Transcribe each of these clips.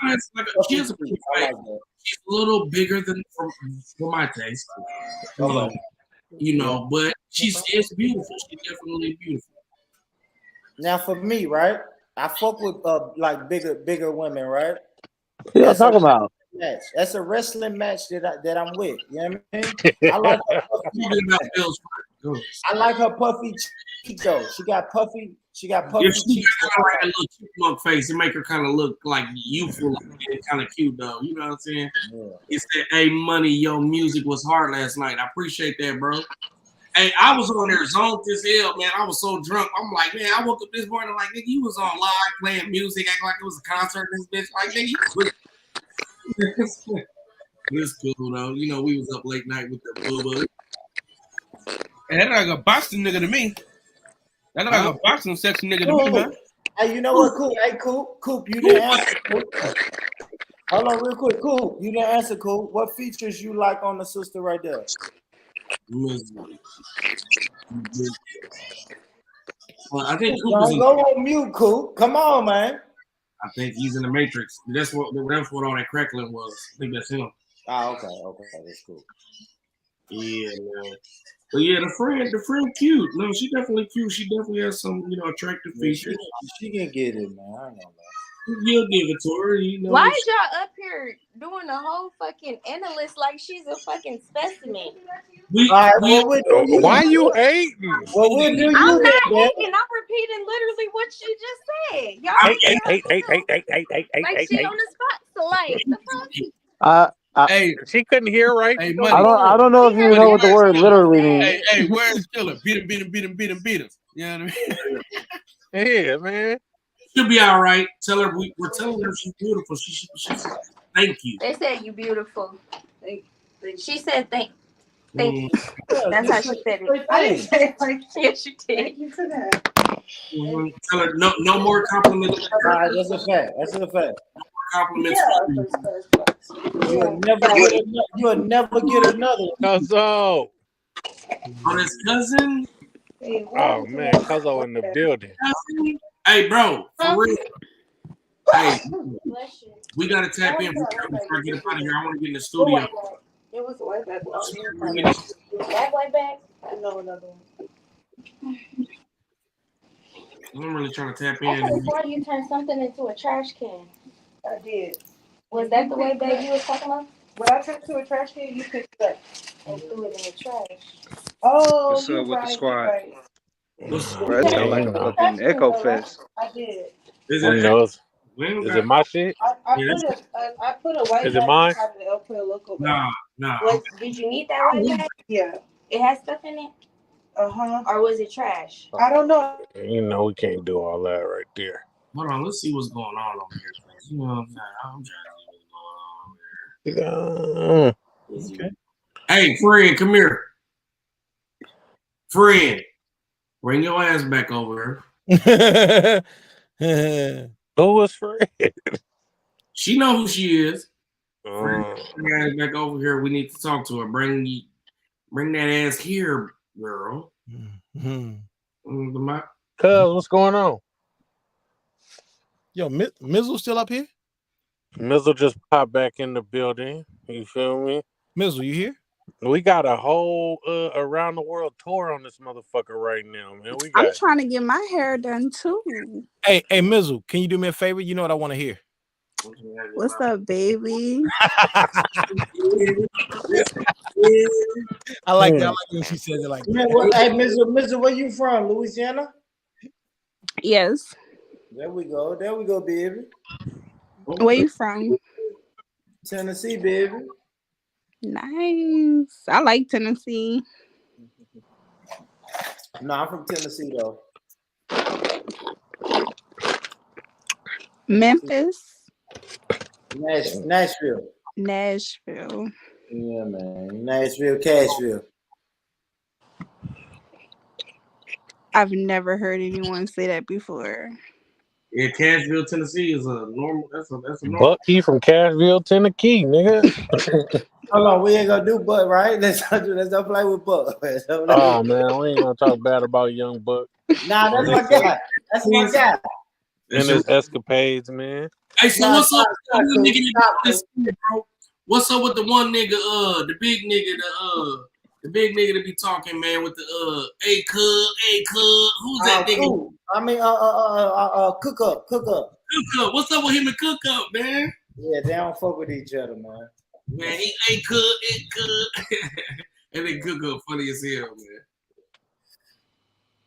It's like she has a cute face. She's a little bigger than for my taste. Okay. You know, but it's beautiful. She's definitely beautiful. Now for me, right? I fuck with like bigger women, right? Yeah, That's a talking about. match. That's a wrestling match that I'm with. You know what I mean? I like her I like her puffy cheek though. She got puffy If she cheeks. got kind of like a little chipmunk face, it make her kind of look like youthful, like, kind of cute though. You know what I'm saying? Yeah. It's that "Hey Money, your music was hard last night." I appreciate that, bro. Hey, I was on there zoned as hell, man. I was so drunk. I'm like, man, I woke up this morning like, nigga, you was on live playing music, acting like it was a concert. This bitch, like, nigga, it's cool though. You know, we was up late night with the boo. And that like a boxing nigga to me. That like a boxing sexy nigga to me, man. Hey, you know what, Coop? Hey, Coop, you didn't answer. Coop. Hold on, real quick, Coop. You didn't answer, Coop. What features you like on the sister right there? Well, I think Don't go on mute, Coop. Come on, man. I think he's in the Matrix. That's what all that crackling was. I think that's him. Okay, that's cool. Yeah, man. But yeah, the friend cute. No, she definitely cute. She definitely has some, attractive features. She can get it, man. I know, man. You'll give it to her, Why is y'all up here doing the whole fucking analyst like she's a fucking specimen? Why you hating? Well, we'll do you. I'm not hating. I'm repeating literally what she just said. Y'all like she on the spot. So like the fuck? Hey, she couldn't hear right. Hey, I don't know if you know what the word literally means. Hey, where's Killer? Beat him. You know what I mean? Yeah, man. She'll be all right. Tell her we're telling her she's beautiful. She thank you. They said you beautiful. She said thank you. That's how she said it. I didn't say it like yes, you did. Thank you for that. Tell her no more compliments. That's a fact. Compliments. You'll never get another. Cuzzo. On his cousin. Oh man, Cuzzo in the building. Hey, bro, for real. Hey, we gotta tap in before I get up out of here. I want to get in the studio. It was a white bag. That white bag? I know another one. I'm really trying to tap in. I could have sworn you turned something into a trash can. I did. Was that the white bag you was talking about? When I took to a trash can, you picked it up and threw it in the trash. Oh, what's up with the squad? Right. Bro, it sound like a fucking echo fest. I did. Is it my shit? I put a white Is it mine? Nah. Did you need that white bag? Yeah. It has stuff in it? Or was it trash? I don't know. You know we can't do all that right there. Hold on, let's see what's going on over here. You know what I'm saying? I'm trying to see what's going on over here. Okay. Hey, friend, come here. Friend, bring your ass back over here. Who is Fred? She know who she is. Bring her ass back over here. We need to talk to her. Bring that ass here, girl. Cuz, what's going on? Yo, Mizzle still up here? Mizzle just popped back in the building. You feel me? Mizzle, you here? We got a whole around the world tour on this motherfucker right now, man. I'm trying to get my hair done too. Hey, Mizzle, can you do me a favor? You know what I want to hear. What's up, baby? I like that. I like when she says it like that. Hey, Mizzle, where you from? Louisiana? Yes. There we go, baby. Where you from? Tennessee, baby. Nice. I like Tennessee. No, I'm from Tennessee though. Memphis. Nashville. Yeah, man. Nashville, Cashville. I've never heard anyone say that before. Yeah, Cashville, Tennessee is a normal. That's a normal. Bucky from Cashville, Tennessee, nigga. Hold on, we ain't gonna do Buck, right? Let's not play with Buck. Oh man, we ain't gonna talk bad about young Buck. Nah, that's my guy. That's my guy. And his escapades, man. Hey, so Nah, what's up stop, with the Coop. nigga that Stop, be this shit, bro? What's up with the one nigga, the big nigga, the big nigga that be talking, man, with the hey cuz, who's that nigga? Coop. I mean, Cook Up. Cook Up. What's up with him and Cook Up, man? Yeah, they don't fuck with each other, man. Man, he ain't good, ain't good. And then Cook Up funny as hell, man.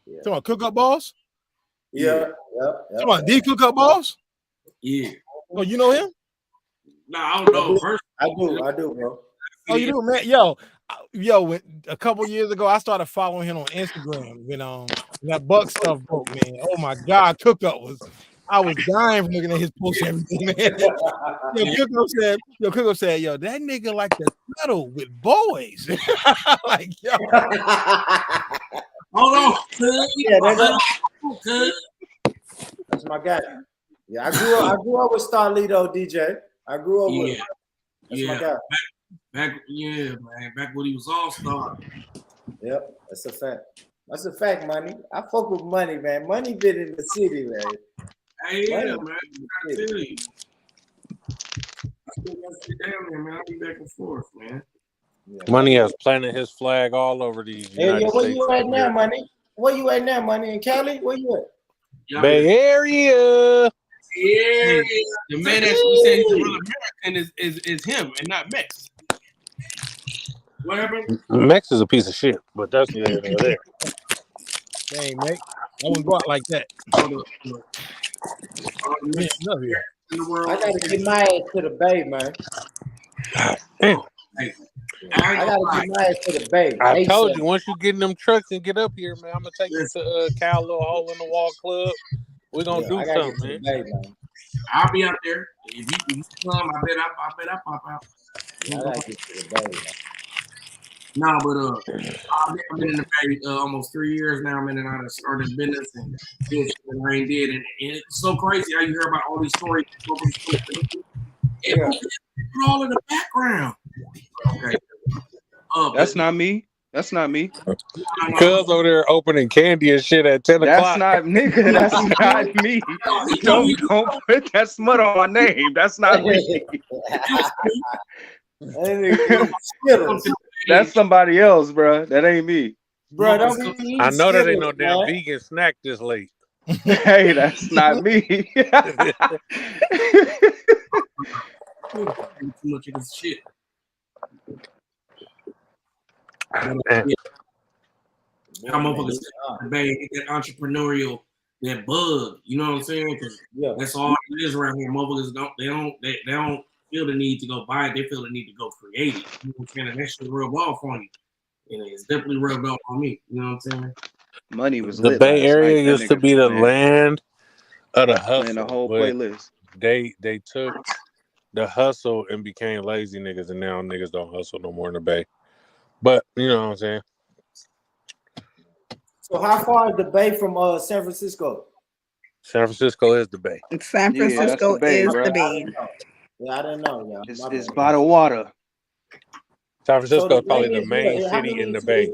Yeah. Come on, Cook Up Boss. Yeah. Come on, D Cook Up Boss. Yeah. Oh, you know him? Nah, I don't know. First, I do, bro. Oh, you do, man. Yo, a couple years ago, I started following him on Instagram. You know, that Buck stuff broke, man. Oh my God, Cook Up I was dying from looking at his posts and everything, man. Cook Up said, yo, that nigga like to settle with boys. Like, yo. Hold on. Yeah, that's my guy. Yeah, I grew up with Starlito, DJ. I grew up with him. That's my guy. Back when he was all-star. Yep, that's a fact. That's a fact, Money. I fuck with Money, man. Money been in the city, man. Hey, yeah, Money man. I tell you. I still gotta sit down there, man. I'll be back and forth, man. Yeah. Money has planted his flag all over these United Where States. you at now, Money? Where you at now, Money? In Cali? Where you at? Bay Area. Yeah. The man that we said he's a real American is him and not Mex. What happened? Mex is a piece of shit, but that's neither here nor there. Dang, mate. I wouldn't go out like that. Man, love you. I gotta get my ass to the Bay, man. Damn. I gotta get my ass to the Bay. I told you, once you get in them trucks and get up here, man, I'm gonna take you to Cal Little Hole in the Wall Club. We're gonna do something, man. I'll be out there. If you come, I bet I pop out. I gotta get to the Bay, man. No, but I've been in the Bay almost 3 years now, man, and I started business and did shit that I ain't did, and it's so crazy how you hear about all these stories. And put all in the background. Okay. That's not me. That's not me. Cuz over there opening candy and shit at 10 o'clock. That's not nigga. That's not me. Don't put that smut on my name. That's not me. That's somebody else, bro. That ain't me. Bro, don't be I know that ain't no damn vegan snack this late. Hey, that's not me. Too much of this shit. Come up with that entrepreneurial, that bug. You know what I'm saying? Because that's all it is around here. Motherfuckers don't feel the need to go buy it. They feel the need to go create it. You know what I'm saying? And that shit rub off on you. And it's definitely rubbed off on me. You know what I'm saying? Money was the lit Bay last Area night. used to be the land of the hustle. And the whole but playlist. They took the hustle and became lazy niggas, and now niggas don't hustle no more in the Bay. But you know what I'm saying? So how far is the Bay from San Francisco? San Francisco is the Bay. San Francisco the Bay, is bro. the Bay. Yeah, I didn't know. Yeah, It's by the water. San Francisco So is probably the the main how city many in the Bay.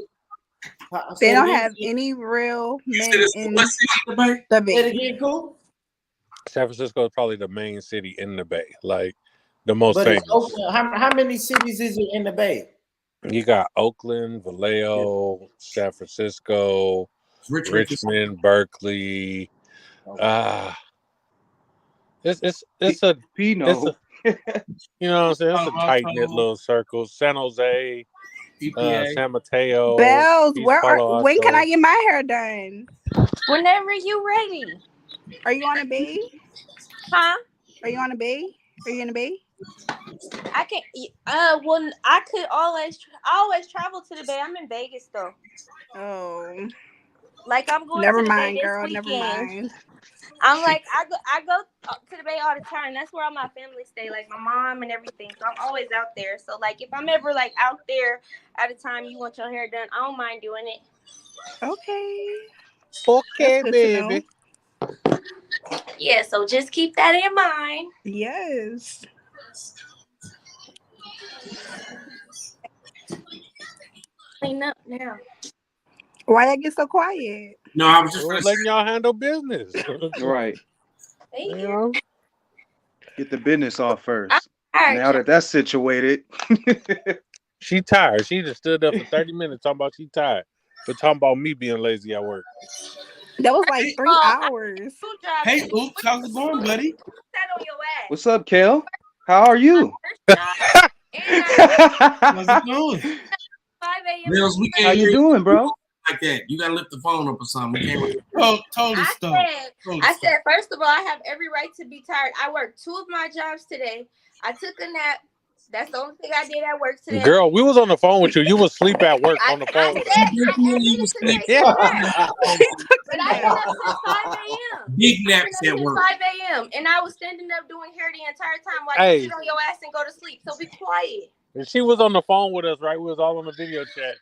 They don't have any real men in What city in the Bay? the Say Bay. it again, cool. San Francisco is probably the main city in the Bay, like the most But famous. it's Oakland. How many cities is it in the Bay? You got Oakland, Vallejo, San Francisco, Richmond, Berkeley. It's a Pino. You know what I'm saying? It's a tight knit little circle. San Jose, San Mateo. Bells, East when Palo can Alto. I get my hair done? Whenever you ready. Are you on a Bay? Huh? Are you on a Bay? Are you in a Bay? I can. Well, I could always travel to the Bay. I'm in Vegas though. Oh, like I'm going. Never to the mind, Bay this girl. weekend. Never mind. I'm like I go to the Bay all the time. That's where all my family stay, like my mom and everything. So I'm always out there. So like if I'm ever like out there at a time you want your hair done, I don't mind doing it. Okay, baby. Yeah, so just keep that in mind. Yes. Clean up now. Why I get so quiet? No, I was just letting y'all handle business. Right. Thank you know? Get the business off first. Alright, Now that that's situated, She tired. She just stood up for 30 minutes talking about she tired. But talking about me being lazy at work. That was like 3 hours. two jobs. Hey, Oop, how's it going, buddy? Put that on your ass. what's up, Kel? How are you? First job, and I How's it going? 5 a.m. Mills, we How can't you hear doing, bro? like that. You gotta lift the phone up or something. We can't. Totally stumped. I said, first of all, I have every right to be tired. I worked 2 of my jobs today. I took a nap. That's the only thing I did at work today. Girl, we was on the phone with you. You was asleep at work on the phone. I admitted to that shit. But I been up since 5 a.m. Big I've naps been at up since work. 5 a.m. And I was standing up doing hair the entire time while Hey. you sit on your ass and go to sleep. So be quiet. And she was on the phone with us, right? We was all on the video chat.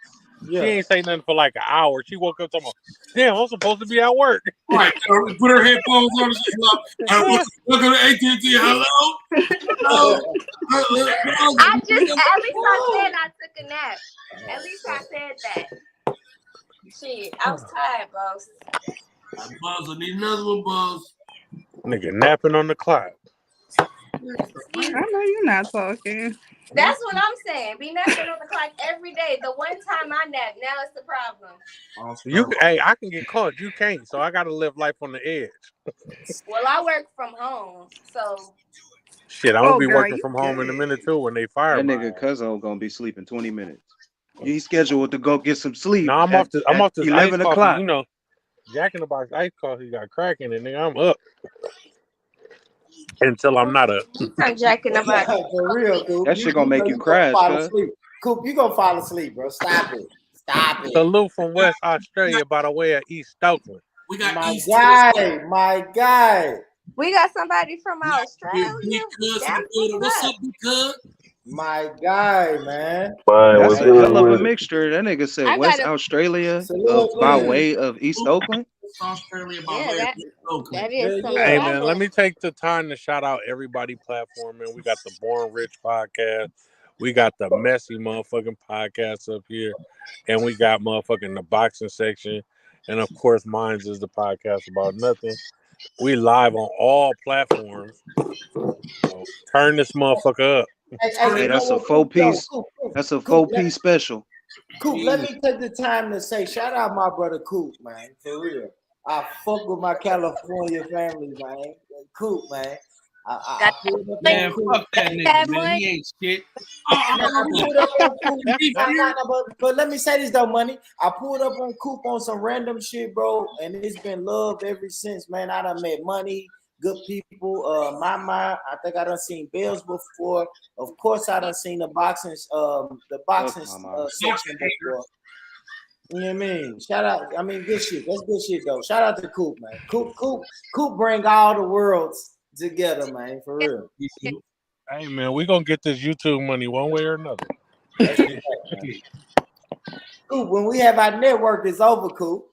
She ain't say nothing for like an hour. She woke up talking about, damn, I'm supposed to be at work. Right. Put her headphones on. She's like, welcome to AT&T. Hello. At least I said I took a nap. At least I said that. Shit, I was tired, boss. Buzz, I need another one, Buzz. Nigga napping on the clock. I know you're not talking. That's what I'm saying. Be napping on the clock every day. The one time I nap, now it's the problem. Hey, I can get caught. You can't. So I gotta live life on the edge. Well, I work from home, so Shit, I'm gonna be girl, working you from home in a minute too when they fire That me. nigga Cuzzo gonna be sleeping 20 minutes. He's scheduled to go get some sleep. No, I'm off this 11 ice o'clock. coffee. You know, Jack in the Box ice coffee got cracking and nigga, I'm up. Until I'm not up. I'm jacking about For real, Coop. That shit gonna make you gonna crash, fall cuz. asleep. Coop, you gonna fall asleep, bro. Stop it. Stop it. Salute from West Australia by the way of East Oakland. We got My East guy, my guy. We got somebody from Australia. Big Cuz in That's the building. What's what's up, Big Cuz? My guy, man. That's a hell of a mixture. That nigga said I West gotta- Australia Salute, by man. way of East Oakland. Australia by Yeah, way of that- East Oakland. That is some Hey level. man, let me take the time to shout out everybody platform, man. We got the Born Rich podcast. We got the Messy motherfucking podcast up here. And we got motherfucking the boxing section. And of course, mine's is the podcast about nothing. We live on all platforms. So turn this motherfucker up. Hey, that's a 4-piece. That's a 4-piece special. Coop, let me take the time to say, shout out my brother Coop, man. For real. I fuck with my California family, man. Coop, man. I pulled up Man, on Coop. fuck that nigga, man. He ain't shit. I pulled up on Coop. But let me say this though, money. I pulled up on Coop on some random shit, bro, and it's been love ever since, man. I done met money, good people. Mama, I think I done seen Bells before. Of course, I done seen the boxing section before. You know what I mean? Shout out. I mean, good shit. That's good shit though. Shout out to Coop, man. Coop bring all the worlds together, man. For real. Hey man, we gonna get this YouTube money one way or another. Coop, when we have our network, it's over, Coop.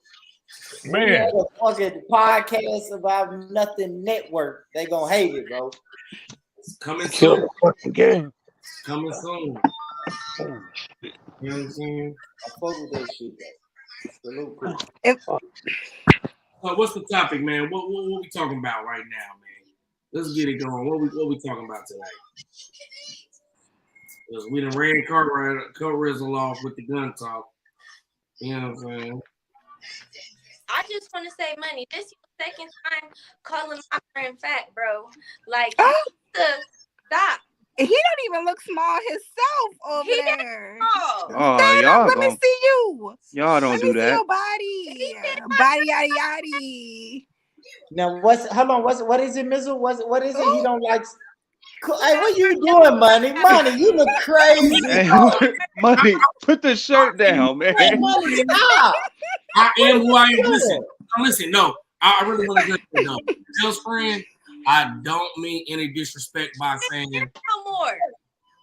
When we Man, have a fucking podcast about nothing network, they gonna hate it, bro. Coming kill soon. the fucking game. Coming soon. You know what I'm saying? I fuck with that shit, though. Salute, Coop. So what's the topic, man? What we talking about right now, man? Let's get it going. What we talking about tonight? We done ran Kurt Rizzle off with the gun talk. You know what I'm saying? I just want to say, money. This is your second time calling my friend fat, bro. Like, stop. He don't even look small himself over He there. Oh, Oh, Stand y'all up, let me don't, see you. y'all don't Let do me see that. your body. Body yada yada. Now, what is it, Mizzle? What is it? He don't like. Hey, what you doing, money? Money, you look crazy. Hey, money, put the shirt down, man. Hey, money, stop. I am who I am. Listen, no. I really want to get it though. Just friend, I don't mean any disrespect by saying no more.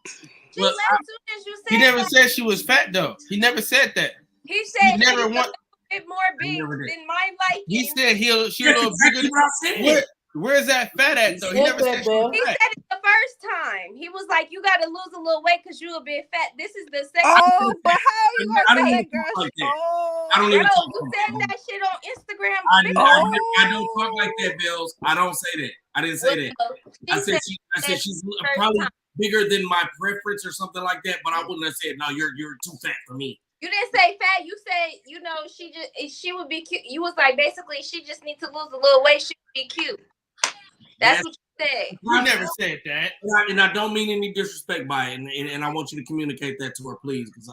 Just Look, as soon as you said He never that, said she was fat though. He never said that. he said he never she's want- a bit more big never did. than my liking. He said she a that's little exactly bigger. what I said. Where's that fat at though? He said never that, said she Bill. was He fat. said it the first time. He was like, "You got to lose a little weight because you a bit fat." This is the second. Oh, but how you I gonna don't say even that, girl? talk like that. Oh, I don't Yo, even talk you like said that. that shit on Instagram. I don't talk like that, Bills. I don't say that. I didn't say that. Well, I said that she's first probably time. bigger than my preference or something like that, but I wouldn't have said no. You're too fat for me. You didn't say fat. You said, you know, she would be cute. You was like, basically, she just needs to lose a little weight. She would be cute. That's what you said. You never said that. And I don't mean any disrespect by it, and I want you to communicate that to her, please, because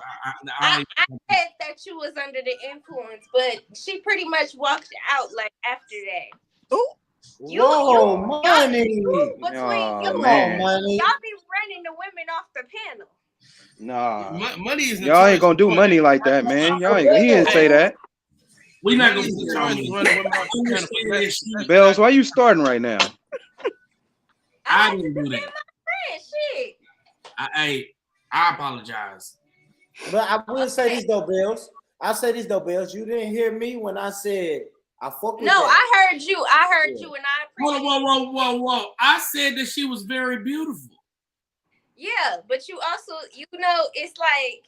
I said that you was under the influence, but she pretty much walked out like after that. Ooh. Whoa, money. Oh, man. Money. Y'all be running the women off the panel. Nah. Money is Y'all ain't gonna do money like that, man. Y'all ain't. He didn't say that. We not Money gonna is do that on me. running women off the panel. Bells, why you starting right now? I didn't do that. Shit. I apologize. But I will say this though, Bills. I say this though, Bills. You didn't hear me when I said I fuck with No, that. I heard you. I heard you, and I appreciate Whoa. I said that she was very beautiful. Yeah, but you also, you know, it's like,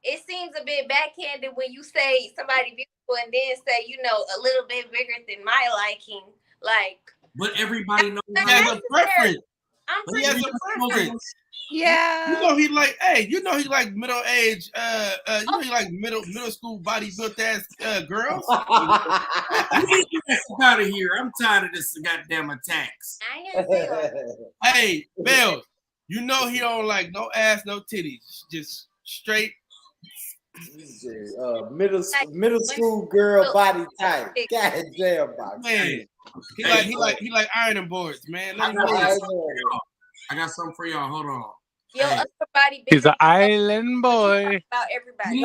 it seems a bit backhanded when you say somebody beautiful and then say, you know, a little bit bigger than my liking. Like, but everybody knows he has a preference. I'm He has a preference. Yeah. You know he like, hey, you know he like middle age, you know he like middle school body built ass girls. You need to get out of here. I'm tired of this goddamn attacks. I didn't say that. Hey, Bill, you know he don't like no ass, no titties, just straight. Middle school girl body type. God damn, man. He like ironing boards, man. Let me know. I got something for y'all. Hold on. Yo, Hey. everybody He's an island boy. about everybody.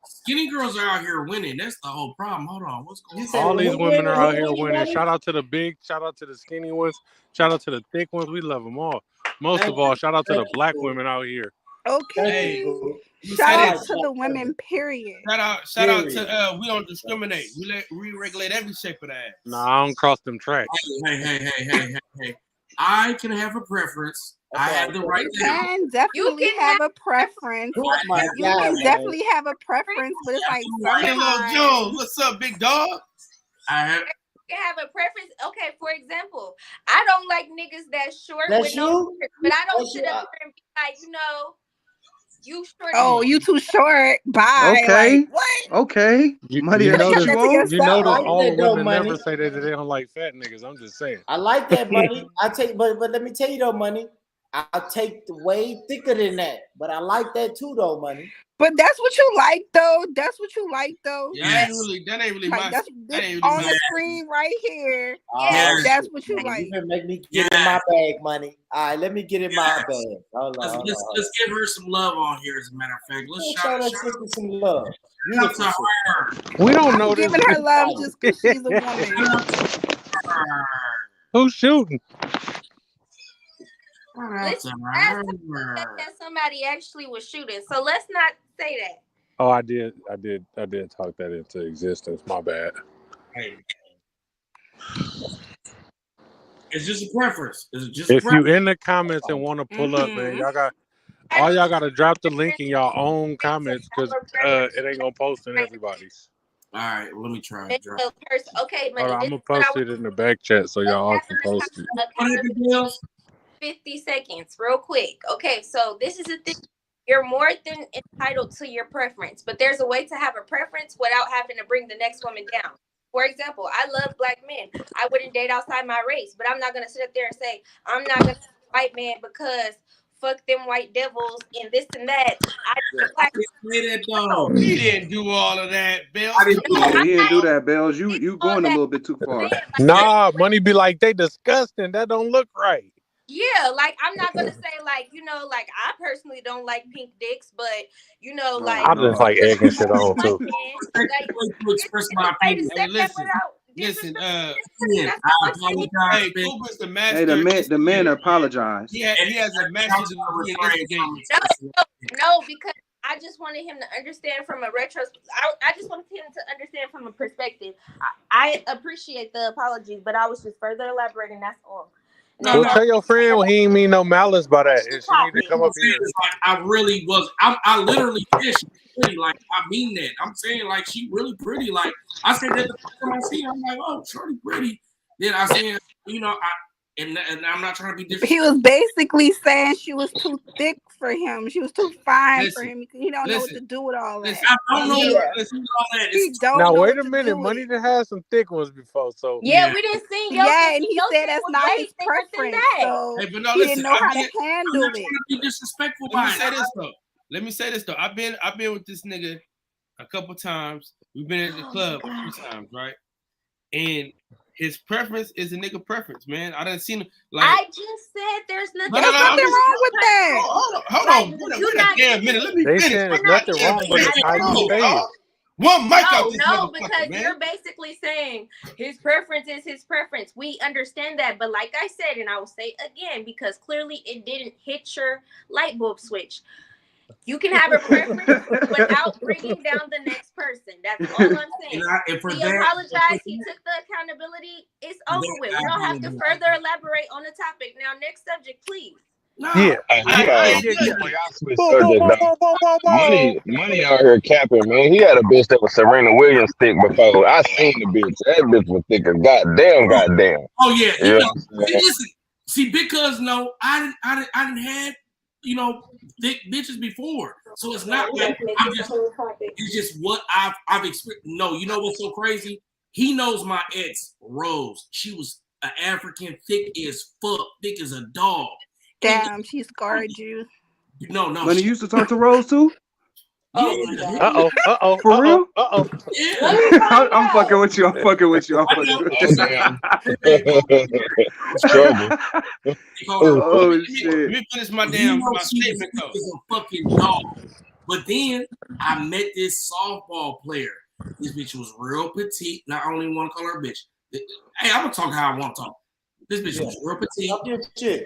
Skinny girls are out here winning. That's the whole problem. Hold on. What's going on? All these women are out here winning. Shout out to the big, shout out to the skinny ones, shout out to the thick ones. We love them all. Most of all, shout out to the black women out here. Okay. Hey, Shout out to the women, period. Shout out to we don't discriminate. We regulate every shape of the ass. Nah, I don't cross them tracks. Hey. I can have a preference. I have the right You to can definitely have a preference. Oh my You God, can man. definitely have a preference, but it's like Hey, Lil sometimes. Joe, what's up, big dog? I have. You can have a preference. Okay, for example, I don't like niggas that's short That's with no you? beard, but I don't That's sit you? up there and be like, you know, you short. Oh, you too short. Bye. Okay. Like, what? Okay. Money, You that's what notice, you Kept that to want? you yourself. notice I like all the that though, women money. never say that they don't like fat niggas. I'm just saying. I like that money. I take, but let me tell you though, money. I'll take the way thicker than that, but I like that too, though, money. But that's what you like, though. That's what you like, though. That ain't really Like my. that's That ain't on really the my. screen right here. Yes. That's what you You like. can make me get in my bag, money. All right, let me get in my bag. Hold on. Let's give her some love on here. As a matter of fact, let's Show that sister some love. shout out to her. We don't I'm know this. giving her love just because she's a woman. Who's shooting? Listen, last time I said that somebody actually was shooting, so let's not say that. Oh, I did talk that into existence. My bad. Hey. It's just a preference. It's just If a you preference. in the comments and want to pull up, man, y'all got to drop the link in y'all own comments because it ain't gonna post in everybody's. All right, let me try. Okay, Hold on, I'm money. gonna post it in the back chat so y'all all can post it. 50 seconds, real quick. Okay, so this is the thing. You're more than entitled to your preference, but there's a way to have a preference without having to bring the next woman down. For example, I love black men. I wouldn't date outside my race, but I'm not going to sit up there and say, I'm not going to date a white man because fuck them white devils and this and that. He didn't do all of that, Bill. He didn't do that, Bells. You going a little bit too far. Nah, money be like, they disgusting. That don't look right. Yeah, like I'm not gonna say like, you know, like I personally don't like pink dicks, but you know, like I just like egging shit on too. To express my opinion. Hey, listen, I apologize. hey, Uber's the master. Hey, the man apologized. Yeah, he has a master's degree in this game. No, because I just wanted him to understand from a retro. I just wanted him to understand from a perspective. I appreciate the apologies, but I was just further elaborating. That's all. Well, tell your friend when he ain't mean no malice by that. And she need to come up here. Like, I really was. I literally said she's pretty. Like, I mean that. I'm saying like she really pretty. Like I said that the first time I see her, I'm like, oh, shorty pretty. Then I said, you know, and I'm not trying to be different. He was basically saying she was too thick for him. She was too fine for him. He don't know what to do with all that. I don't know what to do with all that. He don't now know wait what a to minute. do Money with. that had some thick ones before. So Yeah, we didn't see your Yeah, and he your said thing that's was not way his thicker than preference. that. So Hey, but no, he listen, didn't know how to I'm handle not it. trying to be disrespectful Let me by say it. this though. Let me say this though. I've been with this nigga a couple times. We've been at the club a few times, right? And his preference is a nigga preference, man. I done seen him like. I just said there's nothing. There's nothing wrong with that. Hold on. Wait a damn minute. Let me they finish. saying there's nothing wrong, but it's how you say it. One mic out this No, motherfucker, because man. you're basically saying his preference is his preference. We understand that, but like I said, and I will say again, because clearly it didn't hit your light bulb switch. You can have a preference without bringing down the next person. That's all I'm saying. And for He that, apologized. He took the accountability. It's over with. We don't have to further elaborate on the topic. Now, next subject, please. Yeah. Money out here capping, man. He had a bitch that was Serena Williams thick before. I seen the bitch. That bitch was thicker. Goddamn. Oh yeah. You know Listen, see, because no, I didn't have, you know, thick bitches before, so it's not like it's just what I've experienced. No, you know what's so crazy? He knows my ex Rose. She was an African, thick as fuck, thick as a dog. Damn, she scarred you. No. When he used to talk to Rose too? Yeah. For real? Yeah. I'm fucking with you. I'm fucking with you. Oh shit. Let me finish my damn my statement though. Is a fucking dog. But then I met this softball player. This bitch was real petite. Not only want to call her a bitch. Hey, I'm gonna talk how I want to talk. This bitch was real petite,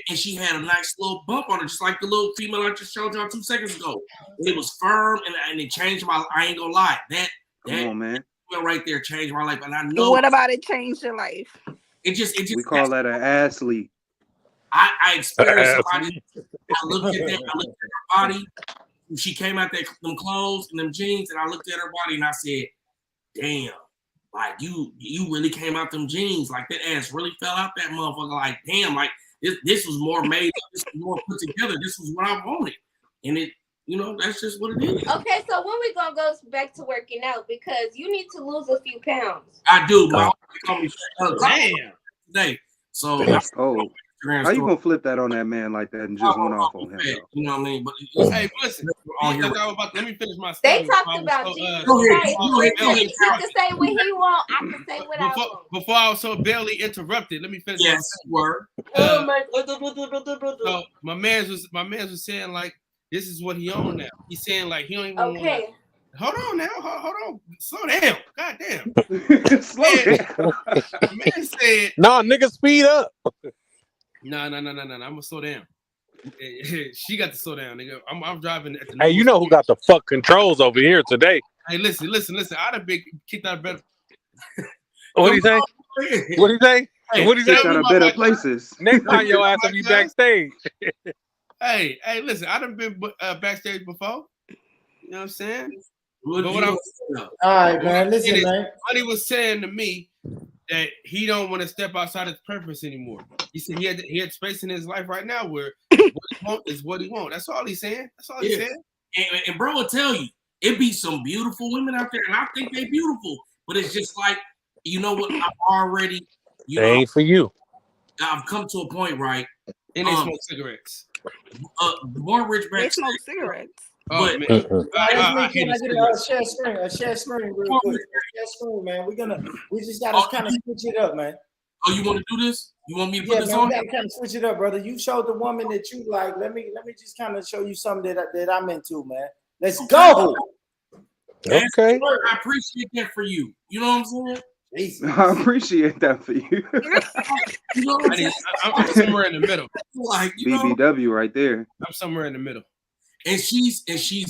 and she had a nice little bump on her, just like the little female I just showed y'all 2 seconds ago. It was firm, and it changed my. I ain't gonna lie, that Come on, man. right there changed my life, and I know. What about it changed your life? It just. We call that an athlete. I experienced somebody. I looked at her body. She came out them clothes and them jeans, and I looked at her body and I said, "Damn, like you really came out them jeans. Like that ass really fell out that motherfucker. Like damn, like this was more made up. This was more put together. This was what I wanted." And it, you know, that's just what it is. Okay, so when we gonna go back to working out, because you need to lose a few pounds. I do, but damn today. So how you gonna flip that on that man like that and just went off on him? You know what I mean? But hey, listen. Let me finish my They statement. talked about Jesus Christ. He can say what he want. I can say what I want. Before I was so barely interrupted, let me finish. Yes, word. So my man's was saying like this is what he own now. He's saying like he don't even okay. Hold on now. Hold on. Slow down. God damn. Slow down. Man said, "No, nigga, speed up." No. I'm gonna slow down. She got to slow down, nigga. I'm driving at the. Hey, you know who got the fuck controls over here today? Hey, listen. I'd have been kicked out of better. What do you say? What do you say? Hey, what do you say? Kicked out of better places. Next time your ass will be backstage. Hey, listen. I done been backstage before. You know what I'm saying? All right, man. Listen, man. Money was saying to me that he don't want to step outside his preference anymore. He said he had space in his life right now where what he want is what he want. That's all he's saying. That's all he's saying. And bro will tell you, it be some beautiful women out there, and I think they beautiful, but it's just like, you know what? I'm already, They ain't for you. I've come to a point, right? And they smoke cigarettes. More rich back. They smoke cigarettes. Oh, but, man. Can I get a share screen real quick? Share screen, man. We just gotta kind of switch it up, man. Oh, you want to do this? You want me to put this man, on? We gotta kind of switch it up, brother. You showed the woman that you like. Let me just kind of show you something that I'm into, man. Let's go. Okay. I appreciate that for you. You know what I'm saying? Jesus. I appreciate that for you. You know what I'm saying? I'm somewhere in the middle. Like, BBW right there. I'm somewhere in the middle. And she's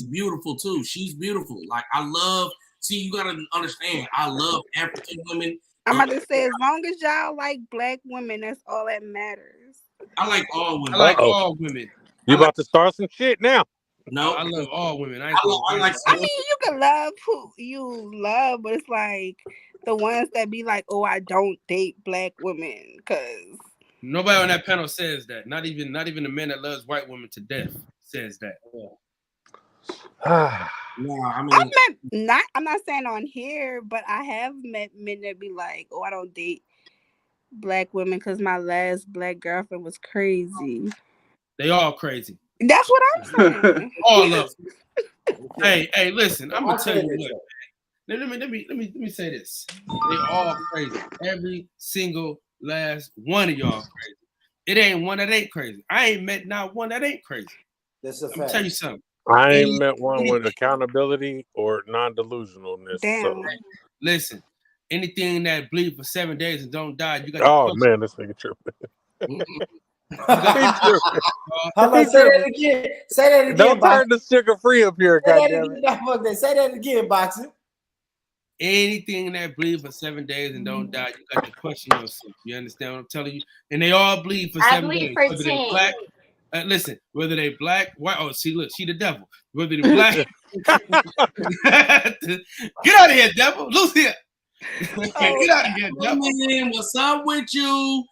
beautiful too. She's beautiful. Like I love. See, you gotta understand. I love African women. I'm about to say, as long as y'all like black women, that's all that matters. I like all women. I like all women. You about to start some shit now? No, I love all women. I mean, you can love who you love, but it's like the ones that be like, "Oh, I don't date black women," because nobody on that panel says that. Not even the man that loves white women to death says that. No, I mean, I'm not saying on here, but I have met men that be like, "Oh, I don't date black women because my last black girlfriend was crazy." They all crazy. That's what I'm saying. All of them. Hey, listen, I'm gonna tell you what. Let me say this. They all crazy. Every single last one of y'all crazy. It ain't one that ain't crazy. I ain't met not one that ain't crazy. That's a fact. Let me tell you something. I ain't met one with accountability or non-delusionalness. Damn. So. Listen, anything that bleed for 7 days and don't die, you got. Oh man, this nigga tripping. How about say that again? Say that again. Don't turn the sugar free up here, goddammit. Say that again, Boxing. Anything that bleed for 7 days and don't die, you got to question yourself. You understand what I'm telling you? And they all bleed for 7 days. For whether 10. they black, listen, whether they black, white. Oh, see, look, she the devil. Whether they black, get out of here, devil. Loose here. Get out of here, devil. Man, what's up with you?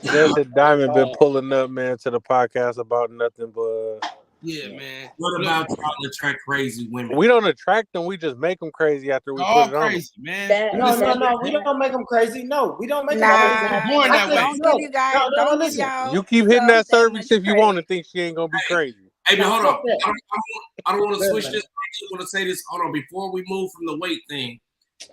Jesse Diamond been pulling up, man, to the podcast about nothing but. Yeah, man. What about y'all attract crazy women? We don't attract them. We just make them crazy after we put it on. Crazy, man. No. We don't make them crazy. No, we don't make them crazy. Born that way. Don't give you guys. Don't give y'all. You keep hitting that cervix if you want to think she ain't gonna be crazy. Hey, but hold on. I don't want to switch this. I just want to say this. Hold on. Before we move from the weight thing,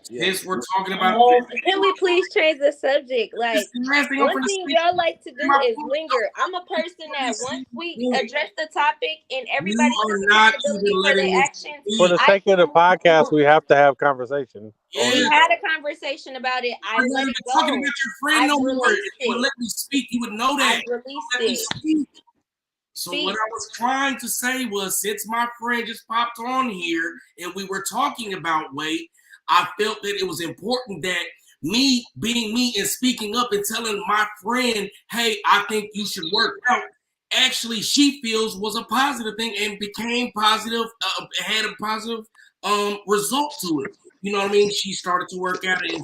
this we're talking about. Can we please change the subject? Like, one thing y'all like to do is linger. I'm a person that once we address the topic and everybody takes responsibility for their actions. For the sake of the podcast, we have to have conversation. We had a conversation about it. I let it go. Talking about your friend no more. If you would let me speak, you would know that. I released it. So what I was trying to say was, since my friend just popped on here and we were talking about weight, I felt that it was important that me being me and speaking up and telling my friend, hey, I think you should work out. Actually, she feels was a positive thing and became positive, had a positive result to it. You know what I mean? She started to work out and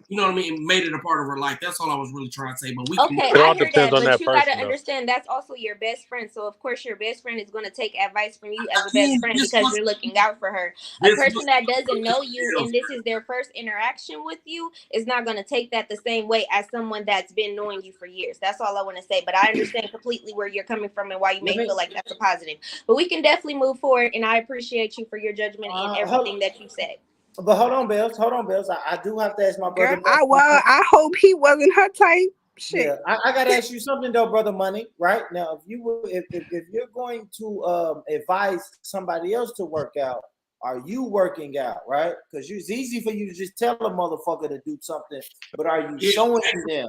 you know what I mean, made it a part of her life. That's all I was really trying to say. But I hear that, but you gotta understand that's also your best friend. So of course your best friend is going to take advice from you as a best friend because you're looking out for her. A person that doesn't know you and this is their first interaction with you is not going to take that the same way as someone that's been knowing you for years. That's all I want to say. But I understand completely where you're coming from and why you may feel like that's a positive. But we can definitely move forward, and I appreciate you for your judgment and everything that you said. But hold on, Bells. I do have to ask my brother. I hope he wasn't her type. Shit. Yeah, I gotta ask you something though, brother Money. Right now, if you're going to advise somebody else to work out, are you working out? Right? Because it's easy for you to just tell a motherfucker to do something, but are you showing them?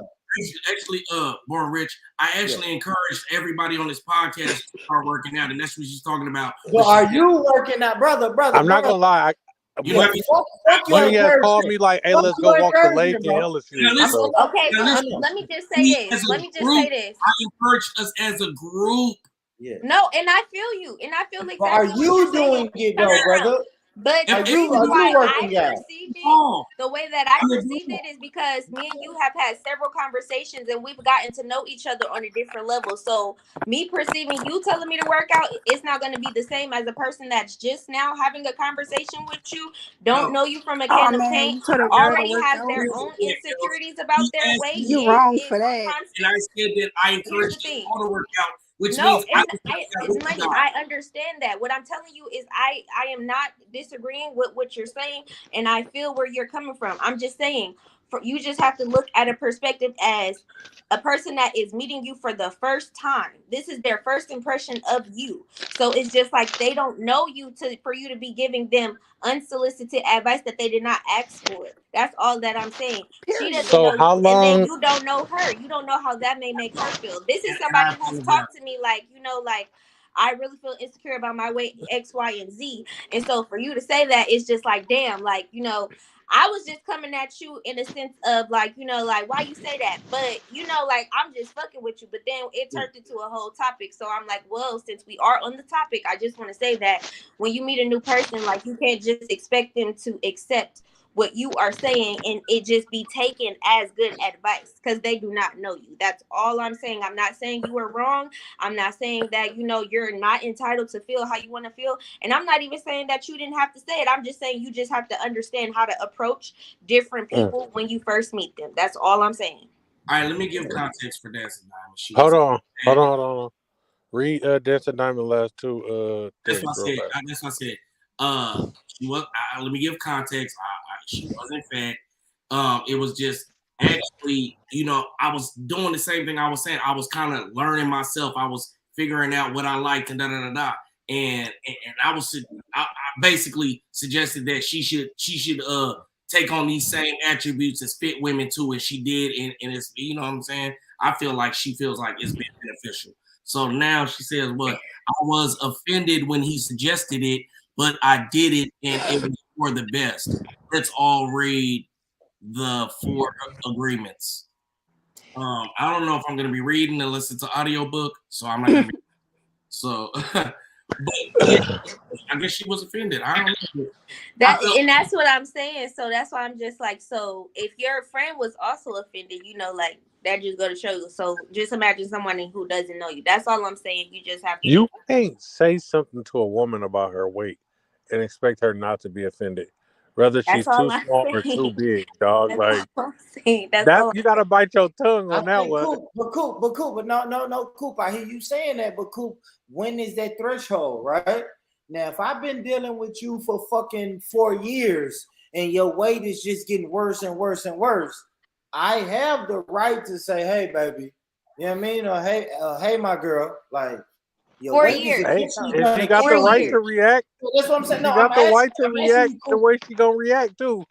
Actually, Born Rich, I actually encouraged everybody on this podcast to start working out, and that's what she's talking about. Well, are you working out, brother? I'm not gonna lie. Money has called me like, hey, let's go walk the lake in LSU. Okay, let me just say this. I encourage us as a group. Yeah. No, and I feel you, and I feel exactly. But are you doing it though, brother? But are the you working out? The way that I perceive it is because me and you have had several conversations and we've gotten to know each other on a different level. So me perceiving you telling me to work out, it's not going to be the same as a person that's just now having a conversation with you, don't know you from a can of paint, already has their own insecurities about their weight. You're wrong for that. And I said that I encourage you all to work out. Which no, means I understand that. What I'm telling you is I am not disagreeing with what you're saying, and I feel where you're coming from. I'm just saying, you just have to look at a perspective as a person that is meeting you for the first time. This is their first impression of you. So it's just like they don't know you for you to be giving them unsolicited advice that they did not ask for. That's all that I'm saying. She doesn't know you, and then you don't know her. You don't know how that may make her feel. This is somebody who's talked to me like, I really feel insecure about my weight X, Y, and Z. And so for you to say that, it's just like, damn, like, you know, I was just coming at you in a sense of like, you know, like, why you say that? But, you know, like, I'm just fucking with you. But then it turned into a whole topic. So I'm like, well, since we are on the topic, I just want to say that when you meet a new person, like, you can't just expect them to accept what you are saying and it just be taken as good advice because they do not know you. That's all I'm saying. I'm not saying you are wrong. I'm not saying that, you know, you're not entitled to feel how you want to feel. And I'm not even saying that you didn't have to say it. I'm just saying you just have to understand how to approach different people when you first meet them. That's all I'm saying. All right, let me give context for Dancing Diamond. Hold on. Read Dancing Diamond last two. That's what I said. She was. Let me give context. She wasn't fat. It was just actually, you know, I was doing the same thing I was saying. I was kind of learning myself. I was figuring out what I liked and And I basically suggested that she should take on these same attributes as fit women too, and she did. And it's, you know what I'm saying? I feel like she feels like it's been beneficial. So now she says, "Well, I was offended when he suggested it, but I did it, and it was for the best." Let's all read the 4 agreements. I don't know if I'm going to be reading unless it's an audiobook, so I'm not going to be. So, but yeah, I guess she was offended. I don't know. And that's what I'm saying. So that's why I'm just like, so if your friend was also offended, you know, like that just go to show you. So just imagine someone who doesn't know you. That's all I'm saying. You just have to. You can't say something to a woman about her weight and expect her not to be offended. Whether she's too small or too big, dog. Like that, you gotta bite your tongue on that one. But Coop, I hear you saying that, but Coop, when is that threshold, right? Now, if I've been dealing with you for fucking 4 years and your weight is just getting worse and worse and worse, I have the right to say, "Hey, baby," you know what I mean? Or hey, my girl, like. 4 years. Hey, if she got the right to react, that's what I'm saying. No, she got the right to react the way she gonna react too.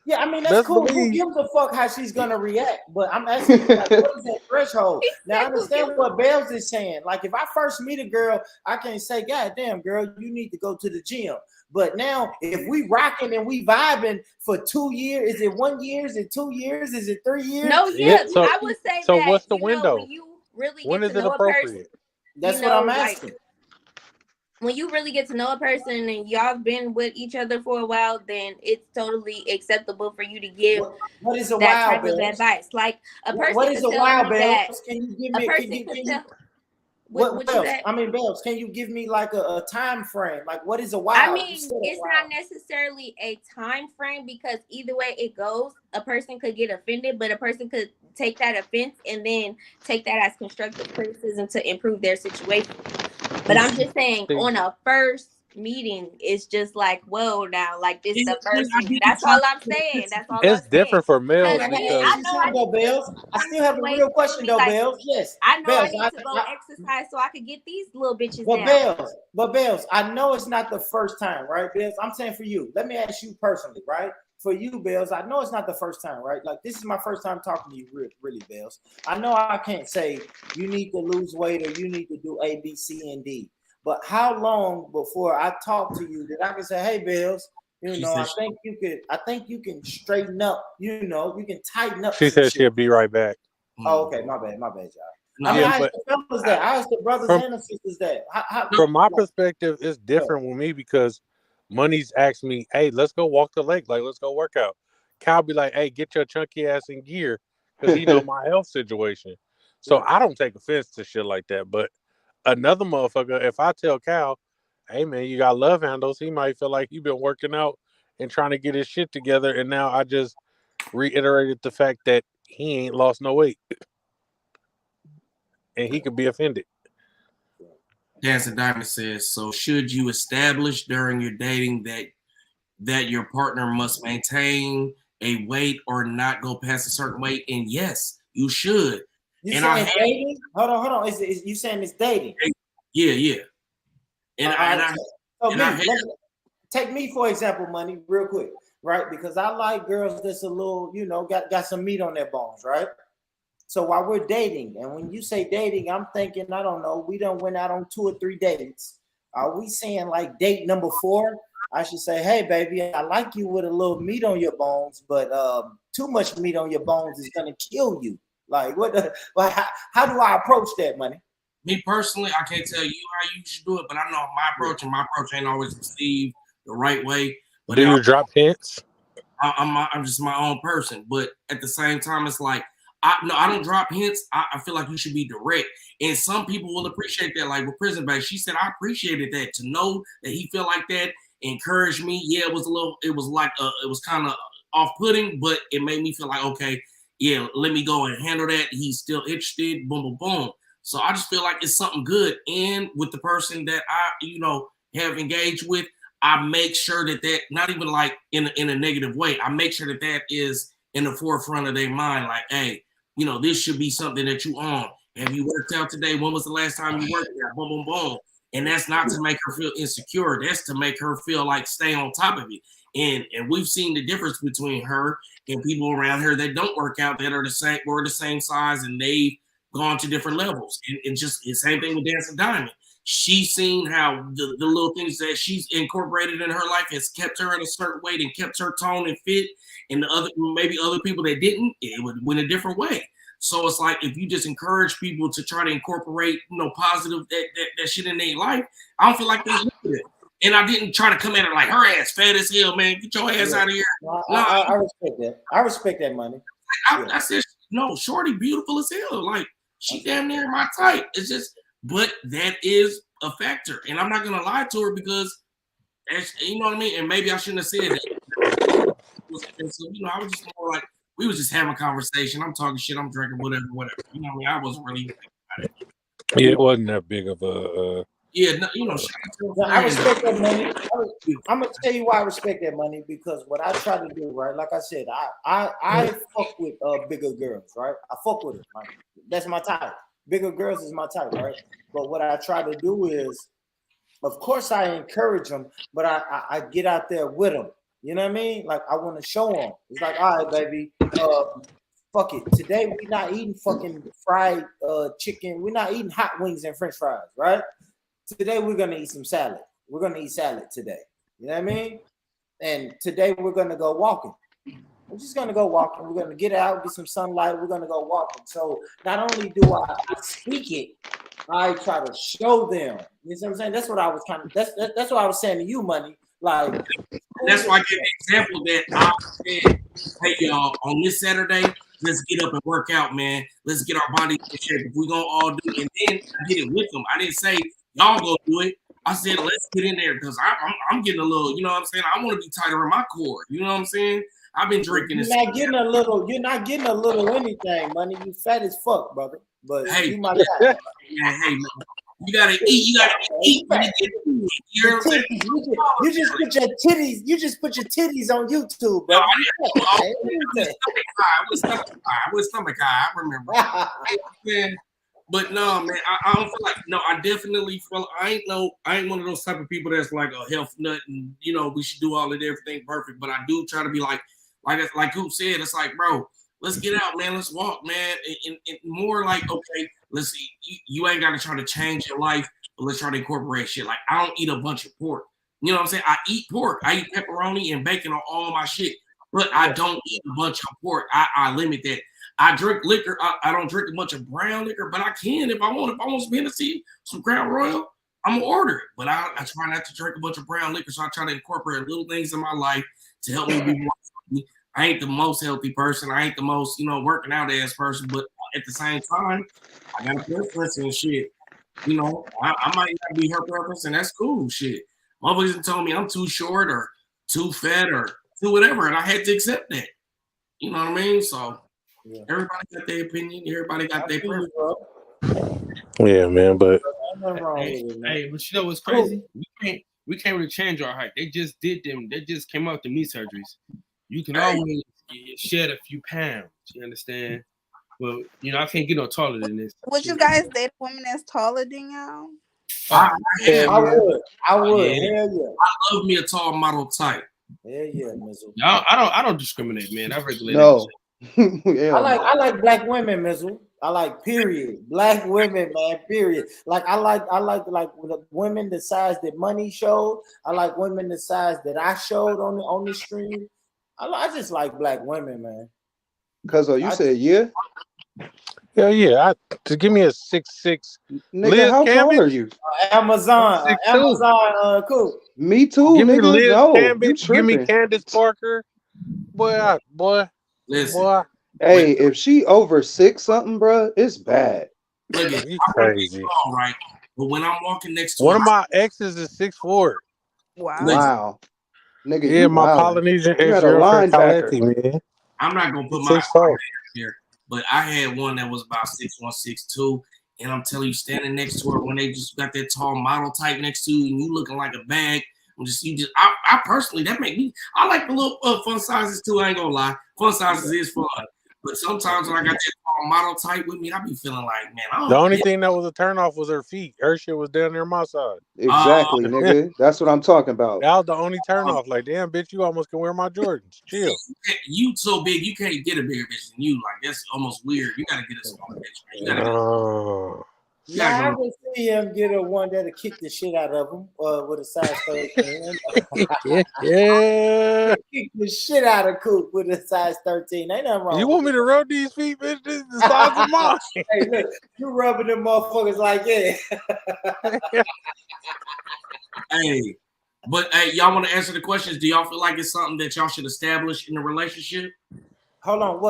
Yeah, I mean that's cool. Who gives a fuck how she's gonna react? But I'm asking you, like, what is that threshold? Now I understand what Bells is saying. Like if I first meet a girl, I can't say, "God damn, girl, you need to go to the gym." But now if we rocking and we vibing for 2 years, is it 1 year? Is it 2 years? Is it 3 years? No, yeah. So, I would say so that. What's the window? When you really when get is to it know appropriate? A person, that's what I'm asking. Like, when you really get to know a person and y'all been with each other for a while, then it's totally acceptable for you to give what is a that while, type of advice. Like a person. What is a while, Bells? Can you give me what else? I mean, Bells, can you give me like a time frame? Like, what is a while? I mean, it's not necessarily a time frame because either way it goes, a person could get offended, but a person could take that offense and then take that as constructive criticism to improve their situation. But I'm just saying, on a first meeting, it's just like, whoa, now, like this is the first meeting. That's all I'm saying. That's all. It's different for males because Bells. I still have a real question though, Bells. Yes, I know Bells, I need to go exercise so I could get these little bitches down. But Bells, I know it's not the first time, right, Bells? I'm saying for you. Let me ask you personally, right? For you, Bells, I know it's not the first time, right? Like this is my first time talking to you, really, Bells. I know I can't say you need to lose weight or you need to do A, B, C, and D. But how long before I talk to you that I can say, "Hey, Bells, you know, I think you can straighten up. You know, you can tighten up." She said she'll be right back. Oh, okay, my bad, y'all. I mean, I asked the fellas that. I asked the brothers and the sisters that. From my perspective, it's different with me because Money's asked me, "Hey, let's go walk the lake. Like, let's go work out." Cal be like, "Hey, get your chunky ass in gear," because he know my health situation. So I don't take offense to shit like that. But another motherfucker, if I tell Cal, "Hey man, you got love handles," he might feel like you've been working out and trying to get his shit together. And now I just reiterated the fact that he ain't lost no weight. And he could be offended. Dancing Diamond says, so should you establish during your dating that your partner must maintain a weight or not go past a certain weight? And yes, you should. You saying dating? Hold on. Is you saying it's dating? Yeah. Take me for example, Money, real quick, right? Because I like girls that's a little, you know, got some meat on their bones, right? So while we're dating, and when you say dating, I'm thinking, I don't know, we done went out on 2 or 3 dates. Are we saying like date number 4? I should say, hey, baby, I like you with a little meat on your bones, but too much meat on your bones is gonna kill you. Like, how do I approach that, money? Me personally, I can't tell you how you should do it, but I know my approach, and my approach ain't always received the right way. But do you drop hints? I'm just my own person, but at the same time, it's like I don't drop hints. I feel like you should be direct, and some people will appreciate that. Like with Prison Bae, she said I appreciated that, to know that he felt like that, encouraged me. Yeah, it was kind of off-putting, but it made me feel like, okay, yeah, let me go and handle that. He's still interested. Boom, boom, boom. So I just feel like it's something good, and with the person that I have engaged with, I make sure that not even like in a negative way. I make sure that is in the forefront of their mind. Like, hey, this should be something that you own. Have you worked out today? When was the last time you worked out? Boom, boom, boom. And that's not to make her feel insecure. That's to make her feel like stay on top of it. And we've seen the difference between her and people around her that don't work out, that are the same size, and they've gone to different levels. And just the same thing with Dancing Diamond. She's seen how the little things that she's incorporated in her life has kept her in a certain weight and kept her tone and fit, and maybe other people that didn't, it would win a different way. So it's like, if you just encourage people to try to incorporate, positive that shit in their life, I don't feel like there's nothing. And I didn't try to come at her like, her ass fat as hell, man. Get your ass out of here. I respect that. I respect that, money. I said, no, shorty beautiful as hell. Like, she damn near my type. It's just, but that is a factor. And I'm not going to lie to her, because, you know what I mean? And maybe I shouldn't have said that. And so, I was just more like, we was just having a conversation. I'm talking shit. I'm drinking whatever. You know what I mean? I wasn't really thinking about it. Yeah, it wasn't that big of a... Yeah, no, I respect that, money. I'm gonna tell you why I respect that, money, because what I try to do, right? Like I said, I fuck with bigger girls, right? I fuck with it. Right? That's my type. Bigger girls is my type, right? But what I try to do is, of course, I encourage them, but I get out there with them. You know what I mean? Like, I want to show them. It's like, all right, baby, fuck it. Today we're not eating fucking fried chicken. We're not eating hot wings and French fries, right? Today we're gonna eat some salad. We're gonna eat salad today. You know what I mean? And today we're gonna go walking. We're just gonna go walking. We're gonna get out, get some sunlight. We're gonna go walking. So not only do I speak it, I try to show them. You know what I'm saying? That's what I was trying to. That's what I was saying to you, money. Like, that's why I gave the example that I said, hey y'all, on this Saturday, let's get up and work out, man. Let's get our bodies in shape. If we're gonna all do it, and then I did it with them. I didn't say y'all go do it. I said, let's get in there, because I'm getting a little, you know what I'm saying? I want to be tighter in my core. You know what I'm saying? I've been drinking this. You're not getting a little anything, money. You fat as fuck, brother. But hey, you my guy. Yeah, hey, man. You gotta eat. You gotta eat. You just put your titties. You just put your titties on YouTube, bro. I was stomach high. I remember. Man, but no, man. I don't feel like. No, I definitely feel. I ain't one of those type of people that's like a health nut, and we should do all of everything perfect. But I do try to be like Coop said. It's like, bro, let's get out, man. Let's walk, man. And more like, okay, let's see. You ain't got to try to change your life, but let's try to incorporate shit. Like, I don't eat a bunch of pork. You know what I'm saying? I eat pork. I eat pepperoni and bacon on all my shit, but I don't eat a bunch of pork. I limit that. I drink liquor. I don't drink a bunch of brown liquor, but I can if I want. If I want some Hennessy, some Crown Royal, I'm gonna order it. But I try not to drink a bunch of brown liquor, so I try to incorporate little things in my life to help me be more healthy. I ain't the most healthy person. I ain't the most, working out ass person. But at the same time, I got a preference and shit. I might not be her preference, and that's cool. Shit, motherfuckers told me I'm too short or too fat or too whatever, and I had to accept that. You know what I mean? So everybody got their opinion. Everybody got their preference. Yeah, man. But hey, but you know what's crazy? We can't really change our height. They just did them. They just came out the knee surgeries. You can always shed a few pounds. You understand? Well, I can't get no taller than this. Would you guys date a woman that's taller than y'all? I would. Yeah. Hell yeah. I love me a tall model type. Hell yeah, Mizzle. I don't discriminate, man. I regulate. No, I like black women, Mizzle. I like period. Black women, man, period. Like I like the women the size that money showed. I like women the size that I showed on the stream. I just like black women, man. Cause you said yeah? Hell yeah. Just give me a 6'6". Nigga, Liz how Cambage? tall are you? Amazon, cool. Me too, Give me nigga. Liz No, you Cambage. Give me tripping. Candace Parker. Boy. Listen, Boy. Hey, if she over 6 something, bro, it's bad. look at You I'm not crazy. small, right? But when I'm walking next to One her, of my exes is 6'4". Wow. Wow. Nigga, Yeah, you my wildin'. Polynesian You ex had a girlfriend linebacker. Kaleti, man. I'm not gonna put He's my 6'4". The only thing that was a turnoff was her feet. Her shit was down near my side. Exactly, nigga. That's what I'm talking about. That was the only turnoff. Like, damn, bitch, you almost can wear my Jordans. Chill. You so big, you can't get a bigger bitch than you. Like that's almost weird. You gotta get a smaller bitch. Man. You gotta Nah, I can see him get a one that'll kick the shit out of him with a size 13. Yeah. Kick the shit out of Coop with a size 13. Ain't nothing wrong. You want me to rub these feet, bitch? This is the size of mine. Hey, look, you rubbing them motherfuckers like that. Hey, but hey, y'all want to answer the questions? Do y'all feel like it's something that y'all should establish in a relationship? Hold on,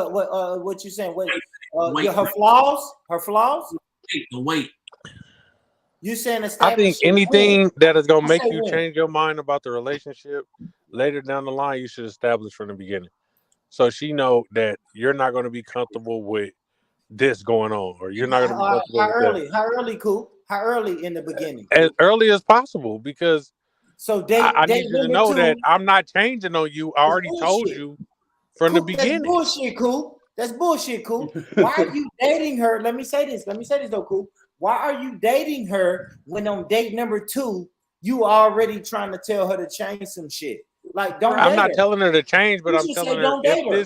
what you saying? Wait, Wait, her flaws? Her flaws? The weight. You saying I establish? think anything that is gonna make you when? change your mind about the relationship later down the line, you should establish from the beginning. So she know that you're not gonna be comfortable with this going on, or you're not gonna be comfortable How with early? that. How early, Coop? How early in the beginning? As early as possible, because So I need you to know that I'm not changing on you. I already told bullshit. you from the Coop, beginning. that's bullshit, Coop. That's bullshit, Coop. Why are you dating her? Let me say this though, Coop. Why are you dating her when on date number 2 you already trying to tell her to change some shit? Like, don't. I'm date not her. telling her to change, but You I'm should telling say her don't date her.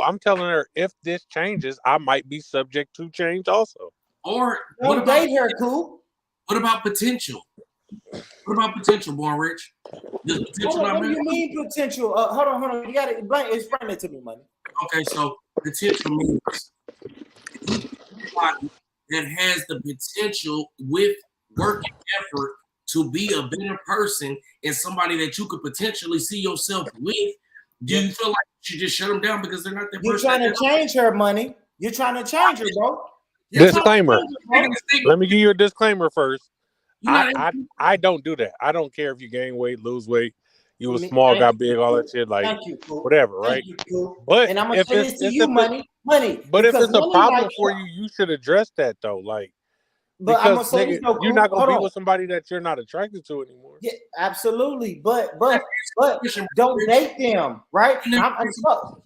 I'm telling her if this changes, I might be subject to change also. Or Don't date her, Coop. What about potential? What about potential, Born Rich? Does potential Hold on, not what do matter? you mean potential? Hold on. You gotta explain it to me, money. Okay, so potential means somebody that has the potential with work and effort to be a better person and somebody that you could potentially see yourself with. Do you feel like you should just shut them down because they're not that You're person? trying to change her, money. You're trying to change her, bro. Disclaimer. Let me give you a disclaimer first. I don't do that. I don't care if you gain weight, lose weight, you were small, got big, all that shit, like whatever, right? But and I'm gonna if say this to you, money. But if because it's a money problem like- for you, you should address that though. Like, But I'm gonna because say nigga, this though, you're not gonna hold be on. with somebody that you're not attracted to anymore. Yeah, absolutely. But don't date them, right?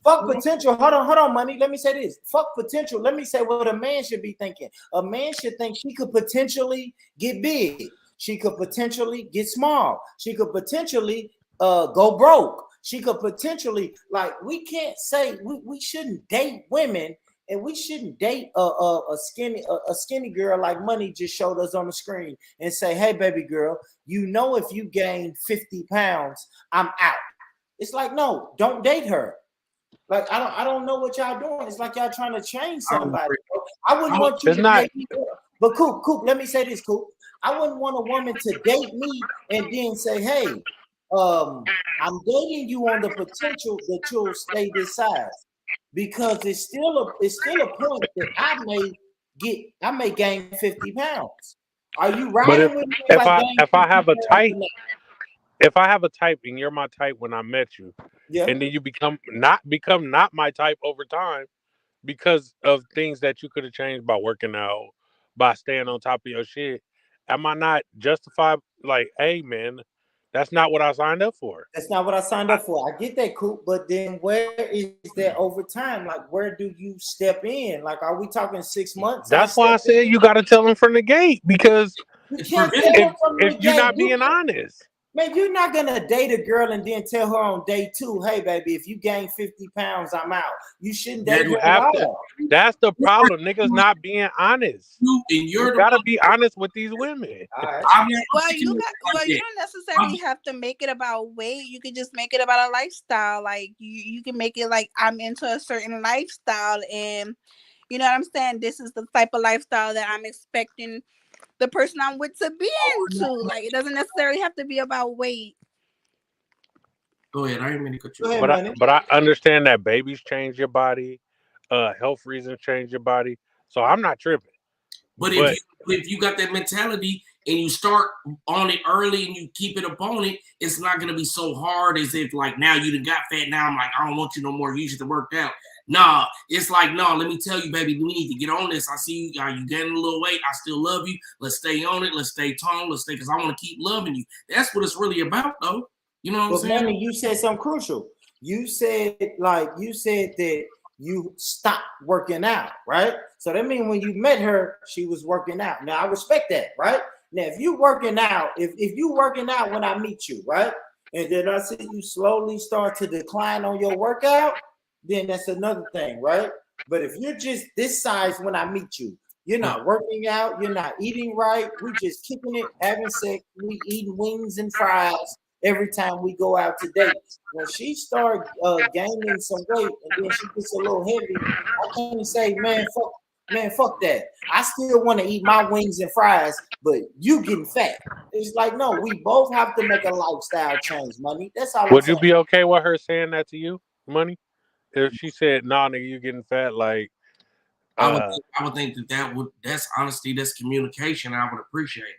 Fuck potential. Hold on, money. Let me say this. Fuck potential. Let me say what a man should be thinking. A man should think she could potentially get big. She could potentially get small. She could potentially go broke. She could potentially, like, we can't say we shouldn't date women. And we shouldn't date a skinny girl like Money just showed us on the screen and say, hey, baby girl, you know if you gain 50 pounds, I'm out. It's like, no, don't date her. Like, I don't know what y'all doing. It's like y'all trying to change somebody. I wouldn't want you to date me. But Coop, let me say this, Coop. I wouldn't want a woman to date me and then say, hey, I'm dating you on the potential that you'll stay this size. Because it's still a point that I may gain 50 pounds. Are you riding with me? If I have a type and you're my type when I met you, and then you become not my type over time because of things that you could have changed by working out, by staying on top of your shit, am I not justified? Like, hey man, that's not what I signed up for. That's not what I signed up for. I get that, Coop, but then where is that over time? Like, where do you step in? Like, are we talking 6 months? That's why I said you got to tell them from the gate, because if you're not being honest. Man, you're not gonna date a girl and then tell her on day 2, hey baby, if you gain 50 pounds, I'm out. You shouldn't date You her have at to. all. That's the problem. Niggas not being honest. You're You gotta be honest with these women. Well, you don't necessarily have to make it about weight. You can just make it about a lifestyle. Like you can make it like I'm into a certain lifestyle, and you know what I'm saying. This is the type of lifestyle that I'm expecting the person I'm with to be into. Like it doesn't necessarily have to be about weight. Go ahead. I didn't mean to cut you. But I understand that babies change your body, health reasons change your body. So I'm not tripping. But if you got that mentality and you start on it early and you keep it up on it, it's not gonna be so hard as if like now you done got fat. Now I'm like, I don't want you no more. You should have worked out. Nah, it's like, no, let me tell you, baby, we need to get on this. I see you, you gaining a little weight. I still love you. Let's stay on it. Let's stay toned. Let's stay, because I want to keep loving you. That's what it's really about, though. You know what I'm saying? Money, you said something crucial. You said that you stopped working out, right? So that means when you met her, she was working out. Now I respect that, right? Now if you working out, if you working out when I meet you, right? And then I see you slowly start to decline on your workout, then that's another thing, right? But if you're just this size when I meet you, you're not working out, you're not eating right, we just kicking it, having sex, we eating wings and fries every time we go out to date. When she starts gaining some weight and then she gets a little heavy, I can't say, man, fuck that. I still want to eat my wings and fries, but you getting fat. It's like, no, we both have to make a lifestyle change, Money. That's all. Would you be okay with her saying that to you, Money? If she said, "Nah, nigga, you getting fat," like I would think that's honesty, that's communication, and I would appreciate it.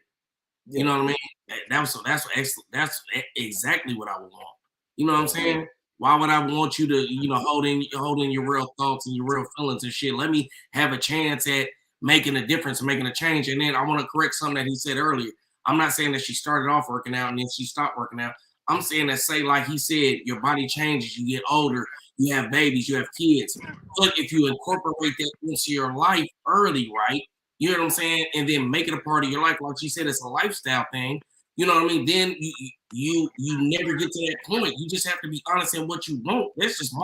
You know what I mean? That's exactly what I would want. You know what I'm saying? Why would I want you to, hold in your real thoughts and your real feelings and shit? Let me have a chance at making a difference and making a change. And then I want to correct something that he said earlier. I'm not saying that she started off working out and then she stopped working out. I'm saying that, say, like he said, your body changes, you get older, you have babies, you have kids. But if you incorporate that into your life early, right? You know what I'm saying? And then make it a part of your life. Like she said, it's a lifestyle thing. You know what I mean? Then you never get to that point. You just have to be honest in what you want. That's just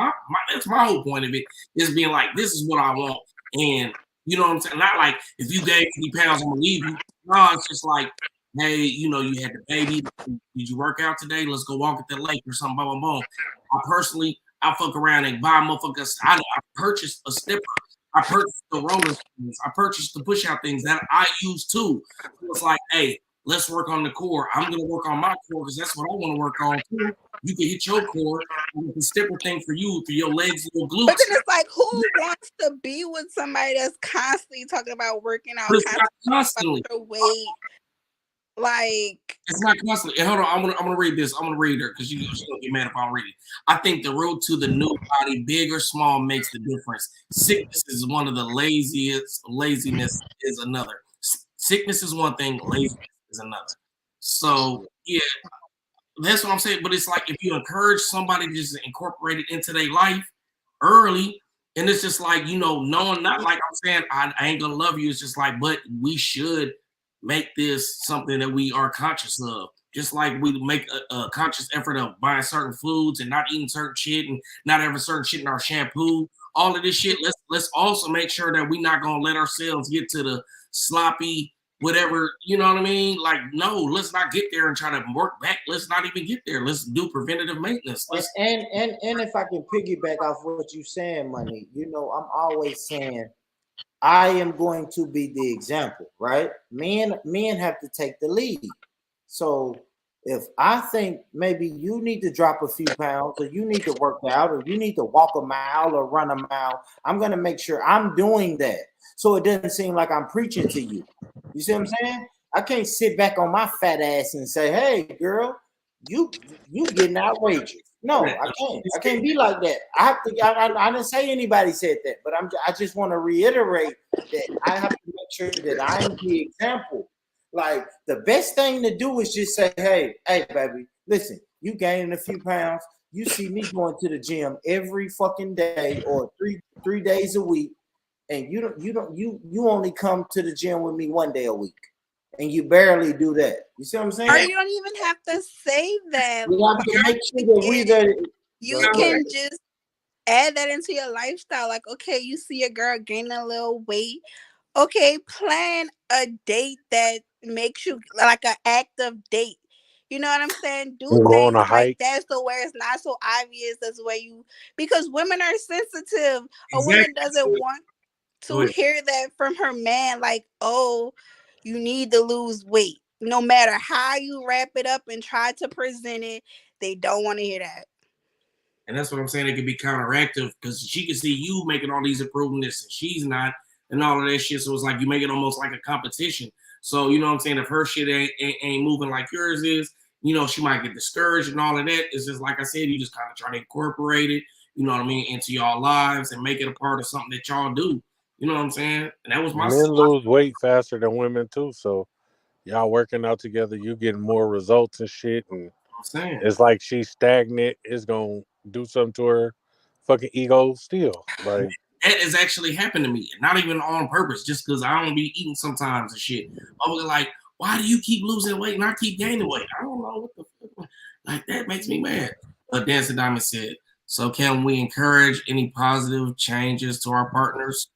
that's my whole point of it, is being like, this is what I want. And you know what I'm saying? Not like, if you gain 50 pounds, I'm gonna leave you. No, it's just like, hey, you had the baby. Did you work out today? Let's go walk at the lake or something. Boom, boom, boom. I fuck around and buy motherfuckers. I purchased a stepper. I purchased the rollers. I purchased the push out things that I use too. So it's like, hey, let's work on the core. I'm gonna work on my core because that's what I want to work on too. You can hit your core with the stepper thing for your legs and your glutes. But then it's like, who wants to be with somebody that's constantly talking about working out, constantly about your weight? Like, it's not constantly. Hold on, I'm gonna read this. I'm gonna read her because you're gonna get mad if I don't read it. I think the road to the new body, big or small, makes the difference. Sickness is one of the laziest. Laziness is another. Sickness is one thing. Laziness is another. So yeah, that's what I'm saying. But it's like, if you encourage somebody to just incorporate it into their life early, and it's just like, knowing, not like I'm saying I ain't gonna love you. It's just like, but we should make this something that we are conscious of. Just like we make a conscious effort of buying certain foods and not eating certain shit and not having certain shit in our shampoo. All of this shit, let's also make sure that we're not gonna let ourselves get to the sloppy whatever, you know what I mean? Like, no, let's not get there and try to work back. Let's not even get there. Let's do preventative maintenance. And if I can piggyback off what you're saying, Money, I'm always saying, I am going to be the example, right? Men have to take the lead. So if I think maybe you need to drop a few pounds, or you need to work out, or you need to walk a mile or run a mile, I'm going to make sure I'm doing that. So it doesn't seem like I'm preaching to you. You see what I'm saying? I can't sit back on my fat ass and say, hey, girl, you getting outrageous. No, I can't. I can't be like that. I didn't say anybody said that, but I just want to reiterate that I have to make sure that I'm the example. Like, the best thing to do is just say, hey, baby, listen, you gaining a few pounds. You see me going to the gym every fucking day or three days a week, and you only come to the gym with me one day a week. and you barely do that. You see what I'm saying? Or you don't even have to say that. We have to make sure that we that You can just add that into your lifestyle. Like, okay, you see a girl gaining a little weight. Okay, plan a date that makes you like an active date. You know what I'm saying? Do Go on things a like hike. that so where it's not so obvious as where you, because women are sensitive. A woman doesn't want to hear that from her man, like, oh, you need to lose weight. No matter how you wrap it up and try to present it, they don't want to hear that. And that's what I'm saying. It can be counteractive because she can see you making all these improvements and she's not, and all of that shit. So it's like you make it almost like a competition. So you know what I'm saying? If her shit ain't moving like yours is, you know, she might get discouraged and all of that. It's just like I said, you just kind of try to incorporate it, you know what I mean, into y'all lives and make it a part of something that y'all do. You know what I'm saying? And that was my Men lose weight faster than women too, so y'all working out together, you getting more results and shit. And it's like she's stagnant. It's gonna do something to her fucking ego still. Like that has actually happened to me, not even on purpose, just because I don't be eating sometimes and shit. I was like, why do you keep losing weight and I keep gaining weight? I don't know what the fuck. Like that makes me mad. But Dancing Diamond said, so can we encourage any positive changes to our partners?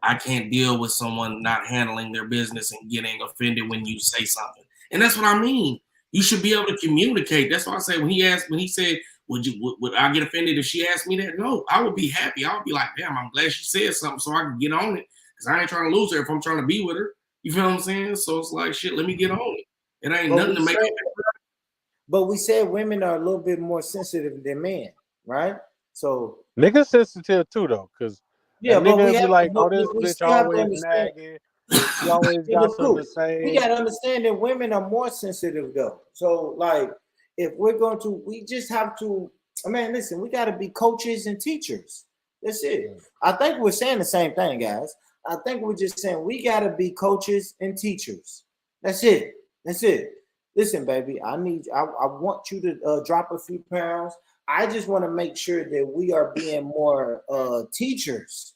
I can't deal with someone not handling their business and getting offended when you say something. And that's what I mean. You should be able to communicate. That's why I say when he said, would I get offended if she asked me that? No, I would be happy. I would be like, damn, I'm glad she said something so I can get on it. Because I ain't trying to lose her if I'm trying to be with her. You feel what I'm saying? So it's like, shit, let me get on it. It ain't nothing to make it. But we said women are a little bit more sensitive than men, right? So niggas sensitive too though, because yeah, but we be have, like, oh, we this still bitch have to always understand. nagging. She always got something to say. We gotta understand that women are more sensitive though. So like, if we're going to, we just have to. I mean, listen, we got to be coaches and teachers. That's it. I think we're saying the same thing, guys. I think we're just saying we got to be coaches and teachers. That's it. That's it. Listen, baby, I want you to drop a few pounds. I just want to make sure that we are being more teachers,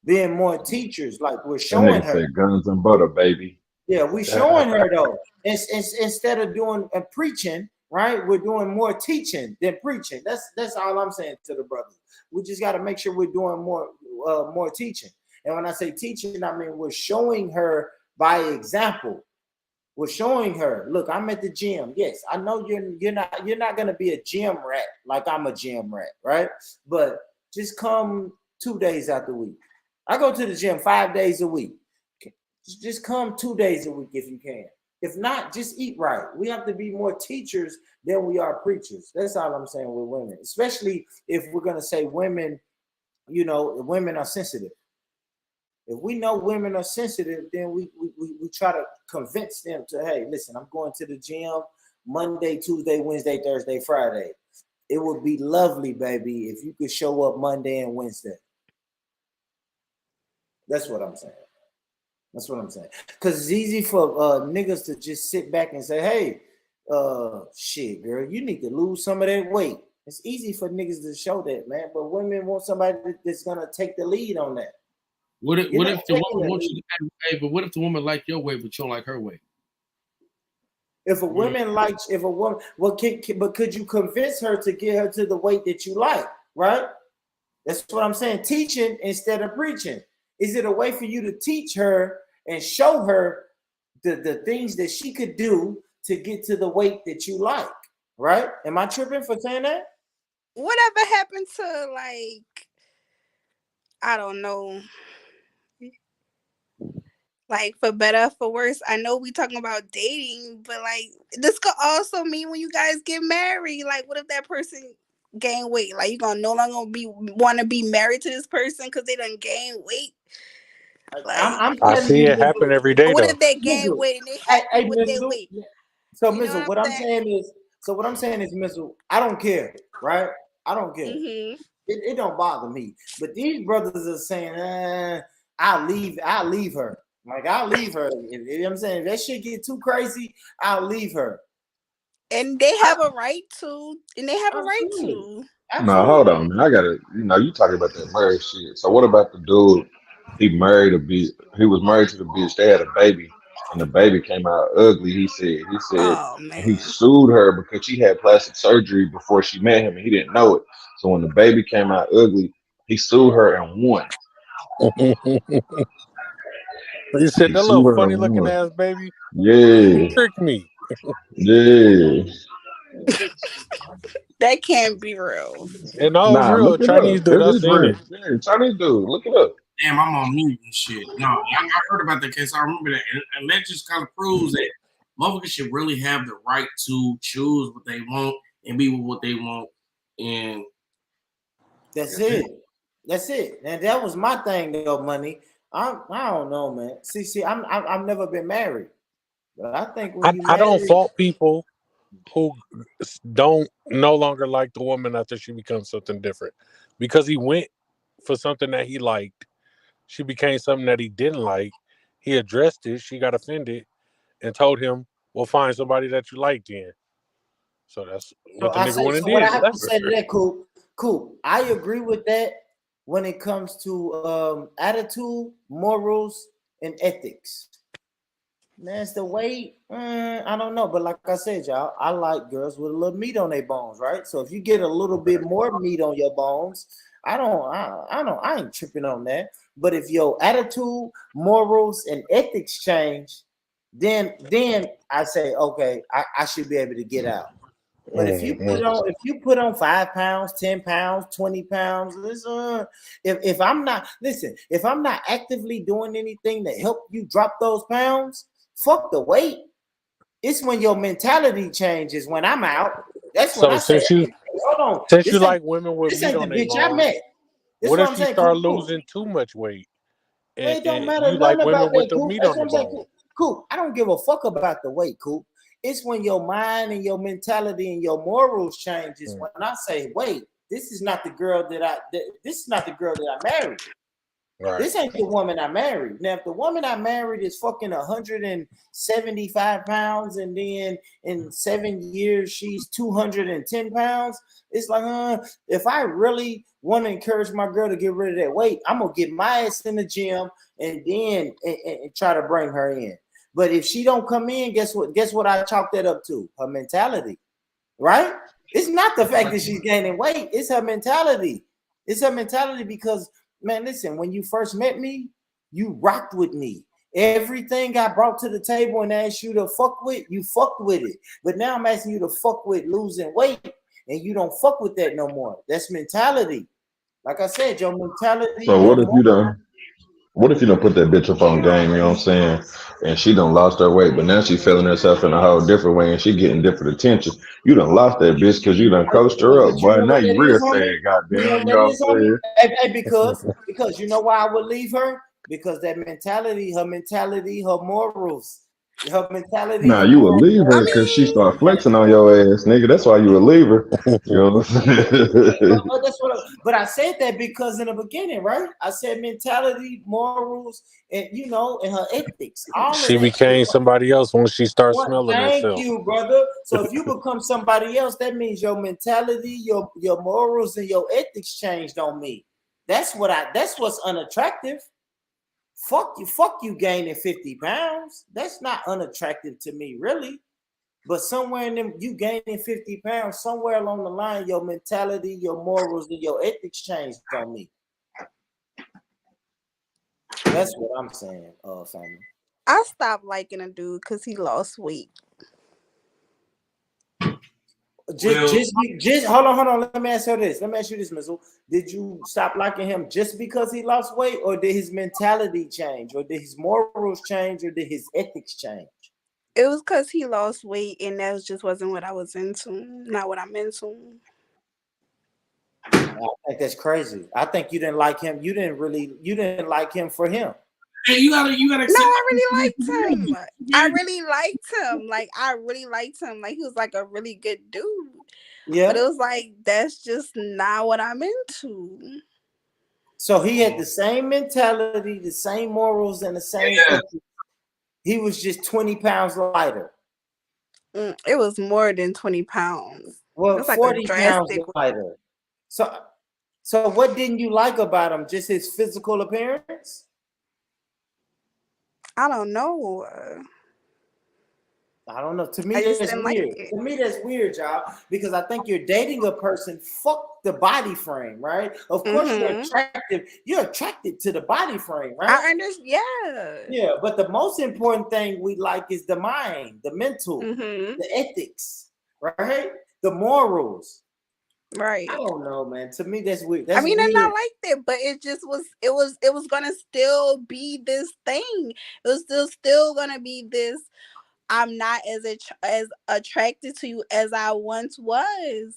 like we're showing her. Guns and butter, baby. Yeah, we're showing her though. Instead of doing a preaching, right? We're doing more teaching than preaching. That's all I'm saying to the brothers. We just got to make sure we're doing more teaching. And when I say teaching, I mean we're showing her by example. We're showing her, look, I'm at the gym. Yes, I know you're not gonna be a gym rat like I'm a gym rat, right? But just come 2 days out the week. I go to the gym 5 days a week. Just come 2 days a week if you can. If not, just eat right. We have to be more teachers than we are preachers. That's all I'm saying with women, especially if we're gonna say women, you know, women are sensitive. If we know women are sensitive, then we try to convince them to, hey, listen, I'm going to the gym Monday, Tuesday, Wednesday, Thursday, Friday. It would be lovely, baby, if you could show up Monday and Wednesday. That's what I'm saying. That's what I'm saying. Because it's easy for niggas to just sit back and say, hey, shit, girl, you need to lose some of that weight. It's easy for niggas to show that, man. But women want somebody that's going to take the lead on that. What if the woman wants you to hey, but what if the woman like your weight but you don't like her weight? If a woman likes, but could you convince her to get her to the weight that you like, right? That's what I'm saying. Teaching instead of preaching. Is it a way for you to teach her and show her the things that she could do to get to the weight that you like, right? Am I tripping for saying that? Whatever happened to, like, I don't know, like, for better, for worse? I know we talking about dating, but like this could also mean when you guys get married. Like, what if that person gain weight? Like, you gonna no longer want to be married to this person because they done gain weight? Like, I see it happen every day. What though. if they gain weight and they happy with their weight? So, Missile, what I'm saying is, Missile, I don't care, right? I don't care. Mm-hmm. It don't bother me. But these brothers are saying, I'll leave her. Like, I'll leave her. You know what I'm saying? If that shit get too crazy, I'll leave her. And they have a right to. No, hold on, man. I gotta, you talking about that marriage shit. So what about the dude? He was married to the bitch. They had a baby. and the baby came out ugly. He said Oh and he man. sued her because she had plastic surgery before she met him and he didn't know it. So when the baby came out ugly, he sued her and won. You said He that little sued her funny and looking won. ass baby. Yeah, Tricked me. yeah. That can't be real. And all was Nah, real. look A it up. Chinese dude, I It's seen real. it. Yeah, Chinese dude. Look it up. Damn, I'm on mute and shit. No, I heard about that case. I remember that. And that just kind of proves that motherfuckers should really have the right to choose what they want and be with what they want. And That's it. That's it. And that was my thing, though, money. I don't know, man. See, I've never been married, but I think when you I don't married, fault people who don't no longer like the woman after she becomes something different. Because he went for something that he liked. She became something that he didn't like. He addressed it. She got offended and told him, well, find somebody that you like then. So that's what the nigga went and so what I did. have to say to that, cool. I agree with that when it comes to attitude, morals, and ethics. Man, it's the weight. I don't know, but like I said, y'all, I like girls with a little meat on their bones, right? So if you get a little bit more meat on your bones, I ain't tripping on that. But if your attitude, morals, and ethics change, then I say, okay, I should be able to get out. But if you put on 5 pounds, 10 pounds, 20 pounds, if I'm not actively doing anything to help you drop those pounds, fuck the weight. It's when your mentality changes. When I'm out, that's when So I say, hold on, since you this like ain't women with this meat ain't the on their bitch I bones, met. This what what if I'm she saying. start Cool. losing too much weight? It don't And matter you like nothing women about with that, the Coop. meat That's on what their I'm saying, bones. Coop. I don't give a fuck about the weight, Coop. It's when your mind and your mentality and your morals changes. When I say, wait, this is not the girl that I married. Right. This ain't the woman I married. Now, if the woman I married is fucking 175 pounds and then in 7 years she's 210 pounds, it's like, if I really want to encourage my girl to get rid of that weight, I'm gonna get my ass in the gym and then and try to bring her in. But if she don't come in, guess what? Guess what I chalk that up to? Her mentality, right? It's not the fact that she's gaining weight. It's her mentality. It's her mentality because, man, listen, when you first met me, you rocked with me. Everything I brought to the table and asked you to fuck with, you fucked with it. But now I'm asking you to fuck with losing weight, and you don't fuck with that no more. That's mentality. Like I said, your mentality. So what if you don't put that bitch up on game, you know what I'm saying? And she done lost her weight, but now she feeling herself in a whole different way and she getting different attention. You done lost that bitch because you done coached her up, But you boy. know Now what you that real is, homie? sad, goddamn. You know what You that know what is, I'm homie? saying? Because you know why I would leave her? Because that mentality, her morals, her mentality, Nah, her you would morals. leave her because she start flexing on your ass, nigga. That's why you would leave her. You know what I'm saying? But I said that because in the beginning, right? I said mentality, morals, and and her ethics. All of She that. became somebody else when she started smelling Thank herself. you, brother. So if you become somebody else, that means your mentality, your morals, and your ethics changed on me. That's what's unattractive. Fuck you gaining 50 pounds. That's not unattractive to me, really. But somewhere in them, you gaining 50 pounds, somewhere along the line, your mentality, your morals, and your ethics changed on me. That's what I'm saying, family. I stopped liking a dude because he lost weight. Just hold on. Let me ask you this, Mizzle. Did you stop liking him just because he lost weight, or did his mentality change, or did his morals change, or did his ethics change? It was because he lost weight, and that just wasn't what I was into. Not what I'm into. I think that's crazy. I think you didn't like him. You didn't like him for him. Hey, you gotta No, I really liked him. I really liked him. Like, he was like a really good dude. Yeah. But it was like, that's just not what I'm into. So he had the same mentality, the same morals, and the same ethics. He was just 20 pounds lighter. It was more than 20 pounds. Well, It's like 40 a drastic pounds lighter. So what didn't you like about him? Just his physical appearance? I don't know. I don't know. To me, I just that's didn't weird. like it. To me, that's weird, y'all. Because I think you're dating a person. Fuck the body frame, right? Of course, you're attractive. You're attracted to the body frame, right? I understand. Yeah. Yeah, but the most important thing we like is the mind, the mental, the ethics, right? The morals. Right. I don't know, man. To me, that's weird. I mean, weird. it's not like that, but it just was. It was gonna still be this thing. It was still gonna be this. I'm not as attracted to you as I once was.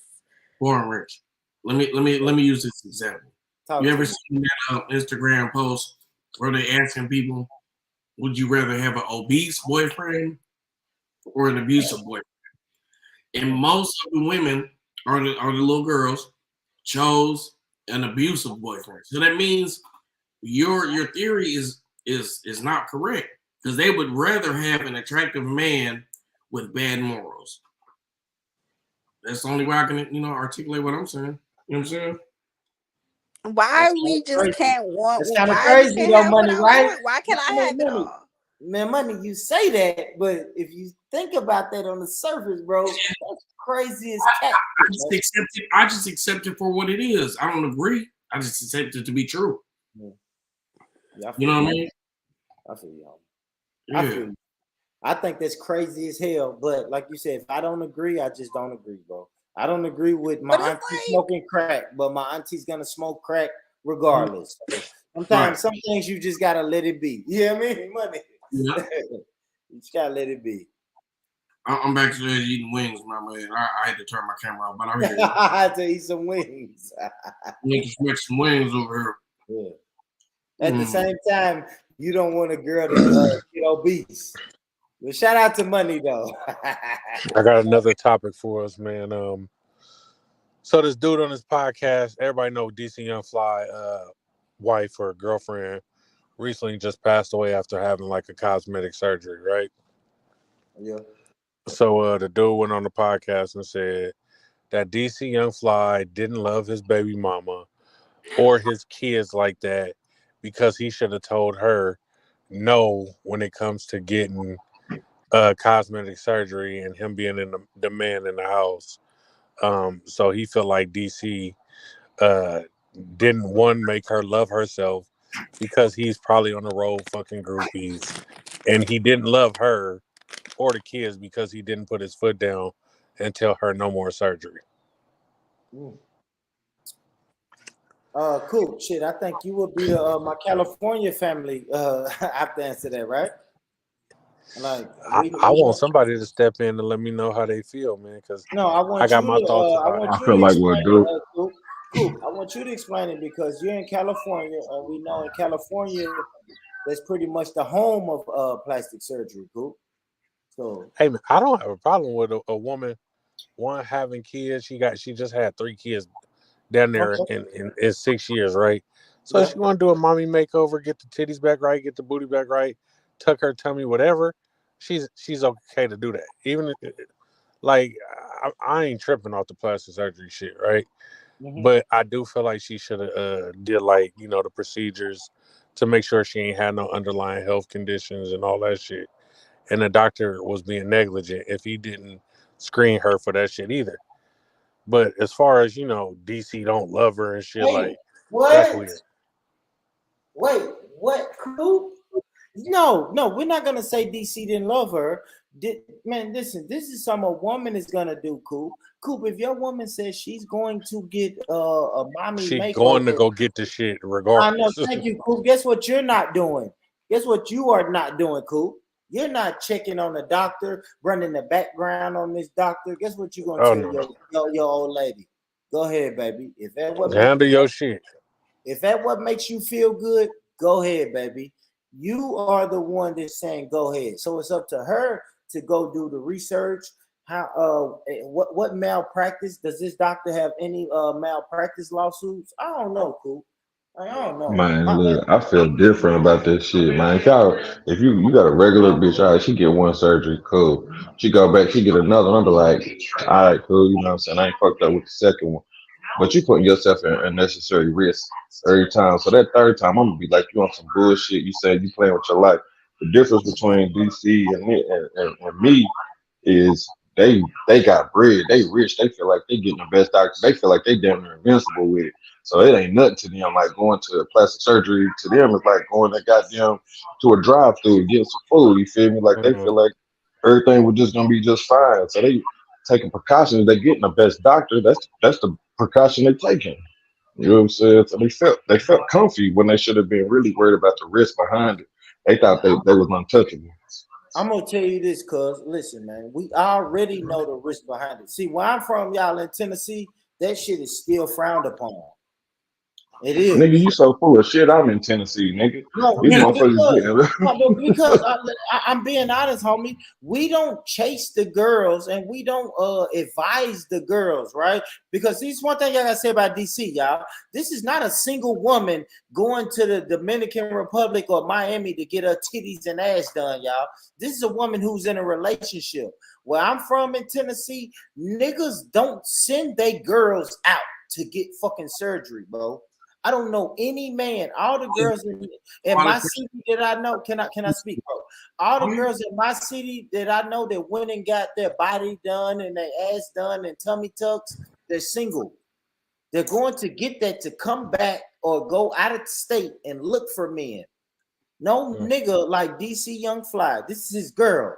Born Rich. Let me use this example. You ever seen that Instagram post where they asking people, would you rather have an obese boyfriend or an abusive boyfriend? And most of the women or the little girls chose an abusive boyfriend. So that means your theory is not correct, because they would rather have an attractive man with bad morals. That's the only way I can, articulate what I'm saying. You know what I'm saying? Why we just can't want? It's kind of why crazy, can't though, have money, what I right? want? Why can't I have it all? Man, money, you say that, but if you think about that on the surface, bro, that's crazy as cat. I just accept it for what it is. I don't agree. I just accept it to be true. Yeah, you know what I mean? I feel y'all. Yeah. I feel you. I think that's crazy as hell. But like you said, if I don't agree, I just don't agree, bro. I don't agree with my auntie smoking crack, but my auntie's gonna smoke crack regardless. Sometimes some things you just gotta let it be. You know what I mean? Money. Yeah. You just gotta let it be. I'm back to eating wings, my man. I had to turn my camera off, but I'm here. I had to eat some wings. Need to make some wings over here. Yeah. At the same time, you don't want a girl to get obese. Well, shout out to money though. I got another topic for us, man. So this dude on this podcast, everybody know DC Young Fly wife or girlfriend recently just passed away after having like a cosmetic surgery, right? Yeah. So the dude went on the podcast and said that DC Young Fly didn't love his baby mama or his kids like that because he should have told her no when it comes to getting cosmetic surgery and him being in the man in the house. So he felt like DC didn't make her love herself because he's probably on the road fucking groupies, and he didn't love her or the kids because he didn't put his foot down and tell her no more surgery. Cool. Shit, I think you would be my California family have to answer that, right? Like I want somebody to step in and let me know how they feel, man, because I got my thoughts about it. I feel like we'll do. Cool. I want you to explain it because you're in California, and we know in California that's pretty much the home of plastic surgery. Cool. So hey man, I don't have a problem with a woman having kids. She just had 3 kids down there in 6 years, right? So she want to do a mommy makeover, get the titties back right, get the booty back right, tuck her tummy, whatever. She's okay to do that. Even like I ain't tripping off the plastic surgery shit, right? But I do feel like she should have did like the procedures to make sure she ain't had no underlying health conditions and all that shit. And the doctor was being negligent if he didn't screen her for that shit either. But as far as DC don't love her and shit, like that's weird. Wait, what? Coop? No, we're not gonna say DC didn't love her. Man, listen, this is something a woman is gonna do, Coop. Coop, if your woman says she's going to get a mommy makeover, she's going to go get the shit regardless. I know, thank you, Coop. Guess what you're not doing? Guess what you are not doing, Coop? You're not checking on the doctor, running the background on this doctor. Guess what you're gonna tell your old lady? Go ahead, baby. If that what handle your shit. If that what makes you feel good, go ahead, baby. You are the one that's saying go ahead. So it's up to her to go do the research. How what malpractice? Does this doctor have any malpractice lawsuits? I don't know, Coop. I don't know. Man, look, I feel different about this shit, man. If you got a regular bitch, all right, she get one surgery, cool. She go back, she get another one, I'm like, all right, cool, you know what I'm saying? I ain't fucked up with the second one. But you putting yourself in unnecessary risk every time. So that third time, I'm gonna be like, you on some bullshit. You said you playing with your life. The difference between DC and me is they got bread, they rich, they feel like they getting the best doctor, they feel like they damn near invincible with it. So it ain't nothing to them. Like going to plastic surgery to them is like going to goddamn to a drive-through getting some food. You feel me? Like they feel like everything was just gonna be just fine. So they taking precautions. They getting the best doctor. That's the precaution they taking. You know what I'm saying? So they felt comfy when they should have been really worried about the risk behind it. They thought they was untouchable. I'm gonna tell you this, cuz listen, man, we already know the risk behind it. See, where I'm from, y'all in Tennessee, that shit is still frowned upon. It is. Nigga, you so full of shit. I'm in Tennessee, nigga. No, These no, motherfuckers because I'm being honest, homie. We don't chase the girls and we don't advise the girls, right? Because this is one thing I gotta say about DC, y'all. This is not a single woman going to the Dominican Republic or Miami to get her titties and ass done, y'all. This is a woman who's in a relationship. Where I'm from in Tennessee, niggas don't send their girls out to get fucking surgery, bro. I don't know any man. All the girls in my city that I know, can I speak, bro? All the girls in my city that I know that went and got their body done and their ass done and tummy tucks, they're single. They're going to get that to come back or go out of the state and look for men. No nigga like DC Young Fly. This is his girl.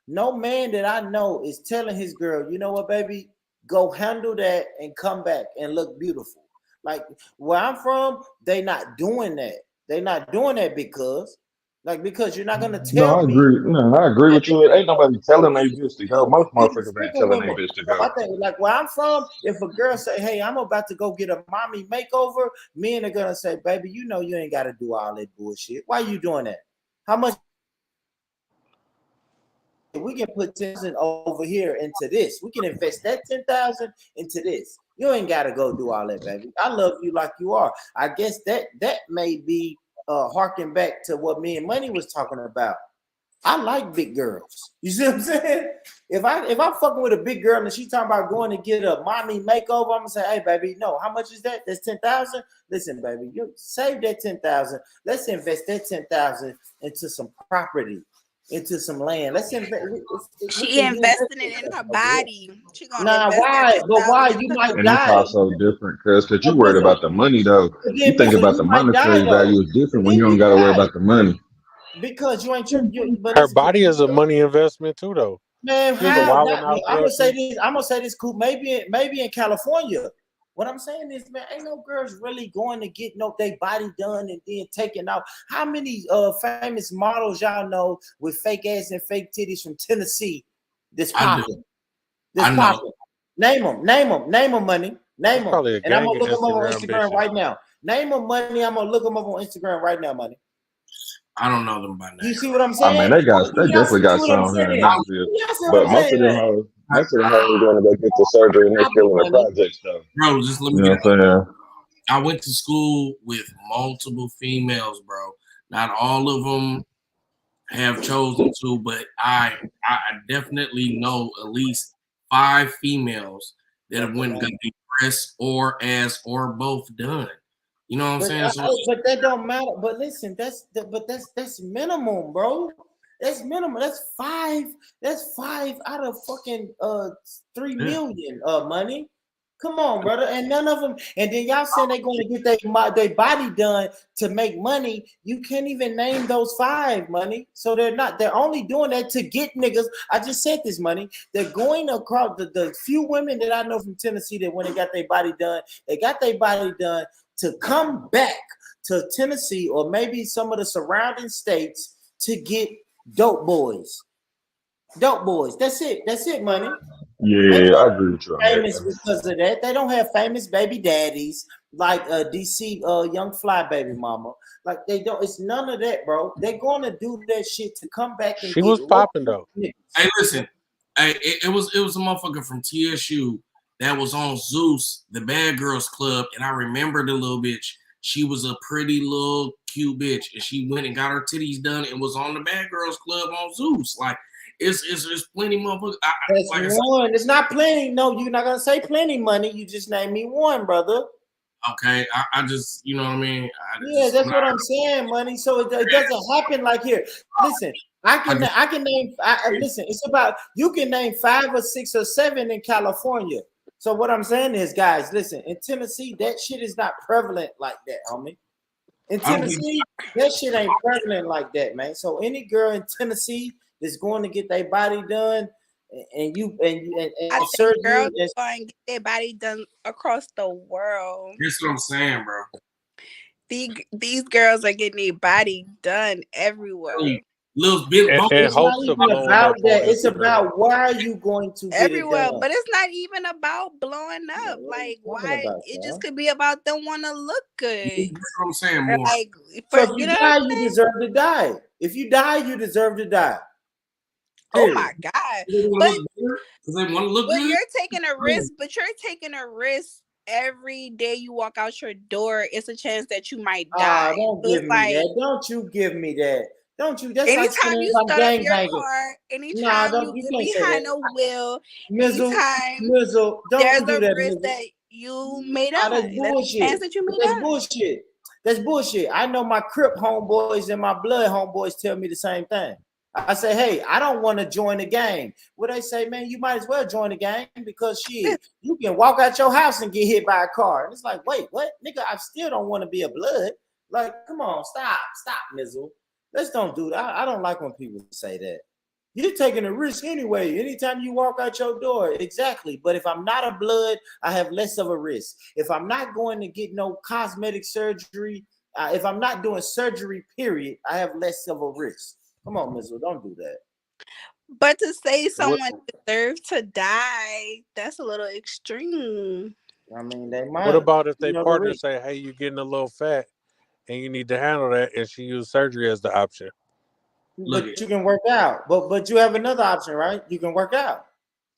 No man that I know is telling his girl, you know what, baby, go handle that and come back and look beautiful. Like where I'm from, they not doing that. They not doing that because you're not gonna tell me. I agree with you. Ain't nobody telling they bitch to go. Most motherfuckers ain't telling they bitch to go. I think like where I'm from, if a girl say, "Hey, I'm about to go get a mommy makeover," men are gonna say, "Baby, you know you ain't got to do all that bullshit. Why you doing that? How much?" We can put 10,000 over here into this. We can invest that 10,000 into this. You ain't got to go do all that, baby. I love you like you are. I guess that may be harking back to what me and Money was talking about. I like big girls. You see what I'm saying? If I'm fucking with a big girl and she talking about going to get a mommy makeover, I'm gonna say, "Hey, baby, no. How much is that? That's 10,000. Listen, baby, you save that 10,000. Let's invest that 10,000 into some property." Into some land. Let's invest. She investing it in her body. She gonna why? But why? You might and die. it's also different, because you worried about the money though. You think about the monetary value is different when you don't got to worry about the money. Because you ain't. Her body is a money investment too, though. Man, I'm gonna say this, Coop. Maybe in California. What I'm saying is, man, ain't no girls really going to get their body done and then taken out. How many famous models y'all know with fake ass and fake titties from Tennessee that's popping? That's popping. Name them, Money. Name them. And I'm gonna look them up on Instagram right now. Name them, Money. I'm gonna look them up on Instagram right now, Money. I don't know them by name. You see what I'm saying? I mean, they definitely got some here. But most of them hoes going to go get the surgery and they're still in the project stuff. Bro, just let me get it. I went to school with multiple females, bro. Not all of them have chosen to, but I definitely know at least 5 females that have went and got their breasts or ass or both done. You know what I'm saying? But that don't matter. But listen, that's minimum, bro. That's minimum. That's 5. That's 5 out of fucking 3 million Money. Come on, brother. And none of them. And then y'all saying they're going to get their body done to make money. You can't even name those 5, Money. So they're not. They're only doing that to get niggas. I just said this, Money. They're going across the few women that I know from Tennessee that when they got their body done, they got their body done to come back to Tennessee or maybe some of the surrounding states to get dope boys. Dope boys. That's it. That's it, Money. Yeah, I agree with you. Famous because of that. They don't have famous baby daddies like DC Young Fly baby mama. Like they don't. It's none of that, bro. They're going to do that shit to come back and she was popping though. Hey, listen. Hey, it was a motherfucker from TSU that was on Zeus, the Bad Girls Club, and I remember the little bitch. She was a pretty little cute bitch, and she went and got her titties done and was on the Bad Girls Club on Zeus. Like it's plenty motherfuckers. That's one. It's not plenty. No, you're not gonna say plenty, Money. You just name me one, brother. Okay, I just, you know what I mean. Yeah, that's what I'm saying, money. So it doesn't happen like here. Listen, I can name. Listen, it's about you can name 5 or 6 or 7 in California. So what I'm saying is, guys, listen, in Tennessee, that shit is not prevalent like that, homie. In Tennessee, that shit ain't prevalent like that, man. So any girl in Tennessee that's going to get their body done, and surgery, girls are going to get their body done across the world. That's what I'm saying, bro. These girls are getting their body done everywhere. It's not even about that. It's about why are you going to get everywhere, it done? but it's not even about blowing up. Like why? It just could be about them want to look good. That's what I'm saying, more. Like, so if you die, you deserve to die. If you die, you deserve to die. Oh my God! But you're taking a risk. But you're taking a risk every day you walk out your door. It's a chance that you might die. Don't give me that. Don't you give me that. Don't you? That's anytime like you start up your car, anytime you get behind a wheel, Mizzle, there's do a that, risk Mizzle. that you made up. That's bullshit. Chance that you made That's up. bullshit. That's bullshit. I know my Crip homeboys and my blood homeboys tell me the same thing. I say, hey, I don't want to join the gang. Well, they say, man, you might as well join the gang because shit, you can walk out your house and get hit by a car. And it's like, wait, what? Nigga, I still don't want to be a blood. Like, come on, stop, Mizzle. Let's don't do that. I don't like when people say that. You're taking a risk anyway. Anytime you walk out your door, exactly. But if I'm not a blood, I have less of a risk. If I'm not going to get no cosmetic surgery, if I'm not doing surgery, period, I have less of a risk. Come on, Mizzle, don't do that. But to say someone deserves to die, that's a little extreme. I mean, they might. What about if they partner say, hey, you're getting a little fat and you need to handle that, and she used surgery as the option? But you can work out. But you have another option, right? You can work out.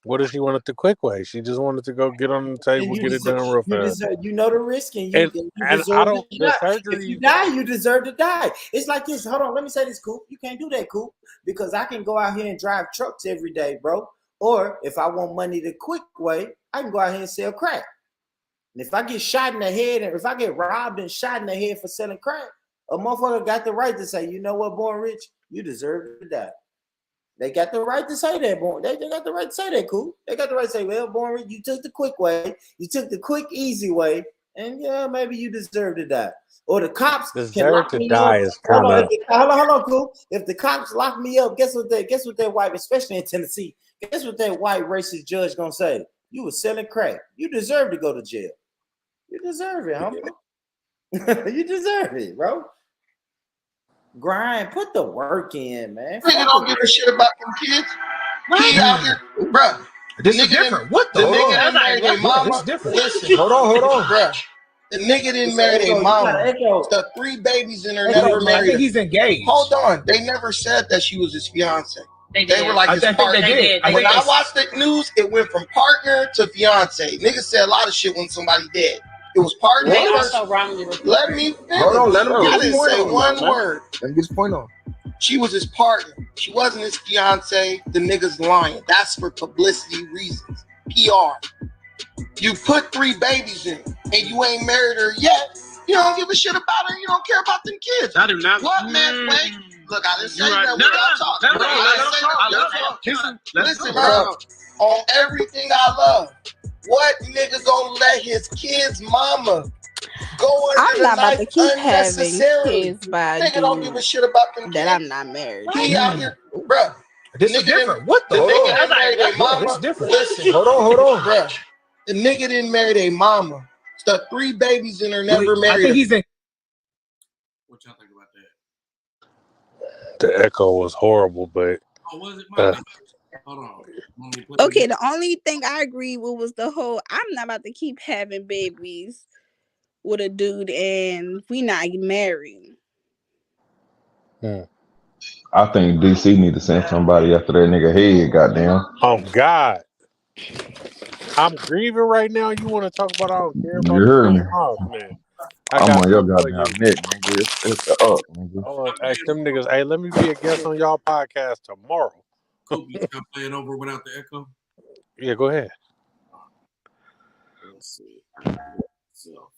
What if she wanted the quick way? She just wanted to go get on the table, get it done real fast. You know the risk, and I deserve don't. to The die. surgery. If you die, you deserve to die. It's like this. Hold on, let me say this, Coop. You can't do that, Coop, because I can go out here and drive trucks every day, bro. Or if I want money the quick way, I can go out here and sell crack. And if I get shot in the head, and if I get robbed and shot in the head for selling crack, a motherfucker got the right to say, you know what, Born Rich, you deserve to die. They got the right to say that, Born. They got the right to say that, cool. They got the right to say, well, Born Rich, you took the quick way, you took the quick, easy way, and yeah, maybe you deserve to die. Or the cops can lock me up. Hold on, cool. If the cops lock me up, guess what that white, especially in Tennessee, guess what that white racist judge gonna say? You were selling crack. You deserve to go to jail. You deserve it, homie. You deserve it, bro. Grind, put the work in, man. Nigga don't give a shit about them kids. He out here, bro. This is different. What the? The nigga didn't marry their mama. This is different. Listen, hold on, bro. The nigga didn't marry their mama. The 3 babies in her never married. I think he's engaged. Hold on, they never said that she was his fiance. They were like his partner. They did. When I watched the news, it went from partner to fiance. Niggas said a lot of shit when somebody dead. It was partner. Let me finish. Hold on, let him I get his didn't point say on. one word. Let me get his point on. She was his partner. She wasn't his fiance. The nigga's lying. That's for publicity reasons. PR. You put 3 babies in and you ain't married her yet. You don't give a shit about her. You don't care about them kids. I do not. What man? Wait. Look, I didn't say that without talking. Listen, bro. On everything I love, what nigga gonna let his kid's mama go I'm into not about life to keep having unnecessarily? kids by a Nigga don't dude give a shit about them that kids. I'm not married. He out here, bro. This is different. What the? The nigga didn't marry their mama. This is different. Listen, hold on, bro. The nigga didn't marry their mama. Stuck 3 babies in her, never married. I think he's in. What y'all think about that? The echo was horrible, but was it? Hold on. Okay, the only thing I agree with was the whole I'm not about to keep having babies with a dude and we not married. I think DC need to send somebody after that nigga head, goddamn. Oh God, I'm grieving right now. You want to talk about I don't care about You heard me. Oh, man. I'm on your goddamn neck, nigga. It's up, nigga. Oh, ask them niggas, hey, let me be a guest on y'all podcast tomorrow. Coop, you can play it over without the echo? Yeah, go ahead. Let's see. So,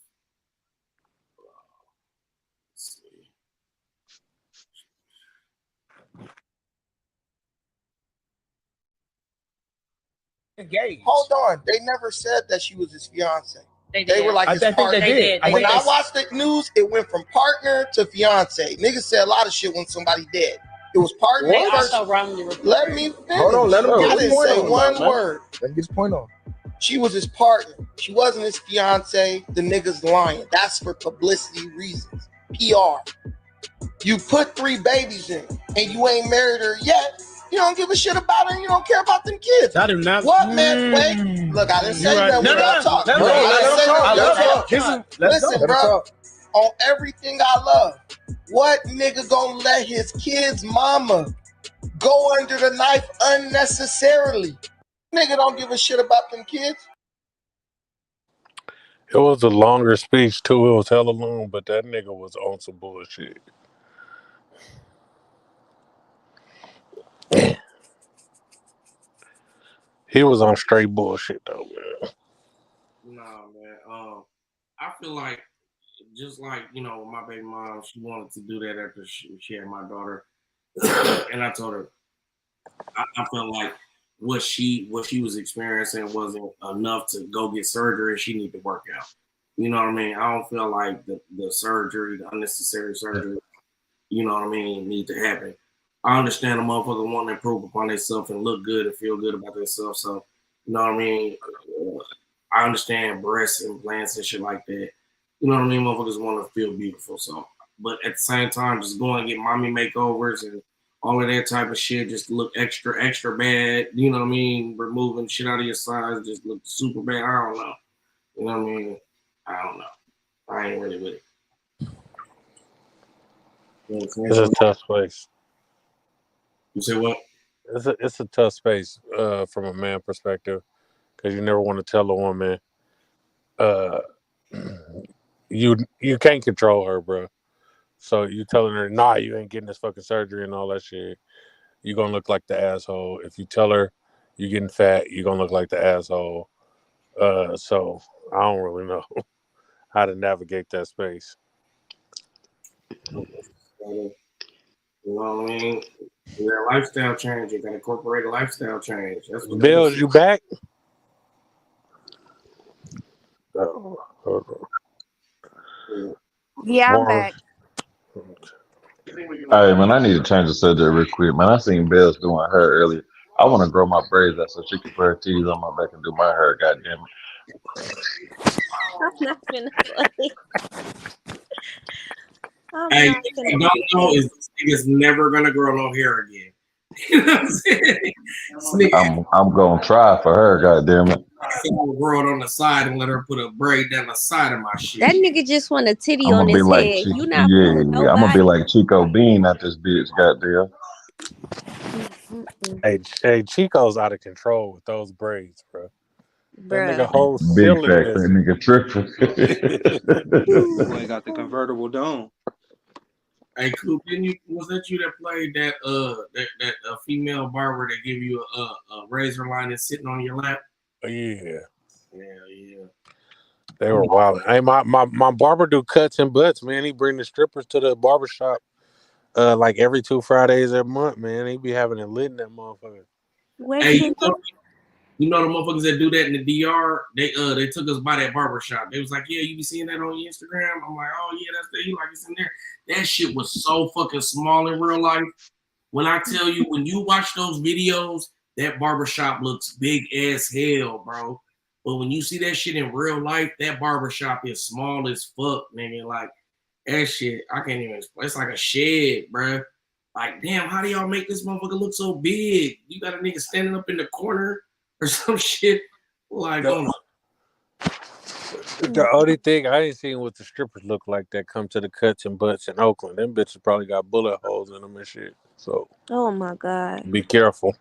Engaged. Hold on. They never said that she was his fiance. They They were like I his think partner. they did. When I watched the news, it went from partner to fiance. Niggas say a lot of shit when somebody dead. It was partner They first. also wrongly reported. Let me finish. Hold on, let him get I his didn't point say on. one Let word. him get his point on. She was his partner. She wasn't his fiance. The nigga's lying. That's for publicity reasons. PR. You put 3 babies in and you ain't married her yet. You don't give a shit about her and you don't care about them kids. I do not. What man? Wait. Look, I didn't say that. No, We gotta talk. let him talk. Listen, bro. On everything I love, what nigga gonna let his kid's mama go under the knife unnecessarily? Nigga don't give a shit about them kids. It was a longer speech too. It was hella long, but that nigga was on some bullshit. He was on straight bullshit though, man. Nah, man. I feel like just like my baby mom, she wanted to do that after she had my daughter, and I told her I felt like what she was experiencing wasn't enough to go get surgery. She need to work out. You know what I mean? I don't feel like the surgery, the unnecessary surgery, need to happen. I understand a motherfucker wanting to improve upon themselves and look good and feel good about themselves. So, you know what I mean? I understand breast implants and shit like that. You know what I mean? Motherfuckers want to feel beautiful. So, but at the same time, just going and get mommy makeovers and all of that type of shit just look extra bad. You know what I mean? Removing shit out of your size just look super bad. I don't know. You know what I mean? I don't know. I ain't really with it. It's a tough space. You say what? It's a tough space from a man perspective because you never want to tell a woman you can't control her, bro. So you telling her, nah, you ain't getting this fucking surgery and all that shit. You're gonna look like the asshole. If you tell her you're getting fat, you're gonna look like the asshole. So I don't really know how to navigate that space. You know what I mean? Your lifestyle change. You gotta incorporate a lifestyle change. That's what Bill, is you back? Oh, hold on. Yeah, I'm back. All right, man. I need to change the subject real quick, man. I seen Bells doing her hair earlier. I want to grow my braids out so she can wear tees on my back and do my hair. Goddamn it! I'm not gonna play. Hey, what I don't know is this nigga's never gonna grow no hair again. You know what I'm saying? I'm gonna try for her. Goddamn it! I'll grow it on the side and let her put a braid down the side of my shit. That nigga just want a titty I'm on gonna be his like, head. You not yeah, fooling I'm gonna be nobody. like Chico Bean at this bitch. Goddamn. Hey, Chico's out of control with those braids, bro. That nigga whole Big ceiling fact, that missing. nigga tripping. Boy got the convertible dome. Hey, Coop, was that you that played that that female barber that give you a razor line that's sitting on your lap? Yeah. Yeah. They were wild. Hey, my barber do cuts and butts, man. He bring the strippers to the barber shop like every 2 Fridays a month, man. He be having it lit in that motherfucker. Hey, you know the motherfuckers that do that in the DR? They took us by that barber shop. They was like, yeah, you be seeing that on your Instagram? I'm like, oh yeah, that's there. You like it's in there. That shit was so fucking small in real life. When I tell you, when you watch those videos, that barber shop looks big as hell, bro. But when you see that shit in real life, that barber shop is small as fuck, nigga. Like that shit, I can't even explain. It's like a shed, bro. Like, damn, how do y'all make this motherfucker look so big? You got a nigga standing up in the corner or some shit. Like, The only thing I ain't seen what the strippers look like that come to the cuts and butts in Oakland. Them bitches probably got bullet holes in them and shit. So Oh my god. be careful.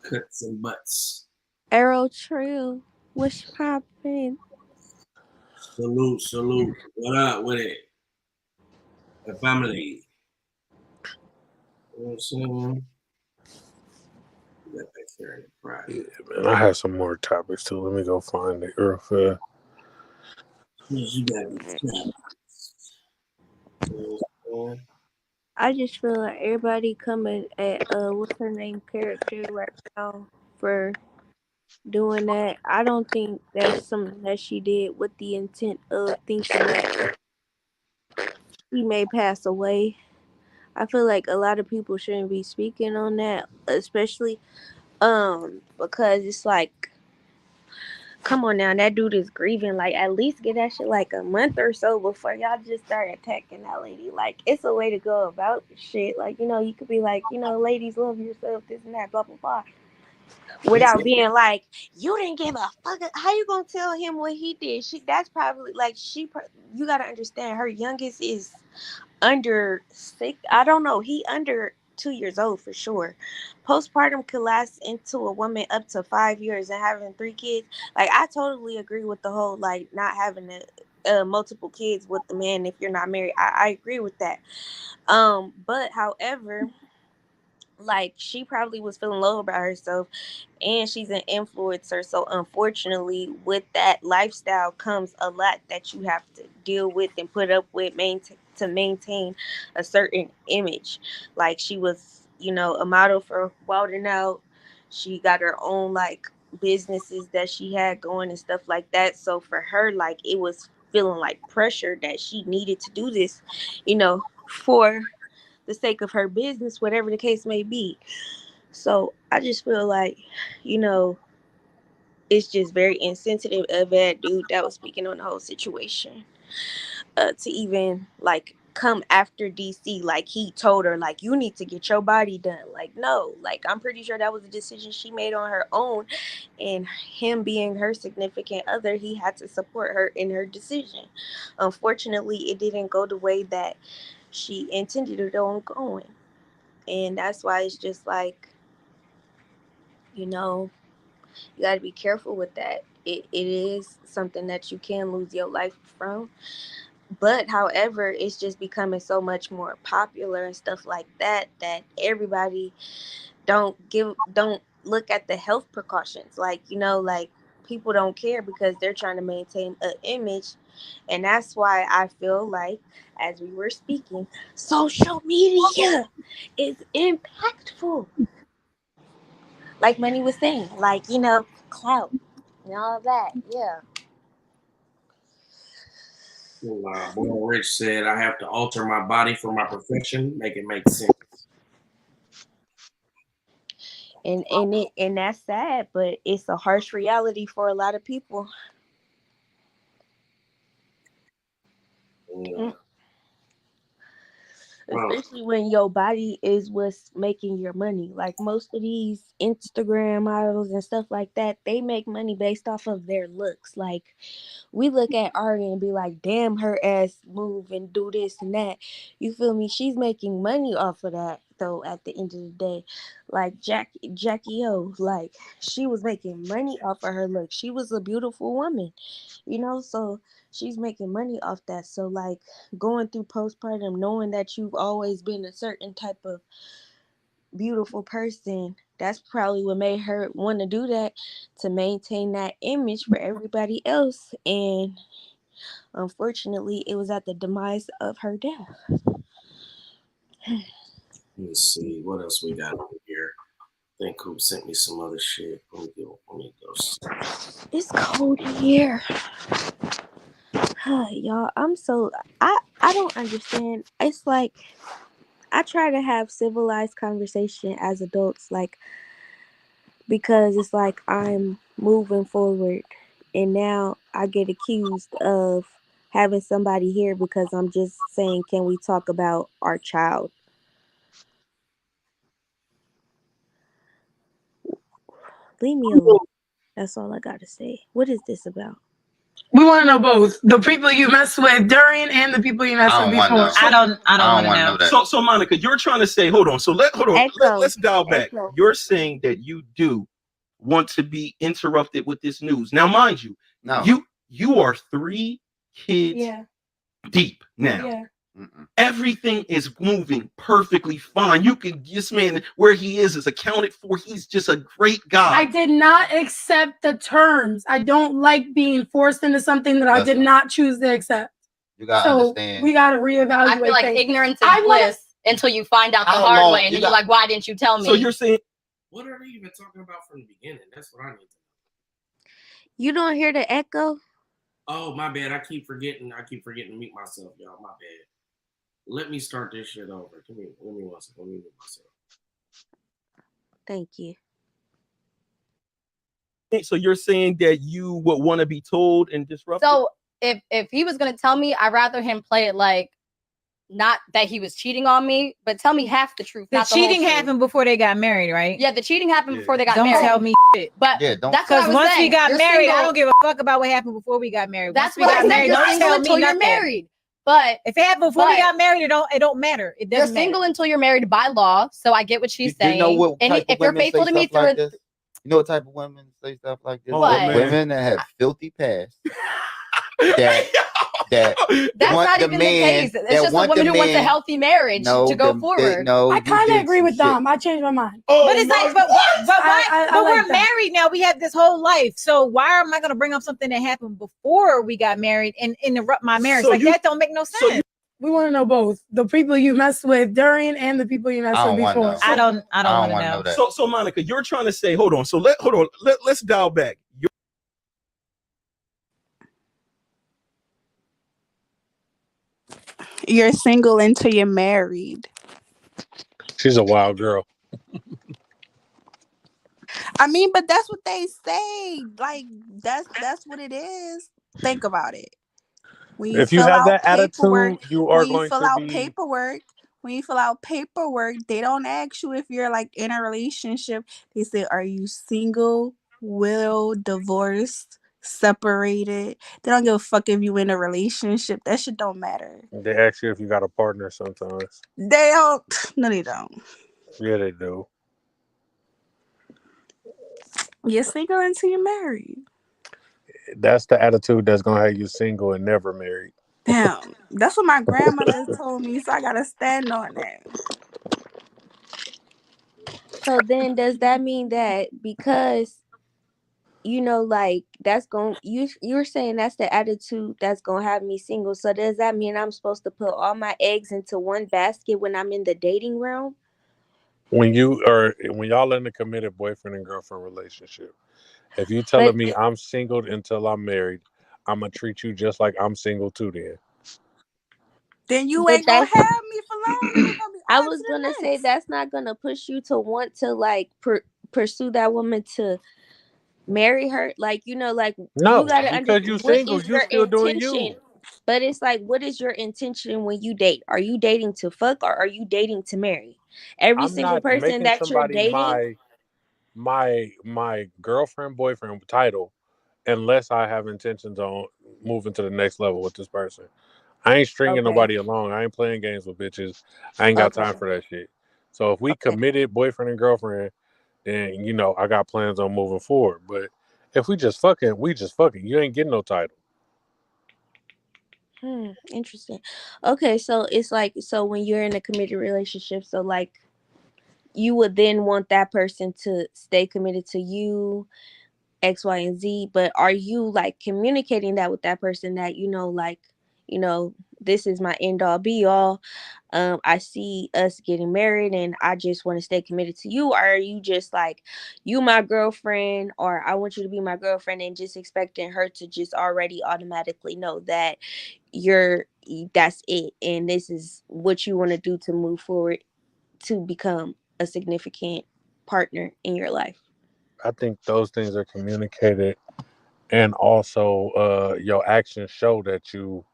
Cuts and butts. Arrow Trail. What's poppin'? Salute. What up with it? The family. You know what I'm saying? Yeah, man. I have some more topics too. Let me go find it real fast. You I just feel like everybody coming at what's her name character right now for doing that. I don't think that's something that she did with the intent of thinking that he may pass away. I feel like a lot of people shouldn't be speaking on that, especially because it's like, come on now, that dude is grieving. Like, at least get that shit like a month or so before y'all just start attacking that lady. Like, it's a way to go about shit. Like, you know, you could be like, you know, ladies, love yourself, this and that, blah blah blah, without being like, you didn't give a fuck. How you gonna tell him what he did? That's probably like you gotta understand, her youngest is under 6. I don't know. He under 2 years old for sure. Postpartum could last into a woman up to 5 years, and having 3 kids. Like, I totally agree with the whole like not having multiple kids with the man if you're not married. I agree with that. But however, like, she probably was feeling low about herself, and she's an influencer, so unfortunately with that lifestyle comes a lot that you have to deal with and put up with to maintain a certain image. Like, she was, you know, a model for Wild 'N Out. She got her own like businesses that she had going and stuff like that, so for her, like, it was feeling like pressure that she needed to do this, you know, for the sake of her business, whatever the case may be. So I just feel like, you know, it's just very insensitive of that dude that was speaking on the whole situation, to even like come after DC. Like, he told her, like, you need to get your body done. Like, no, like, I'm pretty sure that was a decision she made on her own, and him being her significant other, he had to support her in her decision. Unfortunately, it didn't go the way that she intended it on going, and that's why it's just like, you know, you got to be careful with that. It is something that you can lose your life from, but however, it's just becoming so much more popular and stuff like that everybody don't look at the health precautions. Like, you know, like, people don't care because they're trying to maintain an image. And that's why I feel like, as we were speaking, social media is impactful. Like Money was saying, like, you know, clout and all that. Yeah. Boy Rich said, I have to alter my body for my profession, make it make sense. And that's sad, but it's a harsh reality for a lot of people. Yeah. Especially when your body is what's making your money. Like, most of these Instagram models and stuff like that, they make money based off of their looks. Like, we look at Ari and be like, damn, her ass move and do this and that. You feel me? She's making money off of that, though, at the end of the day. Like Jackie O, like, she was making money off of her look. She was a beautiful woman, you know, so she's making money off that. So, like, going through postpartum, knowing that you've always been a certain type of beautiful person, that's probably what made her want to do that, to maintain that image for everybody else. And unfortunately, it was at the demise of her death. Let's see what else we got over here. I think Coop sent me some other shit. Let me go. It's cold here. Y'all, I don't understand. It's like, I try to have civilized conversation as adults, like, because it's like I'm moving forward, and now I get accused of having somebody here because I'm just saying, can we talk about our child? Leave me alone. That's all I gotta say. What is this about? We want to know both the people you mess with during and the people you mess with before. I don't want to know that. So Monica, you're trying to say, hold on. Let's dial back. You're saying that you do want to be interrupted with this news. Now, mind you, you are 3 kids deep now. Yeah. Everything is moving perfectly fine. You can, this man, where he is accounted for. He's just a great guy. I did not accept the terms. I don't like being forced into something that I did not choose to accept. You gotta understand. We gotta reevaluate. I feel like things. ignorance is bliss until you find out the hard way, and then you're like, why didn't you tell me? So you're saying, what are they even talking about from the beginning? That's what I need to know. You don't hear the echo? Oh, my bad. I keep forgetting to mute myself, y'all. My bad. Let me start this shit over. Let me 1 second. Let me mute myself. Thank you. So you're saying that you would want to be told and disrupted? So if he was gonna tell me, I'd rather him play it like not that he was cheating on me, but tell me half the truth. The not the whole cheating truth. happened before they got married, right? Yeah, the cheating happened before they got Don't married. tell me shit. But Yeah, don't. that's what I Because was once saying. we got You're married, single. I don't give a fuck about what happened before we got married. That's Once what we I got said. married, You're don't single tell until me you're nothing. married. But if it happened before we got married, it don't matter. It You're doesn't single matter. until you're married by law. So I get what she's You saying. know what And type if of you're women faithful say to me stuff like through this? You know what type of women say stuff like this? What? Women that have filthy past. That's not even the case. It's just a woman who wants a healthy marriage to go forward. I kind of agree with Dom. I changed my mind. But it's like, but why? I But like we're that. married now. We have this whole life. So why am I going to bring up something that happened before we got married and interrupt my marriage? That don't make no sense. We want to know both the people you messed with during and the people you messed with before. I don't want to know. So Monica, you're trying to say, hold on. So let's dial back. You're single until you're married. She's a wild girl. I mean, but that's what they say. Like that's what it is. Think about it. When you If you fill have out that paperwork, attitude, you are when you going fill to out be. paperwork, when you fill out paperwork, they don't ask you if you're like in a relationship. They say, "Are you single, widowed, divorced, separated?" They don't give a fuck if you in a relationship. That shit don't matter. They ask you if you got a partner sometimes. They don't. No, they don't. Yeah, they do. You're single until you're married. That's the attitude that's gonna have you single and never married. Damn, that's what my grandmother told me, so I gotta stand on that. So then does that mean that because like that's going you're saying that's the attitude that's gonna have me single. So does that mean I'm supposed to put all my eggs into one basket when I'm in the dating realm? When y'all in a committed boyfriend and girlfriend relationship, if you telling me I'm single until I'm married, I'm gonna treat you just like I'm single too. Then you ain't gonna have me for long. I was gonna say that's not gonna push you to want to like pursue that woman to marry her. Like like No, you gotta because understand you what single, is you your still doing intention. you. But it's like, what is your intention when you date? Are you dating to fuck or are you dating to marry? Every I'm single not person making that you're somebody dating. my girlfriend boyfriend title unless I have intentions on moving to the next level with this person. I ain't stringing nobody along. I ain't playing games with bitches. I ain't got time for that shit. So if we committed boyfriend and girlfriend, then I got plans on moving forward. But if we just fucking, we just fucking. You ain't getting no title. Interesting. Okay, so it's like, so when you're in a committed relationship, so like you would then want that person to stay committed to you, X, Y, and Z, but are you like communicating that with that person that this is my end all be all. I see us getting married and I just want to stay committed to you. Or are you just like, you my girlfriend, or I want you to be my girlfriend, and just expecting her to just already automatically know that that's it and this is what you want to do to move forward to become a significant partner in your life? I think those things are communicated, and also your actions show that you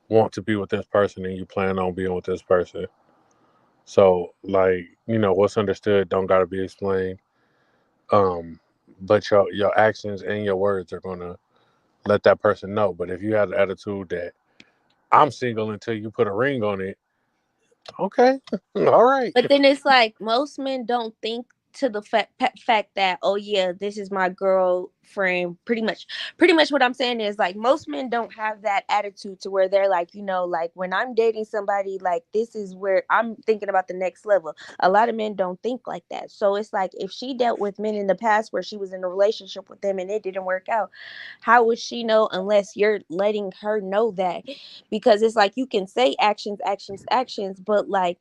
want to be with this person and you plan on being with this person. So, like, what's understood don't gotta be explained. But your actions and your words are gonna let that person know. But if you have the attitude that I'm single until you put a ring on it, okay, all right. But then it's like most men don't think to the fact that, oh yeah, this is my girlfriend. Pretty much what I'm saying is like most men don't have that attitude to where they're like, like when I'm dating somebody, like this is where I'm thinking about the next level. A lot of men don't think like that. So it's like if she dealt with men in the past where she was in a relationship with them and it didn't work out, how would she know unless you're letting her know that? Because it's like you can say actions, but like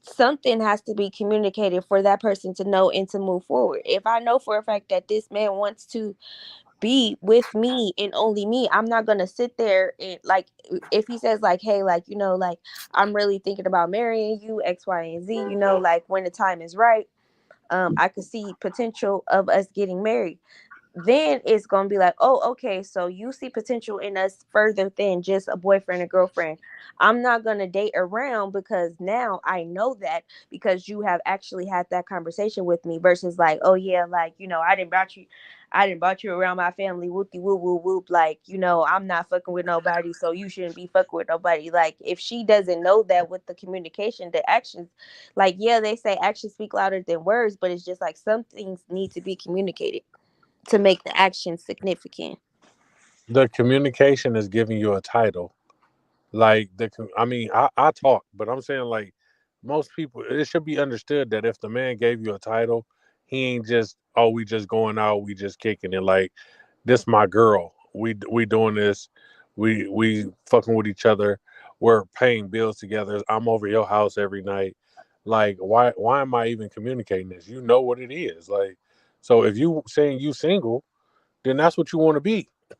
something has to be communicated for that person to know and to move forward. If I know for a fact that this man wants to be with me and only me. I'm not gonna sit there and like if he says like, hey, like, you know, like I'm really thinking about marrying you, X, Y, and Z, you know, like when the time is right, I could see potential of us getting married. Then it's gonna be like, oh, okay, so you see potential in us further than just a boyfriend and girlfriend. I'm not gonna date around because now I know that because you have actually had that conversation with me versus like, oh yeah, like, you know, I didn't brought you around my family, whoopty whoop whoop whoop. Like, you know, I'm not fucking with nobody, so you shouldn't be fucking with nobody. Like, if she doesn't know that with the communication, the actions, like, yeah, they say actions speak louder than words, but it's just like some things need to be communicated to make the action significant. The communication is giving you a title. Like I talk, but I'm saying like most people, it should be understood that if the man gave you a title, he ain't just we just going out, we just kicking it. Like this, my girl, we doing this, we fucking with each other, we're paying bills together. I'm over your house every night. Like why am I even communicating this? You know what it is. Like so if you saying you single, then that's what you want to be. I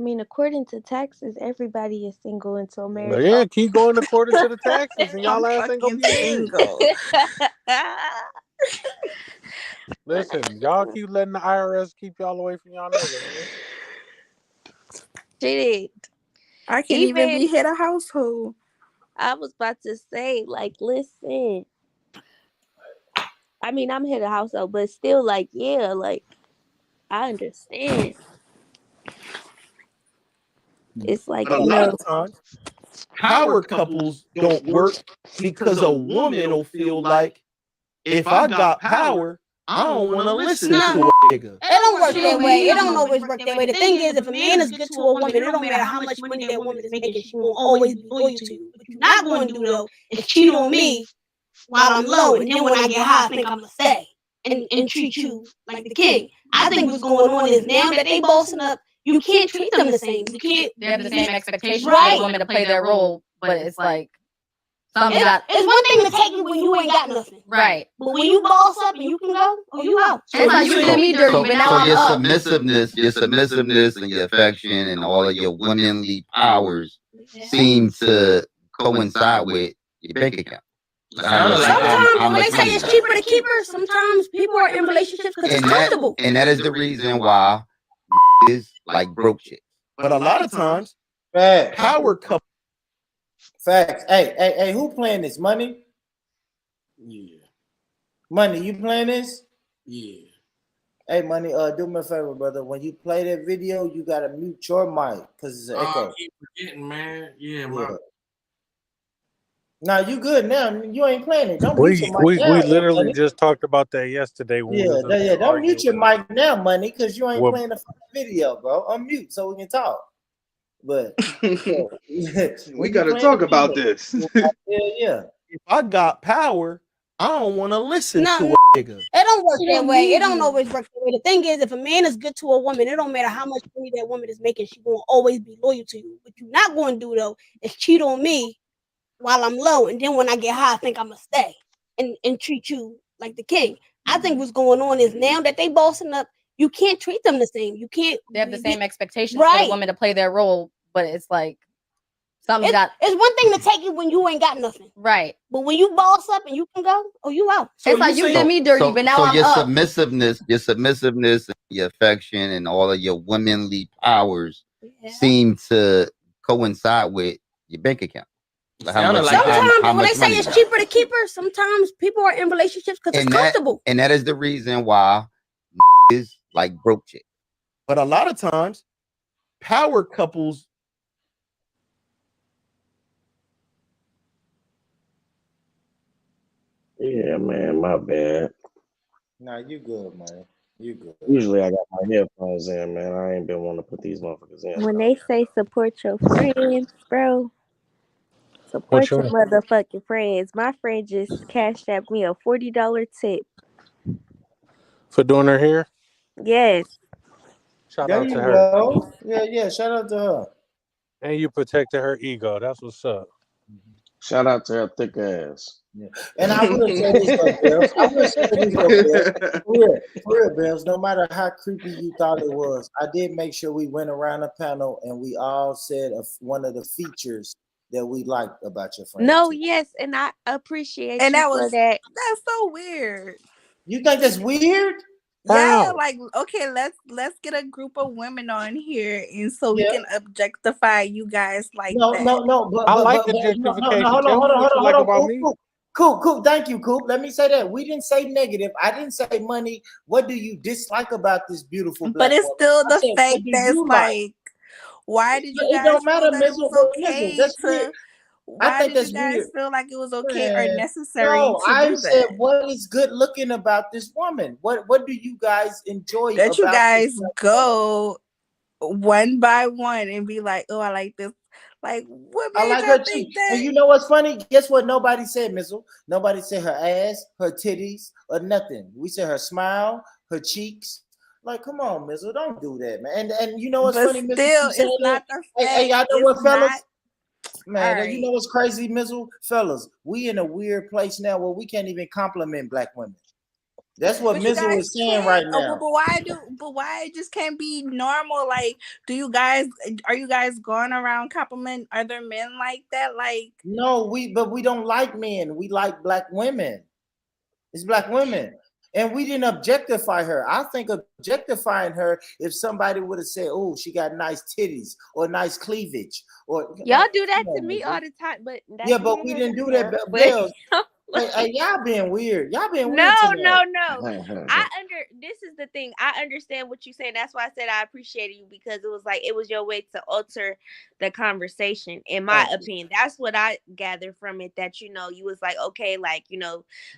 mean, according to taxes, everybody is single until marriage. Yeah, keep going according to the taxes, and y'all ass ain't gonna be single. Listen, y'all keep letting the IRS keep y'all away from y'all niggas. Shit. I can't even be head of household. I was about to say, like, listen. I mean, I'm head of household, but still, like, yeah, like, I understand. It's like, a lot of times, power couples don't work because a woman will feel like if I got power, I don't want to listen to a nigga. It don't work that way. It don't always work that way. The thing is, if a man is good to a woman, it don't matter how much money that woman is making, she won't always be loyal to you. What you're not going to do, though, is cheat on me while I'm low, and then when I get high, I think I'm going to stay and treat you like the king. I think what's going on is now that they bossing up, you can't treat them the same. You can't. They have the same expectations Right. for women to play their role, but it's like something It's one thing to take it when you ain't got nothing. right. But when you boss up and you can go, oh, you out. So your submissiveness and your affection and all of your womanly powers seem to coincide with your bank account. Sometimes when they say it's cheaper to keep her, sometimes people are in relationships because it's comfortable. And that is the reason why is like broke shit. But a lot of times, power couple. Facts. Hey, who playing this? Money? Yeah. Money, you playing this? Yeah. Hey, Money, do me a favor, brother. When you play that video, you gotta mute your mic because it's an echo. I keep forgetting, man. Yeah. Now you good now. You ain't playing it. Don't mute We your mic now. literally Money. just talked about that yesterday. When we was Don't mute your mic now, Money, because you ain't Well- playing the fucking video, bro. Unmute so we can talk. But we gotta talk about this. Yeah. If I got power, I don't want to listen to a nigga. It don't work that way. It don't always work that way. The thing is, if a man is good to a woman, it don't matter how much money that woman is making, she won't always be loyal to you. What you're not going to do, though, is cheat on me while I'm low, and then when I get high, I think I'm going to stay and treat you like the king. I think what's going on is now that they bossing up, you can't treat them the same. You can't. They have the same expectations for Right. the woman to play their role, but it's like something's got It's one thing to take it when you ain't got nothing. right. But when you boss up and you can go, oh, you out. It's like you did me dirty, but now I'm your up. submissiveness, and your affection, and all of your womanly powers seem to coincide with your bank account. Sometimes when they say it's cheaper to keep her, sometimes people are in relationships because it's comfortable. And that is the reason why is like broke shit. But a lot of times, power couples. Yeah, man, my bad. Nah, you good, man. You good. Usually I got my headphones in, man. I ain't been wanting to put these motherfuckers in. When they say support your friends, bro, support you your mean? motherfucking friends. My friend just cashed out me a $40 tip. for doing her hair. Yes. Shout There out you to her. go. Yeah. Shout out to her. And you protected her ego. That's what's up. Shout out to her thick ass. Yeah. And I will say this though, Bells. I will say this though, Bells. For real, Bells. No matter how creepy you thought it was, I did make sure we went around the panel and we all said one of the features that we liked about your friend. No, yes, and I appreciate And you that for was that. that's so weird. You think that's weird? Yeah, How? like okay, let's get a group of women on here, and so we Yeah. can objectify you guys like No, that. no, but I like no, objectification. hold Tell me what you like on. about me. Cool. Thank you, Coop. Let me say that we didn't say negative. I didn't say money. What do you dislike about this beautiful black But it's woman? still I the said, fact what do that it's you like? like, why did you It guys don't feel matter, that it Mizzle. was Mizzle, okay that's to? weird. I Why think did that's you guys weird. feel like it was okay or Man, necessary no, to I do said, that? what is good looking about this woman? What do you guys enjoy That you about guys this black woman? go one by one and be like, oh, I like this. Like, what I made like y'all her think cheeks. that? And you know what's funny? Guess what? Nobody said, Mizzle. Nobody said her ass, her titties, or nothing. We said her smile, her cheeks. Like, come on, Mizzle, don't do that, man. And you know what's But funny, Mizzle? still, You saying it's that? not the Hey, fact. y'all know It's what, fellas? not. Man, All you right. know what's crazy, Mizzle? Fellas, we in a weird place now where we can't even compliment black women. That's what But you Mizzle guys is saying can't. right But now. why it just can't be normal? Like, are you guys going around compliment other men like that? Like, No, but we don't like men. We like black women. It's black women. And we didn't objectify her. I think objectifying her if somebody would have said, oh, she got nice titties or nice cleavage. Or Y'all do that come to on, me Mizzle. all the time, but that's Yeah, but neither we here didn't nor do that, there. Bells. But Hey, y'all being weird. Y'all being no, weird tonight. This is the thing. I understand what you say. That's why I said I appreciated you, because it was like it was your way to alter the conversation, in my opinion. That's what I gathered from it, that you was like, okay, like,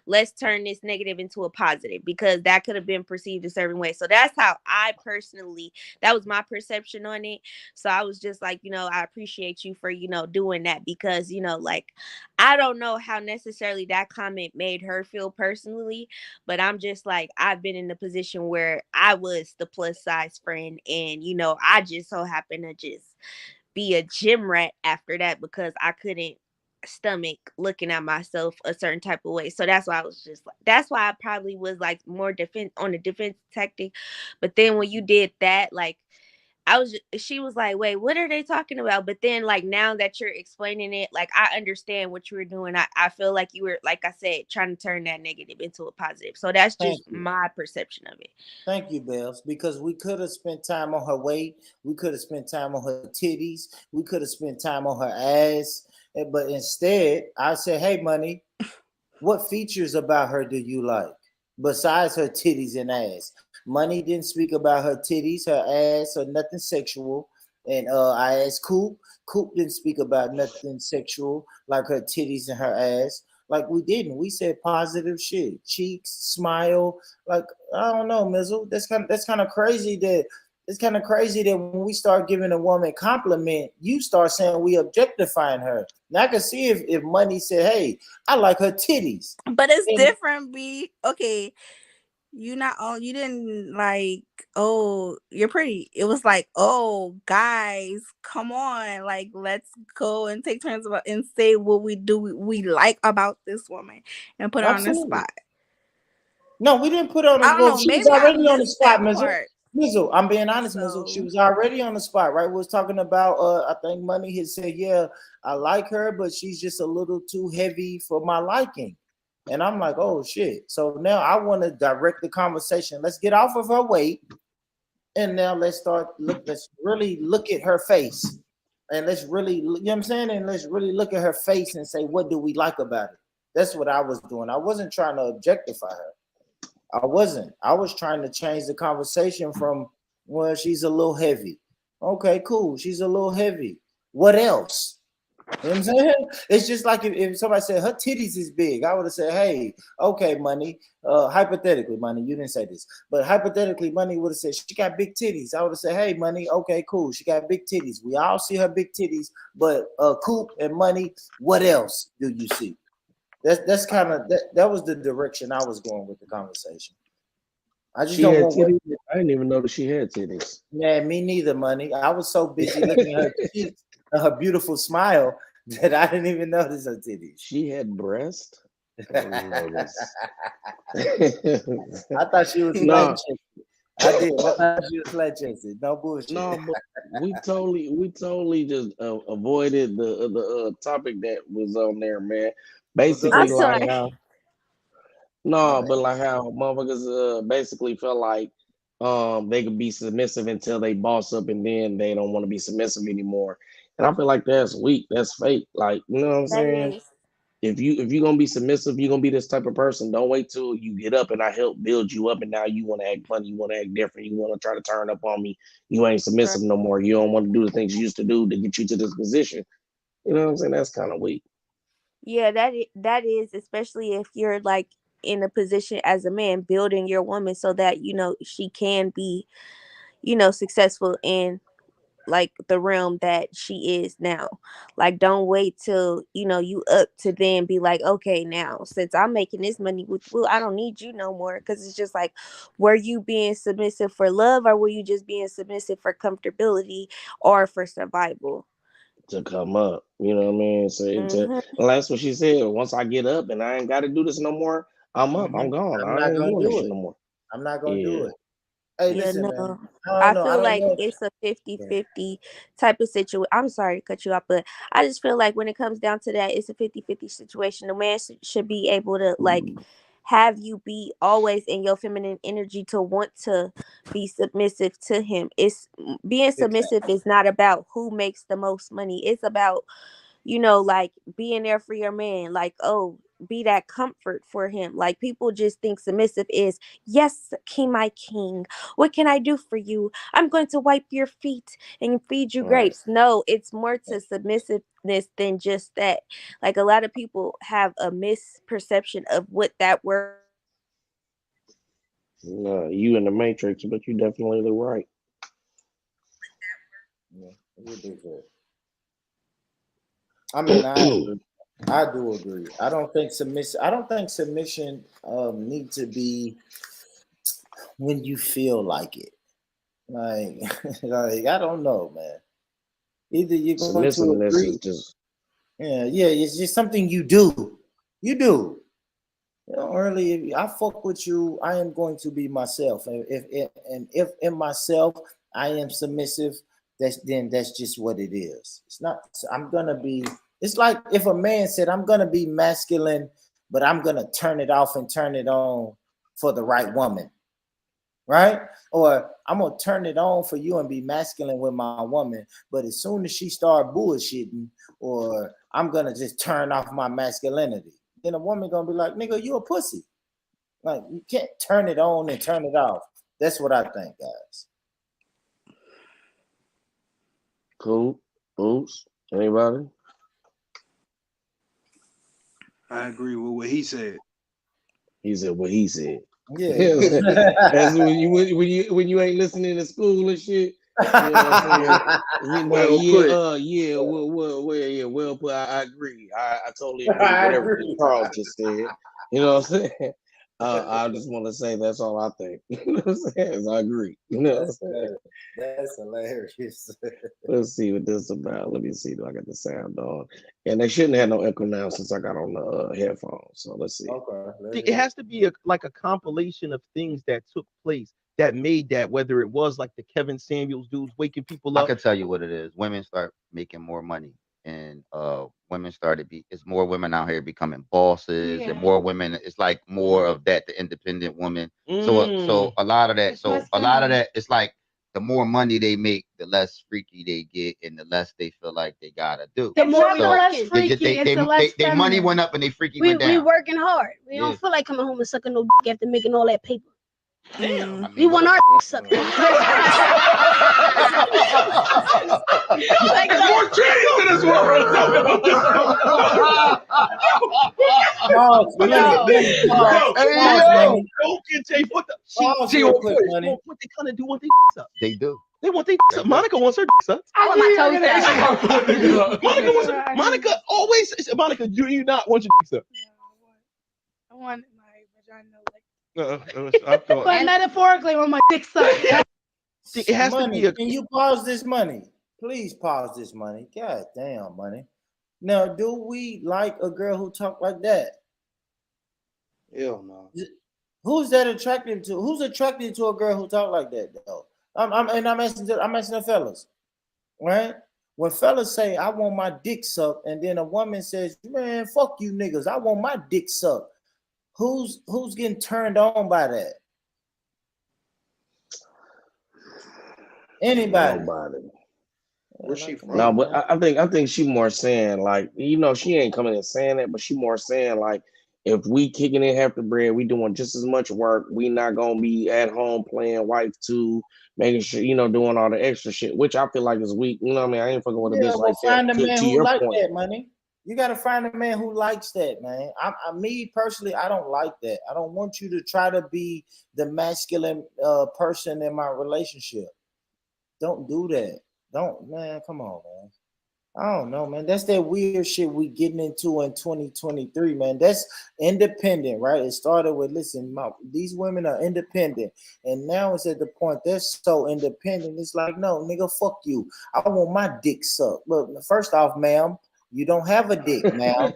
let's turn this negative into a positive, because that could have been perceived a certain way. So that's how I personally, that was my perception on it. So I was just like, I appreciate you for, doing that, because, like, I don't know how necessarily that comment made her feel personally, but I'm just like, I've been in the position where I was the plus size friend, and I just so happened to just be a gym rat after that, because I couldn't stomach looking at myself a certain type of way. So that's why I was just like, that's why I probably was like more on the defense tactic. But then when you did that, like, she was like, wait, what are they talking about? But then, like, now that you're explaining it, like, I understand what you were doing. I feel like you were, like I said, trying to turn that negative into a positive. So that's just my perception of it. Thank you, Bells, because we could have spent time on her weight. We could have spent time on her titties. We could have spent time on her ass. But instead, I said, hey, Money, what features about her do you like besides her titties and ass? Money didn't speak about her titties, her ass, or nothing sexual. And I asked Coop. Coop didn't speak about nothing sexual like her titties and her ass. Like, we didn't. We said positive shit. Cheeks, smile. Like, I don't know, Mizzle. That's kind of crazy that it's kind of crazy that when we start giving a woman compliment, you start saying we objectifying her. Now I can see if Money said, hey, I like her titties. but it's different. Okay. You didn't like, oh, you're pretty. It was like, oh, guys, come on, like, let's go and take turns about and say what we like about this woman and put her on the spot. No, we didn't put her on the spot. Well, she was already on the spot, Mizzle. Mizzle, I'm being honest, Mizzle. She was already on the spot, right? We was talking about, I think Money had said, yeah, I like her, but she's just a little too heavy for my liking. And I'm like, oh, shit. So now I want to direct the conversation. Let's get off of her weight. And now let's really look at her face. And let's really, you know what I'm saying? And let's really look at her face and say, what do we like about it? That's what I was doing. I wasn't trying to objectify her. I wasn't. I was trying to change the conversation from, well, she's a little heavy. Okay, cool. She's a little heavy. What else? You know what I'm saying? It's just like if somebody said her titties is big, I would have said, hey, okay, Money. Hypothetically, Money, you didn't say this, but hypothetically, Money would have said she got big titties. I would have said, hey, Money, okay, cool. She got big titties. We all see her big titties, but Coop and Money, what else do you see? That's kind of that was the direction I was going with the conversation. I just don't want titties. I didn't even know that she had titties. Yeah, me neither, Money. I was so busy looking at her cheeks and her beautiful smile That I didn't even notice her titties. She had breast. I didn't notice. I thought she was No. flat chested. I did. I thought she was flat chested. No bullshit. No, but we totally just avoided the topic that was on there, man. Basically, I'm like sorry. how but like how motherfuckers basically felt like they could be submissive until they boss up, and then they don't want to be submissive anymore. And I feel like that's weak. That's fake. Like, you know what I'm That saying? is. If you're gonna be submissive, you're gonna be this type of person. Don't wait till you get up and I help build you up, and now you want to act funny, you want to act different, you want to try to turn up on me. You ain't submissive no more. You don't want to do the things you used to do to get you to this position. You know what I'm saying? That's kind of weak. Yeah, that is, especially if you're like in a position as a man, building your woman so that she can be, successful in like the realm that she is now. Like, don't wait till you up to then be like, okay, now since I'm making this money with Will, I don't need you no more. Because it's just like, were you being submissive for love, or were you just being submissive for comfortability or for survival? To come up, you know what I mean? So Mhm. that's what she said. Once I get up and I ain't got to do this no more, I'm up. I'm gone. I'm I not ain't gonna doing this do shit it. no more. I'm not gonna do Yeah. it. Hey, Yeah, listen, man. no. I I don't know. I feel don't like know. If, it's a 50-50 type of situation. I'm sorry to cut you off, but I just feel like when it comes down to that, it's a 50-50 situation. The man should be able to like have you be always in your feminine energy to want to be submissive to him. It's being submissive is not about who makes the most money. It's about like being there for your man, like, oh, be that comfort for him. Like, people just think submissive is, yes, king, my king, what can I do for you? I'm going to wipe your feet and feed you Right. grapes. No, it's more to submissiveness than just that. Like, a lot of people have a misperception of what that word. No, you in the matrix, but you definitely the right. yeah, you do that. I mean, I do agree. I don't think submission need to be when you feel like it. Like, like I don't know, man. Either you're going to Submissiveness agree. is just Yeah, it's just something you do. You do. Early, if I fuck with you, I am going to be myself. And if in myself I am submissive, that's just what it is. It's not. I'm gonna be. It's like if a man said, "I'm gonna be masculine, but I'm gonna turn it off and turn it on for the right woman," right? Or I'm gonna turn it on for you and be masculine with my woman, but as soon as she start bullshitting, or I'm gonna just turn off my masculinity. Then a woman gonna be like, nigga, you a pussy. Like, you can't turn it on and turn it off. That's what I think, guys. cool. Oops. Anybody? I agree with what he said. He said what he said. Yeah. That's when you ain't listening to school and shit. You know what I'm saying? Well put. I agree. I totally agree with whatever Charles just said. You know what I'm saying? I just want to say that's all I think. You know what I'm saying? I agree. You know what I'm saying? That's hilarious. Let's see what this is about. Let me see. Do I got the sound on? And they shouldn't have no echo now since I got on the headphones. So let's see. Okay. It has to be like a compilation of things that took place that made that, whether it was like the Kevin Samuels dudes waking people I up. can tell you what it is. Women start making more money, and women it's more women out here becoming bosses, and more women. It's like more of that, the independent woman. So a lot of that. It's like the more money they make, the less freaky they get, and the less they feel like they gotta do. The more we So less freaky, it's the less they money feminine. went up and they freaky We went down. working hard. We Yeah. don't feel like coming home and sucking no dick after making all that paper. Damn. We want our sucked. More cheese in this world. What they kind of do want they up. They do. They want they up. Monica wants her up. I want my toes down. Monica always says, Monica, do you not want your up? I want my vagina like. But metaphorically, when my dick sucks. It has to be. Can you pause this money? Please pause this money. God damn, money. Now, do we like a girl who talk like that? Hell no. Who's that attracted to? Who's attracted to a girl who talk like that though? I'm asking the fellas, right? When fellas say I want my dick sucked, and then a woman says, "Man, fuck you niggas, I want my dick sucked." Who's getting turned on by that? Anybody? Nobody. Where's she from? No, but I think she more saying like, you know, she ain't coming and saying that, but she more saying like, if we kicking in half the bread, we doing just as much work. We not gonna be at home playing wife too, making sure, you know, doing all the extra shit, which I feel like is weak. You know what I mean? I ain't fucking with a bitch like that. Find a man To who your like point. that, money. You gotta find a man who likes that, man. Me personally, I don't like that. I don't want you to try to be the masculine person in my relationship. Don't do that. Don't, man. Come on, man. I don't know, man. That's that weird shit we getting into in 2023, man. That's independent, right? It started with, listen, these women are independent, and now it's at the point they're so independent. It's like, no, nigga, fuck you. I want my dick sucked. Look, first off, ma'am, you don't have a dick, ma'am.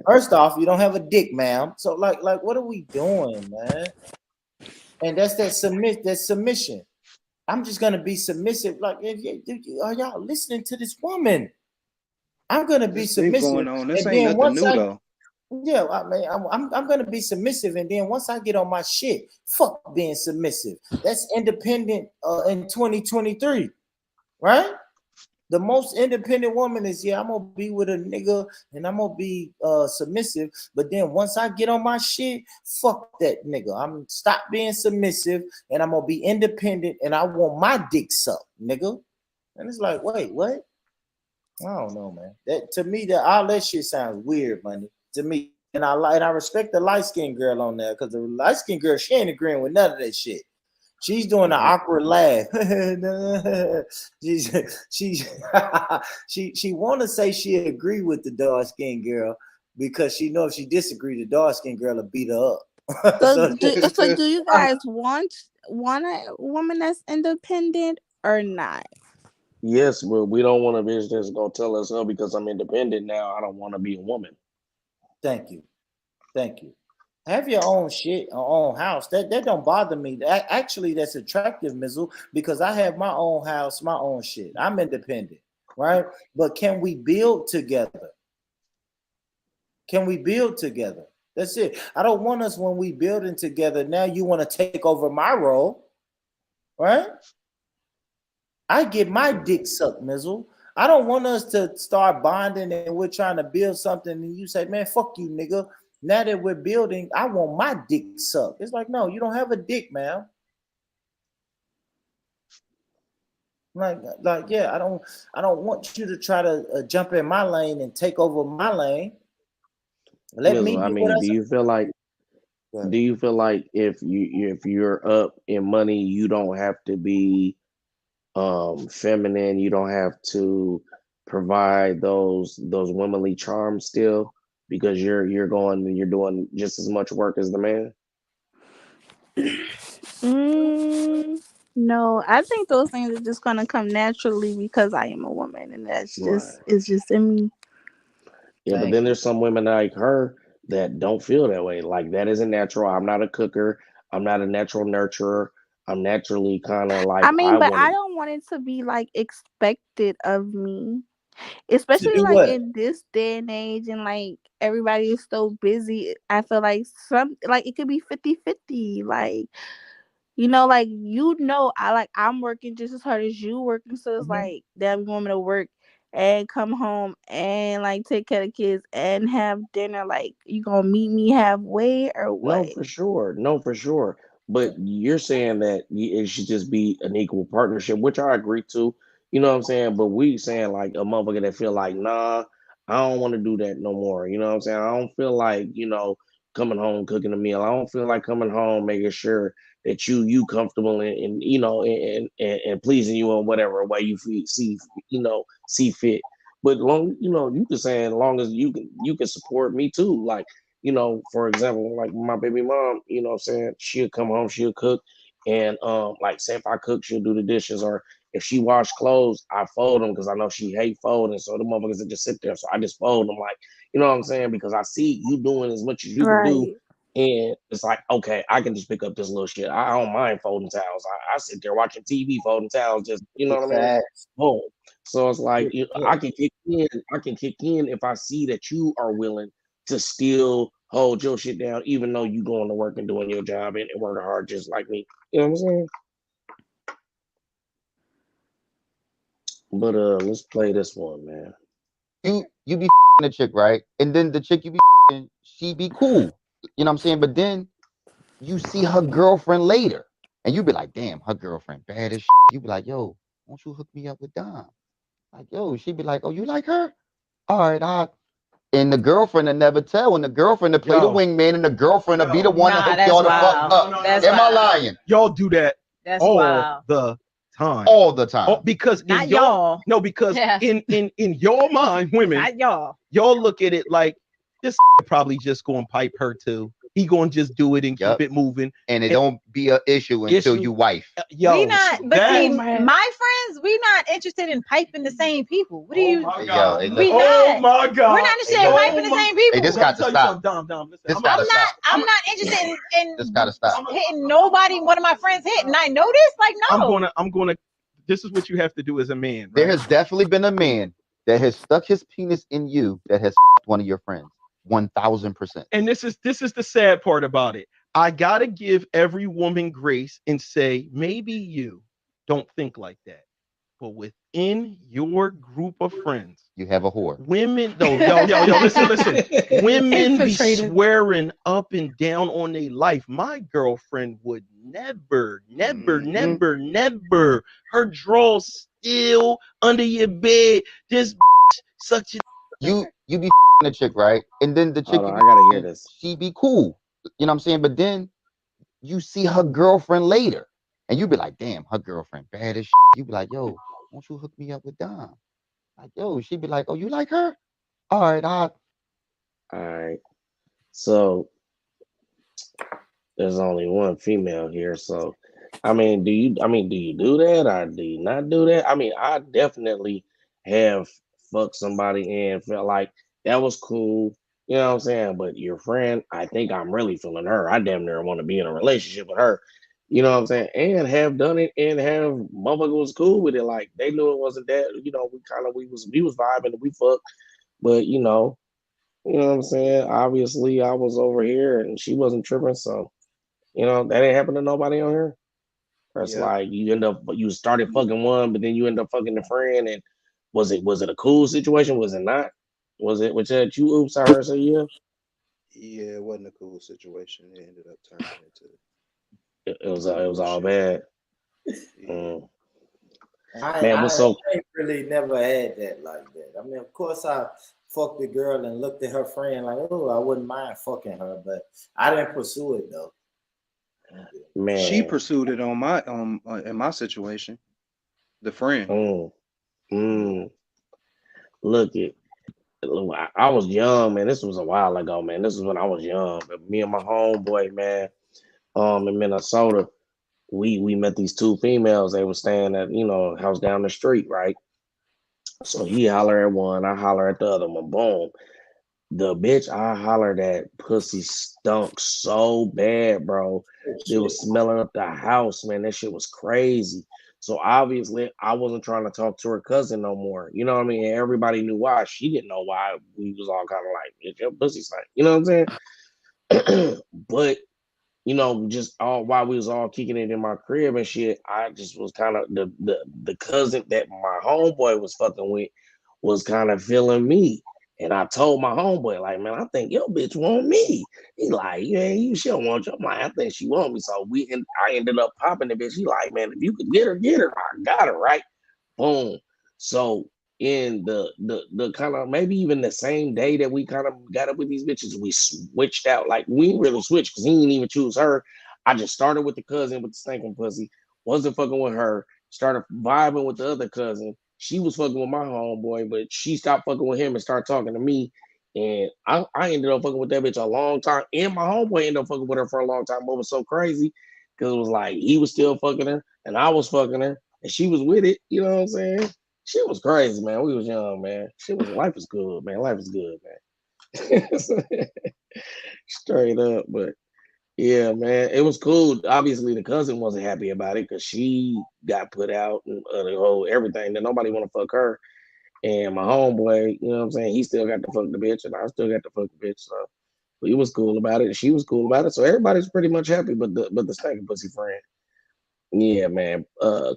First off, you don't have a dick, ma'am. So, like, what are we doing, man? And that's that submission. I'm just gonna be submissive. Like, are y'all listening to this woman? I'm gonna be submissive. Going on. This ain't nothing new though. Yeah, I mean, I'm gonna be submissive, and then once I get on my shit, fuck being submissive. That's independent in 2023, right? The most independent woman is, I'm gonna be with a nigga and I'm gonna be submissive. But then once I get on my shit, fuck that nigga. I'm stop being submissive and I'm gonna be independent and I want my dick sucked, nigga. And it's like, wait, what? I don't know, man. That to me, all that shit sounds weird, money. To me. And I respect the light-skinned girl on there, because the light-skinned girl, she ain't agreeing with none of that shit. She's doing an awkward laugh. she want to say she agree with the dark skinned girl because she know if she disagree, the dark skinned girl will beat her up. So do you guys want a woman that's independent or not? Yes, but we don't want a bitch that's gonna tell us, "Oh, because I'm independent now, I don't want to be a woman." Thank you. Have your own shit, your own house. That don't bother me. Actually, that's attractive, Mizzle, because I have my own house, my own shit. I'm independent, right? But can we build together? That's it. I don't want us, when we building together, now you want to take over my role, right? I get my dick sucked, Mizzle. I don't want us to start bonding and we're trying to build something and you say, man, fuck you, nigga. Now that we're building, I want my dick sucked. It's like, no, you don't have a dick, man. Like, yeah, I don't want you to try to jump in my lane and take over my lane. Let me. I mean, do you feel like if you're up in money, you don't have to be feminine, you don't have to provide those womanly charms still, because you're doing just as much work as the man? No, I think those things are just gonna come naturally because I am a woman, and that's just it's just in me. Yeah, but then there's some women like her that don't feel that way. Like, that isn't natural. I'm not a cooker. I'm not a natural nurturer. I'm naturally kind of like, I don't want it to be like expected of me, especially like what? In this day and age, and like everybody is so busy. I feel like it could be 50-50. Like, I'm working just as hard as you working, so it's like that woman to work and come home and like take care of kids and have dinner. Like, you gonna meet me halfway or what? No, for sure. But you're saying that it should just be an equal partnership, which I agree to. You know what I'm saying? But we saying like a motherfucker that feel like, nah, I don't want to do that no more. You know what I'm saying? I don't feel like, coming home cooking a meal. I don't feel like coming home making sure that you comfortable and and pleasing you in whatever way you see fit. But you can say, as long as you can support me too. Like, for example, like my baby mom, what I'm saying, she'll come home, she'll cook, and like say if I cook, she'll do the dishes, or if she wash clothes, I fold them because I know she hate folding. So the motherfuckers that just sit there. So I just fold them, like, you know what I'm saying? Because I see you doing as much as you can do. And it's like, okay, I can just pick up this little shit. I don't mind folding towels. I sit there watching TV, folding towels, just, you know what I mean? Boom. So it's like, I can kick in. I can kick in if I see that you are willing to still hold your shit down, even though you going to work and doing your job and working hard just like me. You know what I'm saying? But let's play this one, man. You be a chick, right? And then the chick you be she be cool. You know what I'm saying? But then you see her girlfriend later, and you be like, damn, her girlfriend bad as shit. You be like, yo, won't you hook me up with Dom? Like, yo, she be like, oh, you like her? All right, and the girlfriend will never tell. And the girlfriend will play the wingman, and the girlfriend will be the one to hook y'all the fuck up. Am I lying? Y'all do that all the time. All the time. Because Not in your, y'all. No, because in your mind, women, Not y'all. Y'all look at it like this probably just gonna pipe her too. He gonna just do it and keep it moving, and it don't be an issue until you wife. Yo, We not, but see, my friends, we not interested in piping the same people. What do you? Yo, We oh not. my God. We're not interested in piping the same people. Hey, this got to stop. I'm not interested in This gotta stop. hitting nobody. One of my friends hit, and I know this. Like, no. I'm gonna. This is what you have to do as a man. Right? There has definitely been a man that has stuck his penis in you that has one of your friends. 1000%. And this is the sad part about it. I gotta give every woman grace and say, maybe you don't think like that, but within your group of friends, you have a whore. Women, yo, listen. Women be swearing up and down on their life. My girlfriend would never. Her drawers still under your bed. This such a you be a chick, right? And then the chick, I gotta hear this. She be cool. You know what I'm saying? But then you see her girlfriend later, and you be like, damn, her girlfriend bad as shit. You be like, yo, won't you hook me up with Dom? Like, yo, she be like, oh, you like her? All right. So there's only one female here. So do you do that or do you not do that? I mean, I definitely have fucked somebody and felt like that was cool. You know what I'm saying? But your friend, I think I'm really feeling her. I damn near want to be in a relationship with her. You know what I'm saying? And have done it and have motherfucker was cool with it. Like they knew it wasn't that, we was vibing and we fucked. But you know what I'm saying? Obviously I was over here and she wasn't tripping. So, that ain't happened to nobody on here. It's like you started fucking one, but then you end up fucking the friend. And was it a cool situation? Was it not? Was it that you oops? I heard say yeah. Yeah, it wasn't a cool situation. It ended up turning into. It was all bad. I really never had that like that. I mean, of course, I fucked the girl and looked at her friend like, oh, I wouldn't mind fucking her, but I didn't pursue it though. Man, she pursued it on my in my situation. The friend. Look it. I was young, man. This was a while ago, man. This is when I was young. But me and my homeboy, man, in Minnesota, we met these two females. They were staying at, house down the street, right? So he holler at one, I holler at the other one. Boom. The bitch I hollered at, pussy stunk so bad, bro. It was smelling up the house, man. That shit was crazy. So obviously I wasn't trying to talk to her cousin no more. You know what I mean? And everybody knew why. She didn't know why. We was all kind of like, it's your pussy stank. You know what I'm saying? But, just all while we was all kicking it in my crib and shit, I just was kind of the cousin that my homeboy was fucking with was kind of feeling me. And I told my homeboy, like, man, I think your bitch want me. He like, yeah, she don't want you. I'm like, I think she want me. So I ended up popping the bitch. He like, man, if you could get her, I got her, right? Boom. So in the kind of maybe even the same day that we kind of got up with these bitches, we switched out. Like, we didn't really switch because he didn't even choose her. I just started with the cousin with the stinking pussy, wasn't fucking with her, started vibing with the other cousin. She was fucking with my homeboy, but she stopped fucking with him and started talking to me. And I ended up fucking with that bitch a long time. And my homeboy ended up fucking with her for a long time. But it was so crazy because it was like he was still fucking her and I was fucking her. and she was with it. You know what I'm saying? She was crazy, man. We was young, man. Life was good, man. Life was good, man. Straight up, but yeah, man, it was cool. Obviously, the cousin wasn't happy about it because she got put out and the whole everything. That nobody want to fuck her. And my homeboy, you know what I'm saying? He still got to fuck the bitch, and I still got to fuck the bitch. So he was cool about it, and she was cool about it. So everybody's pretty much happy, but the stinking pussy friend. Yeah, man.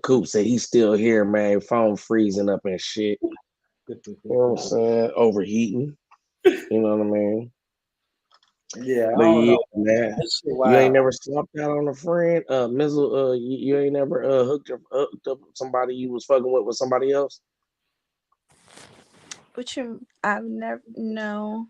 Coop said he's still here, man. Phone freezing up and shit. You know what I'm saying? Overheating. You know what I mean? Yeah, I But don't yeah, know. man. That shit You wild. ain't never swapped out on a friend, Mizzle. You ain't never hooked up with somebody you was fucking with somebody else. I've never no.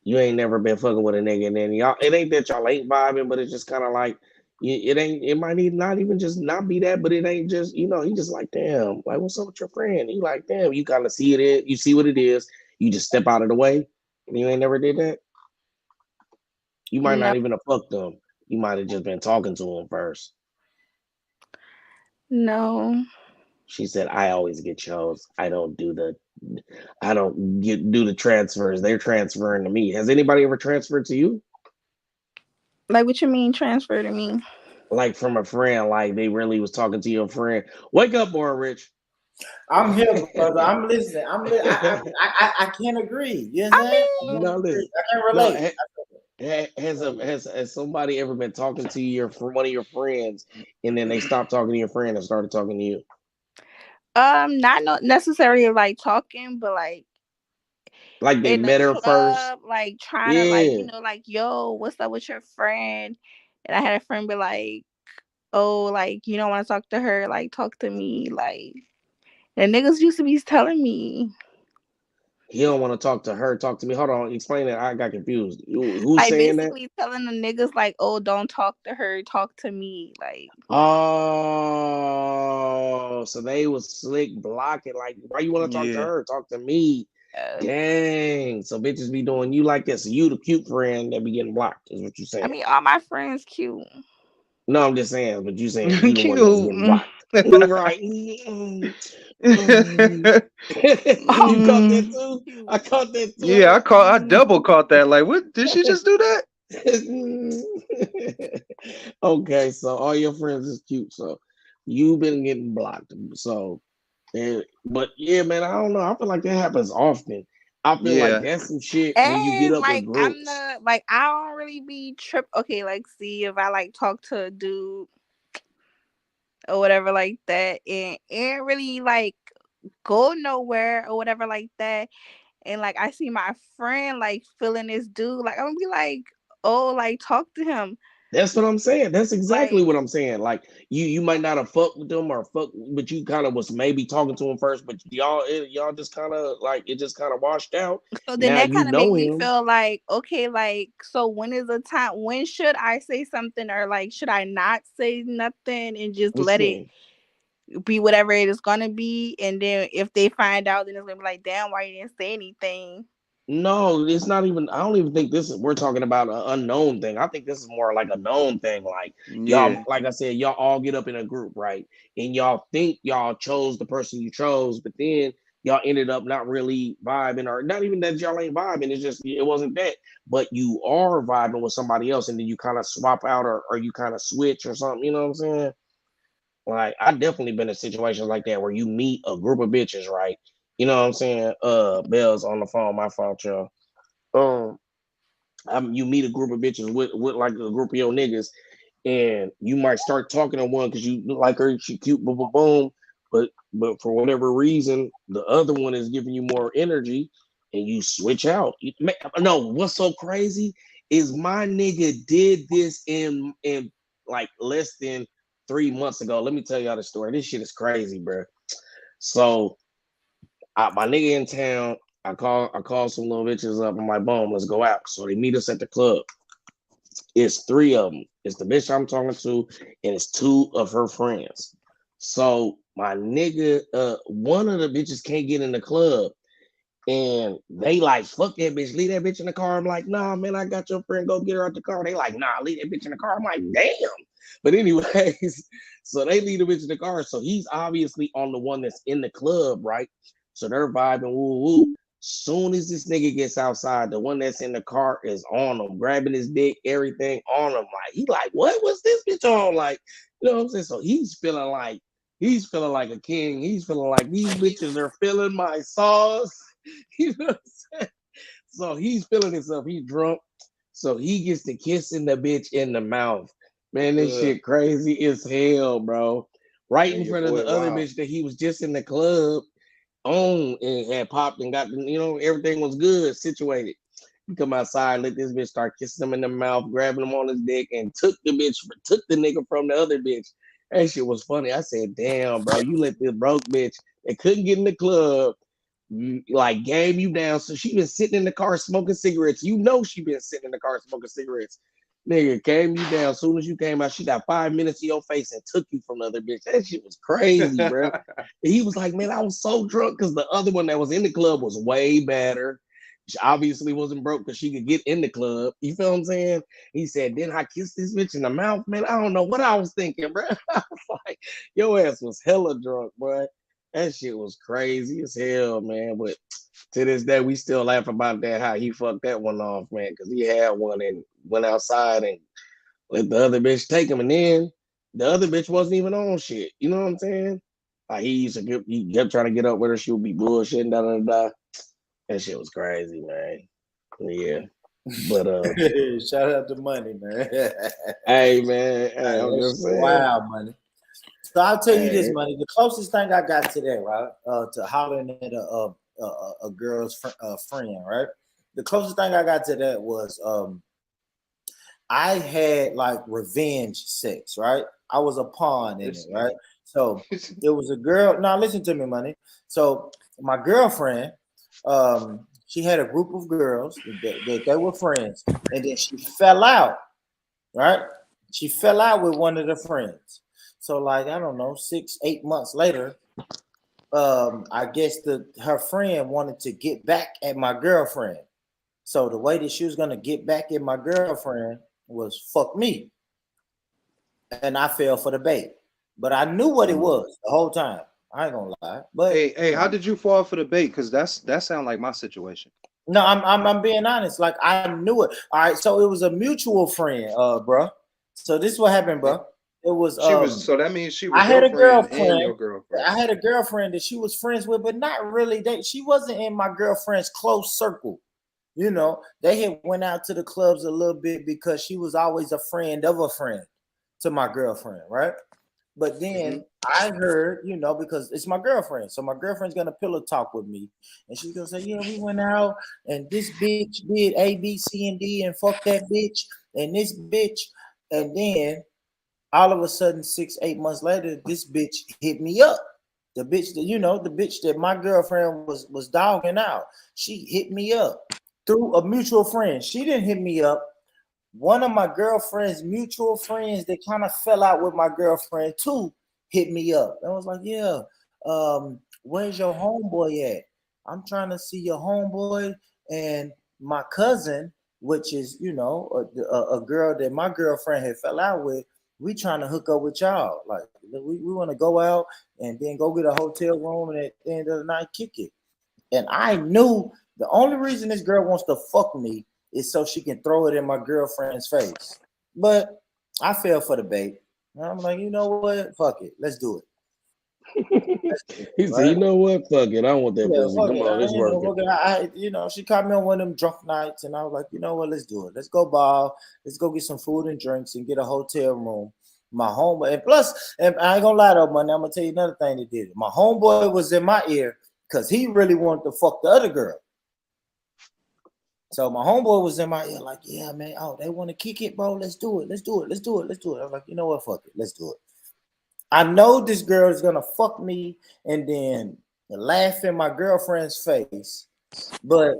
You ain't never been fucking with a nigga, and then y'all. It ain't that y'all ain't vibing, but it's just kind of like it ain't. It might not even just not be that, but it ain't just you just like damn, like what's up with your friend? You like damn, you kind of see it. You see what it is. You just step out of the way. You ain't never did that. You might No. not even have fucked them. You might have just been talking to them first. No. She said, "I always get chose. I don't do the transfers. They're transferring to me. Has anybody ever transferred to you? Like, what you mean transfer to me? Like from a friend, like they really was talking to your friend. Wake up, Born Rich. I'm here, brother. I'm listening. I can't agree. You know what I'm saying? I can't relate. Has somebody ever been talking to you from one of your friends, and then they stopped talking to your friend and started talking to you? Not necessarily like talking, but like they met her first, like trying to like like yo, what's up with your friend? And I had a friend be like, oh, like you don't want to talk to her, like talk to me, like the niggas used to be telling me. He don't want to talk to her. Talk to me. Hold on, explain that. I got confused. Who's like saying that? basically telling the niggas like, oh, don't talk to her, talk to me, like. Oh, so they was slick blocking. Like, why you want to talk to her? Talk to me. Dang. So bitches be doing you like this. So you the cute friend that be getting blocked, is what you saying. I mean, all my friends cute. No, I'm just saying, but you saying you the one that's getting blocked. Right. You caught that too? I caught that too. Yeah, I double caught that. Like, what did she just do that? Okay, so all your friends is cute, so you've been getting blocked. So, but yeah, man, I don't know. I feel like that happens often. I feel like that's some shit when you get And up like in groups. I don't really be okay, like see if I like talk to a dude or whatever like that, and ain't really like go nowhere or whatever like that, and like I see my friend like feeling this dude, like I'm gonna be like, oh, like talk to him. That's what I'm saying. That's exactly what I'm saying. Like you might not have fucked with them but you kind of was maybe talking to him first, but y'all just kind of like it just kind of washed out. So then now that you kind of know make him. me feel like, okay, like so when is the time? When should I say something, or like should I not say nothing and just let it be whatever it is gonna be? And then if they find out, then it's gonna be like, damn, why you didn't say anything? No, it's not even. I don't even think we're talking about an unknown thing. I think this is more like a known thing. Like y'all, like I said, y'all all get up in a group, right? And y'all think y'all chose the person you chose, but then y'all ended up not really vibing, or not even that y'all ain't vibing. It's just it wasn't that. But you are vibing with somebody else, and then you kind of swap out, or you kind of switch or something. You know what I'm saying? Like I definitely been in situations like that where you meet a group of bitches, right? You know what I'm saying? Bell's on the phone, my fault, y'all. You meet a group of bitches with like a group of your niggas, and you might start talking to one because you like her, she cute, boom, boom, boom. But for whatever reason, the other one is giving you more energy, and you switch out. No, what's so crazy is my nigga did this in like less than 3 months ago. Let me tell y'all the story. This shit is crazy, bro. So my nigga in town, I call some little bitches up. I'm like, boom, let's go out. So they meet us at the club. It's 3 of them. It's the bitch I'm talking to, and it's 2 of her friends. So my nigga, one of the bitches can't get in the club. And they like, fuck that bitch, leave that bitch in the car. I'm like, nah, man, I got your friend, go get her out the car. They like, nah, leave that bitch in the car. I'm like, damn. But anyways, so they leave the bitch in the car. So he's obviously on the one that's in the club, right? So they're vibing, woo woo. Soon as this nigga gets outside, the one that's in the car is on him, grabbing his dick, everything on him. Like, he like, what was this bitch on? Like, you know what I'm saying? So he's feeling like a king. He's feeling like these bitches are feeling my sauce. You know what I'm saying? So he's feeling himself. He's drunk. So he gets to kissing the bitch in the mouth. Man, this shit crazy as hell, bro. Right in front of the other bitch that he was just in the club on and had popped and got, you know, everything was good, situated. He come outside, let this bitch start kissing him in the mouth, grabbing him on his dick, and took the nigga from the other bitch. That shit was funny. I said, damn, bro, you let this broke bitch that couldn't get in the club, like, game you down. So she been sitting in the car smoking cigarettes. You know she been sitting in the car smoking cigarettes. Nigga, came you down. As soon as you came out, she got 5 minutes of your face and took you from the other bitch. That shit was crazy, bro. And he was like, man, I was so drunk because the other one that was in the club was way better. She obviously wasn't broke because she could get in the club. You feel what I'm saying? He said, then I kissed this bitch in the mouth, man. I don't know what I was thinking, bro. I was like, your ass was hella drunk, bro. That shit was crazy as hell, man. But to this day, we still laugh about that, how he fucked that one off, man, because he had one and went outside and let the other bitch take him. And then the other bitch wasn't even on shit. You know what I'm saying? Like, he kept trying to get up with her. She would be bullshitting, da da da. That shit was crazy, man. Yeah. But shout out to Money, man. Hey, man. Hey, I'm just saying. Wow, Money. So I'll tell you this, Money. The closest thing I got to that, right, to hollering at a girl's friend, right? The closest thing I got to that was I had like revenge sex, right? I was a pawn in it, right? So it was a girl. Now listen to me, Money. So my girlfriend, she had a group of girls that they were friends, and then she fell out, right? She fell out with one of the friends. So like, I don't know, 6-8 months later, I guess her friend wanted to get back at my girlfriend. So the way that she was gonna get back at my girlfriend was fuck me. And I fell for the bait. But I knew what it was the whole time. I ain't gonna lie. But hey, how did you fall for the bait? Because that sounds like my situation. No, I'm being honest. Like, I knew it. All right, so it was a mutual friend, bro. So this is what happened, bro. It was so that means she was I had a girlfriend. and your girlfriend. I had a girlfriend that she was friends with, but not really. She wasn't in my girlfriend's close circle. You know, they had went out to the clubs a little bit because she was always a friend of a friend to my girlfriend, right? But then I heard, you know, because it's my girlfriend. So my girlfriend's gonna pillow talk with me. And she's gonna say, yeah, we went out and this bitch did A, B, C, and D and fuck that bitch and this bitch. And then all of a sudden, 6-8 months later, this bitch hit me up. The bitch that, you know, the bitch that my girlfriend was dogging out. She hit me up through a mutual friend. She didn't hit me up. One of my girlfriend's mutual friends that kind of fell out with my girlfriend too hit me up. I was like, yeah, where's your homeboy at? I'm trying to see your homeboy and my cousin, which is, you know, a girl that my girlfriend had fell out with. We trying to hook up with y'all. Like, we want to go out and then go get a hotel room and at the end of the night kick it. And I knew the only reason this girl wants to fuck me is so she can throw it in my girlfriend's face. But I fell for the bait. And I'm like, you know what? Fuck it. Let's do it. He said, you know what? Fuck it. I don't want that pussy. Come on, let's work it. You know, she caught me on one of them drunk nights, and I was like, you know what? Let's do it. Let's go ball. Let's go get some food and drinks and get a hotel room. My homeboy, and plus, and I ain't gonna lie though, Money, I'm gonna tell you another thing that did it. My homeboy was in my ear because he really wanted to fuck the other girl. So my homeboy was in my ear, like, yeah, man, oh, they want to kick it, bro. Let's do it. Let's do it. Let's do it. Let's do it. I was like, you know what? Fuck it. Let's do it. I know this girl is gonna fuck me and then laugh in my girlfriend's face, but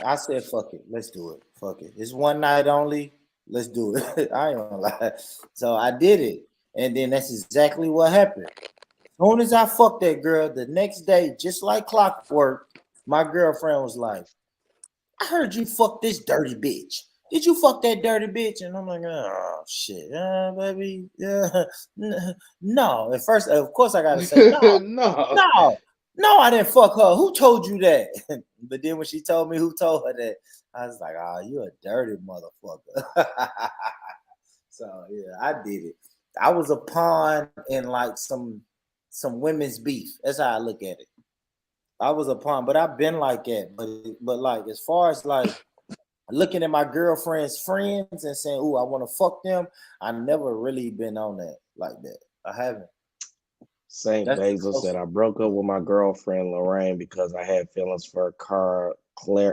I said, fuck it. Let's do it. Fuck it. It's one night only. Let's do it. I ain't gonna lie. So I did it. And then that's exactly what happened. As soon as I fucked that girl, the next day, just like clockwork, my girlfriend was like, I heard you fuck this dirty bitch. Did you fuck that dirty bitch? And I'm like, oh shit, baby, yeah, no. At first, of course, I gotta say no, I didn't fuck her. Who told you that? But then when she told me who told her that, I was like, oh, you a dirty motherfucker. So yeah, I did it. I was a pawn in like some women's beef. That's how I look at it. I was a pawn, but I've been like that. But like as far as like looking at my girlfriend's friends and saying, "Ooh, I want to fuck them," I never really been on that like that. I haven't. Saint Basil said, I broke up with my girlfriend Lorraine because I had feelings for Claire Lee.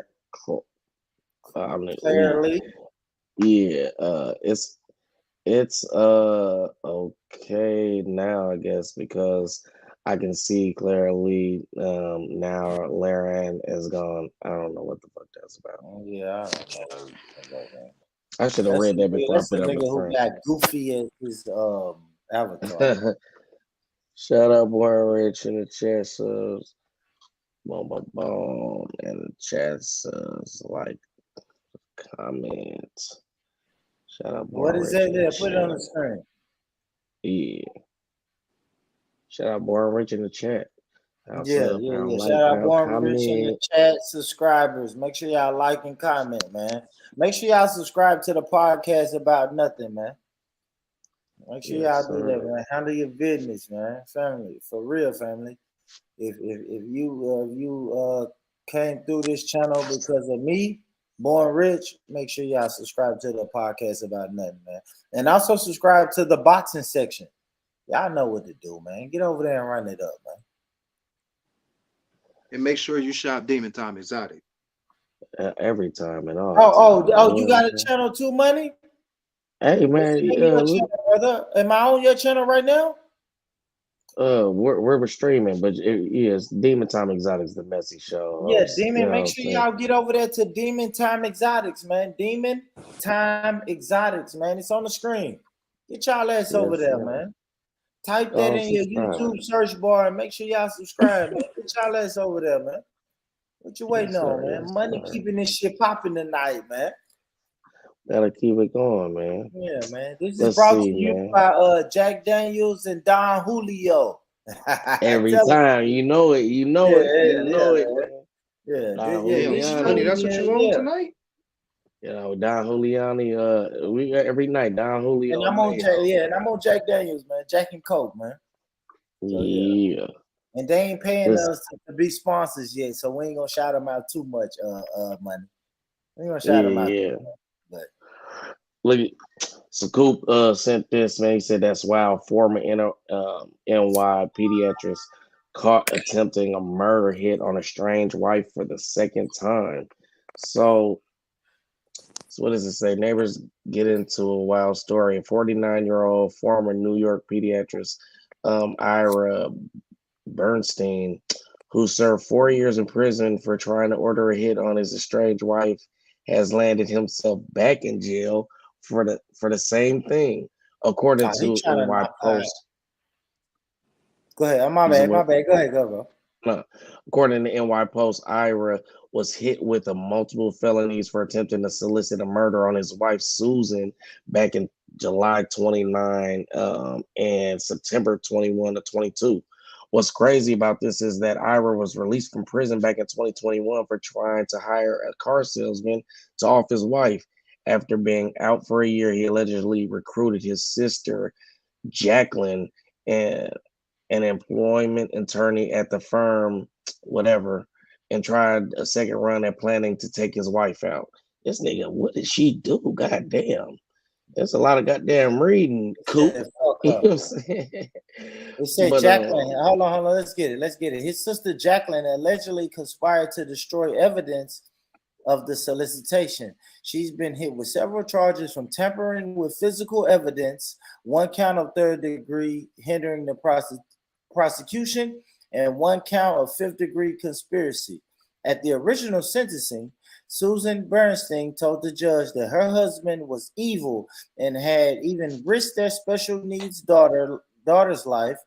Yeah, it's okay now, I guess, because I can see Clara Lee now. Laran is gone. I don't know what the fuck that's about. Yeah, I should have read that before I put up nigga the who front. got Goofy as his avatar. Shout out Boy Rich in the chat subs. Boom, boom, boom. And the chat subs like comment. Shout out Boy What is Rich that in there? the Put it on the chat. screen. Yeah. Shout out Boy Rich in the chat. Yeah. Shout out Born Rich in the chat, subscribers. Make sure y'all like and comment, man. Make sure y'all subscribe to the podcast about nothing, man. Make sure y'all do that, man. Handle your business, man. Family, for real, family. If you came through this channel because of me, Born Rich, make sure y'all subscribe to the podcast about nothing, man. And also subscribe to the boxing section. Y'all know what to do, man. Get over there and run it up, man. And make sure you shop Demon Time Exotic. Every time and all. You got a channel too, Money? Hey man, brother. Am I on your channel right now? we're streaming, but it's Demon Time Exotics, the messy show. Yeah, Demon. Make sure y'all get over there to Demon Time Exotics, man. Demon Time Exotics, man. It's on the screen. Get y'all ass over there, man. Type that in your YouTube search bar and make sure y'all subscribe, man. Get y'all ass over there, man. What you waiting on, man? Money keeping this shit popping tonight, man. Gotta keep it going, man. Yeah, man. This is brought to you by Jack Daniels and Don Julio. Every time, you know it. Yeah. Honey, that's what you on tonight? You know, Don Juliani. We every night Don Julio. And I'm on Jack Daniels, man. Jack and Coke, man. So, yeah. And they ain't paying us to be sponsors yet, so we ain't gonna shout them out too much money. We ain't gonna shout them out too much, but look, Sakoop sent this, man. He said that's wild. Former NY pediatrician caught attempting a murder hit on a strange wife for the second time. So what does it say? Neighbors get into a wild story. A 49-year-old former New York pediatrician, Ira Bernstein, who served 4 years in prison for trying to order a hit on his estranged wife, has landed himself back in jail for the same thing, according to NY Post. Go ahead. My bad. Go ahead, bro. No. According to NY Post, Ira was hit with multiple felonies for attempting to solicit a murder on his wife, Susan, back in July 29 and September 21 to 22. What's crazy about this is that Ira was released from prison back in 2021 for trying to hire a car salesman to off his wife. After being out for a year, he allegedly recruited his sister, Jacqueline, and an employment attorney at the firm, and tried a second run at planning to take his wife out. This nigga, what did she do? Goddamn. There's a lot of goddamn reading, Coop. You know what I'm saying? It said Jacqueline. Hold on. Let's get it. His sister Jacqueline allegedly conspired to destroy evidence of the solicitation. She's been hit with several charges from tampering with physical evidence, 1 count of 3rd degree hindering the prosecution, and 1 count of 5th degree conspiracy. At the original sentencing, Susan Bernstein told the judge that her husband was evil and had even risked their special needs daughter's life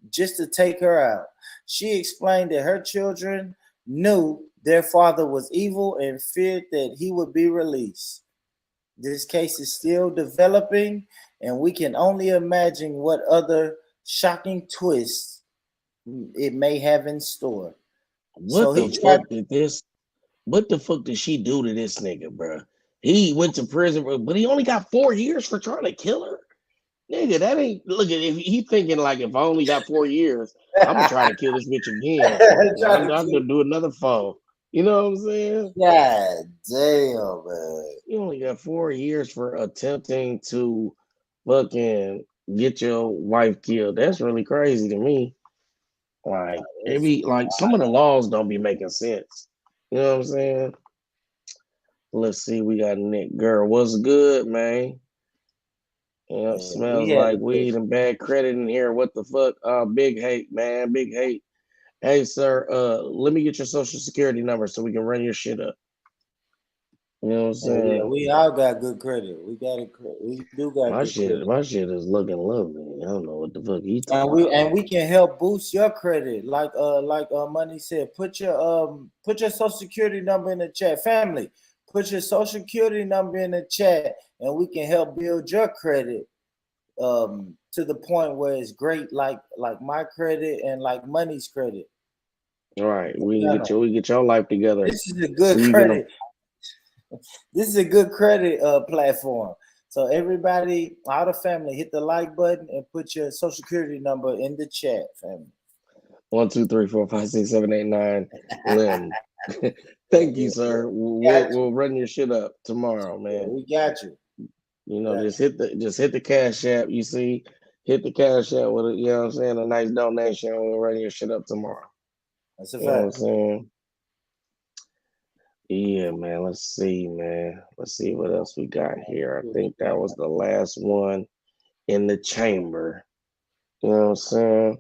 just to take her out. She explained that her children knew their father was evil and feared that he would be released. This case is still developing, and we can only imagine what other shocking twists it may have in store. What the fuck did she do to this nigga, bro? He went to prison, but he only got 4 years for trying to kill her. Nigga, that ain't look at if he thinking like if I only got 4 years, I'm gonna try to kill this bitch again. I'm gonna do another 4. You know what I'm saying? God damn, man. You only got 4 years for attempting to fucking get your wife killed. That's really crazy to me. Like some of the laws don't be making sense. You know what I'm saying? Let's see, we got Nick. Girl, what's good, man? Yeah, smells like weed and bad credit in here. What the fuck? Big hate, man. Big hate. Hey, sir, let me get your social security number so we can run your shit up. You know what I'm saying? Yeah, we all got good credit. We do got my good shit. credit. My shit is looking lovely. I don't know what the fuck he talking about. And we can help boost your credit. Like Money said, put your social security number in the chat. Family, put your social security number in the chat, and we can help build your credit to the point where it's great, like my credit and like Money's credit. All right, we get your life together. This is a good credit. This is a good credit platform. So everybody, all the family, hit the like button and put your social security number in the chat, family. 1, 2, 3, 4, 5, 6, 7, 8, 9. Lim. Thank you, sir. We'll run your shit up tomorrow, man. We got you. You know, just hit the Cash App. You see, hit the Cash App with a, you know what I'm saying, a nice donation. We'll run your shit up tomorrow. That's a fact. You know what I'm fact. saying? Yeah, man. Let's see, man. Let's see what else we got here. I think that was the last one in the chamber. You know what I'm saying?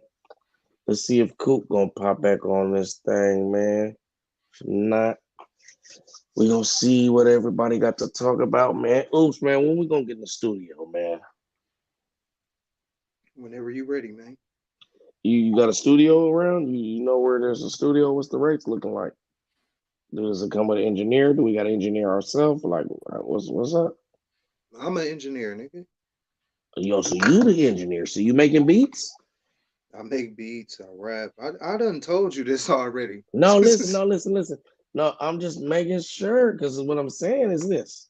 Let's see if Coop gonna pop back on this thing, man. If not, we gonna see what everybody got to talk about, man. Oops, man. When we gonna get in the studio, man? Whenever you ready, man. You got a studio around? You know where there's a studio? What's the rates looking like? Does it come with an engineer? Do we got to engineer ourselves? Like, what's up? I'm an engineer, nigga. Yo, so you the engineer? So you making beats? I make beats. I rap. I done told you this already. No, listen. No, I'm just making sure because what I'm saying is this: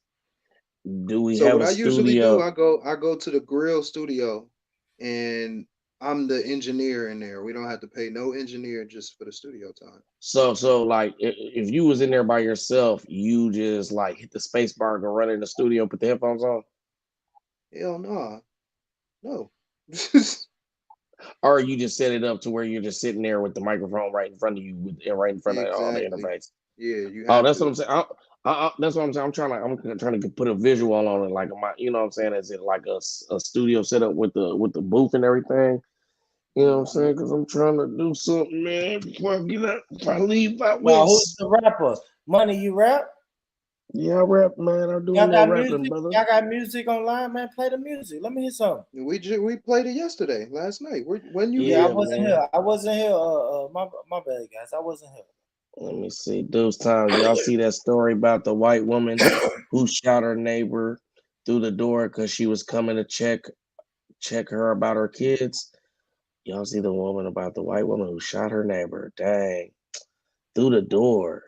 do we So have what a I studio? usually do, I go to the grill studio, and I'm the engineer in there. We don't have to pay no engineer just for the studio time. So like if you was in there by yourself, you just like hit the space bar and go run in the studio, put the headphones on. Hell no, no. Or you just set it up to where you're just sitting there with the microphone right in front of you, right in front of all the interface. Yeah, you. Oh, that's what I'm saying. That's what I'm saying. I'm trying to put a visual on it, like you know what I'm saying? Is it like a studio setup with the booth and everything? You know what I'm saying? Because I'm trying to do something, man. Before I get up, if I leave out Now, west. who's the rapper? Money, you rap? Yeah, I rap, man. I'm doing Y'all that got rapping, music? brother. Y'all got music online, man? Play the music. Let me hear something. We played it yesterday, last night. When you? Yeah, I wasn't here. I wasn't here. My bad, guys. I wasn't here. Let me see. Those times, y'all see that story about the white woman who shot her neighbor through the door because she was coming to check her about her kids. Y'all see the woman about the white woman who shot her neighbor. Dang. Through the door.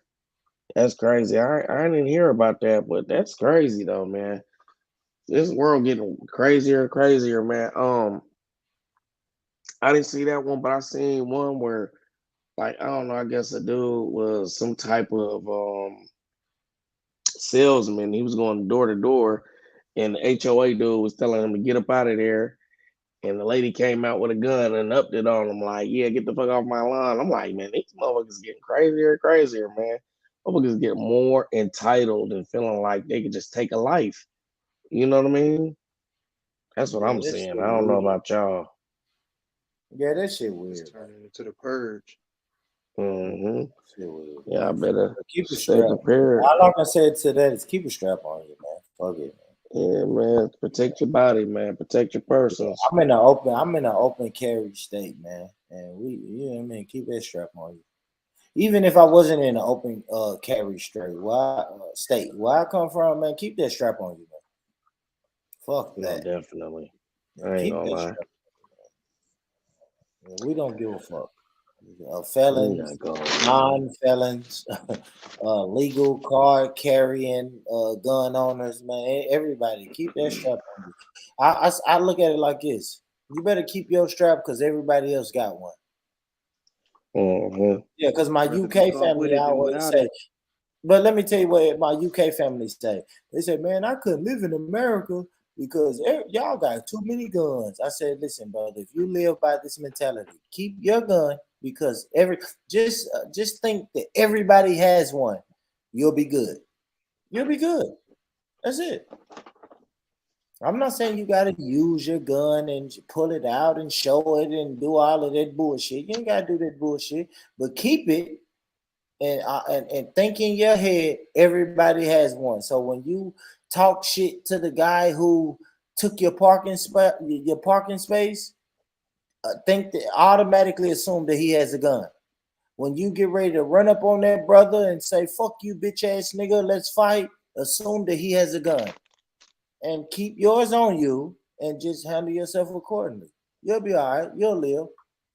That's crazy. I didn't hear about that, but that's crazy though, man. This world getting crazier and crazier, man. I didn't see that one, but I seen one where, like, I don't know, I guess the dude was some type of salesman. He was going door to door, and the HOA dude was telling him to get up out of there. And the lady came out with a gun and upped it on him, like, yeah, get the fuck off my lawn. I'm like, man, these motherfuckers getting crazier and crazier, man. Motherfuckers get more entitled and feeling like they could just take a life. You know what I mean? That's what I'm saying. I don't know about y'all. Yeah, that shit weird. It's turning into the purge. Mm-hmm. Yeah, I better keep it stay strap. prepared. All I'm gonna say to that is keep a strap on you, man. Fuck it. Yeah, man. Protect your body, man. Protect your persons. I'm in an open carry state, man. And you know what I mean? Keep that strap on you. even if I wasn't in an open carry state, where I come from, man, keep that strap on you, man. Fuck No, that. definitely. Yeah, I ain't keep gonna that lie. strap. Yeah, we don't give a fuck. We Felons, not going. non-felons, legal card carrying, gun owners, man. Everybody, keep that strap on you. I look at it like this: you better keep your strap because everybody else got one. Mhm. Yeah, because my Rather be UK caught with family it than always without say. it. But let me tell you what my UK family say. They said, "Man, I couldn't live in America because y'all got too many guns." I said, "Listen, brother, if you live by this mentality, keep your gun because just think that everybody has one. You'll be good. You'll be good. That's it. I'm not saying you got to use your gun and pull it out and show it and do all of that bullshit. You ain't got to do that bullshit, but keep it and think in your head everybody has one. So when you talk shit to the guy who took your parking space, think that automatically assume that he has a gun. When you get ready to run up on that brother and say "fuck you, bitch ass nigga, let's fight," assume that he has a gun and keep yours on you and just handle yourself accordingly. You'll be all right. You'll live.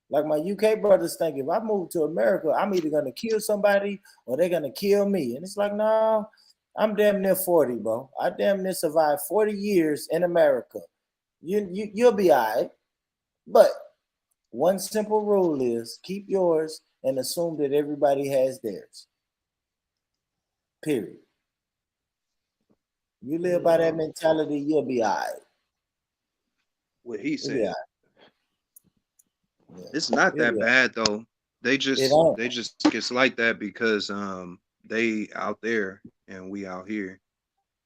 Like my UK brothers think, if I move to America, I'm either gonna kill somebody or they're gonna kill me. And it's like, no, I'm damn near 40, bro. I damn near survived 40 years in America. You'll be all right. But one simple rule is keep yours and assume that everybody has theirs. Period. You live by that mentality, you'll be all right. What he You'll be said. all right. Yeah. It's not You'll that be all right. bad though. They just It ain't. gets like that because they out there and we out here.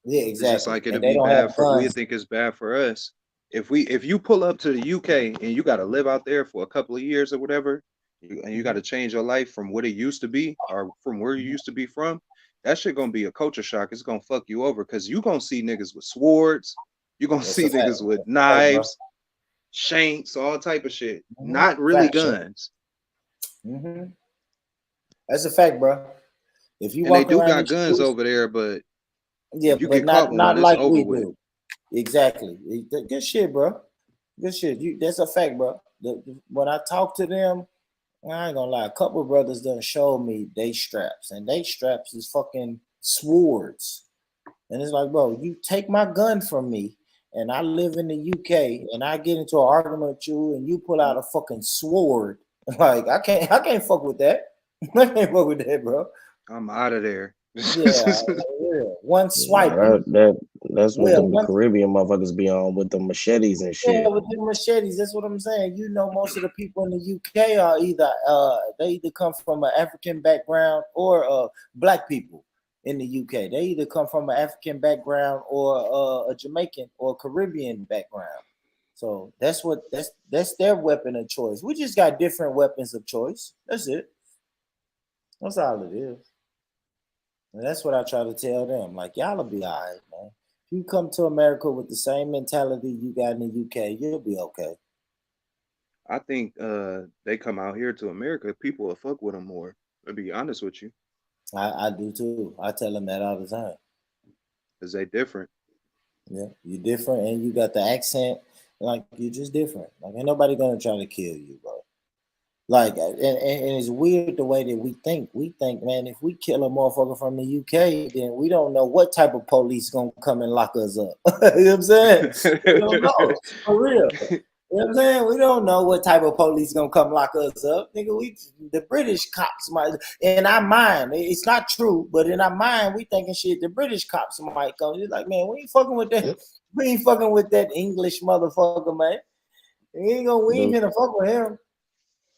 Yeah, It's just exactly. like it'll And they be don't bad have for we guns. think it's bad for us. If you pull up to the UK and you got to live out there for a couple of years or whatever, and you got to change your life from what it used to be or from where you used to be from, that shit gonna be a culture shock. It's gonna fuck you over because you gonna see niggas with swords, you gonna That's see a fact. niggas with That's a fact, bro. knives, shanks, all type of shit. Not really Fact, bro. guns. That's a fact, bro. If you And they walk do around got in guns shoes, over there, but yeah, if you but get caught with not one, it's like over we with. do. Exactly. Good shit, bro. Good shit. That's a fact, bro. When I talk to them, I ain't gonna lie. A couple of brothers done showed me they straps, and they straps is fucking swords. And it's like, bro, you take my gun from me, and I live in the UK, and I get into an argument with you, and you pull out a fucking sword. Like, I can't fuck with that. I can't fuck with that, bro. I'm out of there. Yeah. One swipe. That's what Yeah, them one Caribbean motherfuckers be on with the machetes and Yeah, shit. with the machetes, that's what I'm saying. You know, most of the people in the UK are they either come from an African background or black people in the UK. They either come from an African background or a Jamaican or Caribbean background. So that's their weapon of choice. We just got different weapons of choice. That's it. That's all it is. And that's what I try to tell them. Like, y'all will be all right, man. If you come to America with the same mentality you got in the UK, you'll be okay. I think they come out here to America, people will fuck with them more. To be honest with you, I do too. I tell them that all the time. because they different. Yeah, you're different and you got the accent. Like, you're just different. Like, ain't nobody gonna try to kill you, bro. Like, and it's weird the way that we think. We think, man, if we kill a motherfucker from the UK, then we don't know what type of police gonna come and lock us up. You know what I'm saying? We don't know. For real. You know what I'm saying? We don't know what type of police gonna come lock us up. Nigga, the British cops might, in our mind, it's not true, but in our mind, we thinking shit, the British cops might come. It's like, man, we ain't fucking with that. We ain't fucking with that English motherfucker, man. We ain't gonna fuck with him.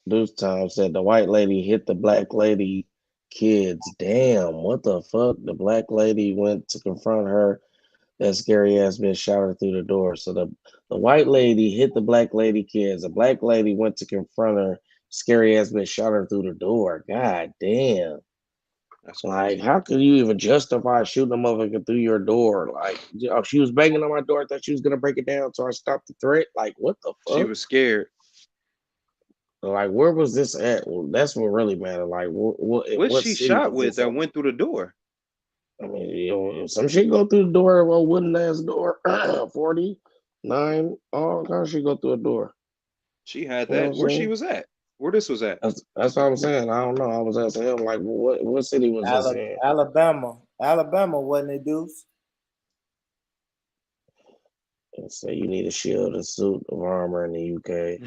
Those times said the white lady hit the black lady kids. Damn, what the fuck? The black lady went to confront her. That scary ass bitch shot her through the door. So the white lady hit the black lady kids. The black lady went to confront her. Scary ass bitch shot her through the door. God damn. That's like, how could you even justify shooting a motherfucker through your door? Like, she was banging on my door. I thought she was gonna break it down, so I stopped the threat. Like, what the fuck? She was scared. Like, where was this at? Well, that's what really mattered. Like, what she city shot was with this that at? went through the door? I mean, if some shit go through the door, well, wooden ass door, 49, all kind of shit go through a door. She had You know that. what Where I'm she saying? was at? Where this was at? That's what I'm saying. I don't know. I was asking him, like, what city was this in? Alabama, wasn't it, Deuce? And say you need a shield, a suit of armor in the UK.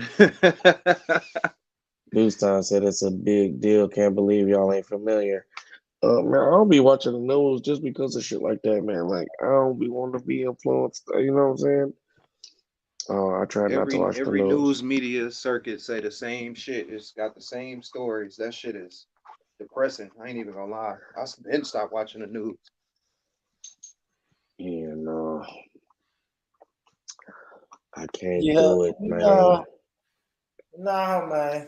Newstown said it's a big deal. Can't believe y'all ain't familiar. Man, I don't be watching the news just because of shit like that, man. Like, I don't be wanting to be influenced. You know what I'm saying? I try not to watch the Every news. news media circuit say the same shit. It's got the same stories. That shit is depressing. I ain't even gonna lie. I been stopped watching the news. Yeah, no. I can't Yeah, do it, man. Nah, man.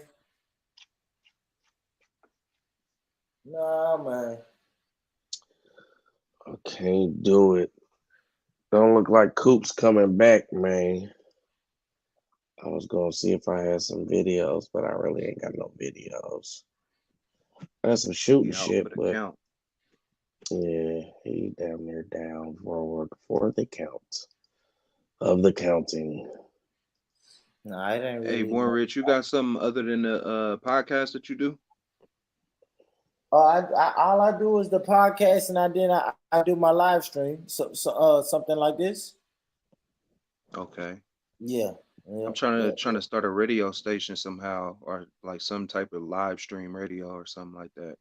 Nah, man. I can't do it. Don't look like Coop's coming back, man. I was gonna see if I had some videos, but I really ain't got no videos. I got some shooting shit, but yeah, he damn near down for the count of the counting. Nah, it ain't Hey, really. Born Rich, you got something other than the podcast that you do? All I do is the podcast, and I do my live stream. So something like this. Okay. Yeah. I'm trying to start a radio station somehow, or like some type of live stream radio or something like that.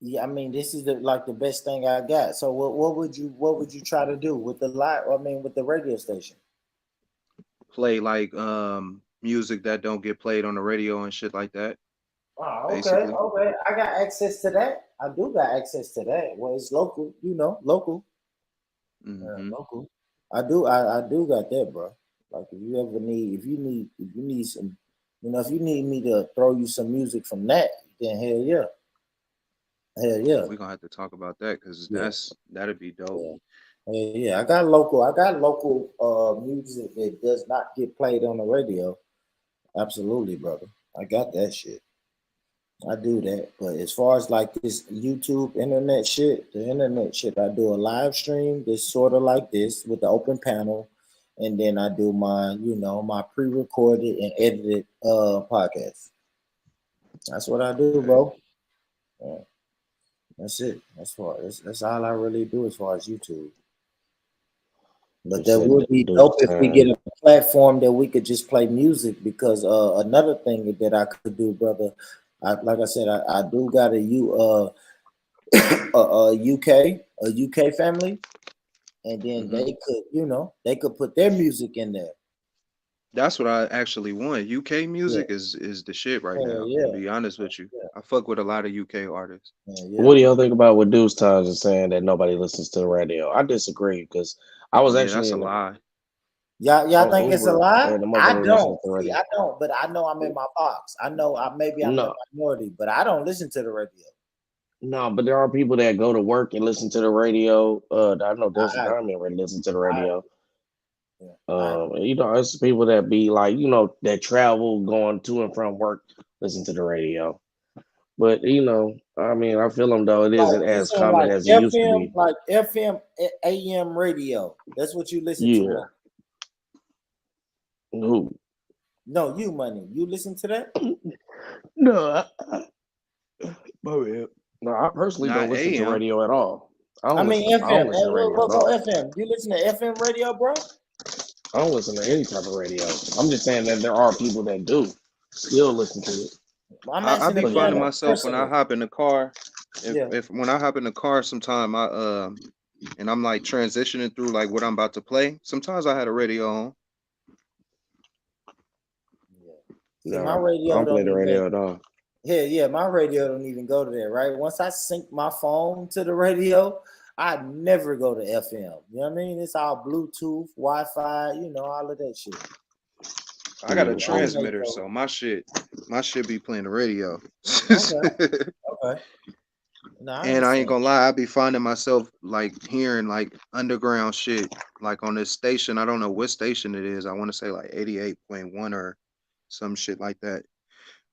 Yeah, I mean, this is the best thing I got. So what would you try to do with the with the radio station? Play like music that don't get played on the radio and shit like that. Oh, basically. okay. I got access to that. I do got access to that. Well, it's local, local. Local. I do got that, bro. Like if you need some, if you need me to throw you some music from that, then hell yeah. We're gonna have to talk about that because that'd be dope. Yeah. I got local music that does not get played on the radio. Absolutely, brother. I got that shit. I do that. But as far as like this YouTube internet shit, I do a live stream that's sort of like this with the open panel. And then I do my, my pre-recorded and edited podcast. That's what I do, bro. Yeah. That's it. That's all I really do as far as YouTube. But that would be dope if we get a platform that we could just play music, because another thing that I could do, brother, like I said, I do got a UK family, and then they could put their music in there. That's what I actually want. UK music is the shit right now. To be honest with you, I fuck with a lot of UK artists. What do y'all think about what Deuce Times is saying that nobody listens to the radio? I disagree because I was actually that's a lie. Y'all think it's a lie? I don't. See, I don't, but I know I'm in my box. I know maybe I'm the minority, but I don't listen to the radio. No, but there are people that go to work and listen to the radio. I know Deuce Times already listen to the radio. It's people that be like, that travel going to and from work, listen to the radio. But I mean, I feel them though. It isn't as common as it used to be. Like FM, AM radio. That's what you listen to. Who? No, you Money. You listen to that? No, I personally don't listen to radio at all. I mean, FM. FM. You listen to FM radio, bro? I don't listen to any type of radio. I'm just saying that there are people that do still listen to it. I be finding myself when I hop in the car. When I hop in the car, sometime and I'm like transitioning through like what I'm about to play. Sometimes I had a radio on. Yeah, my radio I don't play the radio at all. Yeah, my radio don't even go to that, right? Once I sync my phone to the radio, I never go to FM. You know what I mean? It's all Bluetooth, Wi-Fi, all of that shit. I got a transmitter, so my shit be playing the radio. Okay. And I ain't gonna lie, I be finding myself like hearing like underground shit, like on this station. I don't know what station it is. I want to say like 88.1 or some shit like that.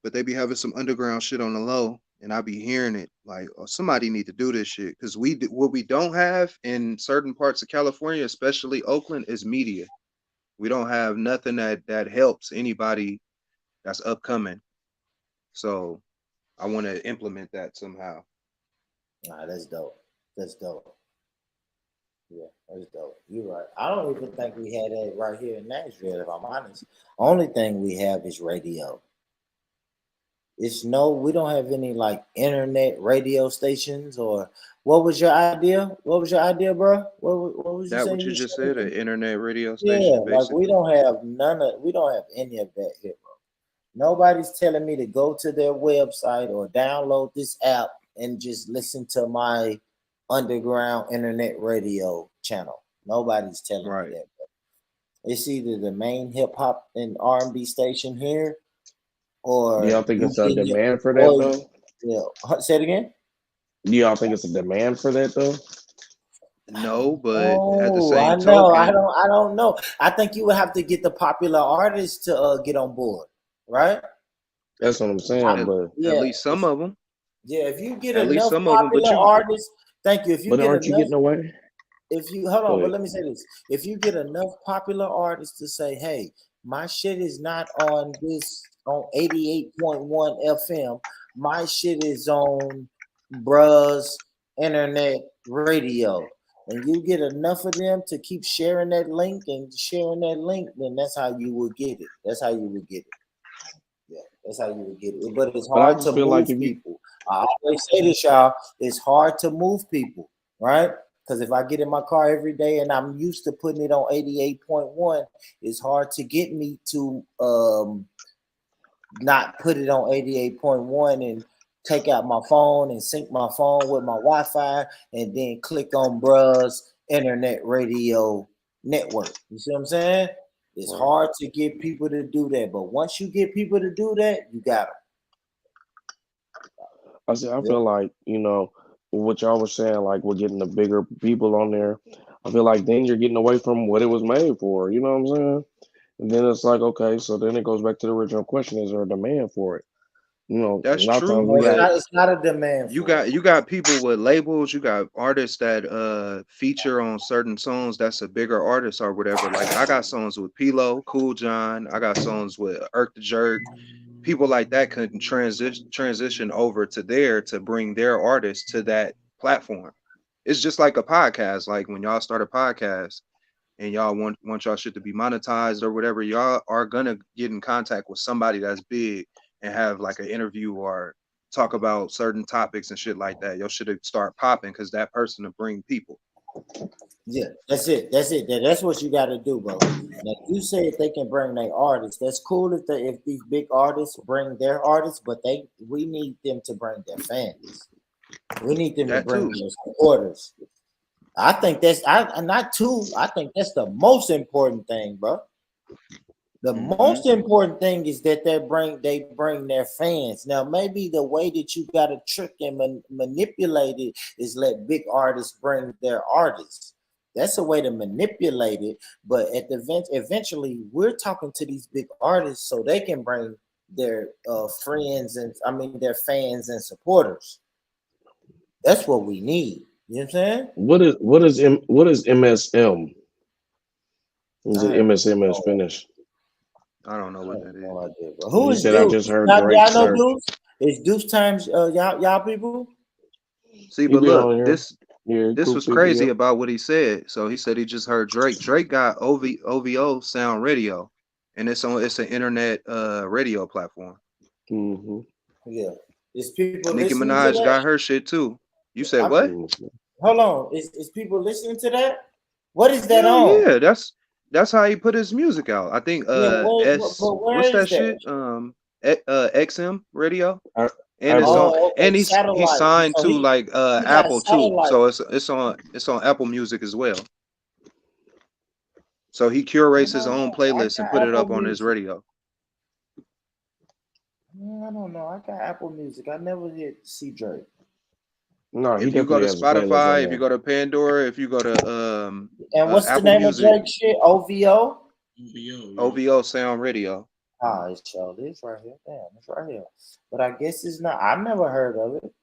But they be having some underground shit on the low, and I be hearing it like, oh, somebody need to do this shit because what we don't have in certain parts of California, especially Oakland, is media. We don't have nothing that helps anybody that's upcoming. So I want to implement that somehow. Nah, that's dope. That's dope. Yeah, that's dope. You're right. I don't even think we had that right here in Nashville, if I'm honest. Only thing we have is radio. We don't have any like internet radio stations or what was your idea? What was your idea, bro? What was you That saying? what you just said, an internet radio Yeah, station, like basically. we don't have any of that here, bro. Nobody's telling me to go to their website or download this app and just listen to my underground internet radio channel. Nobody's telling me that, bro. It's either the main hip hop and R&B station here, or Do y'all think it's a you get your demand for that voice. though? Yeah. Say it again. Do y'all think it's a demand for that though? No, but at the Oh, same I know. token, I don't know. I think you would have to get the popular artists to get on board, right? That's what I'm saying. But Yeah. at least some of them. Yeah, if you get At least enough some of them, but popular you artists, thank you. If you but get aren't you enough, getting away? if you hold Go on, but ahead. let me say this: if you get enough popular artists to say, "Hey, my shit is not on 88.1 FM, my shit is on bruh's internet radio," and you get enough of them to keep sharing that link, then that's how you will get it. That's how you would get it. Yeah, that's how you would get it. But it's But I hard just to feel like move if you people. I always say this, y'all. It's hard to move people, right? Because if I get in my car every day and I'm used to putting it on 88.1, it's hard to get me to not put it on 88.1 and take out my phone and sync my phone with my Wi-Fi and then click on bruh's internet radio network. You see what I'm saying? It's hard to get people to do that, but once you get people to do that, you got them. I feel like, what y'all was saying, like we're getting the bigger people on there. I feel like then you're getting away from what it was made for. You know what I'm saying? And then it's like, okay, so then it goes back to the original question: is there a demand for it? That's a lot of true. times we But got It's not a demand. you got people with labels. You got artists that feature on certain songs. That's a bigger artist or whatever. Like I got songs with P-Lo, Cool John. I got songs with Irk the Jerk. People like that could transition over to there to bring their artists to that platform. It's just like a podcast. Like when y'all start a podcast and y'all want y'all shit to be monetized or whatever, y'all are gonna get in contact with somebody that's big and have like an interview or talk about certain topics and shit like that. Your shit start popping because that person will bring people. Yeah, that's it. That's what you got to do, bro. Now, you say if they can bring their artists, that's cool if these big artists bring their artists, but we need them to bring their fans. We need them to bring their supporters. I think that's I think that's the most important thing, bro. The most important thing is that they bring their fans. Now, maybe the way that you got to trick and manipulate it is let big artists bring their artists. That's a way to manipulate it. But eventually, we're talking to these big artists so they can bring their friends their fans and supporters. That's what we need. You know what I'm saying? what is MSM? Is it MSM finish? I don't know what that is. No idea, bro. Who is Deuce? I just heard y'all Drake know search. Deuce? Is Deuce times y'all people? See, but look, this was crazy about what he said. So he said he just heard Drake. Drake got OVO Sound Radio, and it's an internet radio platform. Mm-hmm. Yeah, is people Nicki listening Minaj to that? got her shit too. You said what? Hold on, is people listening to that? What is that on? Yeah, that's how he put his music out. I think where what's is that shit? XM radio. And I it's on, okay, and he's satellite. signed So to he like got Apple too. satellite. So it's on Apple Music as well. So he curates his own playlist and put it up on his radio. I don't know. I got Apple Music. I never did see Drake. No, he If you go definitely to has a playlist on Spotify, if there. you go to Pandora, if you go to And what's the Apple name Music, of Drake shit? OVO? OVO Sound Radio. Ah, it showed it's right here. Damn, it's right here. But I guess it's not. I never heard of it.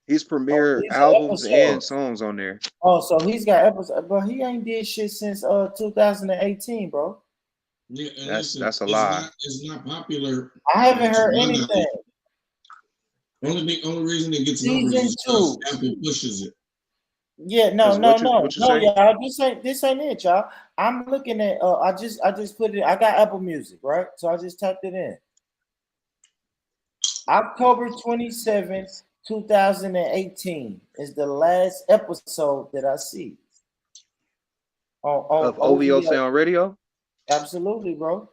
He's Oh, premiere these are albums and episodes. songs on there. Oh, so he's got episodes, but he ain't did shit since 2018, bro. Yeah, and That's listen, a lie. it's not popular. I haven't It's heard not. anything. Only reason it gets numbers Season is because 2. Apple pushes it. Yeah, no, 'Cause no, what you no, what you no, say? y'all. This ain't it, y'all. I'm looking at. I just put it. I got Apple Music, right? So I just typed it in. October 27th, 2018 is the last episode that I see on Of OVO OVO. Sound Radio? Absolutely, bro.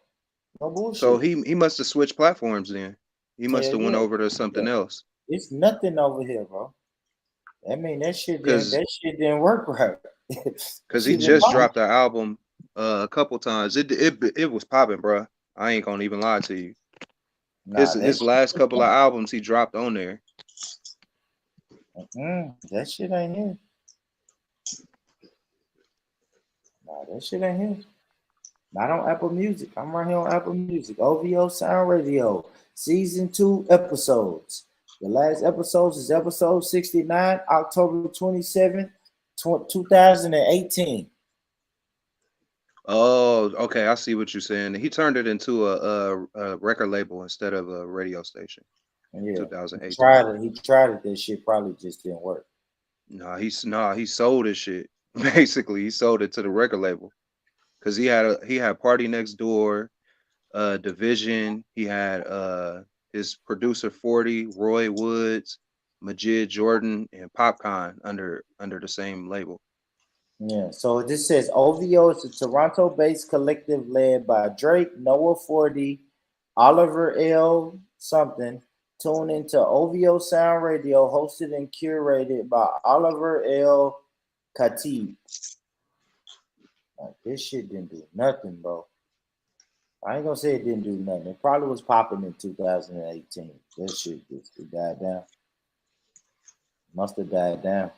No bullshit. So he must have switched platforms then. He must Hell have went yeah. over to something Yeah. else. It's nothing over here, bro. I mean, that shit Cause didn't work right. cause he Shit didn't just pop. dropped the album a couple times. It was popping, bro. I ain't gonna even lie to you. Nah, His that his shit last couple of albums he dropped on there. that shit ain't here. Nah, that shit ain't here. Not on Apple Music. I'm right here on Apple Music. OVO Sound Radio, Season 2 episodes. The last episodes is episode 69, October 27th, 2018. Oh, okay. I see what you're saying. He turned it into a record label instead of a radio station. Yeah, 2018. He tried it. That shit probably just didn't work. He sold his shit. Basically, he sold it to the record label because he had Party Next Door, Division. He had his producer 40, Roy Woods, Majid Jordan, and Popcorn under the same label. Yeah, so this says OVO is a Toronto-based collective led by Drake, Noah 40, Oliver L. something. Tune into OVO Sound Radio, hosted and curated by Oliver L. Khatib. Like, this shit didn't do nothing, bro. I ain't gonna say it didn't do nothing. It probably was popping in 2018. That shit just died down. Must have died down.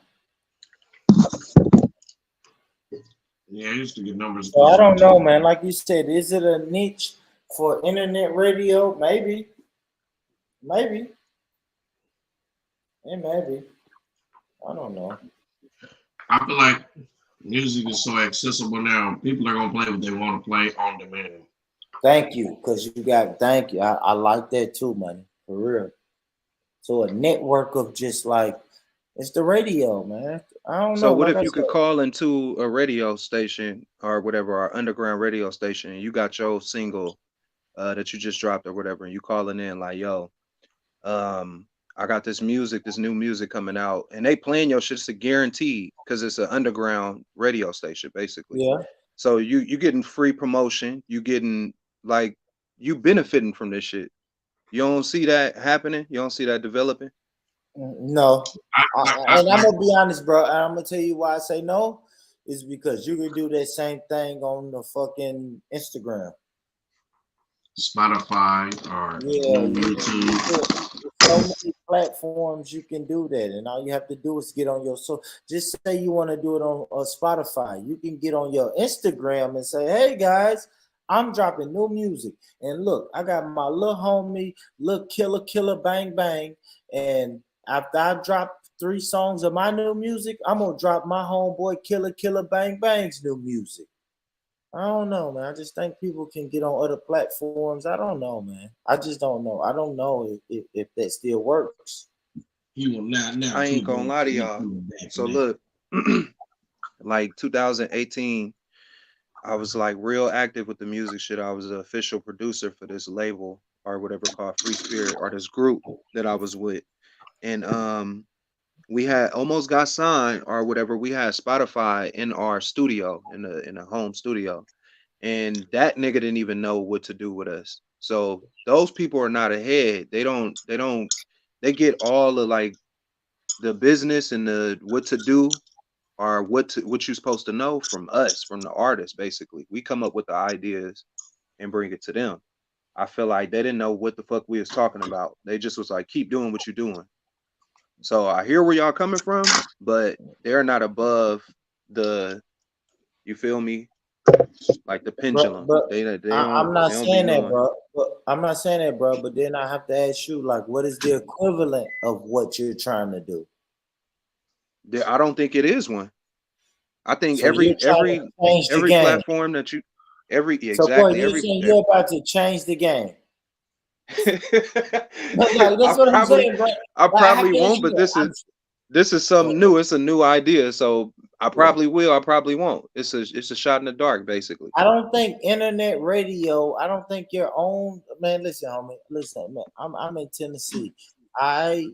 Yeah, I used to get numbers. So I don't know, man. Like you said, is it a niche for internet radio? Maybe. Maybe. It may be. I don't know. I feel like music is so accessible now. People are gonna play what they want to play on demand. Thank you, because thank you. I like that too, money. For real. So a network of just like, it's the radio, man. I don't know. So what like if I you could said, call into a radio station or whatever, our underground radio station, and you got your single that you just dropped or whatever, and you calling in like, yo, I got this new music coming out, and they playing your shit. It's a guarantee because it's an underground radio station, basically. Yeah. So you getting free promotion, you getting like you benefiting from this shit. You don't see that happening? You don't see that developing? no. And I'm gonna be honest, bro. And I'm gonna tell you why I say no. Is because you can do that same thing on the fucking Instagram. Spotify or Yeah, YouTube. so many platforms you can do that, and all you have to do is get on your. So just say you want to do it on Spotify, you can get on your Instagram and say, "Hey guys, I'm dropping new music, and look, I got my little homie, Lil Killer Bang Bang, and after I drop 3 songs of my new music, I'm gonna drop my homeboy Killer Bang Bang's new music." I don't know, man. I just think people can get on other platforms. I don't know, man. I just don't know. I don't know if that still works. He will now. I ain't gonna lie to y'all. So look, like 2018, I was like real active with the music shit. I was the official producer for this label or whatever called Free Spirit, or this group that I was with. And we had almost got signed or whatever. We had Spotify in our studio, in a home studio. And that nigga didn't even know what to do with us. So those people are not ahead. They get all the like the business and the what to do or what you're supposed to know from us, from the artists, basically. We come up with the ideas and bring it to them. I feel like they didn't know what the fuck we was talking about. They just was like, keep doing what you're doing. So I hear where y'all coming from, but they're not above the, you feel me, like the pendulum. They I'm don't not they don't be saying that, knowing. bro. But I'm not saying that, bro. But then I have to ask you, like, what is the equivalent of what you're trying to do? I don't think it is one. I think So you're trying to change the every game. platform that you So, boy, you're saying you're about to change the game. But, like, that's what I'm saying, bro. I Like, probably guess won't, but you- this is something new. It's a new idea, so I probably will. I probably won't. It's a shot in the dark, basically. I don't think internet radio. I don't think your own man. Listen, homie. Listen, man. I'm in Tennessee. I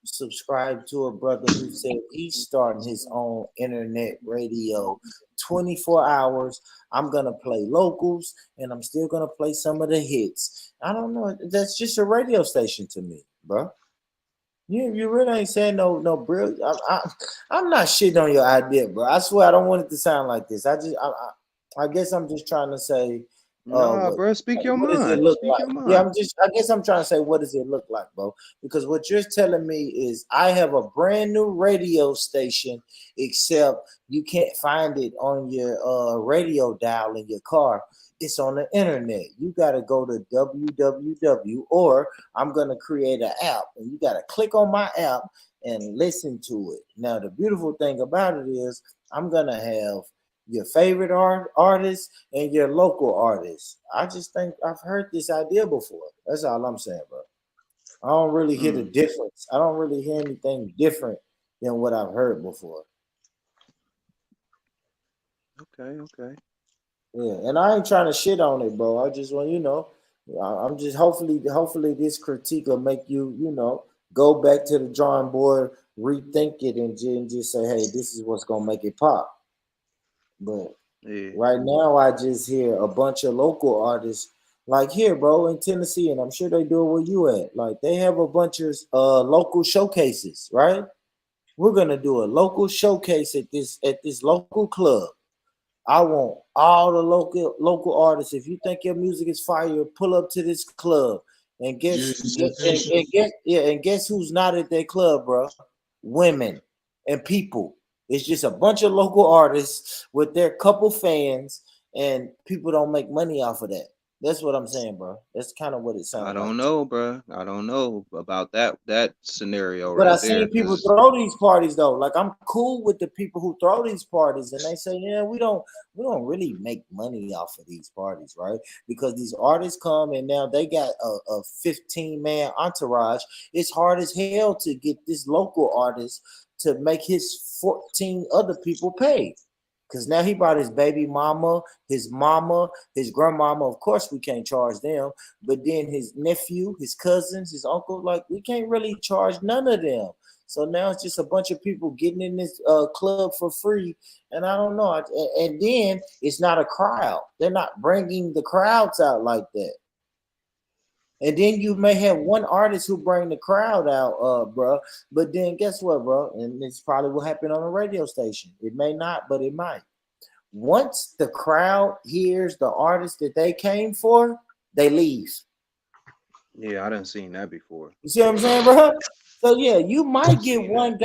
subscribe to a brother who said he's starting his own internet radio, 24 hours. I'm gonna play locals, and I'm still gonna play some of the hits. I don't know. That's just a radio station to me, bro. You really ain't saying no brilliant. I'm not shitting on your idea, bro. I swear I don't want it to sound like this. I guess I'm just trying to say, Nah, bro, speak your what does it mind. look Speak like? your mind. Yeah, I guess I'm trying to say, what does it look like, bro? Because what you're telling me is I have a brand new radio station, except you can't find it on your radio dial in your car. It's on the internet. You got to go to www, or I'm going to create an app, and you got to click on my app and listen to it. Now, the beautiful thing about it is I'm going to have your favorite artist and your local artist. I just think I've heard this idea before. That's all I'm saying, bro. I don't really hear the difference. I don't really hear anything different than what I've heard before. Okay. Yeah, and I ain't trying to shit on it, bro. I just want I'm just hopefully this critique will make you go back to the drawing board, rethink it, and just say, hey, this is what's gonna make it pop. But right now, I just hear a bunch of local artists, like here, bro, in Tennessee, and I'm sure they do it where you at. Like they have a bunch of local showcases, right? We're gonna do a local showcase at this local club. I want all the local artists. If you think your music is fire, pull up to this club and guess who's not at that club, bro? Women and people. It's just a bunch of local artists with their couple fans, and people don't make money off of that. That's what I'm saying, bro. That's kind of what it sounds like. I don't know, bro. I don't know about that scenario. But right I seen there, people 'cause- throw these parties though. Like I'm cool with the people who throw these parties, and they say, yeah, we don't really make money off of these parties, right? Because these artists come and now they got a 15-man entourage. It's hard as hell to get this local artist to make his 14 other people pay. Because now he brought his baby mama, his grandmama. Of course, we can't charge them. But then his nephew, his cousins, his uncle, like we can't really charge none of them. So now it's just a bunch of people getting in this club for free. And I don't know. And then it's not a crowd. They're not bringing the crowds out like that. And then you may have one artist who bring the crowd out, bro. But then guess what, bro? And it's probably what happened on a radio station. It may not, but it might. Once the crowd hears the artist that they came for, they leave. Yeah, I done seen that before. You see what I'm saying, bro? So yeah, you might get one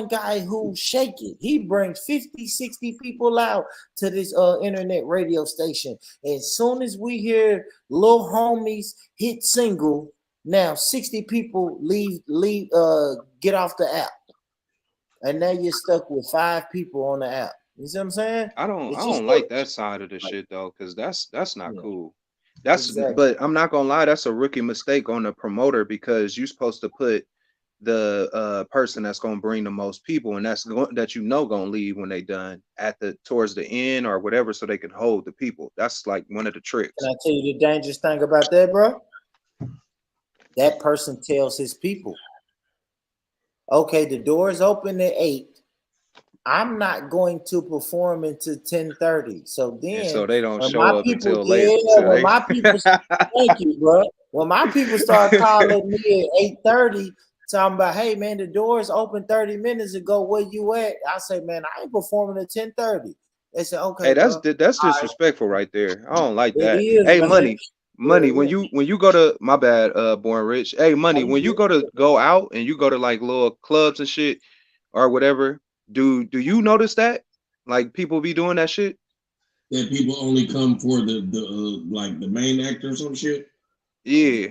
guy who shake it. He brings 50, 60 people out to this internet radio station. As soon as we hear Lil Homies hit single, now 60 people leave get off the app. And now you're stuck with 5 people on the app. You see what I'm saying? I don't like that side of the shit though, because that's not cool. But I'm not gonna lie, that's a rookie mistake on the promoter, because you're supposed to put the person that's gonna bring the most people, and that gonna leave when they done towards the end or whatever, so they can hold the people. That's like one of the tricks. Can I tell you the dangerous thing about that, bro? That person tells his people, okay, the doors open at 8. I'm not going to perform until 10:30. So then, and so they don't show my up people, until late. when my people, thank you, bro. When my people start calling me at 8:30, talking about, hey man, the doors open 30 minutes ago. Where you at? I say, man, I ain't performing at 10:30. They say, okay. Hey, that's disrespectful right there. I don't like that. is, Hey, man. money. When you go to, my bad, Born Rich. Hey, money. When you go out and you go to like little clubs and shit or whatever, do you notice that? Like people be doing that shit. That people only come for the like the main actor or some shit. Yeah.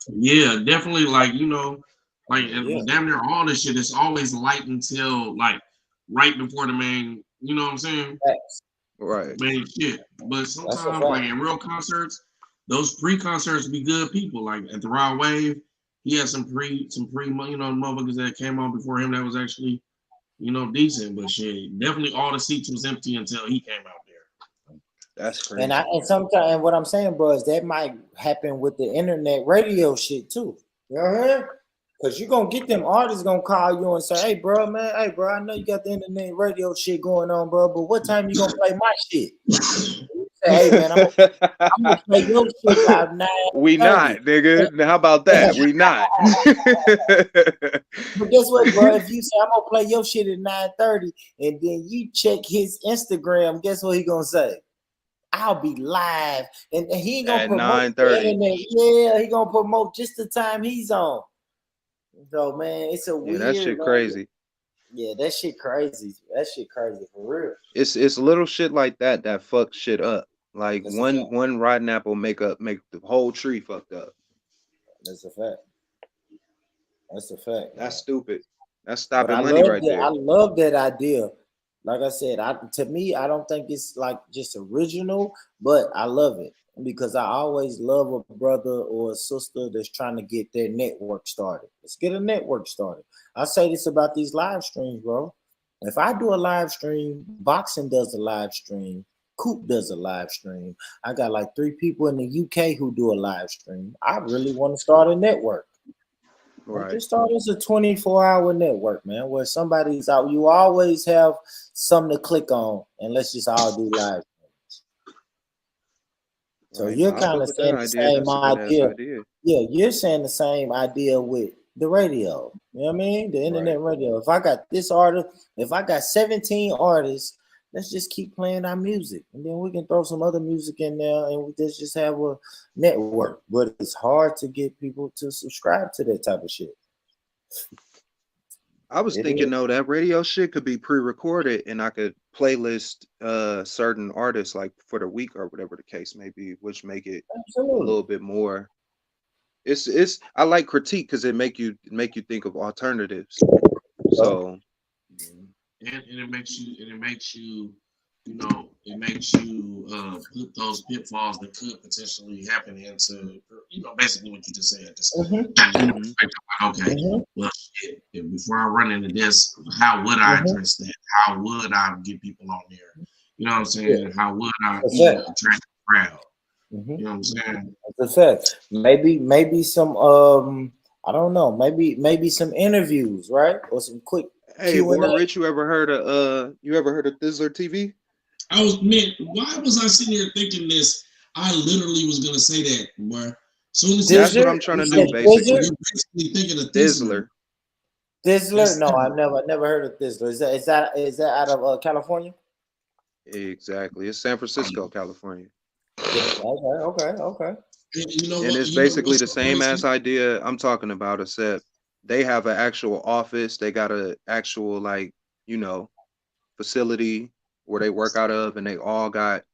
Yeah, definitely. Like like Yeah. damn near all this shit. It's always light until like right before the main. You know what I'm saying? Right. Main shit. But sometimes, like in real concerts, those pre-concerts be good people. Like at the Raw Wave, he had some pre motherfuckers that came on before him that was actually decent. But shit, definitely all the seats was empty until he came out there. That's crazy. And sometimes what I'm saying, bro, is that might happen with the internet radio shit too. You know what I mean? Because you're gonna get them artists gonna call you and say, hey bro, I know you got the internet radio shit going on, bro, but what time you gonna play my shit? Say, hey man, I'm gonna play your shit out now. We not, nigga. How about that? We not. But guess what, bro? If you say I'm gonna play your shit at 9:30 and then you check his Instagram, guess what he gonna say? I'll be live, and he ain't gonna at promote 9:30. Yeah, he gonna promote just the time he's on. So man, it's a weird. That shit crazy. Yeah, that shit crazy. That shit crazy for real. It's little shit like that fuck shit up. Like one rotten apple make the whole tree fucked up. That's a fact. That's a fact. That's stupid. That's stopping But money right there. I love that idea. Like I said, to me, I don't think it's like just original, but I love it because I always love a brother or a sister that's trying to get their network started. Let's get a network started. I say this about these live streams, bro. If I do a live stream, Boxing does a live stream, Coop does a live stream. I got like 3 people in the UK who do a live stream. I really want to start a network. Right. Just start as a 24-hour network, man, where somebody's out. You always have something to click on, and let's just all do live streams. So Right. you're I kind fuck of with saying that the idea. same That's a good-ass idea. idea. Yeah, you're saying the same idea with the radio. You know what I mean? The internet radio. If I got this artist, if I got 17 artists, let's just keep playing our music. And then we can throw some other music in there and we just have a network. But it's hard to get people to subscribe to that type of shit. I was thinking though that radio shit could be pre-recorded and I could playlist certain artists like for the week or whatever the case may be, which make it a little bit more. It's I like critique because it make you think of alternatives. So and it makes you put those pitfalls that could potentially happen into basically what you just said. Okay, well shit, before I run into this, how would I address that? How would I get people on there? You know what I'm saying? How would I attract the crowd? You know what I'm saying? That's a fact. Maybe some I don't know, maybe some interviews, right? Or some quick hey, Warren Rich, you ever heard of Thizzler TV? Why was I sitting here thinking this? I literally was gonna say that, boy. That's what I'm trying to do, basically. You're basically thinking of Thizzler. Thizzler? No, I've never heard of Thizzler. Is that out of California? Exactly. It's San Francisco, California. Okay. And it's basically the same ass idea I'm talking about, except they have an actual office. They got an actual facility where they work out of, and they all got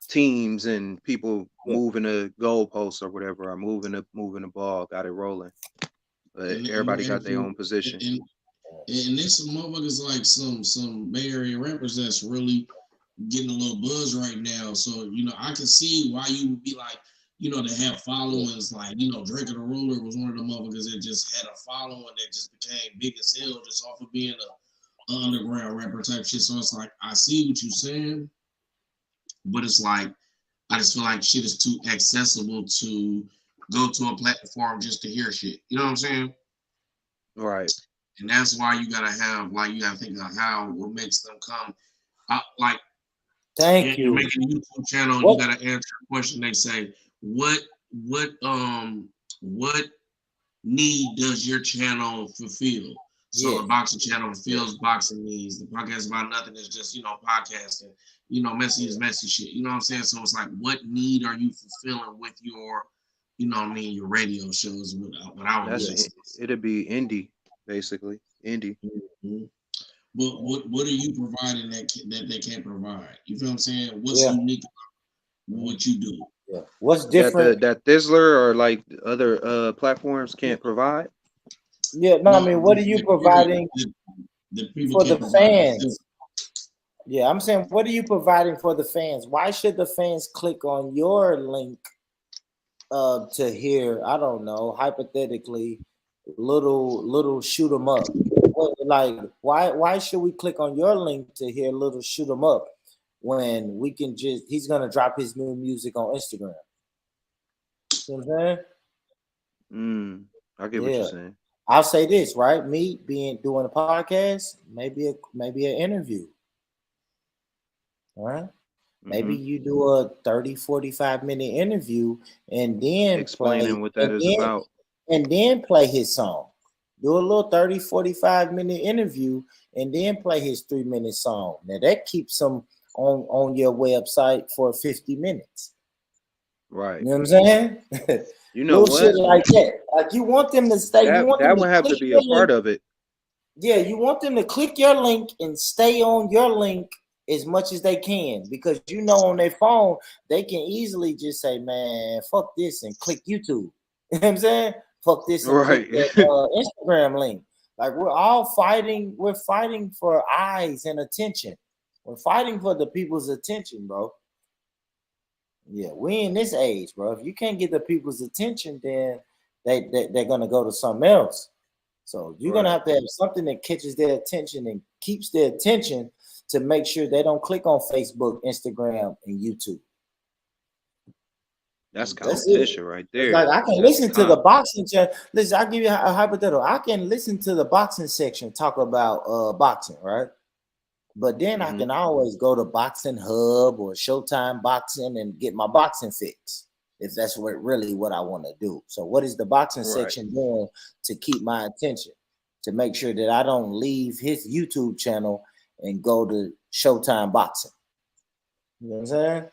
teams and people moving the goalposts or whatever, or moving the ball, got it rolling. But everybody got their own position. And there's some motherfuckers like some Bay Area rappers that's really getting a little buzz right now. So, I can see why you would be like, to have followings like, Drake of the Ruler was one of the motherfuckers that just had a following that just became big as hell just off of being a underground rapper type shit. So it's like, I see what you're saying, but it's like, I just feel like shit is too accessible to go to a platform just to hear shit. You know what I'm saying? Right. And that's why you gotta think of what makes them come. Thank you. Making a YouTube channel, you gotta answer a question. They say, what need does your channel fulfill? So the boxing channel fulfills boxing needs. The podcast about nothing is just podcasting. Messy is messy shit. You know what I'm saying? So it's like, what need are you fulfilling with your, your radio shows? It'd be indie, basically indie. But what are you providing that they can't provide? You feel what I'm saying? What's Yeah. unique about what you do? Yeah. What's different? That Thizzler or like other platforms can't provide? Yeah, no, I mean, what are you providing for the fans? Yeah, I'm saying, what are you providing for the fans? Why should the fans click on your link to hear, I don't know, hypothetically, little shoot 'em up? Like, why should we click on your link to hear little shoot 'em up when we can just, he's gonna drop his new music on Instagram? You know what I'm saying? I get what you're saying. I'll say this, right? Me doing a podcast, maybe an interview. All right. Maybe you do a 30, 45-minute interview and then explaining what that is about. And then play his song. Do a little 30, 45-minute interview and then play his 3-minute song. Now that keeps him on your website for 50 minutes. Right. You know what I'm saying? You know what? Shit like that. Like you want them to stay. That would have to be a part of it. Yeah, you want them to click your link and stay on your link as much as they can, because you know on their phone they can easily just say, "Man, fuck this," and click YouTube. You know what I'm saying? Fuck this and click that, Instagram link. Like we're all fighting. We're fighting for eyes and attention. We're fighting for the people's attention, bro. Yeah, we in this age, bro. If you can't get the people's attention, then they're gonna go to something else. So you're gonna have to have something that catches their attention and keeps their attention to make sure they don't click on Facebook, Instagram, and YouTube. That's competition right there. Like I can listen to the boxing channel. Listen, I'll give you a hypothetical. I can listen to the boxing section talk about boxing, right? But then I can always go to Boxing Hub or Showtime Boxing and get my boxing fix if that's what I want to do. So what is the boxing section doing to keep my attention? To make sure that I don't leave his YouTube channel and go to Showtime Boxing. You know what I'm saying?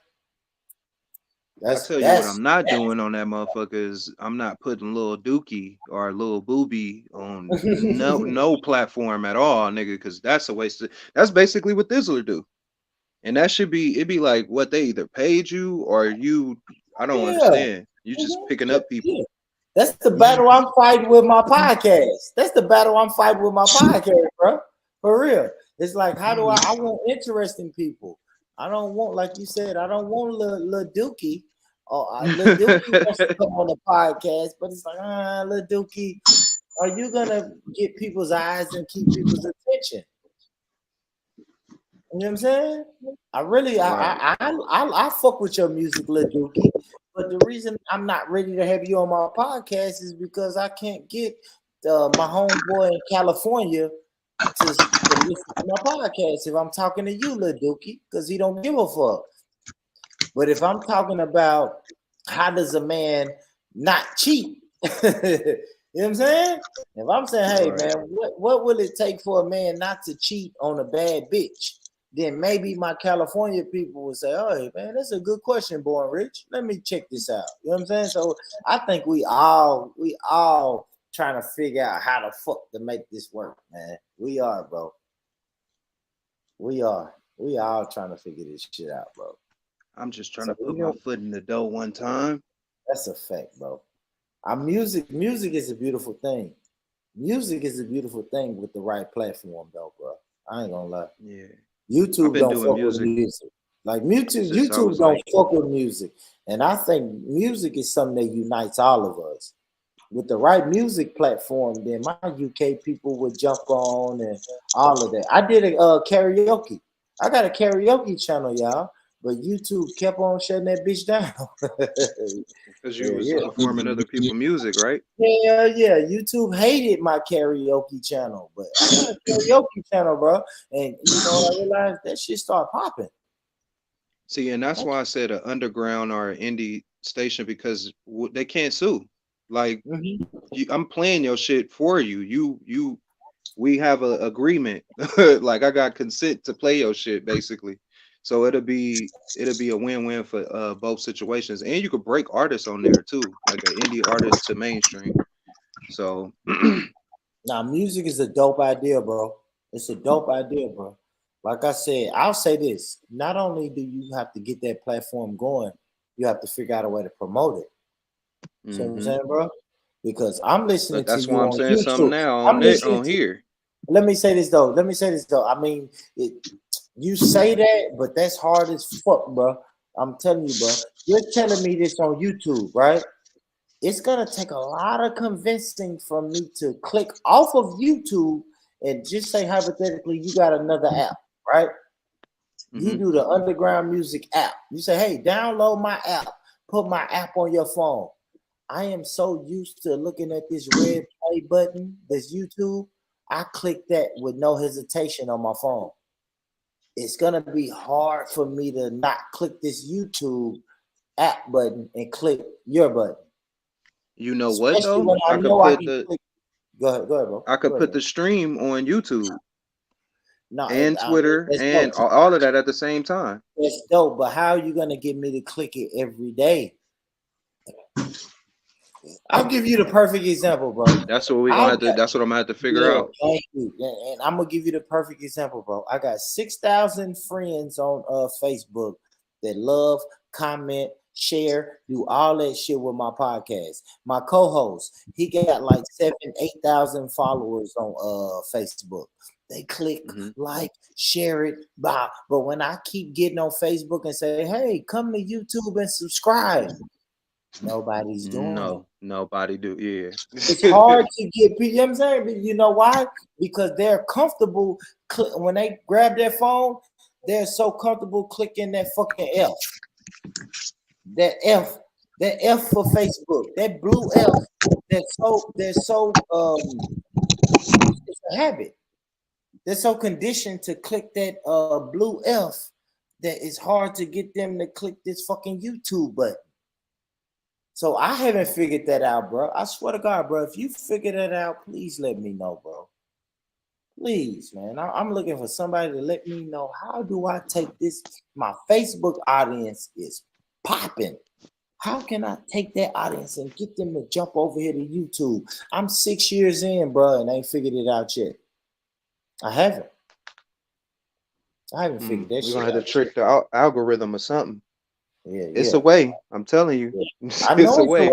I tell you what I'm not doing on that motherfucker is I'm not putting Lil Dookie or Lil Booby on no platform at all, nigga, because that's a waste of, that's basically what Thizzler do. And that should be, it'd be like what they either paid you or you, I don't understand. You just picking up people. That's the battle I'm fighting with my podcast. That's the battle I'm fighting with my podcast, bro. For real. It's like, how do I want interesting people. I don't want, like you said, I don't want Lil Dookie. Lil Dookie wants to come on the podcast, but it's like, Lil Dookie, are you gonna get people's eyes and keep people's attention? You know what I'm saying? I fuck with your music, Lil Dookie, but the reason I'm not ready to have you on my podcast is because I can't get my homeboy in California to listen to my podcast if I'm talking to you, Lil Dookie, because he don't give a fuck. But if I'm talking about how does a man not cheat, you know what I'm saying? If I'm saying, hey man, what will it take for a man not to cheat on a bad bitch? Then maybe my California people would say, oh hey, man, that's a good question, Born Rich. Let me check this out. You know what I'm saying? So I think we all trying to figure out how the fuck to make this work, man. We are, bro. We all trying to figure this shit out, bro. I'm just trying to put my foot in the door one time. That's a fact, bro. Our music is a beautiful thing. Music is a beautiful thing with the right platform, though, bro. I ain't gonna lie. Yeah. YouTube don't fuck with music. Like YouTube don't fuck with music. And I think music is something that unites all of us. With the right music platform, then my UK people would jump on and all of that. I did a karaoke. I got a karaoke channel, y'all, but YouTube kept on shutting that bitch down. Because you was performing other people's music, right? Yeah. YouTube hated my karaoke channel, but I got a karaoke channel, bro. And you know, I realized that shit started popping. See, and that's why I said an underground or an indie station, because they can't sue. Like I'm playing your shit for you. We have an agreement. Like I got consent to play your shit, basically. So it'll be a win-win for both situations. And you could break artists on there too, like an indie artist to mainstream. So now music is a dope idea, bro. It's a dope idea, bro. Like I said, I'll say this: not only do you have to get that platform going, you have to figure out a way to promote it. See what I'm saying, bro? Because I'm listening But that's to you why I'm on saying something YouTube. now I'm on listening on to. here. Let me say this though. I mean, you say that, but that's hard as fuck, bro. I'm telling you, bro. You're telling me this on YouTube, right? It's gonna take a lot of convincing for me to click off of YouTube and just say hypothetically, you got another app, right? You do the underground music app. You say, hey, download my app, put my app on your phone. I am so used to looking at this red play button, this YouTube. I click that with no hesitation on my phone. It's gonna be hard for me to not click this YouTube app button and click your button. You know what Especially though? when I I could know I put can the click. Go ahead, bro. I could Go put ahead, the stream on YouTube no, and Twitter that's and dope. all of that at the same time. That's dope. But how are you gonna get me to click it every day? I'll give you the perfect example, bro. That's what we're gonna have to. That's what I'm gonna have to figure out. Thank you. And I'm gonna give you the perfect example, bro. I got 6,000 friends on Facebook that love, comment, share, do all that shit with my podcast. My co-host, he got like 8,000 followers on Facebook. They click, like, share it, blah. But when I keep getting on Facebook and say, hey, come to YouTube and subscribe, nobody's doing it. Nobody do. Yeah, it's hard to get people. You know what I'm saying? But you know why? Because they're comfortable when they grab their phone. They're so comfortable clicking that fucking F. That F for Facebook. That blue F. It's a habit. They're so conditioned to click that blue F that it's hard to get them to click this fucking YouTube button. So I haven't figured that out, bro. I swear to God, bro. If you figure that out, please let me know, bro. Please, man. I'm looking for somebody to let me know, how do I take this? My Facebook audience is popping. How can I take that audience and get them to jump over here to YouTube? I'm 6 years in, bro, and I ain't figured it out yet. I haven't figured that shit out. We're gonna have to trick the algorithm or something. Yeah, it's a way. I'm telling you, I know it's a way.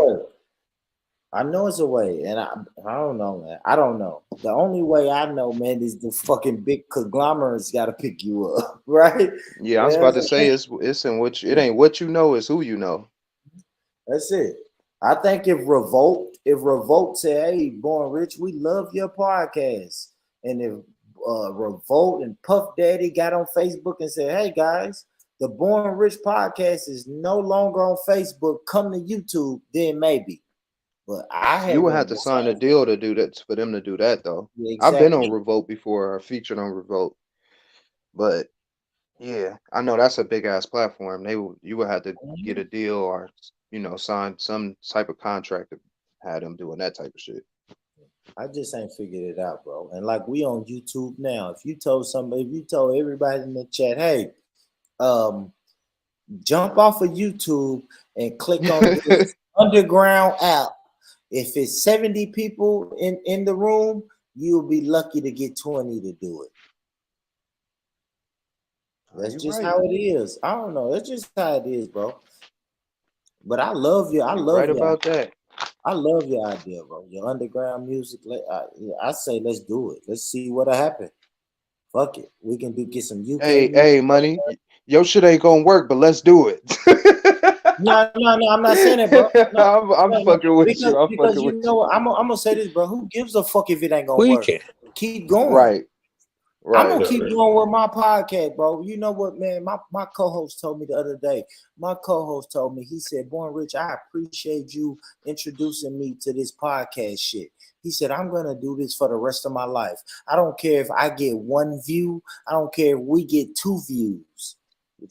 I know it's a way, and I don't know, man. I don't know. The only way I know, man, is the fucking big conglomerates got to pick you up, right? Yeah, I was about to say it's in what it ain't what you know, it's who you know. That's it. I think if Revolt said, "Hey, Born Rich, we love your podcast," and if Revolt and Puff Daddy got on Facebook and said, "Hey guys, the Born Rich podcast is no longer on Facebook. Come to YouTube," then maybe. But you would have to sign a deal to do that, for them to do that, though. Yeah, exactly. I've been on Revolt before, or featured on Revolt, but yeah, I know that's a big ass platform. You would have to get a deal or sign some type of contract to have them doing that type of shit. I just ain't figured it out, bro. And like, we on YouTube now. If you told everybody in the chat, hey, jump off of YouTube and click on this underground app. If it's 70 people in the room, you'll be lucky to get 20 to do it. That's just how it is. I don't know. That's just how it is, bro. But I love you. I love right about that. I love your idea, bro. Your underground music. I say let's do it. Let's see what'll happen. Fuck it. We can get some UK. Hey, money. Your shit ain't gonna work, but let's do it. No, I'm not saying it, bro. No, I'm fucking with you. I'm because fucking you with know you. I'm gonna say this, bro. Who gives a fuck if it ain't gonna work? Keep going. Right. I'm gonna keep going with my podcast, bro. You know what, man? My co-host told me the other day. My co-host told me, he said, Born Rich, I appreciate you introducing me to this podcast shit. He said, I'm gonna do this for the rest of my life. I don't care if I get 1 view. I don't care if we get 2 views.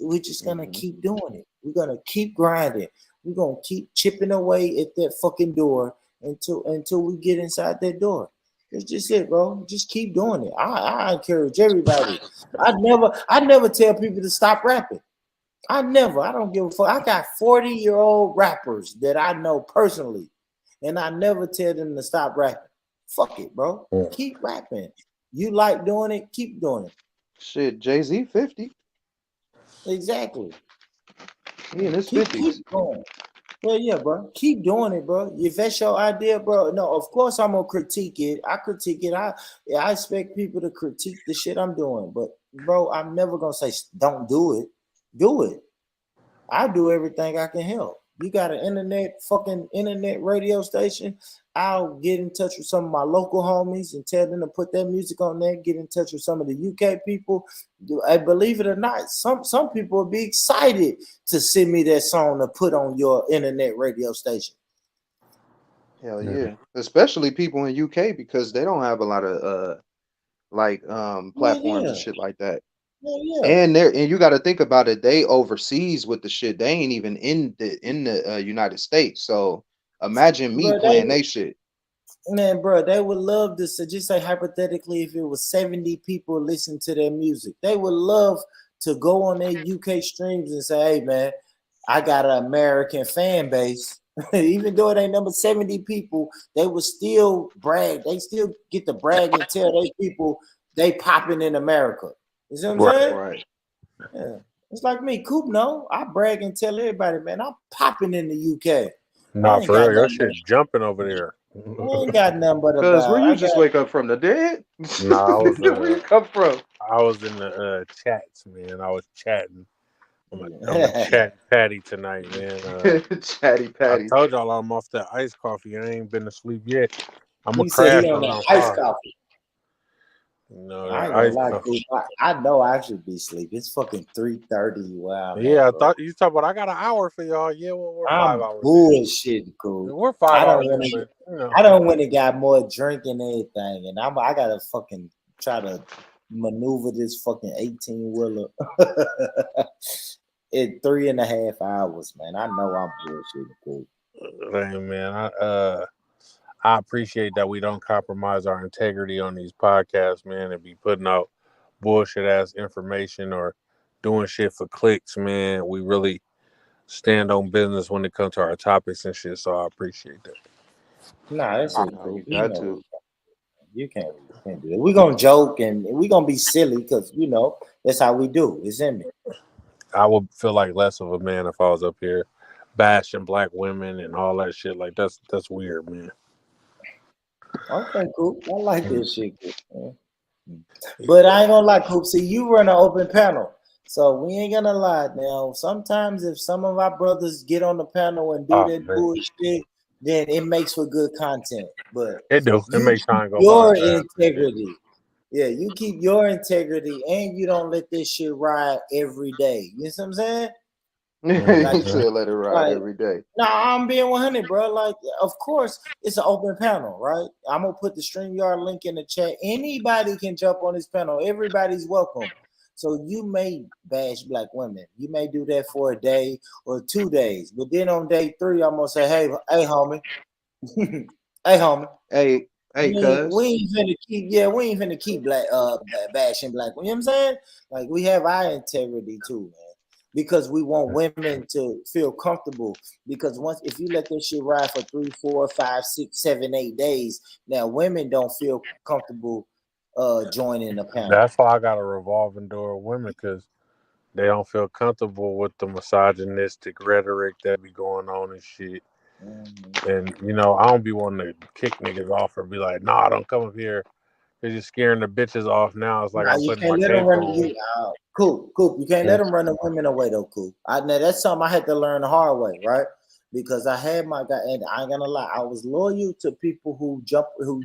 We're just gonna keep doing it. We're gonna keep grinding. We're gonna keep chipping away at that fucking door until we get inside that door. That's just it, bro. Just keep doing it. I encourage everybody. I never tell people to stop rapping. I don't give a fuck. I got 40-year-old rappers that I know personally, and I never tell them to stop rapping. Fuck it, bro. Keep rapping. You like doing it, keep doing it. Shit, Jay-Z 50. Exactly. He in his Keep 50s. going. Well, yeah, bro. Keep doing it, bro. If that's your idea, bro. No, of course I'm gonna critique it. I critique it. I expect people to critique the shit I'm doing. But bro, I'm never gonna say don't do it. Do it. I do everything I can help. You got an fucking internet radio station. I'll get in touch with some of my local homies and tell them to put their music on there. Get in touch with some of the UK people. I believe it or not, some people will be excited to send me that song to put on your internet radio station. Hell yeah. Especially people in UK because they don't have a lot of platforms and shit like that. Yeah. And you got to think about it. They overseas with the shit. They ain't even in the United States. So imagine me playing they shit. Man, bro, they would love to. So just say hypothetically, if it was 70 people listen to their music, they would love to go on their UK streams and say, "Hey, man, I got an American fan base." Even though it ain't number 70 people, they would still brag. They still get to brag and tell their people they popping in America. You see what I'm saying? Right. Yeah. It's like me, Coop. No, I brag and tell everybody, man, I'm popping in the UK. Nah, for real, your shit's jumping over there. I ain't got nothing but a Cause where you just wake up from the dead? Nah, I was, where you come from? I was in the chats, man. I was chatting. I'm a chat patty tonight, man. Chatty patty. I told y'all I'm off that iced coffee. I ain't been to sleep yet. I'm gonna You said crash he on around that iced 5. coffee. No, I ain't that gonna iced lie, coffee. Coop. I know I should be asleep. It's fucking 3:30. Wow. Yeah, I thought you talking about I got an hour for y'all. Yeah, well, we're 5 I'm hours. bullshitting, Coop. We're 5 I hours. don't in, win. but, you know. I don't win and got more drink and everything, and I gotta fucking try to maneuver this fucking 18-wheeler in 3.5 hours, man. I know I'm bullshitting, Coop. Hey, man, I appreciate that we don't compromise our integrity on these podcasts, man, and be putting out bullshit ass information or doing shit for clicks, man. We really stand on business when it comes to our topics and shit, so I appreciate that. Nah, that's it, Nah, Coop. you You got know to. you can't do it. We're gonna joke and we're gonna be silly because that's how we do. It's in me. I would feel like less of a man if I was up here bashing black women and all that shit. Like that's weird, man. Okay, Coop. I like this shit, Coop, man. But I ain't gonna lie, Coop. See, you run an open panel. So we ain't gonna lie now. Sometimes if some of our brothers get on the panel and do that bullshit, then it makes for good content. But it do. It makes time go your by fast. integrity. Yeah, you keep your integrity and you don't let this shit ride every day. You know what I'm saying? You said let it ride every day. Nah, I'm being 100, bro. Like, of course, it's an open panel, right? I'm gonna put the StreamYard link in the chat. Anybody can jump on this panel. Everybody's welcome. So you may bash black women. You may do that for a day or 2 days, but then on day 3, I'm gonna say, hey, homie, hey, homie, hey, cuz we ain't finna keep black bashing black. You know what I'm saying? Like we have our integrity too, man. Because we want women to feel comfortable. Because if you let that shit ride for 3, 4, 5, 6, 7, 8 days, now women don't feel comfortable joining the panel. That's why I got a revolving door of women, because they don't feel comfortable with the misogynistic rhetoric that be going on and shit. Mm-hmm. And I don't be wanting to kick niggas off or be like, nah, don't come up here. They're just scaring the bitches off. Now it's like I'm putting my cape on. Coop. You can't let them run the women away though, Coop. Now that's something I had to learn the hard way, right? Because I had my guy, and I ain't gonna lie, I was loyal to people who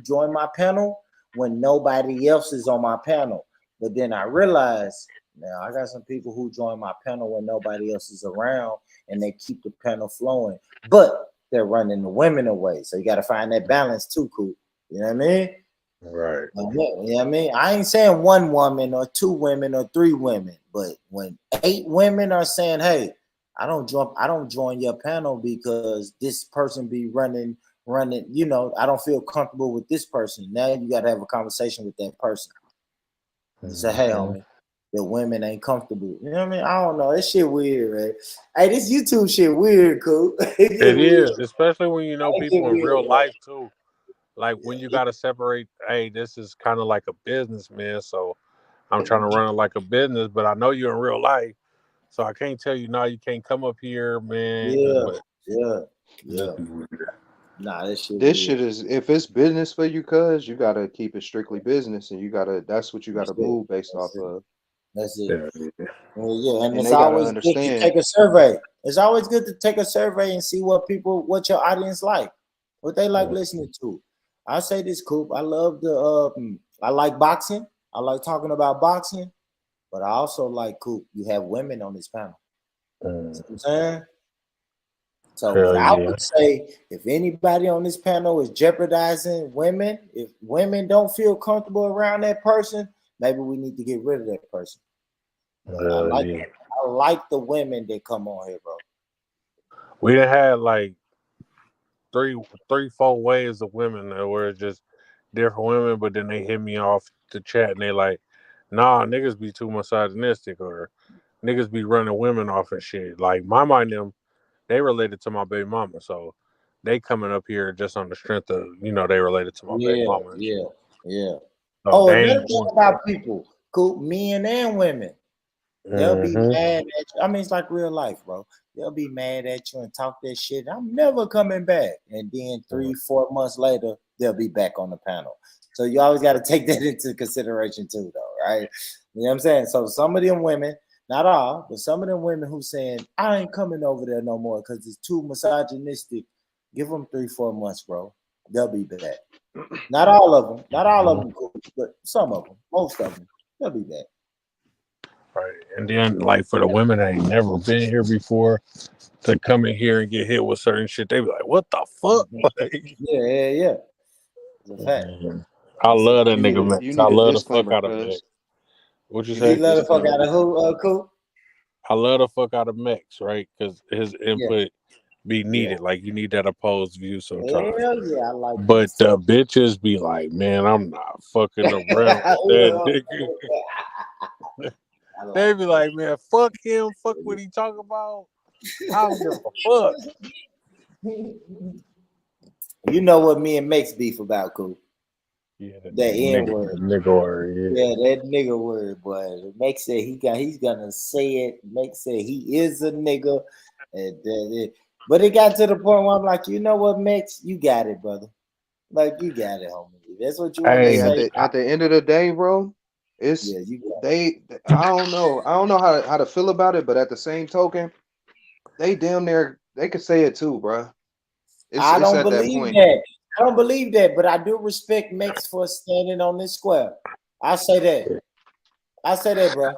joined my panel when nobody else is on my panel. But then I realized now I got some people who join my panel when nobody else is around, and they keep the panel flowing, but they're running the women away. So you got to find that balance too, Coop. You know what I mean? Right. You know what I mean? I ain't saying 1 woman or 2 women or 3 women, but when 8 women are saying, hey, I don't join your panel because this person be running, I don't feel comfortable with this person. Now you got to have a conversation with that person. And say, hey, homie, the women ain't comfortable. You know what I mean? I don't know. That shit weird, man. Hey, this YouTube shit weird, Cool. It is, especially when you know people in real life too. like when you gotta separate. Hey, this is kind of like a business, man. So I'm trying to run it like a business, but I know you in real life, so I can't tell you no. You can't come up here, man. Yeah, But yeah. Nah, this shit. This shit is if it's business for you, cuz you gotta keep it strictly business, and that's what you gotta move based off of. That's it. Yeah. Well, yeah, and And it's they gotta always good to understand. take a survey. It's always good to take a survey and see what your audience like, what they like listening to. I say this, Coop. I love I like boxing. I like talking about boxing, but I also like, Coop, you have women on this panel. See what I'm saying? So Hell what I yeah. would say, if anybody on this panel is jeopardizing women, if women don't feel comfortable around that person, maybe we need to get rid of that person. But I like the women that come on here, bro. We done had like three, 4 waves of women that were just different women, but then they hit me off the chat and they like, nah, niggas be too misogynistic or niggas be running women off and shit. Like my mind them, they related to my baby mama, so they coming up here just on the strength of they related to my baby mama. And shit. Yeah. So Oh, they another ain't thing about people, Coop, men and women, they'll be mad at you. I mean, it's like real life, bro. They'll be mad at you and talk that shit. I'm never coming back. And then 3-4 months later, they'll be back on the panel. So you always got to take that into consideration too, though, right? You know what I'm saying? So some of them women, not all, but some of them women who saying, I ain't coming over there no more because it's too misogynistic. Give them 3-4 months, bro. They'll be back. Not all of them, Coop, but some of them, most of them, they'll be back. Right. And then like for the women that ain't never been here before to come in here and get hit with certain shit, they be like, what the fuck? Like, Yeah. It's a fact. I love that You nigga need Max. a I love the disclaimer, fuck out of cuz. Max. What you You say? need a Love the fuck disclaimer. out of who, Coop? I love the fuck out of Max, right? Because his Yeah. input be needed. Like you need that opposed view sometimes. Hell yeah, I like But the bitches be like, man, I'm not fucking around with that nigga. They be like, man, fuck him, fuck what he talking about. I don't give a fuck. You know what me and Max beef about, Coop? Yeah, that N word. Nigga word, Yeah, that nigga word, boy. Max said he's gonna say it. Max said he is a nigga. But it got to the point where I'm like, you know what, Max, you got it, brother. Like you got it, homie. That's what you want to say. At the end of the day, bro, it's I don't know how to feel about it, but at the same token, they damn near they could say it too, bro. I don't believe that. I don't believe that, but I do respect Max for standing on this square. I say that, bro.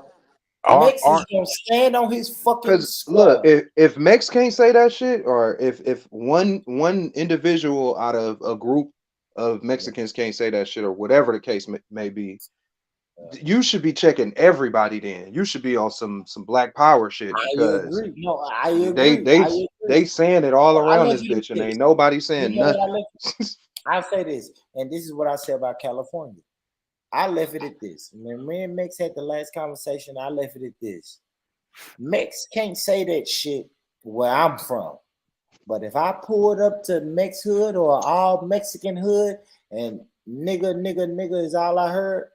Max is gonna stand on his fucking square. Look, if Max can't say that shit, or if one individual out of a group of Mexicans can't say that shit, or whatever the case may be, you should be checking everybody. Then you should be on some Black Power shit, because I agree. No, I agree. they saying it all around this bitch, and ain't nobody saying nothing. I'll say this, and this is what I say about California. I left it at this. When me and Max had the last conversation, I left it at this. Max can't say that shit where I'm from. But if I pulled up to Mex hood or all Mexican hood and nigga is all I heard,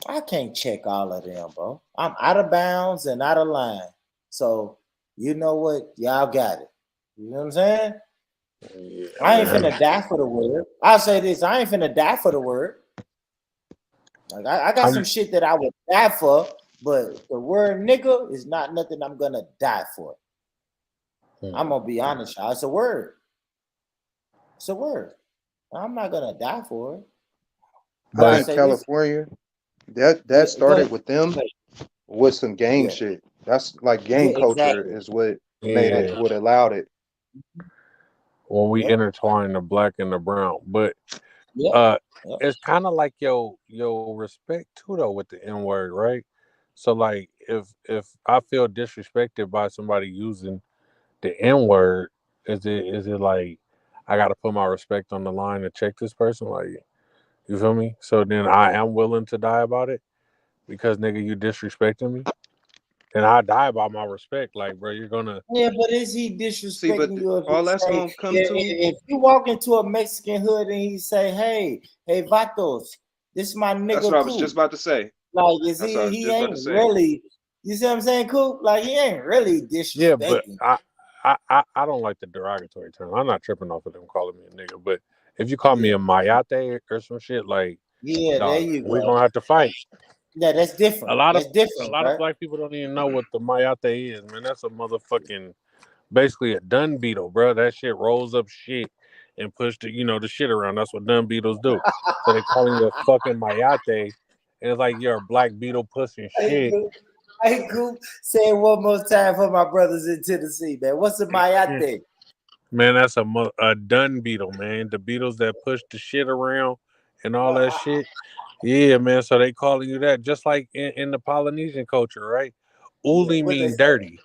I can't check all of them, bro. I'm out of bounds and out of line. So you know what? Y'all got it. You know what I'm saying? Yeah, I ain't finna die for the word. I'll say this. I ain't finna die for the word. Like I got some shit that I would die for, but the word nigga is not nothing I'm gonna die for. I'm gonna be honest, y'all. It's a word. It's a word. I'm not gonna die for it. But in California, that started with them with some gang shit. That's like gang culture is what made it, what allowed it. When we intertwine the black and the brown, but it's kind of like your respect too, though, with the N word, right? So like, if I feel disrespected by somebody using the N word, is it like I got to put my respect on the line to check this person? Like, you feel me? So then I am willing to die about it because nigga, you disrespecting me. then I die by my respect. Like, bro, you're gonna. Yeah, but is he See, but disrespecting you if all he that's say gonna come to. if you walk into a Mexican hood and he say, hey Vatos, this is my nigga That's what I was Coop. just about to say. Like, is That's what I was he just about ain't to say. really, you see what I'm saying, Coop? Like, he ain't really Yeah, but disrespecting. I don't like the derogatory term. I'm not tripping off of them calling me a nigga, but if you call me a mayate or some shit, like, Yeah, dog, there you we're go. gonna have to fight. Yeah, that's different. A lot That's of different, right? black people don't even know what the mayate is, man. That's a motherfucking basically a dung beetle, bro. That shit rolls up shit and push the shit around. That's what dung beetles do. So they calling you a fucking mayate, and it's like you're a black beetle pushing shit. Hey, Coop, say it one more time for my brothers in Tennessee, man. What's a mayate? Man, that's a dung beetle, man. The beetles that push the shit around and all that shit. Yeah, man. So they calling you that, just like in the Polynesian culture, right? Uli What they mean say? dirty.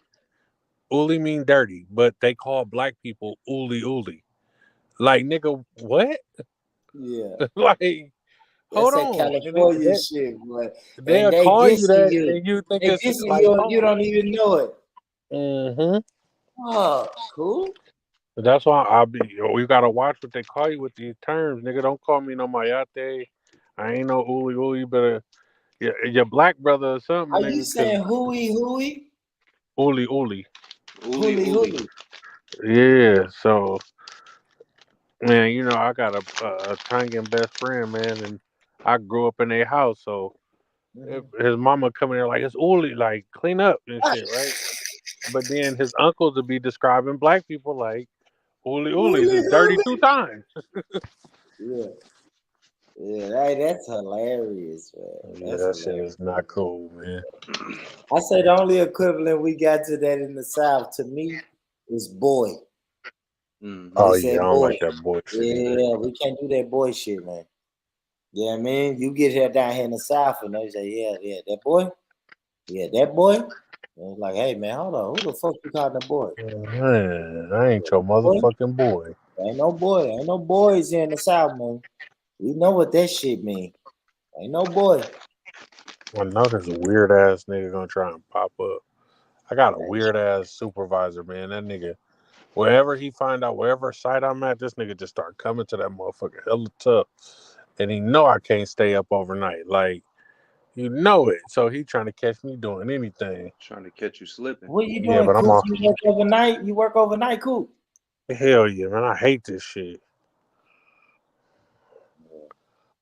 Uli mean dirty, but they call black people uli uli. Like, nigga, what? Yeah. Like, hold That's that on. California shit, boy. They'll And they call you dissing that, you. and you think They it's dissing like, you, you don't even know it. mm-hmm. Oh, cool. That's why we gotta watch what they call you with these terms, nigga. Don't call me no mayate. I ain't no uli uli, but your black brother or something, Are nigga. you saying hooey? Uli uli. Hooly. Yeah. So, man, I got a Tongan best friend, man, and I grew up in their house. So his mama coming there like it's uli, like clean up and shit, right? But then his uncles would be describing black people like uli ulis is dirty 2 times. Yeah. Yeah, that's hilarious, man. Yeah, that shit is not cool, man. I say the only equivalent we got to that in the South, to me, is boy. Oh They yeah, I said don't boy. like that boy shit either. Yeah, we can't do that boy shit, man. Yeah, I mean, you get here down here in the South and they say, yeah, that boy. Yeah, that boy. And it's like, hey, man, hold on. Who the fuck you calling the boy? Man, I ain't your motherfucking boy. Ain't no boy. Ain't no boys here in the South, man. We know what that shit mean. Ain't no boy. I know there's a weird ass nigga gonna try and pop up. I got a weird ass supervisor, man. That nigga, wherever he find out, wherever site I'm at, this nigga just start coming to that motherfucker hella tough. And he know I can't stay up overnight. Like, you know it. So he trying to catch me doing anything. Trying to catch you slipping. What you Yeah, doing, but I'm Coop? all You work overnight? You work overnight, Coop? hell yeah, man. I hate this shit.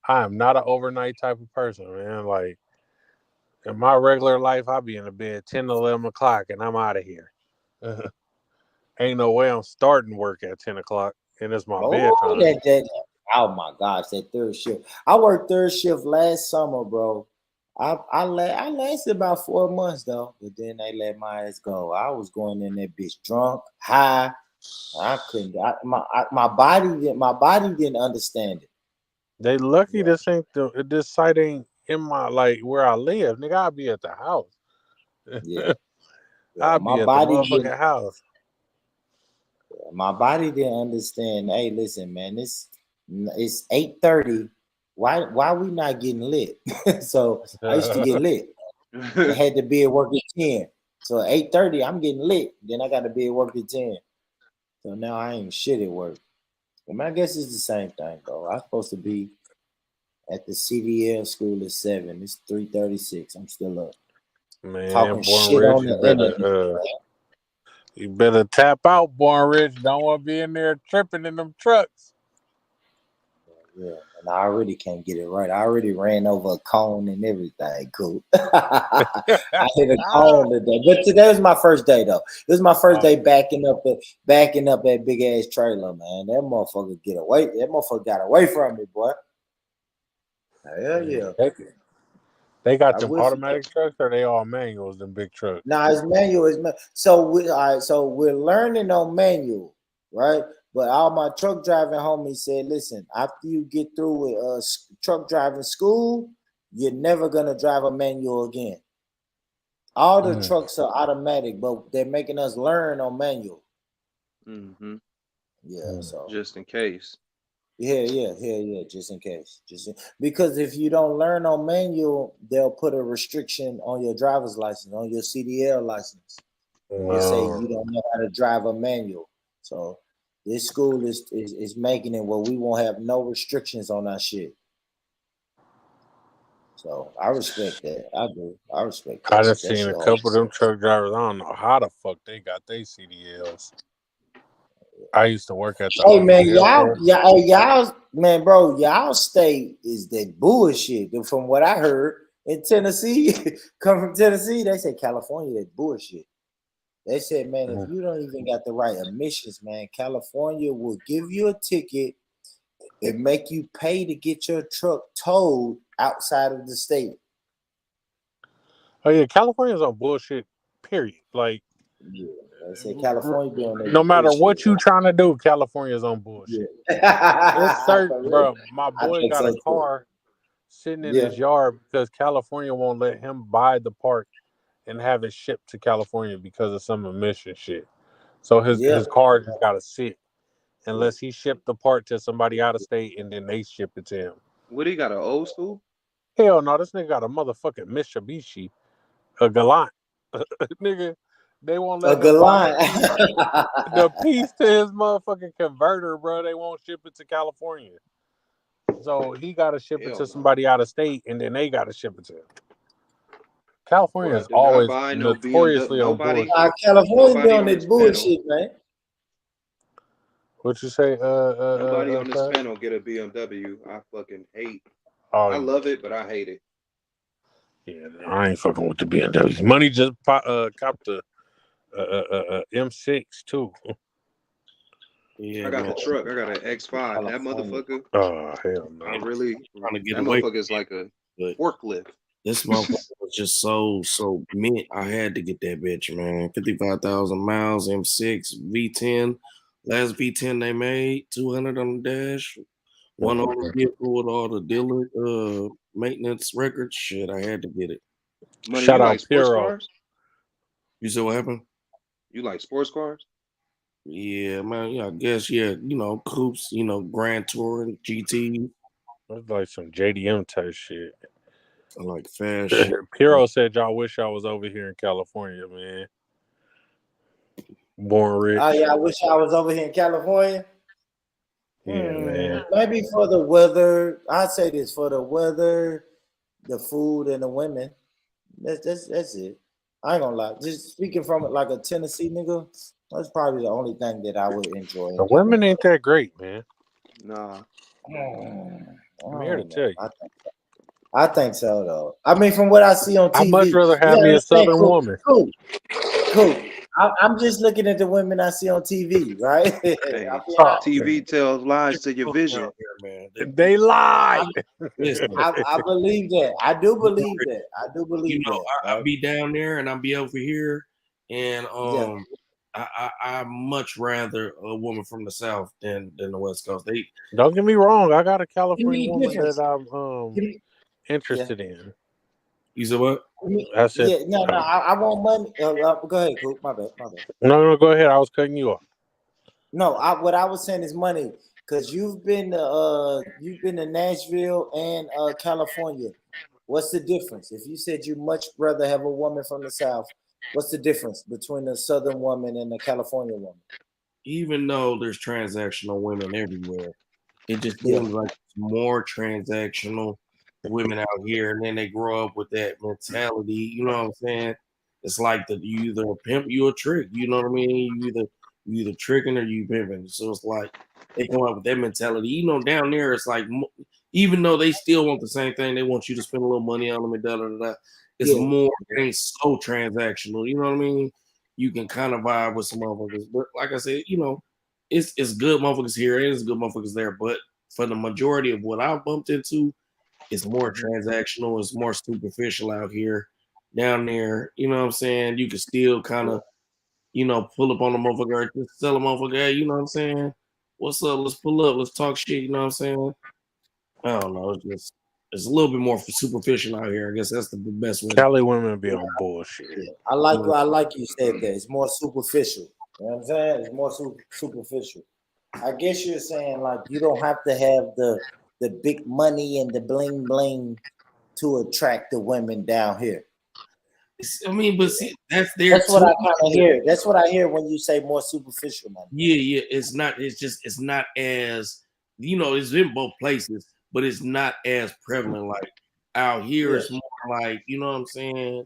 I am not an overnight type of person, man. Like, in my regular life, I be in the bed 10, 11 o'clock, and I'm out of here. Ain't no way I'm starting work at 10 o'clock, and it's my bedtime. Oh my gosh, that third shift. I worked third shift last summer, bro. I lasted about 4 months though, but then they let my ass go. I was going in that bitch drunk, high. I couldn't. My body didn't understand it. They lucky this site ain't in my where I live, nigga. I'll be at the house. Yeah, I'll be at the motherfucking house. My body didn't understand. Hey, listen, man, it's 8:30. Why we not getting lit? So I used to get lit. I had to be at work at 10. So at 8:30, I'm getting lit. Then I got to be at work at 10. So now I ain't shit at work. I mean, I guess it's the same thing, though. I'm supposed to be at the CDL school at 7. It's 3:36. I'm still up. Man, talking Born shit Rich, on the internet. You better tap out, Born Rich. Don't want to be in there tripping in them trucks. Yeah, and I already can't get it right. I already ran over a cone and everything. Cool. I hit a cone today, but today was my first day though. It was my first day backing up that big ass trailer, man. That motherfucker get away. That motherfucker got away from me, boy. Hell yeah. They got them automatic trucks, or they all manuals? Them big trucks. Nah, it's manual. So we're learning on manual, right? But all my truck driving homies said, listen, after you get through with truck driving school, you're never gonna drive a manual again. All the trucks are automatic, but they're making us learn on manual. Mm-hmm. Yeah, so just in case. Yeah. Just in case. Because if you don't learn on manual, they'll put a restriction on your driver's license, on your CDL license. They say you don't know how to drive a manual. So this school is making it where we won't have no restrictions on our shit. So I respect that. I do. I respect that. I done seen a couple of them truck drivers. I don't know how the fuck they got their CDLs. I used to work at the Hey man, y'all, man, bro, y'all state is that bullshit. From what I heard in Tennessee, come from Tennessee, they say California that bullshit. They said, man, if you don't even got the right emissions, man, California will give you a ticket and make you pay to get your truck towed outside of the state. Oh yeah, California's on bullshit. Period. Like, yeah, they say California doing that. No matter what you trying to do, California's on bullshit. It's certain, bro. My boy got a car sitting in his yard because California won't let him buy the part and have it shipped to California because of some emission shit. So his car just gotta sit unless he shipped the part to somebody out of state and then they ship it to him. What, he got an old school? Hell no, this nigga got a motherfucking Mitsubishi, a Galant. Nigga, they won't let him buy the piece to his motherfucking converter, bro. They won't ship it to California. So he gotta ship it to somebody out of state and then they gotta ship it to him. California is always notoriously on bullshit. California doing this bullshit, man. What you say? Nobody on this panel get a BMW. I fucking hate. I love it, but I hate it. Yeah, I ain't fucking with the BMWs. Money just copped the M6 too. Yeah, I got the truck. I got an X5. That motherfucker. Oh hell no! I really trying to get that away. motherfucker is like a forklift. This motherfucker was just so mint. I had to get that bitch, man. 55,000 miles, M6, V10. Last V10 they made, 200 on the dash. One on the vehicle with all the dealer maintenance records. Shit, I had to get it. Money, shout out like sports cars? You said what happened? You like sports cars? Yeah, man. Yeah, I guess. Yeah, you know, coupes. You know, Grand Touring, GT. That's like some JDM type shit. I like fast shit. Piero said y'all wish I was over here in California, man. Born rich. Oh yeah, I wish I was over here in California. Yeah, man. Maybe for the weather. I'd say this for the weather, the food, and the women. That's it. I ain't gonna lie. Just speaking from it like a Tennessee nigga, that's probably the only thing that I would enjoy. The women ain't that great, man. Nah. I'm here to tell you. I think so though. I mean, from what I see on TV, I'd much rather have me a Southern woman. Cool. I'm just looking at the women I see on TV, right? Hey, TV tells lies to your vision. They lie. I believe that. I do believe that. You know, I'll be down there and I'll be over here, and I much rather a woman from the South than the West Coast. They don't get me wrong. I got a California woman that I'm interested in. You said what? I said, I want money. Go ahead, Coop. My bad. No, go ahead. I was cutting you off. No, what I was saying is money, because you've been to Nashville and California. What's the difference? If you said you much rather have a woman from the South, what's the difference between the Southern woman and the California woman? Even though there's transactional women everywhere, it just seems like it's more transactional women out here, and then they grow up with that mentality. You know what I'm saying? It's like that you either a pimp, you a trick. You know what I mean? You either tricking or you pimping. So it's like they come up with that mentality. You know, down there it's like, even though they still want the same thing, they want you to spend a little money on them and da. It's more, it ain't so transactional. You know what I mean? You can kind of vibe with some motherfuckers, but like I said, you know, it's good motherfuckers here and it's good motherfuckers there. But for the majority of what I bumped into, it's more transactional. It's more superficial out here. Down there, you know what I'm saying? You can still kind of, you know, pull up on the motherfucker, just tell a motherfucker, hey, you know what I'm saying? What's up? Let's pull up. Let's talk shit. You know what I'm saying? I don't know. It's a little bit more superficial out here. I guess that's the best way. Cali women be on bullshit. I like you said that. It's more superficial. You know what I'm saying? It's more superficial. I guess you're saying like you don't have to have the big money and the bling bling to attract the women down here. I mean, but see, that's what I kind of hear. That's what I hear when you say more superficial money. Yeah. It's not. It's not as it's in both places, but it's not as prevalent. Like out here, it's more like what I'm saying.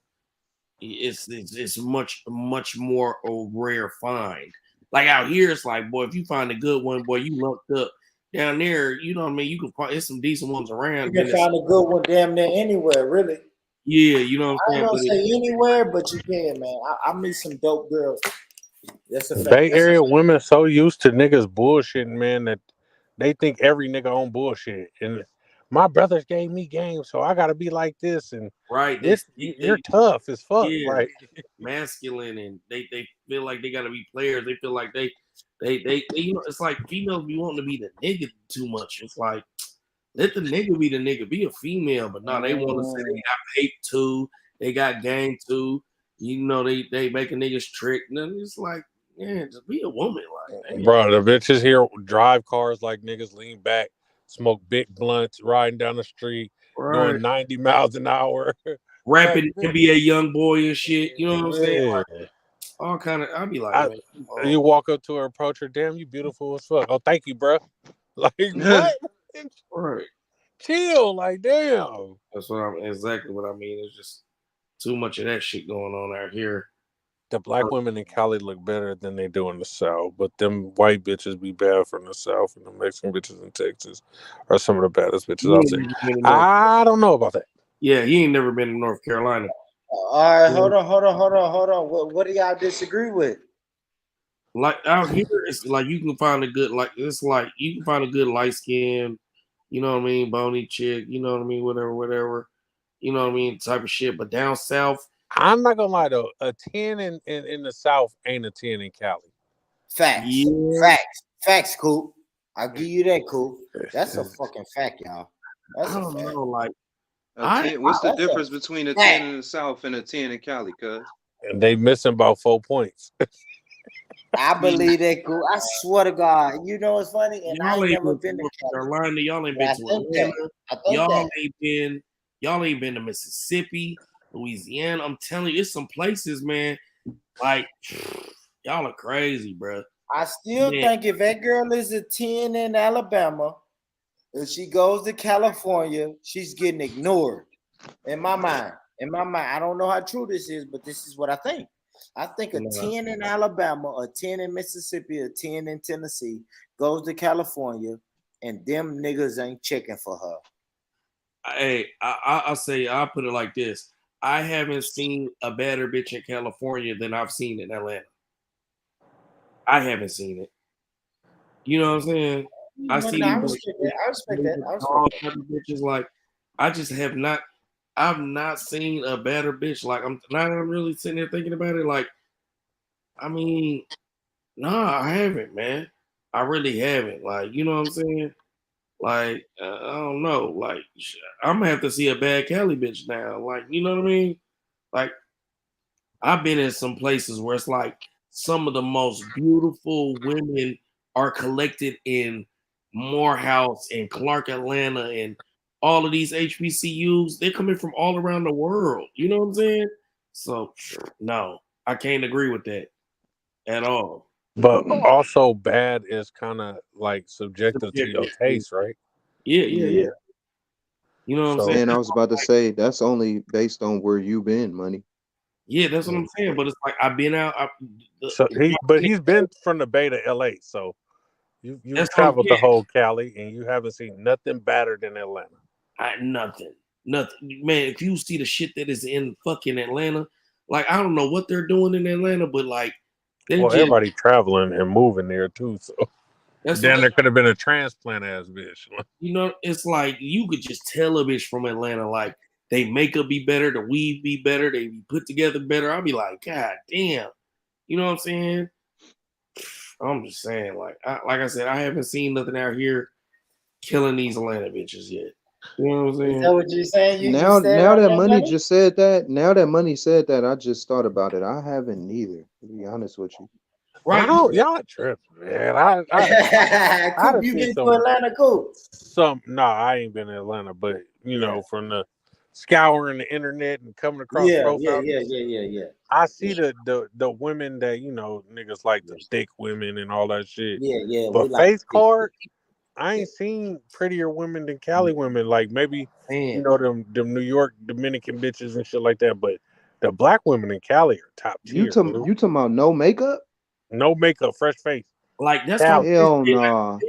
It's much more a rare find. Like out here, it's like, boy, if you find a good one, boy, you lucked up. Down there, you know what I mean. You can find there's some decent ones around. You can find a good one damn near anywhere, really. Yeah, you know what I'm saying. I don't say anywhere, but you can, man. I meet some dope girls. That's a fact. Bay Area women so used to niggas bullshitting, man, that they think every nigga on bullshit. And my brothers gave me game, so I gotta be like this. And right, you're tough as fuck, right? Masculine, and they feel like they gotta be players. They feel like they it's like females be wanting to be the nigga too much. It's like, let the nigga be the nigga, be a female, but no, they want to say they got paid too, they got game too. They making niggas trick. And it's like, just be a woman, like, bro. The bitches here drive cars like niggas, lean back, smoke big blunts, riding down the street, doing 90 miles an hour, rapping NBA young boy and shit. You know what I'm saying? Like, all kind of. I'll be like, you walk up to her, approach her, damn, you beautiful as fuck. Oh, thank you, bro. Like what? Right. Chill, like damn. That's exactly what I mean. It's just too much of that shit going on out here. The black women in Cali look better than they do in the South, but them white bitches be bad from the South, and the Mexican bitches in Texas are some of the baddest bitches out there. I don't know about that. Yeah, he ain't never been to North Carolina. All right, hold on. What do y'all disagree with? Like out here, it's like you can find a good light skin, you know what I mean, bony chick, you know what I mean, whatever, you know what I mean, type of shit. But down south, I'm not gonna lie though, a 10 in the South ain't a 10 in Cali. Facts, Coop. I'll give you that, Coop. That's a fucking fact, y'all. That's I don't know, like. What's the difference between a 10 in the South and a 10 in Cali, cuz? And they missing about 4 points. I believe that, Coop. I swear to God. You know what's funny? And I ain't never been to North Carolina. Y'all ain't been to Atlanta. Y'all ain't been to Mississippi, Louisiana. I'm telling you, it's some places, man. Like, y'all are crazy, bro. I still think if that girl is a 10 in Alabama, if she goes to California, she's getting ignored. In my mind. I don't know how true this is, but this is what I think. I think a 10 in Alabama, a 10 in Mississippi, a 10 in Tennessee goes to California, and them niggas ain't checking for her. Hey, I'll put it like this. I haven't seen a better bitch in California than I've seen in Atlanta. I haven't seen it. You know what I'm saying? I respect that. Bitches like, I just have not. I've not seen a better bitch. Like, I'm really sitting there thinking about it. Like, I mean, nah, I haven't, man. I really haven't. Like, you know what I'm saying? Like, I don't know. Like, I'm gonna have to see a bad Cali bitch now. Like, you know what I mean? Like, I've been in some places where it's like some of the most beautiful women are collected in Morehouse and Clark, Atlanta, and all of these HBCUs. They're coming from all around the world. You know what I'm saying? So, no, I can't agree with that at all. But also, bad is kind of like subjective to your taste, right? Yeah. You know what I'm saying? And I was about to say that's only based on where you been, money. Yeah, that's what I'm saying. But it's like I've been out. He's been from the Bay to LA, so you've traveled the whole Cali, and you haven't seen nothing better than Atlanta. Nothing, man. If you see the shit that is in fucking Atlanta, like I don't know what they're doing in Atlanta, but like. Everybody traveling and moving there too, so then there could have been a transplant ass bitch. You know, it's like you could just tell a bitch from Atlanta, like they makeup be better, the weave be better, they be put together better. I'll be like, God damn, you know what I'm saying? I'm just saying, like I said, I haven't seen nothing out here killing these Atlanta bitches yet. You know what I'm saying? Is that what you're saying? Now that money just said that, I just thought about it. I haven't neither, to be honest with you. Right? Y'all tripping, man. I Coop, done you seen get to some Atlanta, Coop? I ain't been in Atlanta, but you know, from the scouring the internet and coming across Yeah. profiles and shit, I see the women that, you know, niggas like the thick women and all that shit. Yeah. But We like face card, I ain't seen prettier women than Cali women. Like maybe you know them New York Dominican bitches and shit like that. But the black women in Cali are top You tier. talking about no makeup? No makeup, fresh face. Like that's Cali. Hell no.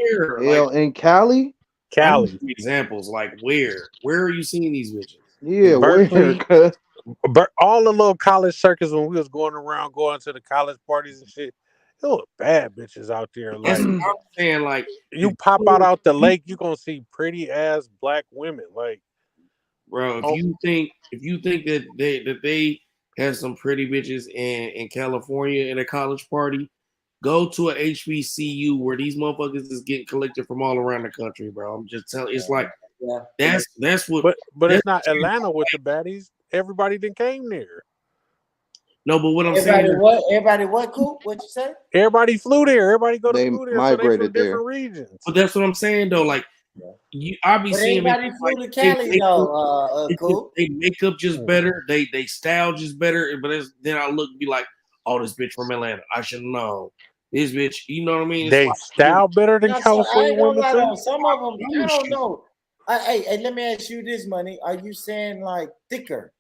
Hell in Cali? I need Cali. examples. Like where are you seeing these bitches? Yeah, Berkeley, where? all the little college circuits when we was going to the college parties and shit. There were bad bitches out there. That's Like what I'm saying. Like you pop out the lake, you gonna see pretty ass black women. Like, bro, if you think that they have some pretty bitches in California in a college party, go to a HBCU where these motherfuckers is getting collected from all around the country, bro. I'm just telling. It's like that's what. But that's it's not Atlanta with the baddies. Everybody that came there. No, but what I'm saying. Everybody what, Coop? What you say? Everybody flew there. Everybody go to They school there. migrated so they from there. different regions. But that's what I'm saying though. Like I be But seeing everybody flew to Cali though, Coop. They makeup just better. They style just better. But then I look be like, oh, this bitch from Atlanta. I should know. This bitch, you know what I mean? It's They like, style better than I California ain't gonna women lie too. though. Some of them, I don't know. Hey, let me ask you this, Money. Are you saying like thicker?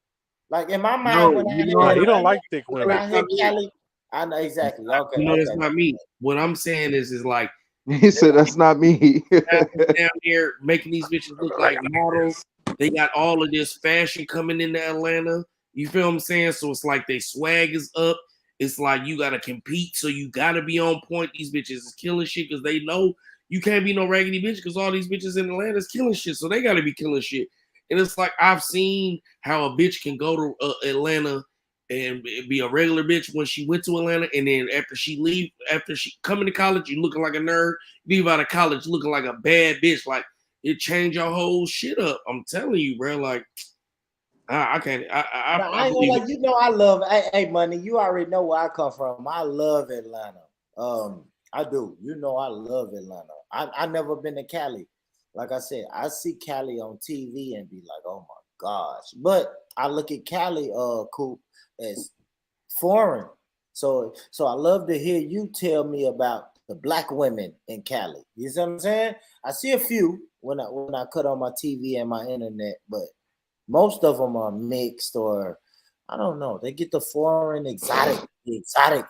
Like in my mind, when I he don't like thick when women. I hear Cali, I know exactly. Okay, You know, okay. that's not me. What I'm saying is like He said that's not me. down there making these bitches look like models. They got all of this fashion coming into Atlanta. You feel what I'm saying? So it's like they swag is up. It's like you gotta compete, so you gotta be on point. These bitches is killing shit because they know you can't be no raggedy bitch because all these bitches in Atlanta is killing shit, so they gotta be killing shit. And it's like I've seen how a bitch can go to Atlanta and be a regular bitch when she went to Atlanta, and then after she coming to college, you looking like a nerd. Leave out of college looking like a bad bitch. Like it changed your whole shit up. I'm telling you, bro. Like I can't. I ain't gonna like, you know, I love. Hey, Money. You already know where I come from. I love Atlanta. I do. You know, I love Atlanta. I never been to Cali. Like I said, I see Cali on TV and be like, oh my gosh. But I look at Cali, Coop, as foreign. So I love to hear you tell me about the black women in Cali. You see what I'm saying? I see a few when I cut on my TV and my internet, but most of them are mixed, or I don't know. They get the foreign exotic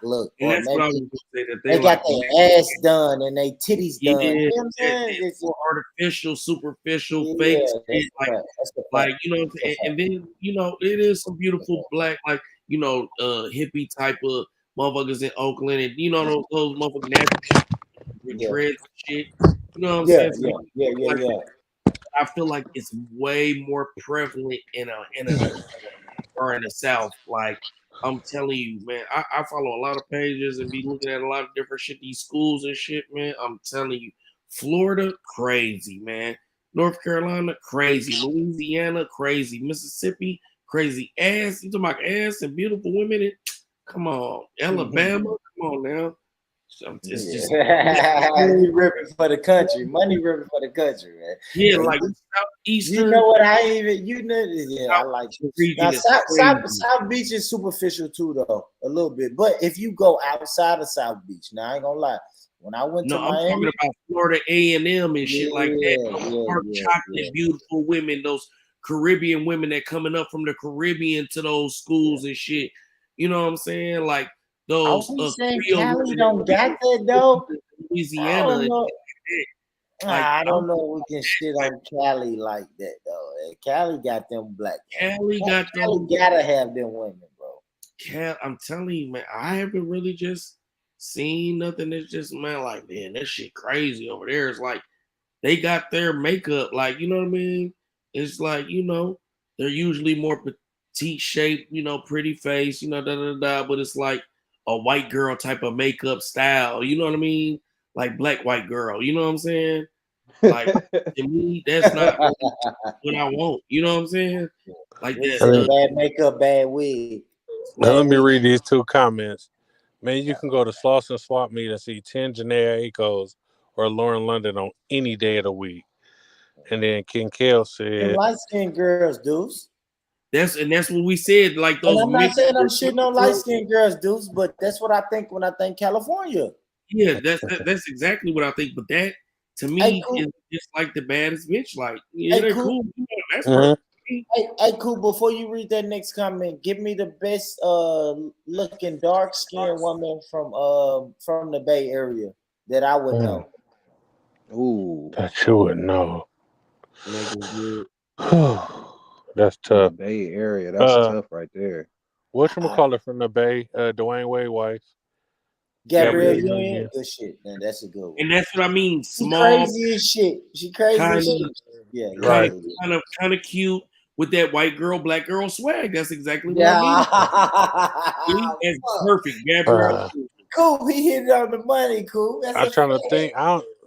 look, and or that's what I was maybe gonna say, that they got their ass done and they titties done. Yeah, You know what I'm saying? it's more artificial, superficial, Yeah, fake that's shit. the fact. That's the Like fact. you know, and then you know, it is some beautiful black, like you know, hippie type of motherfuckers in Oakland, and you know those motherfucking nasty with dreads and shit. You know what I'm saying? So, like, I feel like it's way more prevalent in the South. Like I'm telling you, man, I follow a lot of pages and be looking at a lot of different shit, these schools and shit, man. I'm telling you, Florida, crazy, man. North Carolina, crazy. Louisiana, crazy. Mississippi, crazy. Ass, you talking about ass and beautiful women? Come on. Alabama, come on now. So it's just you ripping for the country. Money ripping for the country, man. yeah, And like you Southeastern. know what I even I like region is South Beach is superficial too, though, a little bit. But if you go outside of South Beach, now I ain't gonna lie. When I went to I'm Miami, talking about Florida A&M and shit like that. Dark chocolate, beautiful women, those Caribbean women that coming up from the Caribbean to those schools and shit. You know what I'm saying? Like those saying Cali don't got that though. Louisiana. I don't know if we can shit on Cali like that though. Cali got them black. Cali gotta have them women, bro. I'm telling you, man, I haven't really just seen nothing that's just, man, like, man, that shit crazy over there. It's like they got their makeup, like, you know what I mean? It's like, you know, they're usually more petite shape, you know, pretty face, you know, but it's like a white girl type of makeup style, you know what I mean? Like black white girl, you know what I'm saying? Like to me, that's not what I want, you know what I'm saying? Like that. Bad makeup, bad wig. Now let me read these two comments. Man, you can go to Slauson Swap Meet and see 10 Janae Akos or Lauren London on any day of the week. And then King Kale Them said, light skinned girls, dudes. That's what we said. Like those. And I'm not mixed- saying I'm shitting on light skinned girls, dudes, but that's what I think when I think California. Yeah, that's exactly what I think. But that to me Hey, cool. is just like the baddest bitch. Like, yeah, Hey, they're cool. cool. That's Mhm. perfect. Hey, cool. Before you read that next comment, give me the best looking dark skinned woman from the Bay Area that I would know. Ooh, that you would know. Niggas, That's tough. Bay Area. That's tough right there. Whatchamacallit from the Bay? Dwayne Wade wife. Gabrielle Gabrielle Union, Union. good shit, man. That's a good one. and that's what I mean. She Small, crazy as shit. She crazy as kind shit. Yeah, Right. kind of cute with that white girl, black girl swag. That's exactly what I mean. Yeah. That's perfect, Gabrielle. Cool. He hit it on the money. Cool. That's I'm a trying to fact. think.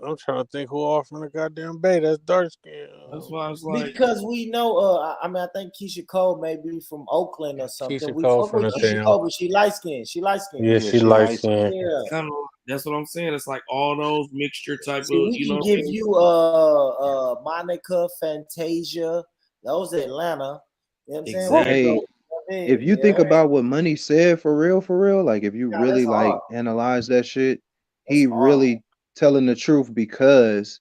I'm trying to think who all from the goddamn Bay. That's dark skin. That's why I was like, Because we know, I mean, I think Keisha Cole may be from Oakland or something. Keisha We Cole fuck from with the Keisha town. Cole, but she light skinned. She light skinned. Yeah, she light skin. Yeah. kind of. That's what I'm saying. It's like all those mixture type See, of. we You can know, give you Monica, Fantasia. Those Atlanta. You know what I'm saying? Exactly. Hey, if you think about what Money said for real, like if you Nah, really that's like hard. analyze that shit, he really telling the truth because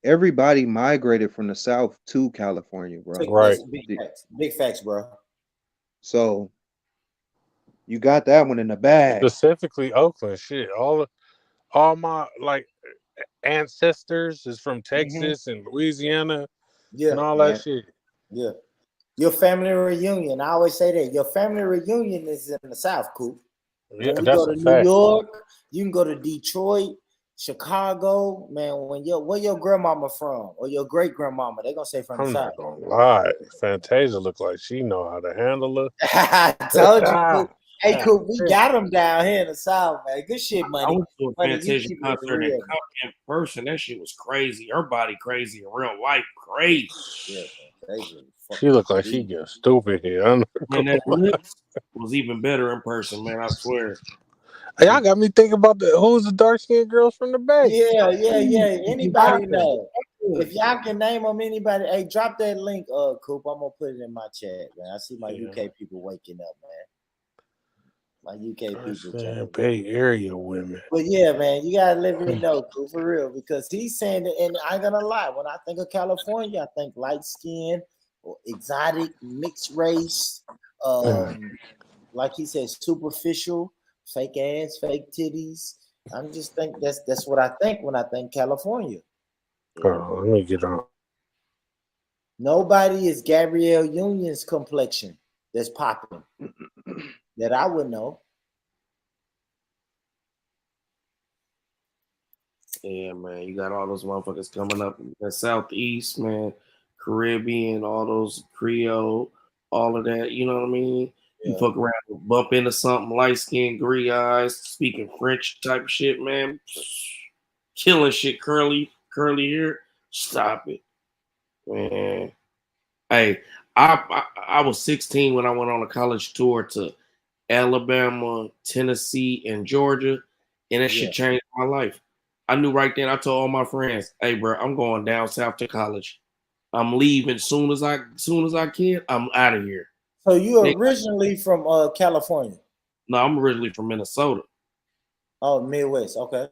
everybody migrated from the South to California, bro. Right. Big facts, bro. So you got that one in the bag. Specifically Oakland. Shit. All my like ancestors is from Texas and Louisiana Yeah. and all that shit. Yeah. Your family reunion. I always say that. Your family reunion is in the South, Coop. Yeah, When we that's go a to New fact. York, you can go to Detroit, Chicago. Man, where your grandmama from or your great grandmama, they're gonna say from the I'm South. not gonna lie. Fantasia look like she know how to handle it. I told you, Coop. Hey, Coop, we got them down here in the South, man. Good shit, I money. went to a Money, you Fantasia keep it concert real. in person. That shit was crazy. Her body crazy in real life, crazy. Yeah, Fantasia. She look like she get stupid here. I'm not Man, gonna that lie. lips was even better in person, man. I swear. Y'all got me thinking about who's the dark skinned girls from the Bay. Yeah. Anybody know? If y'all can name them, anybody, hey, drop that link, Coop. I'm gonna put it in my chat, man. I see my UK people waking up, man. My UK people. Man, Bay Area women. But yeah, man, you gotta let me know, Coop, for real, because he's saying that, and I ain't gonna lie. When I think of California, I think light skin or exotic, mixed race, like he said, superficial, fake ass, fake titties. I'm just think that's what I think when I think California. Let me get on. Nobody is Gabrielle Union's complexion that's popping that I would know. Yeah, man, you got all those motherfuckers coming up in the Southeast, man, Caribbean, all those Creole, all of that. You know what I mean? You fuck around, bump into something light skin, green eyes, speaking French type shit, man. Killing shit, curly hair. Stop it, man. Hey, I was 16 when I went on a college tour to Alabama, Tennessee, and Georgia, and that shit changed my life. I knew right then. I told all my friends, "Hey, bro, I'm going down south to college. I'm leaving soon as I can. I'm out of here." So you originally from California? No, I'm originally from Minnesota. Oh, Midwest. Okay.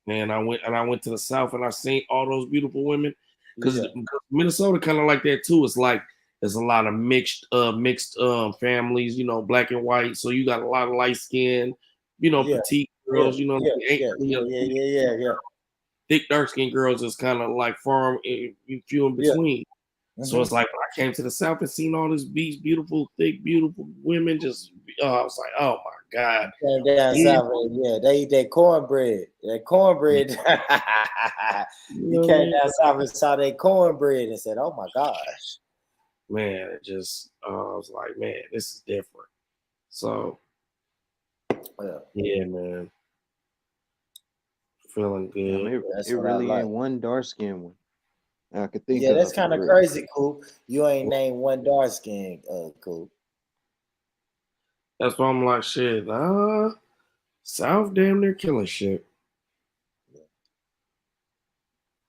And I went to the South and I seen all those beautiful women because Minnesota kind of like that too. It's like there's a lot of mixed families, you know, black and white. So you got a lot of light skin, you know, petite girls, you know, yeah. Thick dark skinned girls is kind of like far few in between. So it's like when I came to the South and seen all these beautiful, thick, beautiful women, I was like, oh my God. Came down south, they eat that cornbread. That cornbread. You came down south and saw that cornbread and said, oh my gosh. Man, it just, I was like, man, this is different. So, yeah, man. Feeling good. It really ain't one dark skin one. I could think. Yeah, that's kind of crazy, Cool. You ain't named one dark skin, Cool. That's why I'm like, shit. South damn near killing shit.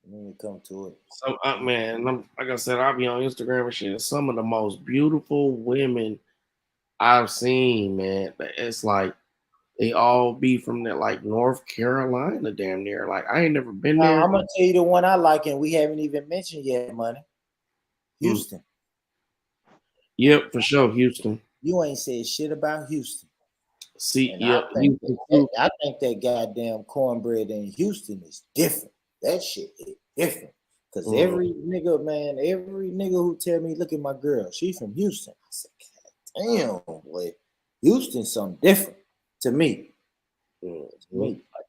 When we come to it. So, man, like I said, I'll be on Instagram and shit. Some of the most beautiful women I've seen, man. It's like they all be from that, like North Carolina, damn near. Like I ain't never been there. I'm gonna tell you the one I like, and we haven't even mentioned yet, money. Houston. Yep, for sure, Houston. You ain't said shit about Houston. See, And yep, I think that goddamn cornbread in Houston is different. That shit is different. Cause every nigga who tell me, look at my girl, she's from Houston. I said, God damn, boy, Houston's something different to me.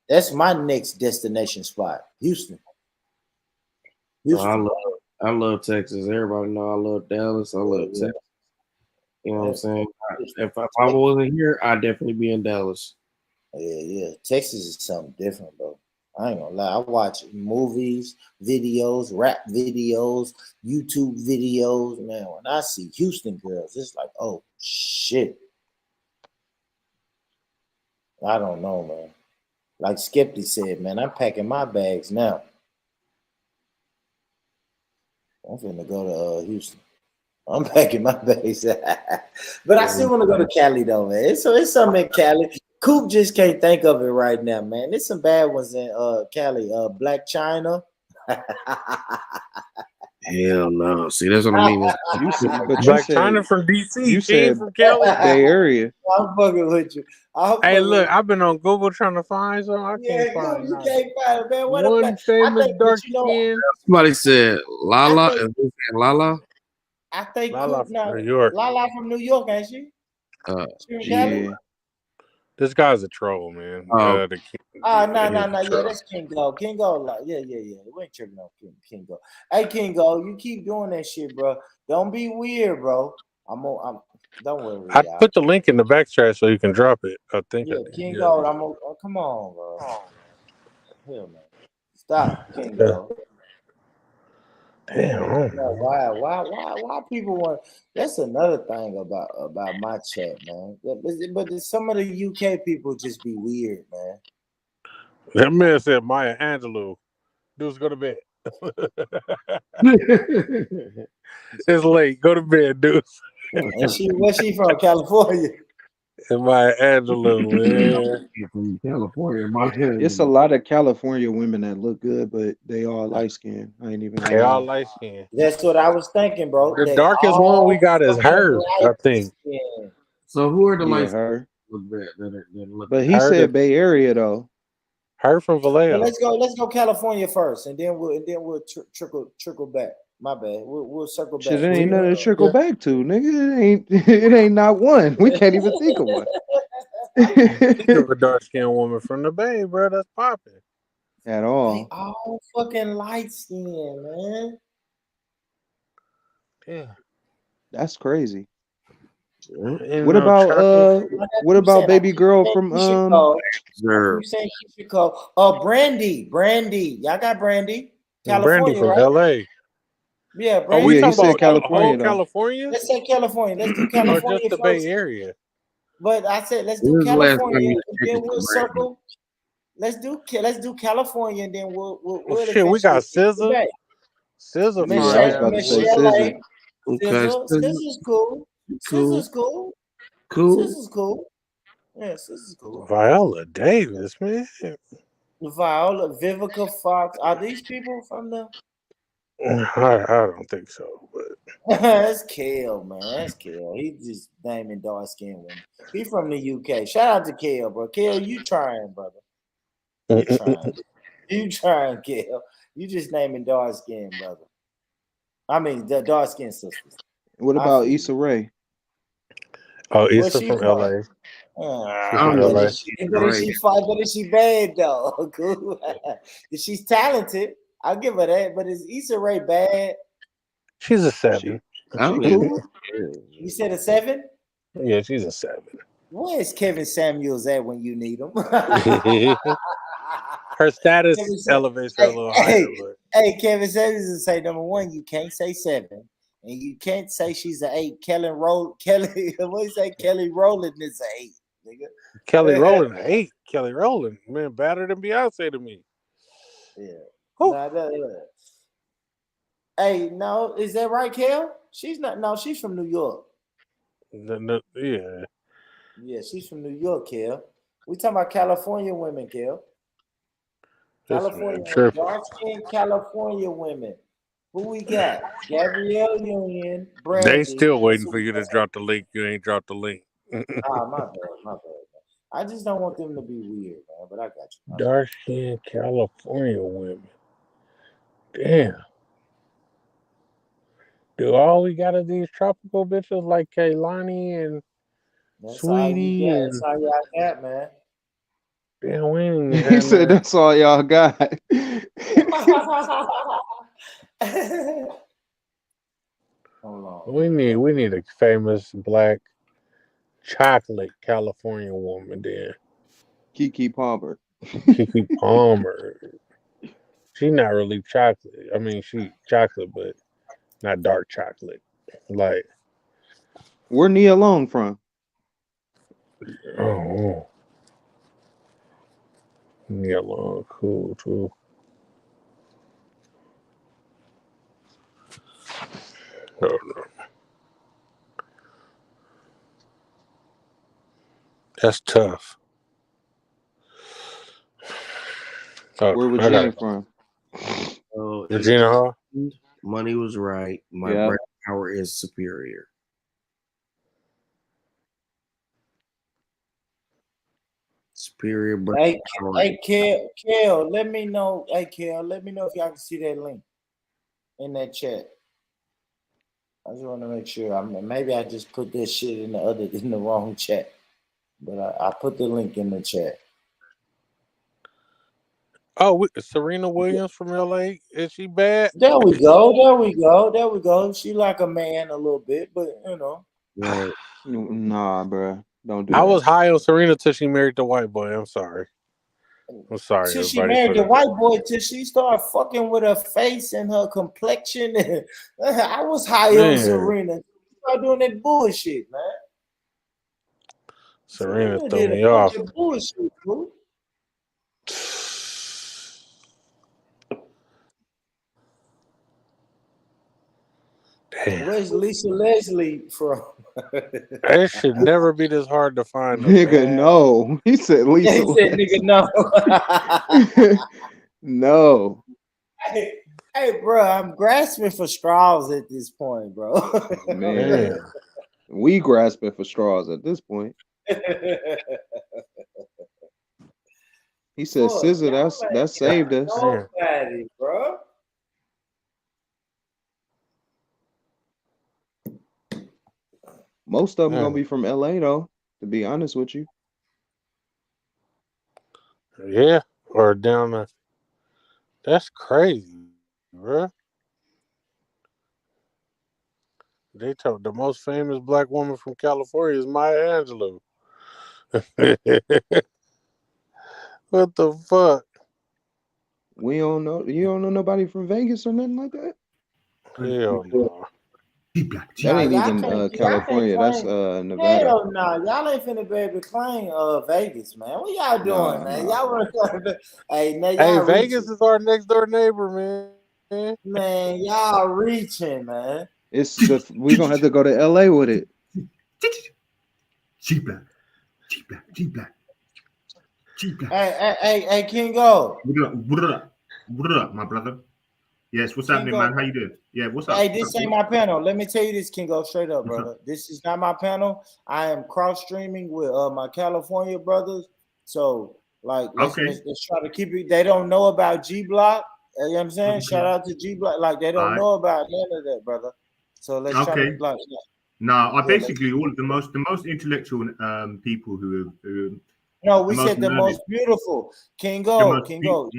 That's my next destination spot, Houston. I love Texas. Everybody know I love Dallas. I love Texas. You know what I'm saying? If I wasn't here, I'd definitely be in Dallas. Yeah. Texas is something different, bro. I ain't gonna lie. I watch movies, videos, rap videos, YouTube videos. Man, when I see Houston girls, it's like, oh shit. I don't know, man. Like Skeptic said, man, I'm packing my bags now. I'm finna go to Houston. I'm packing my bags. But I still want to go to Cali, though, man. So it's something in Cali. Coop just can't think of it right now, man. There's some bad ones in Cali. Black China. Hell no. See, that's what I mean. Black China from DC. You said from Cali. Bay Area. I'm fucking with you. Hey, look, I've been on Google trying to find some. I can't find you none. can't find it, man. What One famous dark skin. Somebody said Lala. Is this Lala? I think Lala Coop, from New York. Lala from New York, ain't she? She from Cali? This guy's a troll, man. No. He's Yeah, a troll. that's King Go. King Go, yeah. We ain't tripping on King Go. Hey, King Go, you keep doing that shit, bro. Don't be weird, bro. I'm don't worry. I put the link in the back chat so you can drop it. I think. Yeah, I did. King Yeah. Go, come on, bro. Hell, man. Stop, King Go. Damn. Why people want? That's another thing about my chat, man. But some of the UK people just be weird, man. That man said Maya Angelou. Dudes, go to bed. It's late. Go to bed, dudes. And where's she from? California. And Maya Angelou, man. From California, my head. It's a lot of California women that look good, but they all light skinned. I ain't even. They all light skinned. That's what I was thinking, bro. The They darkest all one we got is her, I light think. skin. So who are the Yeah, lights? her. Look bad. That look But he Her said the- Bay Area though. Her from Well, Vallejo. let's go California first, and then we'll trickle back. My bad. We'll circle back. Shit, it ain't nothing to trickle back to, nigga. It ain't not one. We can't even think of one. Think of a dark skinned woman from the Bay, bro. That's popping. At They all. all fucking light skin, man. Yeah. That's crazy. And, What about Like I what keep about saying, baby girl I from keep saying Keisha Sir. you saying Keisha Cole. Brandy. Y'all got Brandy. Brandy California, from right? LA. Yeah, Oh, Brandy. we Yeah, he talking said about California whole though. California Let's say California. Let's do or California just the first. Bay Area? But I said let's When do was the last time California, you and then checked we'll for Brandy? circle. Let's do California, and then we'll Oh, shit, we got eventually SZA. back. SZA Yeah, I was fine about to ass say Michelle, woman. SZA. Okay, SZA's cool. cool, SZA's cool. cool. SZA's cool. Yeah, SZA's cool. Viola Davis, man. Viola, Vivica Fox. Are these people from the? I don't think so, but That's Kale, man. That's Kale. He just naming dark skinned women. He from the UK. Shout out to Kale, bro. Kale, you trying, brother. You trying. You trying, Kale. You just naming dark skin, brother. I mean, the dark skin sisters. What I about feel you. Issa Rae? oh, Where's Issa she from from? LA. She's from But LA. is she bad though? Cool. She's talented. I'll give her that. But is Issa Rae bad? She's a 7. Oh, She cool. You said a 7? Yeah, she's a 7. Where's Kevin Samuels at when you need him? Her status Kevin Sam- elevates her a little higher, but Hey, Kevin Samuels will say number 1, you can't say 7. And you can't say she's an 8. Kelly, what do you say? Kelly Rowland is an 8, nigga. Kelly Rowland, 8. Kelly Rowland, man, better than Beyonce to me. Yeah. No. Hey, no, is that right, Kel? She's not. No, she's from New York. Yeah. Yeah, she's from New York, Kel. We talking about California women, Kel. California, dark-skinned California women. Who we got? Gabrielle Union, Brandy. They still waiting for you to drop the link. You ain't dropped the link. My bad. I just don't want them to be weird, man. But I got you. Dark-skinned California women. Damn. Do all we got of these tropical bitches like Kaylani and Sweetie? That's all y'all got, man. Damn, we ain't He said that's all y'all got. Hold on. We need a famous black chocolate California woman then. Keke Palmer. Keke Palmer. She not really chocolate. I mean, she chocolate, but not dark chocolate. Like, where Nia Long from? Oh, Nia Long, cool too. No. That's tough. Where Regina from? Regina Hall. Money was right. My brain power is superior. Superior brain power. Hey, Kel, let me know. Hey, Kel, let me know if y'all can see that link in that chat. I just want to make sure. Maybe I just put this shit in the wrong chat, but I put the link in the chat. Oh, Serena Williams from LA. Is she bad? There we go. She like a man a little bit, but you know. Right. Nah, bro. Don't do I that. was high on Serena till she married the white boy. I'm sorry. Till she married the white boy, till she started fucking with her face and her complexion. I was high on Serena. She started doing that bullshit, man. Serena threw did me a off. bunch of bullshit, bro. Damn. Where's Lisa Leslie from? It should never be this hard to find. Nigga, no. He said Lisa. He said, nigga, no. No. Hey, bro, I'm grasping for straws at this point, bro. Man. We grasping for straws at this point. He said, "Scissor, that saved us." Nobody, bro. Most of them gonna be from LA though. To be honest with you. Yeah, or down the. That's crazy, bro. They told the most famous black woman from California is Maya Angelou. What the fuck? We don't know. You don't know nobody from Vegas or nothing like that? Hell no. That ain't even California. That's Nevada. Hell no, y'all ain't finna be able to claim Vegas, man. What y'all doing, man? Y'all want Hey, Vegas is our next door neighbor, man. Man, y'all reaching, man. We're gonna have to go to LA with it. G-Black. Hey, Kingo. What up, my brother? Yes, what's happening, man? How you doing? Yeah, what's up? Hey, this ain't my panel. Let me tell you this, Kingo, straight up, brother. This is not my panel. I am cross-streaming with my California brothers. So, like, let's try to keep it. They don't know about G-Block. You know what I'm saying? Shout out to G-Block. Like, they don't know about none of that, brother. So let's try to like. No, basically all of the most intellectual people who. No, we said the most beautiful. Kingo. Kingo,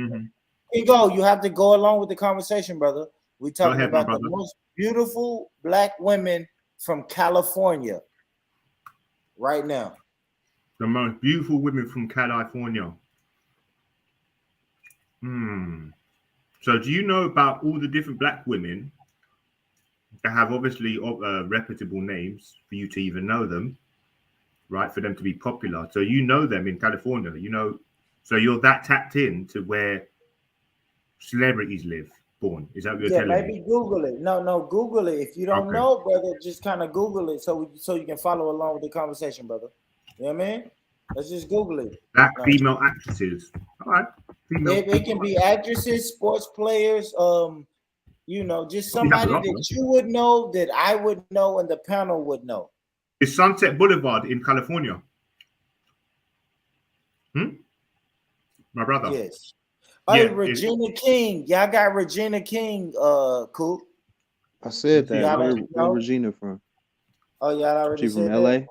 you have to go along with the conversation, brother. We're talking about the most beautiful black women from California right now. The most beautiful women from California. So do you know about all the different black women have obviously reputable names for you to even know them, right? For them to be popular. So you know them in California, you know. So you're that tapped in to where celebrities live, born. Is that what you're Yeah, telling maybe me? Google it. No, Google it. If you don't Okay. know, brother, just kind of Google it so you can follow along with the conversation, brother. You know what I mean? Let's just Google it. Black Like, female actresses. All right. Female. it can be actresses, sports players, you know, just We have a somebody lot, that man. you would know, that I would know, and the panel would know. Is Sunset Boulevard in California? My brother. Yes. Hey, Yeah, Regina King. Y'all got Regina King, Coop. I said that. Y'all Where don't know? Regina from? Oh, y'all already She from said LA? that?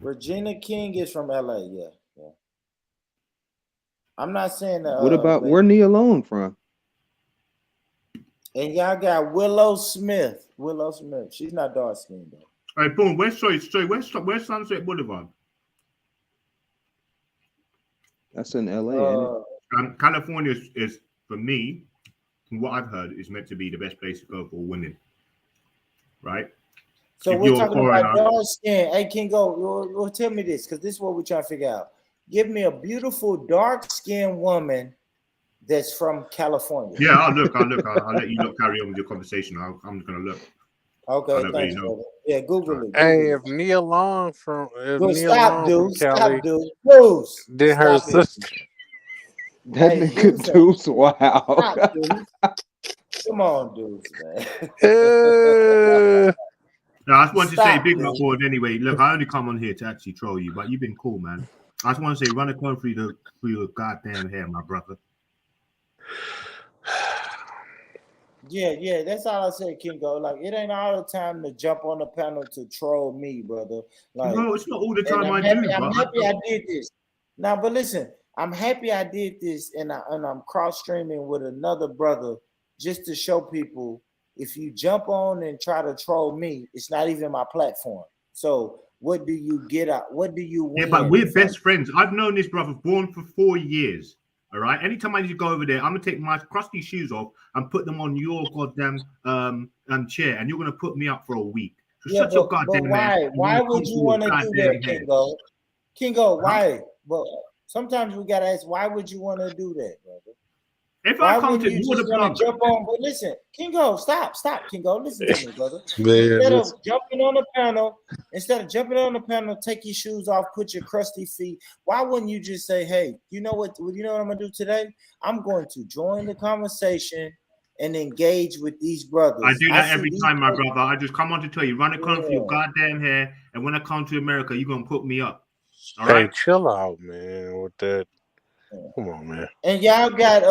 Regina King is from LA, yeah. I'm not saying that. What about where Nia Long from? And y'all got Willow Smith. Willow Smith. She's not dark skinned though. Hey, boom. Where's where's Sunset Boulevard? That's in LA, ain't it? California is, for me, from what I've heard, is meant to be the best place to go for women. Right? So If we're you're a talking foreigner- about dark skin. Hey, Kingo, well, tell me this, because this is what we're trying to figure out. Give me a beautiful dark skinned woman that's from California. Yeah, I'll look. I'll let you look carry on with your conversation. I'm just gonna look. Okay, I don't thanks, really know. brother. Yeah, Google it. Hey, if Nia Long from Well, Nia stop, Long dude. from Cali, Stop, dude. Bruce, then her stop it. sister. That Hey, nigga Deuce, Deuce, wow. stop, dude. Come on, dude, man. No, I just wanted to say Stop, big dude. up board anyway. Look, I only come on here to actually troll you, but you've been cool, man. I just want to say run a comb through your goddamn hair, my brother. Yeah, that's all I said, Kingo. Like, it ain't all the time to jump on the panel to troll me, brother. Like, No, it's not all the and time I'm I happy, do. I'm But happy I did this. Now, but listen, I'm happy I did this, and I'm cross streaming with another brother just to show people if you jump on and try to troll me, it's not even my platform. So what do you get out? What do you win? yeah, but we're best friends. I've known this brother born for 4 years. All right. Anytime I need to go over there, I'm gonna take my crusty shoes off and put them on your goddamn chair, and you're gonna put me up for a week. So Yeah, shut your but goddamn why? mouth. Why would you want to do that, Kingo? Kingo, why? But sometimes we gotta ask, why would you want to do that, brother? If Why I come wouldn't to you you just the want plug, to jump on? But listen, Kingo, stop, Kingo. Listen to me, brother. Man, Instead of listen. jumping on the panel, take your shoes off, put your crusty feet. Why wouldn't you just say, hey, you know what I'm gonna do today? I'm going to join the conversation and engage with these brothers. I do that see every these time, my brothers- brother. I just come on to tell you, run a comb for your Yeah. goddamn hair, and when I come to America, you're gonna put me up. All Hey, right? chill out, man. With that, come on, man. And y'all got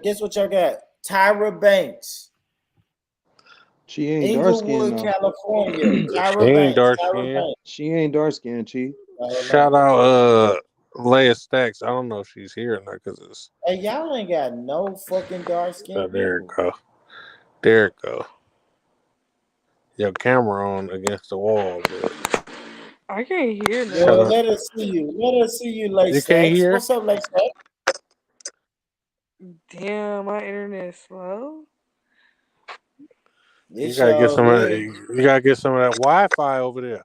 guess what y'all got? Tyra Banks. She ain't dark skinned Inglewood, though. California. Tyra She ain't Banks. dark Tyra skinned. Banks. She ain't dark skinned, Chief. Shout out Leia Stacks. I don't know if she's here or not because it's Hey, y'all ain't got no fucking dark skin. there it go. There it go. Your camera on against the wall, but I can't hear Shut Well, up. let us see you. Let us see you, Lay You can't Stacks. hear? What's up, Lay Stacks? Damn, my internet's slow. You It's gotta get all some of that, good. you gotta get some of that Wi-Fi over there.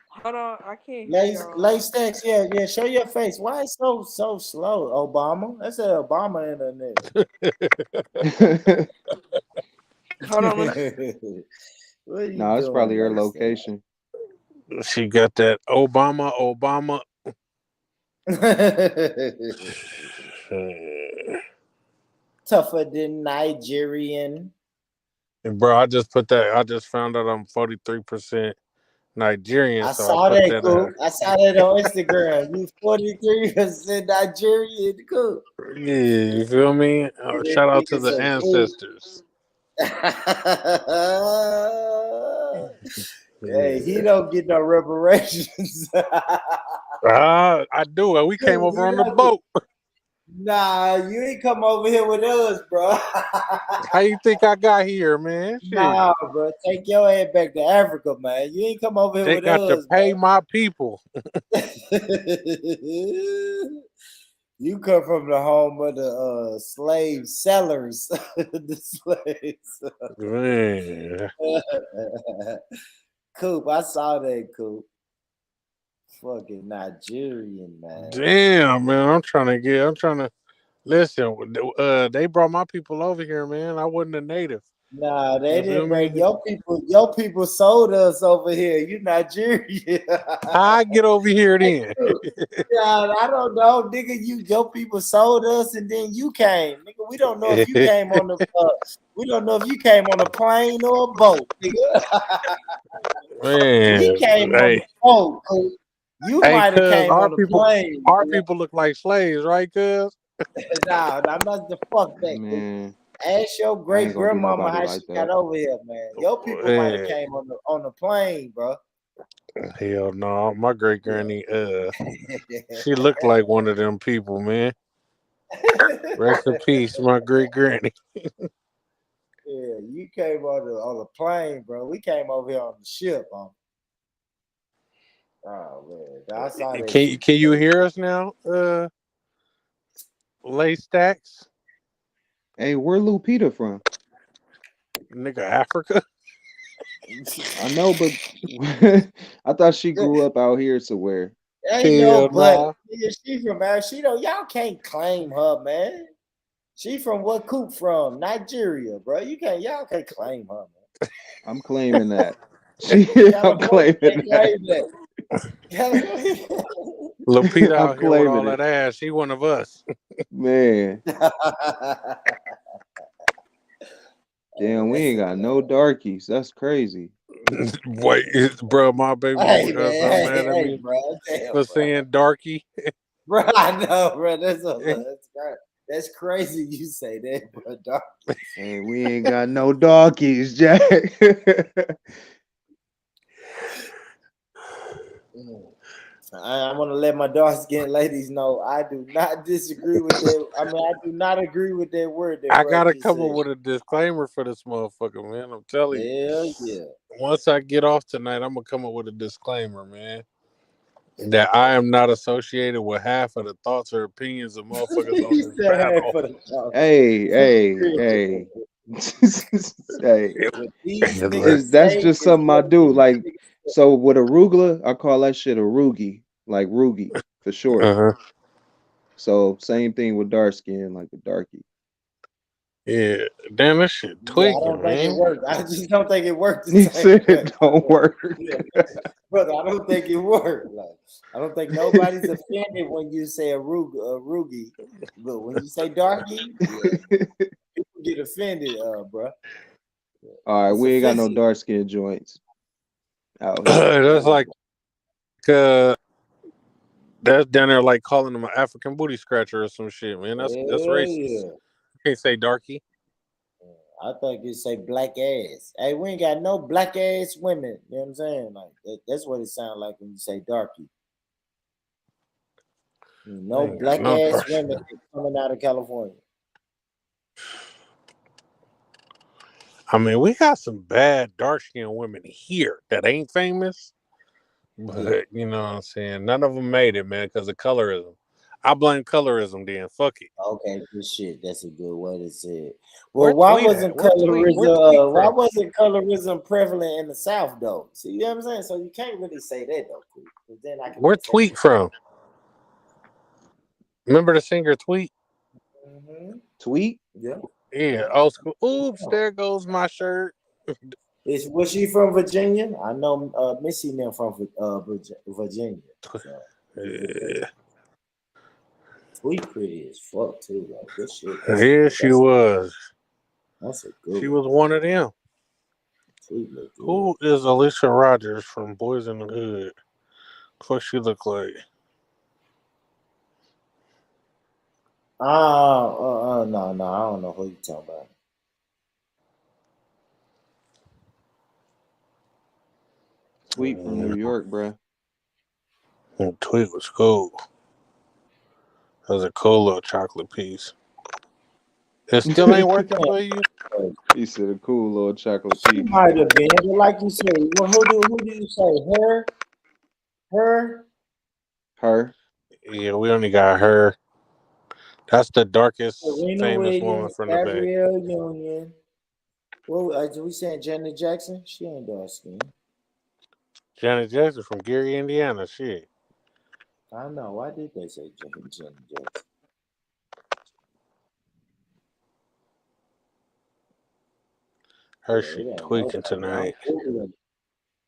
Hold on, I can't hear y'all. Lay Stacks, yeah. Show your face. Why it's so slow, Obama? That's an Obama internet. Hold on, What are you No, it's doing, probably her Lay Stacks? location. She got that Obama. Tougher than Nigerian. And bro, I just found out I'm 43% Nigerian, I so saw I put that, that Coop. I saw that on Instagram. You 43% Nigerian, Coop. yeah, you feel me? Shout out to the ancestors. Hey, he don't get no reparations. I do. We came over on the boat. Nah, you ain't come over here with us, bro. How you think I got here, man? Shit. Nah, bro. Take your head back to Africa, man. You ain't come over here They with got us. to pay my people. You come from the home of the slave sellers, the slaves. Man. Coop, I saw that, Coop. Fucking Nigerian, man. Damn, man. I'm trying to listen. They brought my people over here, man. I wasn't a native. Nah, they You feel didn't bring me? your people. Your people sold us over here. You Nigerian. How I get over here then? Yeah, I don't know, nigga. Your people sold us, and then you came, nigga. We don't know if you came on the. We don't know if you came on a plane or a boat, nigga. Man, We came on hey, the boat. Coop. You hey, might have cuz came on the plane. our people look like slaves, right, cuz? Nah, I'm not the fuck that. Coop. Man, Ask your I great ain't gonna do grandmama nobody how like she got that. over here, man. Your people might have Man, came on the plane, bro. hell no. My great granny, she looked like one of them people, man. Rest in peace, my great granny. Yeah, you came on the plane, bro. We came over here on the ship, Oh man, I saw that shit. Can you hear us now? Lay Stacks, Hey, where Lupita from? nigga, Africa. I know, but I thought she grew up out here somewhere. Ain't no Hell but. nah. Nigga, she from she don't. Y'all can't claim her, man. She from what Coop from? Nigeria, bro. Y'all can't claim her, man. I'm claiming that. Y'all I'm claiming can't claim that. that. Lupita I'm out here with all claiming that it. ass. She one of us. Man, damn, we ain't got no darkies. That's crazy. Wait, bro, my baby Hey got so man, mad at hey, me bro. Damn, for bro. saying darky. Bro, I know, bro. That's crazy. You say that, bro. Dog. Hey, we ain't got no darkies, Jack. I want to let my dark skinned ladies know I do not disagree with that. I mean, I do not agree with that word that I bro gotta just come up said. with a disclaimer for this motherfucker, man. I'm telling you. Hell yeah. Once I get off tonight, I'm gonna come up with a disclaimer, man. That I am not associated with half of the thoughts or opinions of motherfuckers on this panel. Hey. Hey. That's just something I do. Like, so with arugula, I call that shit a roogie, like Rugi for short. Uh-huh. So same thing with dark skin, like the darkie. Yeah, damn, that shit Yeah, I tweaking, don't think it man. worked. I just don't think it worked. He said it don't work. Yeah. Brother, I don't think it worked. Like, I don't think nobody's offended when you say a roogie, but when you say darkie, yeah, people get offended, bro. All right, It's we ain't got no offensive. dark skin joints out here. That's like that's down there like calling them an African booty scratcher or some shit, man. That's racist. Yeah. You can't say darky. I think you say black ass. Hey, we ain't got no black ass women. You know what I'm saying? Like that's what it sounds like when you say darky. No black ass women coming out of California. I mean, we got some bad dark skinned women here that ain't famous, but you know what I'm saying? None of them made it, man, because of colorism. I blame colorism then. Fuck it. Okay, good shit. That's a good way to say it. Well, why wasn't colorism prevalent in the South though? See, you know what I'm saying? So you can't really say that though. Then I can Where Tweet from? Remember the singer Tweet? Tweet? Yeah. Yeah, old school. Oops, there goes my shirt. Was she from Virginia? I know Missy them from Virginia. So. Yeah. Tweet pretty as fuck too. Like good shit. Yeah, she was. That's a good. She was one of them. Who is Alicia Rogers from Boys in the Hood? What she look like? No, I don't know who you talking about. Tweet from New York, bro. Tweet was cool. That was a cool little chocolate piece. It still ain't working for you? He said a cool little chocolate piece. She might have been, but like you said, well, who do you say? Her? Yeah, we only got her. That's the darkest Serena famous woman Williams, from the Bay. Gabrielle Union. What we saying? Janet Jackson? She ain't dark skin. Janet Jackson from Gary, Indiana. Shit. I know. Why did they say Janet Jackson? Her Yeah, shit it ain't tweaking nobody. tonight.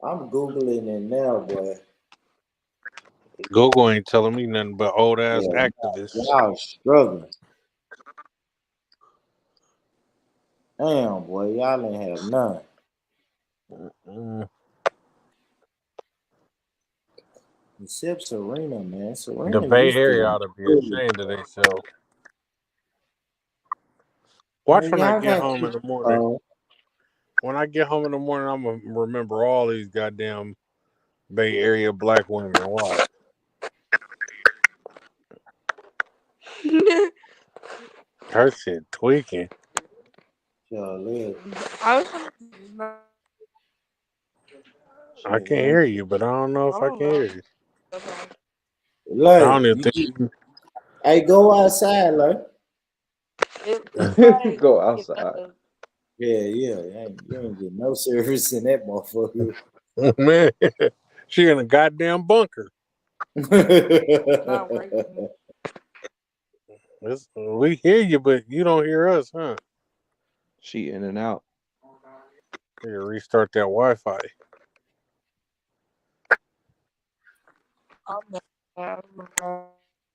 I'm Googling it now, boy. Google ain't telling me nothing but old ass Yeah, activists. y'all struggling. Damn, boy, y'all ain't have none. Except Serena, man. Serena The Bay used to Area be ought to be good. ashamed of themselves. Watch Man, when I y'all get got home in the morning. When I get home in the morning, I'm gonna remember all these goddamn Bay Area black women. Watch. Her shit tweaking. I can't hear you, but I don't know if I can hear you. I Like, don't even think. hey, go outside, like. Go outside. Yeah. You ain't getting no service in that motherfucker. Man, she in a goddamn bunker. We hear you, but you don't hear us, huh? She in and out. You restart that Wi-Fi.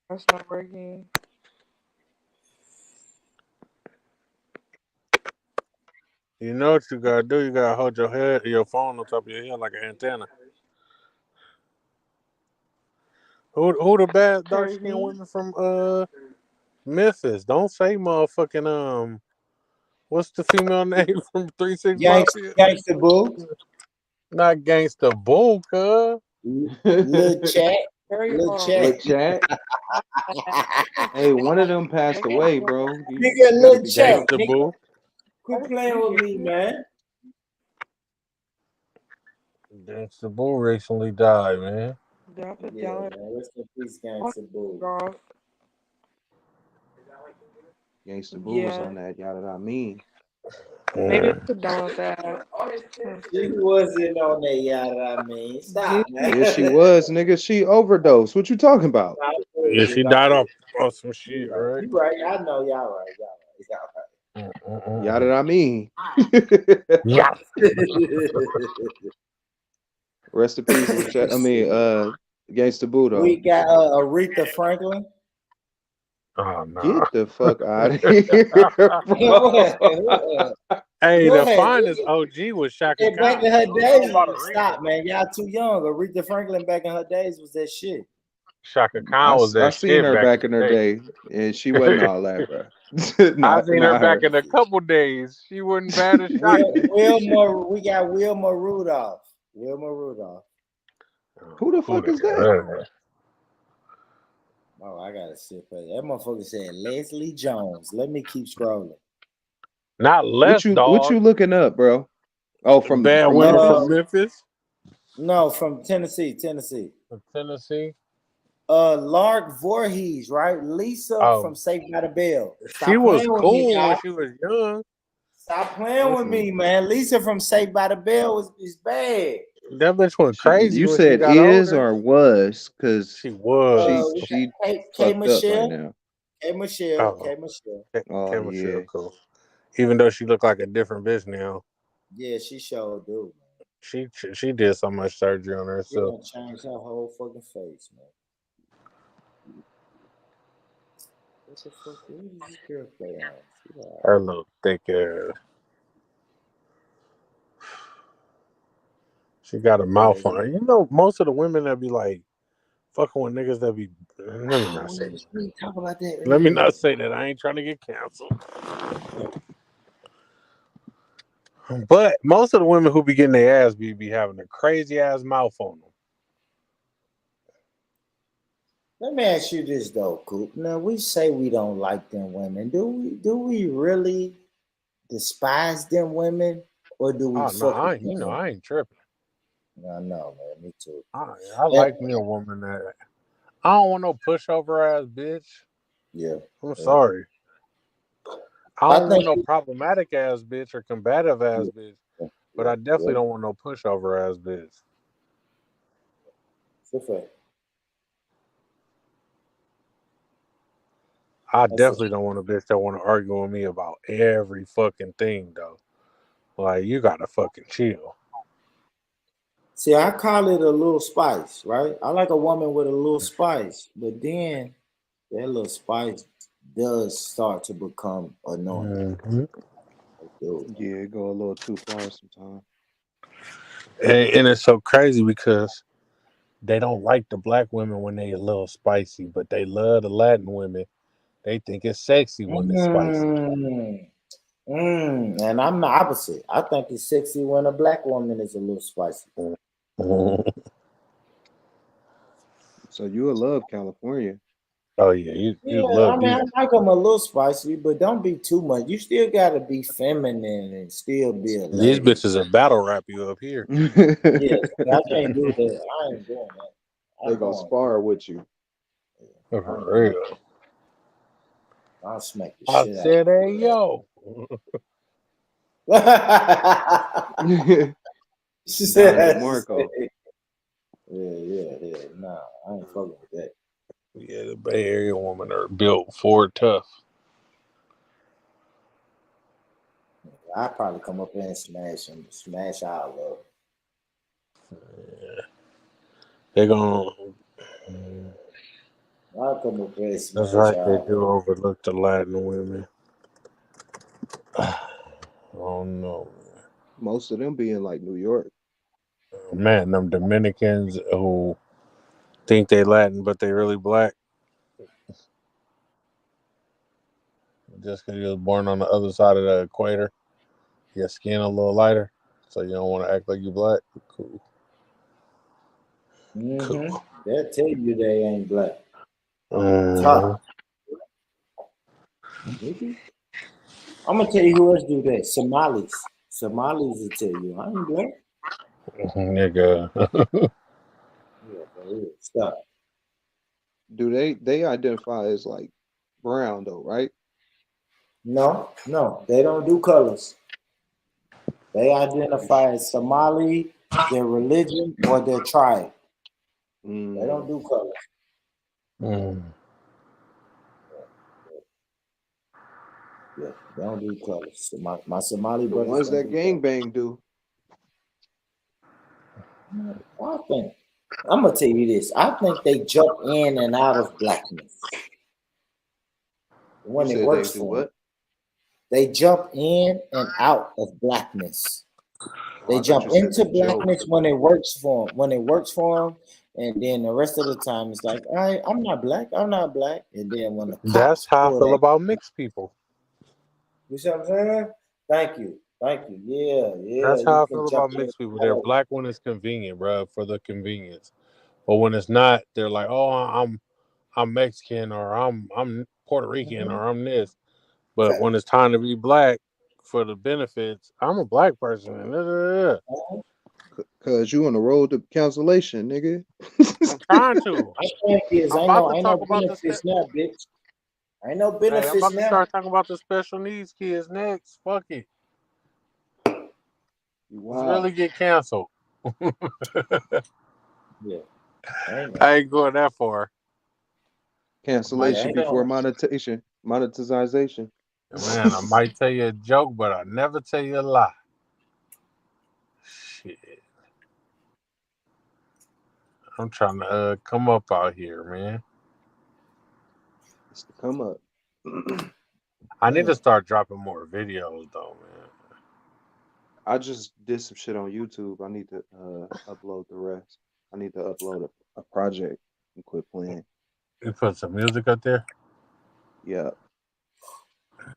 That's not working. You know what you gotta do? You gotta hold your phone on top of your head like an antenna. Who the bad dark skinned women from Memphis? Don't say motherfucking what's the female name from 3 6 Mafia? Gangsta Boo. Not Gangsta Boo, cuz. Lil Chat. Lil Chat. Hey, one of them passed away, bro. Nigga, Lil Chat. Gangsta Boo. Quit playing with me, man. Gangsta Boo recently died, man. Yeah, man. Rest in peace, Gangsta Boo. Gangsta Boo was on that yada that mean. Maybe I could download that. She wasn't on that yada I mean. Stop, man. Yeah, she was, nigga. She overdosed. What you talking about? Yeah, she died off some shit, right? You right. I know y'all right. Yada that mean. Yeah. Rest in peace, Gangsta Boo though. We got Aretha Franklin. Oh no! Get the fuck out of here, bro. Hey, the finest OG was Shaka Khan. Back in her days, stop, man. Y'all too young. Aretha Franklin back in her days was that shit. Shaka Khan was that I seen her back in her day, and she wasn't all that, bro. I seen her back in a couple days. She wasn't bad as Shaka. We got Wilma Rudolph. Who the fuck is that? Oh, I gotta sit for that. Motherfucker said Leslie Jones. Let me keep scrolling. Not Les, what you looking up, bro? Oh, from bad women from Memphis? No, from Tennessee. From Tennessee. Lark Voorhees, right? Lisa from Saved by the Bell. She was cool when she was young. Stop playing with me, man. Lisa from Saved by the Bell is bad. That bitch went crazy. You when said she got is older. or was? Because she was. She K fucked Michelle. up right now. K Michelle. K Michelle, cool. Even though she looked like a different bitch now. Yeah, she sure do. She did so much surgery on herself. She gonna change her whole fucking face, man. What the fuck is this girl play on? Her little thick ass. She got a mouth on her. You know, most of the women that be like fucking with niggas that be. Let me not say that. Talk about that. Let me not say that. I ain't trying to get canceled. But most of the women who be getting their ass be having a crazy ass mouth on them. Let me ask you this though, Coop. Now we say we don't like them women. Do we really despise them women, or do we? I ain't tripping. I know, man. Me too. I like me a woman that I don't want no pushover ass bitch. Yeah. I'm sorry. I I don't want think no problematic ass bitch or combative ass bitch, but I definitely don't want no pushover ass bitch. it's a fact. I That's a definitely don't want a bitch that want to argue with me about every fucking thing though. Like you gotta fucking chill. See, I call it a little spice, right? I like a woman with a little spice, but then that little spice does start to become annoying. Yeah, it go a little too far sometimes. And it's so crazy because they don't like the black women when they a little spicy, but they love the Latin women. They think it's sexy when it's spicy. And I'm the opposite. I think it's sexy when a black woman is a little spicy. So you will love California. Oh yeah, you Yeah, love I mean, these. I like them a little spicy, but don't be too much. You still gotta be feminine and still be a These lady. bitches will battle rap you up here. Yes, I can't do that. I ain't doing that. They gonna spar with you. For real. I'll smack the I shit said, hey yo. She said, Don DeMarco. Yeah. Nah, I ain't fucking with that. Yeah, the Bay Area women are built for tough. I probably come up there and smash our love. Yeah. They're gonna. I'll come up there and That's smash right. They our do love. overlook the Latin women. Oh no, Most of them be in like New York. man, them Dominicans who think they Latin but they really black. Just because you was born on the other side of the equator, your skin a little lighter, so you don't want to act like you black. Cool. Cool. They'll tell you they ain't black. Mm-hmm. I'm gonna tell you who else do that. Somalis will tell you I ain't black. Nigga. Yeah, bro, stop. Do they identify as like brown though, right? No, they don't do colors. They identify as Somali, their religion, or their tribe. They don't do colors. Yeah, they don't do colors. So my Somali The brothers ones don't that do gangbang do. colors. I think I'm gonna tell you this. I think they jump in and out of blackness when You it said works they do for them. what? They jump in and out of blackness. They I thought jump you said into they joke. blackness when it works for them. When it works for them, and then the rest of the time it's like, I'm not black. I'm not black. And then when the That's cops how I pull feel that, about mixed people. you see what I'm saying? Thank you. Yeah. That's You how I can feel jump about in. mixed people. They're black when it's convenient, bro, for the convenience. But when it's not, they're like, "Oh, I'm Mexican or I'm Puerto Rican or I'm this." But when it's time to be black for the benefits, I'm a black person. Cause you on the road to cancellation, nigga. I'm trying to. I'm about to Ain't talk no about benefits now, bitch. Ain't no benefits I'm about to now. start talking about the special needs kids next. Fuck it. Let's really get canceled. Yeah. I ain't going that far. Cancellation before monetization. Monetization. Man, I might tell you a joke, but I never tell you a lie. Shit. I'm trying to come up out here, man. It's to come up. I need to start dropping more videos, though, man. I just did some shit on YouTube. I need to upload the rest. I need to upload a project and quit playing. You put some music up there? Yeah.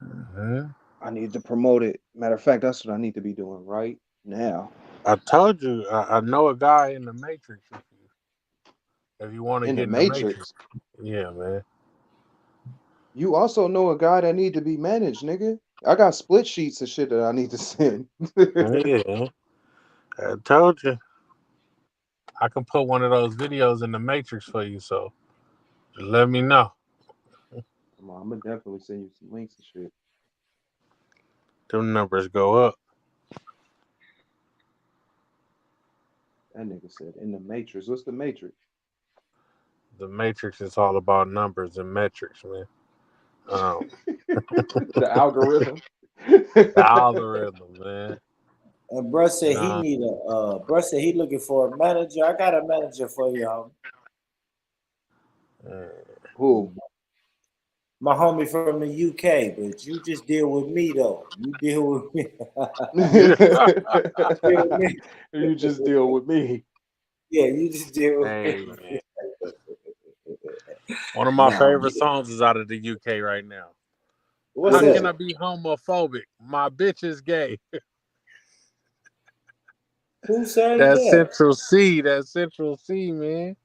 Mm-hmm. I need to promote it. Matter of fact, that's what I need to be doing right now. I told you, I know a guy in the Matrix. If you want to get in the Matrix. Yeah, man. You also know a guy that need to be managed, nigga. I got split sheets of shit that I need to send. Yeah. I told you. I can put one of those videos in the Matrix for you, so just let me know. I'm Well, I'm gonna definitely send you some links and shit. Them numbers go up. That nigga said in the Matrix. What's the Matrix? The Matrix is all about numbers and metrics, man. The algorithm. The algorithm, man. And bruh said he Nah. need bruh said he looking for a manager. I got a manager for you, homie. Who? My homie from the UK, but you just deal with me though. You deal with me. Deal with me. You just deal with me. Yeah, you just deal with Hey, me. man. One of my Nah, favorite songs is out of the UK right now. What's How that? can I be homophobic? My bitch is gay. Who sang That that? Central C, man.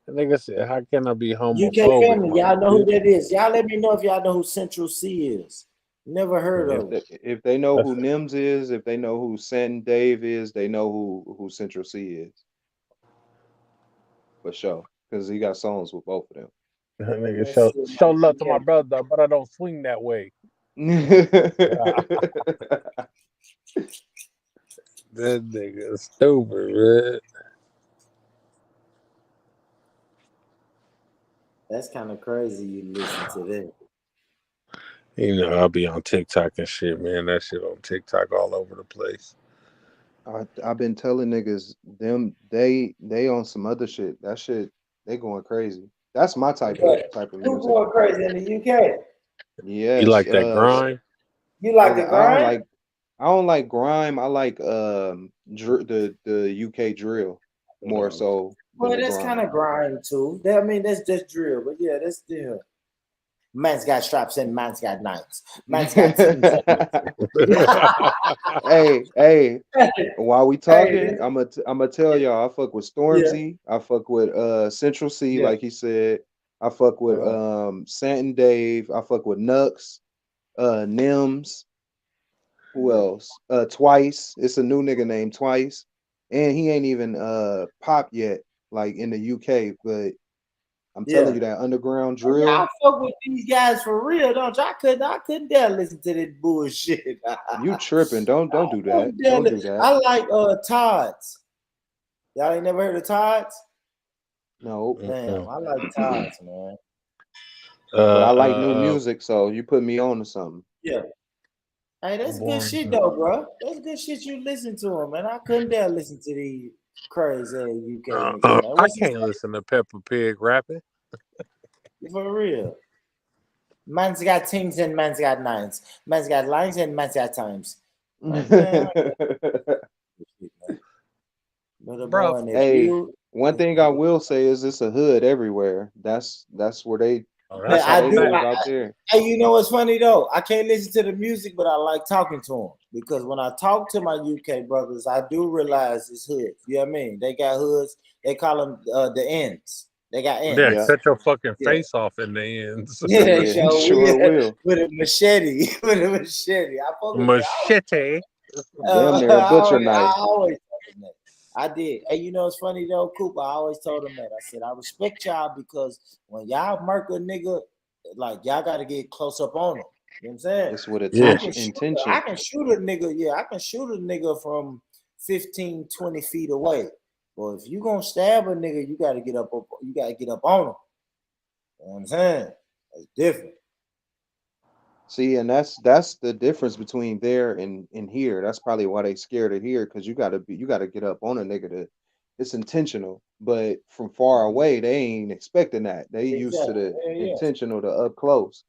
The nigga said, how can I be UK homophobic? family, My y'all know who bitch. that is. Y'all let me know if y'all know who Central C is. Never heard of it. If they know who Nims is, if they know who Santin Dave is, they know who Central C is. For sure. Because he got songs with both of them. That nigga Let's show see my love to my UK. brother, but I don't swing that way. That nigga is stupid, man. That's kind of crazy you listen to that. You know, I'll be on TikTok and shit, man. That shit on TikTok all over the place. I've been telling niggas them they on some other shit. That shit they going crazy. That's my type of Who music. going crazy in the UK? Yes. You like that grind? You like the grind? I don't like grime. I like the UK drill more so than Well, the that's grime. kind of grind too. I mean, that's just drill, but yeah, that's still. Man's got straps and man's got knives. Man's got teams. Hey, while we talking, Hey, I'm gonna tell y'all I fuck with Stormzy, I fuck with Central C, Yeah. like he said, I fuck with Santin Dave, I fuck with Nux, Nims, who else? Twice. It's a new nigga named Twice. And he ain't even pop yet, like in the UK, but I'm telling you that underground drill. I fuck with these guys for real, don't you? I couldn't dare listen to this bullshit. You tripping. Don't do that. Don't do that. I like Todd's. Y'all ain't never heard of Todd's? No. Damn, I like Todd's, man. But I like new music, so you put me on to something. Yeah. Hey, that's good shit though, bro. That's good shit you listen to him, man. I couldn't dare listen to these crazy UK niggas, man. I What's his can't listen to Peppa Pig rapping. For real. Man's got things and man's got nines. Man's got lines and man's got times. Bro, hey, one thing I will say is it's a hood everywhere. That's where they. That's how they live out there. Hey, you know what's funny though? I can't listen to the music, but I like talking to them because when I talk to my UK brothers, I do realize it's hoods. You know what I mean? They got hoods. They call them the ends. They got ends. Yeah, set your fucking face off in the ends. Yeah, they sure will. With a machete. With a machete. I fuck with machete. Damn near a butcher knife. I always told him that. I did. Hey, you know it's funny though, Cooper. I always told him that. I said I respect y'all because when y'all murk a nigga, like y'all got to get close up on him. You know what I'm saying? It's with intention. I can shoot a nigga. Yeah, I can shoot a nigga from 15, 20 feet away. Well, if you gonna stab a nigga, you gotta get up. You gotta get up on him. You know what I'm saying? That's different. See, and that's the difference between there and here. That's probably why they scared of here, because you gotta get up on a nigga it's intentional. But from far away, they ain't expecting that. They used to the intentional to up close.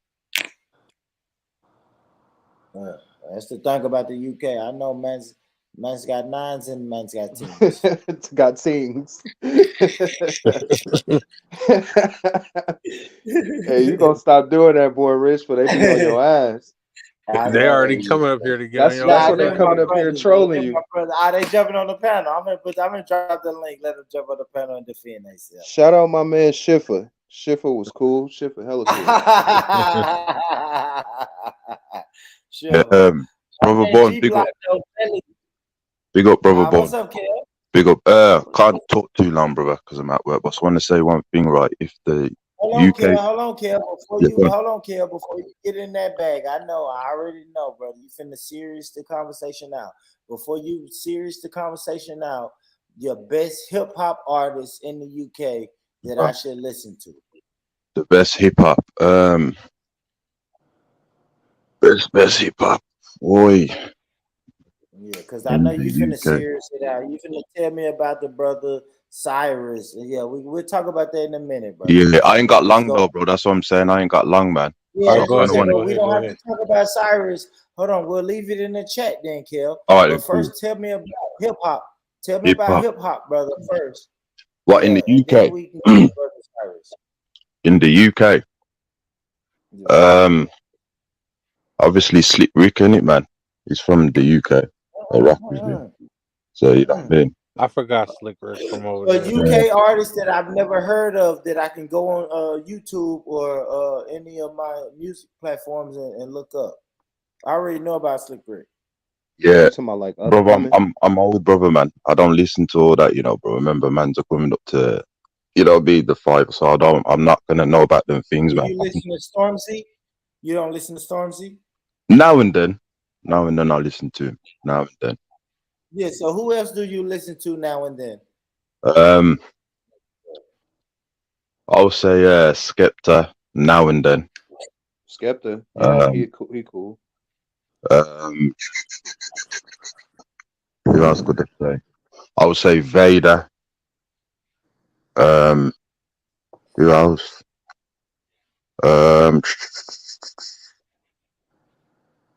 That's the thing about the UK. I know man's got nines and man's got teams. It's got teams. Hey, you gonna stop doing that, boy, Rich, for they be on your ass. They already coming up here to get on your That's ass. what they're coming up here trolling you. They jumping on the panel. I'm gonna drop the link. Let them jump on the panel and defend themselves. Shout out my man Schiffer. Schiffer was cool. Schiffer hella cool. Brother Bond, big up, Brother Bond. What's up, kid? Big up. Can't talk too long, brother, because I'm at work. But I just want to say one thing, right? If the Hold on, Kel. UK. Hold on, Kel. Yeah, go on. Hold on, Kel. Before you get in that bag, I already know, brother. You finna serious the conversation now. Before you serious the conversation now, your best hip hop artist in the UK that I should listen to. The best hip hop. Best hip hop. Boy. Yeah, because I In know you the finna UK. serious it out. You finna tell me about the brother Cyrus. Yeah, we'll talk about that in a minute, brother. Yeah, I ain't got Let's long go. though, bro. That's what I'm saying. I ain't got long, man. Yeah, So that's what I I'm don't saying, want. but we don't have to talk about Cyrus. Hold on, we'll leave it in the chat then, Kel. All right, But then, cool. first, tell me about hip hop. Tell me Hip about hop. hip hop, brother, first. What in Yeah, the and then UK? we can go to brother Cyrus. In the UK. Obviously Slick Rick, innit, man? He's from the UK. A rapper, yeah. So you know what I mean? I forgot Slick Rick from over A there. UK artist that I've never heard of that I can go on YouTube or any of my music platforms and look up. I already know about Slick Rick. Yeah, talking about like brother, upcoming? I'm old, brother, man. I don't listen to all that, bro. Remember, man's are coming up to, be the 5, so I'm not gonna know about them things, Do man. you listen to Stormzy? You don't listen to Stormzy? Now and then I listen to him. Now and then. Yeah, so who else do you listen to now and then? I'll say Skepta now and then. Skepta. Yeah, he cool. Who else could I say? I would say Vader. Who else?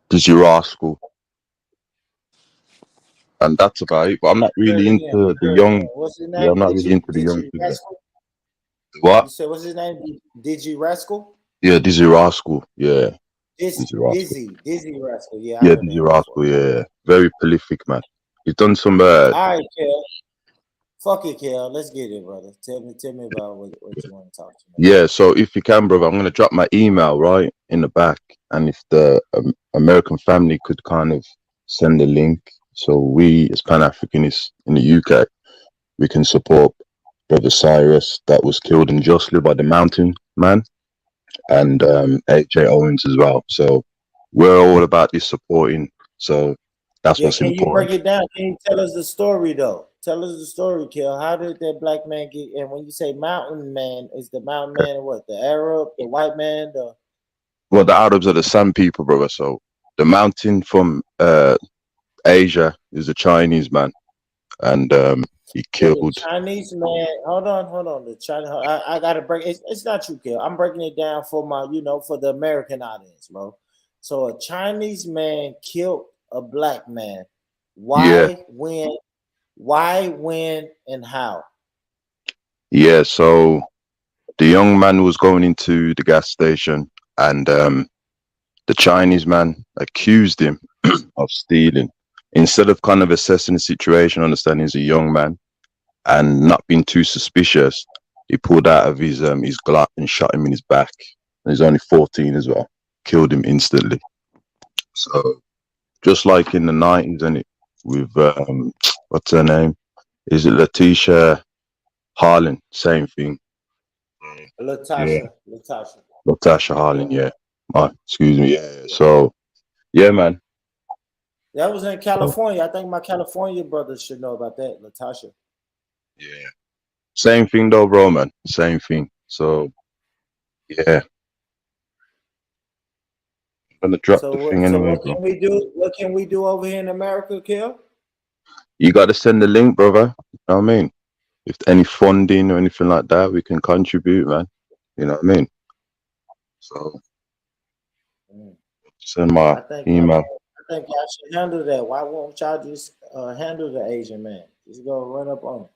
Dizzy Rascal. And that's about it. But I'm not really into the young. What's his Yeah, name? I'm not really into the young Digi people. Rascal? You What? said what's his name? Digi Rascal? Yeah, Dizzy Rascal. Yeah. Dizzy Rascal. Dizzy Rascal. Yeah, I Yeah, heard Dizzy that. Rascal. Yeah. Very prolific, man. He's done some. All right, Kel. Fuck it, Kel. Let's get it, brother. Tell me about what you want to talk to me. Yeah, so if you can, brother, I'm going to drop my email right in the back. And if the American family could kind of send a link, so we as Pan-Africanists in the UK, we can support Brother Cyrus that was killed unjustly by the Mountain Man, and AJ Owens as well. So we're all about this supporting. So that's what's Can you important. break it down? Can you tell us the story though? Tell us the story, Kel. How did that black man get? And when you say Mountain Man, is the Mountain Man what? The Arab, the white man, the Well, the Arabs are the Sun people, brother. So the Mountain from Asia is a Chinese man, and he killed. the Chinese man. Hold on. The Chinese. I gotta break. It's not true, Kel. I'm breaking it down for my, for the American audience, bro. So a Chinese man killed a black man. Why? Yeah. When, and how? Yeah, so the young man was going into the gas station, and the Chinese man accused him of stealing. Instead of kind of assessing the situation, understanding he's a young man and not being too suspicious, he pulled out of his Glock and shot him in his back. And he's only 14 as well. Killed him instantly. So just like in the 90s, isn't it? With what's her name? Is it Letitia Harlan? Same thing. Latasha. Latasha Harlan, yeah. Excuse me. Yeah. So yeah, man. That was in California. I think my California brothers should know about that, Latasha. Yeah. Same thing though, bro, man. Same thing. So yeah. I'm gonna drop the thing anyway, what can we do? What can we do over here in America, Kel? You gotta send the link, brother. You know what I mean? If any funding or anything like that, we can contribute, man. You know what I mean? So send my email. I think y'all should handle that. Why won't y'all just handle the Asian man? Just go run up on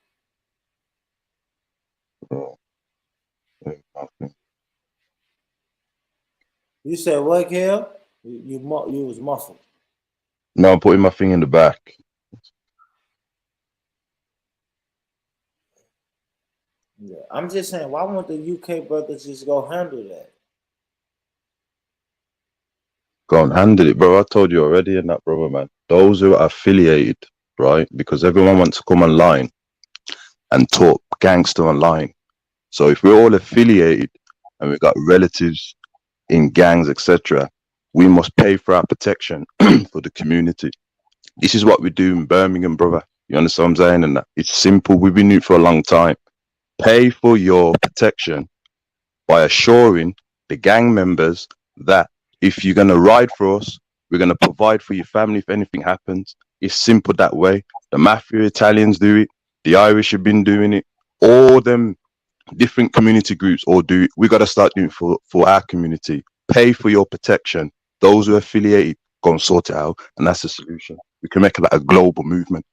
him. You said what, Kel? You was muffled. No, I'm putting my thing in the back. Yeah, I'm just saying, why won't the UK brothers just go handle that? Go and handle it, bro. I told you already in that, brother, man. Those who are affiliated, right? Because everyone wants to come online and talk gangster online. So if we're all affiliated, and we got relatives in gangs, etc., we must pay for our protection for the community. This is what we do in Birmingham, brother. You understand what I'm saying? And it's simple. We've been doing it for a long time. Pay for your protection by assuring the gang members that if you're going to ride for us, we're going to provide for your family if anything happens. It's simple that way. The Mafia Italians do it. The Irish have been doing it. All them different community groups all do it. We got to start doing it for our community. Pay for your protection. Those who are affiliated, go and sort it out. And that's the solution. We can make it like a global movement.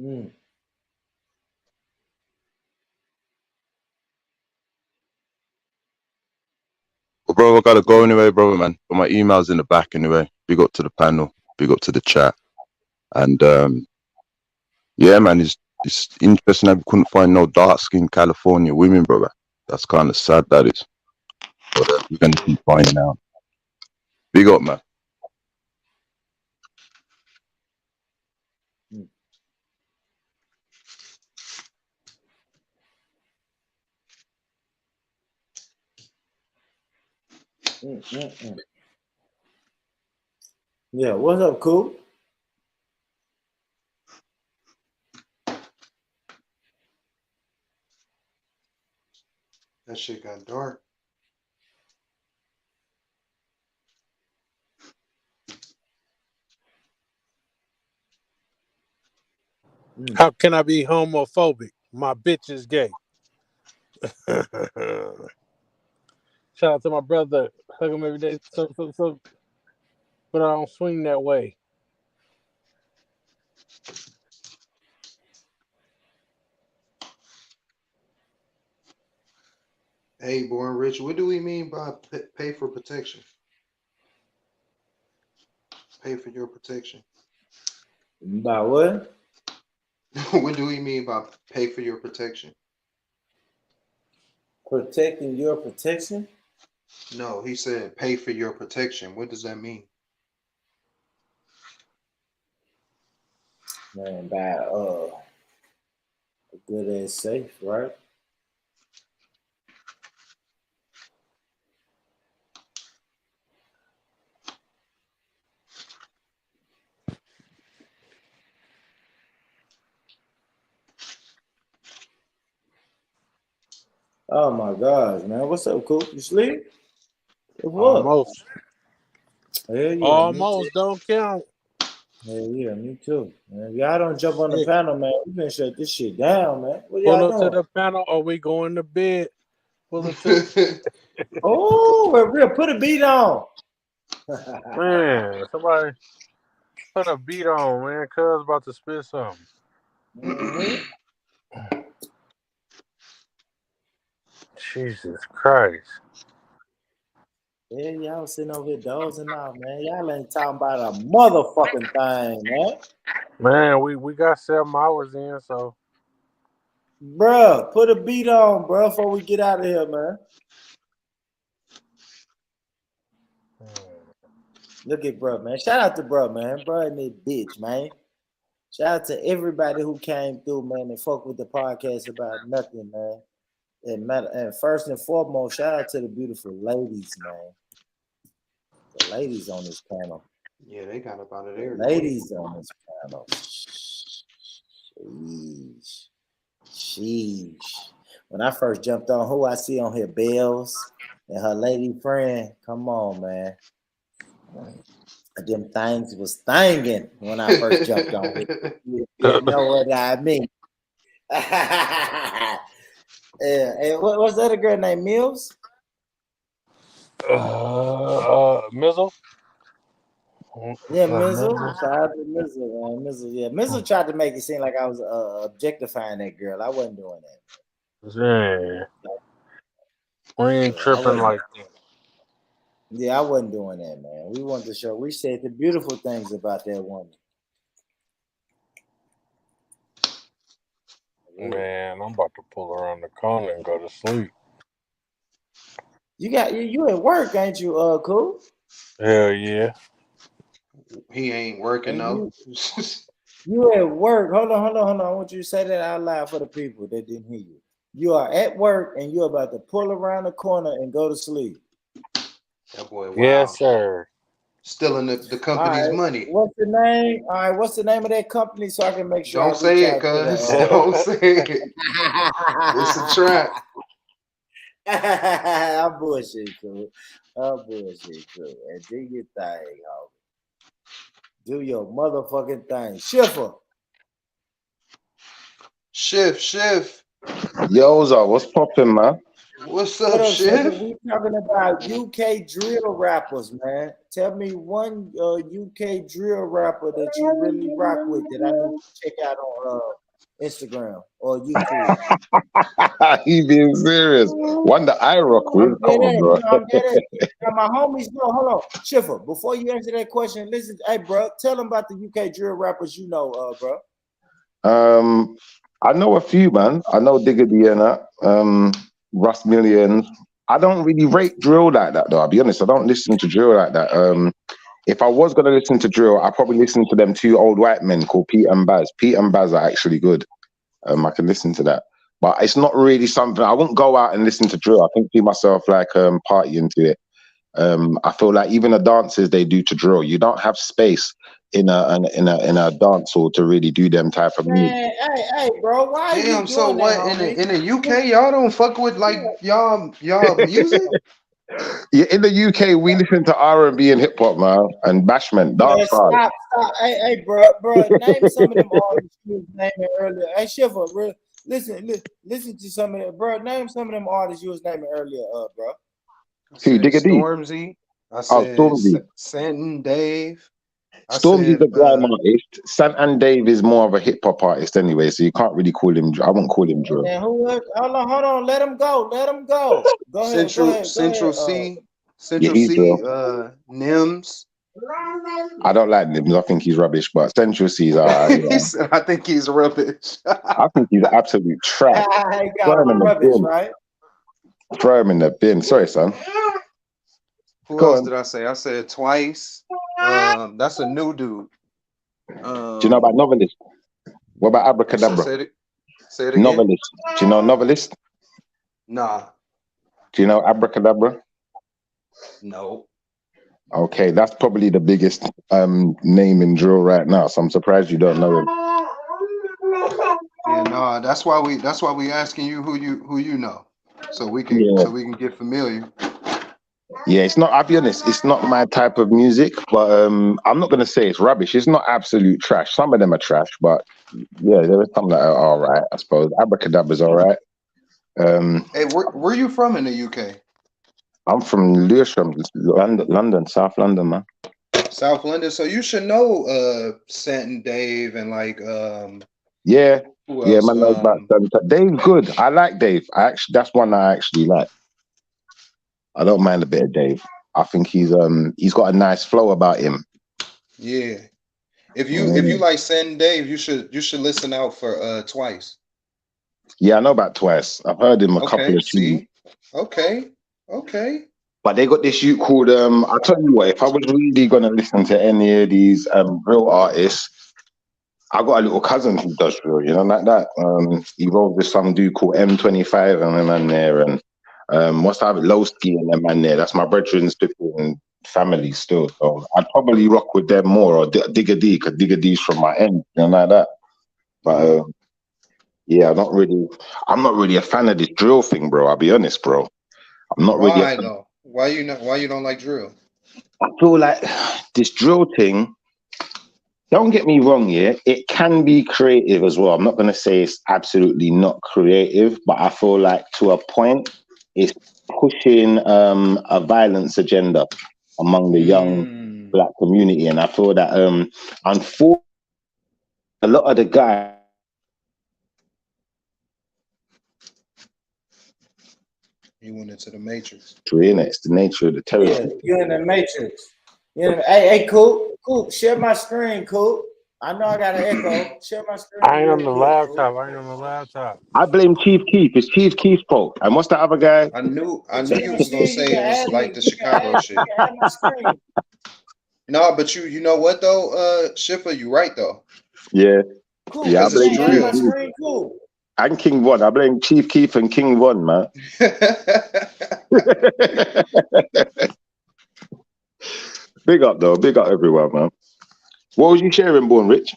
Mm. Well, bro, I got to go anyway, brother, man. But my email's in the back anyway. Big up to the panel. Big up to the chat. And yeah, man, it's interesting that we couldn't find no dark-skinned California women, brother. That's kind of sad, that is. But we're going to keep finding out. Big up, man. Yeah, what's up, cool? That shit got dark. How can I be homophobic? My bitch is gay. Shout out to my brother. Hug him every day. So, but I don't swing that way. Hey, Born Rich, what do we mean by pay for protection? Pay for your protection. By what? What do we mean by pay for your protection? Protecting your protection? No, he said pay for your protection. What does that mean? Man, by a good ass safe, right? Oh my gosh, man. What's up, Coop? You sleep? What's up? Almost. Hell yeah, Almost don't count. Hell yeah, me too. Man, if y'all don't jump on the panel, man, we can shut this shit down, man. What Pull y'all up doing? to the panel or we going to bed. Pull up to Oh, we're real. Put a beat on. man, somebody put a beat on, man. Cuz about to spit something. Mm-hmm. Jesus Christ. Yeah, y'all sitting over here dozing off, man. Y'all ain't talking about a motherfucking thing, man. Man, we got 7 hours in, so Bruh, put a beat on, bruh, before we get out of here, man. Look at bruh, man. Shout out to bruh, man. Bruh and that bitch, man. Shout out to everybody who came through, man, and fuck with the podcast about nothing, man. And first and foremost, shout out to the beautiful ladies, man. The ladies on this panel. Yeah, they got up out of there. Ladies on this panel. Sheesh. When I first jumped on, who I see on here, Bells and her lady friend. Come on, man. Them things was thangin' when I first jumped on here. You know what I mean. Yeah. And what's the other girl named Mills? Mizzle? Yeah, Mizzle. Shout out to Mizzle, man. Mizzle, yeah. Mizzle tried to make it seem like I was objectifying that girl. I wasn't doing that. Yeah. We ain't tripping like that. Yeah, I wasn't doing that, man. We wanted to show. We said the beautiful things about that woman. Man, I'm about to pull around the corner and go to sleep. You at work, ain't you, Cool? Hell yeah. He ain't working though. You at work. Hold on. I want you to say that out loud for the people that didn't hear you. You are at work and you're about to pull around the corner and go to sleep. That boy, wow. Yes, sir. Stealing the company's money. What's the name? All right, what's the name of that company so I can make sure Don't say it, cuz. Don't say it. It's a trap. I'm bullshit, cool. And do your thing, homie. Do your motherfucking thing. Schiffer. Shift. Yo, what's poppin', man? What's up, Shift? We talking about UK drill rappers, man. Tell me one UK drill rapper that you really rock with that I need to check out on Instagram or YouTube. He being serious. One that I rock with. Come on, bro. Now, my homies know. Hold on, Schiffer. Before you answer that question, listen. Hey, bro, tell them about the UK drill rappers you know, bro. I know a few, man. I know Digga D and that. Russ Millions. I don't really rate drill like that, though. I'll be honest. I don't listen to drill like that. If I was gonna listen to drill, I probably listen to them two old white men called Pete and Baz. Pete and Baz are actually good. I can listen to that, but it's not really something I wouldn't go out and listen to drill. I think to myself like partying to it. I feel like even the dances they do to drill, you don't have space in a dance hall to really do them type of music. Hey, bro, why? Damn. So what? In the UK, y'all don't fuck with like y'all music. Yeah, in the UK, we listen to R&B and hip hop, man, and bashment, dance. Stop. Hey, bro, name some of them artists you was naming earlier. Hey, Schiffer, listen to some of them, bro. Name some of them artists you was naming earlier, bro. Who, Digga D? Stormzy. I said Stormzy. Santin Dave. Stormzy's a grime artist. Sant Dave is more of a hip hop artist anyway, so you can't really call him. I wouldn't call him drill. Hold on. Let him go. Go ahead. Central C. Nims. I don't like Nims. I think he's rubbish, but Central C is alright. Yeah. I think he's rubbish. I think he's absolute trash. Right? Throw him in the bin. Sorry, son. Who else did I say? I said Twice. That's a new dude. Do you know about Novelist? What about Abracadabra? Say it again. Novelist. Do you know Novelist? Nah. Do you know Abracadabra? No. Okay, that's probably the biggest name in drill right now. So I'm surprised you don't know him. Yeah, no. That's why we asking you who you know, so we can get familiar. Yeah, it's not. I'll be honest. It's not my type of music, but I'm not gonna say it's rubbish. It's not absolute trash. Some of them are trash, but yeah, there are some that are all right. I suppose Abracadabra's all right. Hey, where you from in the UK? I'm from Lewisham, London, South London, man. South London. So you should know Santin Dave and like Yeah, who yeah, else? man. Knows about Dave's good. I like Dave. That's one I actually like. I don't mind a bit of Dave. I think he's got a nice flow about him. Yeah. If you like Santin Dave, you should listen out for Twice. Yeah, I know about Twice. I've heard him a couple of times. Okay. But they got this shoot called I'll tell you what, if I was really gonna listen to any of these real artists, I got a little cousin who does drill, you know, like that. He rolled with some dude called M25 and them man there, and what's that, Lowski and them man there. That's my brethren's and family still. So I'd probably rock with them more, or Digga D, because Digga D's from my end, you know, like that. But yeah, I'm not really a fan of this drill thing, bro. I'll be honest, bro. I'm not really. Why though? Why you don't like drill? I feel like this drill thing. Don't get me wrong, yeah, it can be creative as well. I'm not gonna say it's absolutely not creative, but I feel like to a point, it's pushing a violence agenda among the young black community, and I feel that unfortunately, a lot of the guys. You went into the matrix. It's the nature of the terrorist. Yeah, you're in the matrix. Hey, Coop, share my screen, Coop. I know I got an echo. Share my screen. I ain't on the laptop. I blame Chief Keef. It's Chief Keef's fault. And what's the other guy? I knew you was gonna say it was like the Chicago shit. No, but you know what though, Schiffer, you right though. Yeah. Cool. Yeah, I You blame can't have my Chief Keef screen. Cool. and King Von. I blame Chief Keef and King Von, man. Big up though. Big up everyone, man. What was you sharing, Born Rich?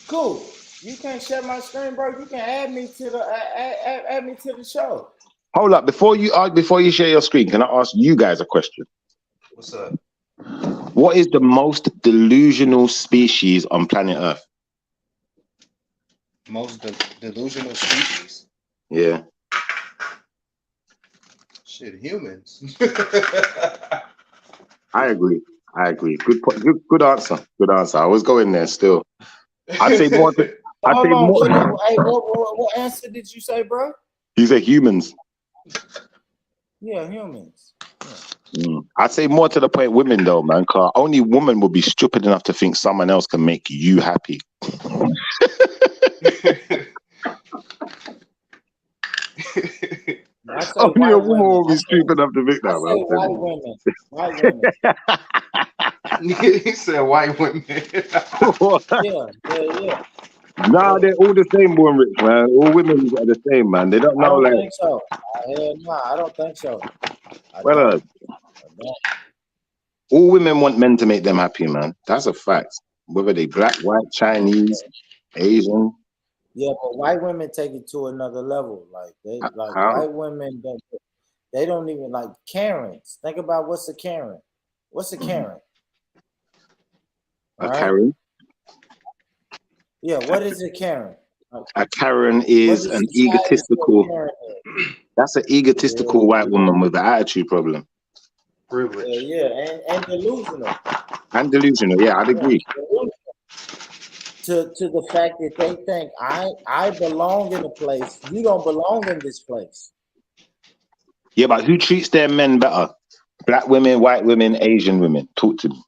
Cool. You can't share my screen, bro. You can add me to the add me to the show. Hold up. Before you share your screen, can I ask you guys a question? What's up? What is the most delusional species on planet Earth? Most delusional species? Yeah. Shit, humans. I agree. Good answer. Good answer. I was going there still. I'd say more. Hold on. Hey, what answer did you say, bro? You say humans. Yeah, humans. I'd say more to the point women though, man, because only woman would be stupid enough to think someone else can make you happy. Only a woman will be stupid enough to think that, man. White women. He said white women. Yeah. Nah, they're all the same, Born Rich, man. All women are the same, man. They don't I know, don't like. think so. I don't think so. Well, all women want men to make them happy, man. That's a fact. Whether they black, white, Chinese, Asian. Yeah, but white women take it to another level. How? White women, they don't even like Karens. Think about what's a Karen. What's a Karen? A Karen? Yeah, what is a Karen? A Karen is an egotistical. That's an egotistical white woman with an attitude problem. Privilege. Yeah, and delusional. And delusional. Yeah, I'd agree. To the fact that they think I belong in a place, you don't belong in this place. Yeah, but who treats their men better? Black women, white women, Asian women. Talk to me.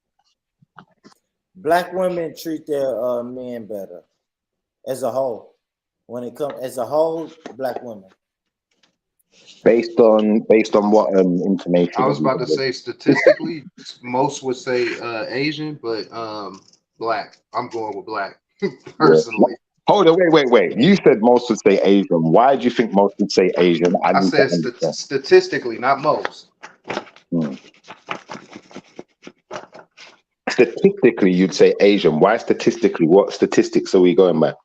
Black women treat their men better as a whole. When it comes as a whole, black women. Based on what information? I was about to say statistically, most would say Asian, but black. I'm going with black personally. Hold on, wait. You said most would say Asian. Why do you think most would say Asian? I said statistically, not most. Statistically, you'd say Asian. Why statistically? What statistics are we going by?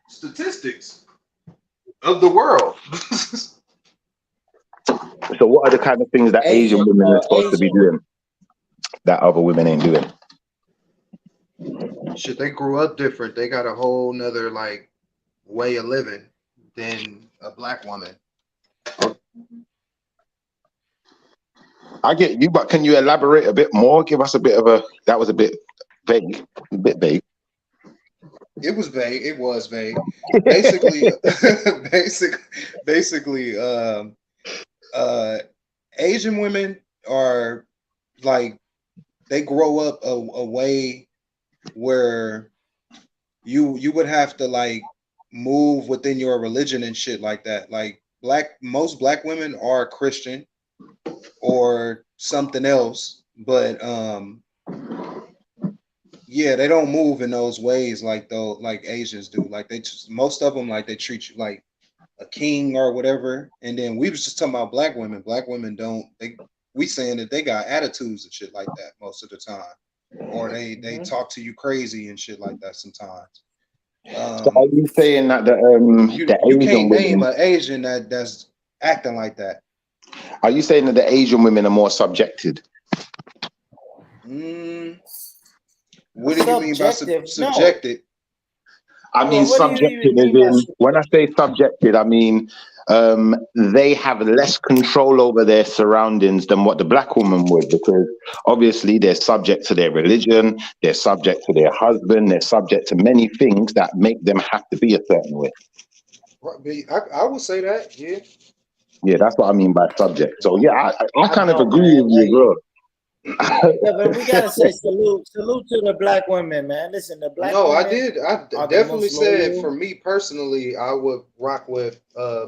Statistics of the world. So what are the kind of things that Asian women are supposed to be doing that other women ain't doing? Shit, they grew up different. They got a whole nother like way of living than a black woman. I get you, but can you elaborate a bit more? Give us a bit of that was a bit vague. It was vague. Basically, Asian women are like, they grow up a way where you would have to like move within your religion and shit like that. Like most black women are Christian or something else, but yeah, they don't move in those ways like Asians do. Like most of them, like they treat you like a king or whatever. And then we was just talking about black women. Black women we saying that they got attitudes and shit like that most of the time, or they talk to you crazy and shit like that sometimes. So are you saying that you Asian can't name women, an Asian that's acting like that? Are you saying that the Asian women are more subjected? What do you mean by subjected? I mean subjected as in, when I say subjected, I mean they have less control over their surroundings than what the black woman would, because obviously they're subject to their religion, they're subject to their husband, they're subject to many things that make them have to be a certain way. I would say that, yeah. Yeah, that's what I mean by subject. So yeah, I kind of agree with you, bro. Yeah, but we gotta say salute to the black women, man. Listen, the black women. I did. I definitely said for me personally, I would rock with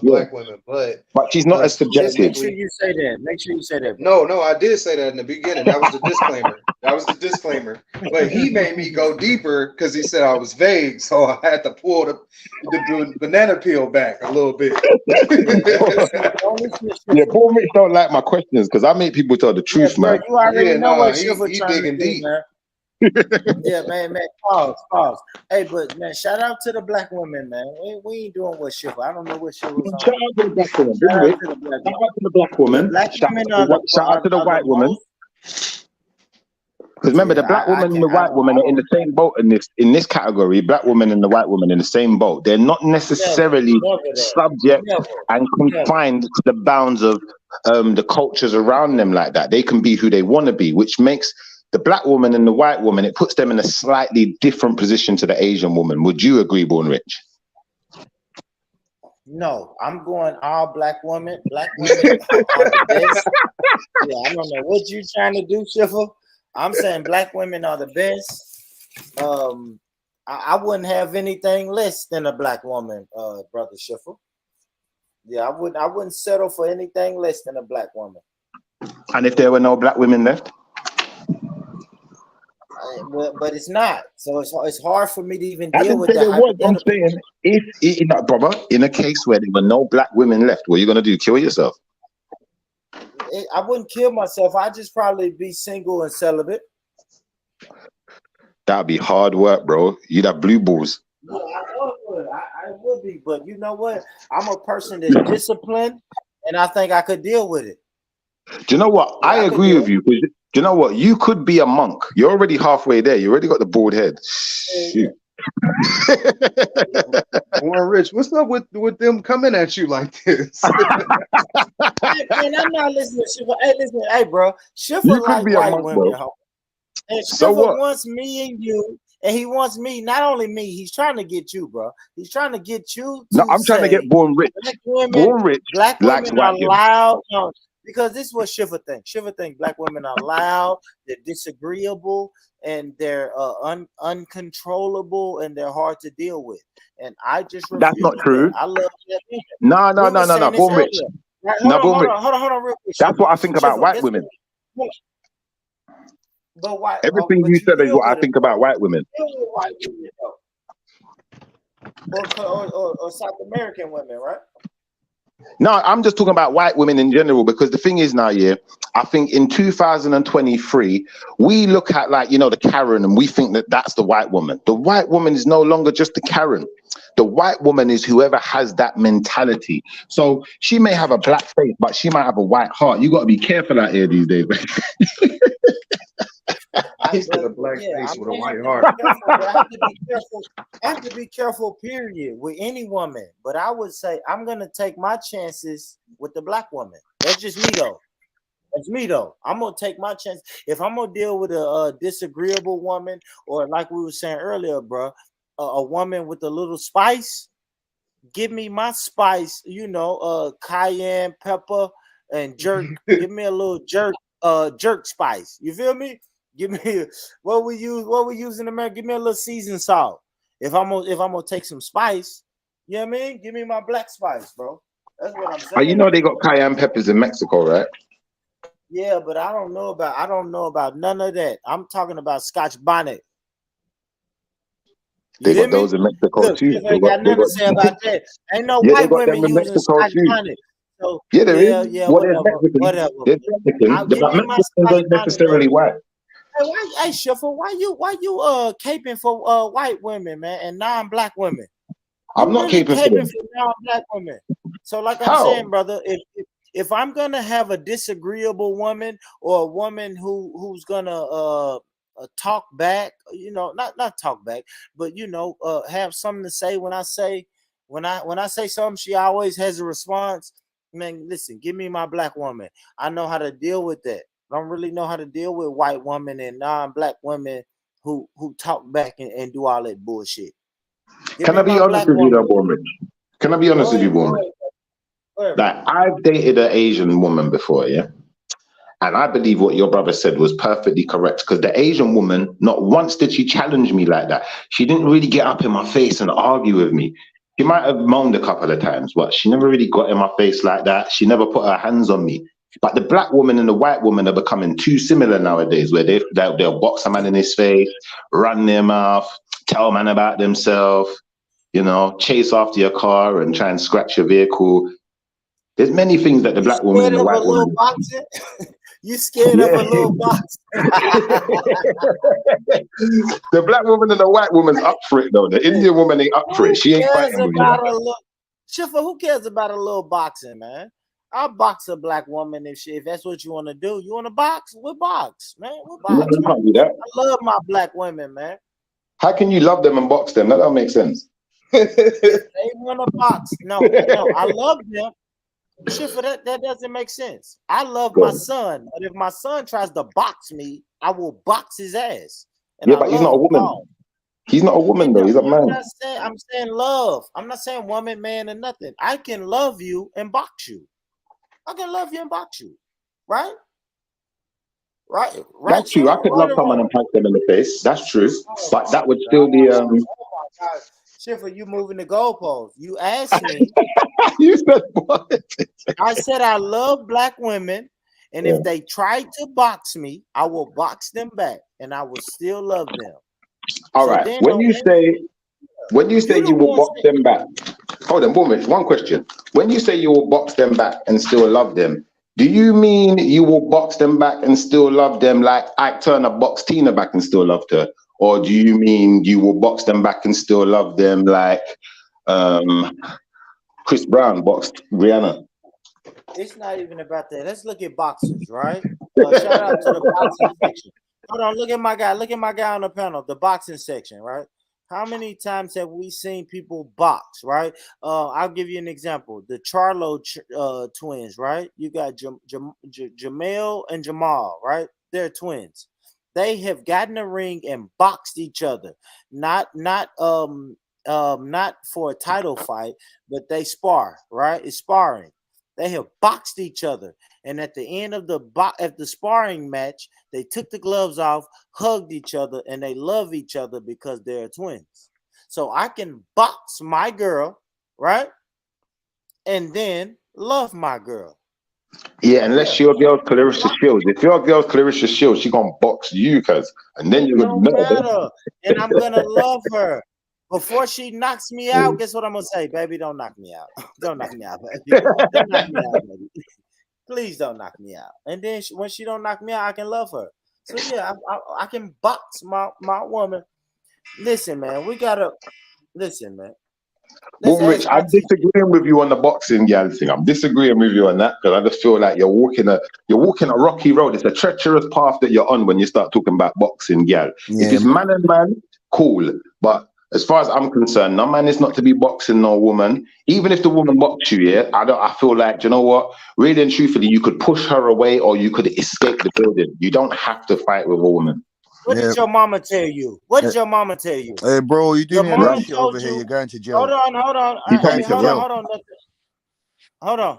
black women, but she's not as subjective. Make sure you say that. Make sure you say that. No, I did say that in the beginning. That was a disclaimer. That was the disclaimer. But he made me go deeper because he said I was vague, so I had to pull the banana peel back a little bit. Yeah, Born Rich don't like my questions because I make people tell the truth, man. You already know what Shiva he trying to digging do, deep. man. Yeah, man. Pause. Hey, but man, shout out to the black women, man. We ain't doing what Shiva. I don't know what Shiva's on. Shout out to the black woman. Shout out to the black Shout out to the black woman. Shout out to the white woman. Because remember, the black woman and the white woman are in the same boat in this category. Black woman and the white woman in the same boat. They're not necessarily subject and confined to the bounds of the cultures around them like that. They can be who they want to be, which makes the black woman and the white woman, it puts them in a slightly different position to the Asian woman. Would you agree, Born Rich? No, I'm going all black women. Black women are the best. Yeah, I don't know what you trying to do, Shiva. I'm saying black women are the best. I wouldn't have anything less than a black woman, Brother Shiva. Yeah, I wouldn't settle for anything less than a black woman. And if there were no black women left? But it's not. So it's hard for me to even I deal didn't with say that. there was. I'm saying, if brother, in a case where there were no black women left, what are you gonna do? Kill yourself? I wouldn't kill myself. I'd just probably be single and celibate. That'd be hard work, bro. You'd have blue balls. Yeah, I would be, but you know what? I'm a person that's disciplined, and I think I could deal with it. Do you know what? I agree with you. Do you know what? You could be a monk. You're already halfway there. You already got the bald head. Shoot. Warren Rich, what's up with them coming at you like this? Man, I'm not listening to Shiva. Hey, listen, hey, bro. Shiva You could like be a white monk, women. bro. Ho. And So Shiva what? wants me and you, and he wants me. Not only me, he's trying to get you, bro. He's trying to get you. No, I'm trying to get Born Rich. Black women, Born Rich black likes women are white girls. loud. No, because this is what Shiva thinks. Shiva thinks black women are loud, they're disagreeable, and they're uncontrollable, and they're hard to deal with. And I just That's not refuse true. that. I love that. No, We were saying this Born Rich. earlier. Right, No, Born Rich. hold on, real quick. That's what I think about Shiva, white guess women. what? But why? Everything But you you said is deal what I with it. think about white women. Deal with white women, though. Or South American women, right? No, I'm just talking about white women in general, because the thing is now, yeah, I think in 2023, we look at, like, you know, the Karen, and we think that that's the white woman. The white woman is no longer just the Karen. The white woman is whoever has that mentality. So she may have a black face, but she might have a white heart. You got to be careful out here these days. He's got a black face with a white heart. I have to be careful, period, with any woman. But I would say I'm gonna take my chances with the black woman. That's just me, though. That's me, though. I'm gonna take my chance. If I'm gonna deal with a disagreeable woman, or like we were saying earlier, bro, a woman with a little spice, give me my spice. You know, cayenne pepper and jerk. Give me a little jerk spice. You feel me? Give me what we use in America. Give me a little seasoned salt. If I'm gonna take some spice, you know what I mean? Give me my black spice, bro. That's what I'm saying. You know they got cayenne peppers in Mexico, right? Yeah, but I don't know about none of that. I'm talking about Scotch bonnet. They got those in Mexico Look, too. I ain't got nothing to say about that. Ain't no Yeah, they white got women them in using Mexico Scotch too. bonnet. So Yeah, there is. yeah, Well, there's Mexicans. whatever. There's Mexicans. Give But me my Mexicans Scotch aren't bonnet. necessarily white. Hey, Schiffer, why you caping for white women, man, and non-black women? I'm not caping for them. For non-black women. So, like I'm How? saying, brother, if I'm gonna have a disagreeable woman, or a woman who's gonna talk back, you know, not talk back, but you know, have something to say when I say something, she always has a response. Man, listen, give me my black woman. I know how to deal with that. I don't really know how to deal with white women and non-black women who talk back and do all that bullshit. Can I be honest with you, though, Born Rich? Can I be honest with you, Born Rich? Like, I've dated an Asian woman before, yeah? And I believe what your brother said was perfectly correct, because the Asian woman, not once did she challenge me like that. She didn't really get up in my face and argue with me. She might have moaned a couple of times, but she never really got in my face like that. She never put her hands on me. But the black woman and the white woman are becoming too similar nowadays, where they'll box a man in his face, run their mouth, tell a man about themselves, chase after your car and try and scratch your vehicle. There's many things that the black woman and the white woman. Boxing? You scared of a little box? The black woman and the white woman's up for it though. The Indian woman ain't up for it. She ain't fighting with you. Schiffer, who cares about a little boxing, man? I'll box a black woman if that's what you want to do. You want to box? We'll box, man. We'll box. You can't do that. I love my black women, man. How can you love them and box them? That don't make sense. If they want to box, no, I love them. Schiffer, that doesn't make sense. I love my son, but if my son tries to box me, I will box his ass. Yeah, but he's not a woman. He's not a woman though. He's a man. I'm saying love. I'm not saying woman, man, or nothing. I can love you and box you. I can love you and box you, right? That's true. I could love someone and punch them in the face. That's true. But that would still be. Oh my God, Schiffer, you moving the goalpost. You asked me. You said what? I said I love black women, and if they try to box me, I will box them back, and I will still love them. All right. When you say you will box them back, hold on, one question. When you say you will box them back and still love them, do you mean you will box them back and still love them like Ike Turner boxed Tina back and still loved her? Or do you mean you will box them back and still love them like Chris Brown boxed Rihanna? It's not even about that. Let's look at boxers, right? Shout out to the boxing section. Hold on, look at my guy. Look at my guy on the panel, the boxing section, right? How many times have we seen people box, right? I'll give you an example. The Charlo twins, right? You got Jamel and Jamal, right? They're twins. They have gotten a ring and boxed each other. Not for a title fight, but they spar, right? It's sparring. They have boxed each other, and at the end of the sparring match, they took the gloves off, hugged each other, and they love each other because they're twins. So I can box my girl, right, and then love my girl. Yeah, unless your girl's Clarissa Shields. If your girl's Clarissa Shields, she gonna box you, and then you're gonna know. And I'm gonna love her. Before she knocks me out, guess what I'm gonna say, baby? Don't knock me out. Don't knock me out, baby. Don't knock me out, baby. Please don't knock me out. And then when she don't knock me out, I can love her. So yeah, I can box my woman. Listen, man, we gotta listen, man. Well, Rich, I'm disagreeing with you on the boxing gal thing. I'm disagreeing with you on that because I just feel like you're walking a rocky road. It's a treacherous path that you're on when you start talking about boxing gal. Yeah. If it's man and man, cool, but as far as I'm concerned, no man is not to be boxing no woman. Even if the woman boxes you, yeah, I feel like, you know what? Really and truthfully, you could push her away or you could escape the building. You don't have to fight with a woman. What did your mama tell you? What did your mama tell you? Hey, bro, you doing Your that mama shit over told here? you- You're going to jail. Hold on. You're going to jail. Hold on.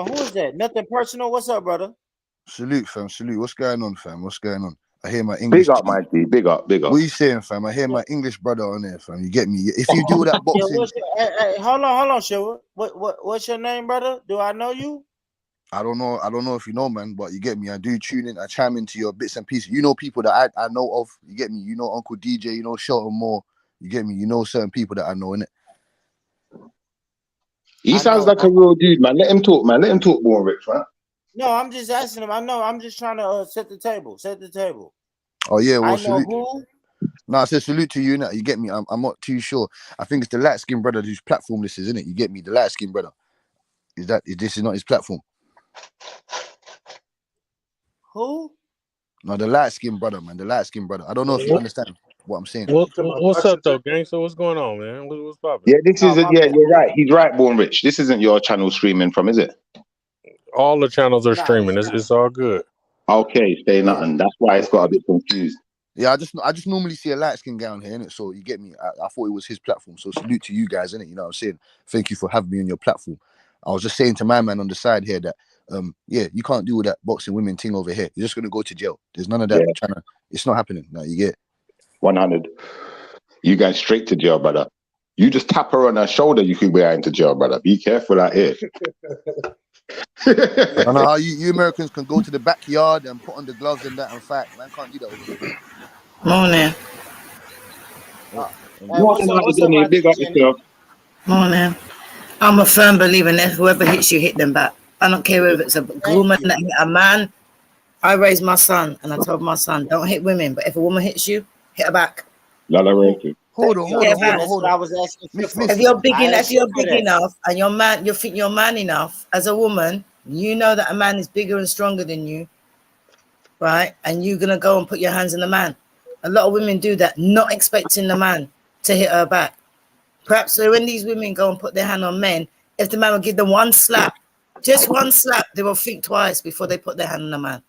Who is that? Nothing personal. What's up, brother? Salute, fam. Salute. What's going on, fam? What's going on? I hear my English. Big up, my G. Big up. What are you saying, fam? I hear my English brother on there, fam. You get me? If you do that Yeah, boxing, hey, hold on, Shiva. What's your name, brother? Do I know you? I don't know if you know, man, but you get me. I do tune in. I chime into your bits and pieces. You know people that I know of. You get me? You know Uncle DJ. You know Shelton Moore. You get me? You know certain people that I know, innit? He sounds like a real dude, man. Let him talk, man. Let him talk more, Rich, man. No, I'm just asking him. I know. I'm just trying to set the table. Set the table. Oh yeah, well I know salute. who. No, I said salute to you, innit? You get me? I'm not too sure. I think it's the light skinned brother whose platform this is, innit? You get me? The light skinned brother. This is not his platform? Who? No, the light skinned brother, man. The light skinned brother. I don't know if you understand what I'm saying. What's up, though, gangster? What's going on, man? What's poppin'? Yeah, this is you're right. He's right, Born Rich. This isn't your channel streaming from, is it? All the channels are streaming. It's all good. Okay, say nothing. That's why it's got a bit confused. Yeah, I just normally see a light skin guy on here, innit? So you get me. I thought it was his platform. So salute to you guys, innit? You know what I'm saying? Thank you for having me on your platform. I was just saying to my man on the side here that yeah, you can't do that boxing women thing over here. You're just gonna go to jail. There's none of that it's not happening. Now you get 100. You guys straight to jail, brother. You just tap her on her shoulder, you could be into jail, brother. Be careful out here. I don't know how you Americans can go to the backyard and put on the gloves and that and fight. Man can't do that over here. Morning. What's up, Jenny? Big up yourself. Morning. I'm a firm believer that whoever hits you, hit them back. I don't care if it's a woman that hit a man. I raised my son and I told my son, don't hit women, but if a woman hits you, hit her back. Hold on. I was asking. If you're big enough and you're man, you think you're man enough as a woman, you know that a man is bigger and stronger than you, right? And you're gonna go and put your hands on the man. A lot of women do that, not expecting the man to hit her back. Perhaps so when these women go and put their hand on men, if the man will give them one slap, just one slap, they will think twice before they put their hand on the man.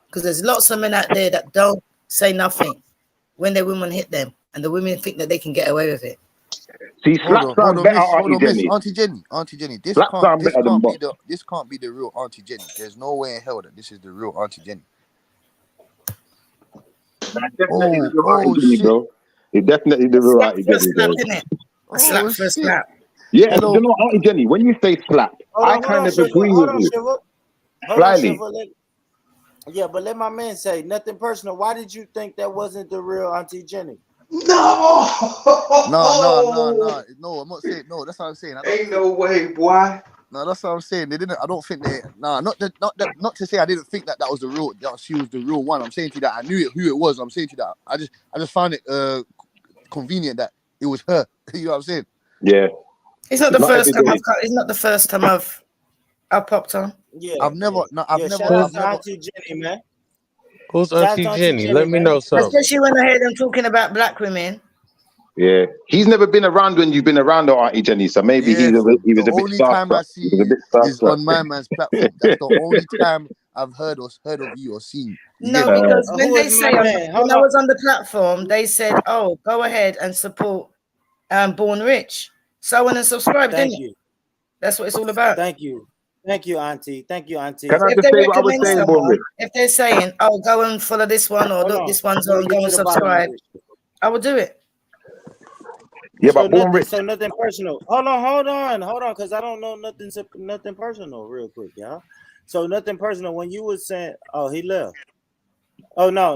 Because there's lots of men out there that don't say nothing when their women hit them, and the women think that they can get away with it. See, slaps sound better, Auntie Jenny. This can't be the real Auntie Jenny. There's no way in hell that this is the real Auntie Jenny. That's definitely the real Auntie Jenny, bro. It's definitely the real Auntie Jenny, bro. Slap for a slap. Yeah, you know, Auntie Jenny, when you say slap, I kind of agree with you. Slightly. Yeah, but let my man say nothing personal. Why did you think that wasn't the real Auntie Jenny? No, I'm not saying no. That's what I'm saying. Ain't no way, boy. No, that's what I'm saying. They didn't. I don't think they. Not to say I didn't think that was the real. That she was the real one. I'm saying to you that I knew who it was. I'm saying to you that I just found it convenient that it was her. You know what I'm saying? Yeah. It's not the first time. It's not the first time I've popped on. Yeah, I've never. Shout out to Auntie Jenny, man. Who's Auntie Jenny? Let me know something. Especially when I hear them talking about black women. Yeah, he's never been around when you've been around the Auntie Jenny, so maybe he was a bit The only time I see is on my man's platform. That's the only time I've heard of you or seen. No, because when they say when I was on the platform, they said, "Oh, go ahead and support Born Rich." So I went and subscribed. Thank didn't you. That's what it's all about. Thank you, Auntie. Thank you, Auntie. Can I just say what I was saying, Born? If they're saying, "Oh, go and follow this one," or "Look, this one's on," go and subscribe, I will do it. Yeah, but Born Rich. So nothing personal. Hold on, because I don't know nothing personal. Real quick, y'all. So nothing personal. When you were saying, "Oh, he left." Oh no,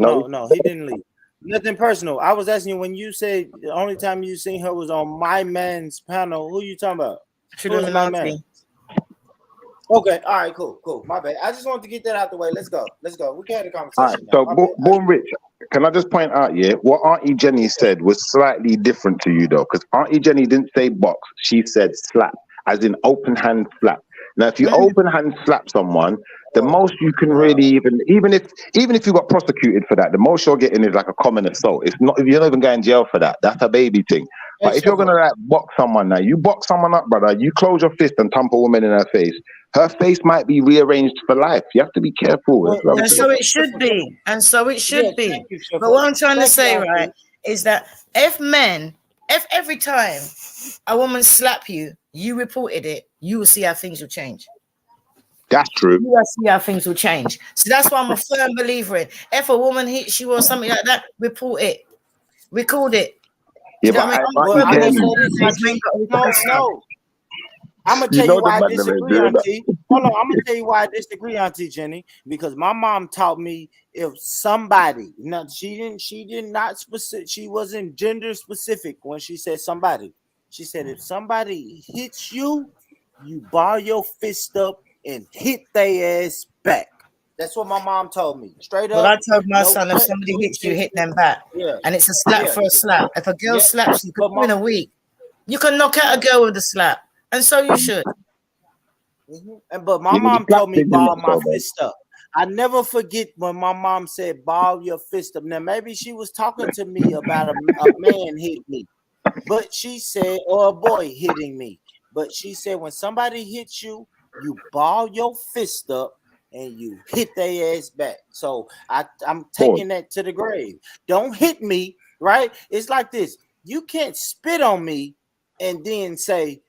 he didn't leave. Nothing personal. I was asking you when you said the only time you seen her was on my man's panel. Who you talking about? Who is my man? Okay, all right, cool. My bad. I just wanted to get that out the way. Let's go. We can have a conversation. All right, so Born Rich, can I just point out, what Auntie Jenny said was slightly different to you though, because Auntie Jenny didn't say box, she said slap, as in open hand slap. Now, if you open hand slap someone, the most you can really even if you got prosecuted for that, the most you're getting is like a common assault. It's not, you're not even going to jail for that. That's a baby thing. But if you're gonna like box someone now, you box someone up, brother. You close your fist and thump a woman in her face. Her face might be rearranged for life. You have to be careful. And so it should be. But what I'm trying to say, right, is that if every time a woman slap you, you reported it, you will see how things will change. That's true. You will see how things will change. So that's why I'm a firm believer in. If a woman hits you or something like that, report it, record it. Yeah, but I'm gonna tell you why I disagree, Auntie. Hold on, I'm gonna tell you why I disagree, Auntie Jenny. Because my mom taught me if somebody, she wasn't gender specific when she said somebody. She said if somebody hits you, you ball your fist up and hit their ass back. That's what my mom told me. Straight up. Well, I told my son if somebody hits you, hit them back. Yeah. And it's a slap for a slap. If a girl slaps you, in a week, you can knock out a girl with a slap. And so you should. But my mom told me ball my fist up. I never forget when my mom said ball your fist up. Now maybe she was talking to me about a man hitting me, but she said, or a boy hitting me. But she said when somebody hits you, you ball your fist up and you hit their ass back. So I'm taking that to the grave. Don't hit me, right? It's like this. You can't spit on me and then say,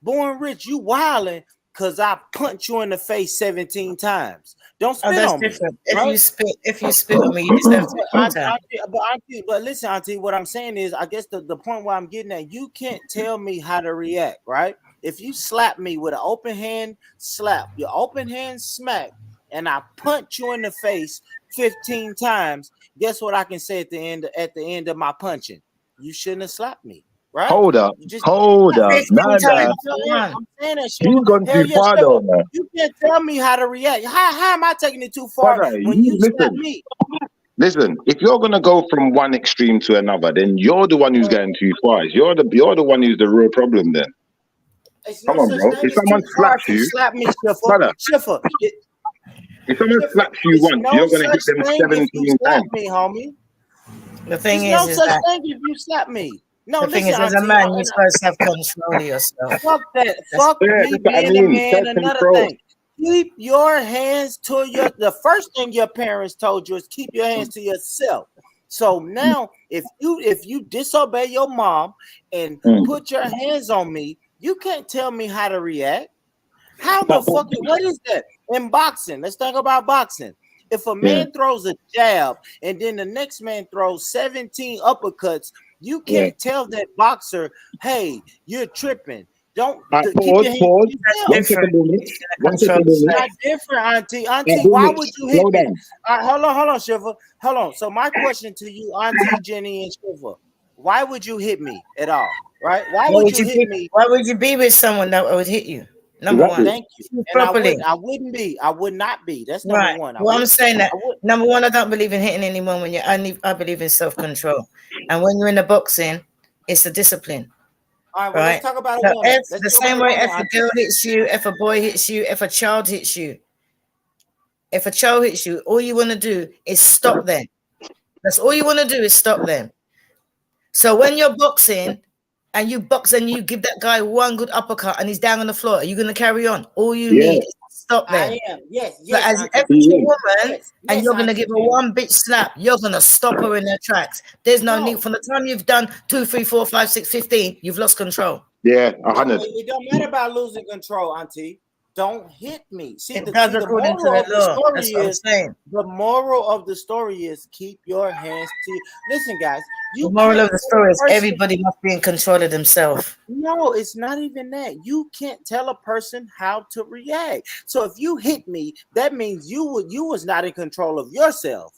Born Rich, you wilding because I punch you in the face 17 times. Don't spit on me. Right? If you spit on me, you just have to but listen, Auntie, what I'm saying is, I guess the point where I'm getting at, you can't tell me how to react, right? if you slap me with an open hand slap, your open hand smack, and I punch you in the face 15 times, guess what I can say at the end of my punching? You shouldn't have slapped me, right? Hold up. You just Hold up. 15 Nah, times. nah. I'm saying that shit. You've gone Hell too yeah, far shit. though, man. You can't tell me how to react. How am I taking it too far Brother, when you slap listen. me? Listen, if you're gonna go from one extreme to another, then you're the one who's going too far. You're the one who's the real problem then. It's Come no on, such bro. thing If as someone too far slaps to you, slap me, Schiffer. brother, Schiffer, if someone Schiffer, slaps you it's once, no you're gonna hit such them thing if you 17 slap times. me, homie. The thing There's no is such that thing if you slap me. No, the thing listen, is, as a Auntie. man, you're supposed to have control of yourself. Fuck that. That's Fuck Yeah, me that's what I being a mean. man. Another Self-control. thing. Keep your hands to your. The first thing your parents told you is keep your hands to yourself. So now, if you disobey your mom and put your hands on me, you can't tell me how to react. How the fuck? What is that in boxing? Let's talk about boxing. If a man throws a jab and then the next man throws 17 uppercuts, you can't tell that boxer, "Hey, you're tripping." Don't keep your hands Pause. to yourself. 1 second, Boomich. 1 second, It's Boomich. not different, Auntie. Auntie, Boomich, why would you hit slow me? down. All right, hold on, Shiva. Hold on. So my question to you, Auntie Jenny and Shiva, why would you hit me at all? Right? Why would you hit me? Why would you be with someone that would hit you? Number one. Thank you. And I wouldn't be. I would not be. That's number Right. one. Well, I'm saying that number one, I don't believe in hitting anyone when I believe in self-control. And when you're in the boxing, it's a discipline. All right, well, Right. let's talk about a So woman. if the same way if a girl hits you, if a boy hits you, if a child hits you, if a child hits you, all you want to do is stop them. That's all you want to do is stop them. So when you're boxing and you box and you give that guy one good uppercut and he's down on the floor, are you going to carry on? All you need is to stop them. I am. Yes. But as Auntie. every woman, and Yes, you're going to Auntie give her Jenny. one bitch slap, you're going to stop her in her tracks. There's no need. From the time you've done 2, 3, 4, 5, 6, 15, you've lost control. Yeah, No, 100. it don't matter about losing control, Auntie. Don't hit me. See, It the does according to moral the of the law. story That's what I'm is saying. the moral of the story is keep your hands to. Listen, guys. The moral of the story is person- everybody must be in control of themselves. No, it's not even that. You can't tell a person how to react. So if you hit me, that means you was not in control of yourself.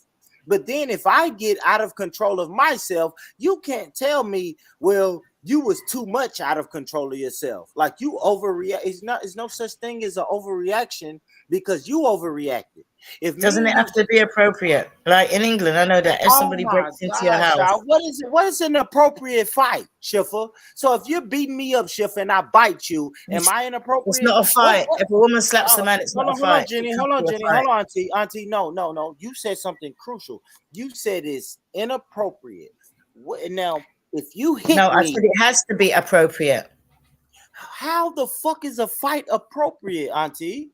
But then if I get out of control of myself, you can't tell me, well, you was too much out of control of yourself. Like you overreact. It's no such thing as an overreaction because you overreacted. If Doesn't me it and have to be appropriate? Like in England, I know that if somebody my breaks into your gosh, house, y'all, what is it? What is an appropriate fight, Schiffer? So if you're beating me up, Schiffer, and I bite you, am I inappropriate? it's not a fight. If a woman slaps a man, it's Hold not on, a fight. Jenny. It's Hold on, not a Jenny. fight. Hold on, Auntie. No. You said something crucial. You said it's inappropriate. Now, if you hit No, me, I said it has to be appropriate. how the fuck is a fight appropriate, Auntie?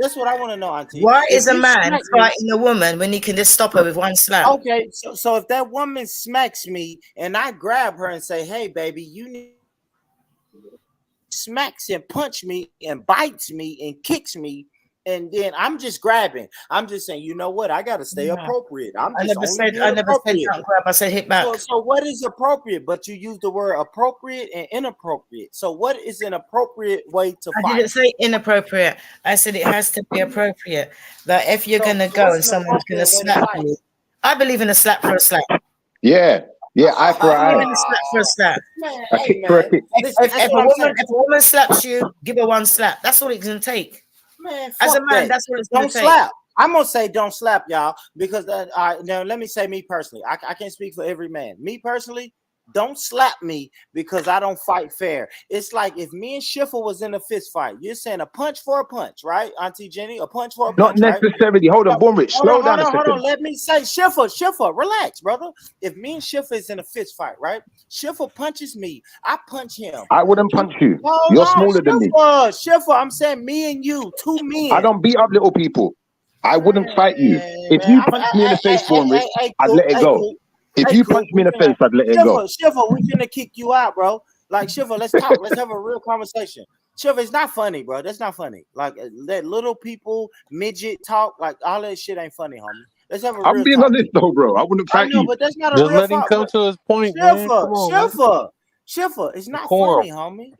That's what I want to know, Auntie. Why If is a you man smack me- fighting a woman when he can just stop her with one slap? Okay, so if that woman smacks me and I grab her and say, "Hey, baby, you need," smacks and punch me and bites me and kicks me, and then I'm just grabbing. I'm just saying, you know what? I got to stay No. appropriate. I never said don't grab. I said hit back. So what is appropriate? But you use the word appropriate and inappropriate. So what is an appropriate way to I fight? didn't say inappropriate. I said it has to be appropriate. That if you're gonna so go what's and an someone's gonna appropriate way to slap fight? you, I believe in a slap for a slap. Yeah, eye for I believe eye. in a slap for a slap. Man, A kick for a kick. If a woman slaps you, give her one slap. That's all it's gonna take. Man, As a fuck man, that. that's what it's gonna Don't take. slap. I'm gonna say don't slap, y'all, because now let me say me personally. I can't speak for every man. Me personally, don't slap me because I don't fight fair. It's like if me and Schiffer was in a fist fight. You're saying a punch for a punch, right, Auntie Jenny? A punch for a Not punch, right? necessarily. Hold on, Boomrich. Slow down a Hold on. second. Let me say, Schiffer, relax, brother. If me and Schiffer is in a fist fight, right? Schiffer punches me, I punch him. I wouldn't punch you. Hold You're on, smaller than me. Schiffer, I'm saying me and you, two men. I don't beat up little people. I wouldn't fight you. If you punch me in the face, Boomrich, I'd let it go. If you punch me in the face, I'd let it go. Schiffer, we finna kick you out, bro. Like Schiffer, let's talk. Let's have a real conversation. Schiffer, it's not funny, bro. That's not funny. Like that little people midget talk, like all that shit ain't funny, homie. Let's have a real I'm being talk. honest though, bro. I wouldn't I fight know, you. but that's not a Just real let him talk. come to his point, man. Come on, man. Schiffer, it's not Decorum. funny, homie.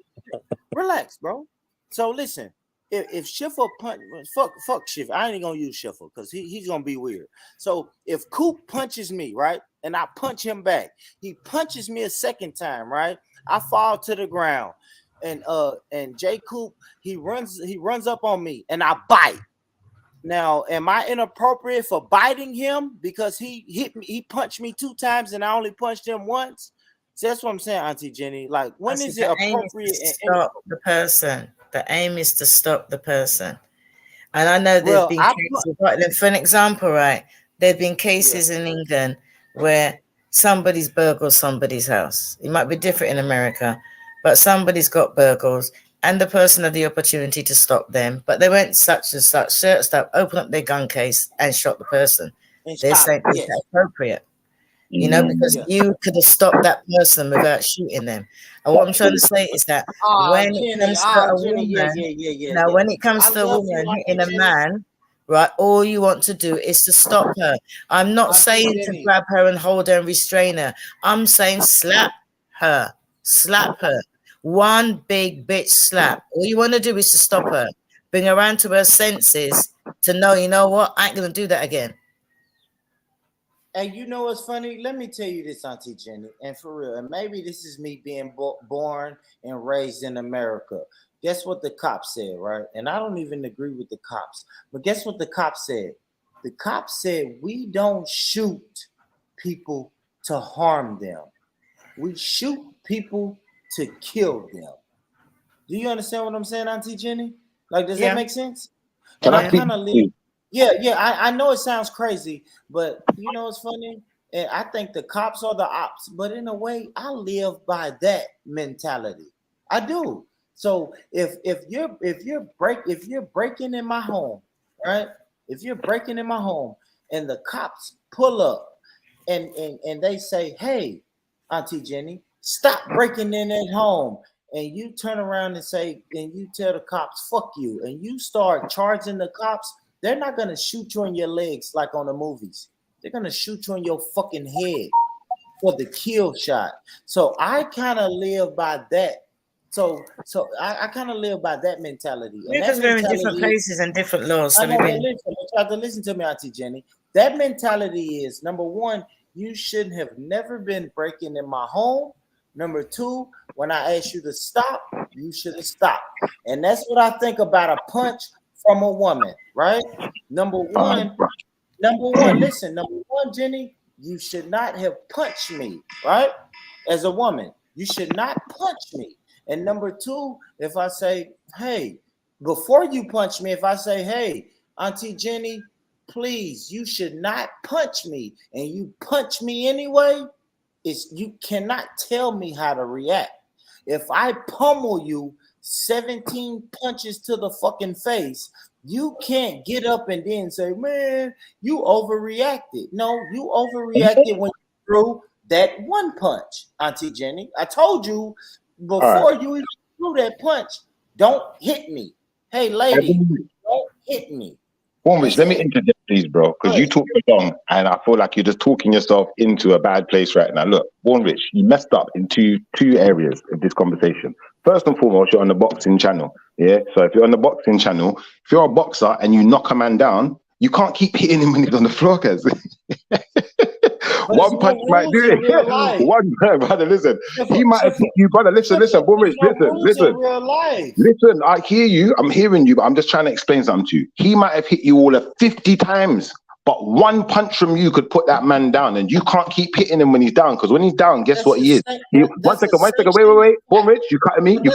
Relax, bro. So listen, if Schiffer fuck Schiffer, I ain't gonna use Schiffer because he's gonna be weird. So if Coop punches me, right, and I punch him back, he punches me a second time, right? I fall to the ground, and J Coop he runs up on me, and I bite. Now, am I inappropriate for biting him because he hit me? He punched me 2 times, and I only punched him once. So that's what I'm saying, Auntie Jenny. Like, when is it appropriate? To stop the person. The aim is to stop the person. And I know there's been cases, right? For an example, right? There've been cases in England where somebody's burgled somebody's house. It might be different in America, but somebody's got burgled, and the person had the opportunity to stop them, but they went such and such, searched up, opened up their gun case, and shot the person. They're saying it's appropriate. You know, because you could have stopped that person without shooting them. And what I'm trying to say is that when it comes to a woman, now when it comes to a woman hitting a man, right, all you want to do is to stop her. I'm not saying to grab her and hold her and restrain her. I'm saying slap her. Slap her. One big bitch slap. All you want to do is to stop her. Bring her around to her senses to know, you know what, I ain't going to do that again. And you know what's funny? Let me tell you this, Auntie Jenny, and for real, and maybe this is me being born and raised in America. Guess what the cops said, right? And I don't even agree with the cops, but guess what the cops said? The cops said, we don't shoot people to harm them. We shoot people to kill them. Do you understand what I'm saying, Auntie Jenny? Like, does that make sense? And I kind of live. Yeah, I know it sounds crazy, but you know it's funny. And I think the cops are the ops, but in a way, I live by that mentality. I do. So if you're breaking in my home, right? If you're breaking in my home and the cops pull up and they say, hey, Auntie Jenny, stop breaking in at home. And you turn around and say, and you tell the cops, fuck you, and you start charging the cops. They're not going to shoot you in your legs like on the movies. They're going to shoot you in your fucking head for the kill shot. So I kind of live by that. So I kind of live by that mentality. Because we're in different places and different laws. So you have to listen to me, Auntie Jenny. That mentality is, number one, you shouldn't have never been breaking in my home. Number two, when I asked you to stop, you should have stopped. And that's what I think about a punch from a woman, right? Number one, Jenny, you should not have punched me, right? As a woman, you should not punch me. And number two, if I say, hey, before you punch me, if I say, hey, Auntie Jenny, please, you should not punch me, and you punch me anyway, you cannot tell me how to react. If I pummel you 17 punches to the fucking face, you can't get up and then say, man, you overreacted. No, you overreacted when you threw that one punch, Auntie Jenny. I told you before you even threw that punch, don't hit me. Hey, lady, don't hit me. Bornrich, let me interject, please, bro, because you talk for long, and I feel like you're just talking yourself into a bad place right now. Look, Bornrich, you messed up in two areas of this conversation. First and foremost, you're on the boxing channel, yeah? So if you're on the boxing channel, if you're a boxer and you knock a man down, you can't keep hitting him when he's on the floor, guys. One punch might do it. One, brother, listen. He might have hit you, brother. Listen, Bornrich, listen. I hear you. I'm hearing you, but I'm just trying to explain something to you. He might have hit you all 50 times, but one punch from you could put that man down, and you can't keep hitting him when he's down, because when he's down, guess what he is? One second. Wait. Bornrich, you cutting me? One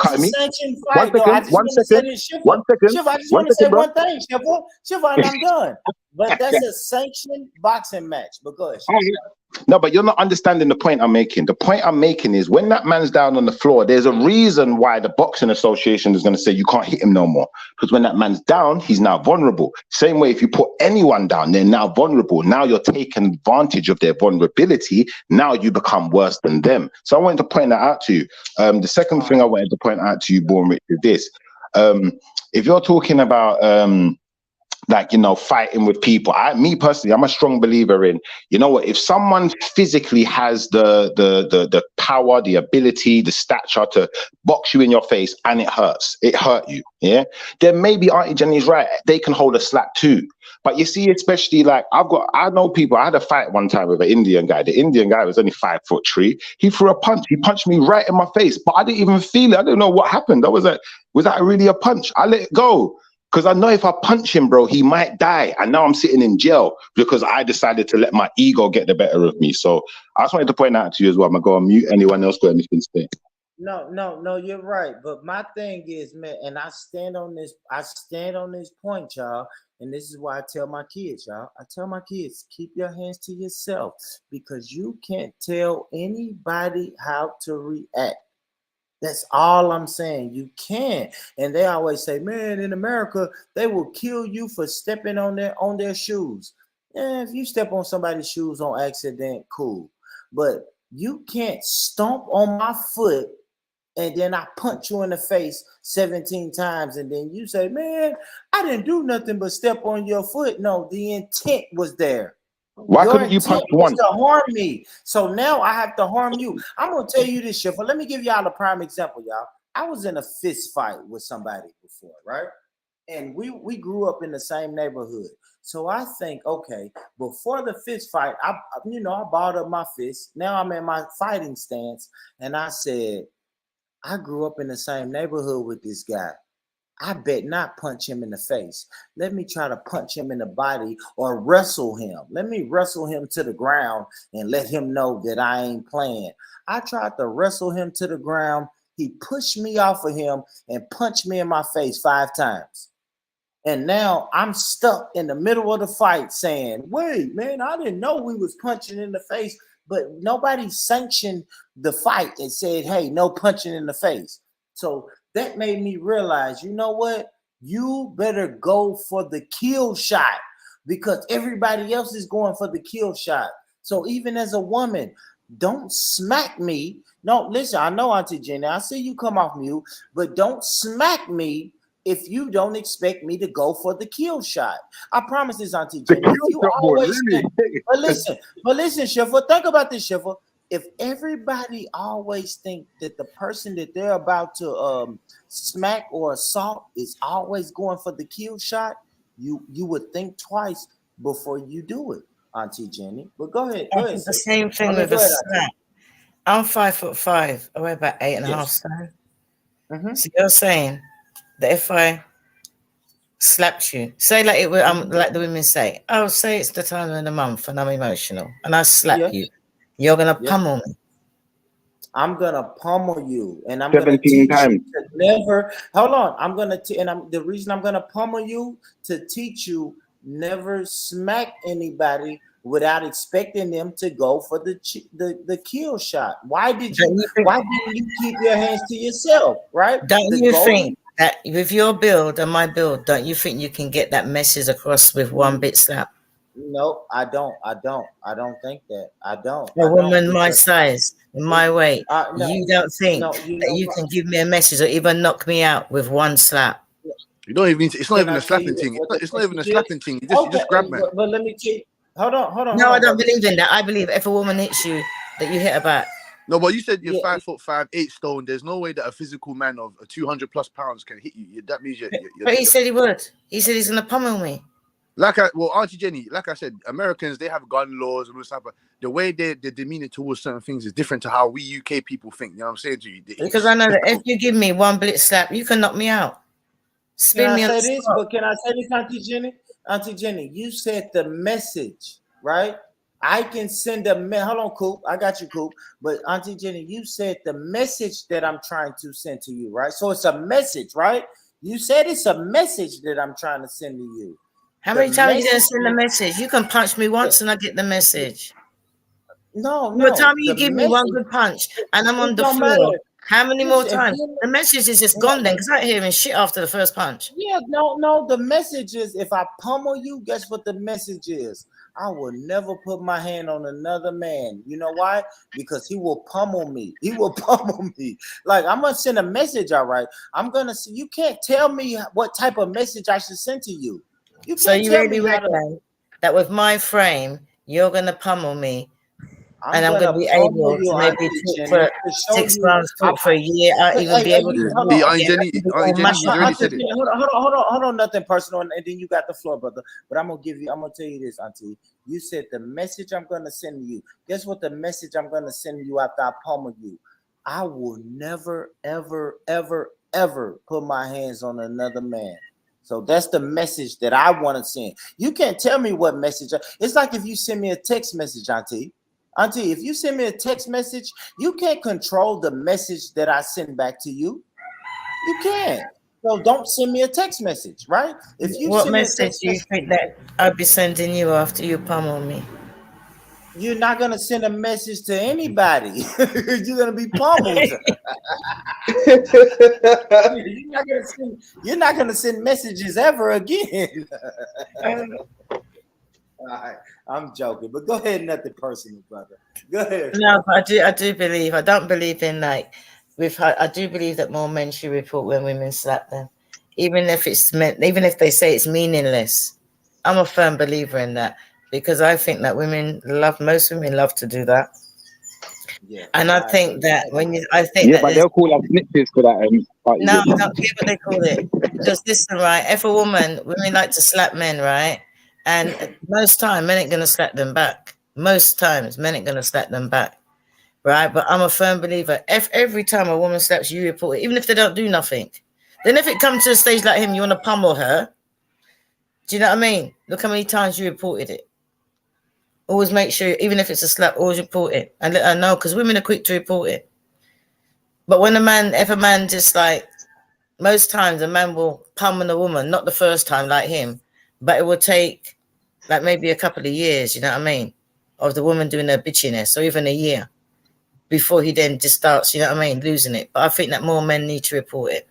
second. Shiva, I just want to say one thing, Shiva, and I'm done. But that's a sanctioned boxing match. But go ahead. No, but you're not understanding the point I'm making. The point I'm making is when that man's down on the floor, there's a reason why the Boxing Association is going to say you can't hit him no more. Because when that man's down, he's now vulnerable. Same way, if you put anyone down, they're now vulnerable. Now you're taking advantage of their vulnerability. Now you become worse than them. So I wanted to point that out to you. The second thing I wanted to point out to you, Bornrich, is this. If you're talking about like, you know, fighting with people. Me personally, I'm a strong believer in, you know what, if someone physically has the power, the ability, the stature to box you in your face and it hurt you, yeah, then maybe Auntie Jenny's right. They can hold a slap too. But you see, especially like I know people. I had a fight one time with an Indian guy. The Indian guy was only 5'3". He threw a punch. He punched me right in my face, but I didn't even feel it. I don't know what happened. Was that really a punch? I let it go because I know if I punch him, bro, he might die. And now I'm sitting in jail because I decided to let my ego get the better of me. So I just wanted to point out to you as well. I'm gonna go on mute. Anyone else got anything to say? No, you're right. But my thing is, man, and I stand on this point, y'all. And this is why I tell my kids, y'all. I tell my kids, keep your hands to yourself because you can't tell anybody how to react. That's all I'm saying. You can't. And they always say, man, in America, they will kill you for stepping on their shoes. Yeah, if you step on somebody's shoes on accident, cool. But you can't stomp on my foot and then I punch you in the face 17 times, and then you say, man, I didn't do nothing but step on your foot. No, the intent was there. Why couldn't you punch one? To harm me. So now I have to harm you. I'm going to tell you this, Shiffer. Let me give y'all a prime example, y'all. I was in a fist fight with somebody before, right? And we grew up in the same neighborhood. So I think, okay, before the fist fight, I balled up my fist. Now I'm in my fighting stance, and I said, I grew up in the same neighborhood with this guy. I bet not punch him in the face. Let me try to punch him in the body or wrestle him. Let me wrestle him to the ground and let him know that I ain't playing. I tried to wrestle him to the ground. He pushed me off of him and punched me in my face 5 times. And now I'm stuck in the middle of the fight saying, wait, man, I didn't know we was punching in the face. But nobody sanctioned the fight and said, hey, no punching in the face. So that made me realize, you know what? You better go for the kill shot because everybody else is going for the kill shot. So even as a woman, don't smack me. No, listen, I know, Auntie Jenny, I see you come off mute, but don't smack me if you don't expect me to go for the kill shot. I promise this, Auntie Jenny. But listen, Shiffer, think about this, Shiffer. If everybody always think that the person that they're about to smack or assault is always going for the kill shot, you would think twice before you do it, Auntie Jenny. But go ahead. It's the same thing with a slap. I'm 5'5". I weigh about 8.5 stone. Mm-hmm. So you're saying that if I slapped you, say like it, like the women say, oh, say it's the time of the month and I'm emotional, and I slap you, you're gonna pummel me. I'm gonna pummel you, and I'm gonna teach you to never. Hold on, I'm gonna the reason I'm gonna pummel you to teach you never smack anybody without expecting them to go for the kill shot. Why didn't you keep your hands to yourself? Right? Don't you think that with your build and my build, don't you think you can get that message across with one bit slap? No, I don't think that. I don't. A woman my size, my weight, you don't think that you can give me a message or even knock me out with one slap? You don't even. It's not even a slapping thing. It's not even a slapping thing. You just grab me. But let me tell you. Hold on. No, I don't believe in that. I believe if a woman hits you, that you hit her back. No, but you said you're 5'5", 8 stone. There's no way that a physical man of 200+ pounds can hit you. That means you're but he said he would. He said he's gonna pummel me. Auntie Jenny, like I said, Americans, they have gun laws and all stuff, but the way their demeanor towards certain things is different to how we UK people think. You know what I'm saying to you? Because I know that if you give me one blitz slap, you can knock me out. Can I say this? But can I say this, Auntie Jenny? Auntie Jenny, you said the message, right? I can send a hold on, Coop. I got you, Coop. But Auntie Jenny, you said the message that I'm trying to send to you, right? So it's a message, right? You said it's a message that I'm trying to send to you. How many times are you gonna send the message? You can punch me once and I get the message. No. By the time you give me one good punch and I'm on the floor, how many more times? The message is just gone then, because I'm hearing shit after the first punch. Yeah, no. The message is if I pummel you, guess what the message is? I will never put my hand on another man. You know why? Because he will pummel me. He will pummel me. Like, I'm gonna send a message, all right. I'm gonna see. You can't tell me what type of message I should send to you. You So can't you tell really me how to. reckon that with my frame, you're gonna pummel me, and I'm gonna gonna be pummel able you, to maybe Auntie talk Jenny, for to show 6 you. months, talk for a year, I'll even be able to Hold Yeah, on. Auntie Jenny, all mash he's up. already Auntie said it. Jenny, hold on, nothing personal, and then you got the floor, brother. But I'm gonna tell you this, Auntie. You said the message I'm gonna send you. Guess what? The message I'm gonna send you after I pummel you. I will never, ever, ever, ever put my hands on another man. So that's the message that I want to send. You can't tell me what message. It's like if you send me a text message, Auntie. Auntie, if you send me a text message, you can't control the message that I send back to you. You can't. So don't send me a text message, right? If you What send me a message text do you message, think that I'll be sending you after you pummel me? you're not gonna send a message to anybody. You're gonna be pummeled. You're not gonna send messages ever again. All right, I'm joking, but go ahead, nothing personal, brother. Go ahead. No, but I do believe. I don't believe in like I do believe that more men should report when women slap them, even if even if they say it's meaningless. I'm a firm believer in that because I think that most women love to do that. Yeah, and I think that but they'll call us snitches for that. No, I don't care what they call it. Because listen, right? If a women like to slap men, right? And most time, men ain't gonna slap them back. Most times, men ain't gonna slap them back, right? But I'm a firm believer. If every time a woman slaps you, report it, even if they don't do nothing. Then if it comes to a stage like him, you want to pummel her. Do you know what I mean? Look how many times you reported it. Always make sure, even if it's a slap, always report it and let her know, because women are quick to report it. But when if a man just like, most times a man will pummel a woman, not the first time like him, but it will take like maybe a couple of years, you know what I mean, of the woman doing her bitchiness, or even a year before he then just starts, you know what I mean, losing it. But I think that more men need to report it,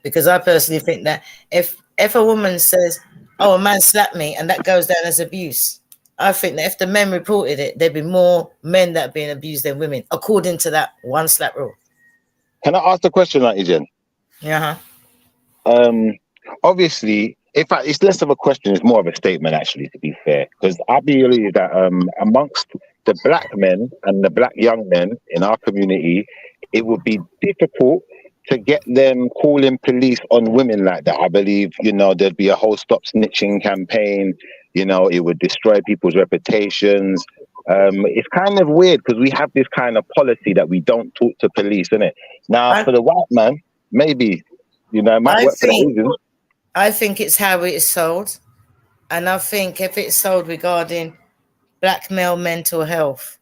because I personally think that if a woman says, oh, a man slapped me, and that goes down as abuse, I think that if the men reported it, there'd be more men that are being abused than women, according to that one slap rule. Can I ask the question, Auntie Jen? Yeah. Obviously, it's less of a question, it's more of a statement, actually, to be fair. Because I believe that amongst the black men and the black young men in our community, it would be difficult to get them calling police on women like that. I believe, there'd be a whole stop snitching campaign. It would destroy people's reputations. It's kind of weird because we have this kind of policy that we don't talk to police, innit? Now, for the white man, maybe, it might work for that reason. I think it's how it is sold. And I think if it's sold regarding black male mental health,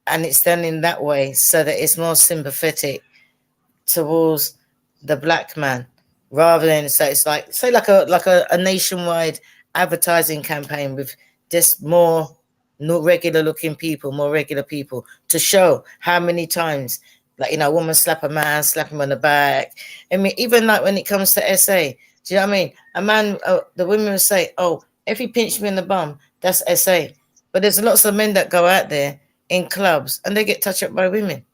and it's done in that way so that it's more sympathetic towards the black man, rather than it's like a nationwide advertising campaign with just more regular people to show how many times, like, a woman slap a man, slap him on the back. I mean, even like when it comes to SA, do you know what I mean? A man, the women will say, oh, if he pinched me in the bum, that's SA. But there's lots of men that go out there in clubs and they get touched up by women.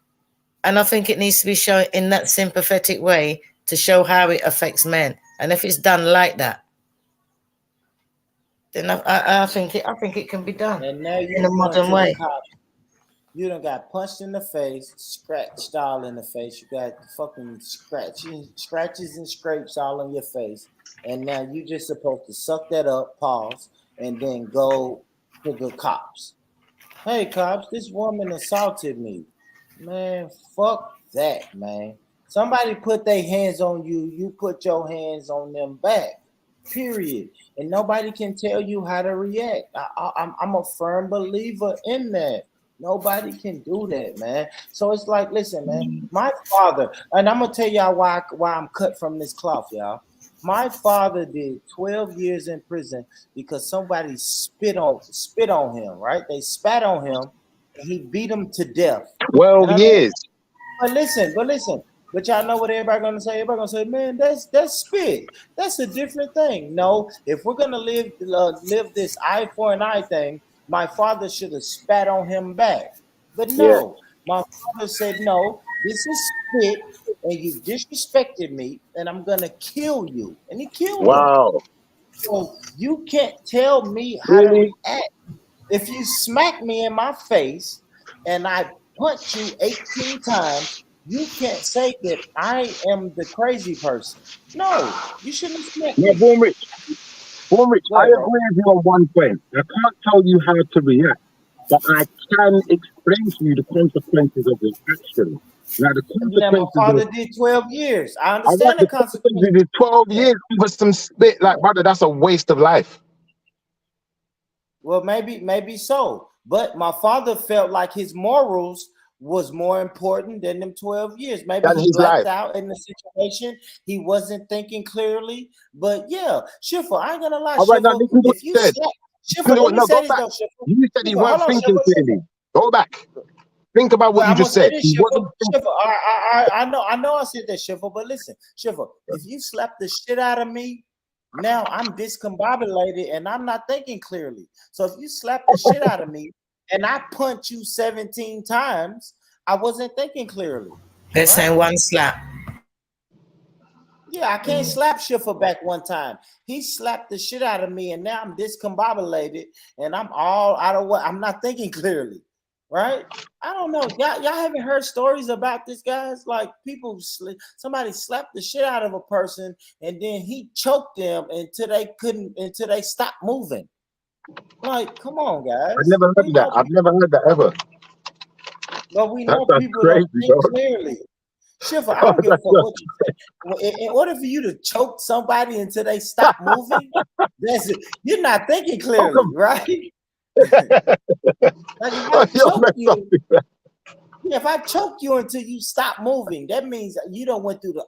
And I think it needs to be shown in that sympathetic way to show how it affects men. And if it's done like that, then I think it can be done And now in a modern way. You done got punched in the face, scratched all in the face. You got fucking scratches and scrapes all on your face. And now you just supposed to suck that up, pause, and then go to the cops. Hey, cops, this woman assaulted me. Man, fuck that, man. Somebody put their hands on you, you put your hands on them back. Period. And nobody can tell you how to react. I'm a firm believer in that. Nobody can do that, man. So it's like, listen, man, my father, and I'm gonna tell y'all why I'm cut from this cloth, y'all. My father did 12 years in prison because somebody spit on him, right? They spat on him and he beat him to death. 12 years. But listen. But y'all know what everybody gonna say? Everybody gonna say, man, that's spit. That's a different thing. No, if we're gonna live this eye for an eye thing, my father should have spat on him back. But no, my father said, no, this is spit, and you disrespected me, and I'm gonna kill you. And he killed him. Wow. So you can't tell me how to react. If you smack me in my face and I punch you 18 times, you can't say that I am the crazy person. No, you shouldn't smack Yeah, me. Born Rich, Go I ahead, agree bro. with you on one point. I can't tell you how to react, but I can explain to you the consequences of your action. Now, the Now, my consequences father of did 12 years. I I understand want the the consequences. consequences of 12 years for some spit. Like, brother, that's a waste of life. Well, maybe so. But my father felt like his morals was more important than them 12 years. Maybe That's he his life. blacked out in the situation. He wasn't thinking clearly. But yeah, Schiffer, I ain't gonna lie, All right, now Schiffer. listen to what If you you said. slap Listen Schiffer, to let what, me no, say go this back. though, Schiffer. You said he Schiffer, weren't hold on, thinking Schiffer. clearly. Go back. Think about what Well, you I'm gonna just say said. this, He Schiffer. wasn't thinking. Schiffer, I know I said that, Schiffer, but listen, Schiffer, if you slap the shit out of me, now I'm discombobulated and I'm not thinking clearly. So if you slap the shit out of me and I punch you 17 times, I wasn't thinking clearly. They're saying one slap. Yeah, I can't slap Schiffer back one time. He slapped the shit out of me and now I'm discombobulated and I'm all out of what I'm not thinking clearly. Right? I don't know. Y'all haven't heard stories about this, guys? Like people, somebody slapped the shit out of a person and then he choked them until they stopped moving. Like, come on, guys. I've never heard that. I've never heard that ever. But we That know sounds people crazy, don't think dog. clearly. Schiffer, I don't give a fuck what you say. In order for you to choke somebody until they stop moving, that's it. You're not thinking clearly, right? Like if I choke you, yeah, if I choke you until you stop moving, that means you don't went through the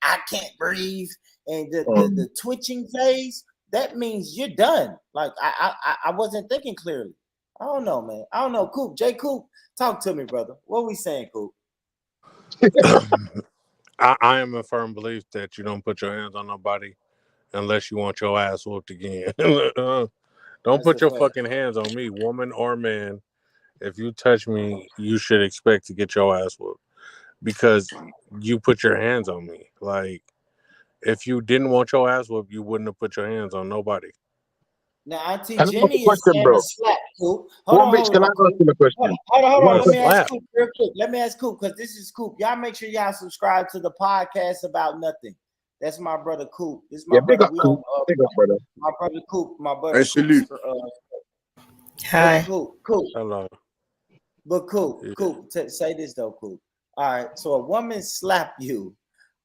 I can't breathe and the twitching phase. That means you're done. Like I wasn't thinking clearly. I don't know, man. I don't know. Coop, J. Coop, talk to me, brother. What we saying, Coop? I am a firm belief that you don't put your hands on nobody unless you want your ass whooped again. Don't That's put a your fact. fucking hands on me, woman or man. If you touch me, you should expect to get your ass whooped because you put your hands on me. Like, if you didn't want your ass whooped, you wouldn't have put your hands on nobody. Now, Auntie Can I ask Jenny a is question, saying bro? a slap, Coop. Born Rich, can I ask Coop. him a question? Hold on. What Let me ask slap? Coop real quick. Let me ask Coop because this is Coop. Y'all make sure y'all subscribe to the podcast about nothing. That's my brother Coop. This is my Yeah, big brother. up, We Coop. on Big up, brother. my brother Coop. My brother Hey, salute. Hi. Coop. Hello. But Coop, Yeah. say this though, Coop. All right. So a woman slap you.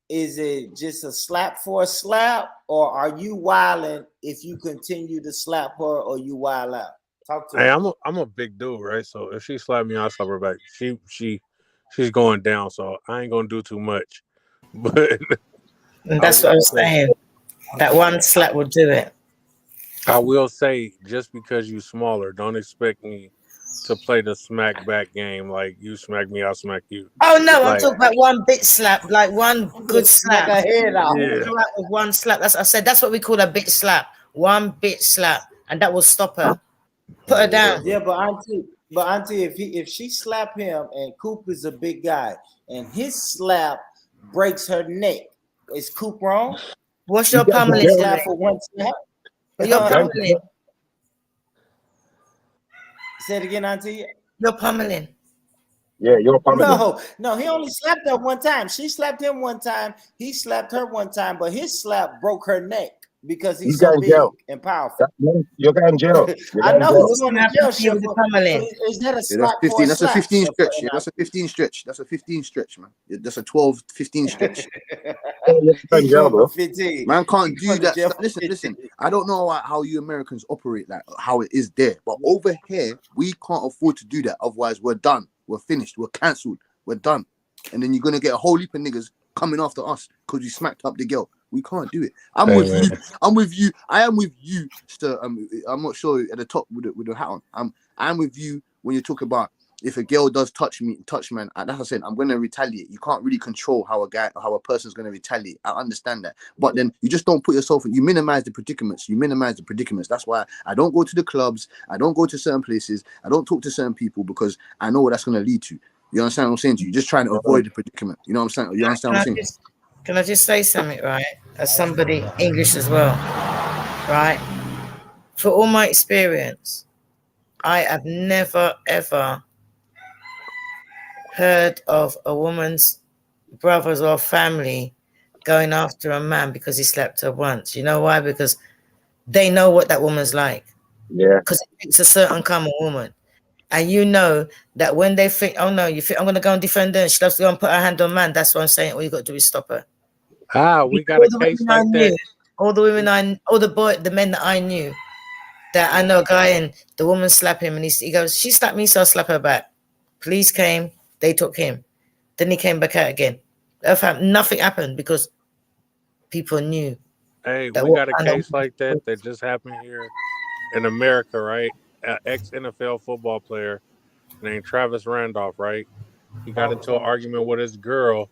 Is it just a slap for a slap, or are you wilding if you continue to slap her, or you wild out? Talk to Hey, me. I'm a big dude, right? So if she slapped me, I'll slap her back. She's going down, so I ain't gonna do too much. But And that's what I was saying. That one slap would do it. I will say, just because you smaller, don't expect me to play the smack back game. Like you smack me, I'll smack you. Oh no, I'm Like, talking about one bit slap, like one good Smack slap. her head off. yeah. Slap with one slap. That's what I said. That's what we call a bit slap. One bit slap, and that will stop her. Put her down. Yeah, but auntie, if she slap him and Coop is a big guy and his slap breaks her neck, is Coop wrong? What's your pummeling slap doing? for one slap? Your pummeling. Say it again, auntie. Your pummeling. Yeah, you're pummeling. No, he only slapped her one time. She slapped him one time. He slapped her one time, but his slap broke her neck because he's so big and powerful. You're going to jail. I know he's What's going gonna to jail. happen to you with the pummeling? So is that a Yeah, slap that's for a 15. That's a slap? 15 Schiffer stretch. and Yeah, I? that's a 15 stretch. That's a 15 stretch, man. Yeah, that's a 12, 15 stretch. He going for 15. Man can't He do going to that jail stuff. for Listen. 15. I don't know how you Americans operate that, how it is there, but over here we can't afford to do that. Otherwise, we're done. We're finished. We're cancelled. We're done. And then you're gonna get a whole heap of niggas coming after us because you smacked up the girl. We can't do it. I'm with you. I am with you, sir. I'm not sure at the top with the hat on. I'm with you when you talk about if a girl does touch man. That's what I said. I'm gonna retaliate. You can't really control how a person's gonna retaliate. I understand that, but then you just don't put yourself in. You minimize the predicaments. That's why I don't go to the clubs. I don't go to certain places. I don't talk to certain people because I know what that's gonna lead to. You understand what I'm saying to you? You're just trying to avoid the predicament. You know what I'm saying? You understand what I'm saying? Can I just say something, right? As somebody English as well. right? For all my experience, I have never ever heard of a woman's brothers or family going after a man because he slept her once. You know why? Because they know what that woman's like. Yeah. Because it takes a certain kind of woman. And you know that when they think, oh no, you think I'm gonna go and defend her and she loves to go and put her hand on man, that's what I'm saying. All you gotta do is stop her. We got a case like that. All the women the men that I knew, that I know a guy and the woman slapped him and he goes, she slapped me, so I'll slap her back. Police came, they took him. Then he came back out again. Nothing happened because people knew. Hey, we got a case like that just happened here in America, right? An ex-NFL football player named Travis Randolph, right? He got into an argument with his girl.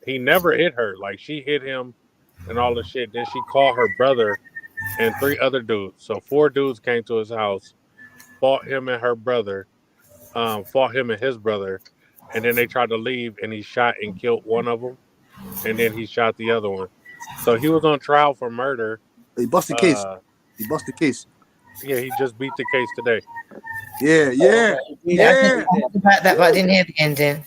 He never hit her. Like, she hit him and all the shit. Then she called her brother and 3 other dudes. So 4 dudes came to his house, fought him and her brother, fought him and his brother, and then they tried to leave, and he shot and killed one of them, and then he shot the other one. So he was on trial for murder. He busted the case. He busted the case. Yeah, he just beat the case today. Yeah. I about that, but I didn't hear the ending.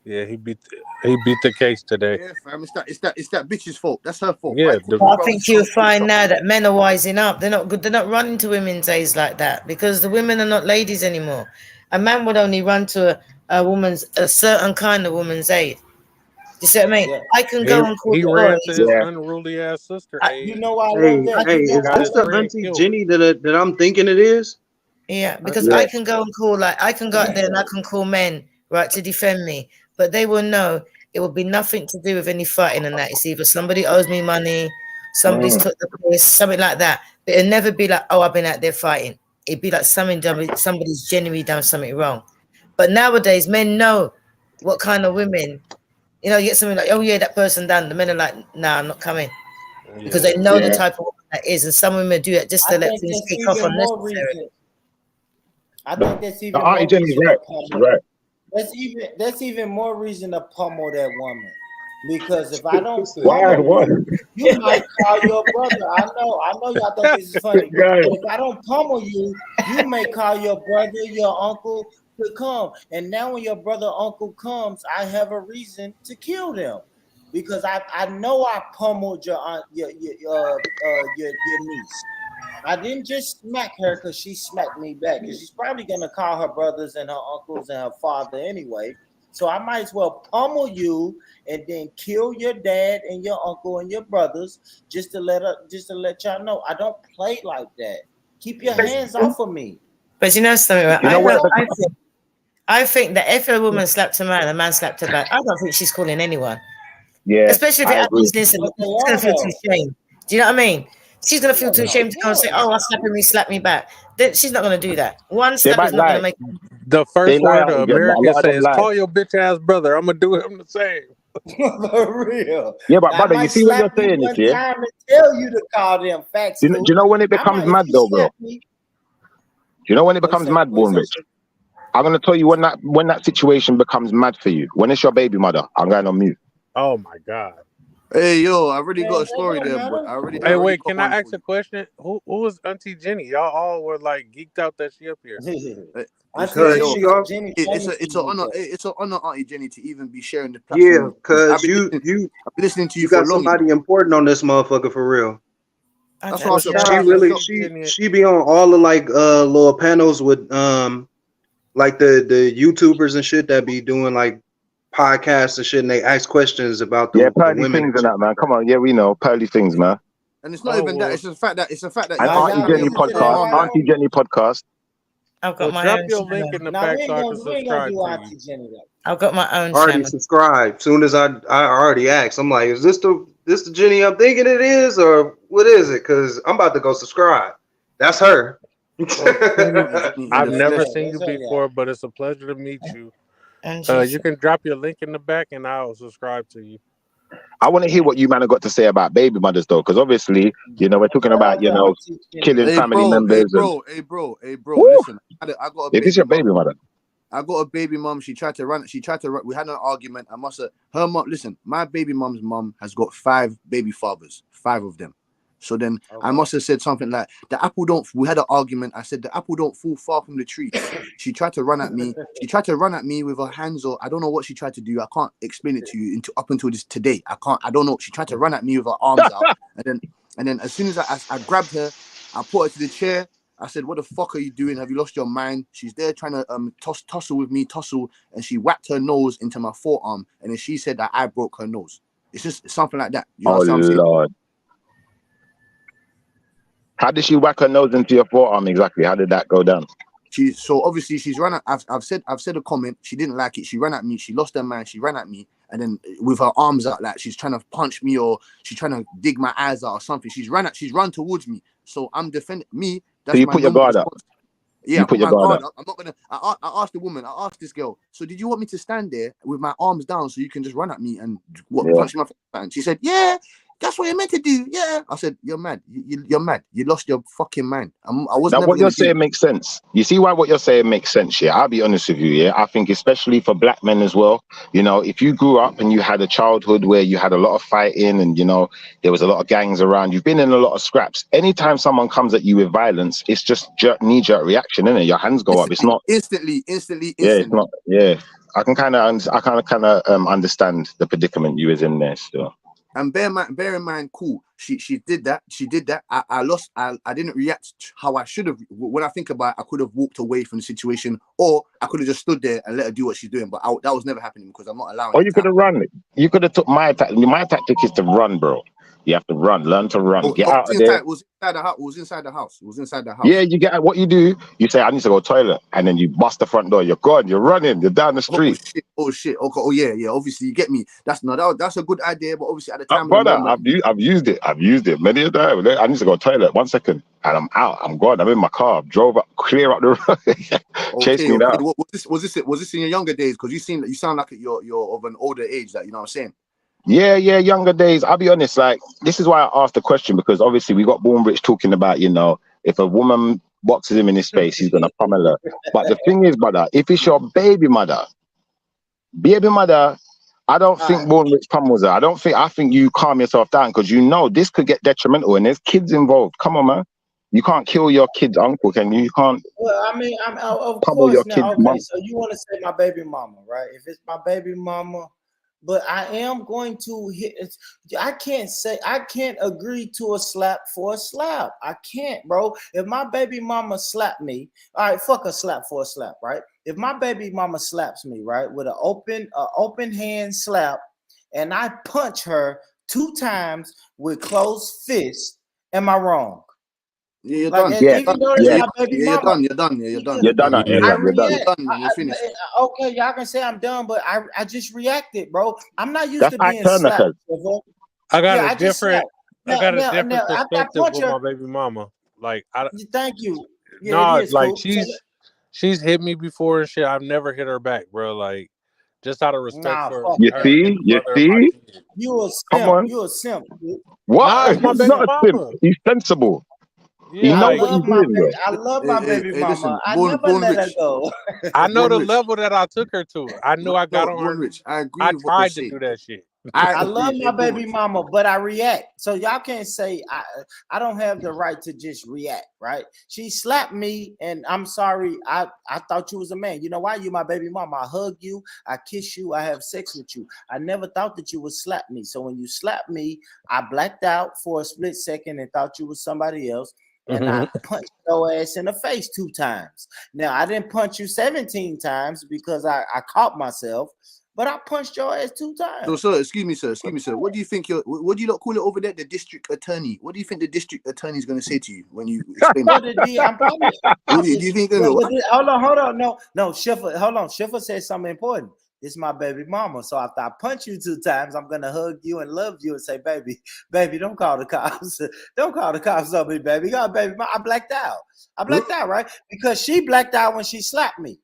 Yeah, he beat the case today. Yeah, fam. It's that bitch's fault. That's her fault. Yeah, I think you'll find now that men are wising up. They're not good. They're not running to women's aids like that because the women are not ladies anymore. A man would only run to a certain kind of woman's aid. You see what I mean? Yeah. I can go and call he the ran boys. to his unruly ass sister. You know why I Hey, love that? hey, is this the Auntie Jenny that I'm thinking it is? Yeah, because I can go and call, I can go out there and I can call men, right, to defend me. But they will know it will be nothing to do with any fighting and that. It's either somebody owes me money, somebody's took the piss, something like that. But it'll never be like, oh, I've been out there fighting. It'd be like somebody's genuinely done something wrong. But nowadays, men know what kind of women, you get something like, oh yeah, that person done. The men are like, nah, I'm not coming. Because they know the type of woman that is. And some women do it just to let things kick off unnecessarily. I think that's even Auntie Jenny's right. She's right. That's even more reason to pummel that woman. Because if I don't you might call your brother. I know y'all think this is funny. But if I don't pummel you, you may call your brother, your uncle to come. And now when your brother or uncle comes, I have a reason to kill them. Because I know I pummeled your aunt, your niece. I didn't just smack her because she smacked me back. Because she's probably gonna call her brothers and her uncles and her father anyway. So I might as well pummel you and then kill your dad and your uncle and your brothers just to let y'all know I don't play like that. Keep your hands off of me. But you know something, I think that if a woman slapped a man slapped her back, I don't think she's calling anyone. Yeah. Especially if it happens, she's gonna feel too ashamed. Do you know what I mean? She's gonna feel too ashamed to go and say, "Oh, I slapped me, slap me back." Then she's not gonna do that. One slap is not gonna make. The first word of America says, "Call your bitch ass brother." I'm gonna do him the same. For real. Yeah, but brother, you see what you're saying, is yeah. Tell you to call them facts. Do you know when it becomes mad though, bro? Do you know when it becomes mad, Born Rich? I'm gonna tell you when that situation becomes mad for you. When it's your baby mother, I'm going on mute. Oh my god. Hey yo, I already got a story there, but Hey, wait, can I ask a question? Who is Auntie Jenny? Y'all all were like geeked out that she up here. It's an honor, Auntie Jenny, to even be sharing the platform. Yeah, because I've been listening to you got somebody important on this motherfucker for real. That's awesome. She be on all the like little panels with like the YouTubers and shit that be doing like podcasts and shit, and they ask questions about the pearly women things and that, man. Come on, we know pearly things, man. And it's not even that. It's the fact that and Auntie Jenny podcast. Auntie Jenny podcast. I've got my drop own your link in the back so I can subscribe to you. I've got my own already channel. subscribed. Soon as I already asked, I'm like, is this the Jenny I'm thinking it is, or what is it? Because I'm about to go subscribe. That's her. I've never seen you before, but it's a pleasure to meet you. You can drop your link in the back and I'll subscribe to you. I want to hear what you man have got to say about baby mothers though, because obviously, we're talking about, killing family members. Hey bro, listen, I got a if it's your baby mother. I got a baby mom. She tried to run. We had an argument. Her mom, listen, my baby mom's mom has got 5 baby fathers, 5 of them. So then I must have said something like, the apple don't, we had an argument. I said, the apple don't fall far from the tree. She tried to run at me. She tried to run at me with her hands, or I don't know what she tried to do. I can't explain it to you up until this today. I don't know. She tried to run at me with her arms out. And then as soon as I grabbed her, I put her to the chair. I said, what the fuck are you doing? Have you lost your mind? She's there trying to tussle with me, and she whacked her nose into my forearm. And then she said that I broke her nose. It's just something like that. You know what I'm saying? Lord. How did she whack her nose into your forearm exactly? How did that go down? So obviously she's run at, I've said a comment. She didn't like it. She ran at me. She lost her mind. She ran at me, and then with her arms out, like she's trying to punch me, or she's trying to dig my eyes out or something. She's run towards me. So I'm defending me. That's so you my put your guard up. Yeah, you put your guard up. I'm not gonna. I asked the woman. I asked this girl. So did you want me to stand there with my arms down so you can just run at me and punch me? And she said, "Yeah, that's what you're meant to do." Yeah. I said, "You're mad. You're mad. You lost your fucking mind." I wasn't. Now, what you're saying makes sense. You see why what you're saying makes sense, yeah? I'll be honest with you, yeah? I think especially for black men as well, you know, if you grew up and you had a childhood where you had a lot of fighting and, you know, there was a lot of gangs around, you've been in a lot of scraps. Anytime someone comes at you with violence, it's just knee-jerk reaction, isn't it? Your hands go up. It's not... Instantly. Yeah, it's not... Yeah. I can kind of understand the predicament you was in there still. And bear in mind, cool. She did that. She did that. I lost. I didn't react how I should have. When I think about it, I could have walked away from the situation, or I could have just stood there and let her do what she's doing. But that was never happening because I'm not allowing. Or you could have run. You could have took my tactic. My tactic is to run, bro. You have to run. Learn to run. Get out of there. It was inside the house. It was inside the house. It was inside the house. Yeah, you get what you do. You say, "I need to go to the toilet," and then you bust the front door. You're gone. You're running. You're down the street. Oh shit. Okay. Oh yeah. Obviously, you get me. That's a good idea. But obviously, at the time, brother, I've used it. I've used it many a time. I need to go to the toilet. 1 second, and I'm out. I'm gone. I'm in my car. Drove up, clear up the road. Chase me down. Was this in your younger days? Because you sound like you're of an older age. That you know what I'm saying. Yeah, younger days. I'll be honest, like, this is why I asked the question, because obviously we got Born Rich talking about, you know, if a woman boxes him in his face, he's gonna pummel her. But the thing is, brother, if it's your baby mother, I don't think Born Rich pummels her. I think you calm yourself down, because you know this could get detrimental and there's kids involved. Come on, man. You can't kill your kid's uncle, can you? You can't. Well, I mean, of course now. Okay, so you want to say my baby mama, right? If it's my baby mama. But I am going to hit. I can't agree to a slap for a slap. I can't, bro. If my baby mama slapped me, all right, fuck a slap for a slap, right? If my baby mama slaps me, right, with an open hand slap, and I punch her 2 times with closed fist, am I wrong? Yeah, you're done. You're done. You're done. You're finished. Okay, y'all can say I'm done, but I just reacted, bro. I'm not used to being slapped. I got a different perspective with my baby mama. Like, thank you. Yeah, like cool. She's hit me before and shit. I've never hit her back, bro. Like, just out of respect for you see. You a simp. You a simp. What? He's not a simp. He's sensible. Yeah, I love my baby mama. Listen, I never let her go. I know the level that I took her to. I knew I got on her. Rich, I agree. I tried to do that shit. I love my baby mama, but I react. So y'all can't say I don't have the right to just react, right? She slapped me, and I'm sorry. I thought you was a man. You know why? You my baby mama. I hug you, I kiss you, I have sex with you. I never thought that you would slap me. So when you slapped me, I blacked out for a split second and thought you was somebody else. And I punched your ass in the face 2 times. Now, I didn't punch you 17 times because I caught myself, but I punched your ass 2 times. So, sir, excuse me, sir. What do you think what do you not call it over there? The district attorney. What do you think the district attorney is going to say to you when you explain that? What do you think? Hold on. No, Schiffer, hold on. Schiffer said something important. It's my baby mama. So after I punch you 2 times, I'm gonna hug you and love you and say, baby, don't call the cops. Don't call the cops on me, baby. God, baby, I blacked out. Right? Because she blacked out when she slapped me.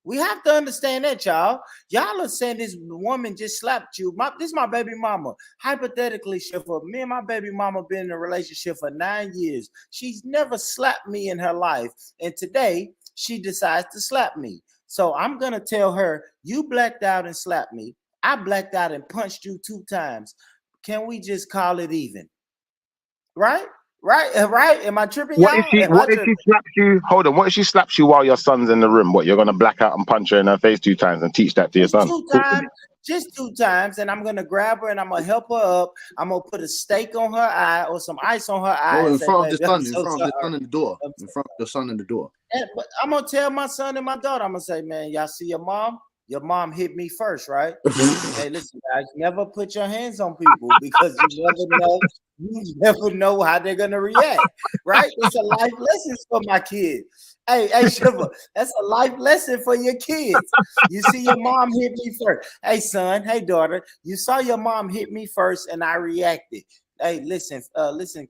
We have to understand that, y'all. Y'all are saying this woman just slapped you. This is my baby mama. Hypothetically, Schiffer, me and my baby mama been in a relationship for 9 years. She's never slapped me in her life. And today, she decides to slap me. So I'm going to tell her, you blacked out and slapped me. I blacked out and punched you 2 times. Can we just call it even? Right? Right? Am I tripping, What y'all? if she? Am I What if she tripping? slaps you? Hold on. What if she slaps you while your son's in the room? What, you're gonna black out and punch her in her face 2 times and teach that to your Just son? 2 times. Just 2 times, and I'm gonna grab her and I'm gonna help her up. I'm gonna put a steak on her eye or some ice on her eye. No, and in say, front of the "Baby, I'm son, in so front of the sorry." son and the door, in front of the son and the door. But I'm gonna tell my son and my daughter. I'm gonna say, man, y'all see your mom? Your mom hit me first, right? Hey, listen, guys, never put your hands on people because you never know. You never know how they're gonna react, right? It's a life lesson for my kids. Hey, Shiva, that's a life lesson for your kids. You see your mom hit me first. Hey, son. Hey, daughter. You saw your mom hit me first, and I reacted. Hey, listen,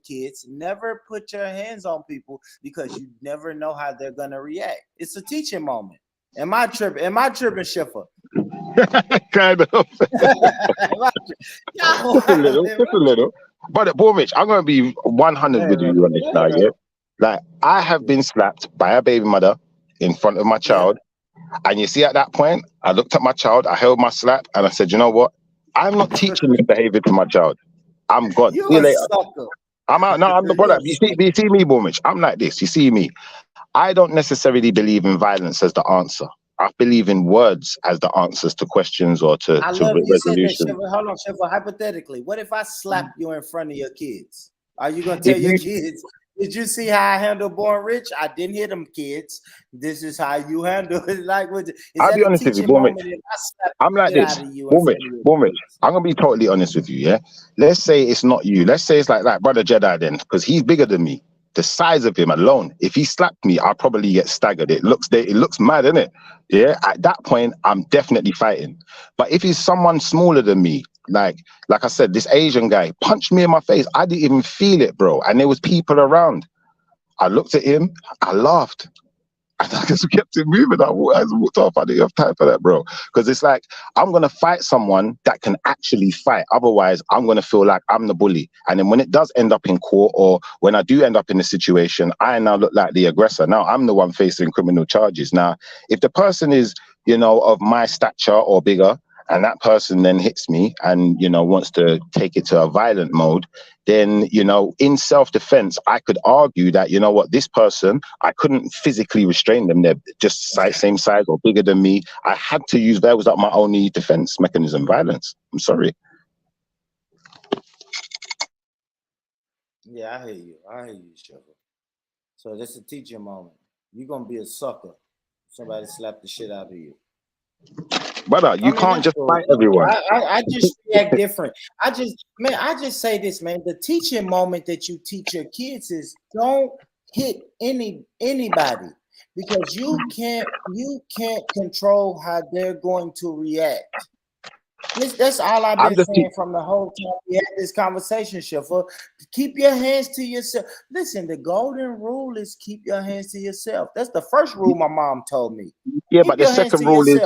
kids. Never put your hands on people because you never know how they're gonna react. It's a teaching moment. Am I tripping? Shiva? Kind of. Just a little. But Rich, I'm gonna be 100 with you on this now, yeah. Like, I have been slapped by a baby mother in front of my child, and you see, at that point, I looked at my child, I held my slap, and I said, you know what? I'm not teaching this behavior to my child. I'm gone. See you later. Sucker. I'm out. No, I'm the brother. You see me, Rich. I'm like this. You see me. I don't necessarily believe in violence as the answer. I believe in words as the answers to questions or to resolution. Hold on, Shiva. Hypothetically, what if I slap you in front of your kids? Are you gonna tell your kids? Did you see how I handle Born Rich? I didn't hit them, kids. This is how you handle it. Like, I'll be honest with you, Born Rich. I'm like this. Born Rich. I'm gonna be totally honest with you. Yeah. Let's say it's not you. Let's say it's like Brother Jedi then, because he's bigger than me. The size of him alone, if he slapped me, I'll probably get staggered. It looks mad, isn't it? Yeah. At that point, I'm definitely fighting. But if he's someone smaller than me, like I said, this Asian guy punched me in my face. I didn't even feel it, bro. And there was people around. I looked at him. I laughed. And I just kept it moving. I walked off. I didn't have time for that, bro. Because it's like, I'm going to fight someone that can actually fight. Otherwise, I'm going to feel like I'm the bully. And then when it does end up in court, or when I do end up in a situation, I now look like the aggressor. Now I'm the one facing criminal charges. Now, if the person is, of my stature or bigger, and that person then hits me and, wants to take it to a violent mode, then, in self-defense, I could argue that, this person, I couldn't physically restrain them. They're just same size or bigger than me. I had to use, that was like my only defense mechanism, violence. I'm sorry. Yeah, I hear you, Shiva. So this is a teaching moment. You're going to be a sucker. Somebody slap the shit out of you. Brother, you can't just fight everyone. I just react different. I just say this, man. The teaching moment that you teach your kids is don't hit anybody, because you can't control how they're going to react. That's all I've been saying from the whole time we had this conversation, Shiva. Keep your hands to yourself. Listen, the golden rule is keep your hands to yourself. That's the first rule my mom told me. Yeah, but the second rule is,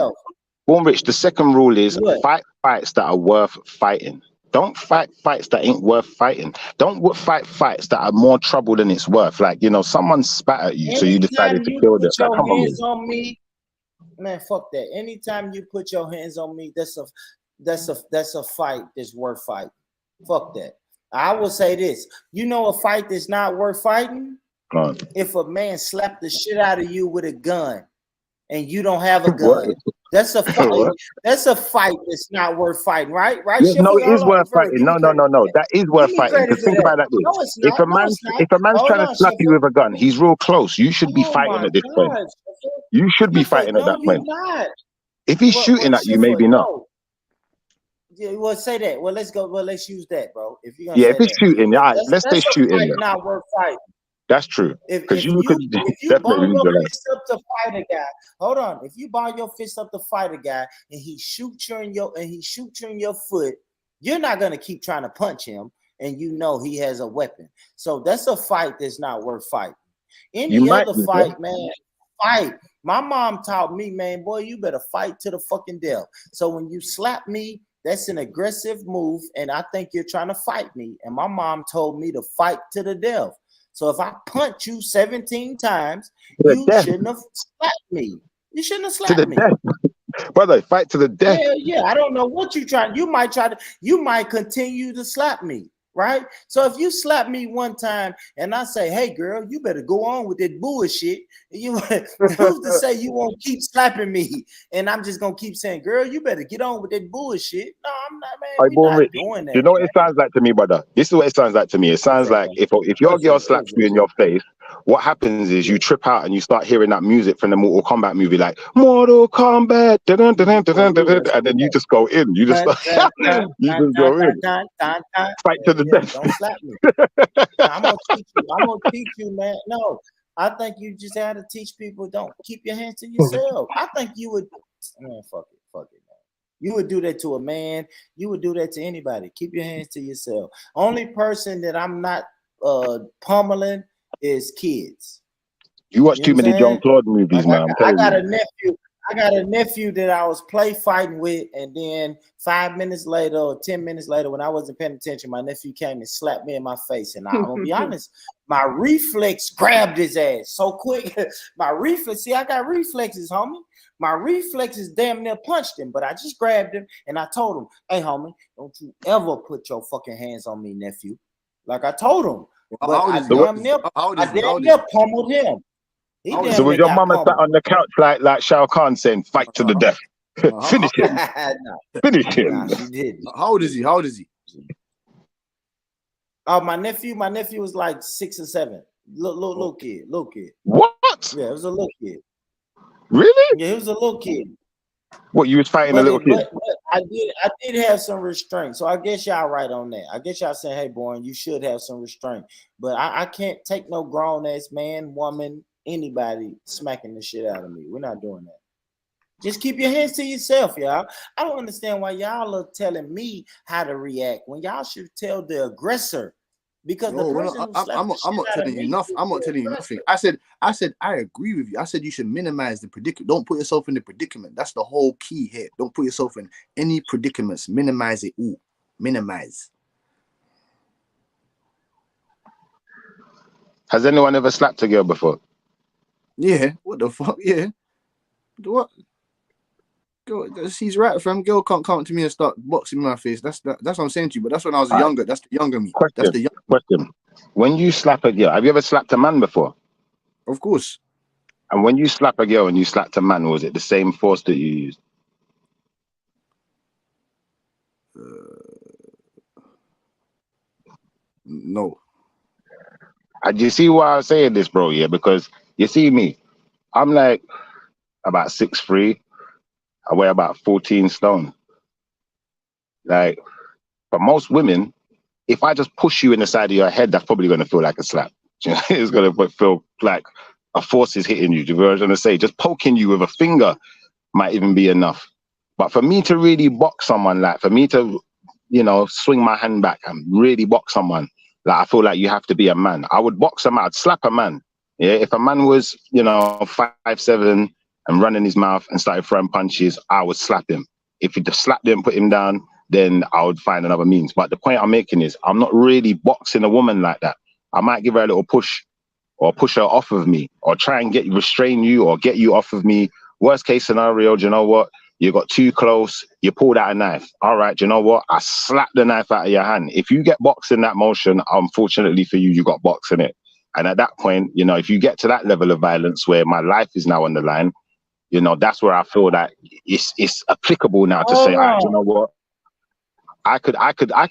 Born Rich, the second rule is fight fights that are worth fighting. Don't fight fights that ain't worth fighting. Don't fight fights that are more trouble than it's worth. Like, someone spat at you, so you decided to kill them. Like, come on, me. Man, fuck that. Anytime you put your hands on me, that's a fight that's worth fighting. Fuck that. I will say this. A fight that's not worth fighting? If a man slapped the shit out of you with a gun and you don't have a gun. That's a fight. That's a fight that's not worth fighting, right? Right? Yeah, no, it is worth fighting. No. That is worth fighting. Because think about that. No, it's not. If a man's trying to slap you with a gun, he's real close. You should be fighting at this point. You should be fighting at that point. If he's shooting at you, maybe not. Yeah, well, say that. Well, let's go. Well, let's use that, bro. If you're if he's shooting, let's say shooting. Not worth fighting. That's true. Because you could definitely ball your fist up to fight a guy. Hold on. If you ball your fist up to fight a guy and he shoots you in your foot, you're not gonna keep trying to punch him, and he has a weapon. So that's a fight that's not worth fighting. Any other fight, man, fight. My mom taught me, man, boy, you better fight to the fucking death. So when you slap me, that's an aggressive move, and I think you're trying to fight me. And my mom told me to fight to the death. So if I punch you 17 times, you shouldn't have slapped me. You shouldn't have slapped me. Brother, fight to the death. Yeah. I don't know what you trying. You might continue to slap me, right? So if you slap me one time and I say, hey girl, you better go on with that bullshit, who's to say you won't keep slapping me? And I'm just gonna keep saying, girl, you better get on with that bullshit. No, I'm not, man. Hey, We're Born not Rich, doing that. you know what it sounds like to me, brother? This is what it sounds like to me. It sounds like if your girl slaps you in your face, what happens is you trip out and you start hearing that music from the Mortal Kombat movie, like Mortal Kombat, dun, dun, dun, dun, dun, dun, dun, and then you just go in. You just start, you just go in. Fight to the death. Don't slap me. I'm gonna teach you. I'm gonna teach you, man. No, I think you just had to teach people. Don't keep your hands to yourself. I think you would. Man, fuck it, man. You would do that to a man. You would do that to anybody. Keep your hands to yourself. Only person that I'm not pummeling is kids. You watch too many John Claude movies, man. I got a nephew. I got a nephew that I was play fighting with, and then 5 minutes later or 10 minutes later, when I wasn't paying attention, my nephew came and slapped me in my face. And I'm gonna be honest, my reflex grabbed his ass so quick. My reflex, see, I got reflexes, homie. My reflexes damn near punched him, but I just grabbed him and I told him, hey, homie, don't you ever put your fucking hands on me, nephew. Like I told him. But I damn near pummeled him. So was your mama sat on the couch like Shao Kahn saying, fight to the death? Finish him. Finish him. Nah, she did. How old is he? How old is he? Oh, my nephew was like 6 or 7. Little kid. What? Yeah, it was a little kid. Really? Yeah, he was a little kid. What, you was fighting a little kid? But I did have some restraint. So I guess y'all right on that. I guess y'all saying, hey, Born, you should have some restraint. But I can't take no grown-ass man, woman, anybody smacking the shit out of me. We're not doing that. Just keep your hands to yourself, y'all. I don't understand why y'all are telling me how to react when y'all should tell the aggressor. Because No, I'm not telling you nothing. I'm not telling you nothing. I said I agree with you. I said you should minimize the predicament. Don't put yourself in the predicament. That's the whole key here. Don't put yourself in any predicaments. Minimize it all. Minimize. Has anyone ever slapped a girl before? Yeah. What the fuck? Yeah. What? Girl, she's right, fam. Girl can't come to me and start boxing in my face. That's what I'm saying to you. But that's when I was younger. That's the younger me. That's the younger question. When you slap a girl, have you ever slapped a man before? Of course. And when you slap a girl and you slapped a man, was it the same force that you used? No. And you see why I'm saying this, bro? Yeah, because you see me, I'm like about 6'3". I weigh about 14 stone. Like, for most women, if I just push you in the side of your head, that's probably going to feel like a slap. It's going to feel like a force is hitting you. Do you know what I'm trying to say? Just poking you with a finger might even be enough. But for me to really box someone, like for me to, swing my hand back and really box someone, like I feel like you have to be a man. I would box a man, I'd slap a man. Yeah, if a man was, 5'7", and running his mouth and started throwing punches, I would slap him. If he just slapped him, put him down, then I would find another means. But the point I'm making is I'm not really boxing a woman like that. I might give her a little push or push her off of me or try and restrain you or get you off of me. Worst case scenario, do you know what? You got too close, you pulled out a knife. All right, do you know what? I slapped the knife out of your hand. If you get boxed in that motion, unfortunately for you, you got boxed in it. And at that point, if you get to that level of violence where my life is now on the line, that's where I feel that it's applicable now to say, all right, you know what? I could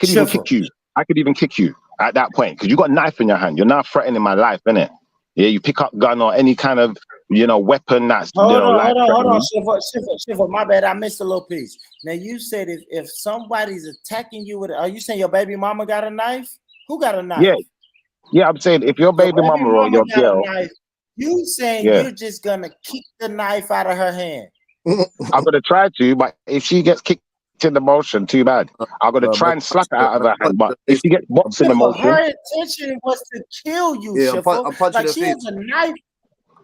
even kick you. I could even kick you at that point because you got a knife in your hand. You're now threatening my life, innit? Yeah, you pick up gun or any kind of weapon that's hold on, Shiva, my bad. I missed a little piece. Now you said if somebody's attacking you with, are you saying your baby mama got a knife? Who got a knife? Yeah. I'm saying if your baby mama or your girl. You saying you're just gonna kick the knife out of her hand? I'm gonna try to, but if she gets kicked in the motion, too bad. I'm gonna try and slap it out of her hand, but if she gets boxed in the motion, her intention was to kill you. Yeah, I'm punching her she face. has a knife.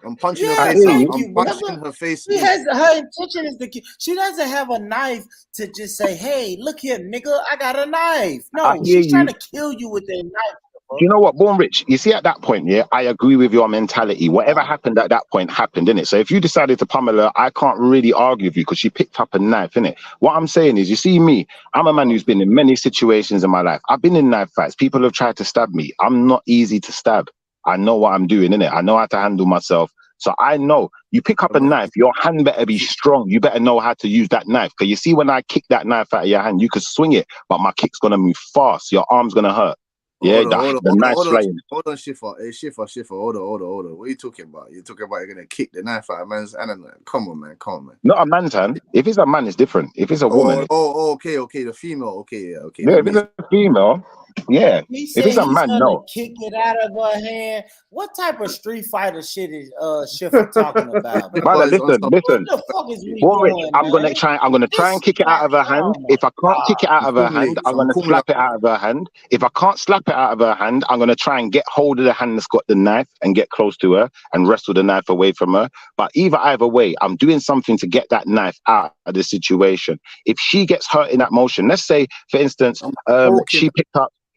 I'm punching her face. I'm punching her face. Her intention is to kill. She doesn't have a knife to just say, "Hey, look here, nigga, I got a knife." No, she's trying to kill you with that knife. you know what, Born Rich? You see, at that point, yeah, I agree with your mentality. Whatever happened at that point happened, innit? So if you decided to pummel her, I can't really argue with you because she picked up a knife, innit? What I'm saying is, you see me, I'm a man who's been in many situations in my life. I've been in knife fights. People have tried to stab me. I'm not easy to stab. I know what I'm doing, innit? I know how to handle myself. So I know you pick up a knife, your hand better be strong. You better know how to use that knife. Because you see, when I kick that knife out of your hand, you can swing it, but my kick's going to move fast. Your arm's going to hurt. Yeah, the knife's flying. Hold on, Schiffer. Hey, Schiffer. Hold on. What are you talking about? You're talking about you're going to kick the knife out of a man's hand. Come on, man. Not a man's hand. If it's a man, it's different. If it's a woman. Okay. The female. Okay. Yeah, if it's a female, yeah. If it's a man, no. Kick it out of her hand. What type of Street Fighter shit is Schiffer talking about? Brother, listen. What the fuck is we Born Rich, doing, I'm gonna try and kick it out of her hand. If I can't kick it out of her hand, I'm gonna slap it out of her hand. If I can't slap it out of her hand, I'm gonna try and get hold of the hand that's got the knife and get close to her and wrestle the knife away from her. But either way, I'm doing something to get that knife out of the situation. If she gets hurt in that motion, let's say, for instance,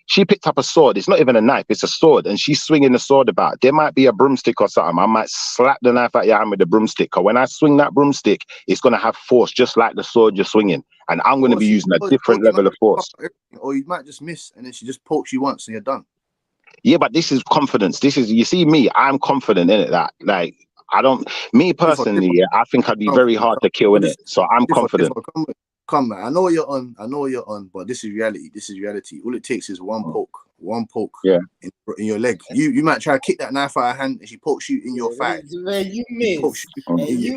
she picked up a sword. It's not even a knife, it's a sword, and she's swinging the sword about. There might be a broomstick or something. I might slap the knife out your hand with the broomstick. Or when I swing that broomstick, it's going to have force, just like the sword you're swinging. And I'm going to be using a different level of force. Or you might just miss, and then she just pokes you once and you're done. Yeah, but this is confidence. You see me, I'm confident in it. That, like, me personally, I think I'd be very hard to kill in it. So I'm confident. Come, man. I know what you're on, but this is reality. All it takes is one poke. Yeah. In your leg. You might try to kick that knife out of her hand, and she pokes you in your thigh. Man, you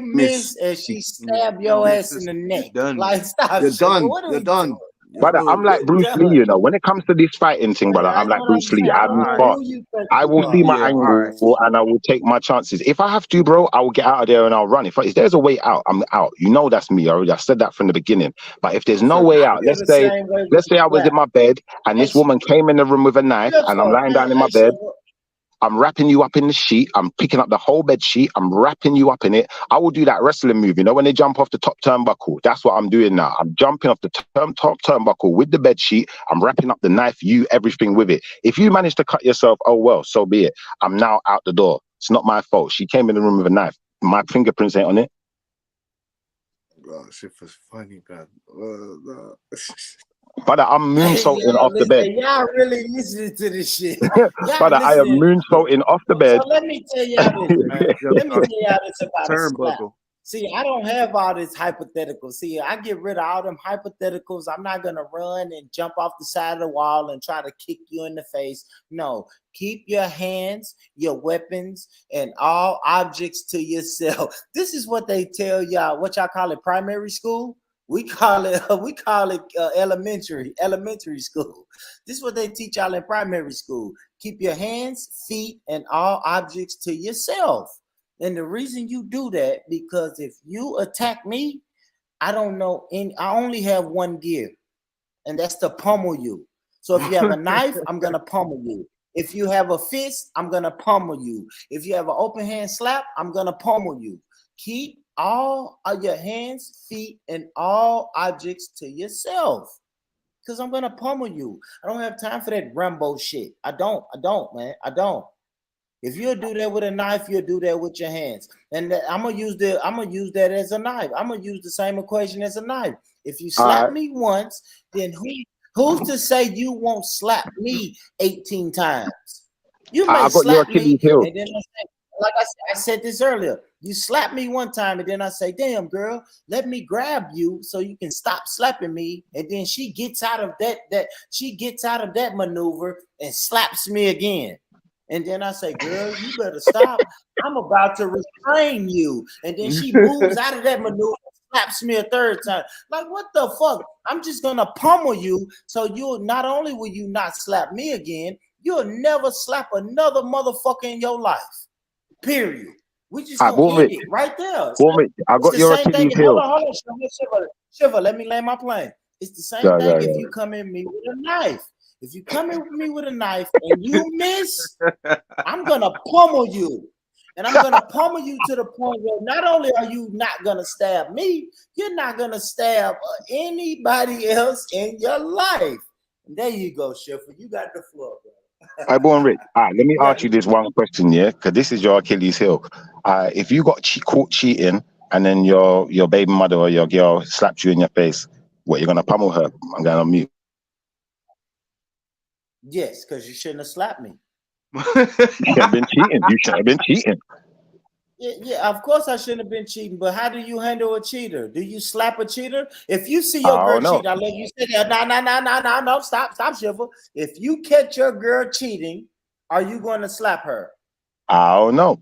miss, and she stab your ass in the neck. Like, stop. You're done. You're done. Brother, I'm like Bruce Lee, you know. When it comes to this fighting thing, brother, I'm like Bruce Lee. I move fast. I will see my angle and I will take my chances. If I have to, bro, I will get out of there and I'll run. If there's a way out, I'm out. You know that's me already. I said that from the beginning. But if there's no way out, let's say I was in my bed and this woman came in the room with a knife and I'm lying down in my bed. I'm wrapping you up in the sheet. I'm picking up the whole bed sheet. I'm wrapping you up in it. I will do that wrestling move. You know, when they jump off the top turnbuckle, that's what I'm doing now. I'm jumping off the top turnbuckle with the bed sheet. I'm wrapping up the knife, everything with it. If you manage to cut yourself, oh, well, so be it. I'm now out the door. It's not my fault. She came in the room with a knife. My fingerprints ain't on it. Oh, shit was funny, man. Brother, I'm moonsaulting off the bed. Y'all really listening to this shit. Brother, I am moonsaulting off the bed. So let me tell y'all this, man. Let me tell y'all this about a slap. See, I don't have all this hypothetical. See, I get rid of all them hypotheticals. I'm not going to run and jump off the side of the wall and try to kick you in the face. No, keep your hands, your weapons, and all objects to yourself. This is what they tell y'all, what y'all call it, primary school? We call it elementary school. This is what they teach y'all in primary school. Keep your hands, feet, and all objects to yourself. And the reason you do that, because if you attack me, I only have one gear, and that's to pummel you. So if you have a knife, I'm gonna pummel you. If you have a fist, I'm gonna pummel you. If you have an open hand slap, I'm gonna pummel you. Keep all of your hands, feet, and all objects to yourself, because I'm gonna pummel you. I don't have time for that Rambo shit. I don't, man. I don't. If you'll do that with a knife, you'll do that with your hands. And I'm gonna use that as a knife. I'm gonna use the same equation as a knife. If you slap me once, then who's to say you won't slap me 18 times? You may slap me, and then like I said this earlier, you slap me one time, and then I say, damn, girl, let me grab you so you can stop slapping me. And then she gets out of that maneuver and slaps me again. And then I say, girl, you better stop. I'm about to restrain you. And then she moves out of that maneuver and slaps me a third time. Like, what the fuck? I'm just going to pummel you. So not only will you not slap me again, you'll never slap another motherfucker in your life. Period. We just gonna end it right there. I got your Achilles heel. Hold on, Shiva, let me land my plane. It's the same thing if you come in me with a knife. If you come in with me with a knife and you miss, I'm gonna pummel you. And I'm gonna pummel you to the point where not only are you not gonna stab me, you're not gonna stab anybody else in your life. And there you go, Shiva. You got the floor, bro. I born rich. All right, let me ask you this one question, yeah, because this is your Achilles heel. If you got caught cheating and then your baby mother or your girl slapped you in your face, what, you're gonna pummel her? I'm going on mute. Yes, because you shouldn't have slapped me. You should have been cheating. You should have been cheating. Yeah, of course I shouldn't have been cheating, but how do you handle a cheater? Do you slap a cheater? If you see your girl cheating, I love you. Say that. No, stop, Shiva. If you catch your girl cheating, are you going to slap her? I don't know.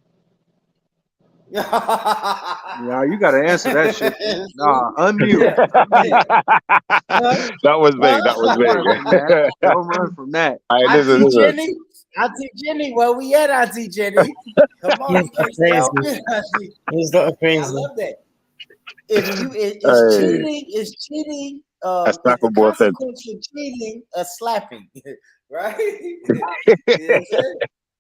Yeah, you got to answer that shit. Nah, unmute. That was big. That was big. Don't run from that. All right, listen. Auntie Jenny, where we at, Auntie Jenny? Come on, He's not crazy. I love that. If you it's cheating. That's not a boy said. Cheating, a slapping, right? You know what I'm saying?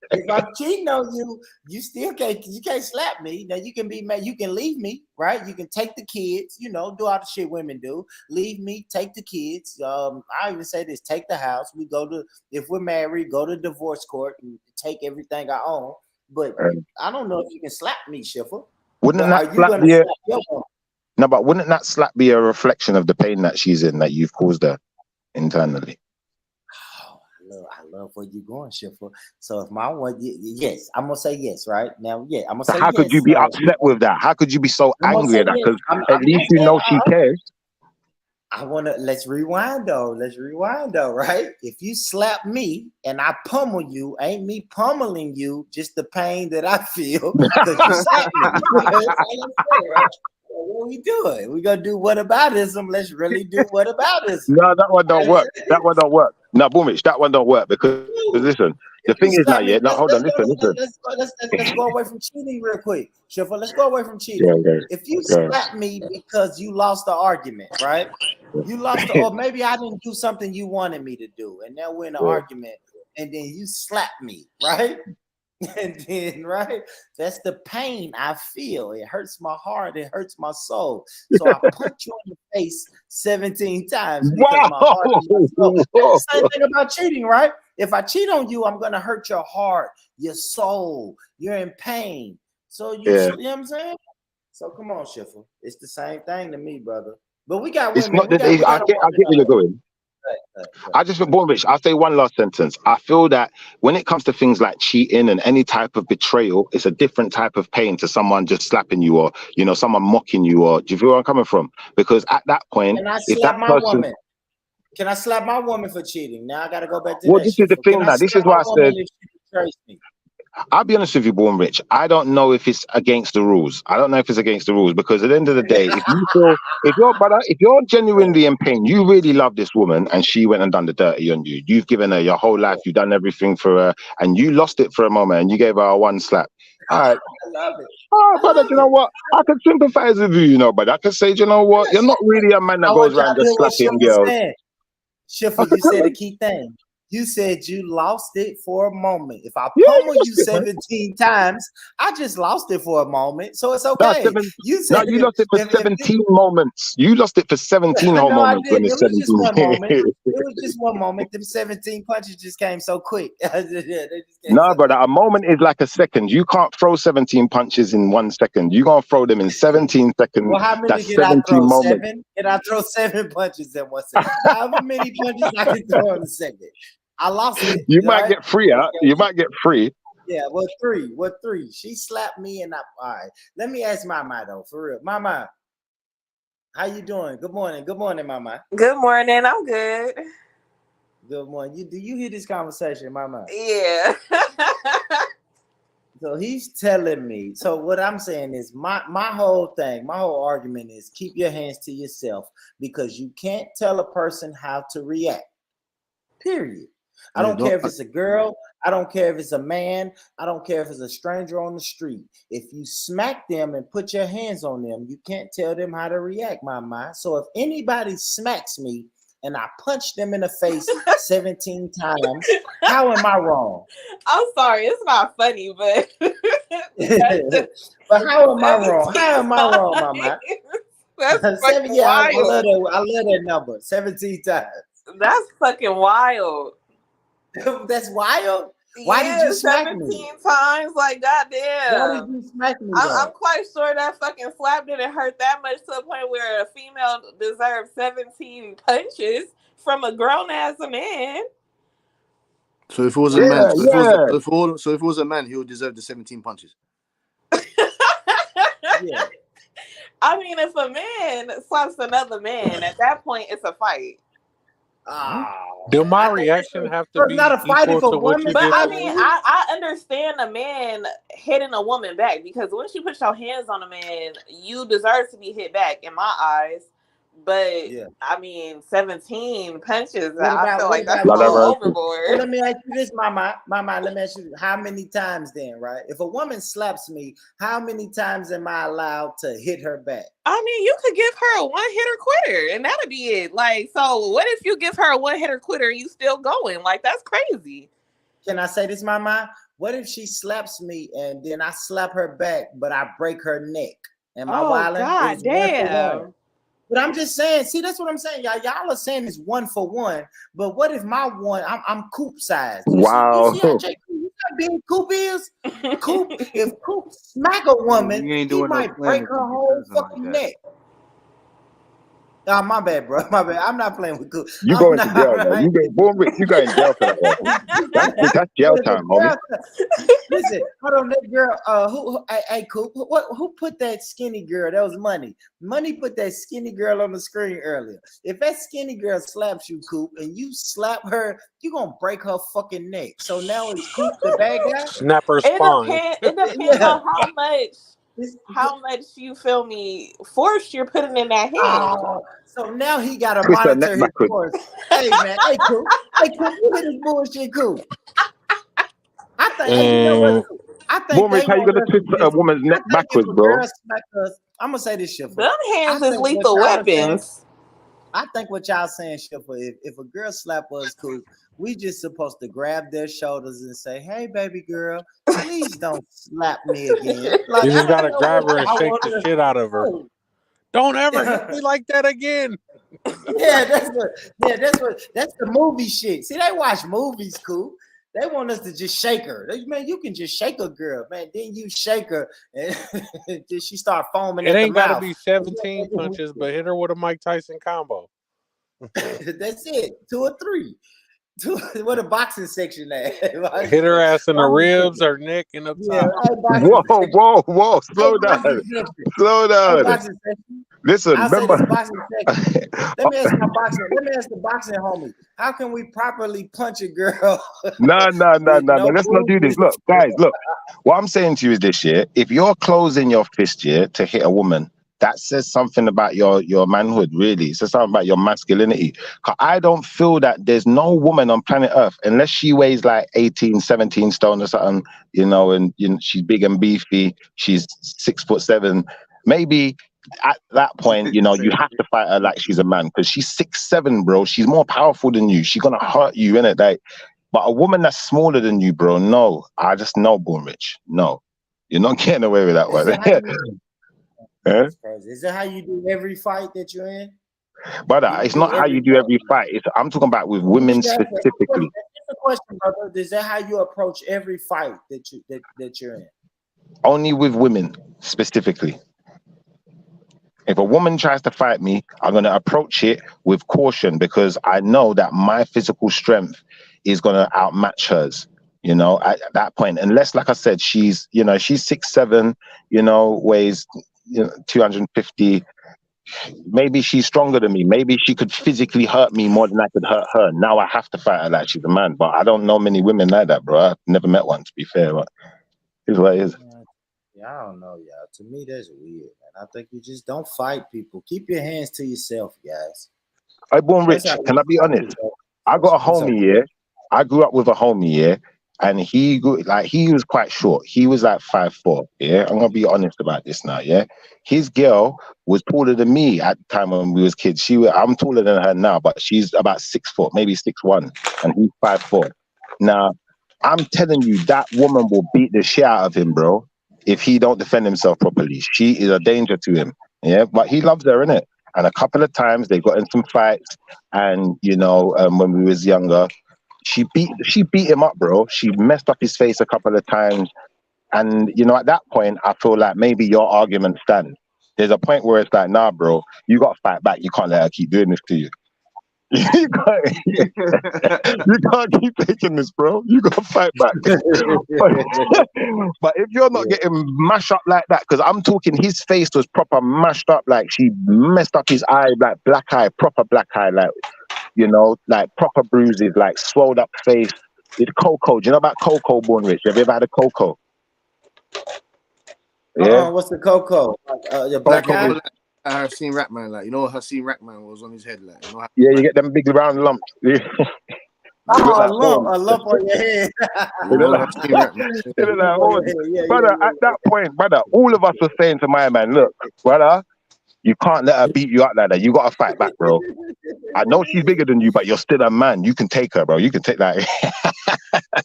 If I'm cheating on you, you still can't slap me. Now you can be mad, you can leave me, right? You can take the kids, do all the shit women do. Leave me, take the kids. I even say this: take the house. We go to, if we're married, go to divorce court and take everything I own. But I don't know if you can slap me, Schiffer. Wouldn't that slap be no? But wouldn't that slap be a reflection of the pain that she's in, that you've caused her internally? I love where you're going, Schiffer. So if my one, yes, I'm gonna say yes, right now. Yeah, I'm gonna say. How could you be upset with that? How could you be so angry at that? Because at least you know she cares. Let's rewind though, right? If you slap me and I pummel you, ain't me pummeling you, just the pain that I feel because you slapped me. What we doing? We gonna do whataboutism. Let's really do whataboutism. No, that one don't work. That one don't work. No, Boomich, that one don't work because listen, the thing is now, yeah. No, hold on, listen. Let's go away from cheating real quick, Schiffer. Let's go away from cheating. Yeah. If you slap me because you lost the argument, right? You lost, or maybe I didn't do something you wanted me to do, and now we're in an argument, and then you slap me, right? And then, right, that's the pain I feel. It hurts my heart. It hurts my soul. So I punch you in the face 17 times. Because my heart and my soul. That's the same thing about cheating, right? If I cheat on you, I'm gonna hurt your heart, your soul. You're in pain. So you know what I'm saying? So come on, Schiffer. It's the same thing to me, brother. But we got women. It's not that I get where you're going. I just Boomich, I'll say one last sentence. I feel that when it comes to things like cheating and any type of betrayal, it's a different type of pain to someone just slapping you or someone mocking you. Or do you feel where I'm coming from? Because at that point, can I slap my woman? Can I slap my woman for cheating? Now I gotta go back to this is the thing now. This is why I said. I'll be honest with you, Born Rich. I don't know if it's against the rules. Because at the end of the day, if you're genuinely in pain, you really love this woman and she went and done the dirty on you. You've given her your whole life, you've done everything for her, and you lost it for a moment and you gave her a one slap. All right. I love it. Oh, brother, you know what? I can sympathize with you, but I can say, you know what? You're not really a man that goes around just slapping girls. Schiffer, you said a key thing. You said you lost it for a moment. If I pummel you 17 times, I just lost it for a moment. So it's okay. You lost it for 17 moments. You lost it for 17 whole moments. It was just one moment. It was just one moment. Them 17 punches just came so quick. No, brother, a moment is like a second. You can't throw 17 punches in 1 second. You're going to throw them in 17 seconds. Well, how many That's did I 17 throw? moments. 7? Did I throw 7 punches in 1 second? However many punches I can throw in a second. I lost it. You might get free, huh? You might get free. Yeah, what three? She slapped me and all right. Let me ask Mama though, for real. Mama, how you doing? Good morning, Mama. Good morning. I'm good. Good morning. Do you hear this conversation, Mama? Yeah. So he's telling me. So what I'm saying is my whole argument is keep your hands to yourself because you can't tell a person how to react. Period. I don't care if it's a girl. I don't care if it's a man. I don't care if it's a stranger on the street. If you smack them and put your hands on them, you can't tell them how to react, Mama. So if anybody smacks me and I punch them in the face 17 times, how am I wrong? I'm sorry, it's not funny, but but how am I wrong? How am I wrong, Mama? That's fucking yeah, I wild. love that number. 17 times. That's fucking wild. That's wild. Why did you smack me? 17 times, like goddamn. Why did you smack me? I'm quite sure that fucking slap didn't hurt that much to the point where a female deserves 17 punches from a grown ass man. So if it was a man, so if it was a man, he would deserve the 17 punches. Yeah. I mean, if a man slaps another man, at that point it's a fight. Do my reaction have to be not a fight equal if a to what woman- you But did? I to mean, me? I understand a man hitting a woman back because once you put your hands on a man, you deserve to be hit back in my eyes. But I mean, 17 punches, I feel like that's a little overboard. Well, let me ask you this, Mama. Let me ask you, how many times then, right? If a woman slaps me, how many times am I allowed to hit her back? I mean, you could give her a one-hitter quitter, and that'll be it. Like, so what if you give her a one-hitter quitter and you still going? Like, that's crazy. Can I say this, Mama? What if she slaps me and then I slap her back, but I break her neck? Am I wilding? God It's 1 for damn. 1. But I'm just saying, see, that's what I'm saying. Y'all are saying it's 1 for 1. But what if my one, I'm Coop size? Wow. You see how J. Coop, you know how big Coop is? Coop, if Coop smack a woman, You ain't he doing no might playing break with her Coop whole Cousin like fucking that. neck. Oh, my bad, bro. My bad. I'm not playing with Coop. You I'm going to not, jail, man. right? You get born with, you go in jail for that. That's jail time, homie. Listen, hold on, that girl. Hey, Coop, who put that skinny girl? That was Money. Money put that skinny girl on the screen earlier. If that skinny girl slaps you, Coop, and you slap her, you gonna break her fucking neck. So now it's Coop the bad guy. Snap her spine. It depends on how much you feel me force you're putting in that hand. Oh, so now he got to Twist her monitor neck his backwards. force. Hey man, hey Coop, you hear this bullshit, Coop? I think, hey, you know what? Coop? I think Born Rich, how you want gonna us to twist a woman's neck if backwards, a bro? girl smack us, I'm gonna say this shit. Them hands I is think what lethal y'all are saying- weapons. I think what y'all saying, Shiffer, if a girl slap us, Coop, we just supposed to grab their shoulders and say, "Hey, baby girl, please don't slap me again." Like, You I just don't gotta know grab what her and I shake want the to shit out of her. do. Don't ever hit me like that again. Yeah, that's the movie shit. See, they watch movies, Coop. They want us to just shake her. Man, you can just shake a girl, man. Then you shake her, and then she start foaming It at the ain't gotta mouth. be 17 punches, but hit her with a Mike Tyson combo. That's it. 2 or 3. What a boxing section at? Hit her ass in the ribs, her neck, and up top. Whoa, slow down. Slow down. Listen, remember. Let me ask the boxing homie. How can we properly punch a girl? No. Let's not do this. Look, guys, look. What I'm saying to you is this, yeah. If you're closing your fist, yeah, to hit a woman, that says something about your manhood, really. It says something about your masculinity. 'Cause I don't feel that there's no woman on planet Earth, unless she weighs like 18, 17 stone or something, and she's big and beefy, she's 6'7". Maybe at that point, you have to fight her like she's a man, because she's 6'7", bro. She's more powerful than you. She's gonna hurt you, innit? Like, but a woman that's smaller than you, bro, no. I just know, Born Rich. No. You're not getting away with that one. That's crazy. Is that how you do every fight that you're in? But it's not how you do every fight. I'm talking about with women specifically. That's the question, brother. Is that how you approach every fight that you're in? Only with women specifically. If a woman tries to fight me, I'm going to approach it with caution, because I know that my physical strength is going to outmatch hers, at that point. Unless, like I said, she's 6'7", weighs 250. Maybe she's stronger than me. Maybe she could physically hurt me more than I could hurt her. Now I have to fight her like she's a man. But I don't know many women like that, bro. I've never met one, to be fair. But it's what it is. Yeah, I don't know, y'all. To me, that's weird, man. I think you just don't fight people. Keep your hands to yourself, guys. I Born Rich. Can I be honest? I got a homie, yeah. I grew up with a homie, yeah. And he was quite short. He was like 5'4", yeah. I'm gonna be honest about this now, yeah. His girl was taller than me at the time when we was kids. I'm taller than her now, but she's about 6 foot, maybe 6'1", and he's 5'4". Now, I'm telling you, that woman will beat the shit out of him, bro, if he don't defend himself properly. She is a danger to him, yeah. But he loves her, innit? And a couple of times they got in some fights, and when we was younger, she beat him up, bro. She messed up his face a couple of times. And you know, at that point, I feel like maybe your argument stands. There's a point where it's like, nah, bro, you gotta fight back. You can't let her keep doing this to you. You can't keep taking this, bro. You gotta fight back. But if you're not getting mashed up like that, because I'm talking, his face was proper mashed up, like she messed up his eye, like black eye, proper black eye, like, you know, like proper bruises, like swelled up face. It's Coco. Do you know about Coco, Born Rich? Have you ever had a Coco? Yeah. What's the Coco? Your black eye? Hasim Rahman, like, you know, Hasim Rahman was on his head, like, you know. Yeah, you get them big round lumps. A lump on your head. Brother, at that point, brother, all of us were saying to my man, look, brother, you can't let her beat you up like that. You gotta fight back, bro. I know she's bigger than you, but you're still a man. You can take her, bro. You can take that.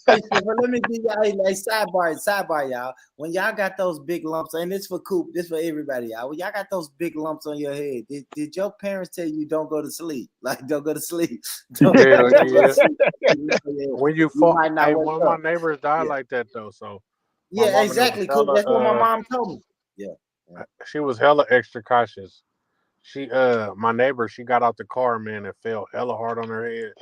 But let me give y'all a sidebar, y'all. When y'all got those big lumps, and this for Coop, this for everybody, y'all. When y'all got those big lumps on your head, did your parents tell you don't go to sleep? Like, don't go to sleep. When you fall, hey, one of my neighbors died like that though. So yeah, exactly. Coop. That's what my mom told me. Yeah. She was hella extra cautious. She my neighbor, she got out the car, man, and fell hella hard on her head.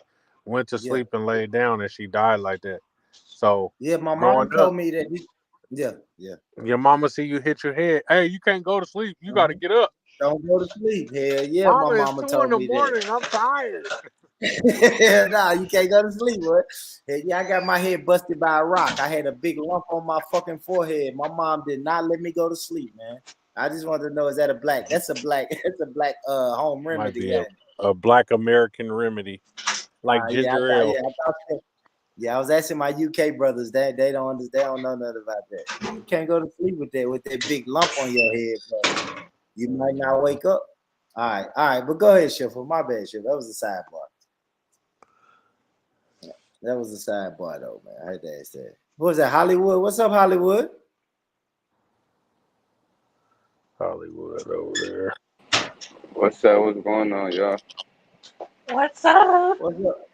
Went to sleep and laid down, and she died like that. So yeah, my mom told me that. Yeah. Your mama see you hit your head. Hey, you can't go to sleep. You got to get up. Don't go to sleep. Hell yeah, my mama told me that. I'm tired. Nah, you can't go to sleep, boy. Hey, yeah, I got my head busted by a rock. I had a big lump on my fucking forehead. My mom did not let me go to sleep, man. I just wanted to know, is that a black? That's a black home remedy. Might be a black American remedy, like ginger ale. I was asking my UK brothers that they don't know nothing about that. You can't go to sleep with that big lump on your head, bro. You might not wake up. All right, but go ahead, Shiffer. My bad, Shiffer. That was a sidebar. That was a sidebar, though, man. I had to ask that. What was that, Hollywood? What's up, Hollywood? Hollywood over there. What's up? What's going on, y'all? What's up? What's up?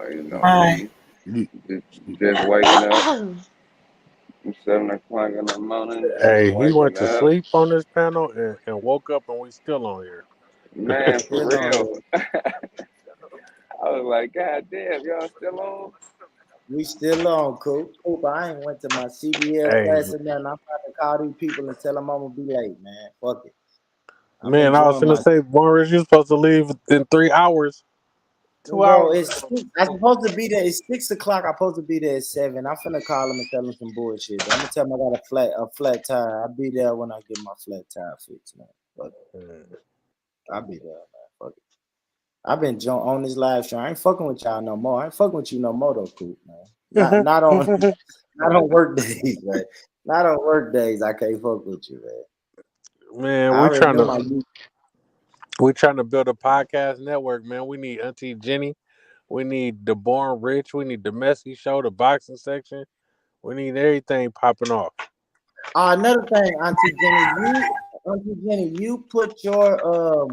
You know, Hi. just waking up. 7 o'clock in the morning. Hey, he went to sleep on this panel and woke up, and we still on here. Man, for real. I was like, God damn, y'all still on? We still on, Coop. I ain't went to my CBL class and nothing. I'm about to call these people and tell them I'm gonna be late, man. Fuck it. Man, I was gonna say, Morris, you're supposed to leave in 3 hours. 2 hours. I'm supposed to be there. It's 6 o'clock. I'm supposed to be there at 7. I'm finna call them and tell them some bullshit. I'm gonna tell them I got a flat tire. I'll be there when I get my flat tire fixed, man. Fuck it. I'll be there, man. Fuck it. I've been on this live stream. I ain't fucking with y'all no more. I ain't fucking with you no more, though, Coop, man. Not on work days, man. Not on work days. I can't fuck with you, man. Man, we're trying to build a podcast network, man. We need Auntie Jenny. We need the Born Rich. We need the Messy Show, the boxing section. We need everything popping off. Another thing, Auntie Jenny, you put your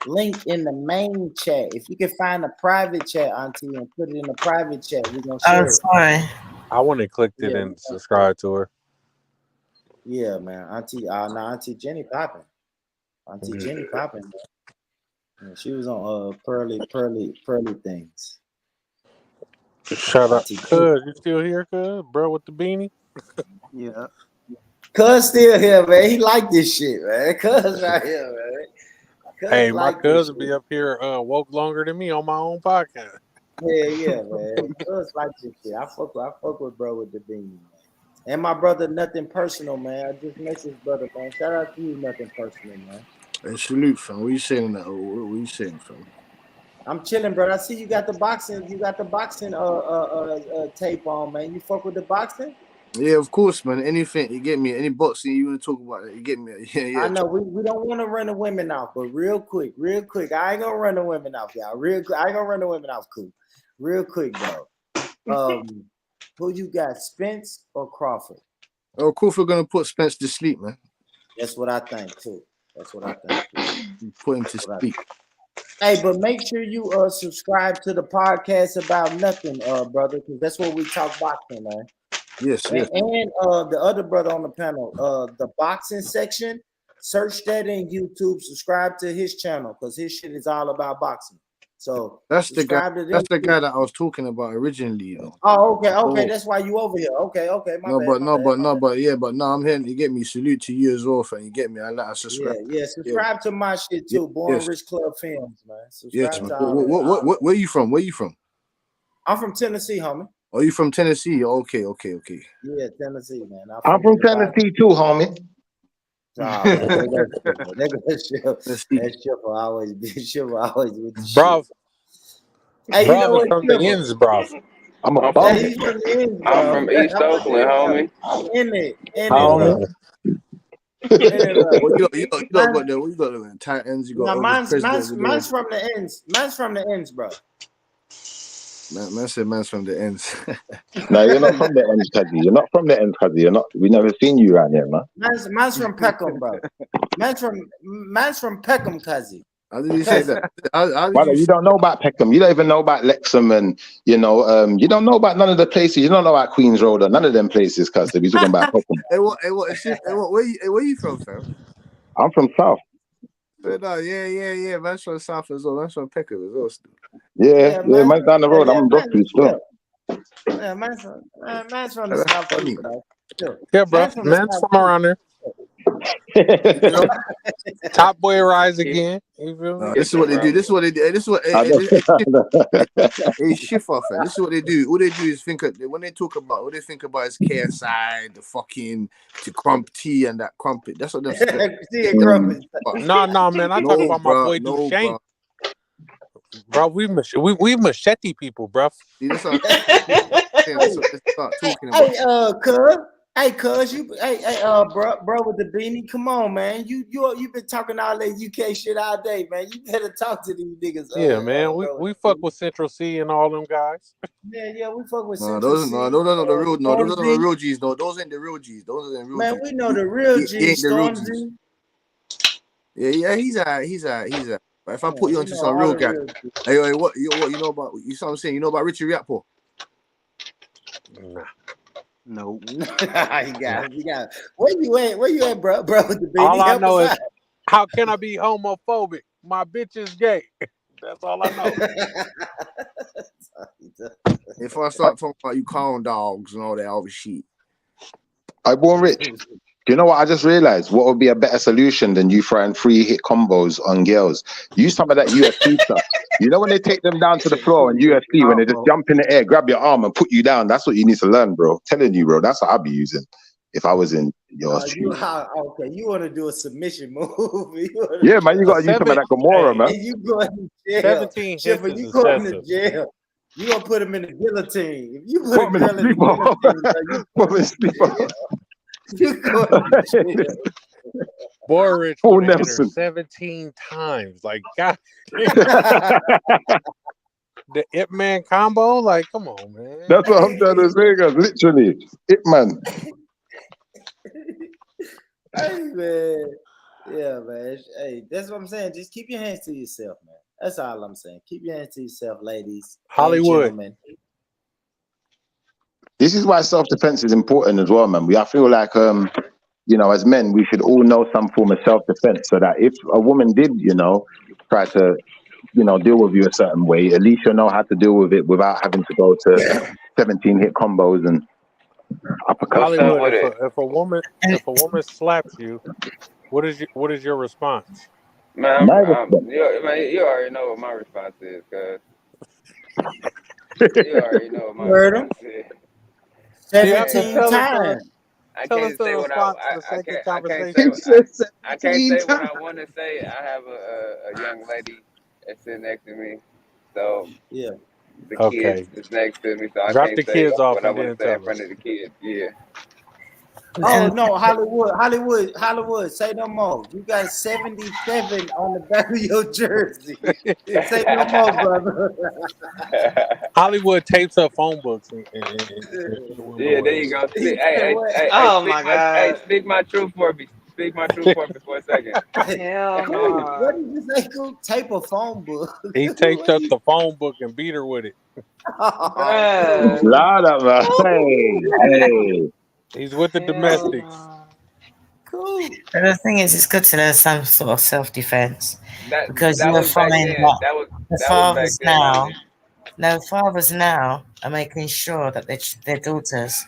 link in the main chat. If you can find a private chat, Auntie, and put it in the private chat, we're gonna share it. Sorry. I wouldn't have clicked it and subscribed to her. Yeah, man. Auntie Jenny popping. Jenny popping, man. Yeah, she was on pearly things. Shout out to Cuz. You still here, Cuz? Bro with the beanie? Yeah. Cuz still here, man. He like this shit, man. Cuz right here, man. Hey, my cousin be up here woke longer than me on my own podcast. Yeah, man. Cuz like this shit. I fuck with bro with the beanie, man. And my brother, Nothing Personal, man. I just messaged brother, man. Shout out to you, Nothing Personal, man. And salute, fam. What you saying that? What you saying, fam? I'm chilling, bro. I see you got the boxing. You got the boxing tape on, man. You fuck with the boxing? Yeah, of course, man. Anything you get me, any boxing you want to talk about, you get me. Yeah. I know we don't want to run the women off, but real quick. I ain't gonna run the women off, y'all. Real quick, I ain't gonna run the women off, cool. Real quick, though. Who you got, Spence or Crawford? Oh, Crawford gonna put Spence to sleep, man. That's what I think too. Put him to sleep. Hey, but make sure you subscribe to the podcast about nothing, brother, because that's what we talk boxing, man. Yes, yes. And the other brother on the panel, the boxing section. Search that in YouTube. Subscribe to his channel because his shit is all about boxing. So That's the guy. subscribe to them That's the too. guy that I was talking about originally. You know. Oh, okay. So, That's why you over here. Okay. My no, bad, but my no, bad, but my no, bad. but yeah, but no, I'm here. You get me. Salute to you as well, fam. You get me. I like to Yeah, subscribe. yeah. Subscribe to my shit too. Born Yes, Rich Club Films, man. yes, Subscribe man. to all that. Where you from? Where you from? I'm from Tennessee, homie. Oh, you from Tennessee? Okay. Yeah, Tennessee, man. I'm from Tennessee too, homie. Oh, man, that shit will always be shit will always be the shit. Bruv. Hey, you know Bruv is what? from the ends, bruv. I'm a I'm bum. He's from the end, I'm bro. from East Oakland, homie. In it, Homie. What you got there? What you got there? Tight ends. You got No, all mine's these presidents. mine's from the ends. Mine's from the ends, bro. Man said man's from the ends. No, you're not from the ends, Cuddy. You're not from the ends, Cuddy. You're not. We never seen you around here, man. Mine's from Peckham, bro. Man's from Peckham, cuzzy. How did you say that? How did Brother, you you don't know about Peckham. You don't even know about Lexham, and you don't know about none of the places. You don't know about Queens Road or none of them places, cuz we're talking about Peckham. Hey, where you from, fam? I'm from South. Yeah. Man's from South as well. Man's from Peckham as well. Still. Yeah, man's down the road. I'm in Brookfield still. Yeah, man's from the That's South funny. too, bro. Still. Yeah, bro. Man's from the Man's South from too. around there. You know? Top boy rise again. You feel me? No, this is what they do. This is what they do. This is what hey, shift off. This is what they do. All they do is think when they talk about what they think about is KSI, the fucking crump tea and that crumpet. That's what they're saying. See it grumpy. No, man. I talk about my boy Dushane. Bro, we machete people, bro. See, that's what they start talking about. Cuz, bro, with the beanie, come on, man. You been talking all that UK shit all day, man. You better talk to these niggas. Yeah, man. We fuck with Central C and all them guys. Yeah, we fuck with No, Central C. those are the real. No, those are the real G's. No, those ain't the real G's. Those are the real. Man, G's. we know the real G's. He ain't the real G's. Stormzy. Yeah, he's a. But if I put you onto some real guy, hey, what you know about? You saw what I'm saying? You know about Richie Riakpo? Nah. No. You got it. Where you at, bro? Bro, with the baby. All I know is, how can I be homophobic? My bitch is gay. That's all I know. If I start talking about you calling dogs and all that other shit. I born rich. Do you know what I just realized? What would be a better solution than you throwing 3-hit combos on girls? Use some of that UFC stuff. You know when they take them down to the floor in UFC, when they just jump in the air, grab your arm and put you down. That's what you need to learn, bro. Telling you, bro. That's what I'd be using if I was in your street. You want to do a submission move? Yeah, man, you got to use some of that Gamora, man. You going to jail? 17 Shiffer, hits you is going to excessive. jail? You gonna put him in the guillotine? If you put a girl in the guillotine, you going to jail. Boy, Rich Paul hit her Nelson. 17 times. Like, God. The Ip Man combo? Like, come on, man. That's what I'm trying to say, guys. Literally. Ip Man. Hey, man. Yeah, man. Hey, that's what I'm saying. Just keep your hands to yourself, man. That's all I'm saying. Keep your hands to yourself, ladies. Hollywood. This is why self-defense is important as well, man. I feel like, as men, we should all know some form of self-defense so that if a woman did, try to, deal with you a certain way, at least you know how to deal with it without having to go to 17-hit combos and uppercuts. Hollywood, if a woman slaps you, what is your response? Man, you already know what my response is, cuz. You already know what my response is. 17 times. I can't say what I want to say. I have a young lady that's sitting next to me, so yeah, the kids is next to me, so I Drop can't the say kids off what I and want then to say in tell front us. of the kids. Yeah. Oh no, Hollywood, say no more. You got 77 on the back of your jersey. Say no more, brother. Hollywood tapes her phone books. Yeah, there you go. Hey, Oh my God. Hey, speak my truth for me. speak my truth for me for a second. Hell no. What did you say? Cool? Tape a phone book. He taped up the phone book and beat her with it. Bruh. Loud up, man. Hey. He's with the domestics. Cool. But the thing is, it's good to learn some sort of self-defense because That you'll was back find then. that That was the back fathers then. now, no fathers now are making sure that their daughters,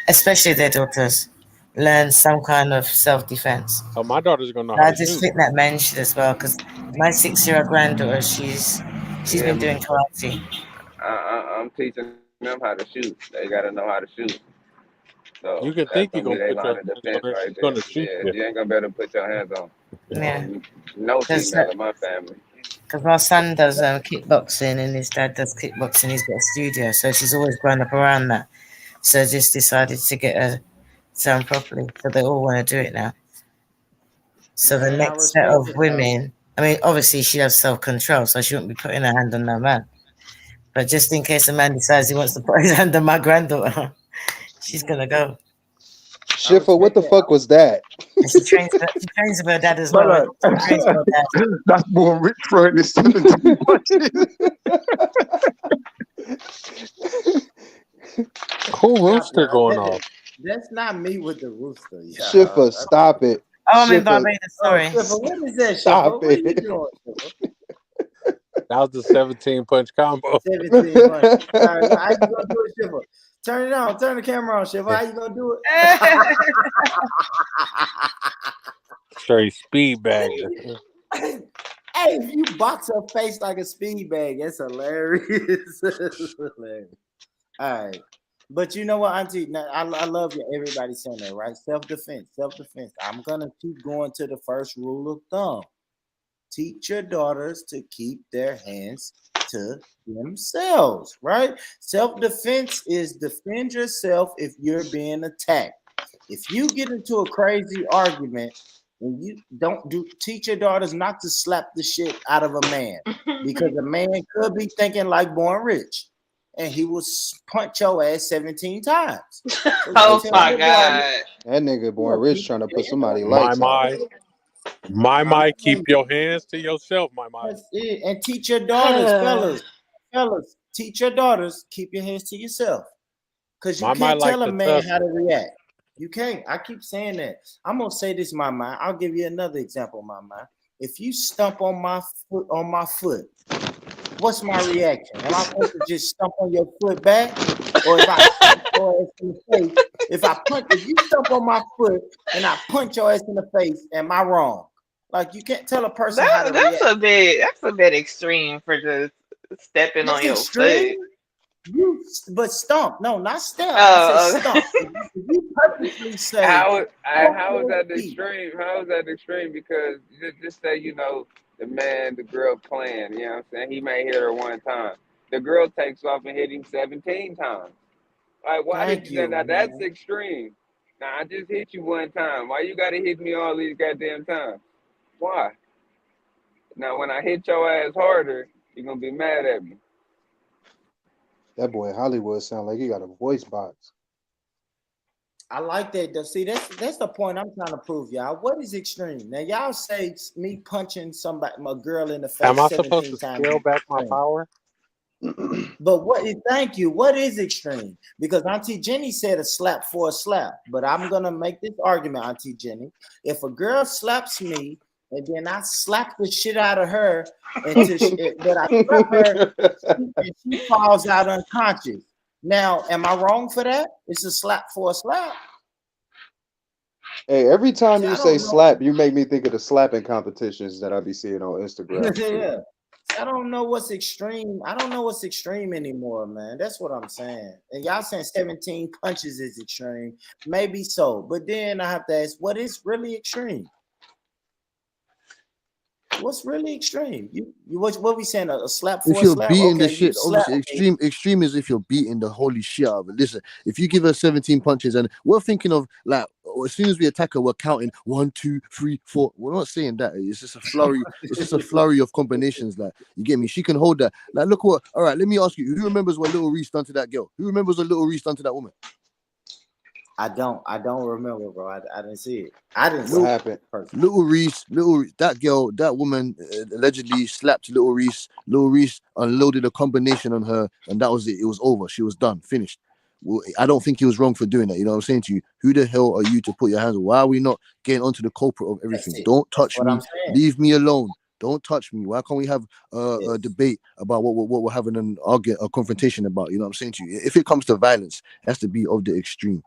especially their daughters, learn some kind of self-defense. Oh, my daughter's gonna know how I to just shoot. think that men should as well, because my 6-year-old granddaughter, she's Yeah, been doing karate. I'm teaching them how to shoot. They gotta know how to shoot. So You can that's think you're gonna be gonna their put your line of hands on defense her. right She's there. gonna shoot Yeah, you. you ain't gonna be able to put your hands on. Yeah, No because female in my family. my son does kickboxing and his dad does kickboxing. He's got a studio, so she's always grown up around that. So I just decided to get her done properly. So they all want to do it now. So the Man, I next set respect of it, though. women, I mean, obviously she has self-control, so she won't be putting her hand on no man. But just in case a man decides he wants to put his hand on my granddaughter, she's gonna go. Shiffa, what the fuck was that? And she trains with her dad as well. Brother, She trains with her dad. that's Born Rich throwing this 17 punches. Who rooster going off? That's not me with the rooster. Yeah. Shiffa, stop it. Oh, I'm in Shiffa, Barbados, sorry. Shiffa, what is that, Shiffa? stop What are you it. doing, Shiffa? That was the 17 punch combo. 17 months. All right, how you gonna do it, Shiffa? Turn it on. Turn the camera on, Shiffa. How you gonna do it? Straight speed bagger. Hey, if you box her face like a speed bag, that's hilarious. That's hilarious. All right. But you know what, Auntie? Now, I love you. Everybody saying that, right? Self-defense, self-defense. I'm going to keep going to the first rule of thumb. Teach your daughters to keep their hands to themselves, right? Self-defense is defend yourself if you're being attacked. If you get into a crazy argument, and you teach your daughters not to slap the shit out of a man, because a man could be thinking like Born Rich, and he will punch your ass 17 times. So Oh tell my your God. daughters, That nigga Born Rich trying to put somebody lights out. My, keep your hands to yourself, my. That's it. And teach your daughters, fellas, teach your daughters, keep your hands to yourself. Because you My can't tell like a to man tussle. how to react. You can't. I keep saying that. I'm gonna say this, my mind. I'll give you another example, my mind. If you stump on my foot, what's my reaction? Am I supposed to just stump on your foot back? Or if if you stump on my foot and I punch your ass in the face, am I wrong? Like, you can't tell a person how to That's react. a bit extreme for just stepping on your foot. But stomp. No, not step. Oh, I said stomp. If you purposely say How is that extreme? How is that extreme? Because just say, the girl playing, you know what I'm saying? He may hit her one time. The girl takes off and hit him 17 times. Like, why Thank did you say you, that? man. That's extreme. Now, I just hit you one time. Why you got to hit me all these goddamn times? Why? Now, when I hit your ass harder, you're going to be mad at me. That boy Hollywood sound like he got a voice box. I like that. See, that's the point I'm trying to prove, y'all. What is extreme? Now, y'all say me punching a girl in the face Am I 17 supposed to times. scale back my power? But thank you. What is extreme? Because Auntie Jenny said a slap for a slap. But I'm gonna make this argument, Auntie Jenny. If a girl slaps me and then I slap the shit out of her but I slap her and she falls out unconscious. Now, am I wrong for that? It's a slap for a slap. Hey, every time I you don't say know. slap, you make me think of the slapping competitions that I be seeing on Instagram. Yeah. I don't know what's extreme. I don't know what's extreme anymore, man. That's what I'm saying. And y'all saying 17 punches is extreme. Maybe so. But then I have to ask, what is really extreme? What's really extreme? What we saying? A slap for If a you're slap? beating the Okay, you shit, slap obviously me. extreme is if you're beating the holy shit out of it. Listen, if you give her 17 punches and we're thinking of like as soon as we attack her, we're counting 1, 2, 3, 4. We're not saying that. It's just a flurry. It's just a flurry of combinations. Like, you get me? She can hold that. Like, look what. All right, let me ask you. Who remembers what Little Reese done to that girl? Who remembers what Little Reese done to that woman? I don't remember, bro. I didn't see it. I didn't see What it happened? personally. Little Reese, that woman allegedly slapped Little Reese. Little Reese unloaded a combination on her, and that was it. It was over. She was done, finished. Well, I don't think he was wrong for doing that. You know what I'm saying to you? Who the hell are you to put your hands on? Why are we not getting onto the culprit of everything? That's it. Don't That's touch what me. I'm saying. Leave me alone. Don't touch me. Why can't we have a Yes. debate about what we're having an argument, a confrontation about? You know what I'm saying to you? If it comes to violence, it has to be of the extreme.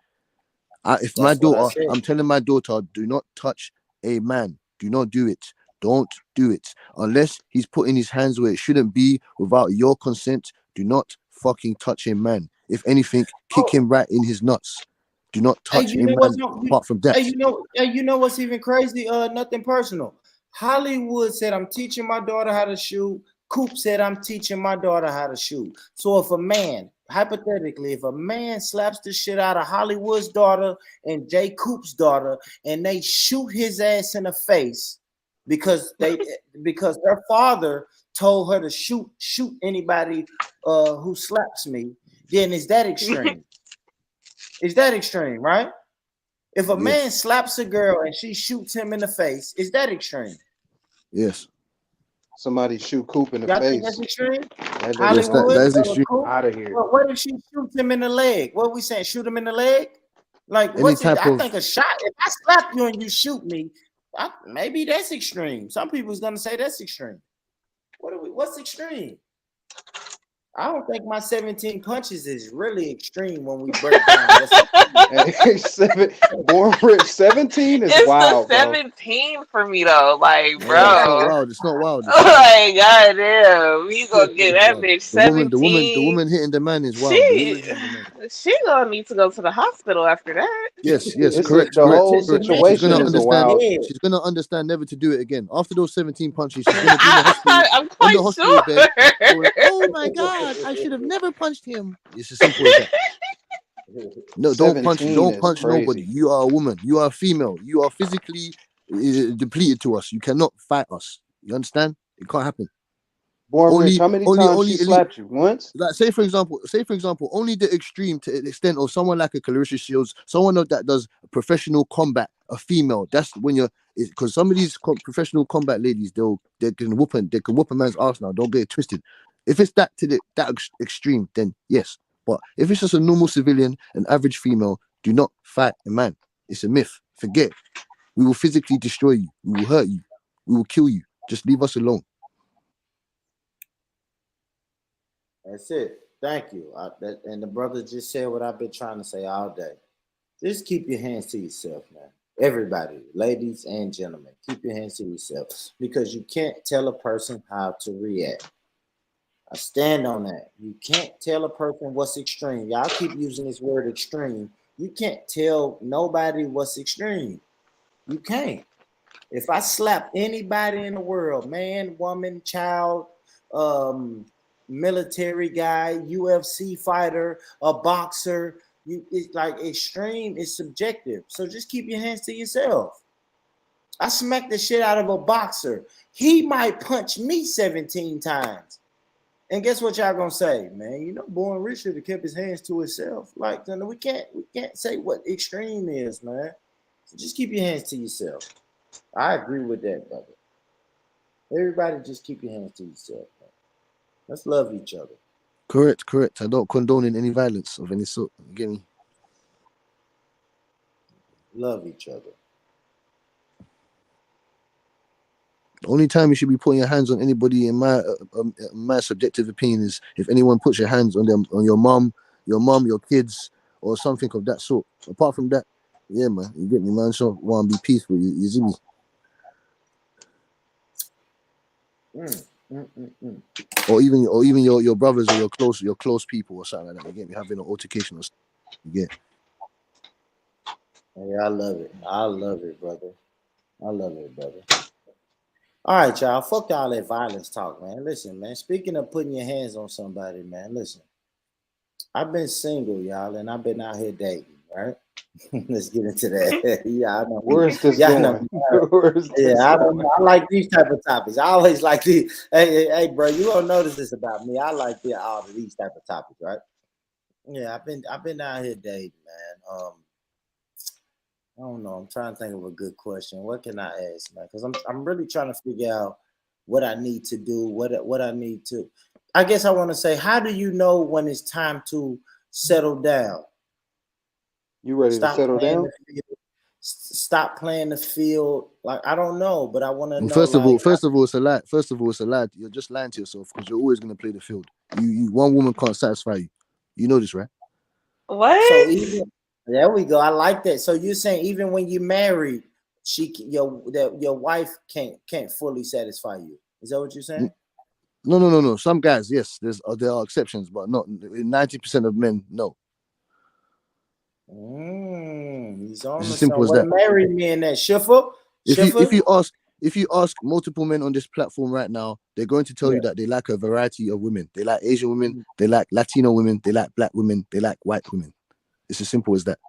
If my That's what I daughter, said. I'm telling my daughter, do not touch a man. Do not do it. Don't do it. Unless he's putting his hands where it shouldn't be without your consent. Do not fucking touch a man. If anything, kick him right in his nuts. Do not Hey, touch you a know man what's apart from that. you know what's even crazy? Nothing personal. Hollywood said I'm teaching my daughter how to shoot. Coop said I'm teaching my daughter how to shoot. So if a man, hypothetically, if a man slaps the shit out of Hollywood's daughter and Jay Coop's daughter, and they shoot his ass in the face because their father told her to shoot anybody who slaps me, then is that extreme? Is that extreme, right? If a man slaps a girl and she shoots him in the face, is that extreme? Yes. Somebody shoot Coop in the Y'all face. think that's extreme? That Yes, Hollywood, that is extreme. Coop? out of here. What if she shoots him in the leg? What we saying? Shoot him in the leg? Like, Any what's it? type I of think a shot. If I slap you and you shoot me, maybe that's extreme. Some people's gonna say that's extreme. What's extreme? I don't think my 17 punches is really extreme when we break down. Born Rich 17 is It's wild, the 17 for me though, like, No, bro. it's not wild. It's not wild. It's Like, goddamn, you gonna get that bitch the 17. woman hitting the man is wild. The woman She, hitting the man. she gonna need to go to the hospital after that. Yes, It's correct. the whole She's situation gonna is a understand. wild. She's gonna understand never to do it again. After those 17 punches, she's gonna be in the hospital. I'm On quite the hospital sure. bed. Going, oh my god, I should have never punched him. It's as simple as that. No, don't punch 17 is nobody. crazy. You are a woman. You are a female. You are physically depleted to us. You cannot fight us. You understand? It can't happen. Born Rich, how many times she elite. slapped you? Once? Like say for example, only the extreme to the extent of someone like a Clarissa Shields, someone that does professional combat, a female. That's when you're, because some of these professional combat ladies, they can whoop a man's ass now. Don't get it twisted. If it's that extreme, then yes. But if it's just a normal civilian, an average female, do not fight a man. It's a myth. Forget. We will physically destroy you. We will hurt you. We will kill you. Just leave us alone. That's it. Thank you. And the brother just said what I've been trying to say all day. Just keep your hands to yourself, man. Everybody, ladies and gentlemen, keep your hands to yourself, because you can't tell a person how to react. I stand on that. You can't tell a person what's extreme. Y'all keep using this word extreme. You can't tell nobody what's extreme. You can't. If I slap anybody in the world, man, woman, child, military guy, UFC fighter, a boxer, it's like extreme is subjective. So just keep your hands to yourself. I smacked the shit out of a boxer. He might punch me 17 times. And guess what y'all gonna say, man? You know, Born Rich should have kept his hands to himself. Like, we can't say what extreme is, man. So just keep your hands to yourself. I agree with that, brother. Everybody just keep your hands to yourself, man. Let's love each other. Correct. I don't condone any violence of any sort. You get me? Love each other. The only time you should be putting your hands on anybody, in my subjective opinion, is if anyone puts your hands on them, on your mom, your kids, or something of that sort. Apart from that, yeah, man, you get me, man. So want to be peaceful, you see me? Or even your brothers or your close people or something like that. You get me, having an altercation or something. You get. Yeah, I love it. I love it, brother. All right, y'all. Fuck all that violence talk, man. Listen, man. Speaking of putting your hands on somebody, man. Listen, I've been single, y'all, and I've been out here dating, right? Let's get into that. Yeah, I know. Where's this going? I like these type of topics. I always like these. Hey, bro, you don't notice this about me. I like all of these type of topics, right? Yeah, I've been out here dating, man. I don't know. I'm trying to think of a good question. What can I ask, man? Because I'm really trying to figure out what I need to do. What I need to. I guess I want to say, how do you know when it's time to settle down? You ready to settle down? Stop playing the field. Like, I don't know, but I want to know. First of all, it's a lie. First of all, it's a lie. You're just lying to yourself because you're always gonna play the field. You one woman can't satisfy you. You know this, right? What? So even, there we go. I like that. So you're saying even when you're married, your wife can't fully satisfy you. Is that what you're saying? No. Some guys, yes, there are exceptions, but not 90% of men. No. He's on It's the as simple as what that. marry me in that Schiffer. If you ask multiple men on this platform right now, they're going to tell you that they like a variety of women. They like Asian women, they like Latino women, they like black women, they like white women. It's as simple as that.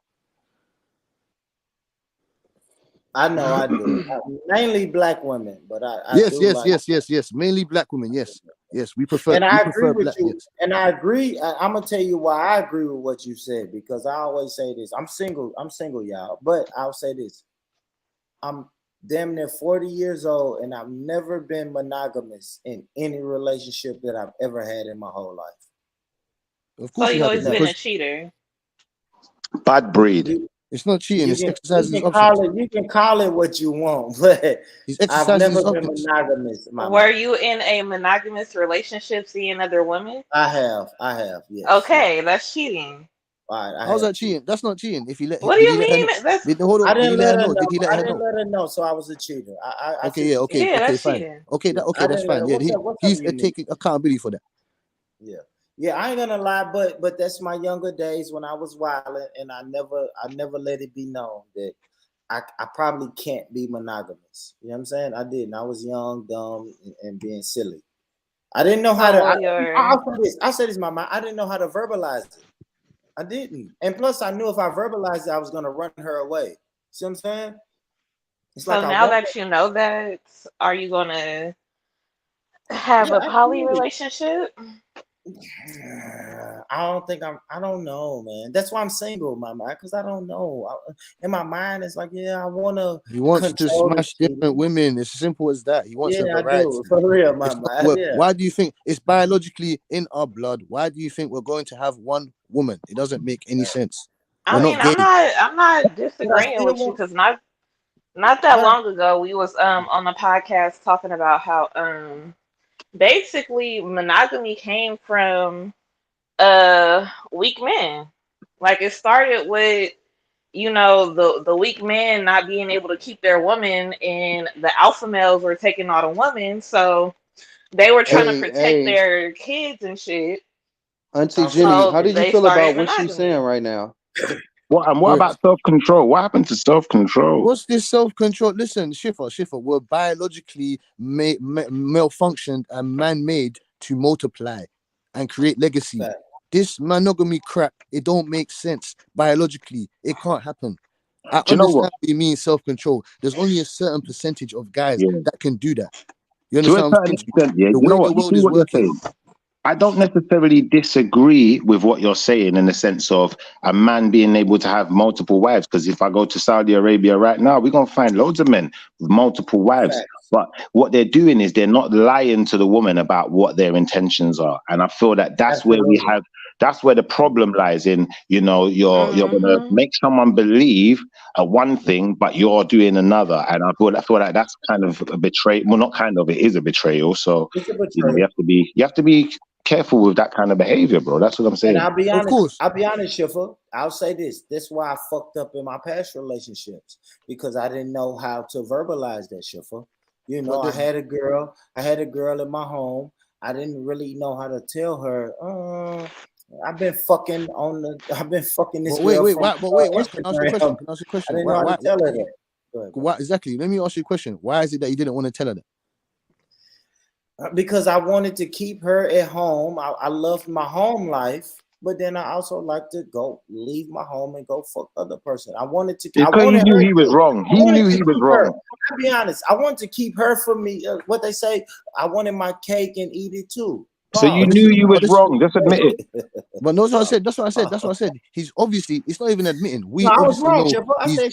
I know I do. Mainly black women, but I yes. Mainly black women. Yes. We prefer. And I agree with black, you. yes. And I agree. I'm gonna tell you why I agree with what you said, because I always say this. I'm single, y'all. But I'll say this. I'm damn near 40 years old, and I've never been monogamous in any relationship that I've ever had in my whole life. Of course, so you've always been a cheater. Bad breed. It's not cheating. It's exercising his options. options. You can call it what you want, but I've never been monogamous. Were you in a monogamous relationship seeing other women? I have, yes. Okay, that's cheating. How's that cheating? That's not cheating. If you let. What do you mean? I didn't let her know, so I was a cheater. Okay, that's fine. cheating. Okay, that's fine. Yeah, he's taking accountability for that. Yeah, I ain't gonna lie, but that's my younger days when I was wilding, and I never let it be known that I probably can't be monogamous. You know what I'm saying? I didn't. I was young, dumb, and being silly. I didn't know how to. I'll say this, Mama. I didn't know how to verbalize it. I didn't, and plus, I knew if I verbalized it, I was gonna run her away. See what I'm saying? So now that you know that, are you gonna have a poly relationship? I don't know, man. That's why I'm single, Mama, because I don't know. In my mind, it's like, I want to. He wants to smash different women. It's as simple as that. He wants a variety. I do. For real, Mama. Why do you think it's biologically in our blood? Why do you think we're going to have one woman? It doesn't make any sense. I'm not disagreeing with you, because not that long ago we was on a podcast talking about how basically monogamy came from weak men. Like, it started with the weak men not being able to keep their woman, and the alpha males were taking all the women, so they were trying to protect their kids and shit. Auntie Jenny, how did you feel about what she's saying right now? What about self-control? What happened to self-control? What's this self-control? Listen, Schiffer, we're biologically malfunctioned and man-made to multiply and create legacy. This monogamy crap, it don't make sense biologically. It can't happen. I understand what you mean, self-control. There's only a certain percentage of guys that can do that. You understand what I'm saying? The way the world is working. I don't necessarily disagree with what you're saying in the sense of a man being able to have multiple wives. Because if I go to Saudi Arabia right now, we're going to find loads of men with multiple wives. But what they're doing is they're not lying to the woman about what their intentions are. And I feel that that's where the problem lies in, you're going to make someone believe one thing, but you're doing another. And I feel like that's kind of a betrayal. Well, not kind of, it is a betrayal. So you have to be careful with that kind of behavior, bro. That's what I'm saying. And I'll be honest, Schiffer. I'll say this. That's why I fucked up in my past relationships, because I didn't know how to verbalize that, Schiffer. I had a girl in my home. I didn't really know how to tell her, I've been fucking this girl. Wait. Can I ask you a question? I didn't know how to tell her that. Why exactly? Let me ask you a question. Why is it that you didn't want to tell her that? Because I wanted to keep her at home. I loved my home life, but then I also like to leave my home and go fuck other person. I wanted to. Because he knew he was wrong. He knew he was wrong. I'll be honest. I wanted to keep her for me. What they say, I wanted my cake and eat it too. So you knew you was wrong. Just admit it. But no, that's what I said. That's what I said. He's obviously. It's not even admitting. I was wrong. I said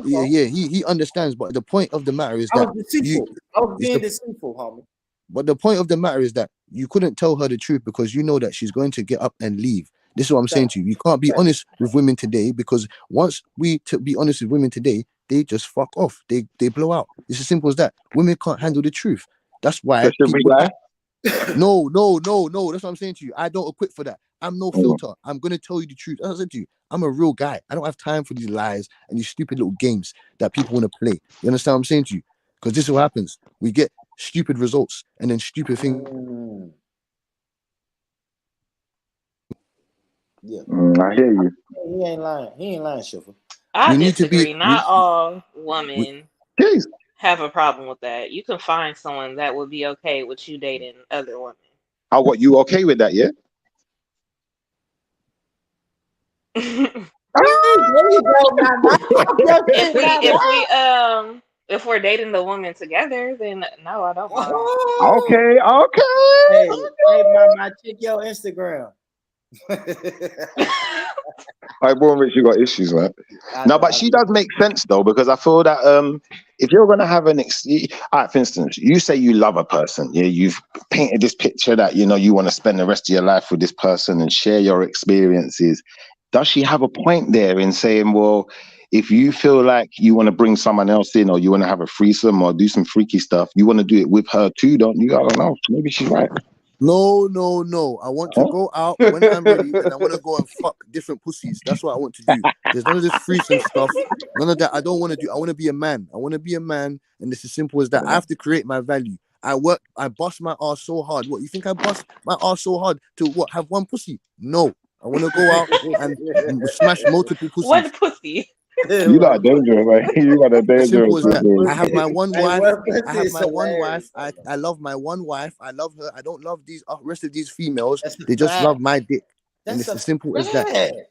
He understands. But the point of the matter is I that was deceitful. I was being deceitful, homie. But the point of the matter is that you couldn't tell her the truth because you know that she's going to get up and leave. This is what I'm saying to you. You can't be honest with women today because once we be honest with women today, they just fuck off. They blow out. It's as simple as that. Women can't handle the truth. That's why. No. That's what I'm saying to you. I don't equip for that. I'm no filter. I'm gonna tell you the truth. As I said to you, I'm a real guy. I don't have time for these lies and these stupid little games that people want to play. You understand what I'm saying to you? Because this is what happens. We get stupid results and then stupid things. Yeah. I hear you. He ain't lying. He ain't lying, Shiffer. I disagree. Not all women have a problem with that. You can find someone that would be okay with you dating other women. Oh, what, you okay with that, yeah? If we're dating the woman together, then no, I don't mind. Okay. Hey, Mama, check your Instagram. Alright, Born Rich, you got issues, man. No, but she does make sense though, because I feel that if you're gonna have alright, for instance, you say you love a person, yeah, you've painted this picture that you know you want to spend the rest of your life with this person and share your experiences. Does she have a point there in saying, well, if you feel like you want to bring someone else in or you want to have a threesome or do some freaky stuff, you want to do it with her too, don't you? I don't know. Maybe she's right. No. I want to go out when I'm ready and I want to go and fuck different pussies. That's what I want to do. There's none of this threesome stuff. None of that. I don't want to do. I want to be a man. I want to be a man. And it's as simple as that. I have to create my value. I bust my ass so hard. What, you think I bust my ass so hard to what? Have one pussy? No. I want to go out and smash multiple pussies. One pussy. You got dangerous, man. You got a dangerous. I have my one wife. I love my one wife. I love her. I don't love these rest of these females. They just love my dick. And it's as simple as that.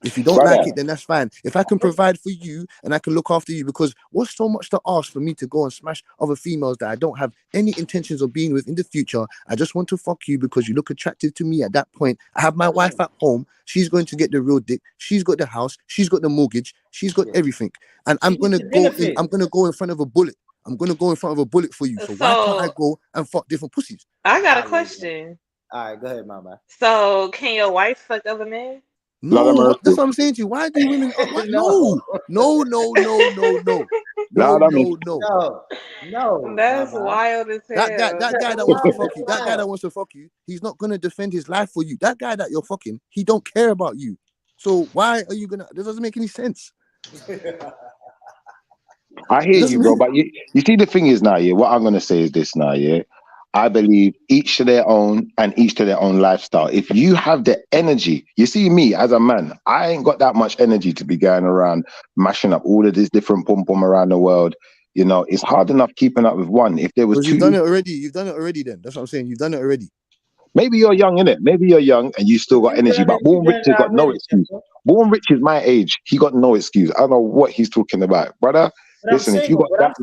If you don't like it, then that's fine. If I can provide for you and I can look after you, because what's so much to ask for me to go and smash other females that I don't have any intentions of being with in the future? I just want to fuck you because you look attractive to me at that point. I have my wife at home. She's going to get the real dick. She's got the house. She's got the mortgage. She's got everything. And I'm going to go in. I'm going to go in front of a bullet. I'm going to go in front of a bullet for you. So why can't I go and fuck different pussies? I got a question. All right, go ahead, mama. So can your wife fuck other men? No, that's what I'm saying to you. Why do women? No. That's wild as hell. That guy that wants to fuck you. That guy that wants to fuck you. He's not gonna defend his life for you. That guy that you're fucking, he don't care about you. So why are you gonna? This doesn't make any sense. I hear you, bro. But you see, the thing is now, yeah. What I'm gonna say is this now, yeah. I believe each to their own and each to their own lifestyle. If you have the energy, you see me as a man, I ain't got that much energy to be going around mashing up all of this different pom-pom around the world. You know, it's hard enough keeping up with one. If there was two, you've done it already. You've done it already. Then that's what I'm saying. You've done it already. Maybe you're young, innit? Maybe you're young and you still got energy. But Born Rich has got no excuse. Born Rich is my age. He got no excuse. I don't know what he's talking about, brother. Listen, if you got that.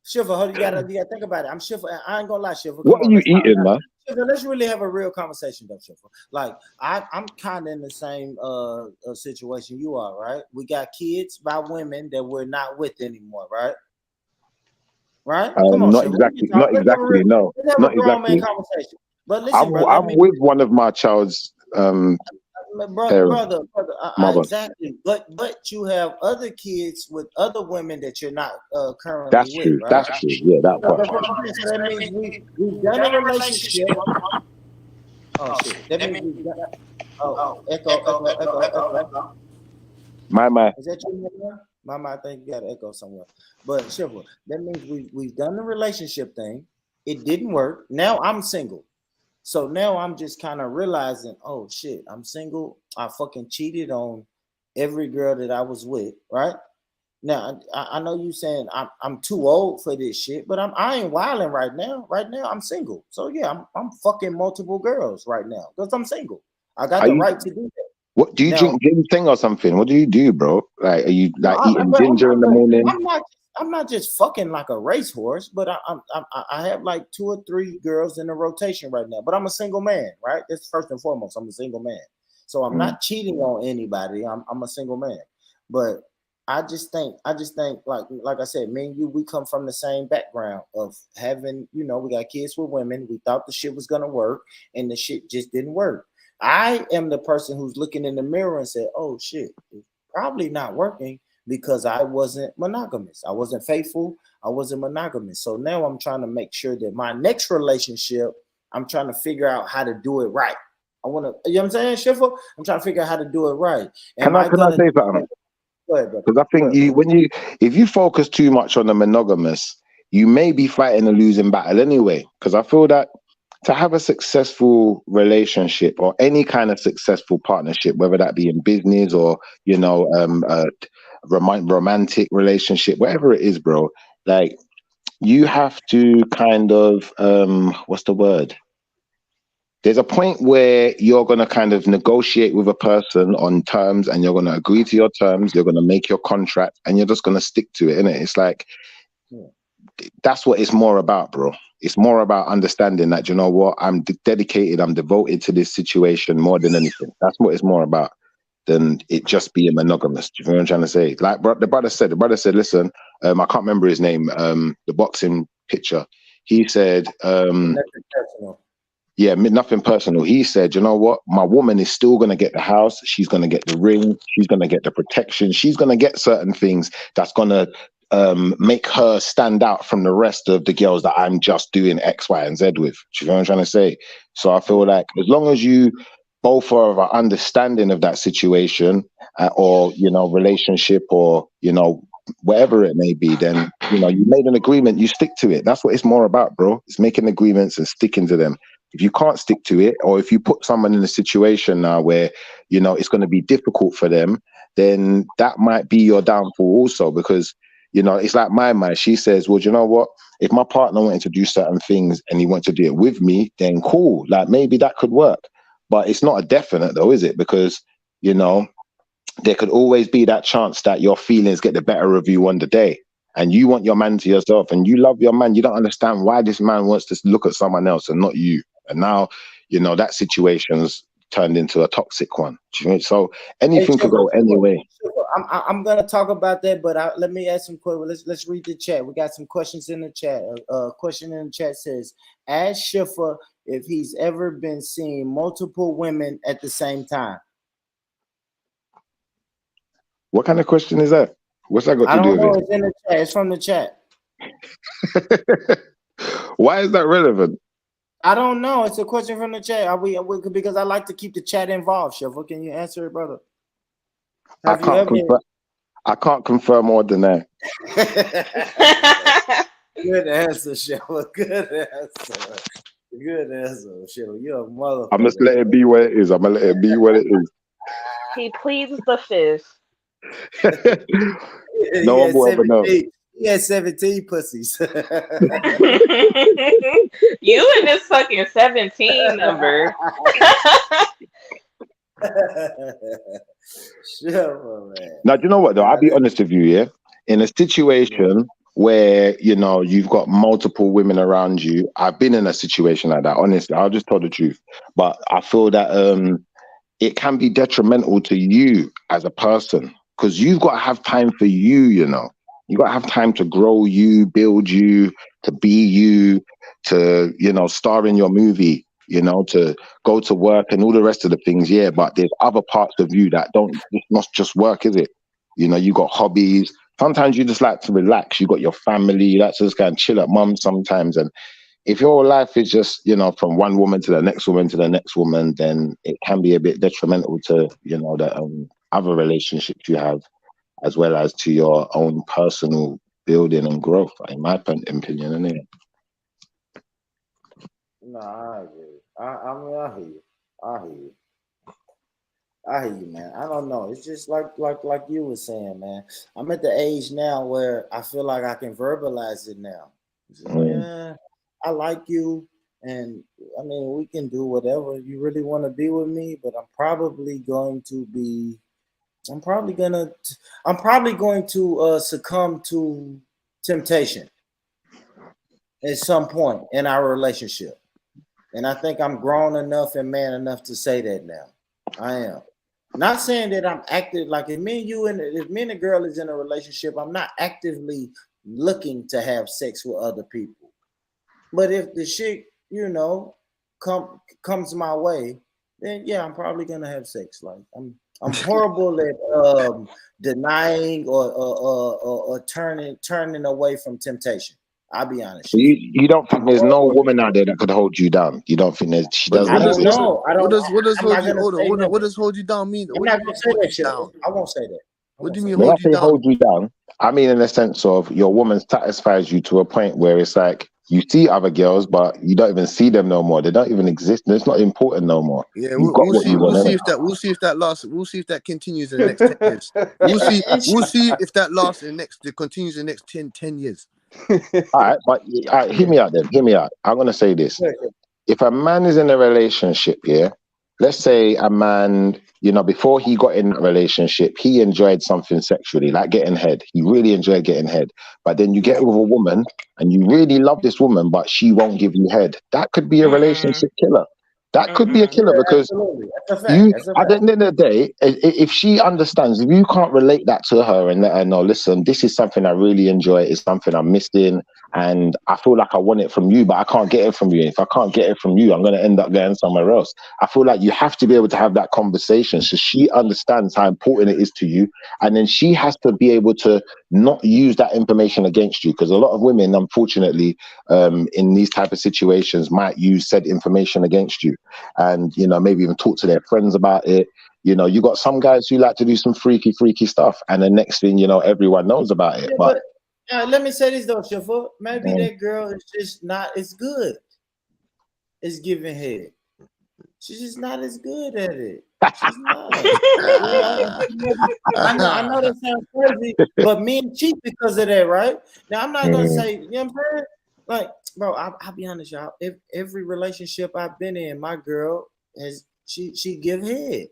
Shiver, you gotta think about it. I'm Shiver. I ain't gonna lie, Shiver. What are you eating, man? Shiver, let's really have a real conversation, though, Shiver. Like I'm kind of in the same situation you are, right? We got kids by women that we're not with anymore, right? Right? Come on, not Shiver. exactly. Not exactly. No, not exactly. Conversation. But listen, brother, I'm with one of my child's brother, exactly. But you have other kids with other women that you're not currently that's with. True. Right? That's true. Yeah, that part. So that means we've done a relationship. Oh shit! That means we've done. Echo. My. Is that you, Mama? I think you got an echo somewhere. But Shiver, that means we've done the relationship thing. It didn't work. Now I'm single. So now I'm just kind of realizing, oh shit, I'm single. I fucking cheated on every girl that I was with, right? Now I know you saying I'm too old for this shit, but I ain't wilding right now. Right now I'm single. So yeah, I'm fucking multiple girls right now because I'm single. I got the right to do that. What do you drink ginseng or something? What do you do, bro? Like, are you like eating ginger in the morning? I'm not just fucking like a racehorse, but I have like 2 or 3 girls in a rotation right now. But I'm a single man, right? That's first and foremost. I'm a single man, so I'm not cheating on anybody. I'm a single man. But I just think, like I said, me and you, we come from the same background of having, we got kids with women. We thought the shit was gonna work, and the shit just didn't work. I am the person who's looking in the mirror and said, "Oh shit, it's probably not working because I wasn't monogamous. I wasn't faithful. I wasn't monogamous." So now I'm trying to make sure that my next relationship, I'm trying to figure out how to do it right. I want to, you know what I'm saying, Schiffer? I'm trying to figure out how to do it right. Can I say something? Because I think if you focus too much on the monogamous, you may be fighting a losing battle anyway. Because I feel that to have a successful relationship or any kind of successful partnership, whether that be in business or a romantic relationship, whatever it is, bro, like you have to kind of what's the word? There's a point where you're going to kind of negotiate with a person on terms, and you're going to agree to your terms. You're going to make your contract, and you're just going to stick to it, innit? It's like, that's what it's more about, bro. It's more about understanding that, you know what, I'm dedicated, I'm devoted to this situation more than anything. That's what it's more about than it just being monogamous. Do you know what I'm trying to say? Like the brother said, listen, I can't remember his name, the boxing picture. He said, yeah, nothing personal. He said, you know what? My woman is still going to get the house. She's going to get the ring. She's going to get the protection. She's going to get certain things that's going to make her stand out from the rest of the girls that I'm just doing X, Y, and Z with. Do you know what I'm trying to say? So I feel like as long as you both are of an understanding of that situation or, relationship or, whatever it may be, then, you made an agreement, you stick to it. That's what it's more about, bro. It's making agreements and sticking to them. If you can't stick to it, or if you put someone in a situation now where, it's going to be difficult for them, then that might be your downfall also, because, it's like my mind. She says, well, you know what? If my partner wanted to do certain things and he wanted to do it with me, then cool. Like maybe that could work. But it's not a definite though, is it? Because, there could always be that chance that your feelings get the better of you on the day. And you want your man to yourself and you love your man. You don't understand why this man wants to look at someone else and not you. And now, that situation's turned into a toxic one. So anything could go anyway. I'm gonna talk about that, but let me ask some questions. Let's read the chat. We got some questions in the chat. Question in the chat says, ask Schiffer if he's ever been seeing multiple women at the same time. What kind of question is that? What's that got to do with it? It's in the chat. It's from the chat. Why is that relevant? I don't know. It's a question from the chat. Because I like to keep the chat involved, Schiffer. Can you answer it, brother? I can't confirm more than that. Good answer, Schiffer. Good answer. Good answer, Schiffer. You're a motherfucker. I'm just let it be what it is. I'm gonna let it be what it is. He pleads the fifth. No one will ever know. He had 17 pussies. You and this fucking 17 number. Sure, man. Now, do you know what though? I'll be honest with you, yeah. In a situation where you've got multiple women around you, I've been in a situation like that. Honestly, I'll just tell the truth. But I feel that it can be detrimental to you as a person because you've got to have time for you. You got to have time to grow you, build you, to be you, to star in your movie. To go to work and all the rest of the things, yeah, but there's other parts of you that it's not just work, is it? You got hobbies. Sometimes you just like to relax. You got your family. You like to just go and chill at mum sometimes. And if your life is just, from one woman to the next woman to the next woman, then it can be a bit detrimental to, the other relationships you have, as well as to your own personal building and growth, in my opinion, anyway. No, I agree. I mean, I hear you, man. I don't know. It's just like you were saying, man. I'm at the age now where I feel like I can verbalize it now. Yeah, I like you, and I mean, we can do whatever you really want to be with me. But I'm probably going to succumb to temptation at some point in our relationship. And I think I'm grown enough and man enough to say that now. I am. Not saying that I'm active. Like if me and a girl is in a relationship, I'm not actively looking to have sex with other people. But if the shit, comes my way, then yeah, I'm probably gonna have sex. Like I'm horrible at denying or turning away from temptation. I'll be honest. So you don't think there's no woman out there that could hold you down? You don't think she doesn't I don't exist? know. What does hold you down mean? I'm not gonna say that shit. I won't say that. What do you mean When I hold you say down? hold you down, I mean in the sense of your woman satisfies you to a point where it's like you see other girls, but you don't even see them no more. They don't even exist. It's not important no more. Yeah, You've got we'll what see. you want. We'll see if that lasts. We'll see if that continues in the next 10 years. We'll see if that lasts it continues in the next 10 years. All right, but hear me out then. Hear me out. I'm gonna say this. If a man is in a relationship, yeah, let's say a man, before he got in that relationship, he enjoyed something sexually, like getting head. He really enjoyed getting head. But then you get with a woman and you really love this woman, but she won't give you head. That could be a relationship killer. That could be a killer because That's a fact. That's a at the end of the day, if she understands, if you can't relate that to her and let her know, listen, this is something I really enjoy, it's something I'm missing, and I feel like I want it from you, but I can't get it from you. If I can't get it from you, I'm going to end up going somewhere else. I feel like you have to be able to have that conversation so she understands how important it is to you, and then she has to be able to not use that information against you, because a lot of women, unfortunately, in these type of situations might use said information against you, and maybe even talk to their friends about it. You got some guys who like to do some freaky stuff, and the next thing everyone knows about it. But let me say this though, Shifa. Maybe that girl is just not as good as giving head. She's just not as good at it. She's not. I know that sounds crazy, but men cheat because of that, right? Now I'm not gonna say, you know what I'm saying? Like, bro, I'll be honest, y'all. If every relationship I've been in, my girl has she give head.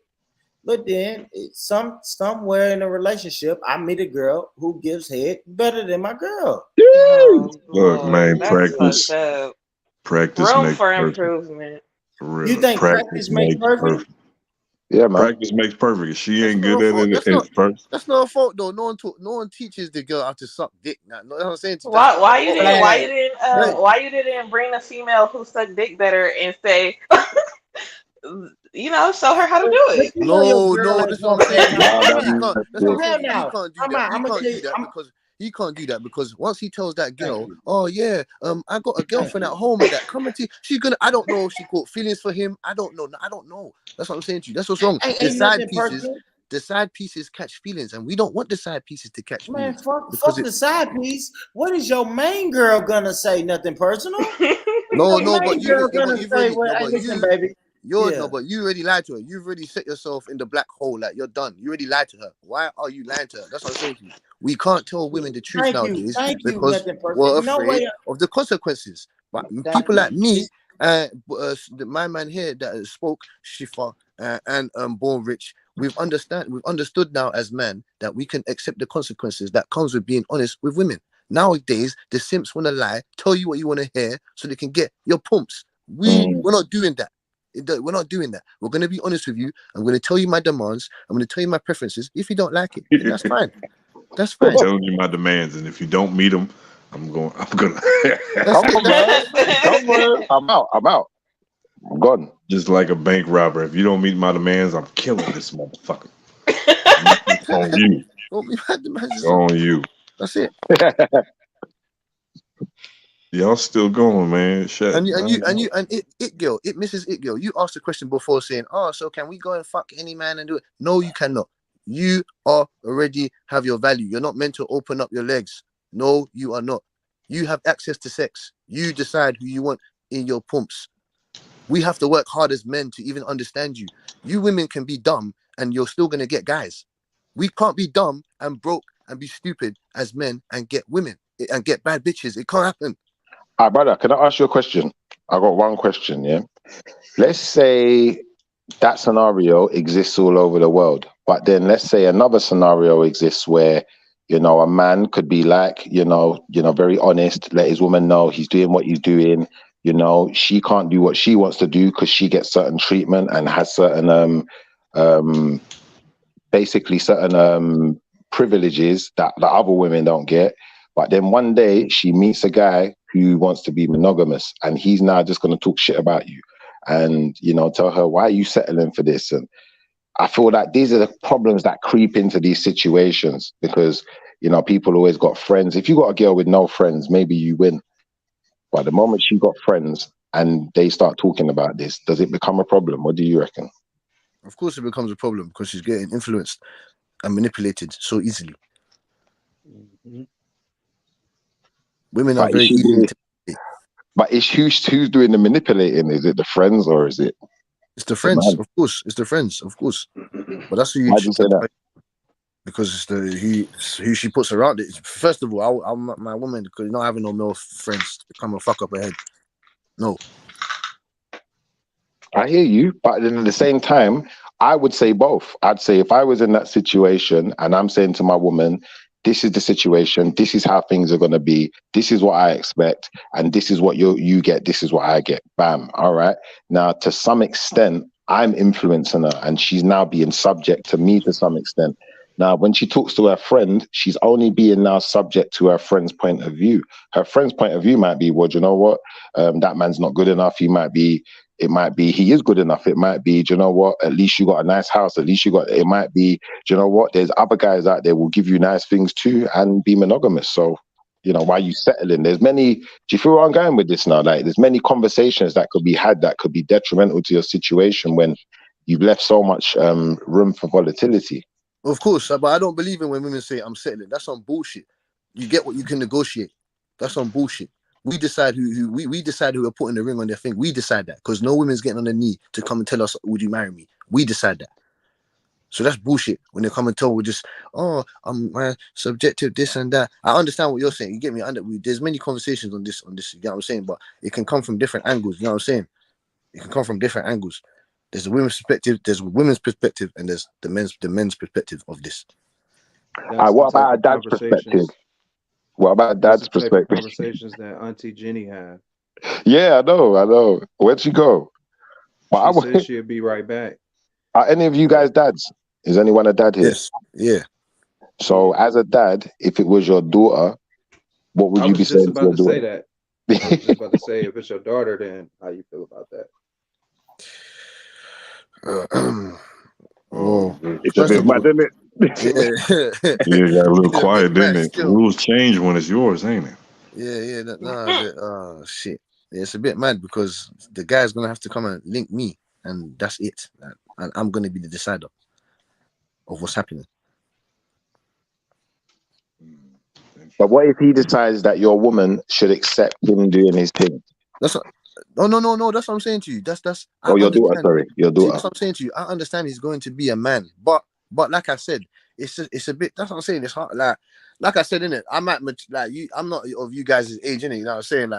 But then somewhere in a relationship, I meet a girl who gives head better than my girl. Look, man, That's fucked up. practice Room makes for perfect. improvement. For real. You think practice makes perfect? Yeah, man. Practice makes perfect. If she ain't good at it at first, That's not a fault though. No one teaches the girl how to suck dick. Now, what I'm saying. Why you didn't bring a female who sucked dick better and say, show her how to do it? No, this is what I'm saying. He can't do that because once he tells that girl, oh yeah, I got a girlfriend at home that coming to she's gonna. I don't know if she caught feelings for him. I don't know. That's what I'm saying to you. That's what's wrong. The side pieces catch feelings, and we don't want the side pieces to catch feelings. Man, fuck the side piece. What is your main girl gonna say? Nothing personal. But you already lied to her. You've already set yourself in the black hole. Like you're done. You already lied to her. Why are you lying to her? That's what I'm saying to you. We can't tell women the truth nowadays because we're afraid of the consequences. But people like me, my man here that spoke, Shifa and Born Rich, we've understood now as men that we can accept the consequences that comes with being honest with women. Nowadays, the simps want to lie, tell you what you want to hear, so they can get your pumps. We're not doing that. We're not doing that. We're going to be honest with you. I'm going to tell you my demands. I'm going to tell you my preferences. If you don't like it, then that's fine. That's fine. I'm telling you my demands, and if you don't meet them, I'm gonna. Come on, I'm out. I'm gone. Just like a bank robber. If you don't meet my demands, I'm killing this motherfucker. It's on you. It's on you. That's it. Y'all still going, man. Shut. And it girl, Mrs. It girl. You asked the question before saying, "Oh, so can we go and fuck any man and do it?" No, you cannot. You already have your value. You're not meant to open up your legs. No, you are not. You have access to sex. You decide who you want in your pumps. We have to work hard as men to even understand you. You women can be dumb and you're still gonna get guys. We can't be dumb and broke and be stupid as men and get women and get bad bitches. It can't happen. All right, brother, can I ask you a question? I got one question, yeah? Let's say that scenario exists all over the world, but then let's say another scenario exists where, a man could be like, very honest, let his woman know he's doing what he's doing. She can't do what she wants to do because she gets certain treatment and has certain basically certain privileges that the other women don't get. But then one day she meets a guy who wants to be monogamous, and he's now just going to talk shit about you, and tell her, why are you settling for this? And I feel that these are the problems that creep into these situations, because people always got friends. If you got a girl with no friends, maybe you win. But the moment she got friends and they start talking about this, does it become a problem? What do you reckon? Of course it becomes a problem, because she's getting influenced and manipulated so easily. Mm-hmm. Women are very easy to manipulate. But who's doing the manipulating? Is it the friends, or is it? It's the friends, of course. It's the friends, of course. But that's who you. Why do you say that? Because it's who she puts around it. First of all, I'm my woman, because not having no male friends to come and fuck up her head. No. I hear you, but then at the same time, I would say both. I'd say if I was in that situation and I'm saying to my woman, this is the situation, this is how things are going to be, this is what I expect, and this is what you get, this is what I get. Bam. All right. Now, to some extent, I'm influencing her, and she's now being subject to me to some extent. Now, when she talks to her friend, she's only being now subject to her friend's point of view. Her friend's point of view might be, well, do you know what? That man's not good enough. It might be he is good enough. It might be, do you know what? At least you got a nice house. At least it might be, do you know what? There's other guys out there will give you nice things too and be monogamous. So, why you settling? There's many, do you feel where I'm going with this now? Like, there's many conversations that could be had that could be detrimental to your situation when you've left so much room for volatility. Of course, but I don't believe in when women say I'm settling. That's on bullshit. You get what you can negotiate. That's on bullshit. We decide we decide who we're putting the ring on their thing. We decide that, because no women's getting on their knee to come and tell us, would you marry me? We decide that. So that's bullshit. When they come and tell, we're just, oh, I'm subjective, this and that. I understand what you're saying. You get me? There's many conversations on this. You get what I'm saying? But it can come from different angles. You know what I'm saying? It can come from different angles. There's the women's perspective, there's women's perspective, and there's the men's perspective of this. What about a dad's perspective? What about dad's perspective? Conversations that Auntie Jenny had. Yeah, I know. Where'd she go? She said she'd be right back. Are any of you guys dads? Is anyone a dad here? Yes. Yeah. So, as a dad, if it was your daughter, what would you be saying to your daughter? Say that. I was just about to say, if it's your daughter, then how you feel about that? It's a bit mad, isn't it? Yeah, got a little quiet, didn't it? Rules change when it's yours, ain't it? Yeah. Shit. Yeah, it's a bit mad, because the guy's gonna have to come and link me, and that's it. And I'm gonna be the decider of what's happening. But what if he decides that your woman should accept him doing his thing? That's what, no. That's what I'm saying to you. That's. Oh, your daughter. Sorry, your daughter. That's what I'm saying to you. I understand he's going to be a man, but like I said, it's a bit. That's what I'm saying. It's hard. Like I said, innit? I'm not of you guys' age, innit? You know what I'm saying?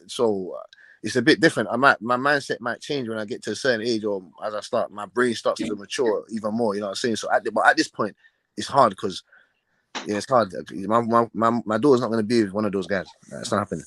So it's a bit different. My mindset might change when I get to a certain age, or as my brain starts to mature even more. You know what I'm saying? So but at this point, it's hard, because it's hard. My daughter's not going to be with one of those guys. It's not happening.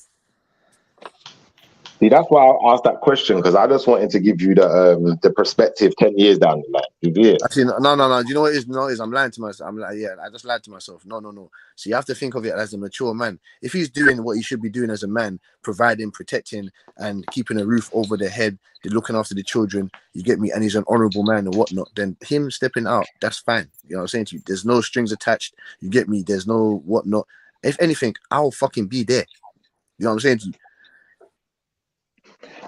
See, that's why I asked that question, because I just wanted to give you the perspective 10 years down the line. Yeah. Actually, no. Do you know what it is? No, I'm lying to myself. I just lied to myself. No. So you have to think of it as a mature man. If he's doing what he should be doing as a man, providing, protecting, and keeping a roof over their head, looking after the children, you get me, and he's an honorable man and whatnot, then him stepping out, that's fine. You know what I'm saying to you? There's no strings attached. You get me? There's no whatnot. If anything, I'll fucking be there. You know what I'm saying to you?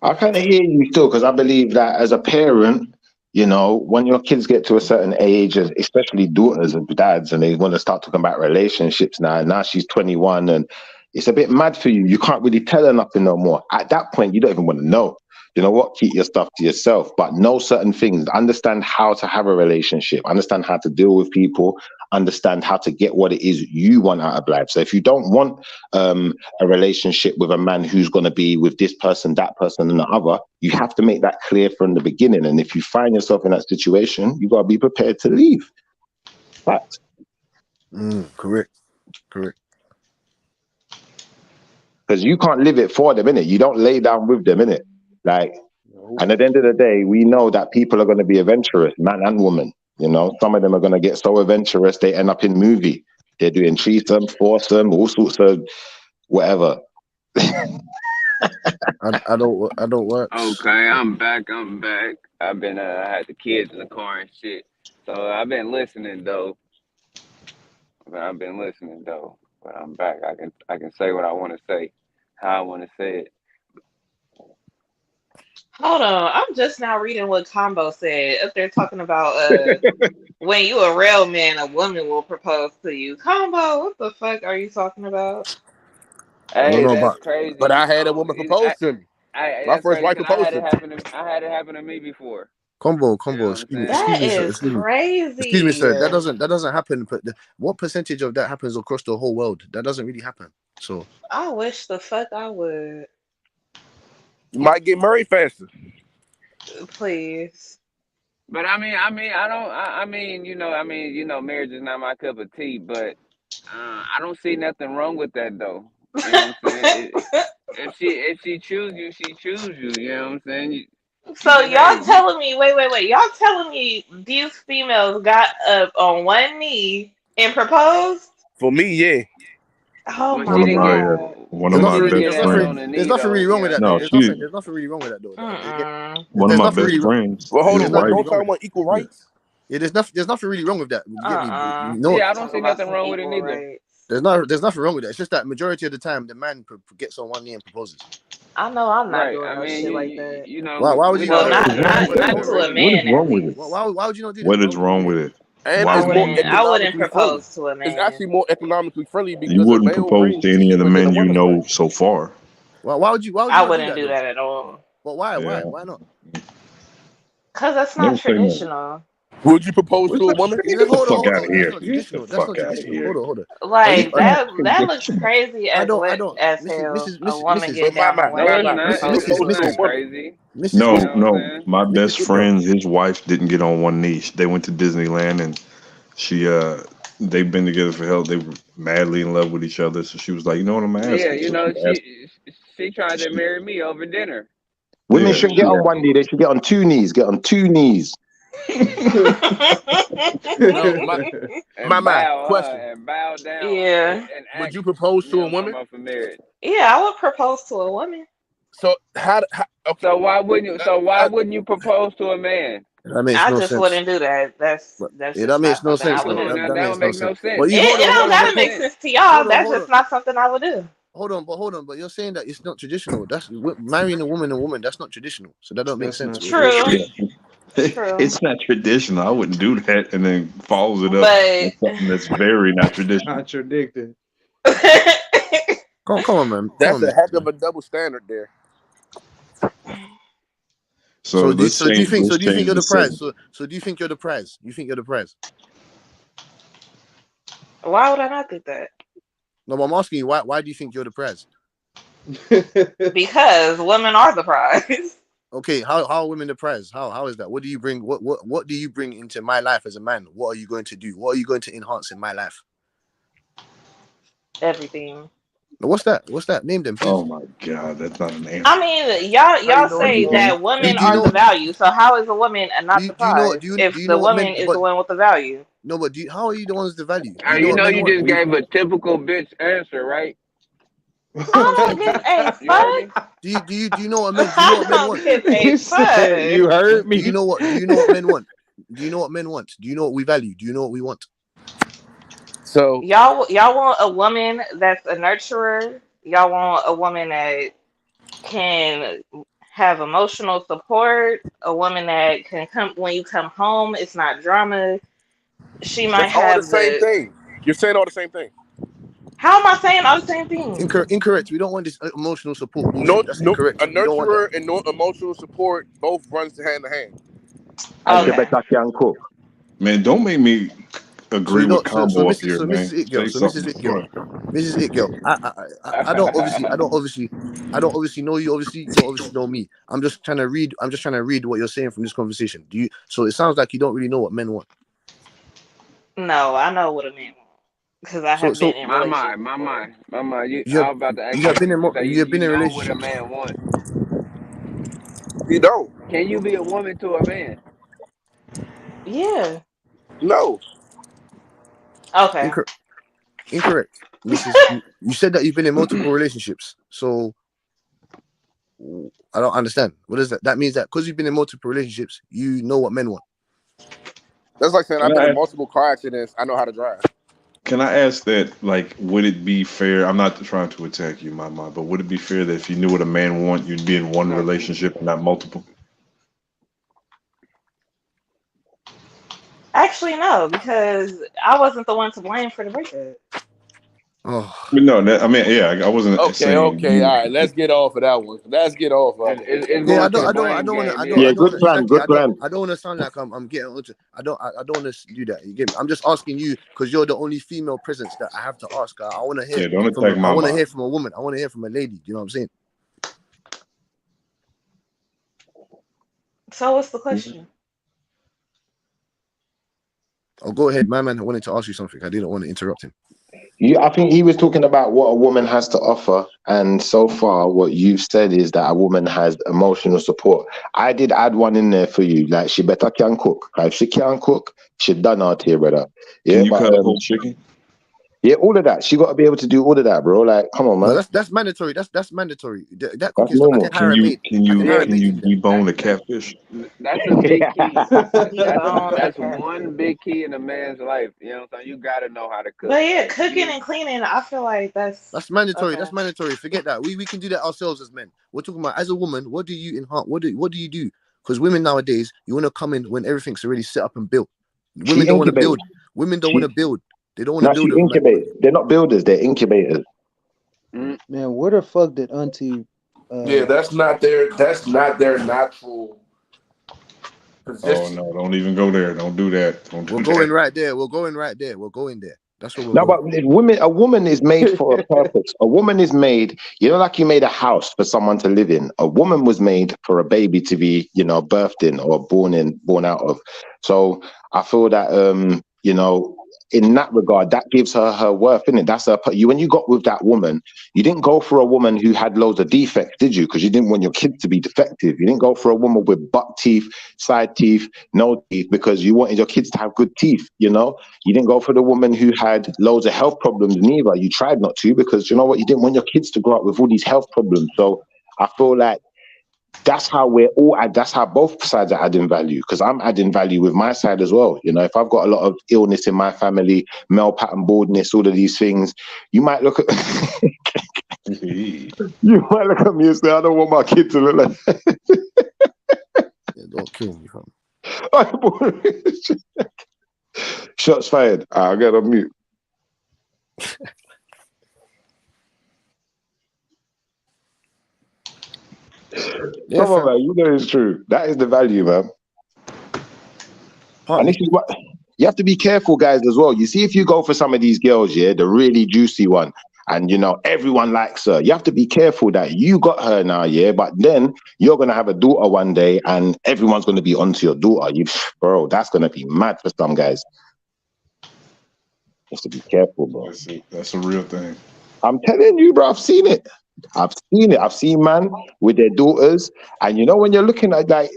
I kind of hear you still, because I believe that as a parent, when your kids get to a certain age, especially daughters and dads, and they want to start talking about relationships now she's 21, and it's a bit mad for you. You can't really tell her nothing no more. At that point, you don't even want to know. You know what? Keep your stuff to yourself, but know certain things. Understand how to have a relationship. Understand how to deal with people. Understand how to get what it is you want out of life. So if you don't want a relationship with a man who's going to be with this person, that person, and the other, you have to make that clear from the beginning. And if you find yourself in that situation, you got to be prepared to leave. Fact. Correct. Because you can't live it for them, innit? You don't lay down with them, innit? And at the end of the day, we know that people are going to be adventurous, man and woman. You know, some of them are gonna get so adventurous they end up in movie. They're doing threesome, foursome, all sorts of whatever. I don't work. Okay, I'm back. I've been I had the kids in the car and shit. So I've been listening though. But I'm back. I can say what I want to say, how I want to say it. Hold on, I'm just now reading what Combo said up there talking about when you a real man, a woman will propose to you. Combo, what the fuck are you talking about? Hey, No, that's crazy. But I had a woman propose to me. My That's first crazy wife because proposed to me. I had it happen to me before. Combo. You know what I'm That saying? is Excuse me, crazy. sir. That doesn't happen. But what percentage of that happens across the whole world? That doesn't really happen. So I wish the fuck I would. You might get married faster. Please. But I mean, you know, marriage is not my cup of tea, but I don't see nothing wrong with that though. You know what I'm saying? If she choose you, she choose you. You know what I'm saying? So y'all telling me, wait. Y'all telling me these females got up on one knee and proposed? For me, yeah. Oh Well, my god. One of my best friends. There's nothing really wrong with that. No, Though. she. There's nothing really wrong with that though. One of my best friends. Well, hold his on. wife. Don't talk about equal rights. Yeah, there's nothing really wrong with that. You get me? No, Yeah, I don't see nothing wrong with it neither. there's nothing wrong with that. It's just that majority of the time the man gets on one knee and proposes. I know I'm not Right. doing I no mean, shit like that. you know, Why would you? Well, not not to a man. What is wrong with it? Why would you not do that? What is wrong with it? And Why it's would more you? I wouldn't economically friendly. propose to a man. It's actually more economically friendly because You a wouldn't male propose ring to is any of the cheaper than a men you woman's know ring. so far. Why would you? I wouldn't do that at all. But why? Yeah. Why not? Cause that's Never not say no. traditional. Would you propose to a woman? Get the Hold fuck on. out of That's here. not Get traditional. the That's fuck not out of traditional. here. Hold on. Like Are that looks crazy as hell. A woman getting down on one No, knee and it's proposing. not crazy. No, You know what I'm no. saying? My best friend, his wife didn't get on one knee. They went to Disneyland and they've been together for hell. They were madly in love with each other. So she was like, you know what, I'm gonna ask Yeah, him. you So know, she asked she tried to marry me over dinner. Women Yeah, shouldn't get on one knee, they should get on two knees. Get on two knees. No, my bow question. and bow down. Yeah. And Would ask, you propose to a come woman? up for marriage. Yeah, I would propose to a woman. So how okay. So why wouldn't you propose to a man? That makes I no just sense. wouldn't do that. That's Yeah, just that makes not no something I sense. would Though. do. That That makes don't no make no sense. sense. But you It don't gotta make sense to y'all. That's just not something I would do. Hold on. But you're saying that it's not traditional. That's marrying a woman. That's not traditional. So that don't make sense. True. It's not traditional. I wouldn't do that and then follows it up But with something that's very not traditional. Contradicted. Come on, man. That's a heck of a double standard there. So do you think you're the prize? segment. So do you think you're the prize? You think you're the prize? why would I not do that? No, but I'm asking you why do you think you're the prize? Because women are the prize. Okay, how are women the prize? How is that? What do you bring? What do you bring into my life as a man? What are you going to do? What are you going to enhance in my life? Everything. What's that? Name them, please. Oh my God, that's not an answer. I mean, y'all say that women are the value. So how is a woman not the prize if the woman is the one with the value? No, but how are you the ones the value? You know, you just gave a typical bitch answer, right? I don't give a fuck. Do you know what men? Do you know what men want? Give a fuck. You heard me. Do you know what men want? Do you know what men want? Do you know what we value? Do you know what we want? So y'all want a woman that's a nurturer. Y'all want a woman that can have emotional support. A woman that can come when you come home. It's not drama. She might that's all have the same thing. You're saying all the same thing. How am I saying all the same thing? Incorrect. We don't want this emotional support. No, That's incorrect. a nurturer and no emotional support both runs hand in hand. And Rebecca can cook. Man, don't make me agree with Combo up here, man. Mrs. It Girl, I don't obviously know you. Obviously, you don't obviously know me. I'm just trying to read what you're saying from this conversation. So it sounds like you don't really know what men want. No, I know what a man wants because I have been in relationships. Mama, I was about to ask you have been in know relationships. what a man wants. You don't. Can you be a woman to a man? Yeah. No. Okay. Incorrect. You said that you've been in multiple relationships. So I don't understand. What is that? That means that because you've been in multiple relationships, you know what men want. That's like saying I've Can been I in ask, multiple car accidents. I know how to drive. can I ask that? Like, would it be fair? I'm not trying to attack you, Mama, but would it be fair that if you knew what a man want, you'd be in one relationship and not multiple? Actually, no, because I wasn't the one to blame for the breakup. Oh. No, I mean, yeah, I wasn't saying Okay, you. all right. Let's get off of that one. Let's get off of it. Yeah, I don't want to sound like I'm getting onto. I don't want to do that. You get me? I'm just asking you because you're the only female presence that I have to ask. I want to hear. Yeah, don't from attack I want to Mama. hear from a woman. I want to hear from a lady. You know what I'm saying? So what's the question? Oh, go ahead, my man. I wanted to ask you something. I didn't want to interrupt him. I think he was talking about what a woman has to offer, and so far what you've said is that a woman has emotional support. I did add one in there for you, like she better can cook. If she can cook, she done out here, brother. Yeah, Can you but cut a whole chicken? yeah, all of that. She got to be able to do all of that, bro. Like, come on, man. No, that's mandatory. That's mandatory. That That's cooking stuff. I normal. can hire a maid. Can you debone a catfish? That's a big key. That's one big key in a man's life. You know what I'm saying? You gotta know how to cook. But yeah, cooking and cleaning, I feel like That's mandatory. okay. That's mandatory. Forget that. We can do that ourselves as men. We're talking about as a woman. What do you enhance? What do you do? Because women nowadays, you want to come in when everything's already set up and built. Women don't want to build. Women don't want to build. They don't want to build. She incubate. They're not builders. They're incubators. Man, where the fuck did Auntie? Yeah, that's not their natural position. Oh no! Don't even go there. Don't do that. Don't do We're that. going right there. We're going right there. We're going there. That's what we're No, going. but a woman is made for a purpose. A woman is made, like you made a house for someone to live in. A woman was made for a baby to be, birthed in or born out of. So I feel that, in that regard, that gives her worth, innit? That's her. When you got with that woman, you didn't go for a woman who had loads of defects, did you? Because you didn't want your kids to be defective. You didn't go for a woman with butt teeth, side teeth, no teeth, because you wanted your kids to have good teeth. You didn't go for the woman who had loads of health problems neither. You tried not to because you know what? You didn't want your kids to grow up with all these health problems. So I feel like that's how that's how both sides are adding value, because I'm adding value with my side as well. If I've got a lot of illness in my family, male pattern baldness, all of these things, you might look at you might look at me and say, I don't want my kid to look like Don't kill me, fam. Shots fired. I'll get on mute. Yeah, come on, man. It's true. That is the value, man. And this is what you have to be careful, guys, as well. You see, if you go for some of these girls, the really juicy one, and everyone likes her, you have to be careful that you got her now, but then you're gonna have a daughter one day, and everyone's gonna be onto your daughter. Bro, that's gonna be mad for some guys. You have to be careful, bro. That's a real thing. I'm telling you, bro. I've seen it. I've seen man with their daughters, and when you're looking at that,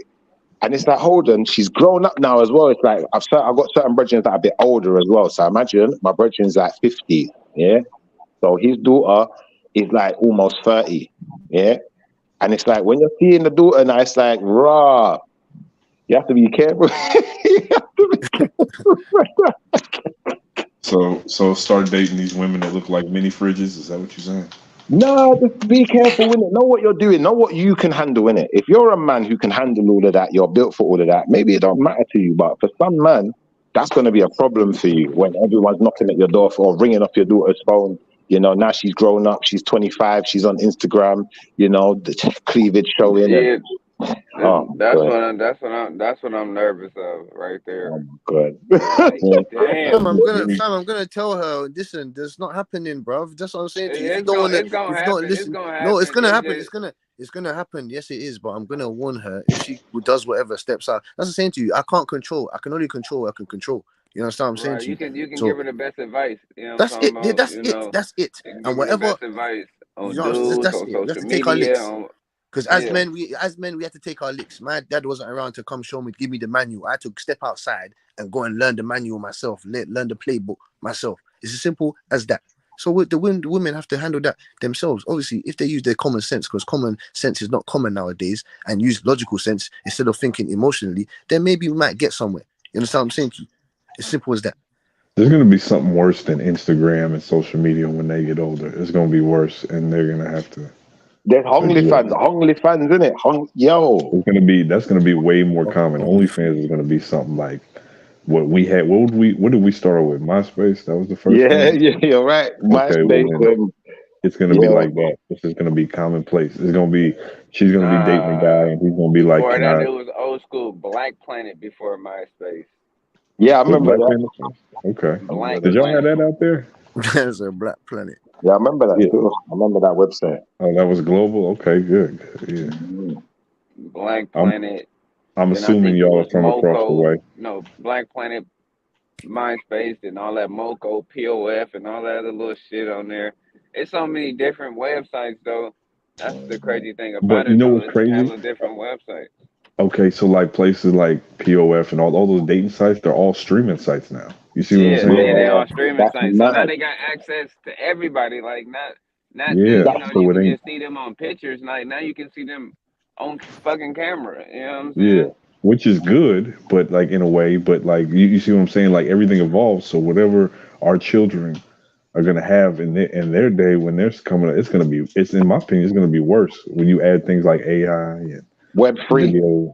and it's like, hold on, she's grown up now as well. It's like I've got certain brethren that are a bit older as well. So imagine my brethren's like 50, so his daughter is like almost 30, and it's like when you're seeing the daughter now, it's like raw. You have to be careful. So start dating these women that look like mini fridges. Is that what you're saying? No, just be careful with it. Know what you're doing. Know what you can handle in it. If you're a man who can handle all of that, you're built for all of that. Maybe it don't matter to you, but for some man, that's going to be a problem for you when everyone's knocking at your door or ringing off your daughter's phone. Now she's grown up. She's 25. She's on Instagram. The cleavage showing. Yeah. That's good. what I'm nervous of right there. Good. Damn. I'm gonna tell her, listen, that's not happening, bro. That's what I'm saying to you. It's gonna happen. No, it's gonna happen. It's gonna happen. Yes, it is. But I'm gonna warn her if she does whatever steps out. That's what I'm saying to you. I can't control. I can only control what I can control. You understand what I'm saying to you? You can give her the best advice. That's it. That's it. And whatever. Best advice on That's dudes, it. on You have to social take our media. licks. Because as men, we had to take our licks. My dad wasn't around to come show me, give me the manual. I had to step outside and go and learn the manual myself, learn the playbook myself. It's as simple as that. So the women have to handle that themselves. Obviously, if they use their common sense, because common sense is not common nowadays, and use logical sense instead of thinking emotionally, then maybe we might get somewhere. You understand what I'm saying to you? As simple as that. There's going to be something worse than Instagram and social media when they get older. It's going to be worse, and they're going to have to. There's OnlyFans, isn't it? Yo, that's going to be way more common. OnlyFans is going to be something like what we had. What did we start with? MySpace. That was the first. Yeah, you're right. Okay, MySpace. It's going to be like that. This is going to be commonplace. It's going to be. She's going to be dating a guy, and he's going to be like. Before that, it was old school Black Planet before MySpace. Yeah, I remember that. Okay. Did y'all have that out there? There's a Black Planet. Yeah, I remember that. Too. I remember that website. Oh, that was global. Okay, good. Yeah. Black Planet. I'm assuming y'all are from across the way. No, Black Planet, MySpace, and all that Moco, POF, and all that other little shit on there. It's so many different websites, though. That's the crazy thing about But it. you know though. what's It's crazy? hella different websites. Okay, so like places like POF and all those dating sites, they're all streaming sites now. You see what I'm saying? Yeah, they all streaming sites. So now they got access to everybody. Like not Yeah, you know, so you it can ain't. just see them on pictures. Like now you can see them on fucking camera. You know what I'm saying? Yeah, which is good, but like in a way, but like you see what I'm saying? Like everything evolves. So whatever our children are gonna have in their day when they're coming up, it's in my opinion, it's gonna be worse when you add things like AI and Web3. video.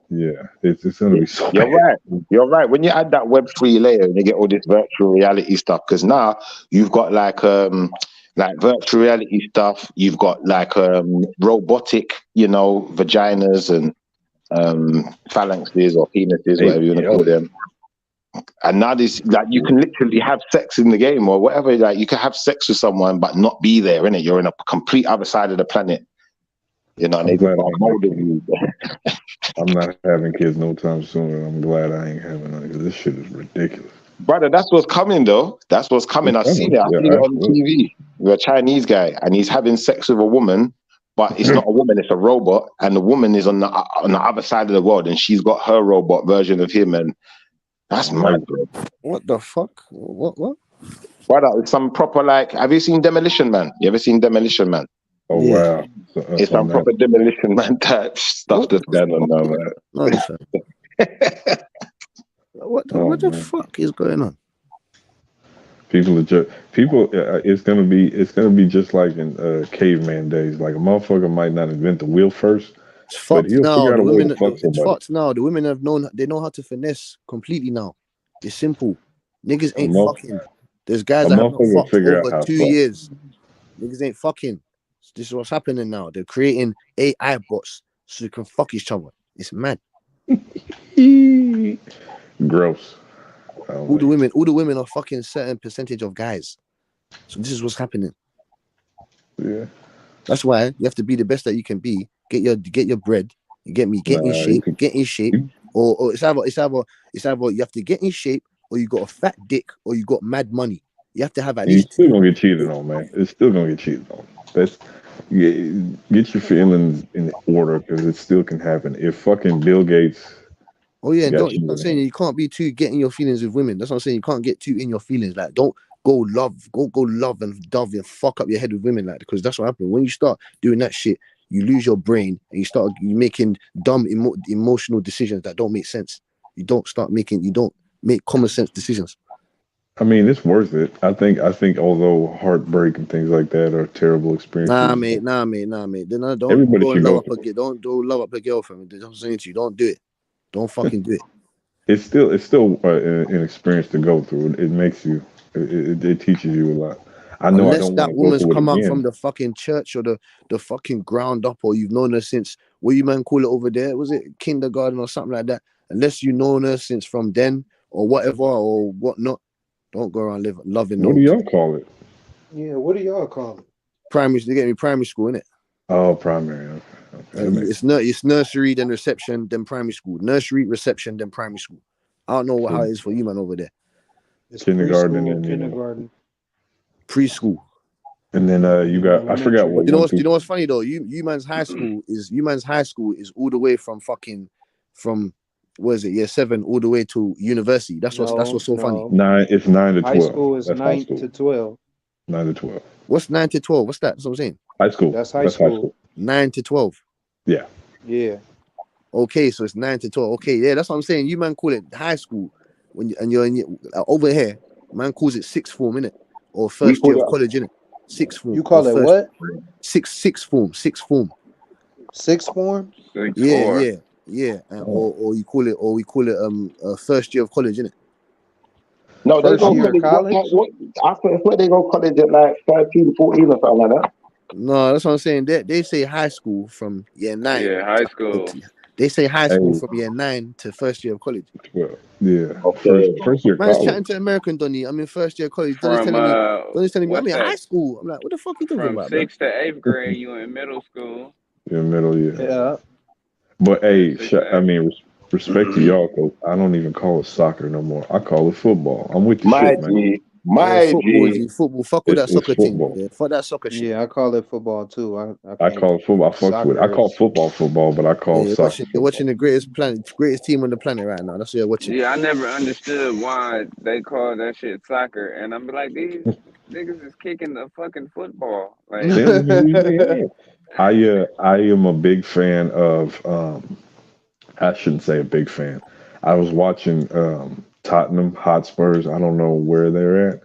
Yeah, it's gonna be so You're bad. right. You're right. When you add that Web3 layer and you get all this virtual reality stuff, because now you've got like virtual reality stuff. You've got like robotic, vaginas and phalanxes or penises, whatever you want to call them. And now this, like, you can literally have sex in the game or whatever. Like, you can have sex with someone but not be there, innit? You're in a complete other side of the planet. And they glad got mold of you. I'm not having kids no time soon, and I'm glad I ain't having none because this shit is ridiculous. Brother, that's what's coming, though. That's what's coming. I've seen it. I've seen it on TV. With a Chinese guy, and he's having sex with a woman, but it's not a woman; it's a robot. And the woman is on the other side of the world, and she's got her robot version of him, and that's mad, bro. What the fuck? What? Brother, it's some proper like. Have you seen Demolition Man? You ever seen Demolition Man? Oh wow! It's some proper Demolition Man type stuff that's going on now, man. What the fuck is going on? People are just people. It's gonna be just like in caveman days. Like a motherfucker might not invent the wheel first, It's but fucked he'll now. figure out The a way women, to fuck it's somebody. fucked now. The women they know how to finesse completely now. It's simple. Niggas ain't mo- fucking. There's guys a that have not motherfucker will fucked figure out over how to 2 fuck. years. Niggas ain't fucking. This is what's happening now. They're creating AI bots so they can fuck each other. It's mad. Gross. All the women are fucking certain percentage of guys. So this is what's happening. Yeah. That's why you have to be the best that you can be. Get your bread. You get me. Get in shape. Get in shape. Or it's either you have to get in shape, or you got a fat dick, or you got mad money. You have to have at You're least still gonna get cheated on, man. It's still gonna get cheated on. Get your feelings in order because it still can happen. If fucking Bill Gates. Oh yeah, got don't. you, I'm saying you can't be too getting your feelings with women. That's what I'm saying. You can't get too in your feelings. Like, don't go love and dove and fuck up your head with women, like, because that's what happens when you start doing that shit. You lose your brain and you making dumb emotional decisions that don't make sense. You don't make common sense decisions. I mean, it's worth it. I think although heartbreak and things like that are terrible experiences. Nah, mate. Then don't Everybody go should and go don't love up a girlfriend. I'm saying to you, don't do it. Don't fucking do it. It's still an experience to go through. It makes you. It teaches you a lot. I know Unless I don't that want to go woman's through it come out again. from the fucking church or the fucking ground up, or you've known her since, what you man call it over there? Was it kindergarten or something like that? Unless you've known her since from then or whatever or whatnot, don't go around loving What no. do y'all call it? Yeah, what do y'all call it? Primary, they get me primary school, innit? Oh, primary. Okay. It's nursery, then reception, then primary school. Nursery, reception, then primary school. I don't know how it is for you, man, over there. It's Kindergarten preschool, and kindergarten. Preschool. And then you got I forgot what. You know what's funny though? You man's high school is all the way from what is it, year 7 all the way to university. That's what's so funny. It's 9 to 12. High school is 9 to 12. 9 to 12. What's 9 to 12? What's that? That's what I'm saying. High school. That's high school. 9 to 12. Yeah. Yeah. Okay, so it's 9 to 12. Okay, yeah, that's what I'm saying. You man call it high school you're over here. Man calls it sixth form, innit? Or first year of college, innit? Sixth form. You call it what? Sixth form. Sixth form? Yeah. Or we call it first year of college, innit? No, they First go year of college. college? After they go college at like 13, 14 or something like that. No, that's what I'm saying. They say high school from year 9. Yeah, high school. They say high school from year 9 to first year of college. Well, yeah. Okay. First year Man's college. chatting to American Donny. I'm in first year of college. From Donny's telling me I'm what's in that? high school. I'm like, what the fuck you talking From about, bro? 6th to 8th grade, you in middle school. In the middle, yeah. Yeah. But hey, respect to y'all, cause I don't even call it soccer no more. I call it football. I'm with the shit, man. Football. Fuck with that It's soccer thing. football. Yeah, fuck that soccer shit. Yeah, I call it football too. I call it football. I fuck with it. I call football, but I call Yeah, soccer. you're watching the greatest team on the planet right now. That's what you're watching. Yeah, I never understood why they call that shit soccer, and I'm like, these niggas is kicking the fucking football. Like, I am a big fan of I shouldn't say a big fan. I was watching Tottenham Hotspurs. I don't know where they're at.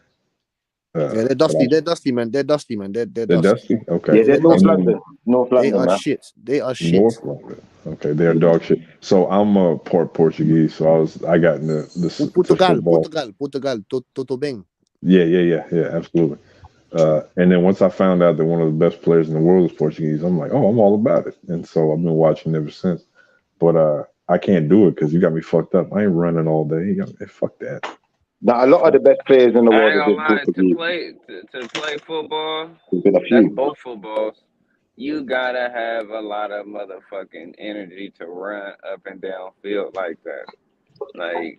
Yeah, they're dusty. They're dusty, man. They're dusty. They're dusty. Okay. Yeah, they're North London. North They London, are man. shit. They are shit. North London. Okay, they're dog shit. So I'm a part Portuguese, so I got in the Portugal, Toto Bem. Yeah, absolutely. And then once I found out that one of the best players in the world is Portuguese, I'm like, I'm all about it. And so I've been watching ever since. But I can't do it because you got me fucked up. I ain't running all day. Fuck that. Now, a lot of the best players in the I world ain't are gonna lie, Portuguese. to play football, There's been a that's few. both footballs. You gotta have a lot of motherfucking energy to run up and down field like that. Like,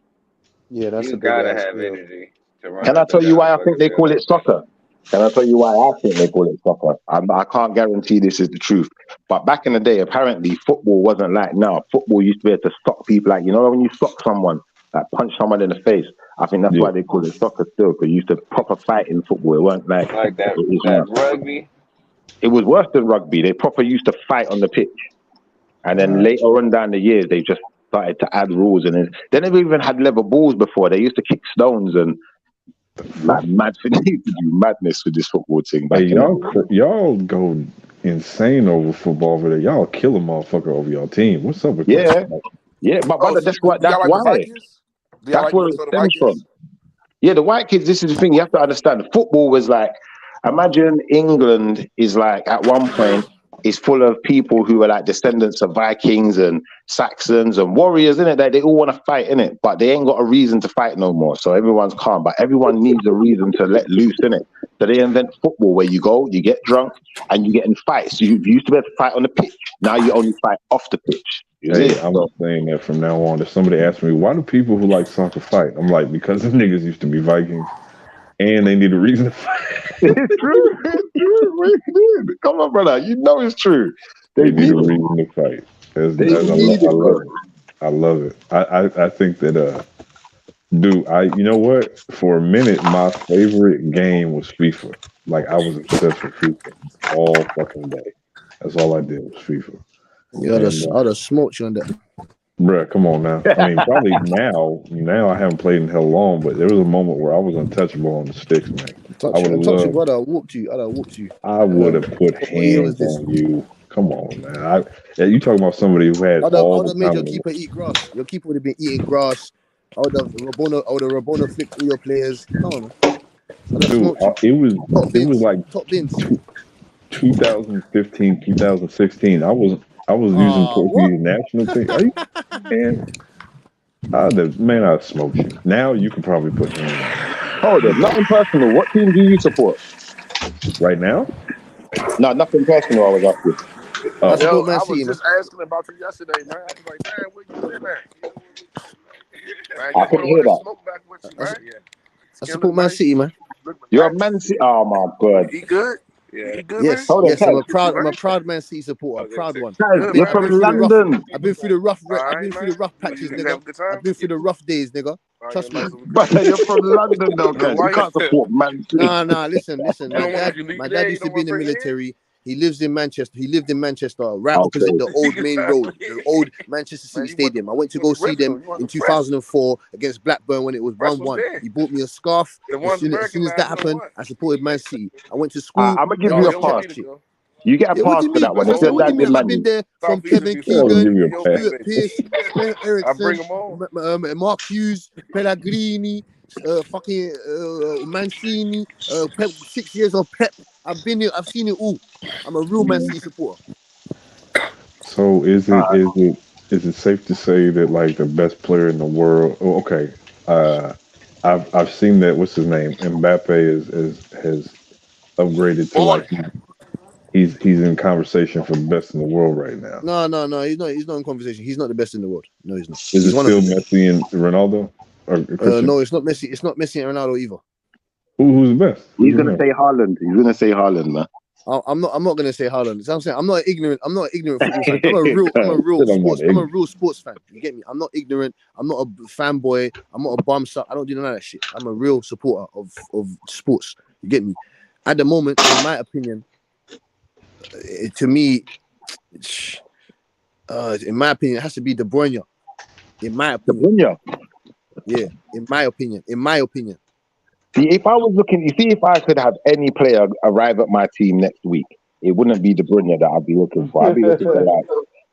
Yeah, that's you a big gotta ass have field. energy to run Can I up tell and you down why I fucking think they field call like it soccer? Can I tell you why I think they call it soccer? I can't guarantee this is the truth. But back in the day, apparently, football wasn't like now. Football used to be able to sock people. Like, you know, when you sock someone, like punch someone in the face. I think that's why they call it soccer still, because you used to proper fight in football. It weren't like that. it is That now. rugby. It was worse than rugby. They proper used to fight on the pitch. And then later on down the years, they just started to add rules. And then they never even had leather balls before. They used to kick stones and mad things to do madness with this football thing. Hey, y'all go insane over football over there. Y'all kill a motherfucker over your team. What's up with that? Yeah, but brother, that's why. Do y'all like the Vikings? Do y'all That's like where the it Minnesota stems Vikings? from. Yeah, the white kids, this is the thing, you have to understand. Football was like, imagine England is like, at one point, is full of people who are like descendants of Vikings and Saxons and warriors, innit? They all want to fight, innit? But they ain't got a reason to fight no more. So everyone's calm. But everyone needs a reason to let loose, innit? So they invent football where you go, you get drunk, and you get in fights. You used to be able to fight on the pitch. Now you only fight off the pitch. Hey, I'm saying that from now on. If somebody asks me, why do people who like soccer fight? I'm like, because the niggas used to be Vikings. And they need a reason to fight. It's true. It's true. Come on, brother. You know it's true. They need a reason to fight. I love it. I think that dude, you know what? For a minute, my favorite game was FIFA. Like, I was obsessed with FIFA all fucking day. That's all I did was FIFA. Yeah, I'd have smoked you on that. Bruh, come on now. I mean, probably now I haven't played in hell long, but there was a moment where I was untouchable on the sticks, man. I would have I'd have whooped you. I would have put hands on you. Come on, man. You talking about somebody who had all the made time. your keeper eat grass. Your keeper would have been eating grass. I would have Rabona flicked all your players. Come on, man. Dude, it was like top bins. 2015, 2016. I was using Portuguese national team. Are you I'd smoke you. Now you can probably put me in. Hold on, nothing personal. What team do you support? Right now? No, nothing personal. I was asking. Yo, I was just asking about you yesterday, man. I was like, man, where you been at? Man, I couldn't hear that. Smoke back with you, man. I support Man City, man. You're a Man City. Oh my god. He good? He good, Yes, man? yes, I'm a Good, man? proud Man City supporter, a proud one. Good, You're man. from I've been London. through the rough, All I've right, been through man. the rough You patches, have a nigga. good time? I've been through the rough days, nigga. Oh, Trust yeah, me. nice of But you're from London, though, Man, cuz. why You can't you support Man City. Nah, listen. you don't want you My leave dad there? You used to don't be in want the to bring it in? military. He lives in Manchester. He lived in Manchester, right opposite Okay. the old main road, the old Manchester City Man, you want Stadium. I went to go see them in 2004 against Blackburn when it was Russ was 1-1. there. He bought me a scarf. The As ones soon as Americanized, that you know happened, what? I supported Man City. I went to school. I'm gonna give Oh, you you a don't want pass. me to go. You get a Yeah, what pass do you for mean? that one. I If said, your what do you dad's mean? in I've Man been U. there from Southeast Kevin do I'll something. give Keegan, you a Yo, pass. Stuart Pearce, Sven I Eriksson, bring them on. Mark Hughes, Pellegrini, Mancini, Pep, 6 years of Pep. I've been here. I've seen it all. I'm a real Man City supporter. So is it safe to say that like the best player in the world? Oh, okay, I've seen that. What's his name? Mbappe has upgraded to like he's in conversation for the best in the world right now. No. He's not in conversation. He's not the best in the world. No, he's not. Is He's it one of still them. Messi and Ronaldo or Christian? No, it's not Messi. It's not Messi and Ronaldo either. Who's the best? He's gonna say Haaland. He's gonna say Haaland, man. I'm not gonna say Haaland. I'm saying I'm not ignorant football fan. I'm a real sports fan. You get me? I'm not ignorant. I'm not a fanboy. I'm not a bum suck. I don't do none of that shit. I'm a real supporter of sports. You get me? At the moment, in my opinion, to me, in my opinion, it has to be De Bruyne. In my opinion. De Bruyne. Yeah, in my opinion. See, if I was looking, you see, if I could have any player arrive at my team next week, it wouldn't be De Bruyne that I'd be looking for. I'd be looking for like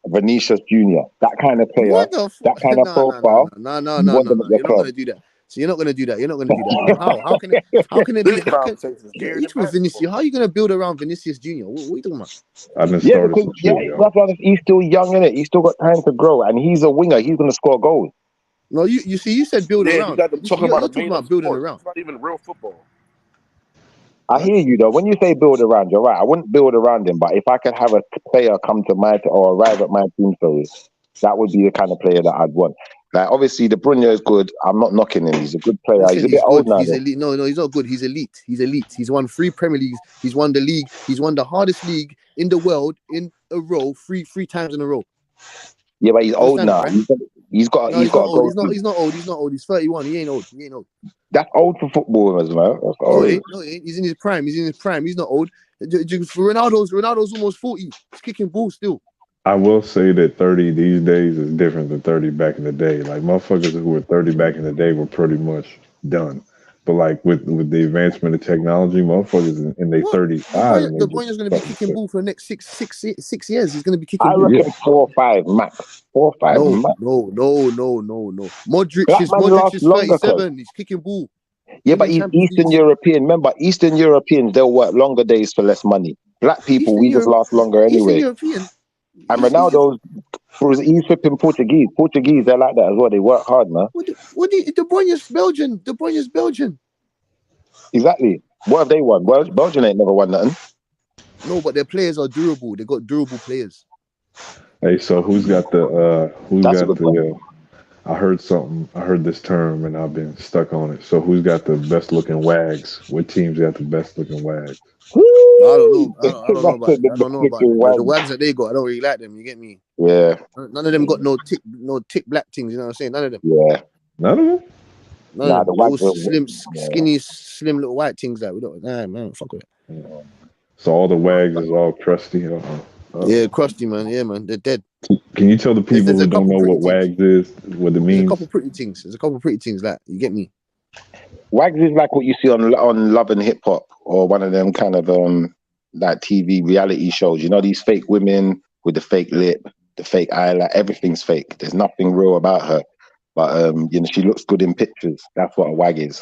Vinicius Junior, that kind of player, What the that kind of profile. No. Want them at your You're not club. gonna do that. So you're not gonna do that. How can it be? Each with Vinicius. How are you gonna build around Vinicius Junior? What are you talking about? I've been Yeah, because he's still young, innit? He's still got time to grow, and he's a winger. He's gonna score goals. No, you see, you said build Yeah, around. you got them talking about You're talking about building sport. around. It's not even real football. I hear you though. When you say build around, you're right. I wouldn't build around him, but if I could have a player come to my or arrive at my team, that would be the kind of player that I'd want. Like obviously, De Bruyne is good. I'm not knocking him. He's a good player. He's a bit old now. He's elite. No, he's not good. He's elite. He's won 3 Premier Leagues. He's won the league. He's won the hardest league in the world in a row, three times in a row. Yeah, but he's old now. Right? He's not old. He's not old. He's 31. He ain't old. That's old for footballers, man. That's old. No, he ain't. He's in his prime. He's not old. Ronaldo's almost 40. He's kicking balls still. I will say that 30 these days is different than 30 back in the day. Like motherfuckers who were 30 back in the day were pretty much done. But like with the advancement of technology, motherfuckers in their 35. De Bruyne's going to be kicking ball for the next six years. He's going to be kicking. I reckon 4 or 5 max. 4 or 5 max. No. Modric is 37. He's kicking ball. Yeah, but he's Eastern European. Remember, Eastern Europeans, they'll work longer days for less money. Black people, we just last longer anyway. Eastern European. And Ronaldo, he's flipping Portuguese. Portuguese, they're like that as well. They work hard, man. De Bruyne's Belgian. De Bruyne's Belgian. Exactly. What have they won? Well, Belgium ain't never won nothing. No, but their players are durable. They got durable players. Hey, so who's got the I heard this term and I've been stuck on it. So who's got the best looking wags? What teams got the best looking wags? I don't know about the wags that they got. I don't really like them. You get me? Yeah. None of them got no tick black things. You know what I'm saying? None of them. Yeah. None of them. Nah, the wags are skinny, slim little white things that we don't. Nah, man, fuck with it. So all the wags is all crusty. Yeah, crusty, man. Yeah, man. They're dead. Can you tell the people who don't know what wags is, what it means? There's a couple pretty things like you get me. Wags is like what you see on Love and Hip Hop or one of them kind of like TV reality shows. You know, these fake women with the fake lip, the fake eyeliner, everything's fake. There's nothing real about her. But you know, she looks good in pictures. That's what a wag is.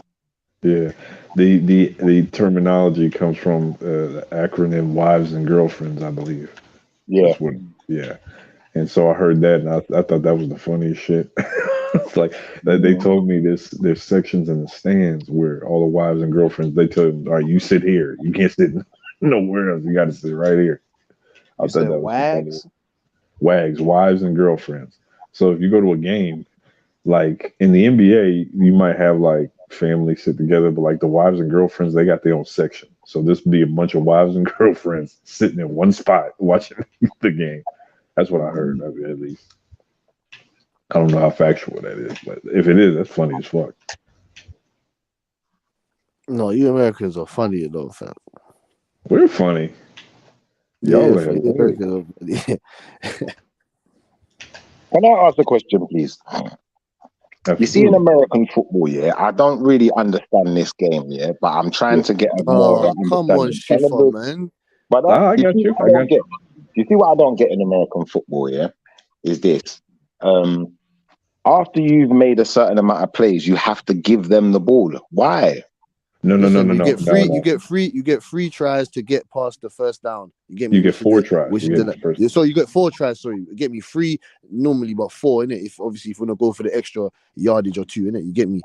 Yeah. The terminology comes from the acronym wives and girlfriends, I believe. Yeah. Yeah. And so I heard that and I thought that was the funniest shit. It's like that they told me there's sections in the stands where all the wives and girlfriends, they tell them, all right, you sit here. You can't sit nowhere else. You got to sit right here. I thought that was wags? Wags, wives and girlfriends. So if you go to a game, like in the NBA, you might have like family sit together, but like the wives and girlfriends, they got their own section. So this would be a bunch of wives and girlfriends sitting in one spot watching the game. That's what I heard, at least. I don't know how factual that is, but if it is, that's funny as fuck. No, you Americans are funny though, fam. We're funny. Y'all are Americans are funny. Can I ask a question, please? You see, in American football, yeah, I don't really understand this game, yeah, but I'm trying to get a more come on, Schiffer, man. But I got you. You see what I don't get in American football, yeah, is this. After you've made a certain amount of plays, you have to give them the ball. Why? No. You get free tries to get past the first down. You get me. You get 4 tries. So you get 4 tries. Sorry, you get me 3 normally, but 4 in it. If you want to go for the extra yardage or 2 in it, you get me.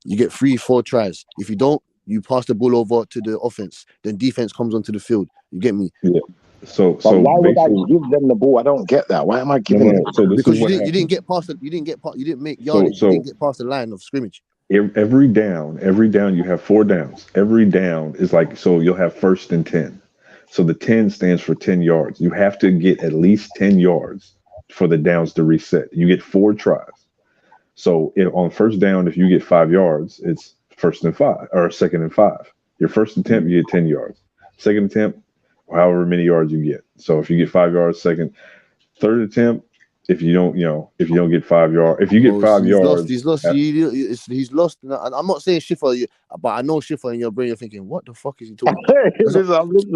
You get 3-4 tries. If you don't, you pass the ball over to the offense. Then defense comes onto the field. You get me. Yeah. So why would I give them the ball? I don't get that. Why am I giving them? Because you didn't get past it. You didn't make yardage. You didn't get past the line of scrimmage. Every down, you have 4 downs. Every down is like, so you'll have 1st and 10. So the 10 stands for 10 yards. You have to get at least 10 yards for the downs to reset. You get 4 tries. So on 1st down, if you get 5 yards, it's 1st and 5 or 2nd and 5. Your 1st attempt, you get 10 yards. 2nd attempt, however many yards you get. So if you get 5 yards, 2nd, 3rd attempt, if you don't get 5 yards, if you get 5 yards, he's lost. He's lost. I'm not saying Schiffer, but I know Schiffer in your brain. You're thinking, what the fuck is he talking about?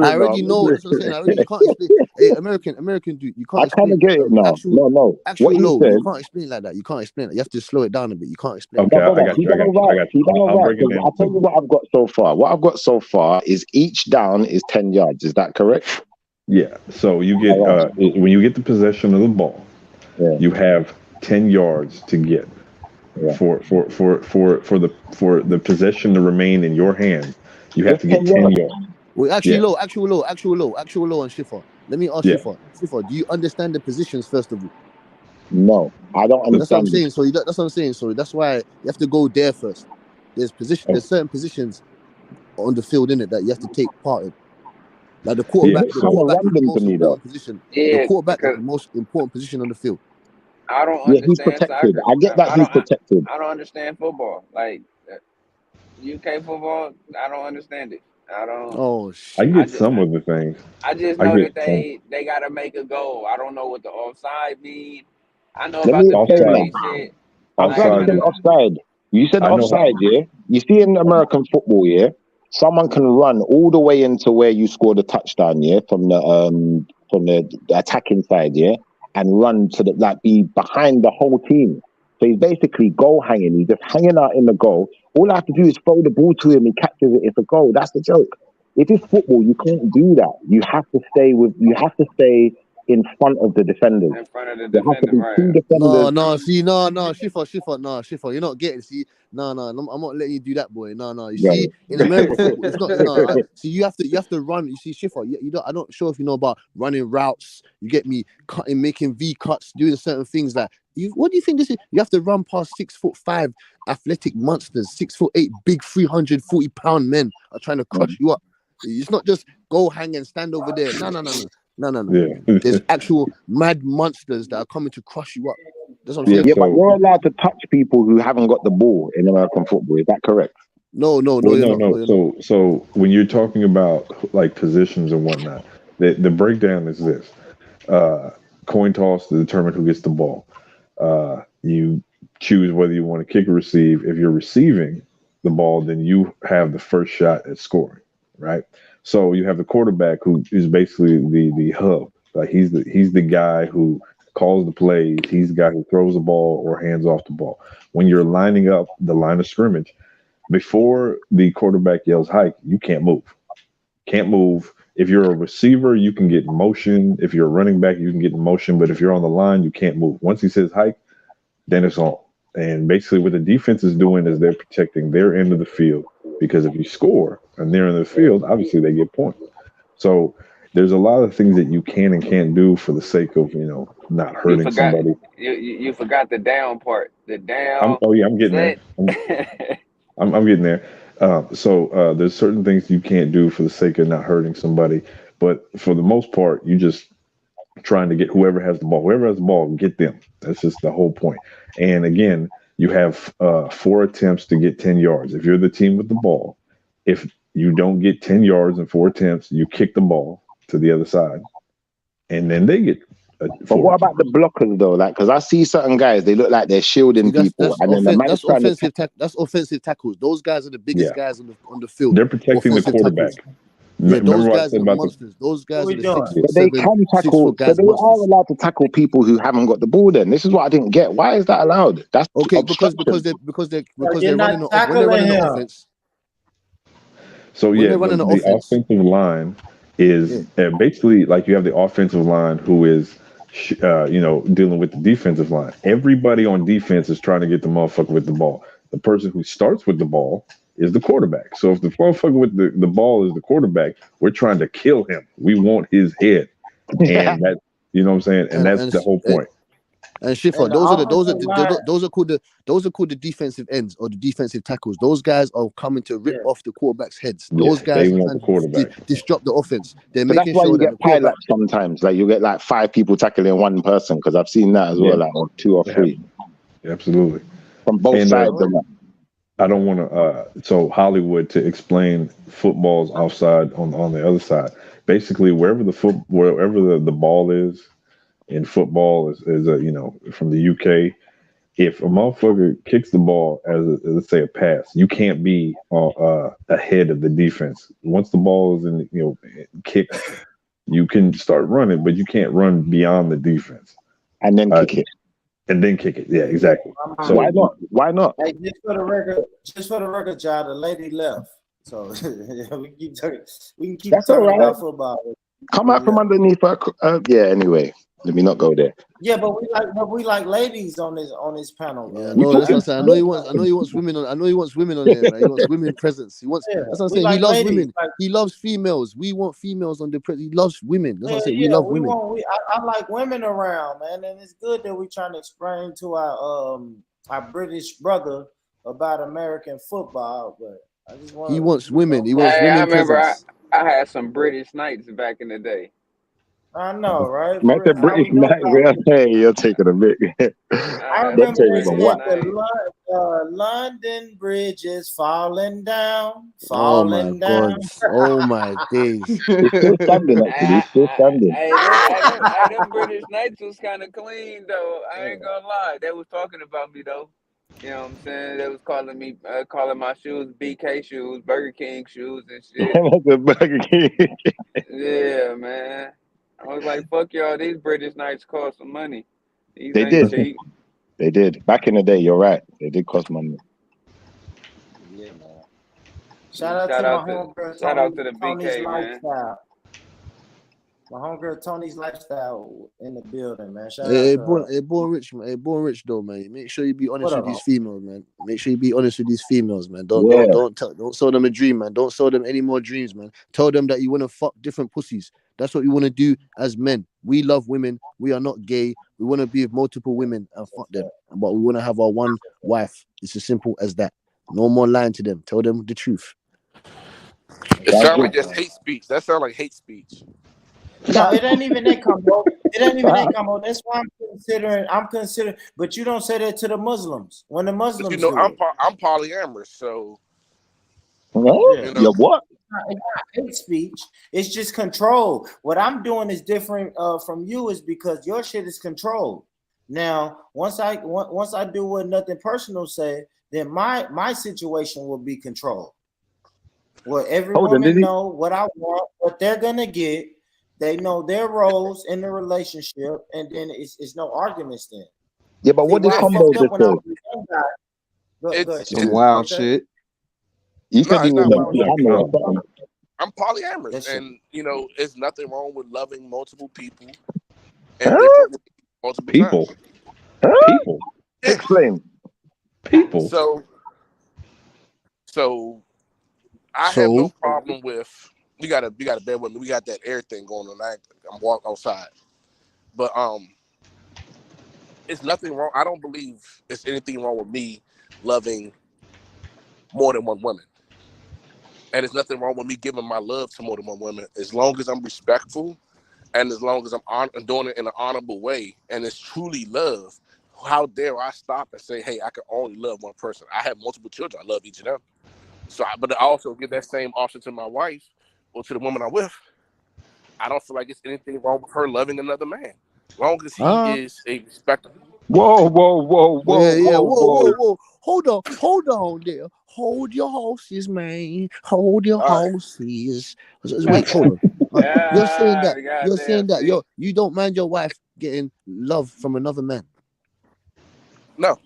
I already know. That's what I'm saying. You can't explain. Hey, American dude, you can't. I kind of get it now. No. Actually, you can't explain like that. You can't explain it. You have to slow it down a bit. You can't explain. Okay, I got you. I'll tell you what I've got so far. What I've got so far is each down is 10 yards. Is that correct? Yeah. So you get when you get the possession of the ball. Yeah. You have 10 yards to get for the possession to remain in your hand. You have to get 10 yards. Well, actual low on Schiffer. Let me ask Schiffer, do you understand the positions first of all? No, I don't understand. That's what I'm saying. So that's what I'm saying. So that's why you have to go there first. There's certain positions on the field in it that you have to take part in. Like the quarterback, the quarterback is the most important position on the field. I don't understand. He's protected. I get that he's protected. I don't understand football. Like UK football, I don't understand it. I don't. Oh, I get some of the things. I just know that they gotta make a goal. I don't know what the offside means. I know about the penalty shit. Offside. You said offside, yeah. You see in American football, yeah. Someone can run all the way into where you scored a touchdown, yeah, from the attacking side, yeah, and run to be behind the whole team. So he's basically goal hanging. He's just hanging out in the goal. All I have to do is throw the ball to him. He catches it. It's a goal. That's the joke. If it's football, you can't do that. You have to stay in front of the defenders. In front of the defender, right? Schiffer, you're not getting. See, no, I'm not letting you do that, boy. No. You see, in American football, it's not. See, you have to run. You see, Schiffer, I'm not sure if you know about running routes. You get me, cutting, making V cuts, doing certain things like. What do you think this is? You have to run past 6'5" athletic monsters, 6'8" big 340-pound men are trying to crush you up. It's not just go hang and stand over there. No. Yeah. There's actual mad monsters that are coming to crush you up. That's what I'm saying. Yeah, but you're allowed to touch people who haven't got the ball in American football. Is that correct? No. So when you're talking about like positions and whatnot, the breakdown is this: coin toss to determine who gets the ball. You choose whether you want to kick or receive. If you're receiving the ball, then you have the first shot at scoring, right? So you have the quarterback who is basically the hub. Like he's the guy who calls the plays. He's the guy who throws the ball or hands off the ball. When you're lining up the line of scrimmage, before the quarterback yells hike, you can't move. Can't move. If you're a receiver, you can get in motion. If you're a running back, you can get in motion. But if you're on the line, you can't move. Once he says hike, then it's on. And basically what the defense is doing is they're protecting their end of the field, because if you score and they're in the field, obviously they get points. So there's a lot of things that you can and can't do for the sake of, not hurting somebody. You forgot the down part. The down. I'm getting there. I'm getting there. So there's certain things you can't do for the sake of not hurting somebody, but for the most part, you just trying to get whoever has the ball. Whoever has the ball, get them. That's just the whole point. And again, you have 4 attempts to get 10 yards. If you're the team with the ball, if you don't get 10 yards in 4 attempts, you kick the ball to the other side, and then they get. But what about the blockers though? Like, because I see certain guys, they look like they're shielding people, and then the man is trying to. That's offensive tackles. Those guys are the biggest guys on the field. They're protecting the quarterback. Yeah, Remember those what I guys said are about monsters. Those guys are the 6 But foot they 7, can 6 tackle, foot so guys they are monsters. allowed to tackle people who haven't got the ball. Then this is what I didn't get. Why is that allowed? That's Okay, because obstruction. they're running when they're running the offense. So When yeah, they're running the the offense. offensive line is basically like you have the offensive line who is, dealing with the defensive line. Everybody on defense is trying to get the motherfucker with the ball. The person who starts with the ball is the quarterback. So if the motherfucker with the ball is the quarterback, we're trying to kill him. We want his head, and that you know what I'm saying, and that's the whole point. And Schiffer, those are called the defensive ends or the defensive tackles. Those guys are coming to rip off the quarterback's heads. Those Yeah, guys they are want the trying to quarterback. disrupt the offense. They're But that's making why sure you that get the quarterback. pileups sometimes. Like you get like 5 people tackling one person, because I've seen that as well, like or 2 or 3 Absolutely. from both sides. I don't want to. So Hollywood, to explain football's offside on the other side. Basically, wherever the ball is in football is from the UK. If a motherfucker kicks the ball let's say a pass, you can't be ahead of the defense. Once the ball is in kicked, you can start running, but you can't run beyond the defense. And then kick it. And then kick it. Yeah, exactly. So why not? Why not? Hey, just for the record, y'all, the lady left. So we can keep That's talking all right. about football. Come out from underneath her. Yeah. Anyway, let me not go there. Yeah, but we like ladies on this panel. Yeah, no, that's what I'm saying. I know he wants women on. I know he wants women on there, man. He wants women presence. He wants. That's what I'm saying. He loves women. He loves females. We want females on the press. He loves women. That's what I'm saying. We love women. I like women around, man, and it's good that we're trying to explain to our British brother about American football. But I just want. He wants women. He wants women I remember presence. I had some British Knights back in the day. I know, right? Not the British night. Hey, you're taking a bit. I remember they said the London Bridge is falling down, falling down. Oh my days! It's still standing, actually. It's still standing. Hey, them British Knights was kind of clean though. I ain't gonna lie. They was talking about me though. You know what I'm saying? They was calling me, calling my shoes BK shoes, Burger King shoes and shit. The Burger King. Yeah, man. I was like, fuck y'all. These British Knights cost some money. These They ain't did. cheap. They did. Back in the day, you're right. They did cost money. Yeah, man. Shout out to my homegirl. Shout out to the Tony's BK, man. lifestyle. My homegirl Tony's lifestyle in the building, man. Shout Hey, out to her. born rich, man. Hey, born rich though, man. Make sure you be honest What with up? these females, man. Make sure you be honest with these females, man. Don't Yeah. don't sell them a dream, man. Don't sell them any more dreams, man. Tell them that you want to fuck different pussies. That's what we want to do as men. We love women. We are not gay. We want to be with multiple women and fuck them. But we want to have our one wife. It's as simple as that. No more lying to them. Tell them the truth. It sounds like just hate speech. That sounds like hate speech. No, it ain't even that combo. It ain't even that combo. That's why I'm considering. But you don't say that to the Muslims. When the Muslims, You know, do I'm polyamorous, so You're what? It's not hate speech. It's just control. What I'm doing is different from you, is because your shit is controlled. Now, once I do what Nothing Personal say, then my situation will be controlled. Well, every woman know what I want, what they're gonna get. They know their roles in the relationship, and then it's no arguments then. Yeah, but what did Combo just say? Some wild shit. You said you were I'm polyamorous, and there's nothing wrong with loving multiple people and multiple people. times. People. Explain. People. So I have no problem with. You gotta bear with me. We got that air thing going on. I'm walking outside, but it's nothing wrong. I don't believe there's anything wrong with me loving more than one woman. And there's nothing wrong with me giving my love to more than one woman, as long as I'm respectful and as long as I'm doing it in an honorable way and it's truly love. How dare I stop and say, hey, I can only love one person? I have multiple children. I love each of them. So, but I also give that same option to my wife or to the woman I'm with. I don't feel like it's anything wrong with her loving another man, as long as he is a respectable. Whoa. Whoa. Hold on there. Hold your horses, man. Hold your horses. Wait, hold on. You're saying that you don't mind your wife getting love from another man. No.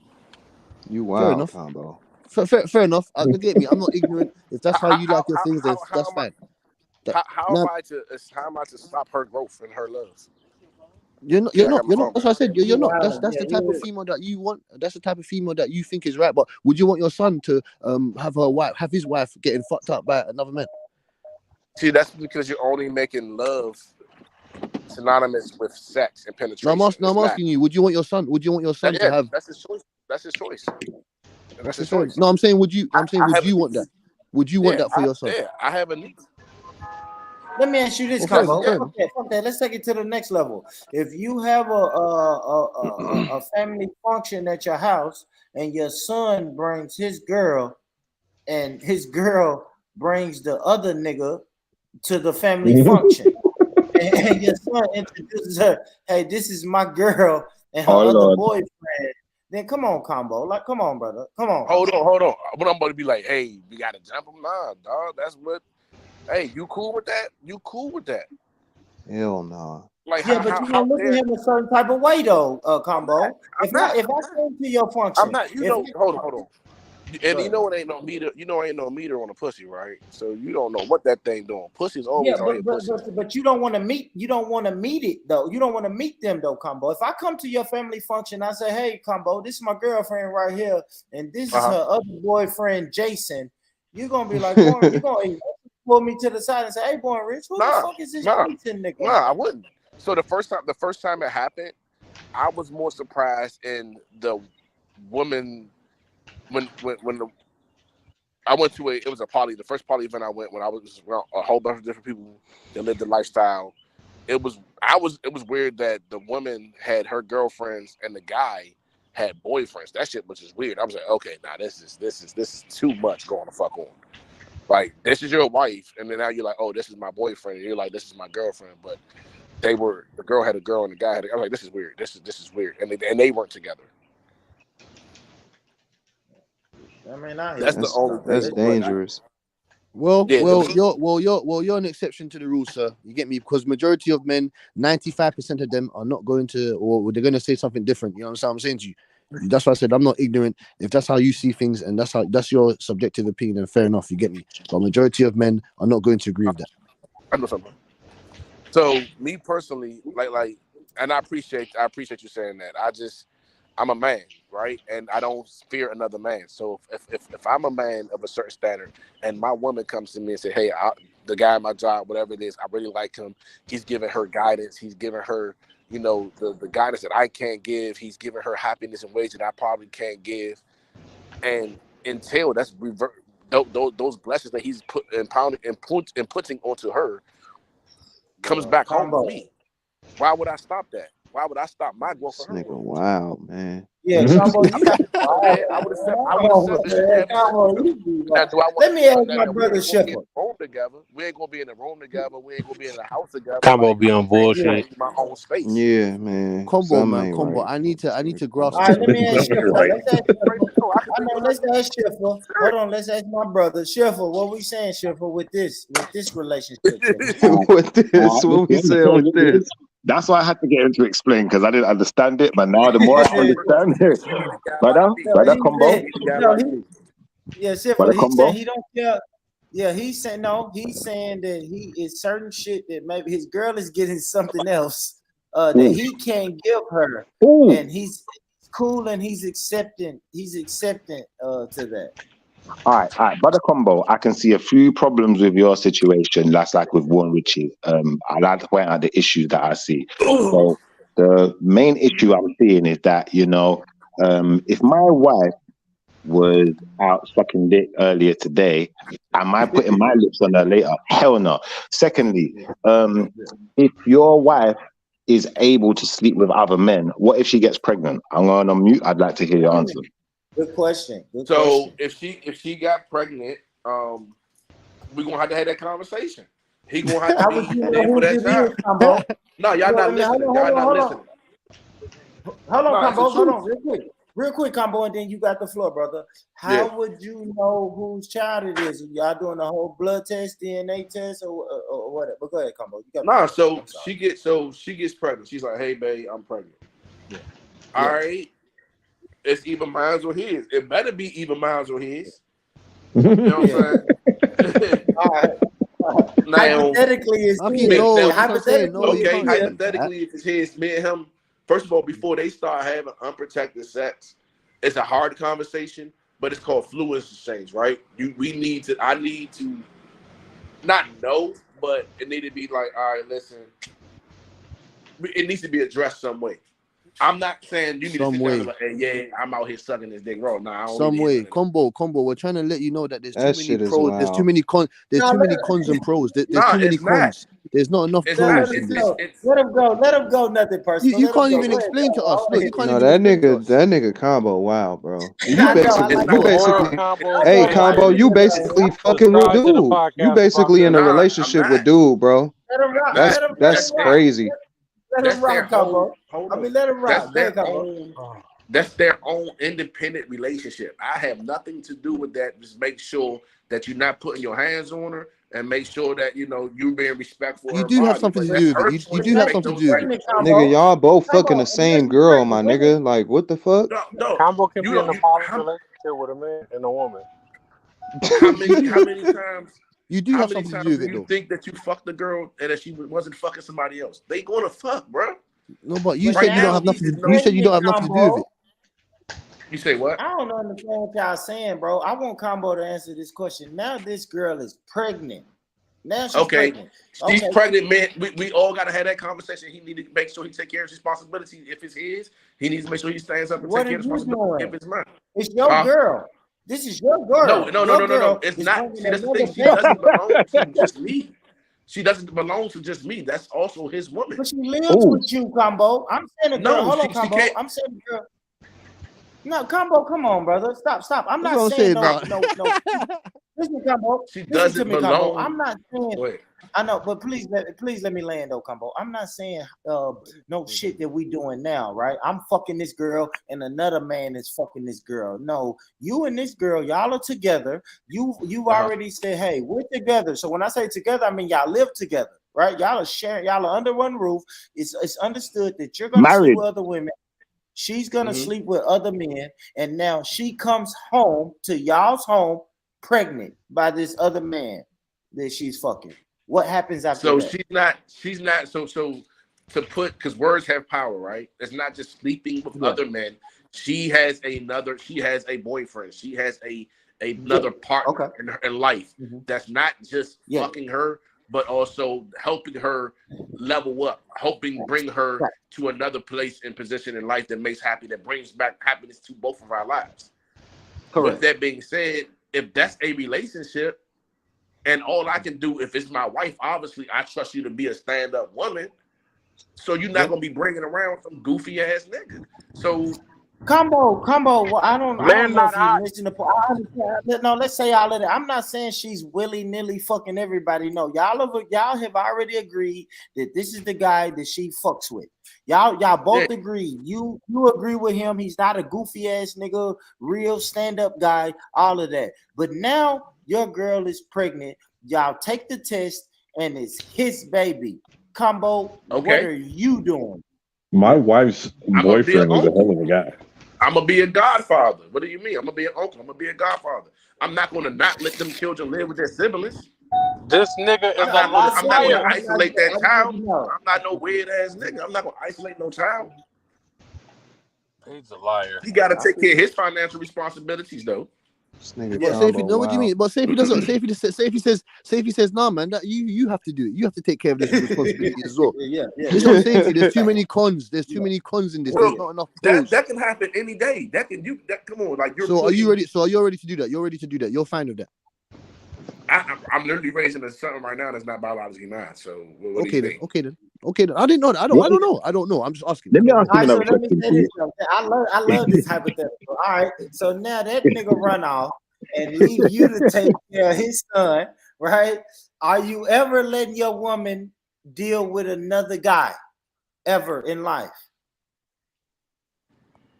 You Fair wild, enough. Combo. Fair enough. Get me. I'm not ignorant. If that's how you like your things, then that's fine. How am I to stop her growth and her love? You're not. That's what I said. You're not. That's the type of female that you want. That's the type of female that you think is right. But would you want your son to have his wife getting fucked up by another man? See, that's because you're only making love synonymous with sex and penetration. No, I'm asking you. Would you want your son? To have? That's his choice. That's his choice. That's his choice. choice. No, I'm saying, would you want that? Would you want that for your son? Yeah, I have a need. Let me ask you this, Combo. Okay, let's take it to the next level. If you have a family function at your house and your son brings his girl and his girl brings the other nigga to the family function and your son introduces her, hey, this is my girl and her other boyfriend, then come on, Combo. Like, come on, brother. Come on. Hold on. But I'm about to be like, hey, we got to jump him? Nah, dog. That's what. Hey, you cool with that? You cool with that? Hell no. Like, but you don't look at him a certain type of way, though, Combo. If I came to your function, I'm not. Hold on. And you know it ain't no meter. You know ain't no meter on a pussy, right? So you don't know what that thing doing. Pussy's always on pussy. But you don't want to meet. You don't want to meet it though. You don't want to meet them though, Combo. If I come to your family function, I say, hey, Combo, this is my girlfriend right here, and this is her other boyfriend, Jason. You're gonna be like, you're gonna pull me to the side and say, hey, boy, Rich, who the fuck is this Jason nigga? Nah, I wouldn't. So the first time it happened, I was more surprised in the woman when I went to it was a party. The first party event I went when I was around a whole bunch of different people that lived the lifestyle. It was weird that the woman had her girlfriends and the guy had boyfriends. That shit was just weird. I was like, okay, nah, this is too much going to fuck on. Like, this is your wife, and then now you're like, oh, this is my boyfriend. And you're like, this is my girlfriend. But the girl had a girl and the guy had I'm like, this is weird. This is weird. And they weren't together. I mean, that's the only thing. That's dangerous. Well, you're an exception to the rule, sir. You get me? Because majority of men, 95% of them are not going to, or they're going to say something different. You know what I'm saying to you? That's why I said I'm not ignorant. If that's how you see things and that's your subjective opinion, then fair enough. You get me? But majority of men are not going to agree with that. I know something. So me personally, like, and I appreciate you saying that. I'm a man, right? And I don't fear another man. So if I'm a man of a certain standard and my woman comes to me and say, hey, the guy at my job, whatever it is, I really like him. He's giving her guidance. He's giving her, the guidance that I can't give. He's giving her happiness in ways that I probably can't give. And until that's those blessings that he's putting onto her comes back home to me. Why would I stop that? Why would I stop my growth for her? Nigga, wow, man. Yeah, Combo, you got Let me ask my brother Sheffer. We ain't gonna be in the room together. We ain't gonna be in the house together. Combo be on bullshit. My own space. Yeah, man. Combo, man. Combo. Right. I need to grasp. All right, let me ask Sheffer. Let's ask Sheffer. Hold on, let's ask my brother Sheffer. What we saying, Sheffer, with this relationship? With this, what we saying with this? That's why I had to get him to explain because I didn't understand it. But now the more I understand it, brother Combo. Sheffer, he said he don't care. Yeah, he's saying no. He's saying that he is certain shit that maybe his girl is getting something else that he can't give her, and he's cool and he's accepting to that. All right, brother Combo. I can see a few problems with your situation. That's like with Warren Richie. I'd like to point out the issues that I see. So the main issue I'm seeing is that if my wife was out sucking dick earlier today, am I putting my lips on her later? Hell no. Secondly, if your wife is able to sleep with other men, what if she gets pregnant? I'm going on mute. I'd like to hear your answer. Good question. Good So question. if she got pregnant, we're gonna have to have that conversation. He gonna have How to would be you know there for who that this child. is, Combo? No, y'all Hold not on, listening. hold Y'all on, not hold on. listening. Hold on, No, it's the Combo. Hold on, truth. real quick, Combo, and then you got the floor, brother. How Yeah. would you know whose child it is? Y'all doing the whole blood test, DNA test, or whatever? But go ahead, Combo. You got Nah, the so I'm sorry. she gets pregnant. She's like, "Hey, babe, I'm pregnant." Yeah. All right, it's either mine or his. It better be either mine or his. You know what I'm saying? All right. Now, Hypothetically, it's Okay, his. no, now, that's what I'm saying. No, you okay, can't say that. hypothetically, if it's his, me and him, first of all, before they start having unprotected sex, it's a hard conversation, but it's called fluid exchange, right? I need to not know, but it need to be like, all right, listen, it needs to be addressed some way. I'm not saying you need to Some sit down and way. like, hey, yeah, I'm out here sucking this dick raw. Nah, I don't Some need to way. hear none of Combo. We're trying to let you know that there's too That many shit is pros. There's too wild. many cons. There's No, too many cons and pros. There's Nah, too many it's not. cons. There's not enough It's Let not. pros in him this. go. Let him go. Let him go. Nothing personal. You Let him can't go. even Go ahead, explain to Combo. us. Look, you can't No, even explain to us. that nigga Combo, wow, bro. You I know. I basically, like you it. basically, Combo, hey, I know. Combo, you basically fucking with subscribe to the dude. You podcast basically in a Nah, I'm relationship with not. dude, bro. Let him rock. That's Let him that's rock. crazy. Let That's him their rock, Combo. hold I on. mean, let him That's rock. Go ahead, their Combo. own. That's their own independent relationship. I have nothing to do with that. Just make sure that you're not putting your hands on her, and make sure that you're being respectful of You her do have body. something But to that's do with it. her You choice do to have make something to those do with it. sacrifices. Nigga, y'all both fucking the Combo. same girl, my nigga. Like, what the fuck? No. Combo can You be in don't. a poly relationship with a man and a woman. How many times? You do How have many something to do times with do it, you though. think that you fucked the girl and that she wasn't fucking somebody else? They gonna fuck, bro. No, but you But Right said you don't now now, have she's nothing. it's You no. said you pregnant, don't have nothing to do with Combo. it. You say what? I don't understand what y'all saying, bro. I want Combo to answer this question. Now this girl is pregnant. Now she's Okay, pregnant. she's Okay. pregnant, man. We all gotta have that conversation. He need to make sure he take care of his responsibility. If it's his, he needs to make sure he stands up and What take are care of his you responsibility if doing? it's mine. It's your Huh? girl. This is your girl. No. Your girl It's is not. bringing See, that's the thing. another She baby. doesn't belong to just me. She doesn't belong to just me. That's also his woman. But she lives Oh. with you, Combo. I'm saying a girl. No, Hold on, she Combo. can't. I'm saying a girl. No, Combo, come on, brother. Stop. I'm That's not what I'm saying saying. no. Listen, Combo. She Listen to doesn't me, Combo. belong. I'm not saying. Go ahead. I know, but please let me land though, Combo. I'm not saying no shit that we doing now, right? I'm fucking this girl and another man is fucking this girl. No, you and this girl, y'all are together. You already said, hey, we're together. So when I say together, I mean y'all live together, right? Y'all are sharing, y'all are under one roof. It's understood that you're gonna sleep Married. with other women. She's gonna sleep with other men, and now she comes home to y'all's home pregnant by this other man that she's fucking. What happens after So that? she's not so to put, because words have power, right? It's not just sleeping with other men. She has a boyfriend. She has another partner in life that's not just fucking her, but also helping her level up, helping bring her to another place and position in life that makes that brings back happiness to both of our lives. With that being said, if that's a relationship, and all I can do, if it's my wife, obviously I trust you to be a stand-up woman, so you're not gonna be bringing around some goofy ass nigga. So Combo. Well, I don't know not if you hot. listen to. I understand. No, let's say all of that. I'm not saying she's willy-nilly fucking everybody. No, y'all have already agreed that this is the guy that she fucks with. Y'all both agree. You agree with him. He's not a goofy ass nigga, real stand-up guy. All of that. But now your girl is pregnant. Y'all take the test, and it's his baby. Combo. What are you doing? My wife's boyfriend is a hell of a guy. I'm gonna be a godfather. What do you mean? I'm gonna be an uncle. I'm gonna be a godfather. I'm not gonna not let them children live with their siblings. This nigga is I'm not gonna liar. isolate that child. I'm not no weird ass nigga. I'm not gonna isolate no child. He's a liar. He gotta take care of his financial responsibilities though. But say if he, no, what do you mean? But say if he doesn't, say if he says, nah, man, that you have to do it. You have to take care of this responsibility as well. This is what I'm saying to you. There's too many cons. There's too many cons in this. There's not enough pros. That can happen any day. Come on, like you're. So are you ready? So are you ready to do that? You're ready to do that. You're fine with that. I'm literally raising something right now that's not biologically mine. So what do you think? Okay then. I didn't know that. I don't know. I'm just asking. Let me ask you All right, another so let me question. say this. I love this hypothetical. All right, so now that nigga run off and leave you to take care of his son, right? Are you ever letting your woman deal with another guy ever in life?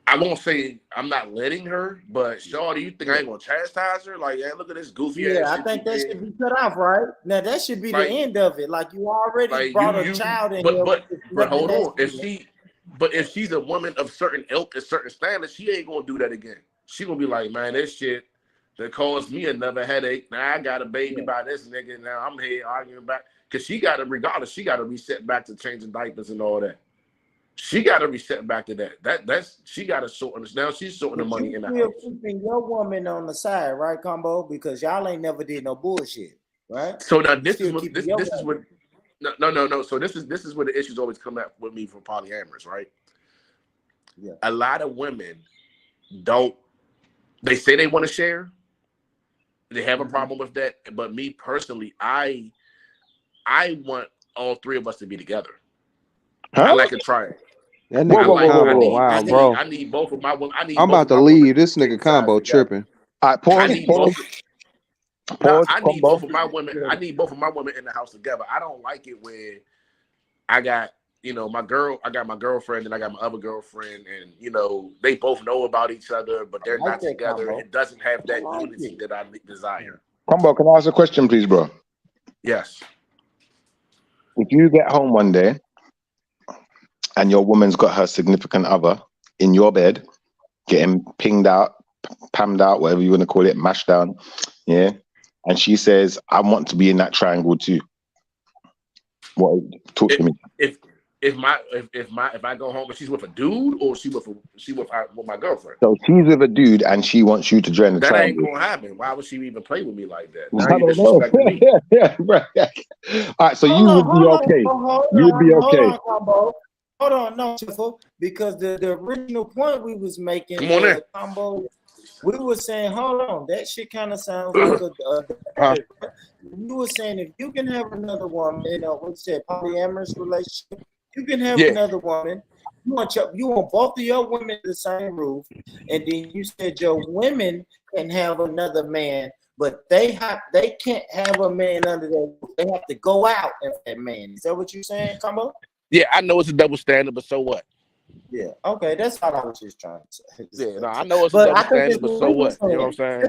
I won't say I'm not letting her, but Shawty, you think I ain't gonna chastise her? Like, hey, look at this goofy ass. I think that should be cut off, right? Now that should be the end of it. Like you already brought a child in here. But hold on. If she's a woman of certain ilk and certain standards, she ain't gonna do that again. She gonna be like, man, this shit that caused me another headache. Now I got a baby by this nigga. Now I'm here arguing back because she got to, regardless, she got to reset back to changing diapers and all that. She got to reset back to that. That's she got to sort this. Now she's sorting the money in the house. Keeping your woman on the side, right, Combo? Because y'all ain't never did no bullshit, right? So now this is what no. So this is where the issues always come up with me for polyamorous, right? Yeah. A lot of women don't. They say they want to share. They have a problem with that, but me personally, I want all three of us to be together. I like a triangle. That nigga Combo, wow, bro. I need both of my women. I'm about to leave. This nigga Combo tripping. All right, pause. I need both of my women. I need both of my women in the house together. I don't like it where I got, my girl. I got my girlfriend and I got my other girlfriend, and they both know about each other, but they're not together. It doesn't have that unity that I desire. Combo, can I ask a question, please, bro? Yes. If you get home one day and your woman's got her significant other in your bed, getting pinged out, pammed out, whatever you want to call it, mashed down, yeah, and she says, "I want to be in that triangle too." Talk to me. If I go home and she's with a dude, or she with my girlfriend. So she's with a dude and she wants you to join the that triangle. ain't gonna happen. Why would she even play with me like that? I Now you don't know. disrespecting me. Yeah, right. All right, so you would be okay. You would be okay. Hold on, no, Chiffle, because the original point we was making, Come on in. Combo, we were saying, hold on, that shit kind of sounds like you were saying if you can have another woman in a what's that polyamorous relationship, you can have another woman. You want both of your women in the same roof, and then you said your women can have another man, but they can't have a man under their roof. They have to go out as that man. Is that what you're saying, Combo? Yeah, I know it's a double standard, but so what? Yeah, okay, that's all I was just trying to say. Yeah, no, I know it's a double standard, but so what? You know what I'm saying?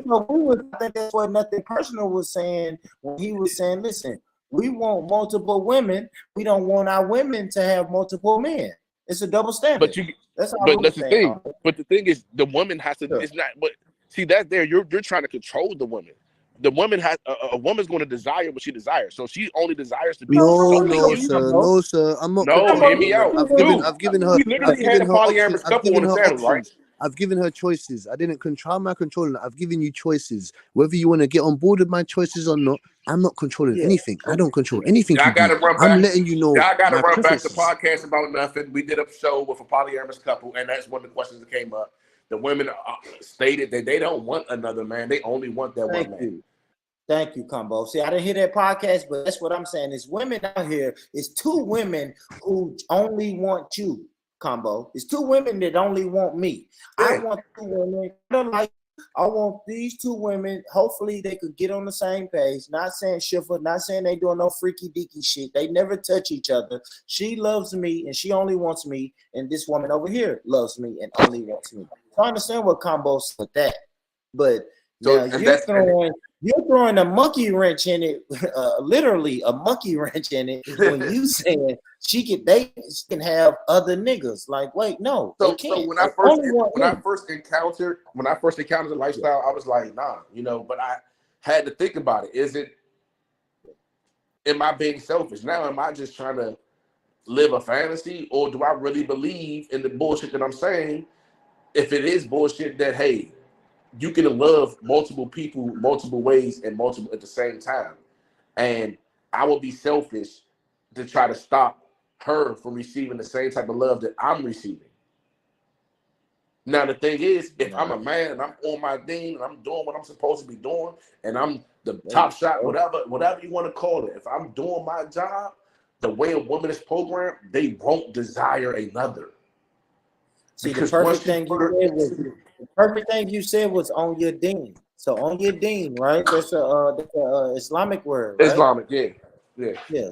I think that's what Nothing Personal was saying when he was saying, listen, we want multiple women. We don't want our women to have multiple men. It's a double standard. That's the thing. But the thing is, the woman has to. It's not. But see, that's there. You're trying to control the woman. The woman has a woman's going to desire what she desires. So she only desires to be. No, sir. I'm not. No, hear me out. I've given her. We literally had a polyamorous couple on the channel, right? I've given her choices. I didn't control. How am I controlling that? I've given you choices. Whether you want to get on board with my choices or not, I'm not controlling anything. I don't control anything. I gotta run back. I'm letting you know. I gotta run back preferences. the podcast about nothing. We did a show with a polyamorous couple, and that's one of the questions that came up. The women stated that they don't want another man; they only want that one man. Thank you, Combo. See, I didn't hear that podcast, but that's what I'm saying. Is women out here. It's two women who only want you, Combo. It's two women that only want me. I want two women. I want these two women. Hopefully, they could get on the same page. Not saying Schiffer, not saying they doing no freaky deaky shit. They never touch each other. She loves me, and she only wants me. And this woman over here loves me and only wants me. So I understand what Combo said with that, but now you're throwing a monkey wrench in it, literally a monkey wrench in it when you saying they can have other niggas. Like, wait, no, they can't. So when I first encountered the lifestyle, I was like, nah, but I had to think about it. Am I being selfish? Now am I just trying to live a fantasy, or do I really believe in the bullshit that I'm saying? If it is bullshit, that hey, you can love multiple people, multiple ways, and multiple at the same time. And I would be selfish to try to stop her from receiving the same type of love that I'm receiving. Now, the thing is, if I'm a man and I'm on my thing and I'm doing what I'm supposed to be doing and I'm the top shot, whatever you want to call it, if I'm doing my job, the way a woman is programmed, they won't desire another. See, Because the once perfect you thing you said was the perfect thing you said was on your deen. So on your deen, right? That's a Islamic word, right? Islamic, yeah.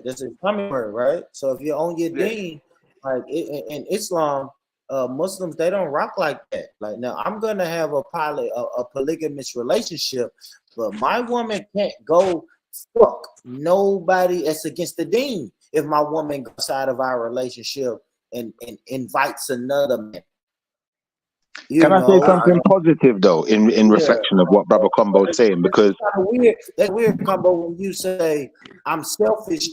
That's an Islamic word, right? So if you're on your deen, like in Islam, Muslims, they don't rock like that. Like, now I'm gonna have a polygamous relationship, but my woman can't go fuck nobody that's against the deen. If my woman goes outside of our relationship and invites another man. Can I say something positive though, in reflection of what Brother Combo is saying? Because that's weird, Combo, when you say I'm selfish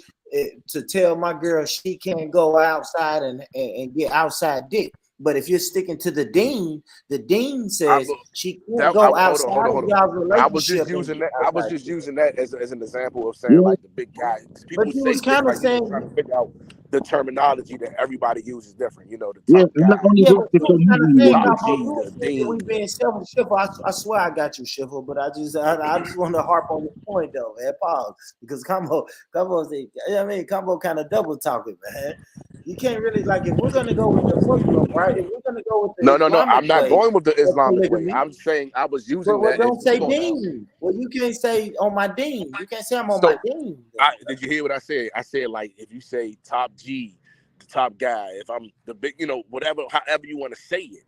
to tell my girl she can't go outside and get outside dick. But if you're sticking to the dean says she can't go outside of y'all's relationship. I was just using that as an example of saying like the big guy. People But you say was kind of like saying trying to figure out the terminology that everybody uses different. You know, the yeah, top guy. not only Yeah, this, but you was kind of saying, Top Combo, G, you the was saying dean. we being selfish. Shiffer, I swear I got you, Shiffer, but I just want to harp on your point though, man. Pause, because Combo kind of double talking, man. You can't really, like, if we're gonna go with the Muslim, right? If we're gonna go with the No. Islamic I'm not way going with the of Islamic way. polygamy, I'm saying I was using well, that. don't say deen. Well, you can't say on my deen. You can't say I'm on my deen. Did you hear what I said? I said, like, if you say top G, the top guy, if I'm the big, whatever, however you want to say it.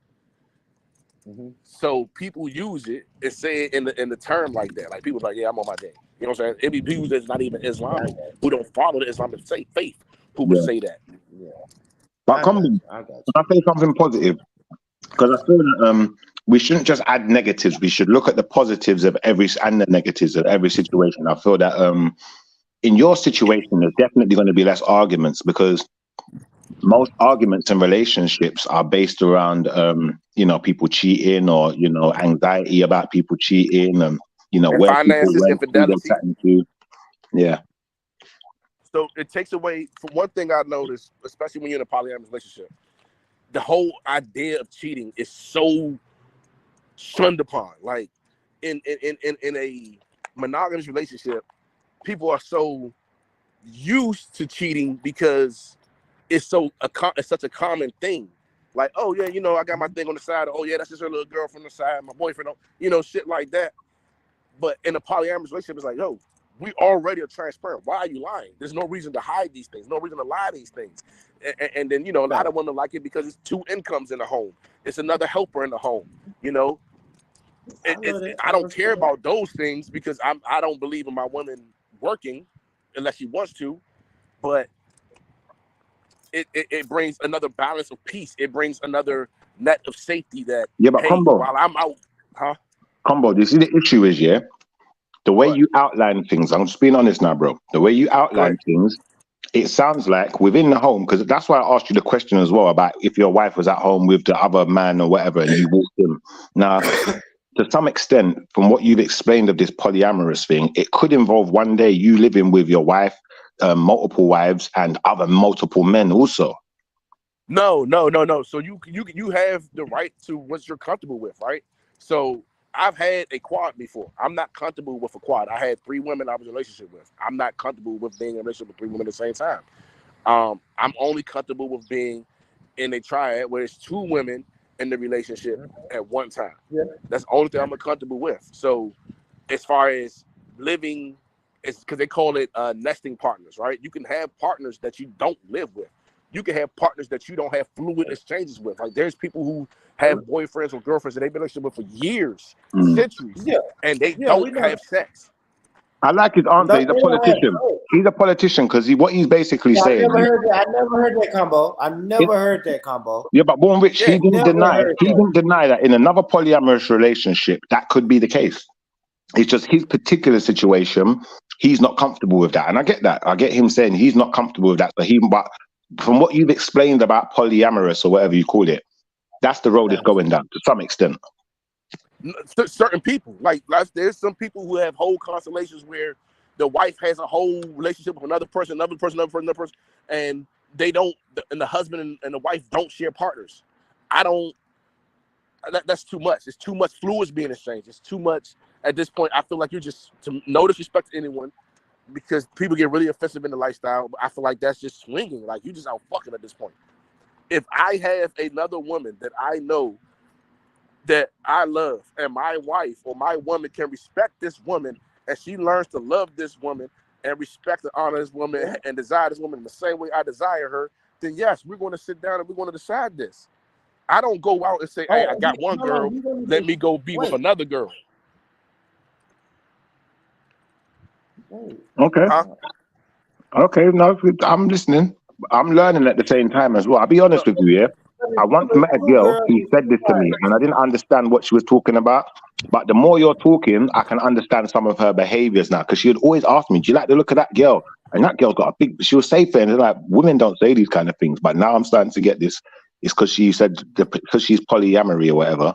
So people use it and say it in the term like that. Like, people like, yeah, I'm on my day. You know what I'm saying? It be people that's not even Islamic, who don't follow the Islamic faith, who would say that. But Combo, can I say something positive? Because I feel that we shouldn't just add negatives. We should look at the positives of and the negatives of every situation. I feel that in your situation, there's definitely going to be less arguments, because most arguments in relationships are based around people cheating, or anxiety about people cheating, and And where finances, people went, who they're infidelity. chatting to. Yeah. So it takes away, from one thing I noticed, especially when you're in a polyamorous relationship, the whole idea of cheating is so shunned upon. Like, in a monogamous relationship, people are so used to cheating because it's such a common thing. Like, oh yeah, I got my thing on the side. Oh yeah, that's just her little girl from the side. My boyfriend, shit like that. But in a polyamorous relationship, it's like, yo, we already are transparent. Why are you lying? There's no reason to hide these things. No reason to lie these things. And then, a lot of women like it because it's two incomes in the home. It's another helper in the home. I don't care about those things because I don't believe in my woman working unless she wants to. But it brings another balance of peace. It brings another net of safety that, But hey, Combo, while I'm out, Combo, you see the issue is, the way you outline things, I'm just being honest now, bro. The way you outline things, it sounds like within the home, because that's why I asked you the question as well about if your wife was at home with the other man or whatever and you walked in. Now, to some extent, from what you've explained of this polyamorous thing, it could involve one day you living with your wife, multiple wives, and other multiple men also. No. So you have the right to what you're comfortable with, right? So I've had a quad before. I'm not comfortable with a quad. I had 3 women I was in a relationship with. I'm not comfortable with being in a relationship with 3 women at the same time. I'm only comfortable with being in a triad where it's 2 women in the relationship at one time. That's the only thing I'm comfortable with. So as far as living, it's because they call it nesting partners, right? You can have partners that you don't live with. You can have partners that you don't have fluid exchanges with. Like, there's people who have boyfriends or girlfriends that they've been in a relationship with for years, centuries, and they don't have sex. I like his answer. He's a politician. He's a politician because what he's basically saying. I never heard that Combo. I never heard that Combo. Yeah, but Born Rich, he didn't deny. He didn't deny that in another polyamorous relationship that could be the case. It's just his particular situation. He's not comfortable with that, and I get that. I get him saying he's not comfortable with that. But from what you've explained about polyamorous or whatever you call it, that's the road it's going down to some extent. certain people. Like there's some people who have whole constellations where the wife has a whole relationship with another person, and they don't, and the husband and the wife don't share partners. That's too much. It's too much fluids being exchanged. It's too much at this point. I feel like you're just, to no disrespect to anyone, because people get really offensive in the lifestyle, but I feel like that's just swinging. Like, you just out fucking at this point. If I have another woman that I know that I love, and my wife or my woman can respect this woman, and she learns to love this woman and respect and honor this woman and desire this woman in the same way I desire her, then yes, we're going to sit down and we're going to decide this. I don't go out and say, hey, I got one girl, let me go be with another girl. Okay. Okay, no, I'm listening. I'm learning at the same time as well. I'll be honest with you, yeah. I once met a girl who said this to me, and I didn't understand what she was talking about. But the more you're talking, I can understand some of her behaviors now. Because she would always ask me, do you like the look of that girl? And that girl got a big, she was safe, and like, women don't say these kind of things. But now I'm starting to get this. It's because she said, because she's polyamory or whatever.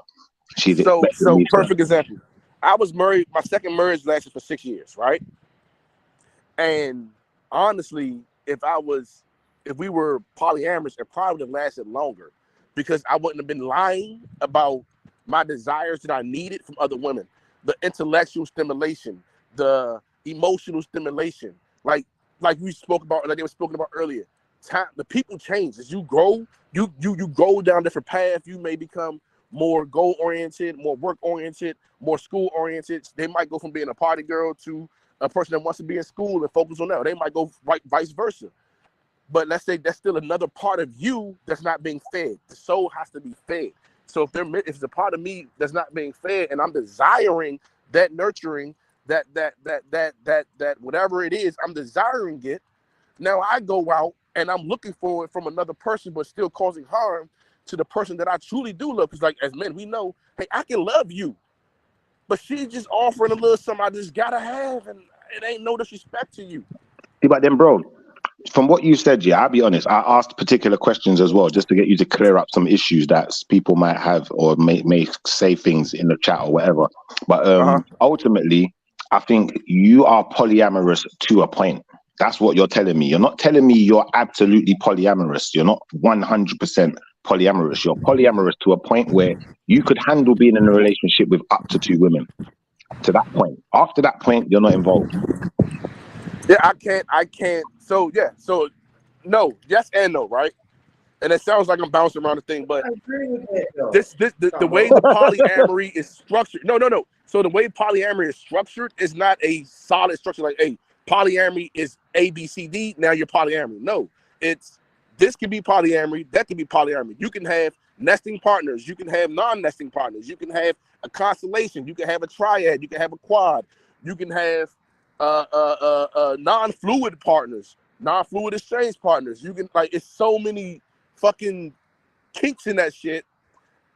So perfect example. I was married, my second marriage lasted for 6 years, right? And honestly, if we were polyamorous, it probably would have lasted longer, because I wouldn't have been lying about my desires that I needed from other women. The intellectual stimulation, the emotional stimulation, like we spoke about, like they were spoken about earlier. The people change as you grow. You go down different paths. You may become more goal oriented, more work oriented, more school oriented. They might go from being a party girl to a person that wants to be in school and focus on that. Or they might go vice versa. But let's say that's still another part of you that's not being fed. The soul has to be fed. So if it's a part of me that's not being fed, and I'm desiring that nurturing, that whatever it is, I'm desiring it. Now I go out and I'm looking for it from another person, but still causing harm to the person that I truly do love. Because like, as men, we know, hey, I can love you, but she's just offering a little something I just gotta have, and it ain't no disrespect to you. Yeah, but then, bro, from what you said, yeah, I'll be honest, I asked particular questions as well, just to get you to clear up some issues that people might have, or may say things in the chat or whatever. But ultimately, I think you are polyamorous to a point. That's what you're telling me. You're not telling me you're absolutely polyamorous. You're not 100% polyamorous. You're polyamorous to a point where you could handle being in a relationship with up to 2 women. To that point. After that point, you're not involved. Yeah, I can't. So yeah, so no, yes and no, right? And it sounds like I'm bouncing around the thing, but I agree with that, the way the polyamory is structured. No. So the way polyamory is structured is not a solid structure. Like, hey, polyamory is A, B, C, D. Now you're polyamory. No, this can be polyamory. That can be polyamory. You can have nesting partners. You can have non-nesting partners. You can have a constellation. You can have a triad. You can have a quad. You can have non-fluid partners, non-fluid exchange partners. You can, like, it's so many fucking kinks in that shit.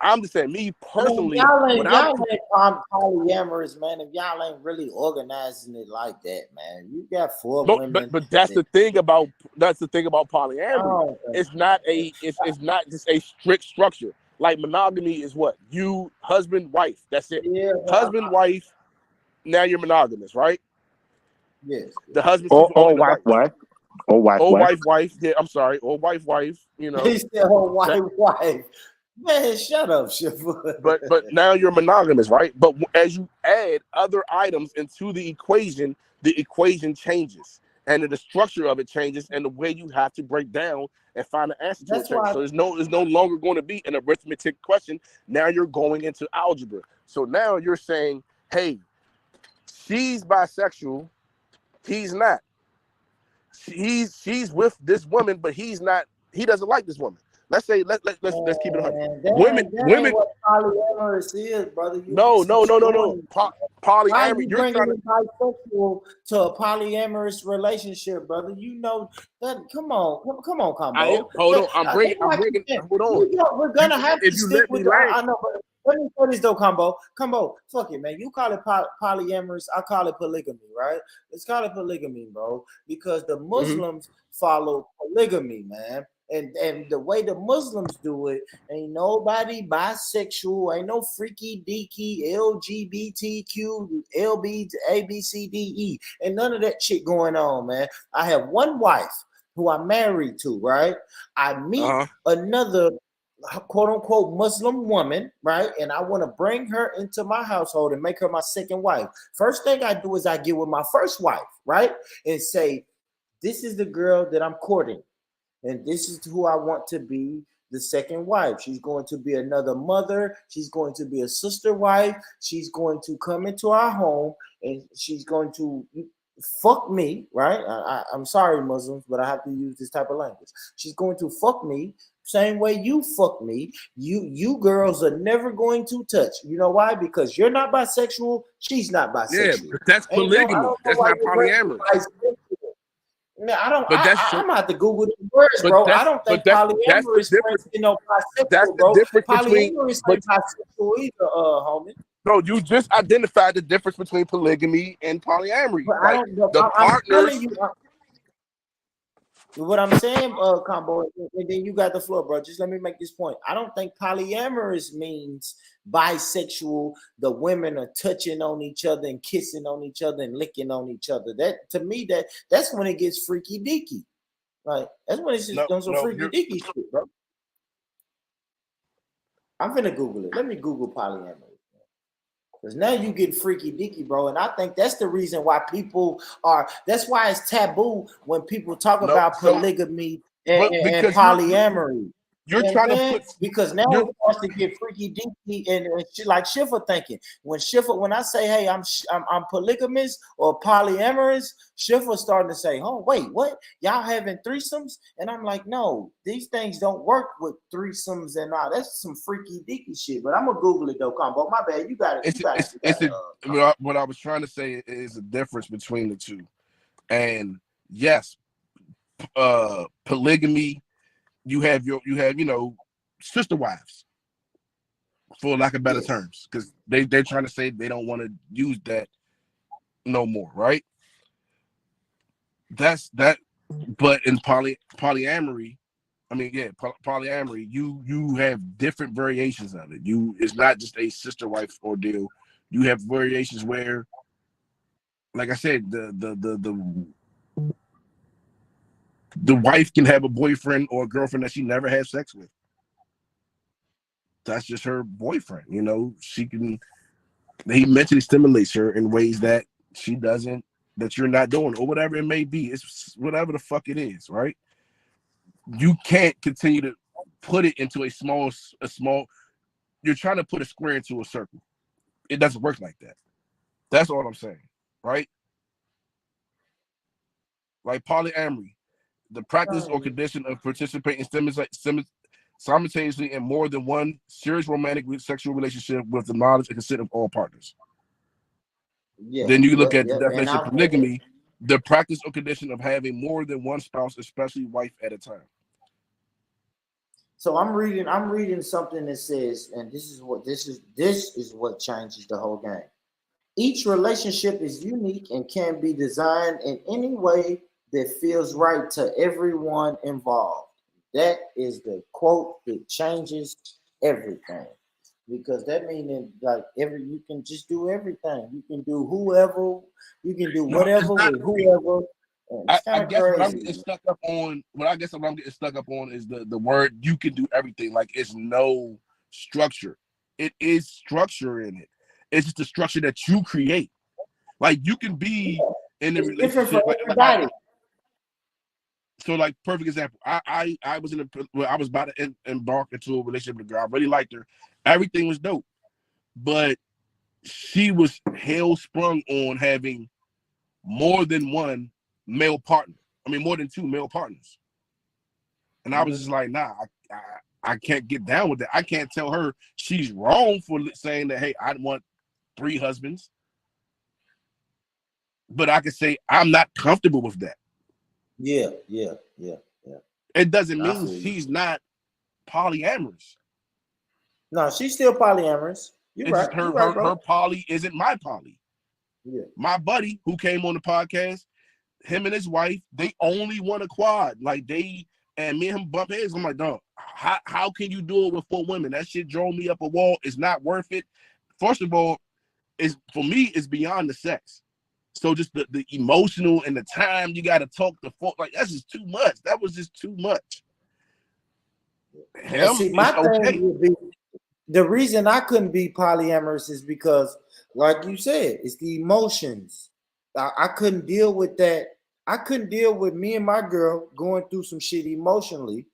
I'm just saying, me personally, y'all ain't polyamorous, man. If y'all ain't really organizing it like that, man, you got 4 women. But that's the thing about polyamory. It's not just a strict structure. Like monogamy is what? You, husband, wife. That's it. Yeah, husband, wife. Now you're monogamous, right? Yes. The husband or wife. Or wife. Yeah, I'm sorry. Or wife. You know. He said, "Oh, wife." Man, shut up, Shiva. But now you're monogamous, right? But as you add other items into the equation changes, and the structure of it changes, and the way you have to break down and find the answer to it changes. So there's no longer going to be an arithmetic question. Now you're going into algebra. So now you're saying, hey, she's bisexual, he's not. She's with this woman, but he's not. He doesn't like this woman. Let's say let's keep it 100. Women. What polyamorous is, brother. No. Polyamory. Why are you bringing bisexual to a polyamorous relationship, brother? You know that. Come on, Combo. Hold on. I'm bringing. Hold on. We're gonna have to stick with. I know, but let me say this though, Combo. Fuck it, man. You call it polyamorous. I call it polygamy, right? Let's call it polygamy, bro, because the Muslims follow polygamy, man. And the way the Muslims do it, ain't nobody bisexual, ain't no freaky deaky, LGBTQ, LB, ABCDE, and none of that shit going on, man. I have one wife who I'm married to, right? I meet another quote unquote Muslim woman, right? And I want to bring her into my household and make her my second wife. First thing I do is I get with my first wife, right? And say, this is the girl that I'm courting. And this is who I want to be the second wife. She's going to be another mother. She's going to be a sister wife. She's going to come into our home and she's going to fuck me, right? I'm sorry, Muslims, but I have to use this type of language. She's going to fuck me same way you fuck me. You girls are never going to touch. You know why? Because you're not bisexual. She's not bisexual. Yeah, that's polygamy. That's not polyamory. Man, I don't. But I'm that's gonna have to Google the words, bro. I don't think polyamory is bisexual, bro. Polyamory is bisexual either, homie. No, you just identified the difference between polygamy and polyamory. But Like, the I'm partners. telling you, what I'm saying, Combo, and then you got the floor, bro. Just let me make this point. I don't think polyamorous means bisexual. The women are touching on each other and kissing on each other and licking on each other. That, to me, that's when it gets freaky deaky. Like, that's when it's just some freaky deaky shit, bro. I'm finna Google it. Let me Google polyamory. Because now you get freaky deaky, bro. And I think that's the reason why that's why it's taboo when people talk about polygamy and polyamory. You're trying to put, because now it starts to get freaky deaky and shit like Schiffer thinking. When I say, hey, I'm polygamous or polyamorous, Schiffer's starting to say, oh, wait, what? Y'all having threesomes? And I'm like, no, these things don't work with threesomes and all. That's some freaky deaky shit. But I'm gonna Google it though, Combo. My bad. You got it. What I was trying to say is the difference between the two. And yes, polygamy. You have sister wives, for lack of better terms, because they're trying to say they don't want to use that no more, right? That's that. But in polyamory, polyamory, you have different variations of it. It's not just a sister wife ordeal. You have variations where, like I said, the wife can have a boyfriend or a girlfriend that she never had sex with. That's just her boyfriend. He mentally stimulates her in ways that she doesn't, that you're not doing, or whatever it may be. It's whatever the fuck it is, right? You can't continue to put it into a small, you're trying to put a square into a circle. It doesn't work like that. That's all I'm saying, right? Like polyamory. The practice or condition of participating simultaneously in more than one serious romantic sexual relationship with the knowledge and consent of all partners. Yeah, then you look at the definition of polygamy, the practice or condition of having more than one spouse, especially wife at a time. So I'm reading something that says, and this is what changes the whole game. Each relationship is unique and can be designed in any way that feels right to everyone involved. That is the quote that changes everything, because that means that you can just do everything. You can do whoever, you can do whatever with whoever. I guess what I'm getting stuck up on, is the word you can do everything. Like, it's no structure. It is structure in it. It's just the structure that you create. Like, you can be in a relationship. So, like, perfect example. I was I was about to embark into a relationship with a girl. I really liked her. Everything was dope, but she was hell sprung on having more than one male partner. More than two male partners. And I was just like, nah, I can't get down with that. I can't tell her she's wrong for saying that, hey, I want 3 husbands. But I can say I'm not comfortable with that. Yeah. It doesn't mean she's not polyamorous. No, she's still polyamorous. You're right. Her poly isn't my poly. Yeah. My buddy who came on the podcast, him and his wife, they only want a quad. Like, and me and him bump heads. I'm like, dog, how can you do it with 4 women? That shit drove me up a wall. It's not worth it. First of all, for me, it's beyond the sex. So just the emotional and the time you got to talk the fuck, like that's just too much. That was just too much. See, my thing would be, the reason I couldn't be polyamorous is because, like you said, it's the emotions. I couldn't deal with that. I couldn't deal with me and my girl going through some shit emotionally.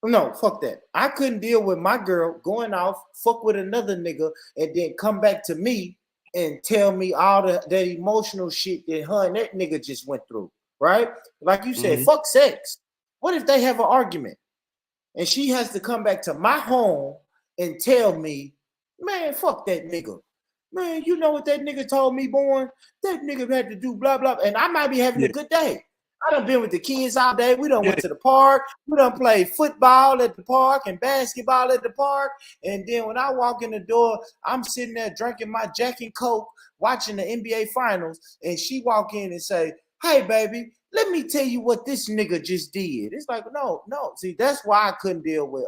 No, fuck that. I couldn't deal with my girl going off, fuck with another nigga, and then come back to me and tell me all that emotional shit that her and that nigga just went through, right? Like you said, fuck sex. What if they have an argument and she has to come back to my home and tell me, man, fuck that nigga. Man, you know what that nigga told me, Born? That nigga had to do blah, blah. And I might be having a good day. I done been with the kids all day. We done went to the park. We done played football at the park and basketball at the park. And then when I walk in the door, I'm sitting there drinking my Jack and Coke, watching the NBA Finals. And she walk in and say, hey, baby, let me tell you what this nigga just did. It's like, no. See, that's why I couldn't deal with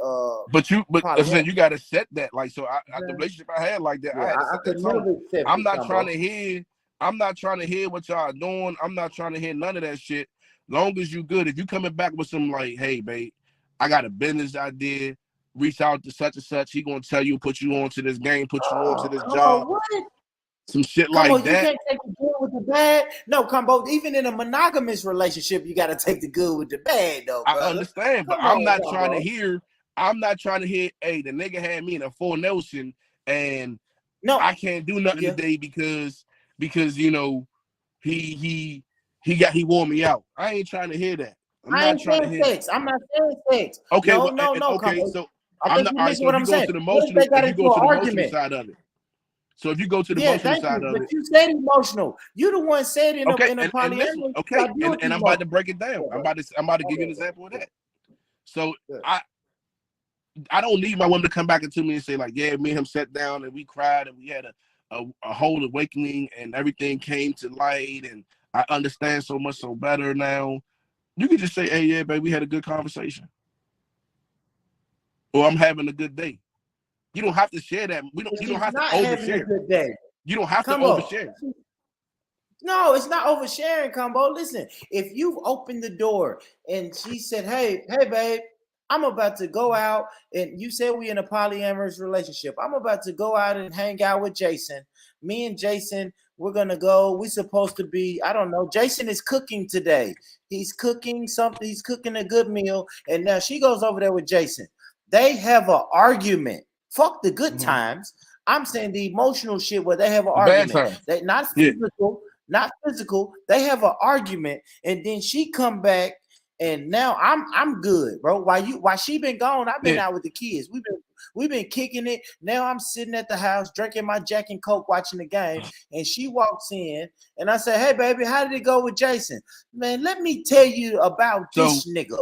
But I said you gotta set that. Like, so the relationship I had like that, I could never accept. I'm not trying to hear what y'all doing. I'm not trying to hear none of that shit. Long as you good. If you coming back with some like, hey, babe, I got a business idea. Reach out to such and such. He gonna tell you, put you on to this game, put you on to this job. What? Some shit Come like on, that. You can't take the good with the bad. No, Combo, even in a monogamous relationship, you got to take the good with the bad, though, brother. I understand, but I'm not trying to hear, hey, the nigga had me in a full Nelson and I can't do nothing today because you know, he wore me out. I ain't trying to hear that. I'm not saying sex. Okay, no, okay, Combo. so I think you missing what I'm saying. If you go to the emotional side of it. So if you go to the emotional side of it, but you said emotional. You the one said in a polyamory. And I'm about to break it down. I'm about to give you an example of that. So I don't need my woman to come back into me and say like, yeah, me and him sat down and we cried and we had a whole awakening and everything came to light and I understand so much so better now. You can just say, hey, yeah, babe, we had a good conversation, or I'm having a good day. You don't have to share that. You don't have to overshare. You don't have to overshare. No, it's not oversharing, Combo. Listen, if you've opened the door and she said, hey, babe, I'm about to go out, and you said we in a polyamorous relationship. I'm about to go out and hang out with Jason. Me and Jason, we're gonna go. We're supposed to be, I don't know. Jason is cooking today. He's cooking something. He's cooking a good meal, and now she goes over there with Jason. They have an argument. Fuck the good times. I'm saying the emotional shit where they have an argument. They not physical, not physical. They have an argument, and then she come back, and now I'm good, bro. While she been gone, I've been out with the kids. We've been kicking it. Now I'm sitting at the house drinking my Jack and Coke, watching the game, and she walks in, and I say, hey, baby, how did it go with Jason? Man, let me tell you about this nigga.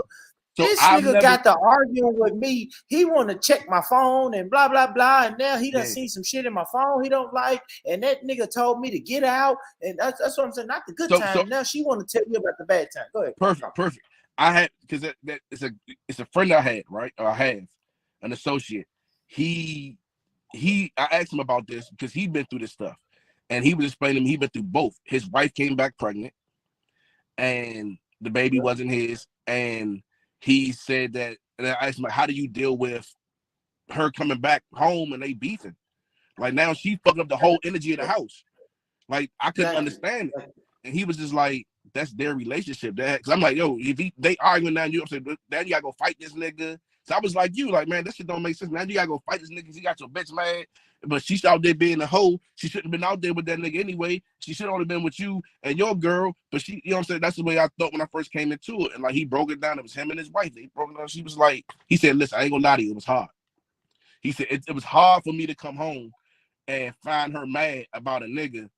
This nigga got to arguing with me. He want to check my phone and blah, blah, blah. And now he done seen some shit in my phone he don't like. And that nigga told me to get out. And that's what I'm saying. Not the good time. Now she want to tell you about the bad time. Go ahead. Perfect. I had, because it's a friend I had, right? Or I have an associate. I asked him about this because he'd been through this stuff. And he was explaining to me he'd been through both. His wife came back pregnant and the baby wasn't his. And he said that, and I asked him, like, how do you deal with her coming back home and they beefing? Like, now she fucking up the whole energy of the house. Like, I couldn't understand it. And he was just like, that's their relationship. Because I'm like, yo, if they arguing now, I'm saying, now you gotta go fight this nigga. So I was like, man, this shit don't make sense. Now you gotta go fight this nigga because he got your bitch mad. But she's out there being a hoe. She shouldn't have been out there with that nigga anyway. She should have only been with you and your girl. But she, you know what I'm saying? That's the way I thought when I first came into it. And like, he broke it down. It was him and his wife. They broke it down. She was like, he said, listen, I ain't gonna lie to you. It was hard. He said, it was hard for me to come home and find her mad about a nigga.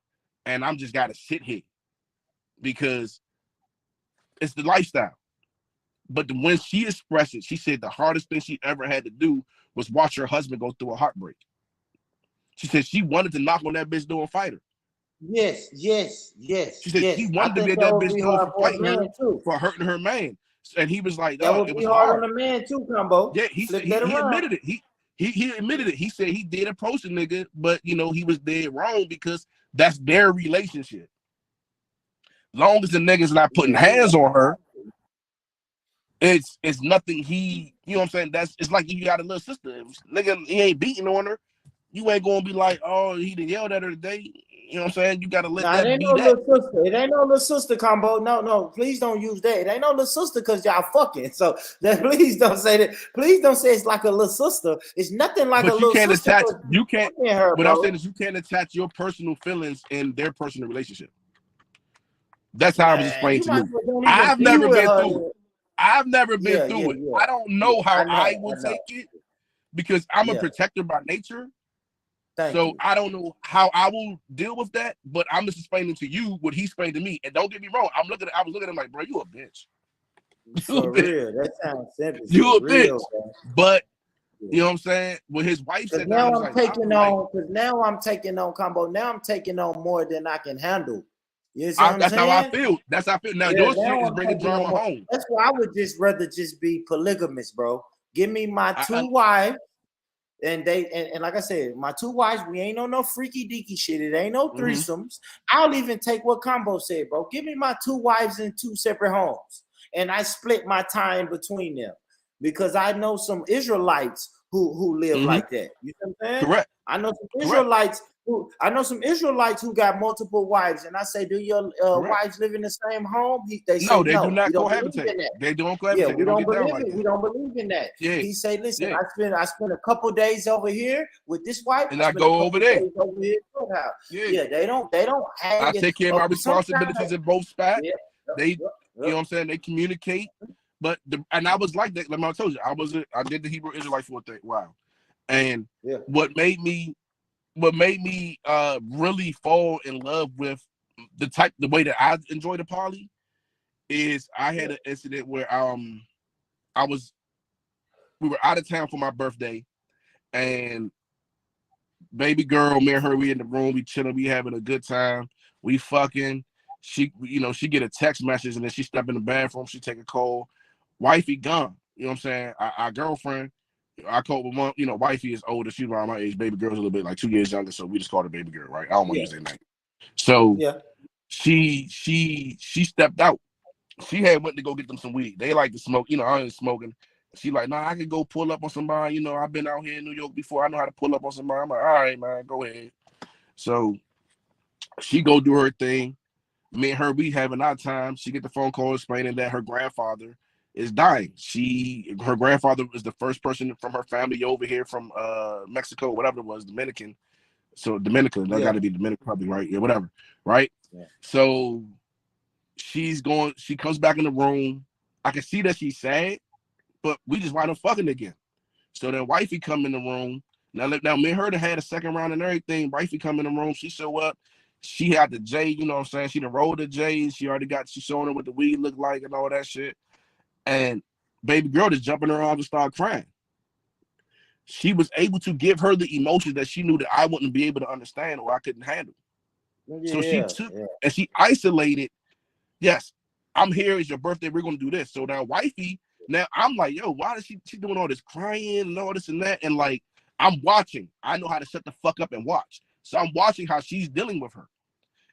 And I'm just gotta sit here because it's the lifestyle. But when she expressed it, she said the hardest thing she ever had to do was watch her husband go through a heartbreak. She said she wanted to knock on that bitch door and fight her. Yes. She said she wanted to be at that bitch door for fighting her, for hurting her man. And he was like, That would it be was hard hard. on the man too, Combo. Yeah, he Flip that around. admitted it. He admitted it. He said he did approach a nigga, but you know, he was dead wrong because that's their relationship. Long as the nigga's not putting hands on her, it's nothing he, you know what I'm saying? It's like you got a little sister. If nigga, he ain't beating on her, you ain't gonna be like, oh, he done yelled at her today. You know what I'm saying? You gotta let Nah, that it ain't be no that. little sister. It ain't no little sister, Combo. No, please don't use that. It ain't no little sister because y'all fucking. So please don't say that. Please don't say it's like a little sister. It's nothing like But a you little can't sister. attach. You can't. Her, What I'm bro. saying is, you can't attach your personal feelings in their personal relationship. That's how it was explained to me. I've never been through it. I've never been through it. I don't know how I will take it because I'm a protector by nature. So I don't know how I will deal with that, but I'm just explaining to you what he explained to me. And don't get me wrong, I was looking at him like, bro, you a bitch. For real, that sounds simple. You a real, bitch. bro. But you know what I'm saying? When his wife said now that, I'm taking on, because now I'm taking on, Combo. Now I'm taking on more than I can handle. You see what I'm that's saying? how I feel. That's how I feel. Now your shit is bringing drama home. That's why I would just rather just be polygamous, bro. Give me my two wives. And like I said, my two wives, we ain't on no freaky deaky shit. It ain't no threesomes. I'll even take what Combo said, bro. Give me my two wives in two separate homes. And I split my time between them. Because I know some Israelites who live like that. You know what I'm saying? Correct. I know some Israelites who got multiple wives. And I say, do your wives live in the same home? They say no, they do not cohabitate. They don't cohabitate. Yeah, we don't believe like it. We don't believe in that. Yeah. He say, listen, I spend a couple days over here with this wife, and I go over there. Over here yeah, they don't have. I take care of my responsibilities in both spots. They, you know what I'm saying? They communicate. But and I was like that. Like I told you, I did the Hebrew Israelite for a while, and what made me really fall in love with the way that I enjoy the poly is I had an incident where we were out of town for my birthday, and baby girl, me and her, we in the room, we chilling, we having a good time, we fucking. She get a text message and then she step in the bathroom, she take a call. Wifey gone. You know what I'm saying? Our girlfriend, I called with one, wifey is older. She's around my age. Baby girl's a little bit like 2 years younger, so we just called her baby girl, right? I don't want to use that name. So she stepped out. She had went to go get them some weed. They like to smoke, I ain't smoking. She like, nah, I can go pull up on somebody. I've been out here in New York before. I know how to pull up on somebody. I'm like, all right, man, go ahead. So she go do her thing. Me and her, we having our time. She get the phone call explaining that her grandfather is dying. Her grandfather was the first person from her family over here from Mexico, whatever it was, Dominican. So Dominica, that got to be Dominican Republic, right? Yeah, whatever, right? Yeah. So she comes back in the room. I can see that she's sad, but we just wind up fucking again. So then wifey come in the room. Now me and her had a second round and everything. Wifey come in the room. She show up. She had the J, you know what I'm saying? She done rolled the J's. She showing her what the weed looked like and all that shit. And baby girl just jumping her arms and start crying. She was able to give her the emotions that she knew that I wouldn't be able to understand or I couldn't handle. So she took and she isolated. Yes, I'm here. It's your birthday. We're gonna do this. So now wifey, now I'm like, yo, why is she doing all this crying and all this and that? And like, I'm watching. I know how to shut the fuck up and watch. So I'm watching how she's dealing with her.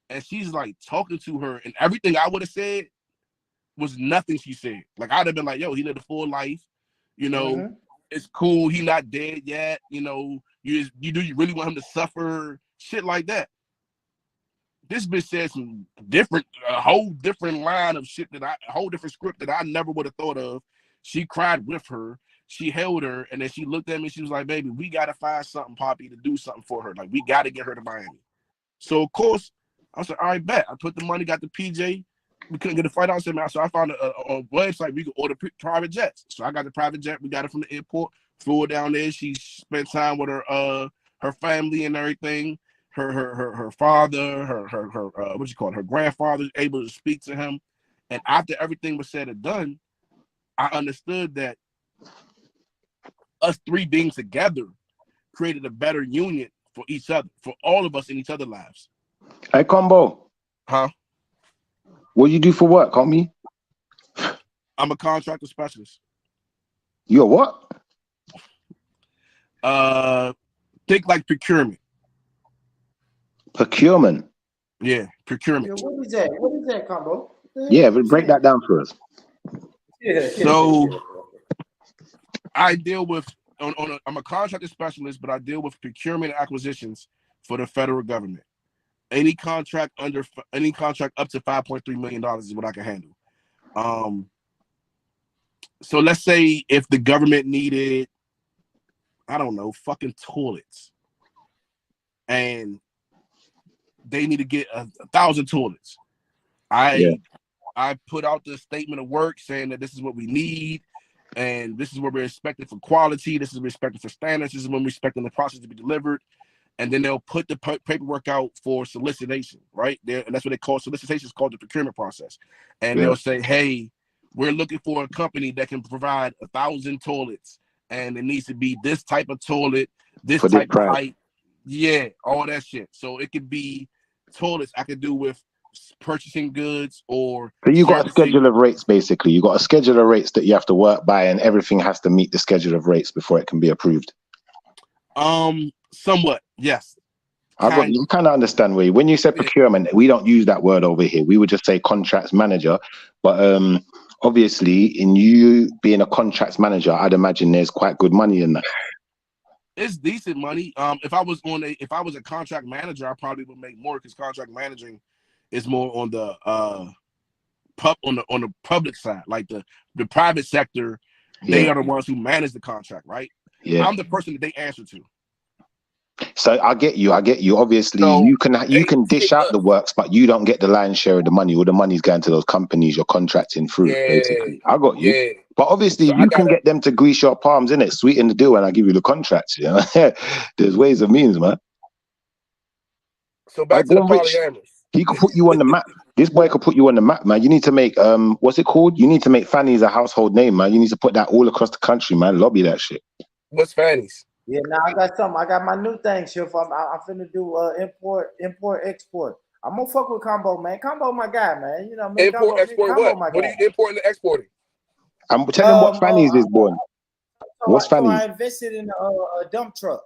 And she's like talking to her, and everything I would have said was nothing she said. Like I'd have been like, yo, he lived a full life, it's cool, he not dead yet, you really want him to suffer, shit like that. This bitch said some a whole different line of shit a whole different script that I never would have thought of. She cried with her, she held her, and then she looked at me, she was like, baby, we gotta find something, Poppy, to do something for her. Like, we gotta get her to Miami. So of course, I was like, all right, bet. I put the money, got the PJ. We couldn't get a flight out, so I found a website we could order private jets. So I got the private jet. We got it from the airport. Flew her down there. She spent time with her family and everything. Her father, her her grandfather, able to speak to him. And after everything was said and done, I understood that us three being together created a better union for each other, for all of us in each other's lives. Hey, Combo. Huh? What you do for work, homie? I'm a contractor specialist. You're what? Think like procurement. Procurement. Yeah, procurement. Yeah, what is that? What is that, Combo? Yeah, but break that down for us. Yeah. So I deal with I'm a contractor specialist, but I deal with procurement and acquisitions for the federal government. Any contract up to $5.3 million is what I can handle. So let's say if the government needed, I don't know, fucking toilets, and they need to get 1,000 toilets. I put out the statement of work saying that this is what we need, and this is what we're expecting for quality. This is what we're expecting for standards. This is when we're expecting the process to be delivered. And then they'll put the paperwork out for solicitation, right? And that's what they call solicitation, is called the procurement process. And they'll say, hey, we're looking for a company that can provide 1,000 toilets, and it needs to be this type of toilet, this For type this of price. height. Yeah, all that shit. So it could be toilets I could do with purchasing goods or So you got a servicing. schedule of rates, basically. You got a schedule of rates that you have to work by, and everything has to meet the schedule of rates before it can be approved. Somewhat, yes. You kind of understand where when you say procurement, we don't use that word over here. We would just say contracts manager. But obviously, in you being a contracts manager, I'd imagine there's quite good money in that. It's decent money. If I was a contract manager, I probably would make more, because contract managing is more on the on the public side, like the private sector. They are the ones who manage the contract, right? Yeah. I'm the person that they answer to. So I get you. Obviously, you can dish out the works, but you don't get the lion's share of the money. All the money's going to those companies you're contracting through. Basically, I got you. Yeah. But obviously, you can get them to grease your palms, innit? Sweeten the deal, and I give you the contracts. You know, there's ways and means, man. So back to the polyamorous. He could put you on the map. This boy could put you on the map, man. You need to make what's it called? You need to make Fanny's a household name, man. You need to put that all across the country, man. Lobby that shit. What's Fanny's? Yeah, now I got something. I got my new thing, Shift. I'm finna do import, export. I'm gonna fuck with Combo, man. Combo, my guy, man. You know, man. Import, export, Combo, what? my What guy. are you importing and exporting? I'm telling him what Fanny's is, born. What's So Fanny's? I invested in a dump truck.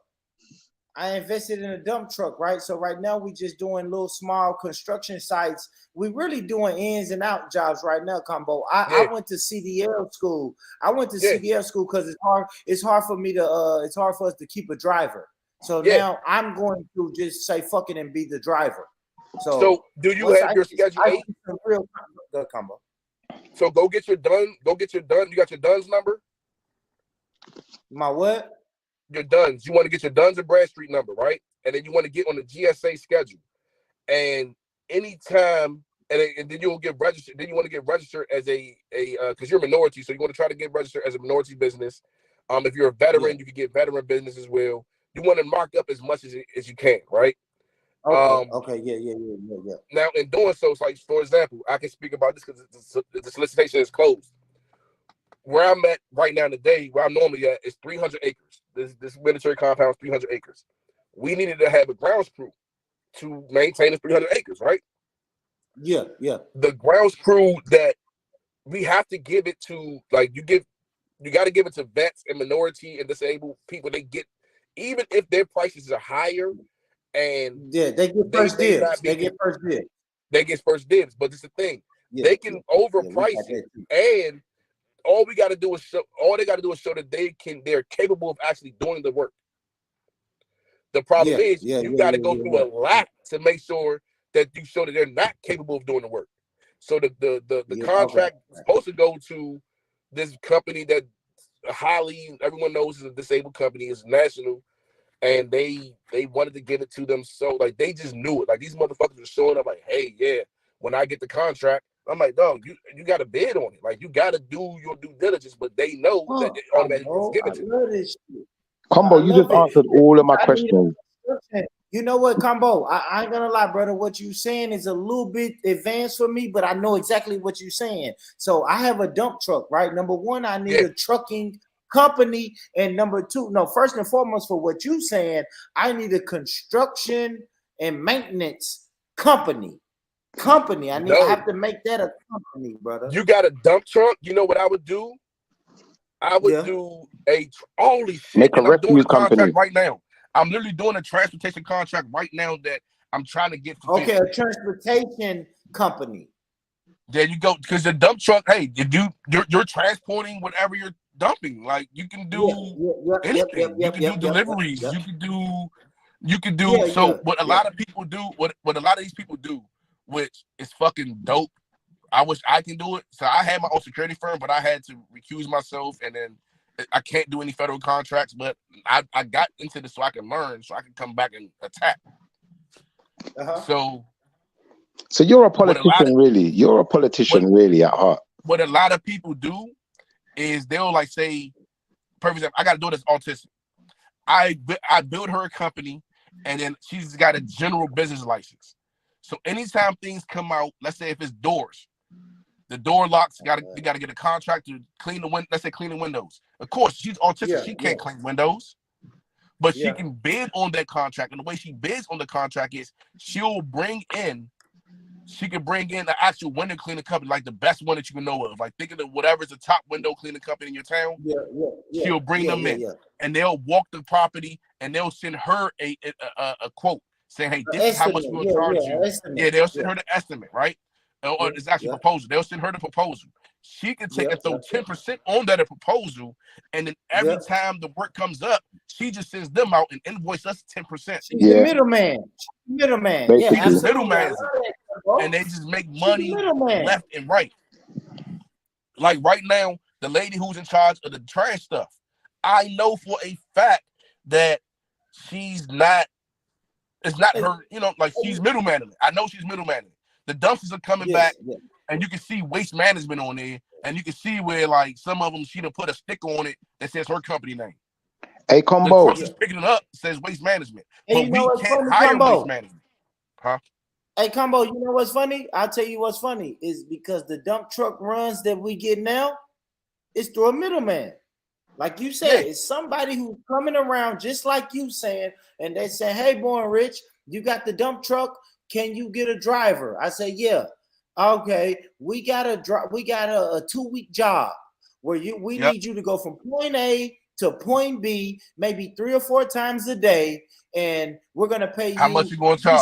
Right? So right now we just doing little small construction sites. We really doing ins and out jobs right now, Combo. I went to CDL school. CDL school because it's hard for me to it's hard for us to keep a driver. So now I'm going to just say fuck it and be the driver. So do you have your Schedule 8? Real good Combo. So go get your done. You got your DUNS number? My what? Your DUNS. You want to get your DUNS and Bradstreet number, right? And then you want to get on the GSA schedule. And anytime, and then you'll get registered. Then you want to get registered as a because you're a minority, so you want to try to get registered as a minority business. If you're a veteran, you can get veteran business as well. You want to mark up as much as you can, right? Okay. Yeah. Now, in doing so, it's like, for example, I can speak about this because the solicitation is closed. Where I'm at right now today, where I'm normally at, is 300 acres. This military compound is 300 acres. We needed to have a grounds crew to maintain the 300 acres, right? Yeah. The grounds crew that we have to give it to, like, you got to give it to vets and minority and disabled people. They get, even if their prices are higher, and they get first dibs. They get first dibs. They get first dibs, but it's the thing. They can overprice it, and all we got to do is show. All they got to do is show that they're capable of actually doing the work. The problem is you got to go through a lot to make sure that you show that they're not capable of doing the work. So the contract is supposed to go to this company that everyone knows is a disabled company, is national, and they wanted to give it to them. So like they just knew it. Like these motherfuckers were showing up like, hey, yeah, when I get the contract, I'm like, dog, you got to bid on it. Like you got to do your due diligence, but they know that they automatically just give it to them. Combo, you just answered all of my questions. You know what, Combo? I ain't gonna lie, brother. What you saying is a little bit advanced for me, but I know exactly what you're saying. So I have a dump truck, right? Number one, I need a trucking company, and number two, first and foremost, for what you saying, I need a construction and maintenance company. company. I No. have to make that a company, brother. You got a dump truck. You know what I would do? I would do holy shit. Make a And I'm doing a refuse company. contract right now. I'm literally doing a transportation contract right now that I'm trying to get fulfilled. Okay, a transportation company. There you go. Because the dump truck, hey, you're transporting whatever you're dumping. Like you can do anything. You can do deliveries. You can do what a lot of people do, what a lot of these people do, which is fucking dope. I wish I can do it. So I had my own security firm, but I had to recuse myself, and then I can't do any federal contracts. But I got into this so I can learn, so I can come back and attack. So you're a politician, really. You're a politician, really, at heart. What a lot of people do is they'll like say, for example, I got a daughter that's autistic. I built her a company, and then she's got a general business license. So anytime things come out, let's say if it's doors, the door locks, you gotta get a contract to clean the window. Let's say clean the windows. Of course, she's autistic; she can't clean windows, but she can bid on that contract. And the way she bids on the contract is she can bring in the actual window cleaning company, like the best one that you can know of. Like thinking of whatever's the top window cleaning company in your town. She'll bring them in, and they'll walk the property, and they'll send her a quote saying, "Hey, this is how much we'll charge you." They'll send her the estimate, right? Or it's actually a proposal. They'll send her the proposal. She can take and throw 10% on that proposal, and then every time the work comes up, she just sends them out and invoice us 10%. She's the middleman. Middleman. Middleman. And they just make money left and right. Like right now, the lady who's in charge of the trash stuff, I know for a fact that she's not. It's not her. Like she's middlemaning it. I know she's middlemaning it. The dumpsters are coming back, and you can see waste management on there, and you can see where like some of them she done put a sticker on it that says her company name. Hey, Combo. The person's picking it up says waste management, but we can't hire waste management. Huh? Hey, Combo, you know what's funny? I'll tell you what's funny is because the dump truck runs that we get now, it's through a middleman. Like you said, it's somebody who's coming around just like you saying, and they say, "Hey, Born Rich, you got the dump truck. Can you get a driver?" I say, "Yeah." Okay, we got a 2-week job where we need you to go from point A to point B, maybe 3 or 4 times a day, and we're gonna pay you. How much you gonna charge?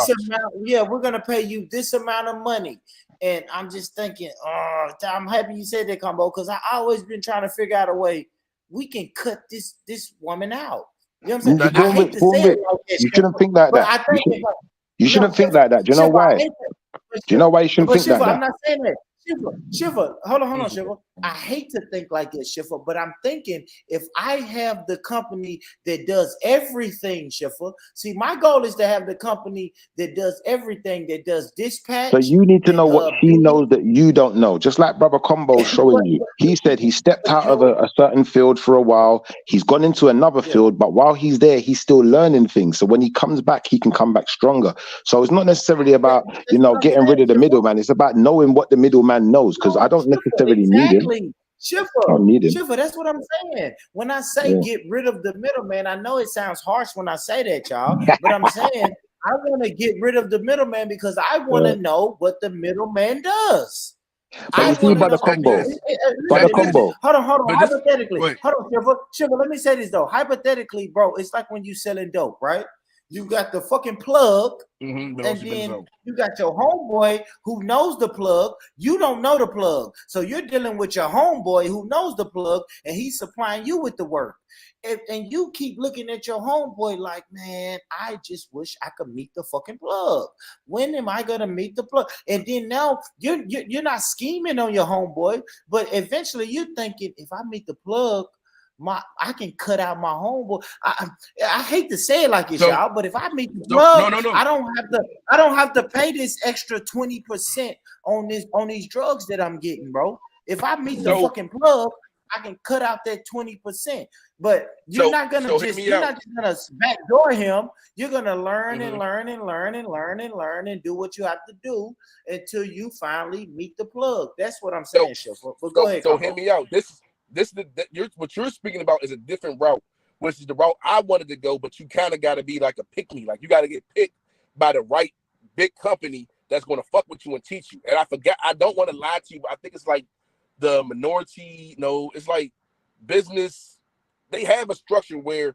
We're gonna pay you this amount of money. And I'm just thinking, I'm happy you said that, Combo, because I always been trying to figure out a way we can cut this woman out. You know what I'm saying? I hate to say it like this, you shouldn't think like that. You shouldn't think like that. Do you know why? Do you know why you shouldn't think like that? I'm not saying that. Shiva, hold on, Shiva. I hate to think like this, Shiva, but I'm thinking if I have the company that does everything, Shiva. See, my goal is to have the company that does everything, that does dispatch. So you need to know what he knows that you don't know. Just like Brother Combo showing you. He said he stepped out of a certain field for a while. He's gone into another field, but while he's there, he's still learning things. So when he comes back, he can come back stronger. So it's not necessarily about, getting rid of the middleman. It's about knowing what the middleman knows, because I don't necessarily need him. Shiva, I don't need him. Shiva, that's what I'm saying. When I say get rid of the middleman, I know it sounds harsh when I say that, y'all, but I'm saying I want to get rid of the middleman because I want to know what the middleman does. But you see, Brother Combo. Hold on. Hypothetically, hold on, Shiva. Let me say this though. Hypothetically, bro, it's like when you selling dope, right? You got the fucking plug, and then you got your homeboy who knows the plug. You don't know the plug. So you're dealing with your homeboy who knows the plug, and he's supplying you with the work. And you keep looking at your homeboy like, man, I just wish I could meet the fucking plug. When am I going to meet the plug? And then now you're not scheming on your homeboy, but eventually you're thinking, if I meet the plug, I can cut out my homeboy. I hate to say it like this, y'all, but if I meet the plug, I don't have to pay this extra 20% on these drugs that I'm getting, bro. If I meet the fucking plug, I can cut out that 20%. But you're not gonna just backdoor him. You're gonna learn and learn and learn and learn and learn and do what you have to do until you finally meet the plug. That's what I'm saying, Shifa. But go ahead. So hear me out. What you're speaking about is a different route, which is the route I wanted to go, but you kind of got to be like a pick me. Like you got to get picked by the right big company that's going to fuck with you and teach you. And I don't want to lie to you, but I think it's like the minority, it's like business. They have a structure where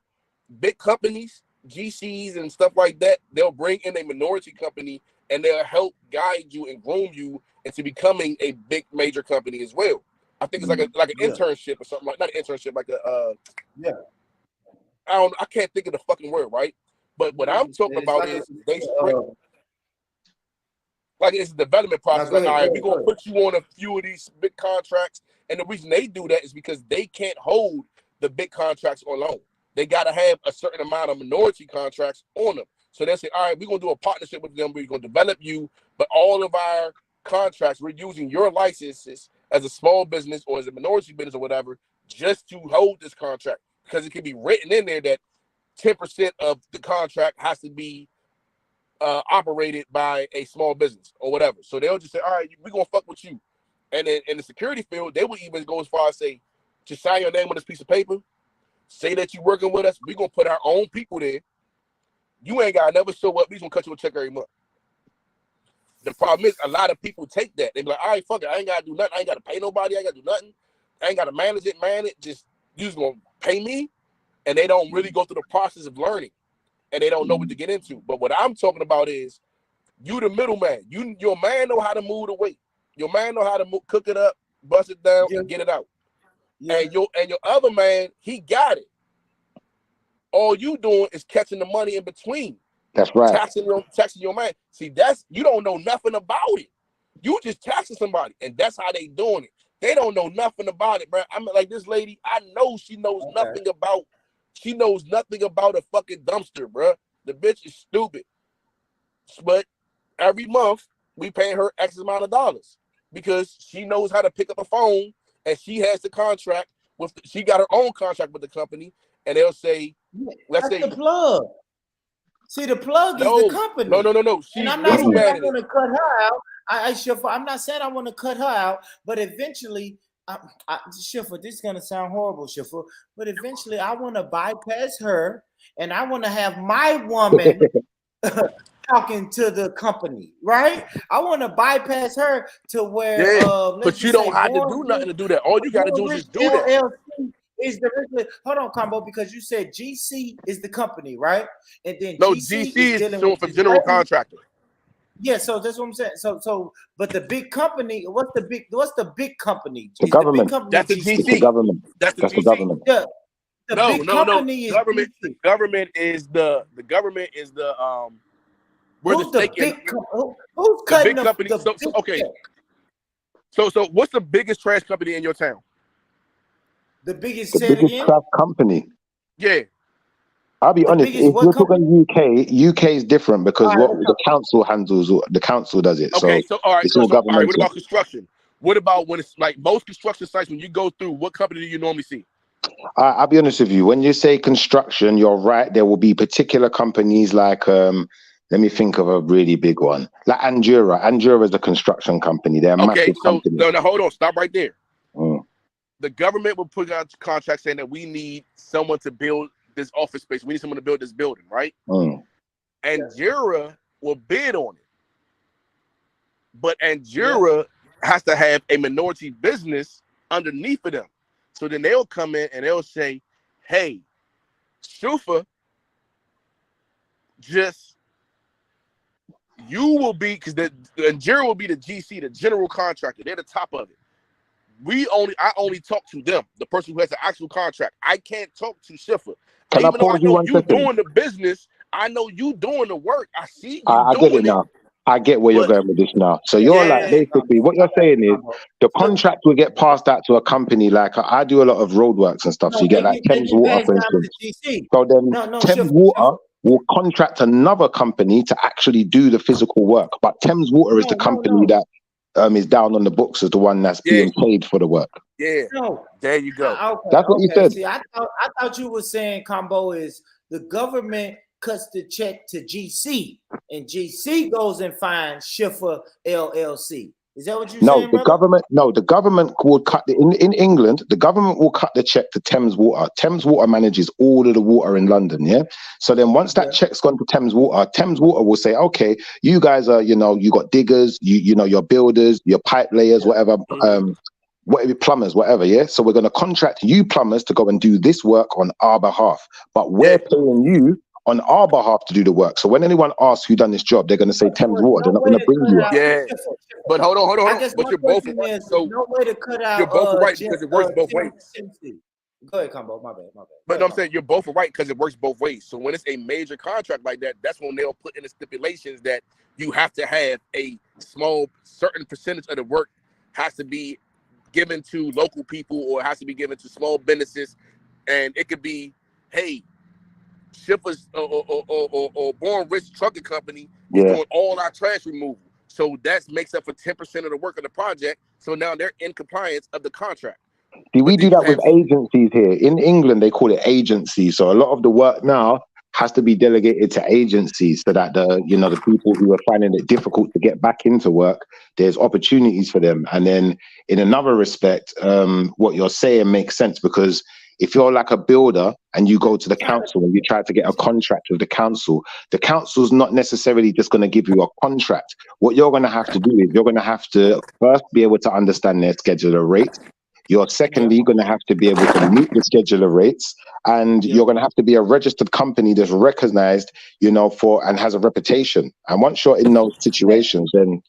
big companies, GCs and stuff like that, they'll bring in a minority company and they'll help guide you and groom you into becoming a big major company as well. I think it's like an internship or something like, not an internship, like I can't think of the fucking word, right? But what I'm talking about is they like it's a development process. Like, all right, we're gonna put you on a few of these big contracts, and the reason they do that is because they can't hold the big contracts on loan. They gotta have a certain amount of minority contracts on them. So they say, all right, we're gonna do a partnership with them. We're gonna develop you, but all of our contracts, we're using your licenses as a small business or as a minority business or whatever, just to hold this contract, because it can be written in there that 10% of the contract has to be operated by a small business or whatever. So they'll just say, all right, we're gonna fuck with you. And then in the security field, they would even go as far as say, just sign your name on this piece of paper, say that you're working with us, we're gonna put our own people there. You ain't gotta never show up, we just gonna cut you a check every month. The problem is a lot of people take that. They be like, all right, fuck it, I ain't gotta do nothing, I ain't gotta pay nobody, I ain't gotta do nothing, I ain't gotta manage it, man. Just you just gonna pay me, and they don't really go through the process of learning. And they don't know what to get into. But what I'm talking about is you the middleman. Your man know how to move the weight. Your man know how to cook it up, bust it down, and get it out. And your other man, he got it. All you doing is catching the money in between. That's right. Taxing your man. See, you don't know nothing about it. You just taxing somebody, and that's how they doing it. They don't know nothing about it, bro. I'm like this lady. I know she knows nothing about. She knows nothing about a fucking dumpster, bro. The bitch is stupid. But every month we pay her X amount of dollars because she knows how to pick up a phone, and she has the contract with. She got her own contract with the company, and they'll say, let's say the plug. See, the plug is the company. No. And I'm not saying I want to cut her out. I'm not saying I want to cut her out, but eventually. Schiffer, this is gonna sound horrible, Schiffer, but eventually I want to bypass her and I want to have my woman talking to the company, right? I want to bypass her to where. But you don't have to do nothing to do that. All you got to do is just do that. Is the hold on, Combo, because you said GC is the company, right? And then GC is for general contractor. Yeah, so that's what I'm saying. So, but the big company, what's the big company? The government. That's the GC. It's the government. That's the GC. government. Yeah. Company is government. The government is the we're who's the stake who's cutting big company. So what's the biggest trash company in your town? The biggest. The biggest trash company. Yeah. I'll be honest. If you're talking UK is different because the council handles, the council does it. Okay, so all right. It's all government. All right, what about construction? What about when it's like most construction sites? When you go through, what company do you normally see? I'll be honest with you. When you say construction, you're right. There will be particular companies like let me think of a really big one, like Andura. Andura is a construction company. They're a massive company. No, hold on. Stop right there. The government will put out contracts saying that we need someone to build this office space. We need someone to build this building, right? Andura will bid on it. But Andura has to have a minority business underneath of them. So then they'll come in and they'll say, hey, Shufa, you will be, because the Andura will be the GC, the general contractor. They're the top of it. I only talk to them, the person who has the actual contract. I can't talk to Schiffer. Even though I know you doing the business, I know you doing the work. I see you I get it now. I get where you're going with this now. So you're like, basically, what you're saying is the contract will get passed out to a company. Like I do a lot of roadworks and stuff. So you get like Thames Water, for instance. So then Thames Water will contract another company to actually do the physical work. But Thames Water is the company that is down on the books as the one that's being paid for the work. Yeah. There you go. That's what you said. See, I thought you were saying, Combo, is the government cuts the check to GC and GC goes and finds Schiffer LLC. Is that what you're No, saying, the brother? government. No, the government will cut in England. The government will cut the check to Thames Water. Thames Water manages all of the water in London. Yeah. So then, once that check's gone to Thames Water will say, okay, you guys are, you got diggers, you're builders, your pipe layers, whatever, whatever, plumbers, whatever. Yeah. So we're going to contract you plumbers to go and do this work on our behalf, but we're paying you on our behalf to do the work. So when anyone asks who done this job, they're going to say Thames Water. They're not going to bring you up. Yeah, but hold on. I guess But my you're both question right. is, So no way to cut out. you're both right because it works both ways. Go ahead, Combo. My bad. But no, I'm saying you're both right because it works both ways. So when it's a major contract like that, that's when they'll put in the stipulations that you have to have a certain percentage of the work has to be given to local people or it has to be given to small businesses, and it could be, hey, Shippers or Born Rich Trucking Company is doing all our trash removal. So that makes up for 10% of the work of the project. So now they're in compliance of the contract. See, we do that with agencies here. In England, they call it agencies. So a lot of the work now has to be delegated to agencies so that the people who are finding it difficult to get back into work, there's opportunities for them. And then in another respect, what you're saying makes sense, because if you're like a builder and you go to the council and you try to get a contract with the council's not necessarily just going to give you a contract. What you're going to have to do is you're going to have to first be able to understand their scheduler rate. You're secondly going to have to be able to meet the scheduler rates, and you're going to have to be a registered company that's recognized, and has a reputation. And once you're in those situations, then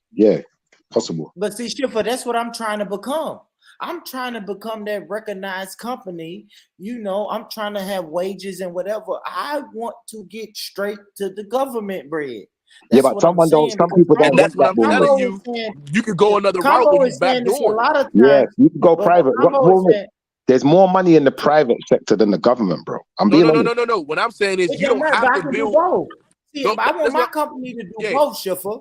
possible. But see, Schiffer, that's what I'm trying to become. I'm trying to become that recognized company. I'm trying to have wages and whatever. I want to get straight to the government bread. That's but some people don't. And that's what I'm telling you. You could go another route when you back door. You can go private. There's more money in the private sector than the government, bro. No. What I'm saying is you don't have to build. Both. See, I want my company to do both, Schiffer.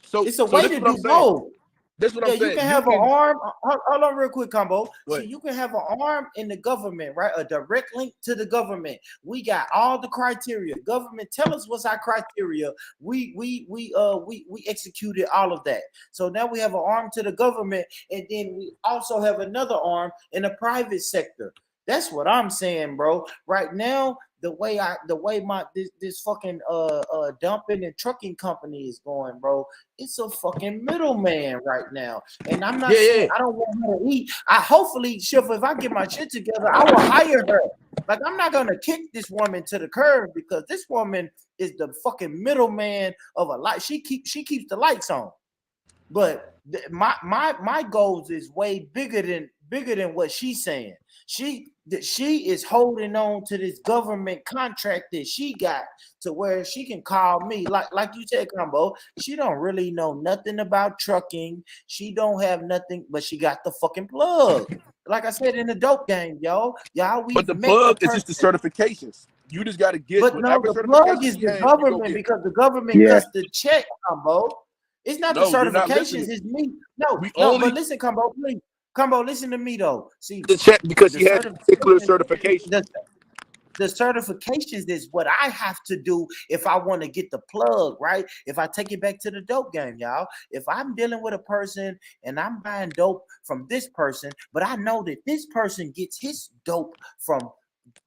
So it's a way to do both. That's what I'm saying. You can have an arm. Hold on real quick, Combo. So you can have an arm in the government, right? A direct link to the government. We got all the criteria. Government, tell us what's our criteria. We executed all of that. So now we have an arm to the government, and then we also have another arm in the private sector. That's what I'm saying, bro. Right now, the way this fucking dumping and trucking company is going, bro, it's a fucking middleman right now. And I'm not saying I don't want her to eat. Hopefully, Schiffer, if I get my shit together, I will hire her. Like, I'm not gonna kick this woman to the curb, because this woman is the fucking middleman of a light. She keeps the lights on. But my goals is way bigger than what she's saying. She is holding on to this government contract that she got to where she can call me. Like you said, Combo, she don't really know nothing about trucking. She don't have nothing, but she got the fucking plug. Like I said in the dope game, y'all. But the plug is just the certifications. You just got to get. But no, the plug is the government, because the government cuts the check, Combo. It's not the certifications, it's me. But listen, Combo, please. Combo, listen to me though. See, the check, because she has particular certification. The certifications is what I have to do if I want to get the plug, right? If I take it back to the dope game, y'all. If I'm dealing with a person and I'm buying dope from this person, but I know that this person gets his dope from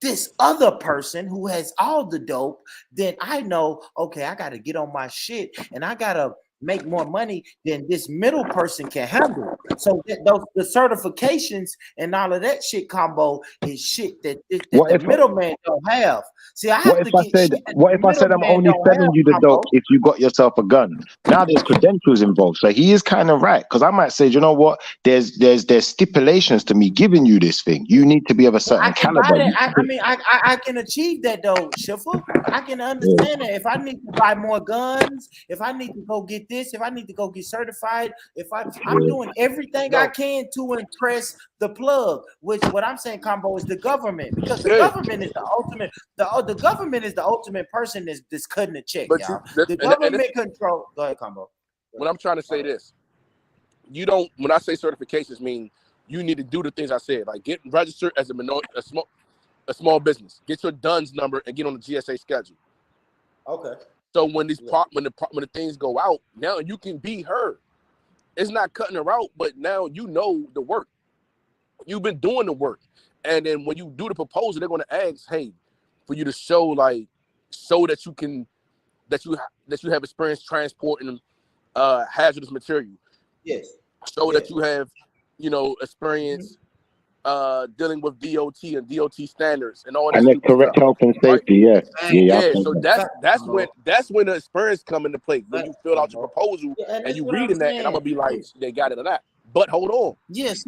this other person who has all the dope, then I know, okay, I got to get on my shit and I got to make more money than this middle person can handle. So the certifications and all of that shit, Combo, is shit that the middleman don't have. See, I have what if I said I'm only selling you the dope if you got yourself a gun? Now there's credentials involved. So he is kind of right, because I might say, you know what? There's stipulations to me giving you this thing. You need to be of a certain caliber. I can achieve that though, Schiffer. I can understand that. If I need to buy more guns, if I need to go get this, if I need to go get certified, I'm doing everything I can to impress the plug, which what I'm saying, Combo, is the government, because the government is the ultimate. The government is the ultimate person that's cutting the check, y'all. The government control. Go ahead, Combo. When I'm trying to say this, when I say certifications, mean you need to do the things I said, like get registered as a small business, get your DUNS number, and get on the GSA schedule. Okay. So when the things go out, now you can be her. it's not cutting her out, but now you know the work. You've been doing the work. And then when you do the proposal, they're going to ask, hey, for you to show that you can, that you have experience transporting hazardous material. Yes. Show that you have, experience dealing with DOT and DOT standards and all that. And the stupid correct stuff, health and right? safety, yeah. Yeah, so that's when the experience come into play. When you fill out your proposal and you reading that, and I'm gonna be like, they got it or not. But hold on. Yes.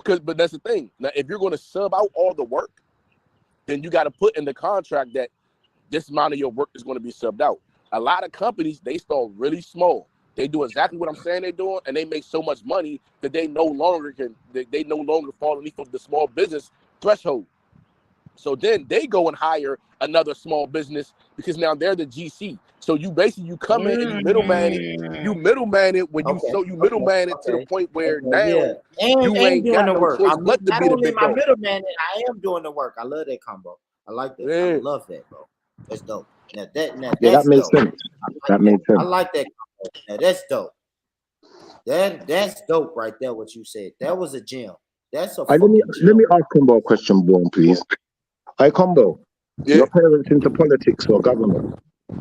But that's the thing. Now, if you're going to sub out all the work, then you got to put in the contract that this amount of your work is going to be subbed out. A lot of companies, they start really small. They do exactly what I'm saying they're doing, and they make so much money that they no longer fall underneath the small business threshold. So then they go and hire another small business because now they're the GC. So you come in and you middleman it when you middleman it to the point where now you ain't doing got the no work. choice I'm but to not be the only big my dog. middleman, I am doing the work. I love that combo. I like that. I love that, bro. That's dope. Now that that's makes dope. sense. That makes sense. I like that combo. Now that's dope. That's dope right there. What you said. That was a gem. That's a Let fucking me gem. ask Combo a question, Born, please. Hi, Combo. Your parents into politics or government?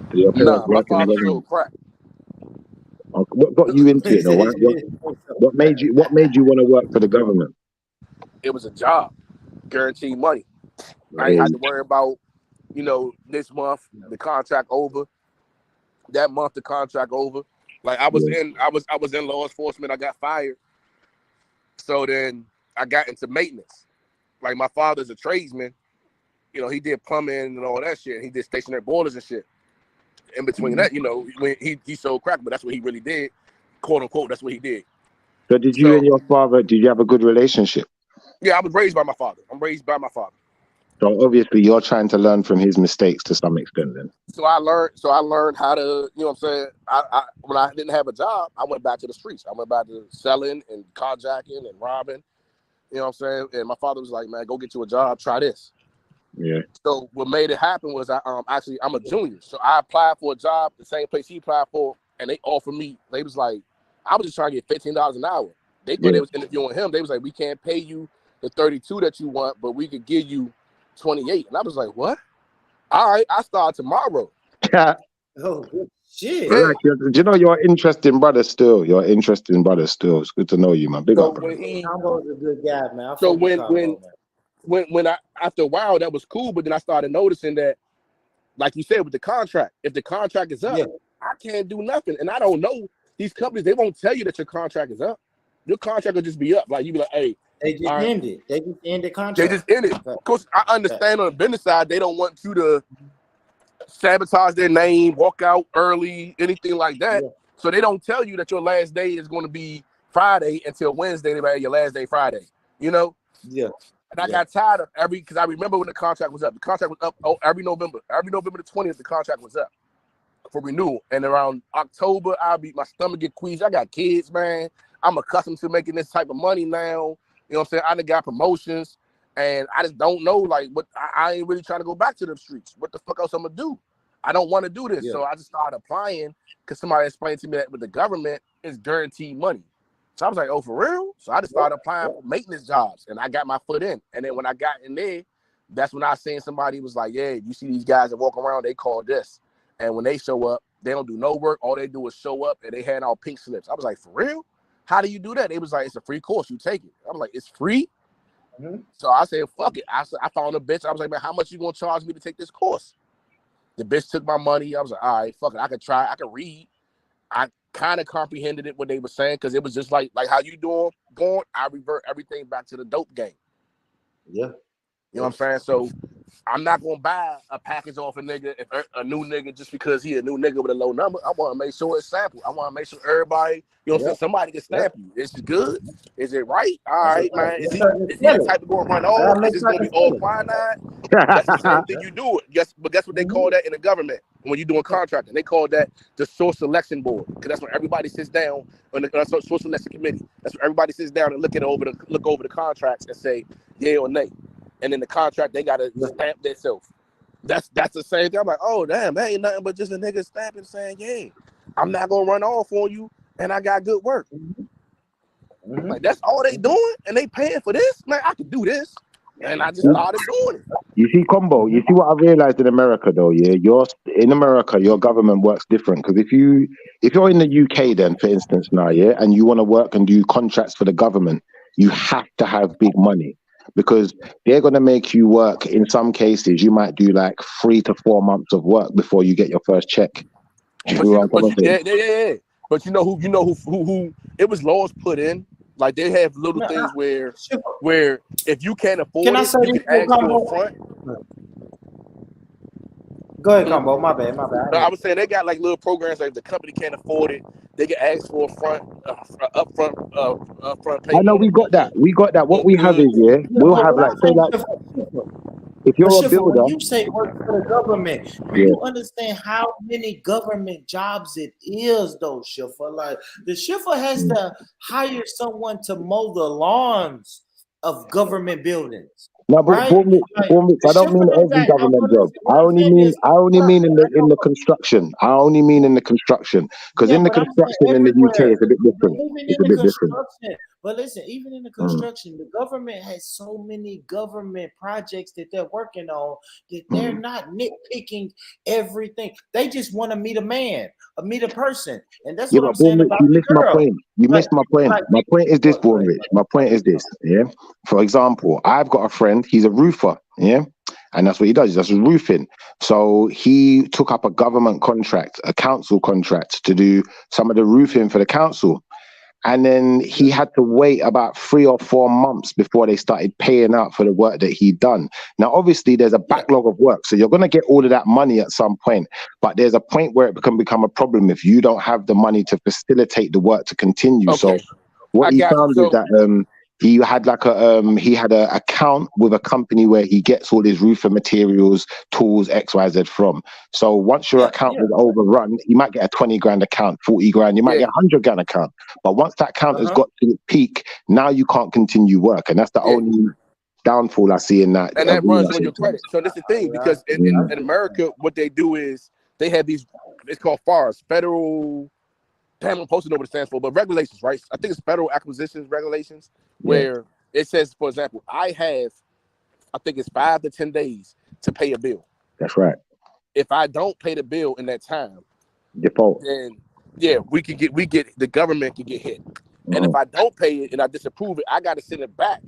Do your parents Nah, my work in the father government? sold crack. What got you into it though? What made you want to work for the government? It was a job, guaranteed money. I ain't had to worry about, this month the contract over, that month the contract over. Like I was in law enforcement. I got fired, so then I got into maintenance. Like my father's a tradesman, he did plumbing and all that shit. He did stationary boilers and shit. In between that, when he sold crack, but that's what he really did, quote unquote. That's what he did. So did you and your father? Did you have a good relationship? Yeah, I was raised by my father. I'm raised by my father. So obviously you're trying to learn from his mistakes to some extent then. So I learned how to, what I'm saying? I when I didn't have a job, I went back to the streets. I went back to selling and carjacking and robbing. You know what I'm saying? And my father was like, man, go get you a job, try this. Yeah. So what made it happen was I'm a junior. So I applied for a job, the same place he applied for, and they offered me, they was like, I was just trying to get $15 an hour. They thought they was interviewing him. They was like, we can't pay you the 32 that you want, but we could give you 28. And I was like, what? All right, I start tomorrow. Oh shit! Right. You're an interesting brother still. You're an interesting brother still. It's good to know you, man. Big up, brother. Combo's a good guy, man. So when I after a while that was cool, but then I started noticing that, like you said, with the contract, if the contract is up, I can't do nothing, and I don't know these companies. They won't tell you that your contract is up. Your contract will just be up. Like you be like, hey, they just end it. They just end the contract. They just end it. Of course, I understand on the business side, they don't want you to sabotage their name, walk out early, anything like that. So they don't tell you that your last day is going to be Friday until Wednesday. They your last day Friday. Yeah. And I got tired of because I remember when the contract was up. The contract was up every November. Every November the 20th, the contract was up for renewal. And around October, my stomach get queasy. I got kids, man. I'm accustomed to making this type of money now. You know what I'm saying? I done got promotions, and I just don't know, like, what I ain't really trying to go back to the streets. What the fuck else I'm gonna do? I don't want to do this. So I just started applying because somebody explained to me that with the government, it's guaranteed money. So I was like, oh, for real? So I just started applying for maintenance jobs, and I got my foot in. And then when I got in there, that's when I seen somebody was like, yeah, you see these guys that walk around, they call this. And when they show up, they don't do no work. All they do is show up, and they hand out pink slips. I was like, for real? How do you do that? They was like, it's a free course. You take it. I'm like, it's free? So I said, fuck it. I found a bitch. I was like, man, how much you gonna charge me to take this course? The bitch took my money. I was like, all right, fuck it. I could try. I could read. I kind of comprehended it, what they were saying, because it was just like how you going. I revert everything back to the dope game. Yeah. You know what I'm saying? So I'm not gonna buy a package off a nigga, a new nigga, just because he a new nigga with a low number. I want to make sure it's sampled. I want to make sure everybody, you know what I'm saying, somebody can stamp you. Is it good? Is it right? All right, man. Is he the type of going to run off? Is this gonna be all quinine? That's the same thing you do it. But guess what they call that in the government when you're doing contracting? They call that the source selection board, because that's when everybody sits down on the source selection committee. That's when everybody sits down and look over the contracts and say yay or nay. And in the contract, they gotta stamp themselves. That's the same thing. I'm like, oh damn, that ain't nothing but just a nigga stamping saying, yeah, I'm not gonna run off on you, and I got good work. Like that's all they doing, and they paying for this. Man, I could do this, and I just started doing it. You see, Combo, you see what I realized in America though, yeah? In America, your government works different. Because if you're in the UK then, for instance, now, yeah, and you want to work and do contracts for the government, you have to have big money. Because they're gonna make you work. In some cases, you might do like 3 to 4 months of work before you get your first check. Yeah. But you know who it was laws put in. Like they have little things where if you can't afford Can I it, say you this can ask for Combo? a front. Go ahead, Combo. My bad. No, I was saying they got like little programs like if the company can't afford it, they can ask for a upfront payment. I know we got that. What we have is we'll have like say like if you're a builder. When you say work for the government, do you understand how many government jobs it is, though, Schiffer? Like the Schiffer has to hire someone to mow the lawns of government buildings. No, but right? Bournemouth, I don't mean every government job. I only mean in the construction. I only mean in the construction. Because in the construction in the UK it's a bit different. It's a bit different. But listen, even in the construction, the government has so many government projects that they're working on that they're not nitpicking everything. They just want to meet a man, meet a person. And that's what I'm saying about you the missed my girl. point. You missed my point. My point is this, Bournemouth. My point is this, yeah? For example, I've got a friend, he's a roofer, yeah? And that's what he does. He does roofing. So he took up a government contract, a council contract to do some of the roofing for the council. And then he had to wait about 3 or 4 months before they started paying out for the work that he'd done. Now, obviously, there's a backlog of work. So you're going to get all of that money at some point. But there's a point where it can become a problem if you don't have the money to facilitate the work to continue. Okay. So what he found is that he had like a account with a company where he gets all his roofing materials, tools, XYZ from. So once your account is overrun, you might get a 20 grand account, 40 grand, you might get a 100 grand account. But once that account has got to the peak, now you can't continue work. And that's the only downfall I see in that. And that runs on your credit. So that's the thing, because in America, what they do is they have these, it's called FARs, federal, damn, I'm posting over what it stands for, but regulations, right? I think it's federal acquisitions regulations, where it says, for example, I think it's 5 to 10 days to pay a bill. That's right. If I don't pay the bill in that time, default. Then the government can get hit. And if I don't pay it and I disapprove it, I got to send it back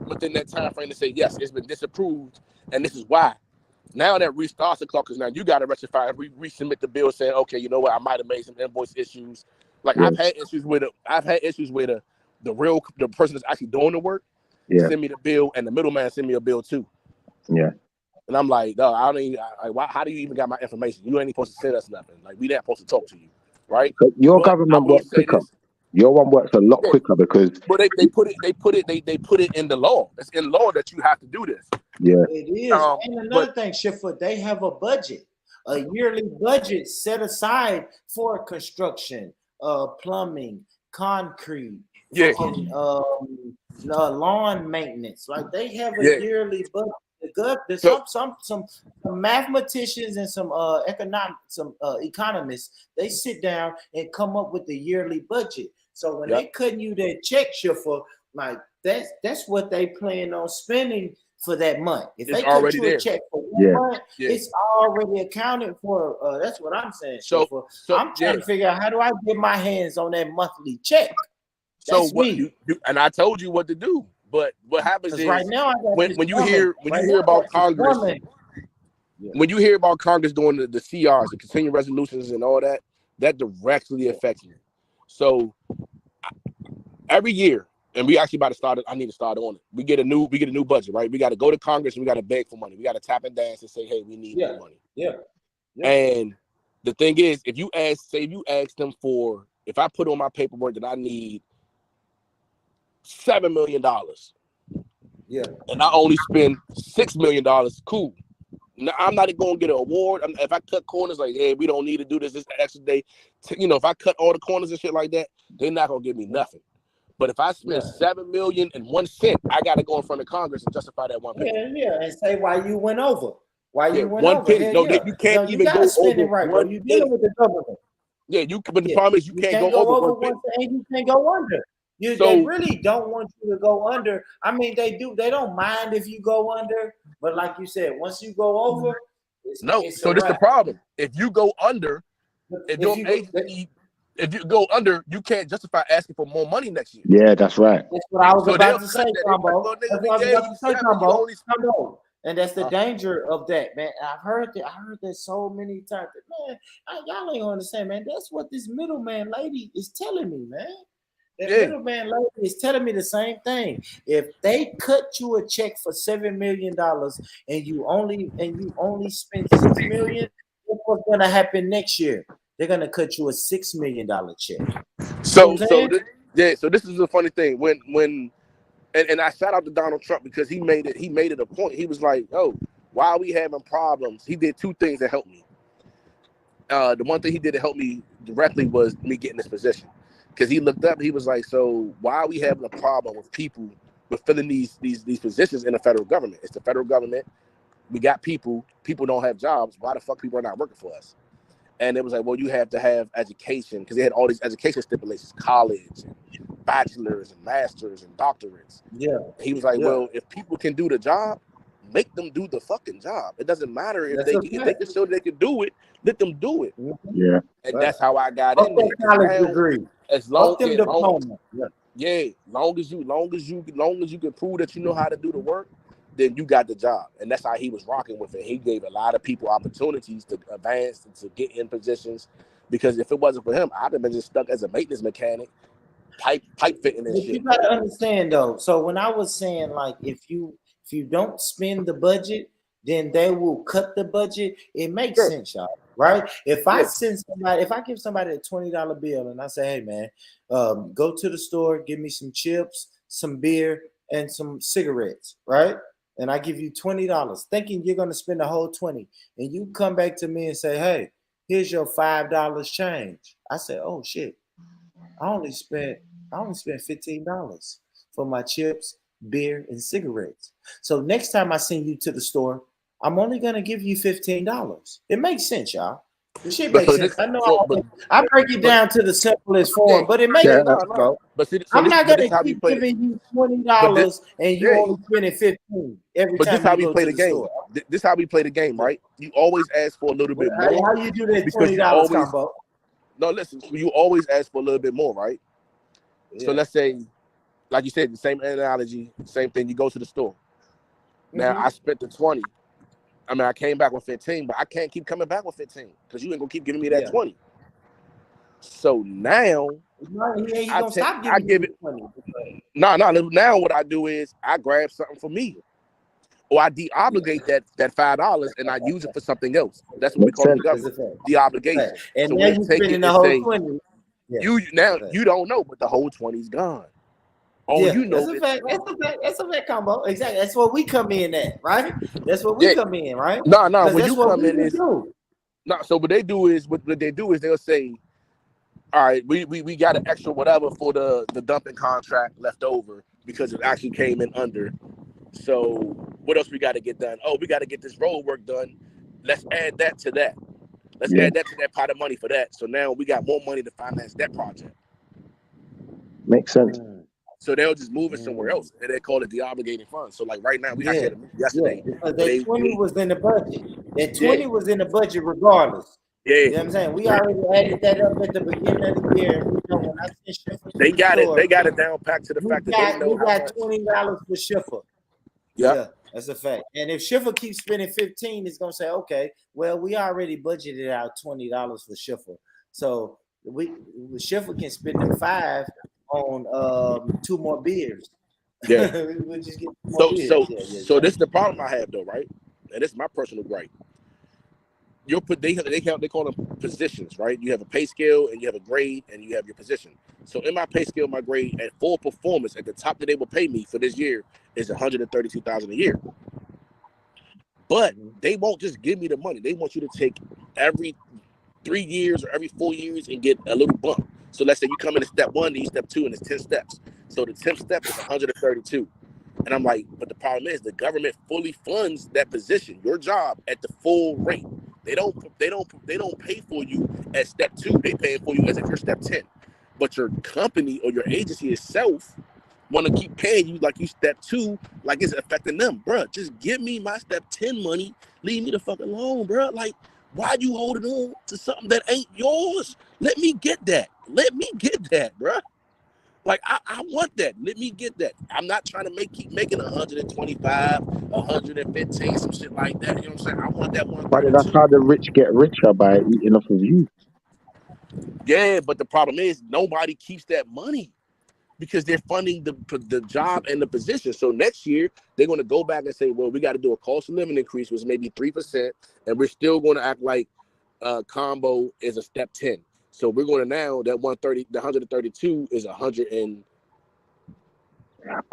within that time frame to say, yes, it's been disapproved, and this is why. Now that restarts the clock, because now you got to rectify and resubmit the bill saying, okay, you know what, I might have made some invoice issues. Like I've had issues with the person that's actually doing the work send me the bill, and the middleman send me a bill too. Yeah. And I'm like, no, I don't even. How do you even got my information? You ain't supposed to send us nothing. Like we not supposed to talk to you, right? But your government works quicker. Your one works a lot quicker because. But they put it in the law. It's in law that you have to do this. Yeah. It is. And another thing, Schiffer, they have a budget, a yearly budget set aside for construction, plumbing, concrete, lawn maintenance. Like they have a yearly budget. There's some mathematicians and some economists. They sit down and come up with the yearly budget. So when they cutting you that check, Schiffer, like that's what they plan on spending for that month. If they cut you a check for 1 month, it's already accounted for. That's what I'm saying. So I'm trying to figure out how do I get my hands on that monthly check. That's me. And I told you what to do. But what happens is right now when you hear about Congress, when you hear about Congress doing the CRs, the continuing resolutions, and all that, that directly affects me. So every year, and we actually about to start it. I need to start on it. We get a new budget, right? We got to go to Congress and we got to beg for money. We got to tap and dance and say, hey, we need more money. And the thing is, if you ask them for, if I put on my paperwork that I need $7 million. And I only spend $6 million, cool. Now, I'm not going to get an award. If I cut corners like, hey, we don't need to do this extra day. If I cut all the corners and shit like that, they're not going to give me nothing. But if I spend $7,000,001, I got to go in front of Congress and justify that 1 penny. And say why you went over. Why you went 1 over. penny. No, you can't even go spend over it right, 1 You're dealing with the government. Yeah, but the problem is you can't go over once and you can't go under. They really don't want you to go under. I mean, they do. They don't mind if you go under, but like you said, once you go over, it's so this is the problem. If you go under, if you go under, you can't justify asking for more money next year. Yeah, that's right. That's what I was about to say, Combo. That's what I was about to say, Combo. And that's the danger of that, man. I heard that so many times. Man, y'all ain't gonna understand, man. That's what this middleman lady is telling me, man. That middleman lady is telling me the same thing. If they cut you a check for $7 million and you only spend $6 million, what's gonna happen next year? They're gonna cut you a $6 million check. So this is a funny thing. When I shout out to Donald Trump because he made it a point. He was like, "Oh, why are we having problems?" He did two things that helped me. The one thing he did to help me directly was me getting this position. Because he looked up, he was like, "So why are we having a problem with people with filling these positions in the federal government? It's the federal government. We got people don't have jobs. Why the fuck people are not working for us?" And it was like, well, you have to have education because they had all these education stipulations, college, and bachelors and masters and doctorates. Yeah. He was like, well, if people can do the job, make them do the fucking job. It doesn't matter if they can show they can do it, let them do it. Yeah. And that's how I got in there. College degree. As long as you can prove that you know how to do the work, then you got the job. And that's how he was rocking with it. He gave a lot of people opportunities to advance and to get in positions. Because if it wasn't for him, I'd have been just stuck as a maintenance mechanic, pipe fitting and shit. You gotta understand though. So when I was saying like if you don't spend the budget, then they will cut the budget. It makes sense, y'all. Right? If I give somebody a $20 bill and I say, hey man, go to the store, give me some chips, some beer, and some cigarettes, right? And I give you $20, thinking you're gonna spend the whole 20, and you come back to me and say, hey, here's your $5 change. I say, oh shit, I only spent $15 for my chips, beer, and cigarettes. So next time I send you to the store, I'm only gonna give you $15. It makes sense, y'all. The shit makes sense. I know. I break it down to the simplest form, but it makes sense, bro. I'm not gonna keep giving you $20 and you only spending $15 every time. But this how we play the game. This how we play the game, right? You always ask for a little bit more. How you do that $20 combo? No, listen. You always ask for a little bit more, right? So let's say, like you said, the same analogy, same thing. You go to the store. Now I spent the 20. I mean, I came back with 15, but I can't keep coming back with 15 because you ain't gonna keep giving me that 20. So now I give it. No. Now what I do is I grab something for me, or I de-obligate that $5 and I use it for something else. That's what we call the government, de-obligation. And so now you're spending the whole 20. You don't know, but the whole 20's gone. You know, that's a fact combo. Exactly. That's what we come in at, right? That's what we come in, right? No. When you come in, is no. So what they do is they'll say, all right, we got an extra whatever for the dumping contract left over because it actually came in under. So what else we got to get done? Oh, we got to get this road work done. Let's add that to that. Let's add that to that pot of money for that. So now we got more money to finance that project. Makes sense. So they'll just move it somewhere else, and they call it the obligated fund. So like right now, we actually had a move yesterday. That 20 was in the budget. That 20 was in the budget regardless. Yeah. You know what I'm saying? We already added that up at the beginning of the year. When I sent Schiffer they got it down packed to the fact that they know we got $20 for Schiffer. Yeah, that's a fact. And if Schiffer keeps spending 15, it's gonna say, okay, well, we already budgeted out $20 for Schiffer. So Schiffer can spend them 5 on 2 more beers. Yeah. We'll just get more beers. So this is the problem I have though, right? And this is my personal gripe. They call them positions, right? You have a pay scale and you have a grade and you have your position. So in my pay scale, my grade at full performance at the top that they will pay me for this year is $132,000 a year. But they won't just give me the money. They want you to take every 3 years or every 4 years and get a little bump. So let's say you come in at step 1, then you step 2, and it's 10 steps. So the 10th step is 132. And I'm like, but the problem is the government fully funds that position, your job, at the full rate. They don't pay for you at step 2. They pay for you as if you're step 10. But your company or your agency itself want to keep paying you like you step 2, like it's affecting them, bro. Just give me my step 10 money. Leave me the fuck alone, bro. Like, why you holding on to something that ain't yours? Let me get that. Let me get that, bro. Like, I want that. Let me get that. I'm not trying to keep making 125, 115, some shit like that. You know what I'm saying? I want that one. But that's how the rich get richer, by eating off of you. Yeah, but the problem is nobody keeps that money because they're funding the job and the position. So next year they're going to go back and say, well, we got to do a cost of living increase, which maybe 3%, and we're still going to act like combo is a step 10. So we're going to now that 130, the 132 is 100 and.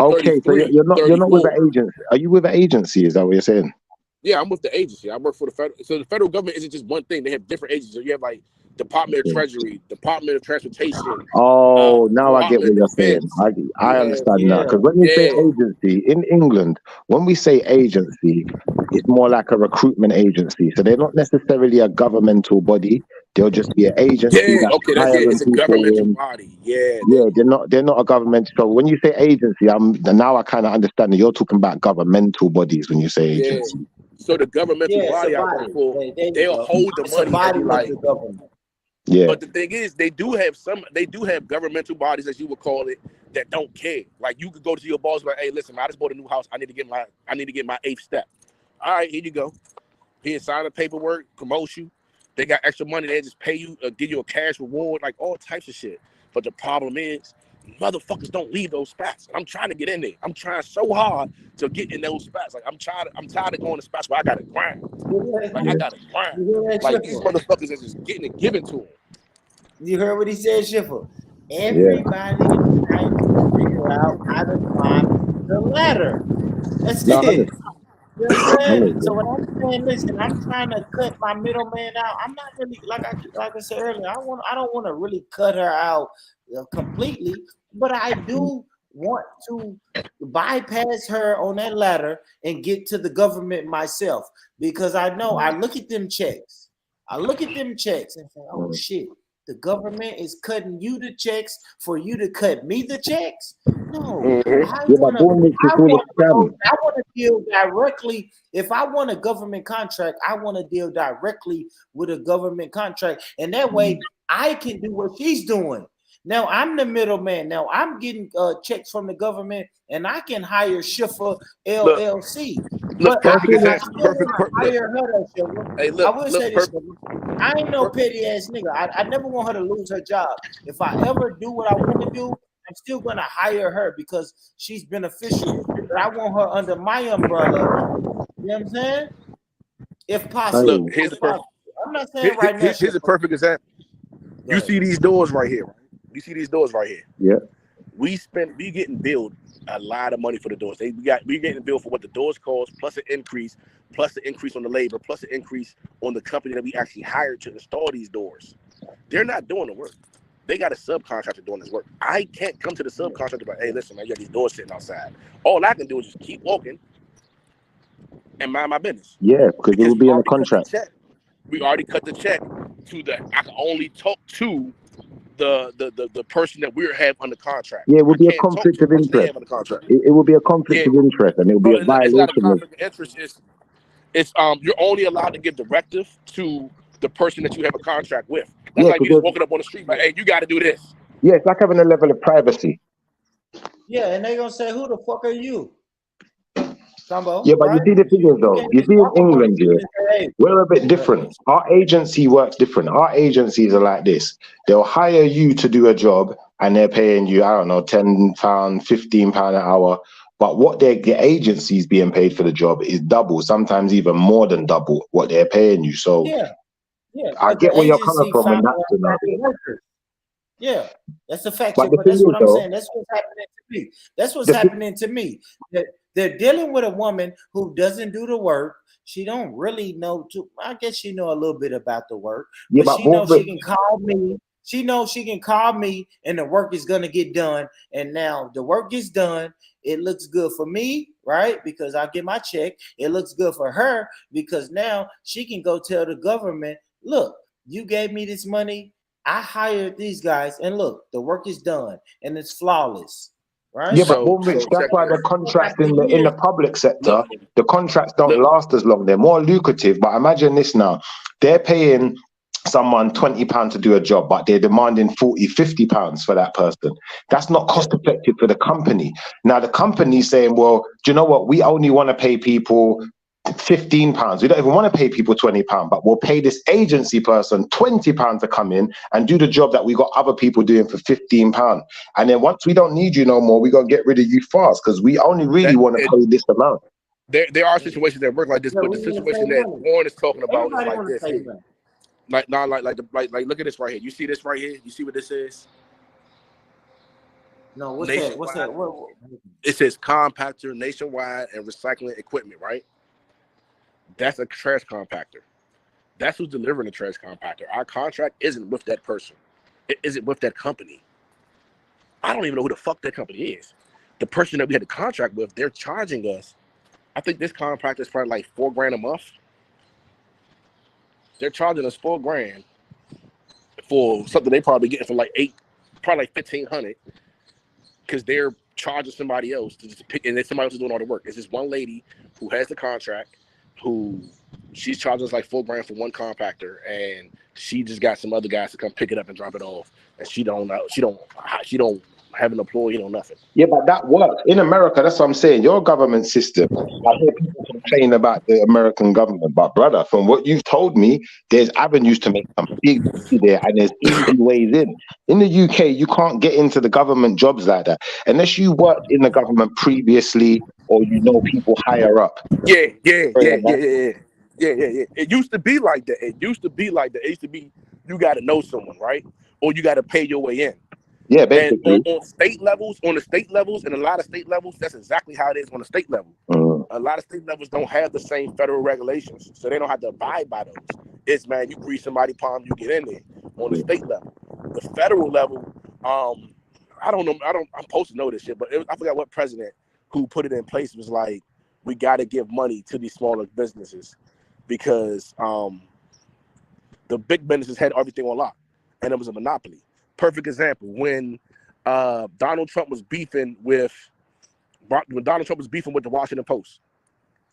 Okay, so you're not with an agency. Are you with an agency? Is that what you're saying? Yeah, I'm with the agency. I work for the federal. So the federal government isn't just one thing. They have different agencies. So you have like Department of Treasury, Department of Transportation. Oh, now I get what you're saying. I understand that. Because when you say agency in England, when we say agency, it's more like a recruitment agency. So they're not necessarily a governmental body. They'll just be an agency. Yeah, okay, that's it. It's a governmental body. Yeah, they're not a government. So when you say agency, now I kind of understand that you're talking about governmental bodies when you say agency. So the governmental body I work for, they'll hold the money. Body and be like, the government. Yeah. But the thing is, they do have governmental bodies, as you would call it, that don't care. Like you could go to your boss and be like, hey, listen, I just bought a new house. I need to get my 8th step. All right, here you go. Here, sign the paperwork, promote you. They got extra money. They just pay you, give you a cash reward, like all types of shit. But the problem is, motherfuckers don't leave those spots. I'm trying to get in there. I'm trying so hard to get in those spots. Like I'm tired of going to spots where I gotta grind. Like I gotta grind. Like these motherfuckers are just getting it given to them. You heard what he said, Schiffer? Everybody is trying to figure out how to climb the ladder. That's it. You know what I'm saying? So when I'm saying, listen, I'm trying to cut my middleman out. I'm not really like I said earlier. I don't want to really cut her out completely, but I do want to bypass her on that ladder and get to the government myself because I know I look at them checks. and say, oh shit. The government is cutting you the checks for you to cut me the checks? No. I want to deal directly. If I want a government contract, I want to deal directly with a government contract. And that way I can do what she's doing. Now I'm the middleman. Now I'm getting checks from the government and I can hire Schiffer LLC. Look, perfect example. Hey, look, I will say this. I ain't no petty ass nigga. I never want her to lose her job. If I ever do what I want to do, I'm still gonna hire her because she's beneficial. But I want her under my umbrella. You know what I'm saying? If possible. Look, here's the perfect. I'm not saying right now. Here's a perfect example. You see these doors right here. You see these doors right here. Yeah. We getting billed a lot of money for the doors. We getting billed for what the doors cost, plus an increase on the labor, plus an increase on the company that we actually hired to install these doors. They're not doing the work. They got a subcontractor doing this work. I can't come to the subcontractor like, hey, listen, man, you got these doors sitting outside. All I can do is just keep walking and mind my business. Yeah, because it will be in the contract. We already cut the check I can only talk to the person that we have under contract. Yeah, it would be a conflict of interest. It will be a conflict of interest, and it will be a violation. It's not a conflict of interest. It's you're only allowed to give directive to the person that you have a contract with. That's like you just walking up on the street, like, hey, you got to do this. Yeah, it's like having a level of privacy. Yeah, and they're gonna say, who the fuck are you? Combo, yeah, but right? You see the thing is though, you see in England, we're a bit different. Our agency works different. Our agencies are like this. They'll hire you to do a job and they're paying you, I don't know, £10, £15 an hour. But what the agency's being paid for the job is double, sometimes even more than double what they're paying you. So I get where you're coming from in that scenario. Yeah, that's a fact. But that's what I'm saying. That's what's happening to me. That's what's happening to me. They're dealing with a woman who doesn't do the work. She don't really know. I guess she know a little bit about the work, but she knows she can call me. She knows she can call me, and the work is gonna get done. And now the work is done. It looks good for me. right? Because I get my check. It looks good for her because now she can go tell the government, look, you gave me this money. I hired these guys, and look, the work is done and it's flawless. Right? Yeah, but Rich, that's why the contracts in the public sector, the contracts don't last as long. They're more lucrative. But imagine this now. They're paying someone £20 to do a job, but they're demanding £40-50 for that person. That's not cost effective for the company. Now the company's saying, well, do you know what? We only want to pay people £15. We don't even want to pay people £20, but we'll pay this agency person £20 to come in and do the job that we got other people doing for £15. And then once we don't need you no more, we're gonna get rid of you fast because we only really want to pay this amount. There are situations that work like this, but the situation that Warren is talking about is like this. Here. Like look at this right here. You see this right here? You see what this is? No, what's that? What's that? What? It says compactor, nationwide, and recycling equipment, right? That's a trash compactor. That's who's delivering the trash compactor. Our contract isn't with that person. It isn't with that company. I don't even know who the fuck that company is. The person that we had the contract with, they're charging us. I think this compactor is probably like $4,000 a month. They're charging us $4,000 for something they probably getting for like probably like $1,500, because they're charging somebody else to just pick, and then somebody else is doing all the work. It's this one lady who has the contract, who she's charging us like $4,000 for one compactor, and she just got some other guys to come pick it up and drop it off, and she don't have an employee or nothing. Yeah, but that works in America. That's what I'm saying. Your government system. I hear people complain about the American government, but brother, from what you've told me, there's avenues to make some big money there, and there's easy ways in. In the UK, you can't get into the government jobs like that unless you worked in the government previously or you know people higher up. Yeah. It used to be like that. It used to be you got to know someone, right? Or you got to pay your way in. Yeah, basically. And on the state levels, and a lot of state levels, that's exactly how it is on the state level. A lot of state levels don't have the same federal regulations, so they don't have to abide by those. It's, man, you grease somebody's palm, you get in there. On the state level, the federal level, I don't know. I'm supposed to know this shit, but I forgot what president who put it in place was like, we got to give money to these smaller businesses because the big businesses had everything on lock, and it was a monopoly. Perfect example, when Donald Trump was beefing with the Washington Post,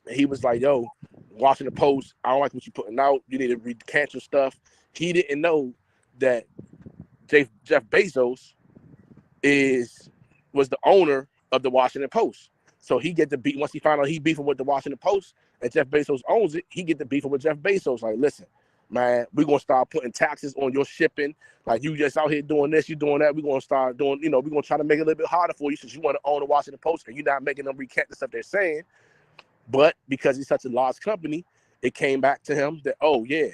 and he was like, yo, Washington Post, I don't like what you're putting out, you need to recant your stuff. He didn't know that Jeff Bezos was the owner of the Washington Post. So he get to beat, once he found out he beefing with the Washington Post and Jeff Bezos owns it, he get to beefing with Jeff Bezos. Like, listen, man, we're gonna start putting taxes on your shipping. Like, you just out here doing this, you doing that. We're gonna start doing, we're gonna try to make it a little bit harder for you since you want to own the Washington Post and you're not making them recant the stuff they're saying. But because he's such a large company, it came back to him that, oh yeah,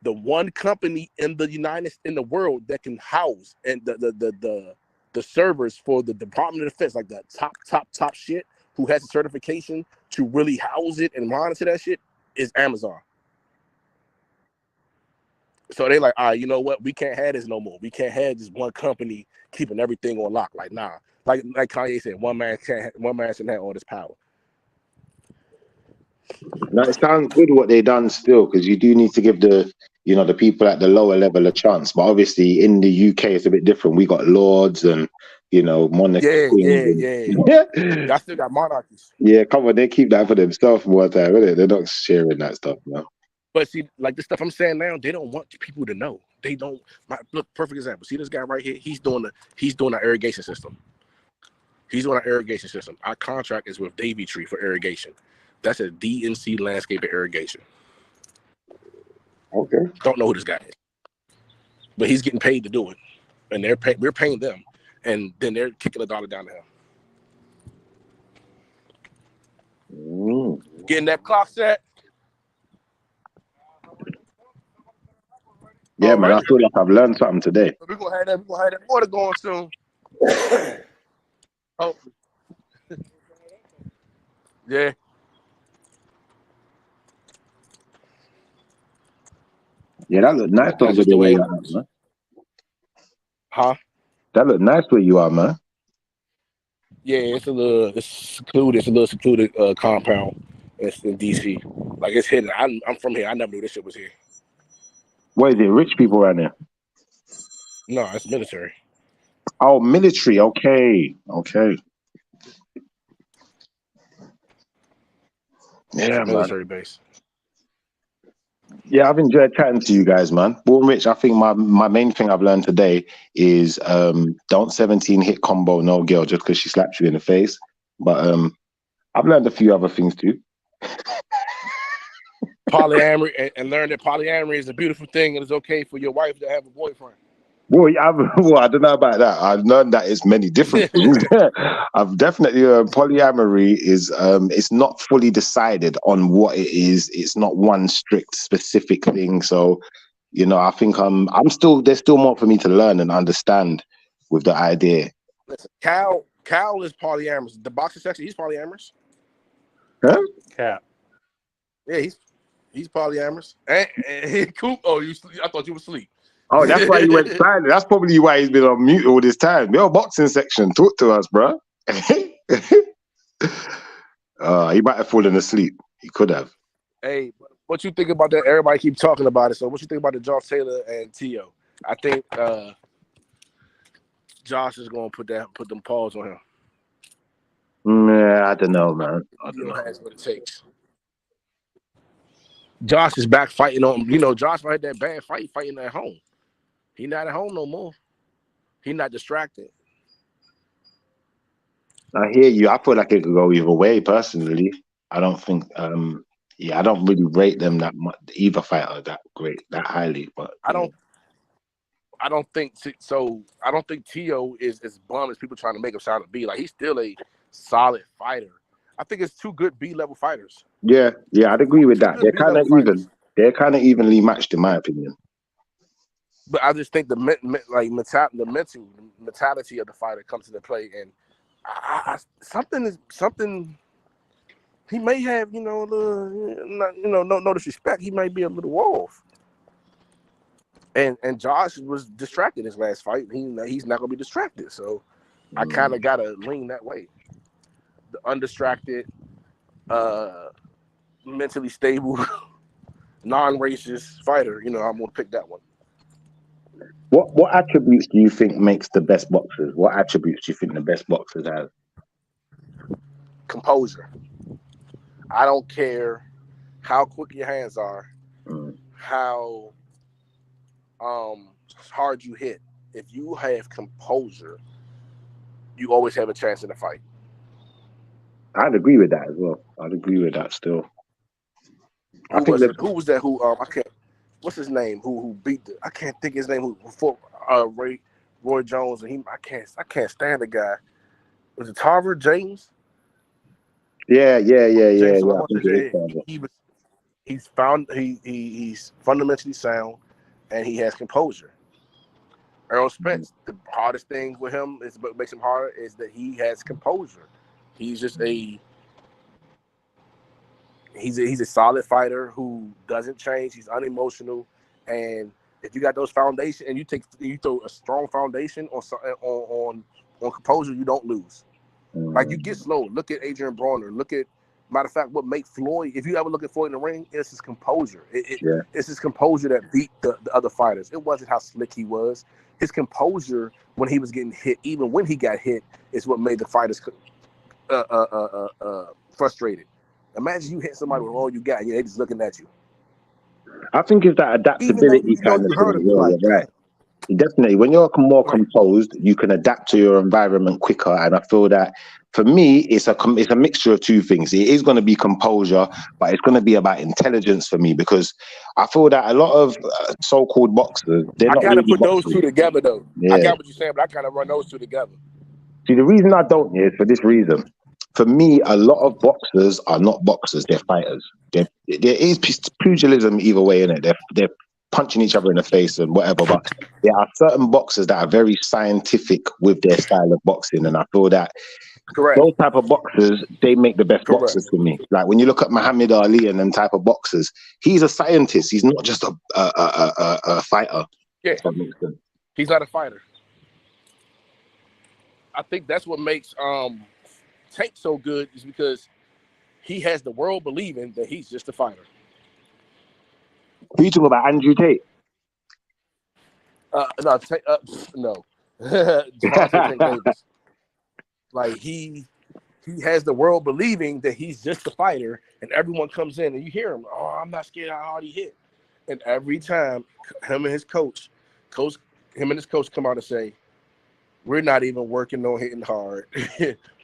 the one company in the world that can house and the servers for the Department of Defense, like the top shit, who has a certification to really house it and monitor that shit, is Amazon. So they like, all right, you know what? We can't have this no more. We can't have this one company keeping everything on lock. Like, nah. Like Kanye said, one man shouldn't have all this power. Now it sounds good what they done still, because you do need to give the people at the lower level a chance. But obviously in the UK it's a bit different. We got lords and monarchy. Yeah. I still got monarchies. Yeah, come on, they keep that for themselves more time, innit? They're not sharing that stuff now. But see, like the stuff I'm saying now, they don't want people to know. They don't. Look, perfect example. See this guy right here? He's doing our irrigation system. He's doing our irrigation system. Our contract is with Davy Tree for irrigation. That's a DNC landscape irrigation. Okay. Don't know who this guy is, but he's getting paid to do it, and we're paying them, and then they're kicking $1 down to him. Getting that clock set. Yeah, man, I feel like I've learned something today. We're gonna have that water going soon. Hopefully. Yeah. Yeah, that look nice over the way you are, man. Huh? That look nice where you are, man. Yeah, it's secluded. It's a little secluded compound. It's in DC. Like it's hidden. I'm from here. I never knew this shit was here. What is it? Rich people around there? No, it's military. Oh, military. Okay. Yeah, man. Military base. Yeah, I've enjoyed chatting to you guys, man. Born Rich, I think my main thing I've learned today is don't 17 hit combo no girl just because she slaps you in the face. But I've learned a few other things too. Polyamory and learn that polyamory is a beautiful thing and it's okay for your wife to have a boyfriend. Well, I don't know about that. I've learned that it's many different things. I've definitely polyamory is it's not fully decided on what it is. It's not one strict specific thing. So, you know, I think there's still more for me to learn and understand with the idea. Listen, Cal is polyamorous. The boxing section, he's polyamorous. Huh? Cap. Yeah, he's polyamorous. And Coop, I thought you were asleep. Oh, that's why he went silent. That's probably why he's been on mute all this time. Yo, boxing section, talk to us, bro. He might have fallen asleep. He could have. Hey, what you think about that? Everybody keep talking about it. So what you think about the Josh Taylor and T.O.? I think Josh is going to put them paws on him. Nah, I don't know, man. I don't know. Has what it takes. Josh is back fighting on. You know, Josh had that bad fighting at home. He not at home no more. He not distracted. I hear you. I feel like it could go either way. Personally, I don't think. I don't really rate them that much. Either fighter that great, that highly. But I don't think so. I don't think T.O. is as bum as people trying to make him sound to be. Like he's still a solid fighter. I think it's two good B-level fighters. Yeah, I'd agree with that. They're kind of even. They're kind of evenly matched, in my opinion. But I just think the mentality of the fighter comes into play, and something. He may have, no disrespect. He might be a little off. And Josh was distracted his last fight. He's not gonna be distracted. So I kind of gotta lean that way. The undistracted, mentally stable, non-racist fighter. I'm gonna pick that one. What attributes do you think makes the best boxers? What attributes do you think the best boxers have? Composure. I don't care how quick your hands are, how hard you hit. If you have composure, you always have a chance in the fight. I'd agree with that as well. I'd agree with that still. Who was that? I can't. What's his name? Who beat I can't think his name. Who fought Roy Jones, and I can't stand the guy. Was it Tarver James? Yeah. He's fundamentally sound, and he has composure. Errol Spence, the hardest thing with him is what makes him harder is that he has composure. He's just he's a solid fighter who doesn't change. He's unemotional, and if you got those foundations and you throw a strong foundation on composure, you don't lose. Like you get slow. Look at Adrian Broner. Matter of fact, what made Floyd, if you ever look at Floyd in the ring, it's his composure. It's his composure that beat the other fighters. It wasn't how slick he was. His composure when he was getting hit, even when he got hit, is what made the fighters frustrated. Imagine you hit somebody with all you got, and they're just looking at you. I think it's that adaptability kind of thing. Right. Definitely, when you're more composed, you can adapt to your environment quicker. And I feel that for me, it's a mixture of two things. It is going to be composure, but it's going to be about intelligence for me, because I feel that a lot of so-called boxers, I gotta put those two together, though. Yeah. I got what you're saying, but I kind of run those two together. See, the reason I don't is for this reason. For me, a lot of boxers are not boxers; they're fighters. There is pugilism either way, innit? They're punching each other in the face and whatever, but there are certain boxers that are very scientific with their style of boxing, and I feel that those type of boxers, they make the best boxers for me. Like when you look at Muhammad Ali and them type of boxers, he's a scientist. He's not just a fighter. Yeah, he's not a fighter. I think that's what makes Tank so good is because he has the world believing that he's just a fighter. Who you talking about, Andrew Tate? No, no. Javante Tank Davis. Like he has the world believing that he's just a fighter, and everyone comes in and you hear him. Oh, I'm not scared how hard he hit. And every time, him and his coach come out and say, "We're not even working on hitting hard.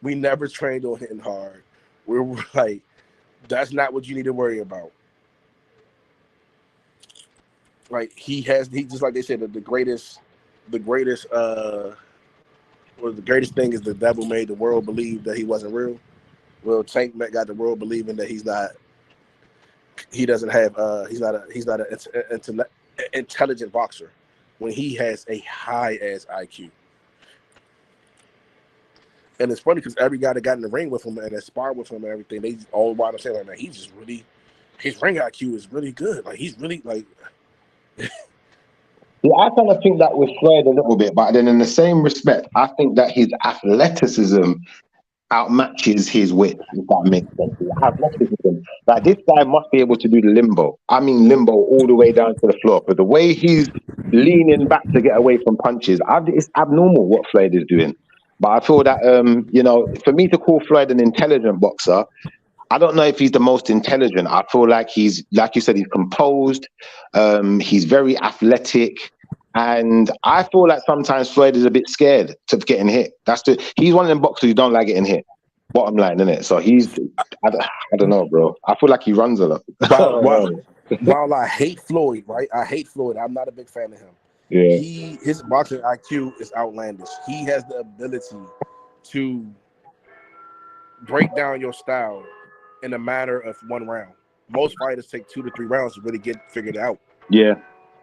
We never trained on hitting hard. We're like, that's not what you need to worry about." Like he just like they said, the greatest thing is the devil made the world believe that he wasn't real. Well, Tank got the world believing that he's not an intelligent boxer when he has a high ass IQ. And it's funny because every guy that got in the ring with him and that sparred with him and everything, they all wind up saying like, man, he's just really, his ring IQ is really good. Like he's really like. Yeah, I kind of think that with Floyd a little bit, but then in the same respect, I think that his athleticism outmatches his width, if that makes sense. His athleticism. Like this guy must be able to do the limbo. I mean limbo all the way down to the floor. But the way he's leaning back to get away from punches, it's abnormal what Floyd is doing. But I feel that for me to call Floyd an intelligent boxer, I don't know if he's the most intelligent. I feel like he's, like you said, he's composed. He's very athletic. And I feel like sometimes Floyd is a bit scared of getting hit. He's one of them boxers who don't like getting hit. Bottom line, isn't it? So I don't know, bro. I feel like he runs a lot. While I hate Floyd, right? I hate Floyd. I'm not a big fan of him. Yeah. His boxing IQ is outlandish. He has the ability to break down your style in a matter of one round. Most fighters take 2 to 3 rounds to really get figured out. Yeah.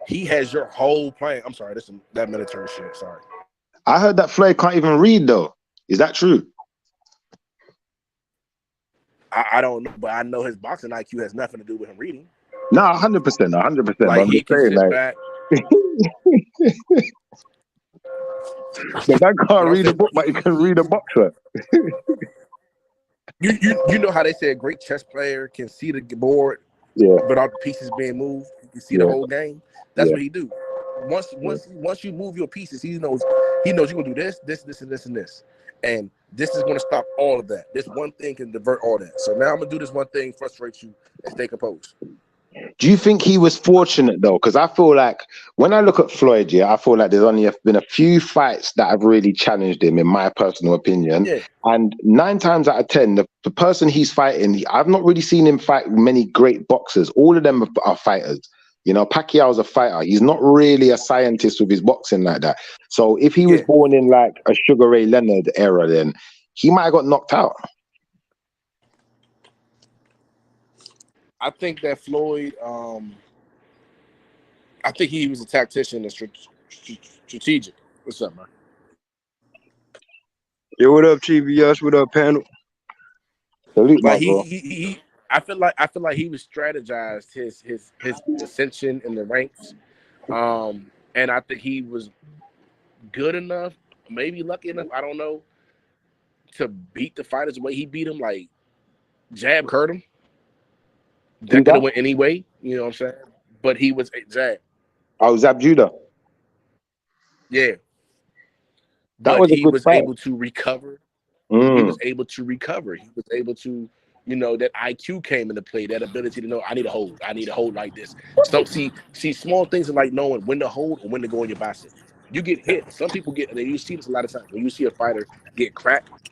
He has your whole plan. I'm sorry, that military shit. Sorry. I heard that Floyd can't even read though. Is that true? I don't know, but I know his boxing IQ has nothing to do with him reading. No, 100%, 100%. Like he can sit back. The man can't read a book, but he can read a boxer. You know how they say a great chess player can see the board, without the pieces being moved. You can see the whole game. That's what he do. Once you move your pieces, he knows you're gonna do this, and this, and this, and this is gonna stop all of that. This one thing can divert all that. So now I'm gonna do this one thing, frustrate you, and stay composed. Do you think he was fortunate though? Because I feel like when I look at Floyd, I feel like there's only been a few fights that have really challenged him, in my personal opinion. Yeah. And 9 times out of 10, the person he's fighting, I've not really seen him fight many great boxers. All of them are fighters. You know, Pacquiao's a fighter. He's not really a scientist with his boxing like that. So if he was born in like a Sugar Ray Leonard era, then he might have got knocked out. I think that Floyd, I think he was a tactician and strategic. What's up, man? Yo, what up, TBS? What up, panel? Like I feel like he was strategized his ascension in the ranks, and I think he was good enough, maybe lucky enough, I don't know, to beat the fighters the way he beat him. Like jab hurt him. That could have went anyway, you know what I'm saying? But he was a jab. Oh, Zab Judah. Yeah. That but was a he good was fight. able to recover. Mm. He was able to recover. He was able to, that IQ came into play, that ability to know I need a hold. I need a hold like this. See small things are like knowing when to hold or when to go in your bicep. You get hit. Some people get, and you see this a lot of times, when you see a fighter get cracked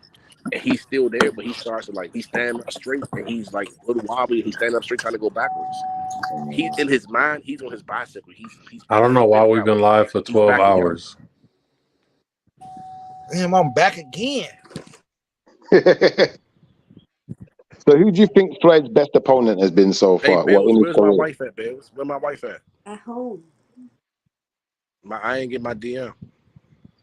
and he's still there, but he starts to he's standing up straight and he's like a little wobbly, he's standing up straight trying to go backwards. He in his mind, he's on his bicycle. He's I don't know why we've been live for 12 hours. Damn, I'm back again. So who do you think Floyd's best opponent has been so far? Hey, Bills, where's my wife at, Bills? Where's my wife at? At home. I ain't get my DM.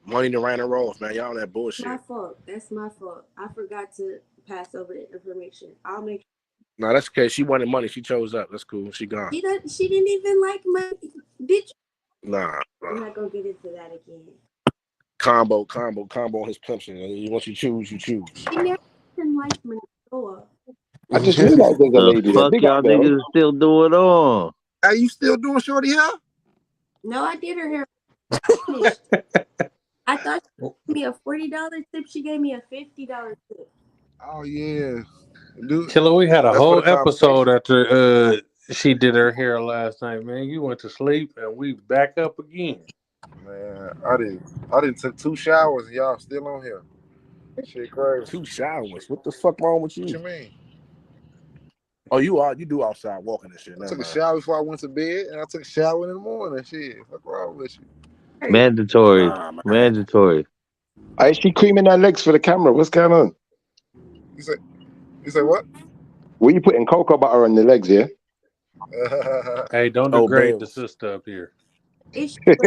Money to ran and rolls, man. Y'all that bullshit. My fault. That's my fault. I forgot to pass over the information. I'll make. No, that's okay. She wanted money. She chose up. That's cool. She gone. She didn't even like money. Did you? Nah. I'm not gonna get into that again. combo on his pimp shit. Once you choose, you choose. He never even liked Manitoba. I just realized there's a The lady there. fuck Big y'all up, Bell. niggas still doing on? Are you still doing shorty hair? No, I did her hair. Finished. I thought she gave me a $40 tip. She gave me a $50 tip. Oh yeah, dude. Killer, we had a That's for whole the episode conversation. after she did her hair last night, man. You went to sleep and we back up again. Man, I didn't took 2 showers and y'all still on here. Shit crazy. 2 showers. What the fuck wrong with What you you? mean? Oh, you do outside walking and shit. I Never took a mind. shower before I went to bed, and I took a shower in the morning. Shit, what's wrong with you? Mandatory. Nah, man. Mandatory. Is she creaming her legs for the camera? What's going on? You say what? Were you putting cocoa butter on the legs, yeah? Hey, don't Oh, degrade the Bells. sister up here. It should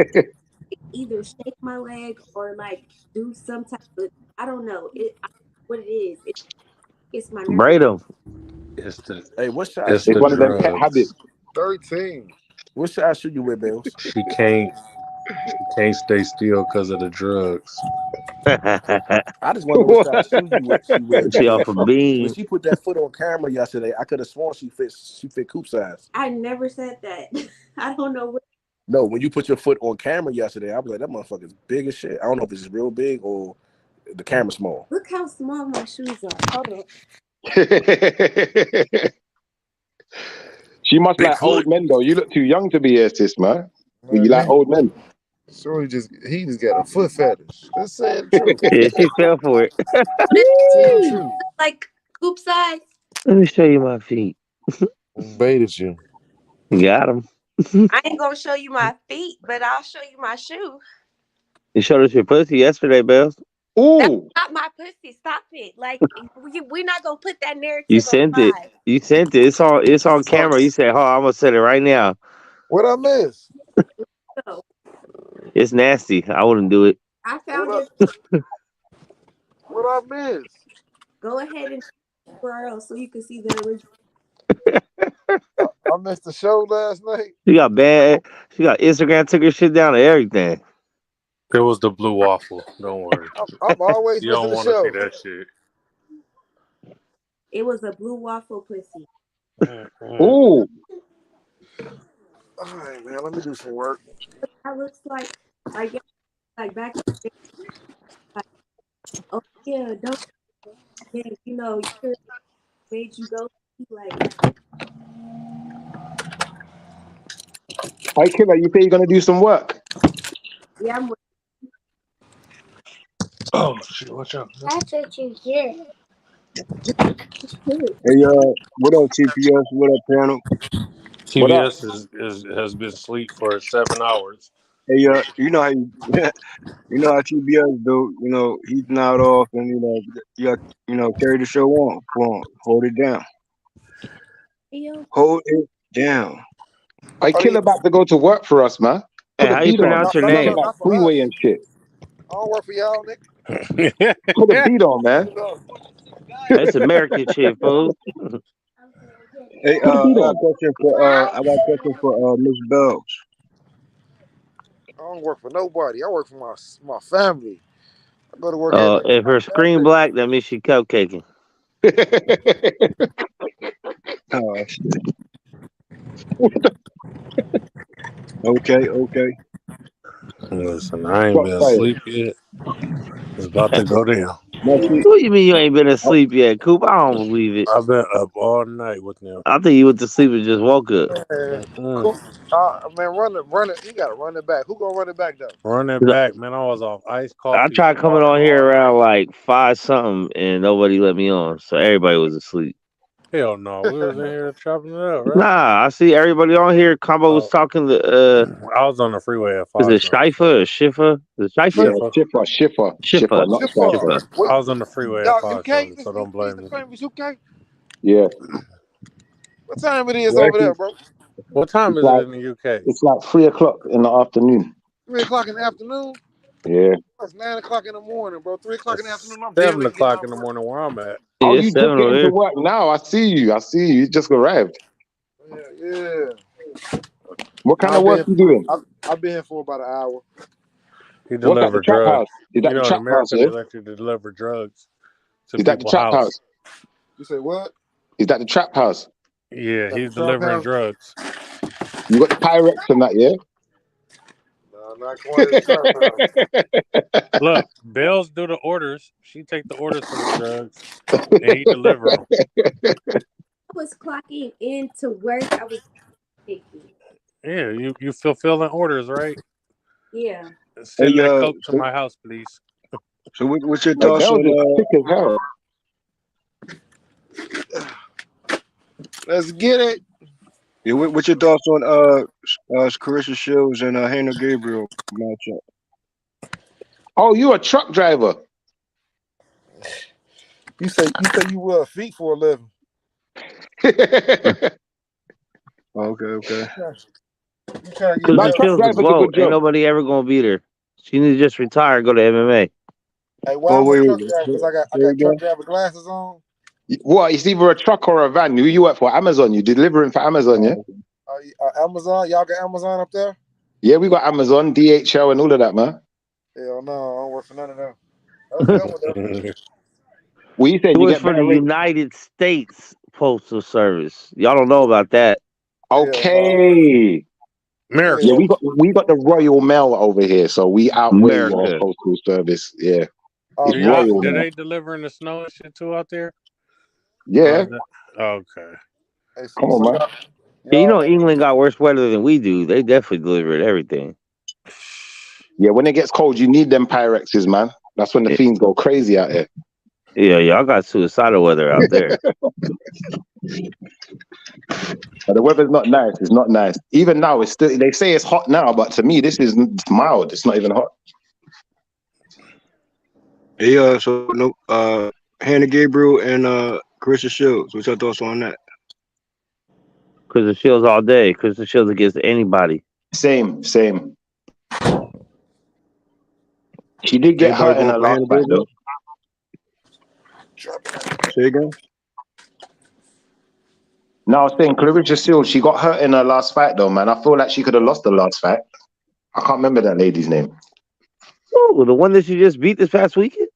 either shake my leg or like do some type of, I don't know what it is. It's my nerve. Braid them. It's the Hey, what size it's shoe It's the you one of with, them pet Bells? habits. drugs. 13. What size shoe you with, Bells? She can't stay still because of the drugs. I just wonder what size shoe she wear She off because a when bean. she put that foot on camera yesterday, I could have sworn she fit Coop size. I never said that. I don't know what. No, when you put your foot on camera yesterday, I was like, that motherfucker's big as shit. I don't know if it's real big or the camera small. Look how small my shoes are. Hold on. She must Big like foot. old men though. You look too young to be here, sis, man. Man, You like old men. Shorty he just got a foot fetish. Let's say the truth. Yeah, she fell for it. Say the truth. Like Coop size. Let me show you my feet. Baited you. Got him. I ain't gonna show you my feet, but I'll show you my shoe. You showed us your pussy yesterday, Bells. That's Ooh. not my pussy. Stop it. Like we're not gonna put that narrative You on sent it. live. You sent it. It's on camera. You said, "Oh, I'm gonna send it right now." What I miss? So It's nasty. I wouldn't do it. I found What it. What I miss? Go ahead and URL so you can see the original. I missed the show last night. She got bad. She got Instagram. Took her shit down and everything. It was the blue waffle. Don't worry. I'm always You missing don't the want to see show. that shit. It was a blue waffle pussy. Ooh. All right, man. Let me do some work. That looks like back in the day, like, oh yeah, don't you know you made you go like Hey, Killer, you say you're gonna do some work? yeah, I'm Oh shit! Watch out. that's what you get. Hey, what up, TPS? What up, panel? What up? TBS has been asleep for 7 hours. Hey, you know how you know how TBS do. You know he's not off, and you got carry the show on. Come on, hold it down. Hold it down. I Killer about to go to work for us, man. Hey, Put the how you beat on. pronounce your No, name? Like not for freeway us. and shit. I don't work for y'all, nigga. Put the beat on, man. That's American shit, fool. Hey, Put the I beat got a on. question for Miss Bells. I don't work for nobody. I work for my family. I go to work every day. If her screen black, that means she cupcaking. Oh shit. Okay. Listen, I ain't been asleep yet. It's about to go down. No, see, What do you mean you ain't been asleep yet, Coop? I don't believe it. I've been up all night with them. I think you went to sleep and just woke up. man, Mm. man, run it. You gotta run it back. Who gonna run it back though? Run it back, man. I was off iced I coffee. tried coming all on here night. around like 5 something and nobody let me on, so everybody was asleep. Hell no, we was in here chopping it up, right? Nah, I see everybody on here. Combo was talking to I was on the freeway at is 5 it Schiffer or Schiffer? Is it Schiffer? Schiffer, not Schiffer. I was on the freeway at Y'all, 5 UK, so don't blame me. famous UK. Yeah. What time it is over there, bro? What time is it in the UK? It's like 3 o'clock in the afternoon. 3 o'clock in the afternoon. Yeah. It's 9 o'clock in the morning, bro. 3 o'clock in the afternoon. I'm 7 barely o'clock in the morning where I'm at. Oh, Yeah, you it's just 7 over getting to here. work now. I see you. You just arrived. Yeah. What kind of work you doing? I've been here for about an hour. He What's that? The delivered trap drugs. house? Is You that the know, in trap house? America, Yeah. they let you deliver drugs to Is that the people's trap house. house? You say what? Is that the trap house? Yeah, That the he's trap delivering house? drugs. You got the Pyrex and that, yeah? No, not quite a trap house. Look, Bells do the orders. She take the orders for the drugs, and he deliver them. I was clocking into work. I was taking. Yeah, you fulfilling orders, right? Yeah. Send Hey, that coke to my house, please. so what's your Hey, thoughts Bells is on thick as hell. Let's get it. yeah, what's your thoughts on Carissa Shields and Hannah Gabriel matchup? Oh, you a truck driver? You say you wear feet for a living. Okay. You trying to get Because That the truck Shields a driver's a goat. good Ain't job. nobody ever gonna beat her. She need to just retire and go to MMA. Hey, why I'm a truck driver? Because I got truck driver glasses on. What? It's either a truck or a van. You work for Amazon. You delivering for Amazon, yeah? Amazon, y'all got Amazon up there? Yeah, we got Amazon, DHL, and all of that, man. Hell no, I don't work for none of them. That's good one though. Well, you said It you was get for the better rates. United States Postal Service. Y'all don't know about that. Okay. America. Yeah, we got the Royal Mail over here, so we outweigh your America. postal service. Yeah, it's Do Royal Mail. they deliver in the snow and shit too out there? Yeah. Okay. Come on, man. Yeah, you know England got worse weather than we do. They definitely delivered everything. Yeah, when it gets cold, you need them Pyrexes, man. That's when the fiends go crazy out here. Yeah, y'all got suicidal weather out there. But the weather's not nice. It's not nice. Even now, it's still. They say it's hot now, but to me, this is mild. It's not even hot. Yeah, so no, Hannah Gabriel and Carissa Shields. What's your thoughts on that? Because the Shields all day. Because the Shields against anybody. Same. She did get hurt in her last fight, though. Say again? No, I was saying Clarissa Shields, she got hurt in her last fight, though, man. I feel like she could have lost the last fight. I can't remember that lady's name. Oh, the one that you just beat this past weekend?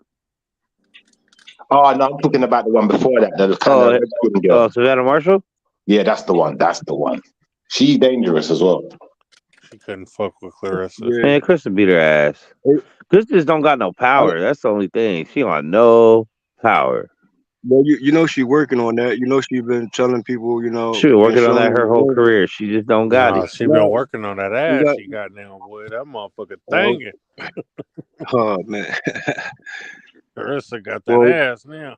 Oh, no, I'm talking about the one before that. The kind of red-skinned girl. Savannah Marshall? Yeah, that's the one. She's dangerous as well. She couldn't fuck with Clarissa. Man, Krista beat her ass. Krista just don't got no power. That's the only thing. She don't have no power. Well, you know she working on that. You know she been telling people, you know. She been working on that her whole career. She just don't got it. She been working on that ass. She got now, boy. That motherfucker thangin'. Oh man. Clarissa got that ass now.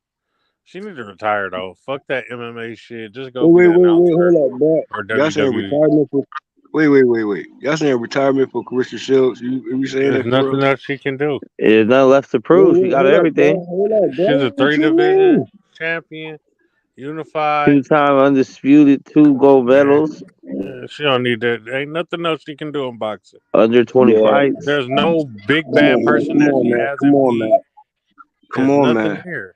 She need to retire though. Fuck that MMA shit. Just go Wait, be an announcer hold up, bro. or Y'all saying WWE. retirement for wait. Y'all saying retirement for Carissa Shields? You saying There's that for nothing real? else she can do. There's nothing left to prove. She got everything. Hold up, bro. She's a What you 3-division mean? champion, unified. 2-time undisputed, 2 gold medals, Yeah, she don't need that. Ain't nothing else she can do in boxing. under 20 fights. There's no big bad person that she hasn't beat. Come on, nothing man. here.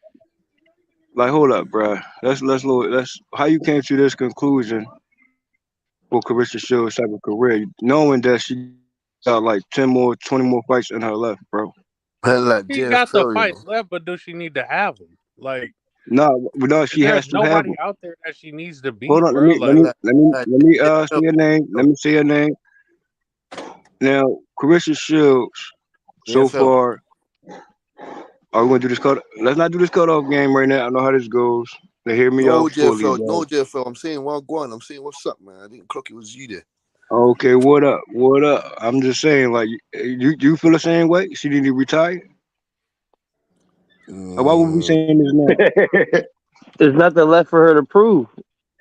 Like, hold up, bro. Let's how you came to this conclusion for Carissa Shields' type of career, knowing that she got like 10 more, 20 more fights in her left, bro. She got the fights left, but does she need to have them? Like, No, she has there's to have nobody them. out there that she needs to beat, Hold on, bro. let me say your name. Let me say your name. Now, Carissa Shields, so JFL. far, are we gonna do this cut? Let's not do this cutoff game right now. I know how this goes. They hear me No out fully, JFL, bro. no JFL. I'm saying well, go on. I'm saying what's up, man. I didn't clock it was you there. Okay, what up? What up? I'm just saying, like, you feel the same way? She need to retire? Why would we saying this now? There's nothing left for her to prove.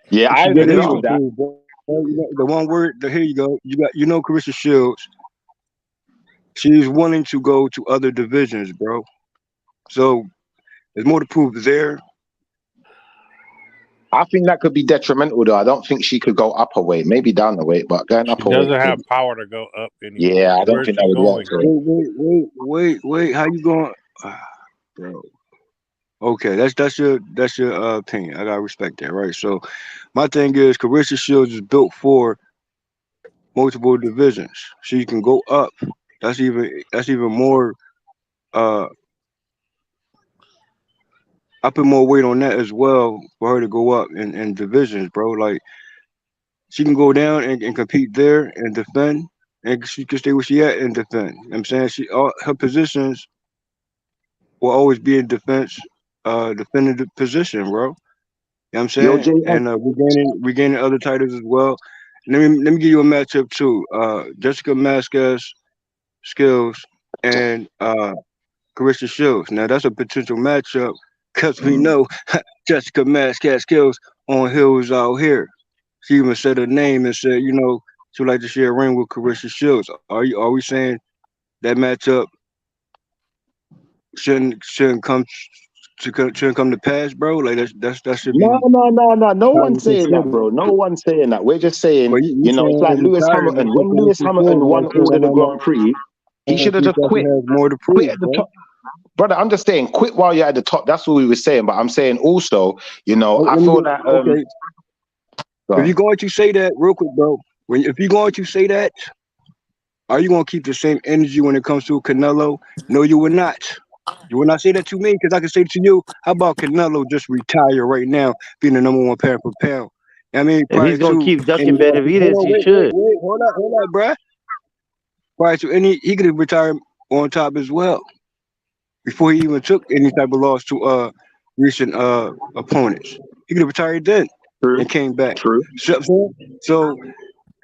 Yeah, I There agree is with that. something, bro. The one word. Here you go. You know, Carissa Shields. She's willing to go to other divisions, bro. So there's more to prove there. I think that could be detrimental, though. I don't think she could go up a weight, maybe down a weight, but going up She a weight. doesn't have power to go up anymore. Yeah, I don't Where's think she that would work going? for her. Wait. How you going, bro? Okay, that's your opinion. I gotta respect that, right? So my thing is, Carissa Shields is built for multiple divisions. She can go up that's even more. I put more weight on that as well for her to go up in divisions, bro. Like she can go down and compete there and defend, and she can stay where she at and defend. You know what I'm saying her positions will always be in defense, defending the position, bro. You know what I'm Yo, saying? And regaining other titles as well. Let me give you a matchup too. Jessica Masquez Skills and Carissa Shields. Now that's a potential matchup because we know Jessica Masquez Skills on Hills out here. She even said her name and said, she would like to share a ring with Carissa Shields. Are we saying that matchup shouldn't come to pass, bro? Like that should be No. No highly one's saying that, considered. bro. No one's saying that. We're just saying, But you it's saying like in Lewis retirement, Hamilton. When Lewis Hamilton won all of the Grand Prix, he should have just he quit. has more to Quit prove, at the bro. top. Brother, I'm just saying, quit while you're at the top. That's what we were saying. But I'm saying also, I feel that. Okay. Go If on. you're going to say that, real quick, bro, if you're going to say that, are you going to keep the same energy when it comes to Canelo? No, you will not. You will not say that to me because I can say it to you. How about Canelo just retire right now, being the number one pound for pound? I mean, If he's gonna keep ducking hold Benavidez, on, he should. hold up, bruh. Prior to he could have retired on top as well before he even took any type of loss to recent opponents. He could have retired then and came back. True. So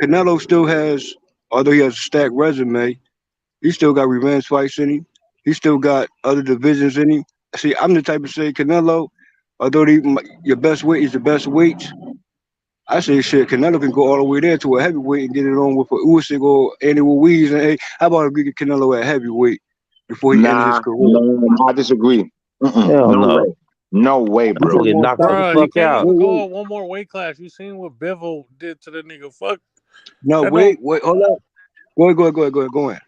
Canelo still has, although he has a stacked resume, he still got revenge fights in him. He still got other divisions in him. See, I'm the type of say Canelo, although your best weight is the best weight, I say shit, Canelo can go all the way there to a heavyweight and get it on with a Usyk or Andy Ruiz. And hey, how about we get Canelo at heavyweight before he ends his career? No, I disagree. Hell No no. way. No way, I'm gonna bro. get knocked the Bruh, he fuck can't out. even go up one more weight class. You seen what Bivol did to the nigga? Fuck. No, That wait, hold up. Go in.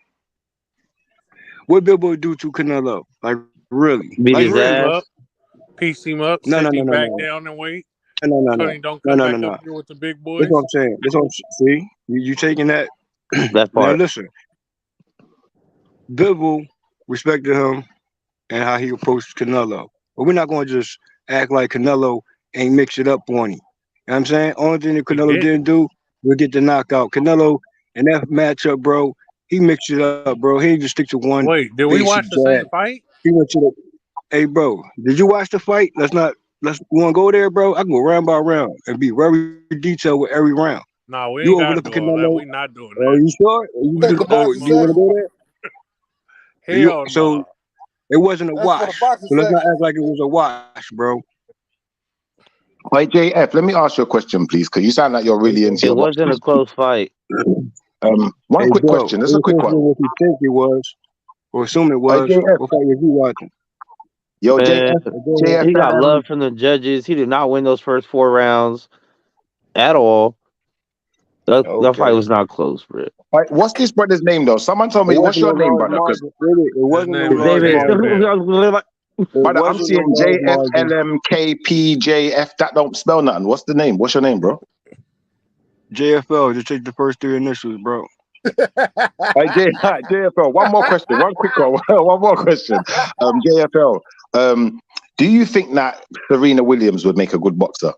What Bilbo do to Canelo? Like really? Beat Like his piece him really? ass. up, piece him up, No, send him back down and wait. no. Don't come back up here with the big boys. That's what I'm saying. See, you taking that. That Now part. listen, Bivol respected him and how he approached Canelo, but we're not going to just act like Canelo ain't mix it up on him. You know what I'm saying? Only thing that Canelo didn't do was get the knockout. Canelo in that matchup, bro, he mixed it up, bro. He didn't just stick to one. Wait, did we watch the same fight? He went to the. Hey, bro, did you watch the fight? You want to go there, bro? I can go round by round and be very detailed with every round. Nah, we You ain't gotta overlooking do all that. Canelo? We not doing Are that. you sure? You want to go there? Hell So no. it wasn't a That's for the wash. boxing So let's not section. act like it was a wash, bro. Wait, JF, let me ask you a question, please, because you sound like you're really into It your wasn't a boxing. close fight. One Hey, quick bro, question. This is a quick one. what you think it was, or assume it was. JF. What fight was you watching? Yo, Man, JF, he got love from the judges. He did not win those first 4 rounds at all. That fight was not close, bro. Right, what's this brother's name, though? Someone told me, what's your name, brother? Because It wasn't no His large name margin. brother, I'm wasn't seeing no large margin. JFLMKPJF. That don't spell nothing. What's the name? What's your name, bro? JFL. Just take the first 3 initials, bro. JFL. One more question. One quick one. One more question. JFL. Do you think that Serena Williams would make a good boxer?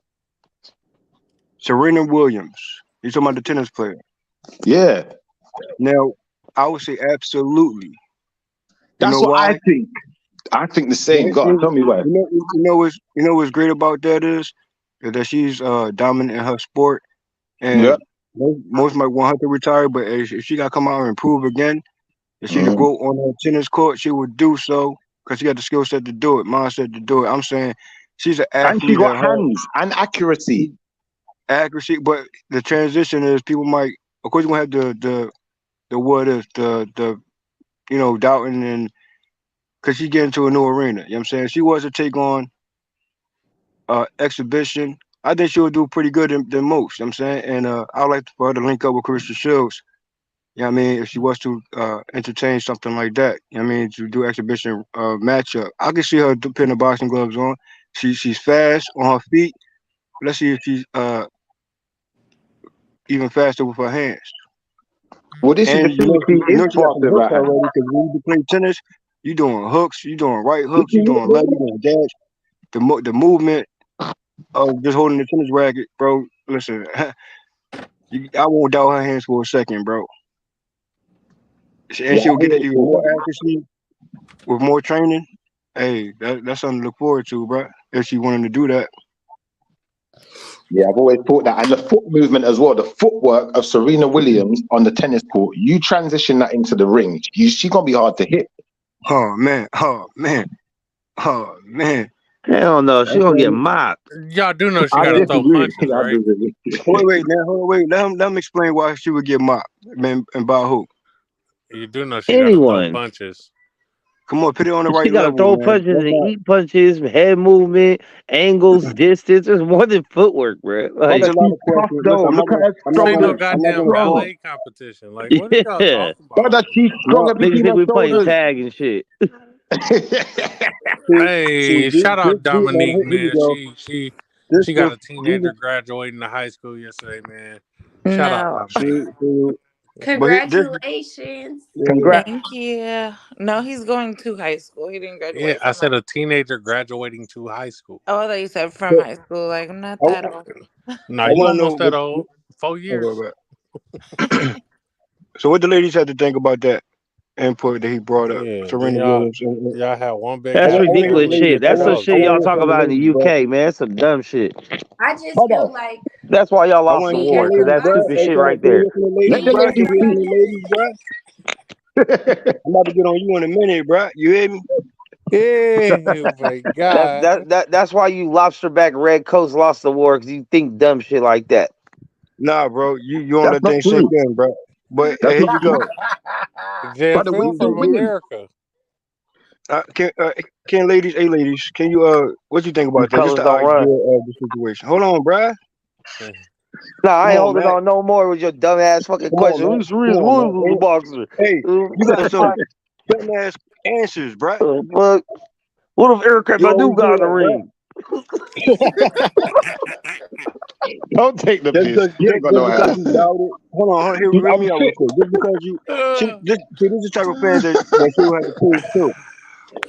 Serena Williams. You talking about the tennis player? Yeah. Now, I would say absolutely. That's what I think. I think the same. Go on, tell me why. You know what's great about that is that she's dominant in her sport, and most might want her to retire, but if she got to come out and improve again, if she could go on her tennis court, she would do so because she got the skill set to do it, mindset to do it. I'm saying she's an athlete. And she got hands and accuracy. But the transition is people might, of course, you're gonna have the what is the doubting and because she get into a new arena. You know what I'm saying? She was to take on exhibition. I think she would do pretty good than most. You know what I'm saying? And I would like for her to link up with Carissa Shields. You know what I mean? If she was to entertain something like that. You know what I mean? To do exhibition matchup. I can see her putting the boxing gloves on. She's fast on her feet. Let's see if she's even faster with her hands. Well, this is And the thing she you know is she got some talking hooks about. already because when you play tennis, you doing hooks, you doing right hooks, you doing left, you doing dash. The movement of just holding the tennis racket, bro. Listen, I won't doubt her hands for a second, bro. And Yeah, she'll get it even more accuracy with more training. Hey, that's something to look forward to, bro. If she wanted to do that. Yeah, I've always thought that. And the foot movement as well, the footwork of Serena Williams on the tennis court, you transition that into the ring, she's going to be hard to hit. Oh, man. Oh, man. Oh, man. Hell no, she gonna get mopped. Y'all do know she I gotta throw disagree. punches, I right? disagree. Wait. Let him explain why she would get mopped, man, and by who. You do know she gotta throw Anyone. punches. Come on, put it on the She right gotta level, throw man. punches That's and not, eat punches, head movement, angles, distance. There's more than footwork, bro. Like, that's a lot of questions. Listen, I'm not Look at her gonna, Ain't no strong. goddamn ballet competition. Like, what are y'all yeah. talking about? Brother, she's strong no. between Niggas think her we playing shoulders. tag and shit. Hey, shout out Dominique, here you man. go. She got a teenager graduating the high school yesterday, man. Shout out No. Dominique. But Congratulations. Congrats. Thank you. No, he's going to high school. He didn't Yeah, graduate I from said high a teenager graduating to high school. Oh, I thought you said from high school. Like, I'm not that old. Nah, I you want to know almost that old. 4 years. So what the ladies had to think about that input that he brought up, Yeah, Serena y'all Williams. had one big That's happy ridiculous family. shit. That's some shit y'all talk from the about in the ladies, bro. UK, man. That's some dumb shit. I just Hold feel on. like That's why y'all I lost want the to hear war, from the because ladies, that's bro. stupid Hey, shit can I right there. hear from the ladies, bro? Can you hear from the ladies, bro? I'm about to get on you in a minute, bro. You hear me? Oh my God. That's why you lobsterback red coats lost the war, because you think dumb shit like that. Nah, bro. You don't That's let not things true. sink in, bro. But That's here not you true. go. Jan Brother, Phil we from win. America. Can ladies, ladies, can you what you think about These that? Just colors the don't idea run. of the situation. Hold on, bruh. Nah, I Come ain't on, holding man. on no more with your dumb ass fucking Come question. on, man. Who's Come Serena on, Williams was a man. boxer? Hey, you got some dumb ass answers, bruh. Fuck. What if Erica You always Badu got in the do ring? Don't take the Just piss. because, You ain't got no you ass. doubt it. Hold on, hear I'm me out real fit. quick. Just because you, this is the type of fans that she will have to prove too.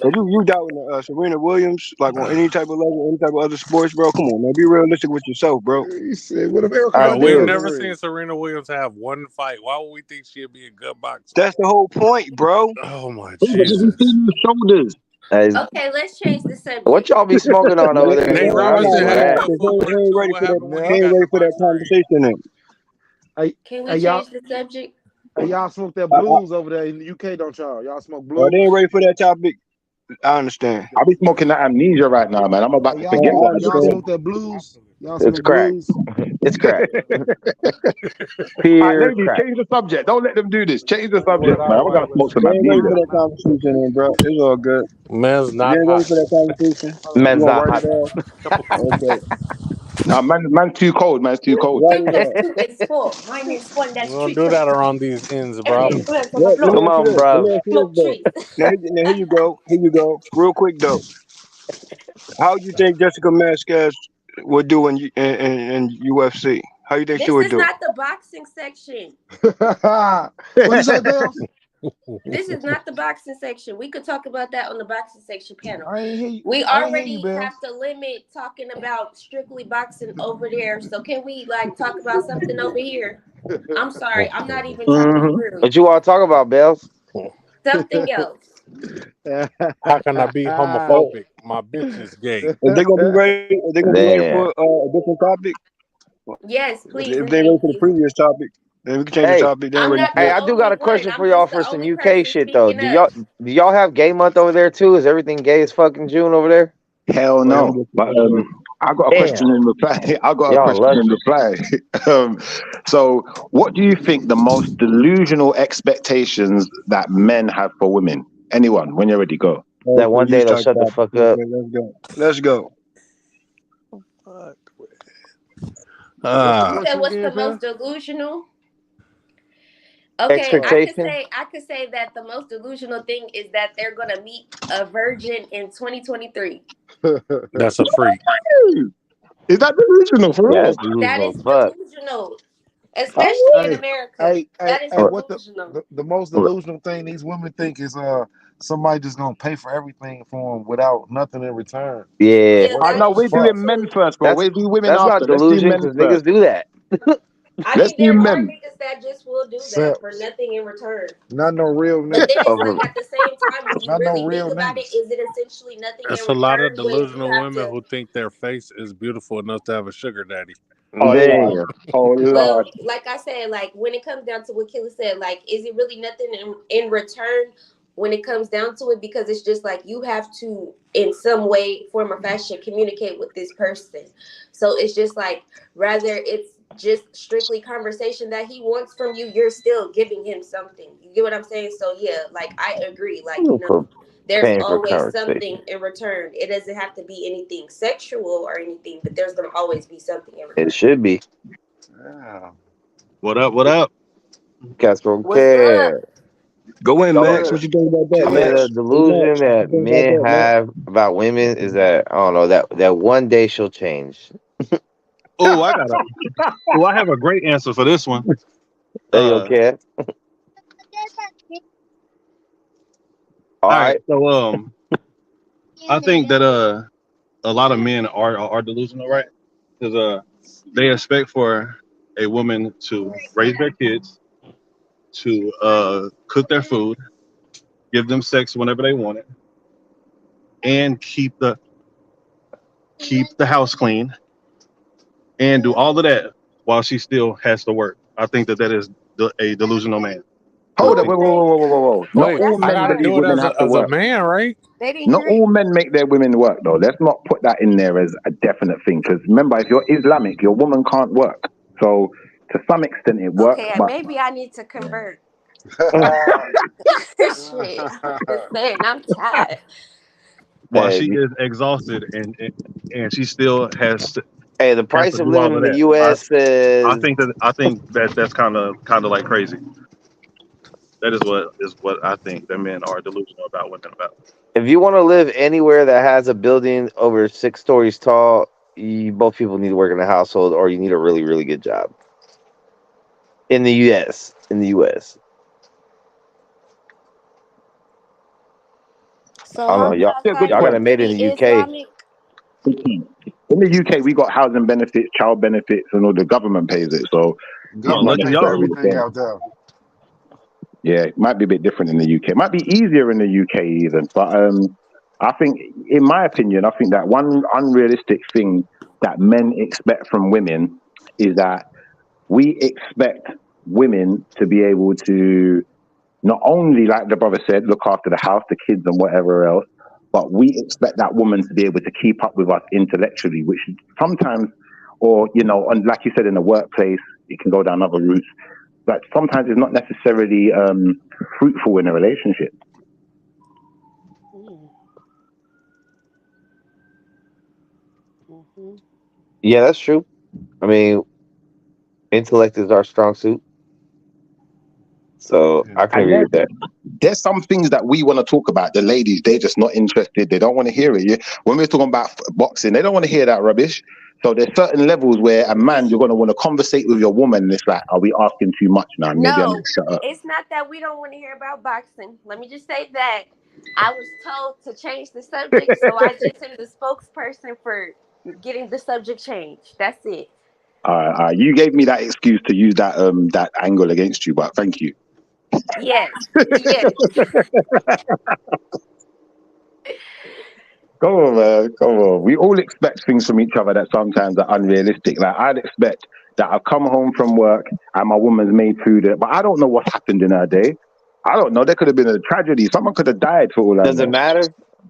So you doubting Serena Williams like on any type of level, any type of other sports, bro? Come on, man, be realistic with yourself, bro. He said, what if Erica I Bro, Badu we've do. got in the never ring? seen Serena Williams have one fight. Why would we think she'd be a good boxer? That's the whole point, bro. Oh my Have you Jesus. seen his shoulders? Hey, okay, let's change the subject. what y'all be smoking on over there? Nate Anyway? I need Robinson some of had a that. good footwork He ain't too. ready What for that. happened when He he ain't got ready the for that box ring? conversation. Then Can we Hey, y'all, change the subject? hey, y'all smoke that blues over there in the UK, don't y'all? Y'all smoke they blues? ain't ready for that topic. I understand. I be smoking that amnesia right now, man. I'm about Hey, to forget y'all what I smoke, just y'all said. smoke that blues? Y'all It's smoke crack. blues? It's crack. All right, Pure ladies, crack. change the subject. Don't let them do this. Change the All subject, right, man. all I'm gonna right. smoke Let's some They ain't ready amnesia. for that conversation, then, bro. It's all good. Man's If you not ain't ready hot. for that conversation, you Men's gonna not write hot. it off. Okay, Nah, man's too cold. Man's too cold. write 2 it plus off. 2 is 4. Minus 1, We that's don't 3. do that around these ends, bro. Everything plants on the Let me floor. Come ask you on, this. Let bro. me ask you this Smoke though. trees. Now here you go. Here you go. Real quick though. How you think Jessica Vasquez would do in UFC? How you think she This would is do? not the boxing section. What you say, Bells? This is not the boxing section. We could talk about that on the boxing section panel. I ain't hear you. We I ain't hear you, already Bells. have to limit talking about strictly boxing over there. So can we like talk about something over here? I'm sorry. I'm not even trying to be rude. What you want to talk about, Bells? Something else. How can I be homophobic? My bitch is gay. If they gonna be ready, Damn. for a different topic. Yes, please If and they ain't ready thank for the you. previous topic, then we can change the Hey, topic. They ain't I'm ready not for hey, the it. I do got only a question one. for I'm y'all just for the some only UK person shit though. speaking up. Do y'all have gay month over there too? Is everything gay as fucking June over there? Hell Oh, they don't no. get But to I got a question Damn. in reply. I got a Y'all question in lucky. reply. So, what do you think the most delusional expectations that men have for women? Anyone, when you're ready, go. That one day use they'll type shut the topic. fuck up. Okay, let's go. Let's go. What's the You said question what's again, the Bells? most delusional? Okay, Expectation? I could say that the most delusional thing is that they're gonna meet a virgin in 2023. That's a freak. Is that delusional for Yeah, real? that's That delusional is as fuck. delusional. especially in Hey, America. That is Or- what delusional. the most delusional thing these women think is somebody just gonna pay for everything for them without nothing in return. Yeah, Yeah, I that know is we're true doing men too. first, bro. We'll do women that's not after. Let's do delusion men because first. niggas do that. I Let's mean, do there are men. niggas that just will do Except that for nothing in return. not no real But then niggas. it's like at the same time, when you Not no really real think about it, niggas. is it essentially nothing in It's a lot of return when you delusional have women to? who think their face is beautiful enough to have a sugar daddy. Oh Damn. Lord. Oh Lord. Well, like I said, like when it comes down to what Killa said, like, is it really nothing in return when it comes down to it? Because it's just like you have to, in some way, form, or fashion, communicate with this person. So it's just like, rather it's just strictly conversation that he wants from you, you're still giving him something. You get what I'm saying? So yeah, like I agree. Like, you know, For there's paying for always conversation. something in return. It doesn't have to be anything sexual or anything, but there's gonna always be something in return. It should be. Yeah. What up? What up? Cats don't What's up? care. Go in, So, Max. What you think about that, I mean, the Max? Hey, delusion Max, what that you think about men that, Max? have about women is that I don't know that one day she'll change. Oh, I have a great answer for this one. There you go, Cat. All All right. right. So I think that a lot of men are delusional, right? Because they expect for a woman to raise their kids, to cook their food, give them sex whenever they want it, and keep the house clean, and do all of that while she still has to work. I think that is a delusional man. Hold up, whoa. Not Wait, all I men gotta believe do it women as have to a work. man, right? They didn't Not hear all it. men make their women work, though. Let's not put that in there as a definite thing. Because remember, if you're Islamic, your woman can't work. So to some extent, it works. Okay, But maybe I need to convert. Shit, I'm just saying, I'm tired. While Hey, she is exhausted and she still has to hey, the price of do all living of in the that. U.S. I says think that's kind of like crazy. That is what I think that men are delusional about women about. if you want to live anywhere that has a building over 6 stories tall, both people need to work in a household, or you need a really, really good job. In the U.S. So I don't know, how y'all. far yeah, good y'all Y'all gotta point. need to made it in be the UK. Islamic? In the UK, we got housing benefits, child benefits, and all the government pays it. So it's not Government pay for necessarily the everything same. out there. Yeah, it might be a bit different in the UK. It might be easier in the UK even. But I think, in my opinion, I think that one unrealistic thing that men expect from women is that we expect women to be able to not only, like the brother said, look after the house, the kids, and whatever else, but we expect that woman to be able to keep up with us intellectually, which sometimes, or, you know, and like you said, in the workplace, it can go down other routes, but sometimes it's not necessarily fruitful in a relationship. Mm-hmm. Yeah, that's true. I mean, intellect is our strong suit, so I can And agree with that. there's some things that we want to talk about. The ladies, they're just not interested. They don't want to hear it. When we're talking about boxing, they don't want to hear that rubbish. So there's certain levels where a man, you're going to want to conversate with your woman. And it's like, are we asking too much now? Maybe I need No, to shut up. it's not that we don't want to hear about boxing. Let me just say that I was told to change the subject, so I just am the spokesperson for getting the subject changed. That's it. You gave me that excuse to use that that angle against you, but thank you. Yes. Yes. Come on, man. Come on. We all expect things from each other that sometimes are unrealistic. Like, I'd expect that I've come home from work and my woman's made food, but I don't know what's happened in her day. I don't know. There could have been a tragedy. Someone could have died for all I Doesn't know. matter.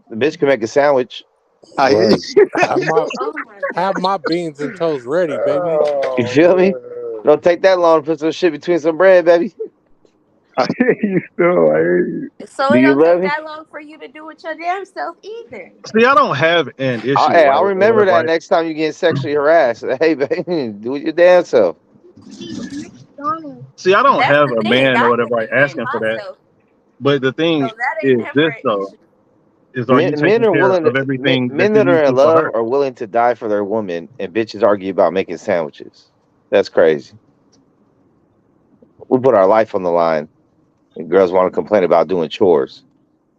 The bitch can make a sandwich. I hear Right. you. Have my beans and toast ready, baby. You feel me? Don't take that long to put some shit between some bread, baby. I hear you still. I hear you. So Do it you don't love take me? that long for you to do it your damn self either. See, I don't have an issue. Hey, I'll Right? remember that Right? next time you get sexually harassed. Hey, baby, do it your damn self. See, I don't That's have the a thing. man or I whatever could like do it asking for that. myself. But the So thing that is ain't never this an though: issue. is are you Men taking are care willing of to everything that men you that are need in to for love her? are willing to die for their woman, and bitches argue about making sandwiches. That's crazy. We put our life on the line, and girls want to complain about doing chores.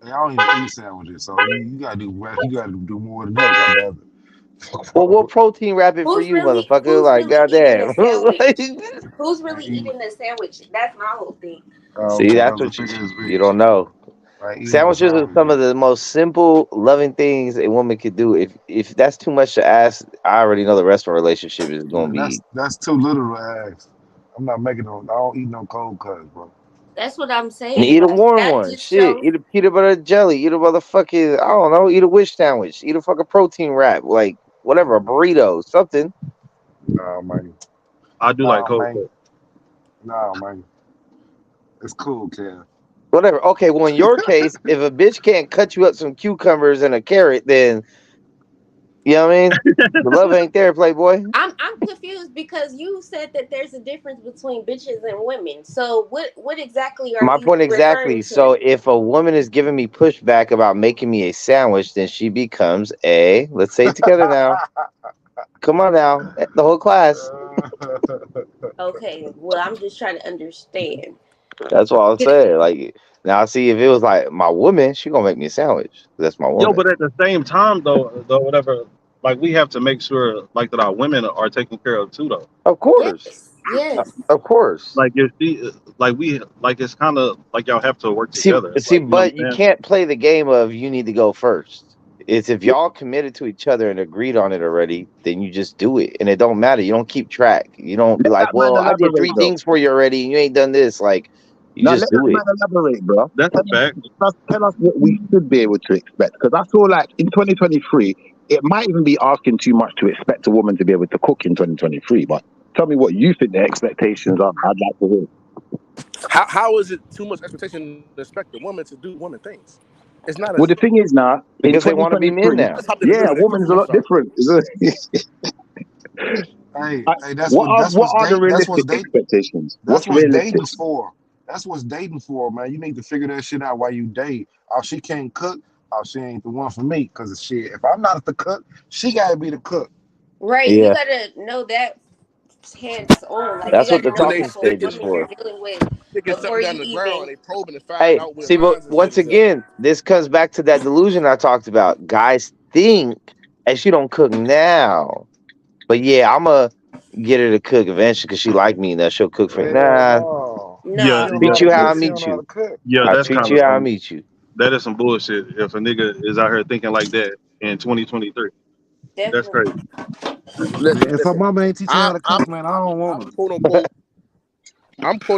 Hey, I don't even eat sandwiches, so you gotta do more than that, goddamn it. Well, we'll protein wrap it for you, motherfucker. Like, Eating a goddamn. sandwich? Who's I really eat. eating a sandwich? That's my whole thing. See, Okay, that that's was a what figure of you speech. don't know. Like eating a Sandwiches are sandwich. some of the most simple, loving things a woman could do. If that's too much to ask, I already know the rest of our relationship is gonna be. That's too little to ask. I'm not making no. I don't eat no cold cuts, bro. That's what I'm And saying. eat a Like warm that one. just Shit. shows. Eat a peanut butter jelly. Eat a motherfucking, I don't know, eat a wish sandwich. Eat a fucking protein wrap. Like, whatever, a burrito, something. Nah, man. I do like Nah, cold man. cuts. Nah, man. It's cool, Kev. Whatever. Okay, well, in your case, if a bitch can't cut you up some cucumbers and a carrot, then, you know what I mean? The love ain't there, Playboy. I'm confused because you said that there's a difference between bitches and women. So what exactly are My you point referring exactly. So to? if a woman is giving me pushback about making me a sandwich, then she becomes a, let's say it together now. Come on now. The whole class. Okay, well I'm just trying to understand. That's what I'm saying. Like, now see, if it was like my woman, she gonna make me a sandwich. That's my Yo, woman. but at the same time, though, whatever, like we have to make sure, like that our women are taken care of too, though. Of course. Yes. Of course. Like if she, like we, like it's kind of like y'all have to work See, together. Like, you know what but I'm you saying? can't play the game of you need to go first. It's if y'all committed to each other and agreed on it already, then you just do it, and it don't matter. You don't keep track. You don't be Let like, that man "Well, I did 3 elaborate, though. things for you already, and you ain't done this." Like, you Now just let that do man it. elaborate, bro. That's a fact. Tell us what we should be able to expect. Because I feel like in 2023, it might even be asking too much to expect a woman to be able to cook in 2023. But tell me what you think the expectations are. I'd like to hear. How is it too much expectation to expect a woman to do woman things? It's not a. Well, the thing is now, in Because they want to be men 2023, now. Let's hop in the yeah, middle a of that woman's quickly. a I'm lot sorry. different. Hey, What are the realistic expectations? that's What's what's realistic? dating for. That's what's dating for, man. You need to figure that shit out while you date. Oh, she can't cook. Oh, she ain't the one for me. Cause shit, if I'm not the cook, she gotta be the cook. Right. You Yeah, gotta know that hands on. Like you that's what gotta the know When what they talking type of stage is woman sticking you're for. dealing with something before down you the ground and even they probing and finding Hey, out where see, but lines and once cities at. again, this comes back to that delusion I talked about. Guys think, "Hey, she don't cook now, but yeah, I'ma get her to cook eventually because she like me and that she'll cook for me." Hell Nah, no. Yeah, She No. don't know yeah, how treat to you how I cook. She meet don't know how you. to cook. yeah. I That's treat kind you of how I some. meet you. That is some bullshit. If a nigga is out here thinking like that in 2023, that's Definitely. crazy. Listen, If her listen. mama ain't teaching her how to I'm cook, man, I don't want her. quote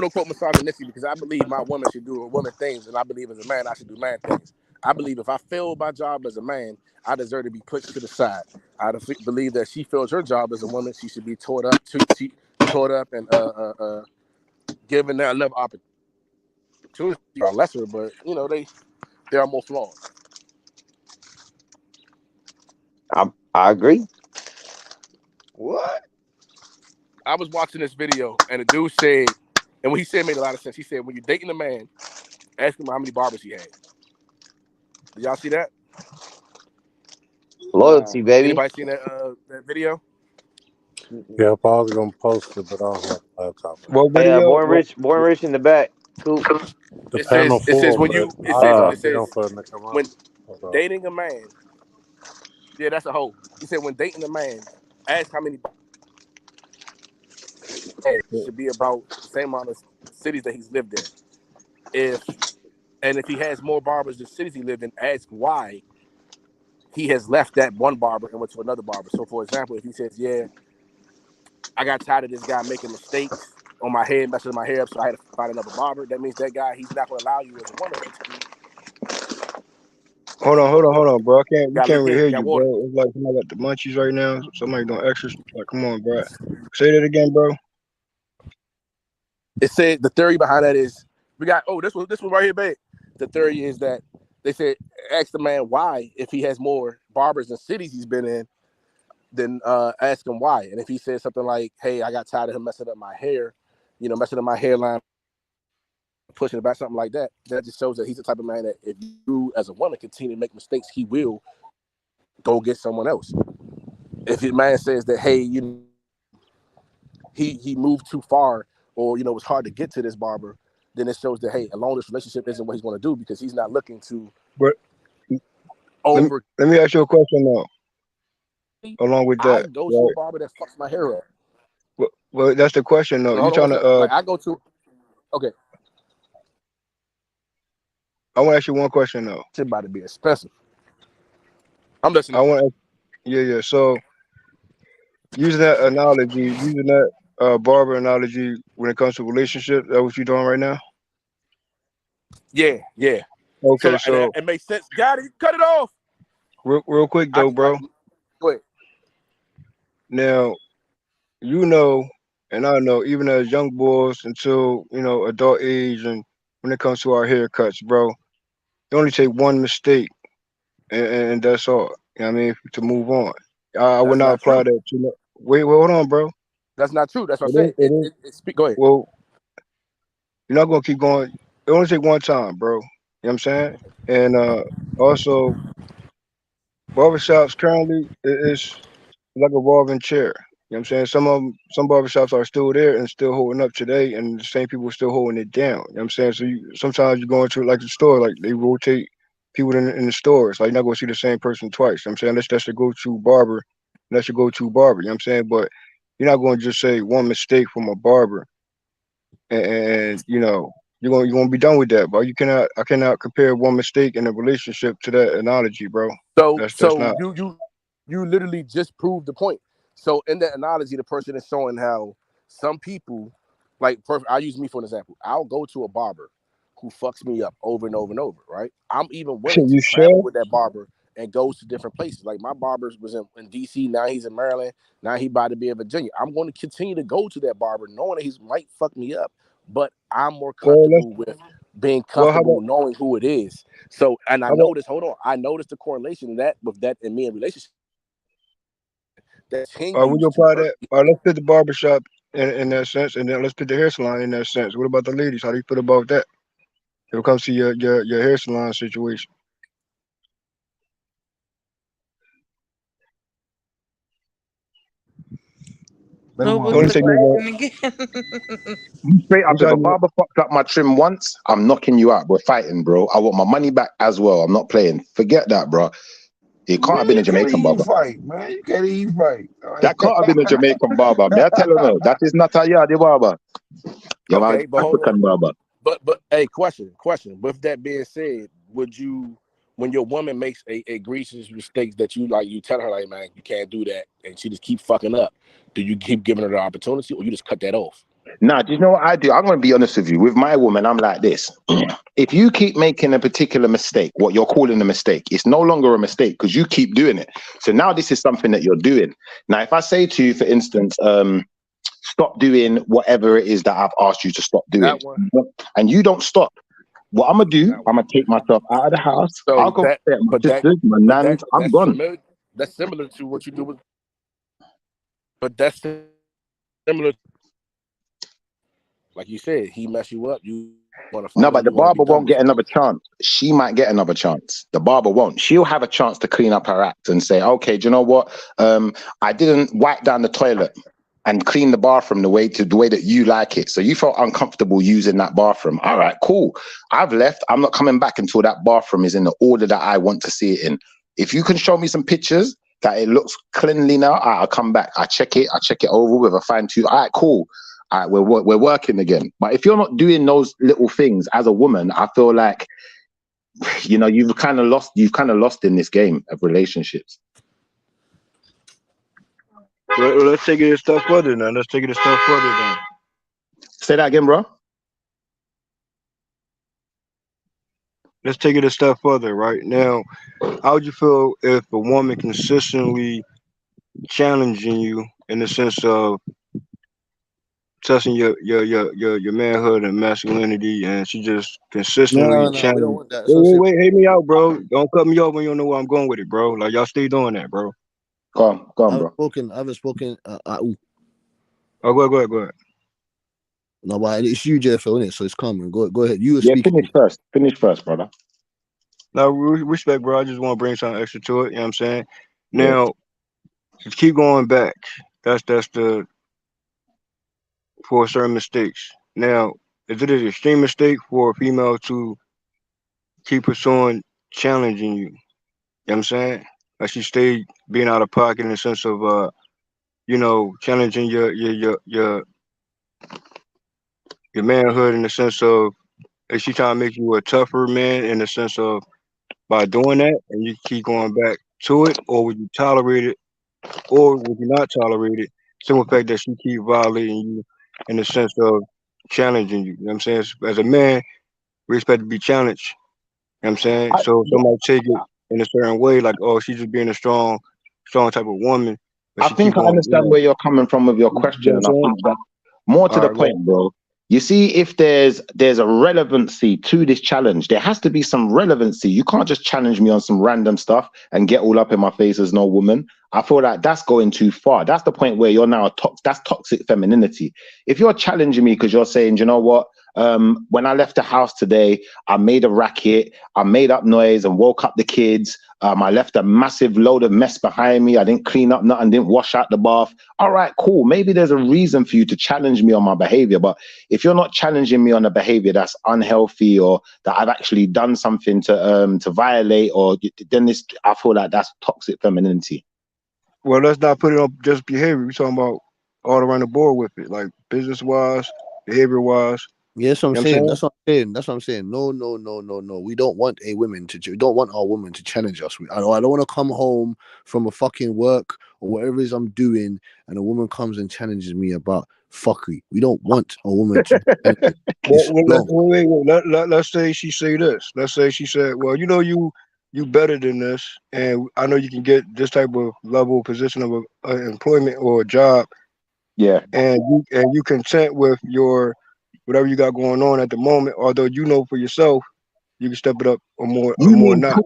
unquote misogynistic because I believe my woman should do woman things, and I believe as a man I should do man things. I believe if I fail my job as a man, I deserve to be pushed to the side. Believe that she fails her job as a woman, she should be taught up and given that another opportunity. Are lesser, but you know they are more flawed. I agree. What? I was watching this video and the dude said, and what he said made a lot of sense. He said, when you're dating a man, ask him how many barbers he had. Did y'all see that? Loyalty, baby. Anybody seen that video? Yeah, I was gonna post it, but I don't have a laptop. What Hey, video? born rich in the back. Cool. The It panel says full, when but you I it get says them for them to come up. when dating a man, yeah, that's a whole. He said when dating a man, ask how many barbers should be about the same amount of cities that he's lived in. If he has more barbers than cities he lived in, ask why he has left that one barber and went to another barber. So, for example, if he says, "Yeah, I got tired of this guy making mistakes on my head, messing my hair up, so I had to find another barber," that means that guy he's not going to allow you as a woman to continue. Hold on, bro. We Got can't look really here, hear got you, water. bro. It's like somebody got the munchies right now. Somebody doing extra. Like, come on, bro. Say that again, bro. It said the theory behind that is we got this one right here, babe. The theory is that they said ask the man why if he has more barbers and cities he's been in, then ask him why. And if he says something like, "Hey, I got tired of him messing up my hair, messing up my hairline, pushing it back," something like that, that just shows that he's the type of man that if you as a woman continue to make mistakes, he will go get someone else. If your man says that, "Hey, he moved too far or it's hard to get to this barber, then it shows that hey, a long-distance relationship isn't what he's going to do because he's not looking to But over. let me ask you a question though. Along with I that, go to a barber that fucks my hair up. well, that's the question though. You Hold trying on, to like I go to. Okay, I want to ask you one question though. it's about to be expensive. I'm listening. I want to, yeah. So using that analogy, using that barber analogy when it comes to relationships, that's what you're doing right now. Yeah. Okay, So so it makes sense. Got it. Cut it off. real quick though, bro. Go ahead. Now, and I know, even as young boys until adult age, and when it comes to our haircuts, bro, you only take one mistake, and that's all. You know what I mean, to move on. I would That's not not apply true. that to. Wait, hold on, bro. That's not true. That's what I It is. said. It is. Go ahead. Well, you're not gonna keep going. It only take one time, bro. You know what I'm saying? And also, barbershops currently is like a revolving chair. You know what I'm saying? Some barbershops are still there and still holding up today, and the same people still holding it down. You know what I'm saying? So sometimes you go into like the store, like they rotate people in the stores. Like you're not gonna see the same person twice. You know what I'm saying? That's your go-to barber. That's your go-to barber. You know what I'm saying? But you're not gonna just say one mistake from a barber and you're gonna be done with that, bro. I cannot compare one mistake in a relationship to that analogy, bro. That's So not. you literally just proved the point. So in that analogy, the person is showing how some people, like I'll use me for an example. I'll go to a barber who fucks me up over and over and over, right? I'm even willing to You travel sure? with that barber and goes to different places. Like my barber was in DC, now he's in Maryland, now he about to be in Virginia. I'm going to continue to go to that barber knowing that he might fuck me up, but I'm more Well, comfortable with being well, how comfortable about knowing who it is. So, and I how about noticed, hold on, I noticed the correlation with that and me in relationship that would you continues to apply work. that? Let's put the barbershop in that sense, and then let's put the hair salon in that sense. What about the ladies? How do you feel about that? If it comes to your hair salon situation. What was Only the take me one. question again? Straight up, I'm if a telling you, barber fucked up my trim once, I'm knocking you out. We're fighting, bro. I want my money back as well. I'm not playing. Forget that, bro. It can't have Man, been a you can't Jamaican even barber. fight, man. You can't even fight. That can't have been a Jamaican barber. May I tell you no? That is not a Yardi barber. You're an Okay, but hold on. African barber. But hey, question. With that being said, would you, when your woman makes a egregious mistake that you tell her like, man, you can't do that, and she just keep fucking up, do you keep giving her the opportunity, or you just cut that off? Nah, do you know what I do? I'm going to be honest with you. With my woman, I'm like this. If you keep making a particular mistake, what you're calling a mistake, it's no longer a mistake because you keep doing it. So now this is something that you're doing. Now, if I say to you, for instance, stop doing whatever it is that I've asked you to stop doing, and you don't stop, what I'm going to do, I'm going to take myself out of the house. So I'll go that, stay at my but that, sister's, my but nan's, I'm that's gone. similar. That's similar to what you do with. But that's similar. Like you said, he mess you up. You want to No, follow. but the You want to be barber done won't with get another chance. She might get another chance. The barber won't. She'll have a chance to clean up her act and say, okay, do you know what? I didn't wipe down the toilet and clean the bathroom the way that you like it. So you felt uncomfortable using that bathroom. All right, cool. I've left. I'm not coming back until that bathroom is in the order that I want to see it in. If you can show me some pictures that it looks cleanly now, I'll come back. I check it over with a fine tooth. All right, cool. All right, we're working again. But if you're not doing those little things as a woman, I feel like you've kind of lost in this game of relationships. well, let's take it a step further now. Say that again, bro. Let's take it a step further. Right now, how would you feel if a woman consistently challenging you in the sense of testing your manhood and masculinity, and she just consistently No, we don't challenging. want that. So Wait, hear me out, bro. Don't cut me off when you don't know where I'm going with it, bro. Like y'all stay doing that, bro. Go on, bro. I haven't spoken. Oh, go ahead. No, but it's you, JFL, innit? So it's coming. Go ahead. You were Yeah, speaking. finish first, brother. Now, respect, bro. I just want to bring something extra to it. You know what I'm saying? Yeah. Now, just keep going back. That's the for certain mistakes. Now, is it an extreme mistake for a female to keep pursuing challenging you? You know what I'm saying? Like she stayed being out of pocket in the sense of challenging your manhood in the sense of is she trying to make you a tougher man in the sense of by doing that and you keep going back to it, or would you tolerate it, or would you not tolerate it? Simple fact that she keep violating you in the sense of challenging you. You know what I'm saying? As a man, we expect to be challenged. You know what I'm saying? I, So somebody take it in a certain way, like, oh, she's just being a strong type of woman, but I she keep think I going, understand where you're coming from with your you know question, what and I'm I saying? think that more to All the right, go ahead. point, bro. You see, if there's a relevancy to this challenge, there has to be some relevancy. You can't just challenge me on some random stuff and get all up in my face as no woman. I feel like that's going too far. That's the point where you're now that's toxic femininity. If you're challenging me because you're saying, you know what, when I left the house today, I made a racket, I made up noise and woke up the kids. I left a massive load of mess behind me. I didn't clean up nothing, didn't wash out the bath. All right, cool. Maybe there's a reason for you to challenge me on my behavior. But if you're not challenging me on a behavior that's unhealthy or that I've actually done something to violate, or then I feel like that's toxic femininity. Well, let's not put it on just behavior. We're talking about all around the board with it, like business wise, behavior wise. Yeah, that's what I'm You know what I'm saying. saying? That's what I'm saying. That's what I'm saying. No, no, no, no, no. We don't want we don't want our woman to challenge us. I don't want to come home from a fucking work or whatever it is I'm doing, and a woman comes and challenges me about fuckery. We don't want a woman to challenge us. It's Let's say she say this. Let's say she said, "Well, you better than this, and I know you can get this type of level position of employment or a job, yeah, and you content with your whatever you got going on at the moment. Although you know for yourself, you can step it up or more not.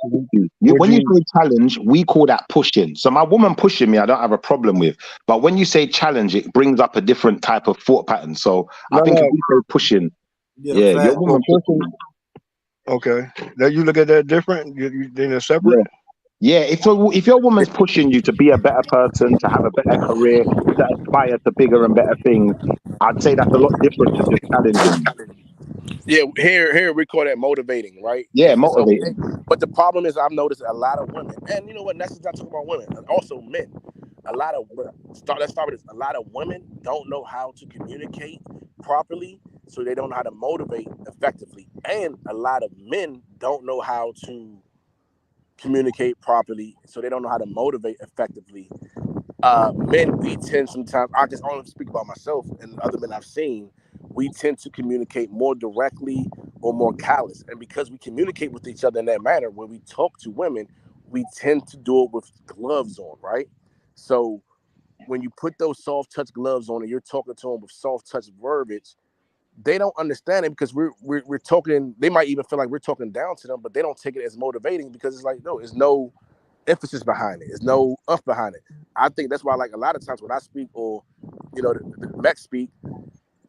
When you say challenge, we call that pushing. So my woman pushing me, I don't have a problem with. But when you say challenge, it brings up a different type of thought pattern. So I think if you say pushing, your woman pushing. Okay, that you look at that different. They're separate. Yeah, if your woman's pushing you to be a better person, to have a better career, to aspire to bigger and better things, I'd say that's a lot different to just challenging. Yeah, here we call that motivating, right? Yeah, It's motivating. okay. But the problem is I've noticed a lot of women, and you know what, that's not talking about women, and also men. Let's start with this. A lot of women don't know how to communicate properly, so they don't know how to motivate effectively. And a lot of men don't know how to communicate properly, so they don't know how to motivate effectively. Men, we tend sometimes, I just only speak about myself and other men I've seen, we tend to communicate more directly or more callous. And because we communicate with each other in that manner, when we talk to women, we tend to do it with gloves on, right? So when you put those soft touch gloves on and you're talking to them with soft touch verbiage, they don't understand it because we're talking. They might even feel like we're talking down to them, but they don't take it as motivating because it's like, no, there's no emphasis behind it. There's no behind it. I think that's why, like, a lot of times when I speak or the Mex speak,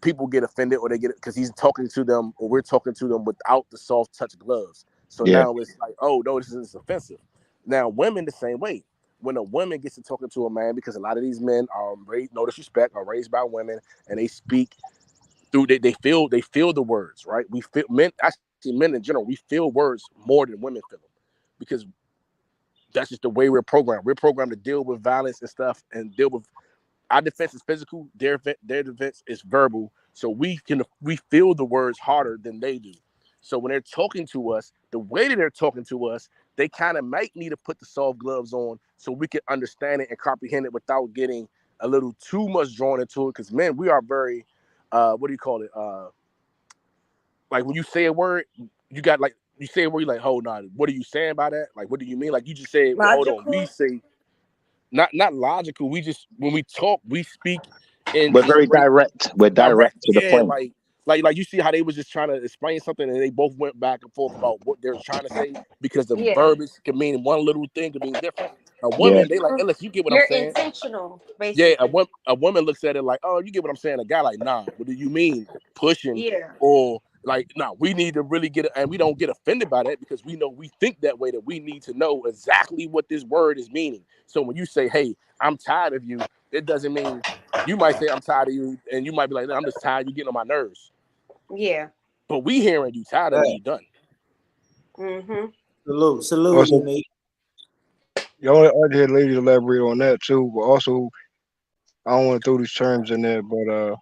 people get offended or they get it because he's talking to them or we're talking to them without the soft touch gloves. So now it's like, oh no, this is offensive. Now women the same way. When a woman gets to talking to a man, because a lot of these men are raised, no disrespect, are raised by women and they speak through they feel the words, right? We feel men in general, we feel words more than women feel them because that's just the way we're programmed. We're programmed to deal with violence and stuff and deal with our defense is physical, their defense is verbal. So we feel the words harder than they do. So when they're talking to us, the way that they're talking to us, they kind of might need to put the soft gloves on so we can understand it and comprehend it without getting a little too much drawn into it. Because men, we are very what do you call it? Like when you say a word, you got like you say a word, you're like, hold on, what are you saying by that? Like, what do you mean? Like you just said, well, hold on, we say not logical. We just when we talk, we speak in We're very direct. We're direct to the yeah, point. like you see how they was just trying to explain something and they both went back and forth about what they're trying to say because the verbiage can mean one little thing could mean different. A woman, they like, hey, listen, you get what I'm You're saying? intentional, basically. Yeah, a woman looks at it like, oh, you get what I'm saying? A guy like, nah, what do you mean pushing? Yeah. Or like, nah, we need to really get it, and we don't get offended by that because we know we think that way, that we need to know exactly what this word is meaning. So when you say, hey, I'm tired of you, it doesn't mean You might say I'm tired of you, and you might be like, I'm just tired. You getting on my nerves. Yeah. But we hearing you tired of me. You done. Salute, salute, Also, Unique. y'all I hear ladies elaborate on that too, but also I don't want to throw these terms in there, but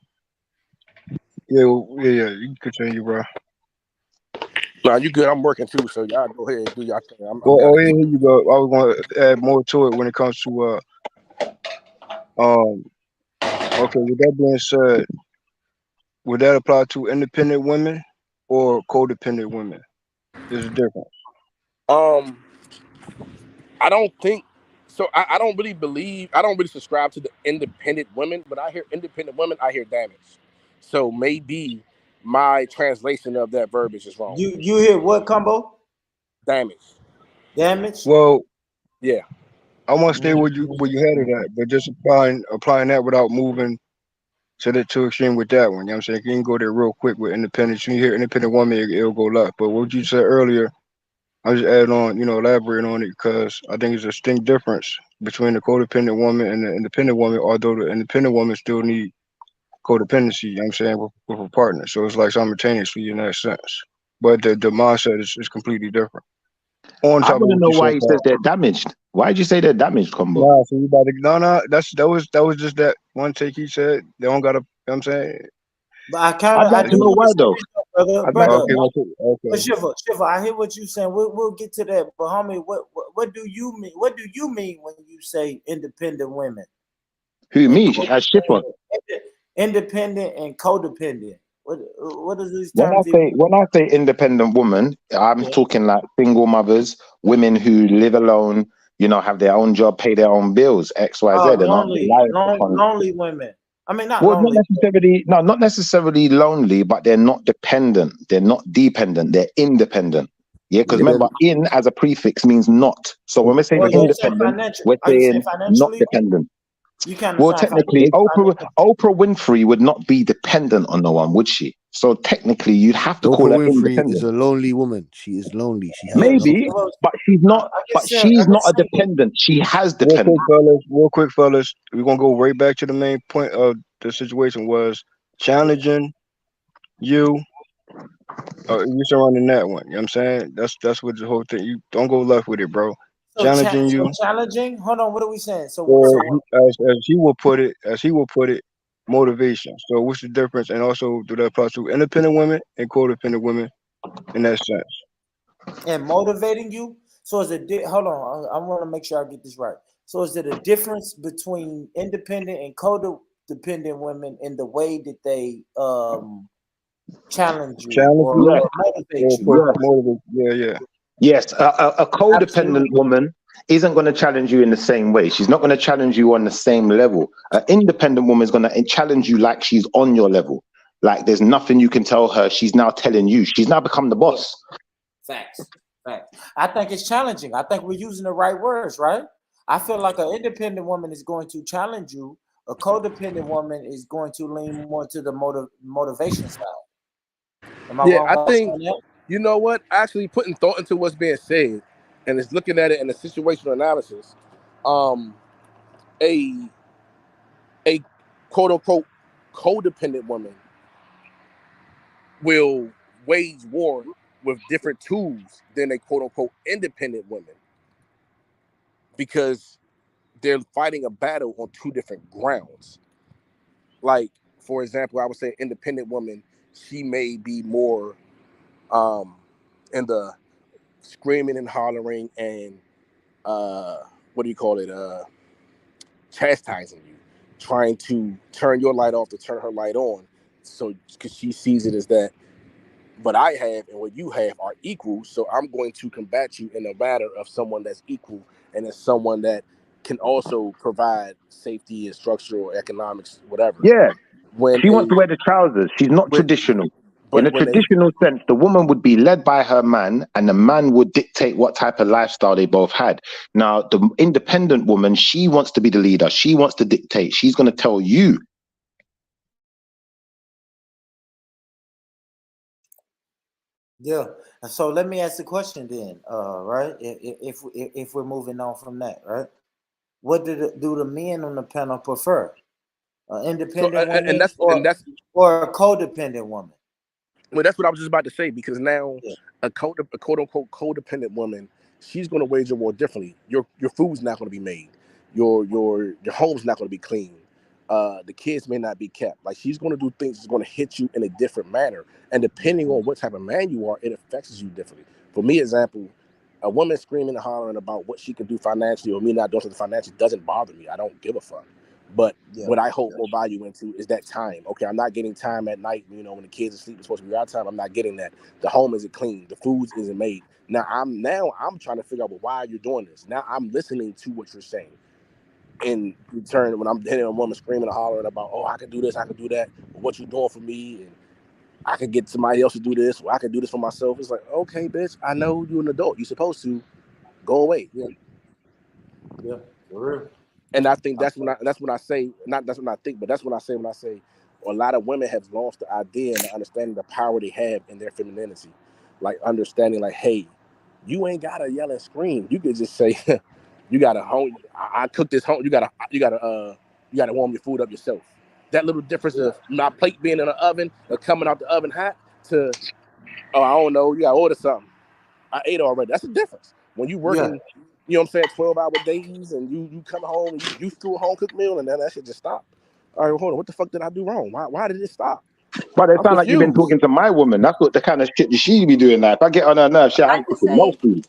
yeah, you can continue, bro. Nah, you good. I'm working too, so y'all go ahead and do y'all thing. I'm Well, gotta here you go. I was going to add more to it when it comes to okay. With that being said, would that apply to independent women or codependent women? There's a difference. I don't think so. I don't really believe. I don't really subscribe to the independent women. But I hear independent women, I hear damage. So maybe my translation of that verbiage is wrong. You hear what, Combo? Damage. Damage. Well, yeah. I want to stay where you had it at, but just applying that without moving to the extreme with that one. You know what I'm saying? You can go there real quick with independence. You hear independent woman, it'll go left. But what you said earlier, I just add on, elaborating on it because I think it's a distinct difference between the codependent woman and the independent woman, although the independent woman still need codependency, you know what I'm saying, with a partner. So it's like simultaneously in that sense. But the mindset is completely different. On I top of want to what know you why said, he says they're damaged. Why did you say they're damaged, Combo? nah, so you about to, no, that was just that one take he said. They don't got to, you know what I'm saying? But I I'd like to do know want why to say though. this, I'd like brother. to know. Okay. But Shiva, I hear what you're saying. We'll get to that. But homie, what do you mean? What do you mean when you say independent women? Who, me? As Shipper. Independent and codependent. What does these terms When I say independent woman, I'm talking like single mothers, women who live alone, have their own job, pay their own bills, X, Y, Z, and aren't reliant upon. lonely women. I mean, not Well, lonely. not necessarily lonely, but they're not dependent. They're not dependent. They're independent. Yeah, because remember, in as a prefix means not. So when we're saying Well, you say independent, financial. we're Are you saying saying not financially? dependent. You can't Well, define technically, financial. Oprah Winfrey would not be dependent on no one, would she? So technically, you'd have to call Oprah her Winfrey is independent. a lonely woman. She is lonely. She has Maybe, but she's not. But she's not a dependent. She has dependent. Real quick, fellas. We're gonna go right back to the main point of the situation was challenging you. You surrounding that one. You know what I'm saying? That's what the whole thing. You don't go left with it, bro. Challenging you. Challenging. Hold on. What are we saying? Or as he will put it, motivation. So what's the difference? And also, do that apply to independent women and codependent women in that sense? And motivating you. So is it? Hold on. I want to make sure I get this right. So is it a difference between independent and codependent women in the way that they challenge you or motivate you? Yeah. Yes, a codependent woman isn't going to challenge you in the same way. She's not going to challenge you on the same level. An independent woman is going to challenge you like she's on your level. Like there's nothing you can tell her. She's now telling you. She's now become the boss. Facts. I think it's challenging. I think we're using the right words, right? I feel like an independent woman is going to challenge you. A codependent woman is going to lean more to the motivation side. Am I wrong? I think, you know what? Actually putting thought into what's being said and is looking at it in a situational analysis. A quote unquote codependent woman will wage war with different tools than a quote unquote independent woman because they're fighting a battle on two different grounds. Like, for example, I would say independent woman, she may be more in the screaming and hollering and chastising you, trying to turn your light off to turn her light on. So because she sees it as that what I have and what you have are equal, so I'm going to combat you in a matter of someone that's equal and as someone that can also provide safety and structural economics, whatever. Yeah. She wants to wear the trousers. She's not traditional. In a traditional sense, the woman would be led by her man and the man would dictate what type of lifestyle they both had. Now, the independent woman, she wants to be the leader. She wants to dictate. She's going to tell you. Yeah. So let me ask the question then, right? If we're moving on from that, right? What do the men on the panel prefer? An So independent and woman that's or a codependent woman. well, that's what I was just about to say, because now Yeah. a quote unquote codependent woman, she's going to wage a war differently. Your food's not going to be made. Your home's not going to be clean. The kids may not be kept. Like, she's going to do things that's going to hit you in a different manner. And depending on what type of man you are, it affects you differently. For me, example, a woman screaming and hollering about what she can do financially or me not doing something financially doesn't bother me. I don't give a fuck. But Yeah. what I hold more value into is that time. Okay, I'm not getting time at night, when the kids are asleep, it's supposed to be our time. I'm not getting that. The home isn't clean. The food isn't made. Now I'm trying to figure out, well, why are you doing this? Now I'm listening to what you're saying. In return, when I'm hitting a woman screaming and hollering about, oh, I can do this, I can do that, what you doing for me, and I can get somebody else to do this, or I can do this for myself. It's like, okay, bitch, I know you're an adult. You're supposed to go away. Yeah, for real. And I think that's when I say, not that's when I think, but that's when I say a lot of women have lost the idea and the understanding the power they have in their femininity. Like, understanding, like, hey, you ain't gotta yell and scream. You could just say, you gotta home. I cook this home. You gotta warm your food up yourself. That little difference of my plate being in the oven or coming out the oven hot to, oh, I don't know, you gotta order something. I ate already. That's the difference. When you working, you know what I'm saying, 12-hour days, and you come home and you used to a home cooked meal, and then that shit just stopped. All right, well, hold on. What the fuck did I do wrong? Why did it stop? But it I'm sounds like you've been confused. talking to my woman. That's what the kind of shit that she be doing now. If I get on her nerves, shit, I I ain't could cooking no say, food.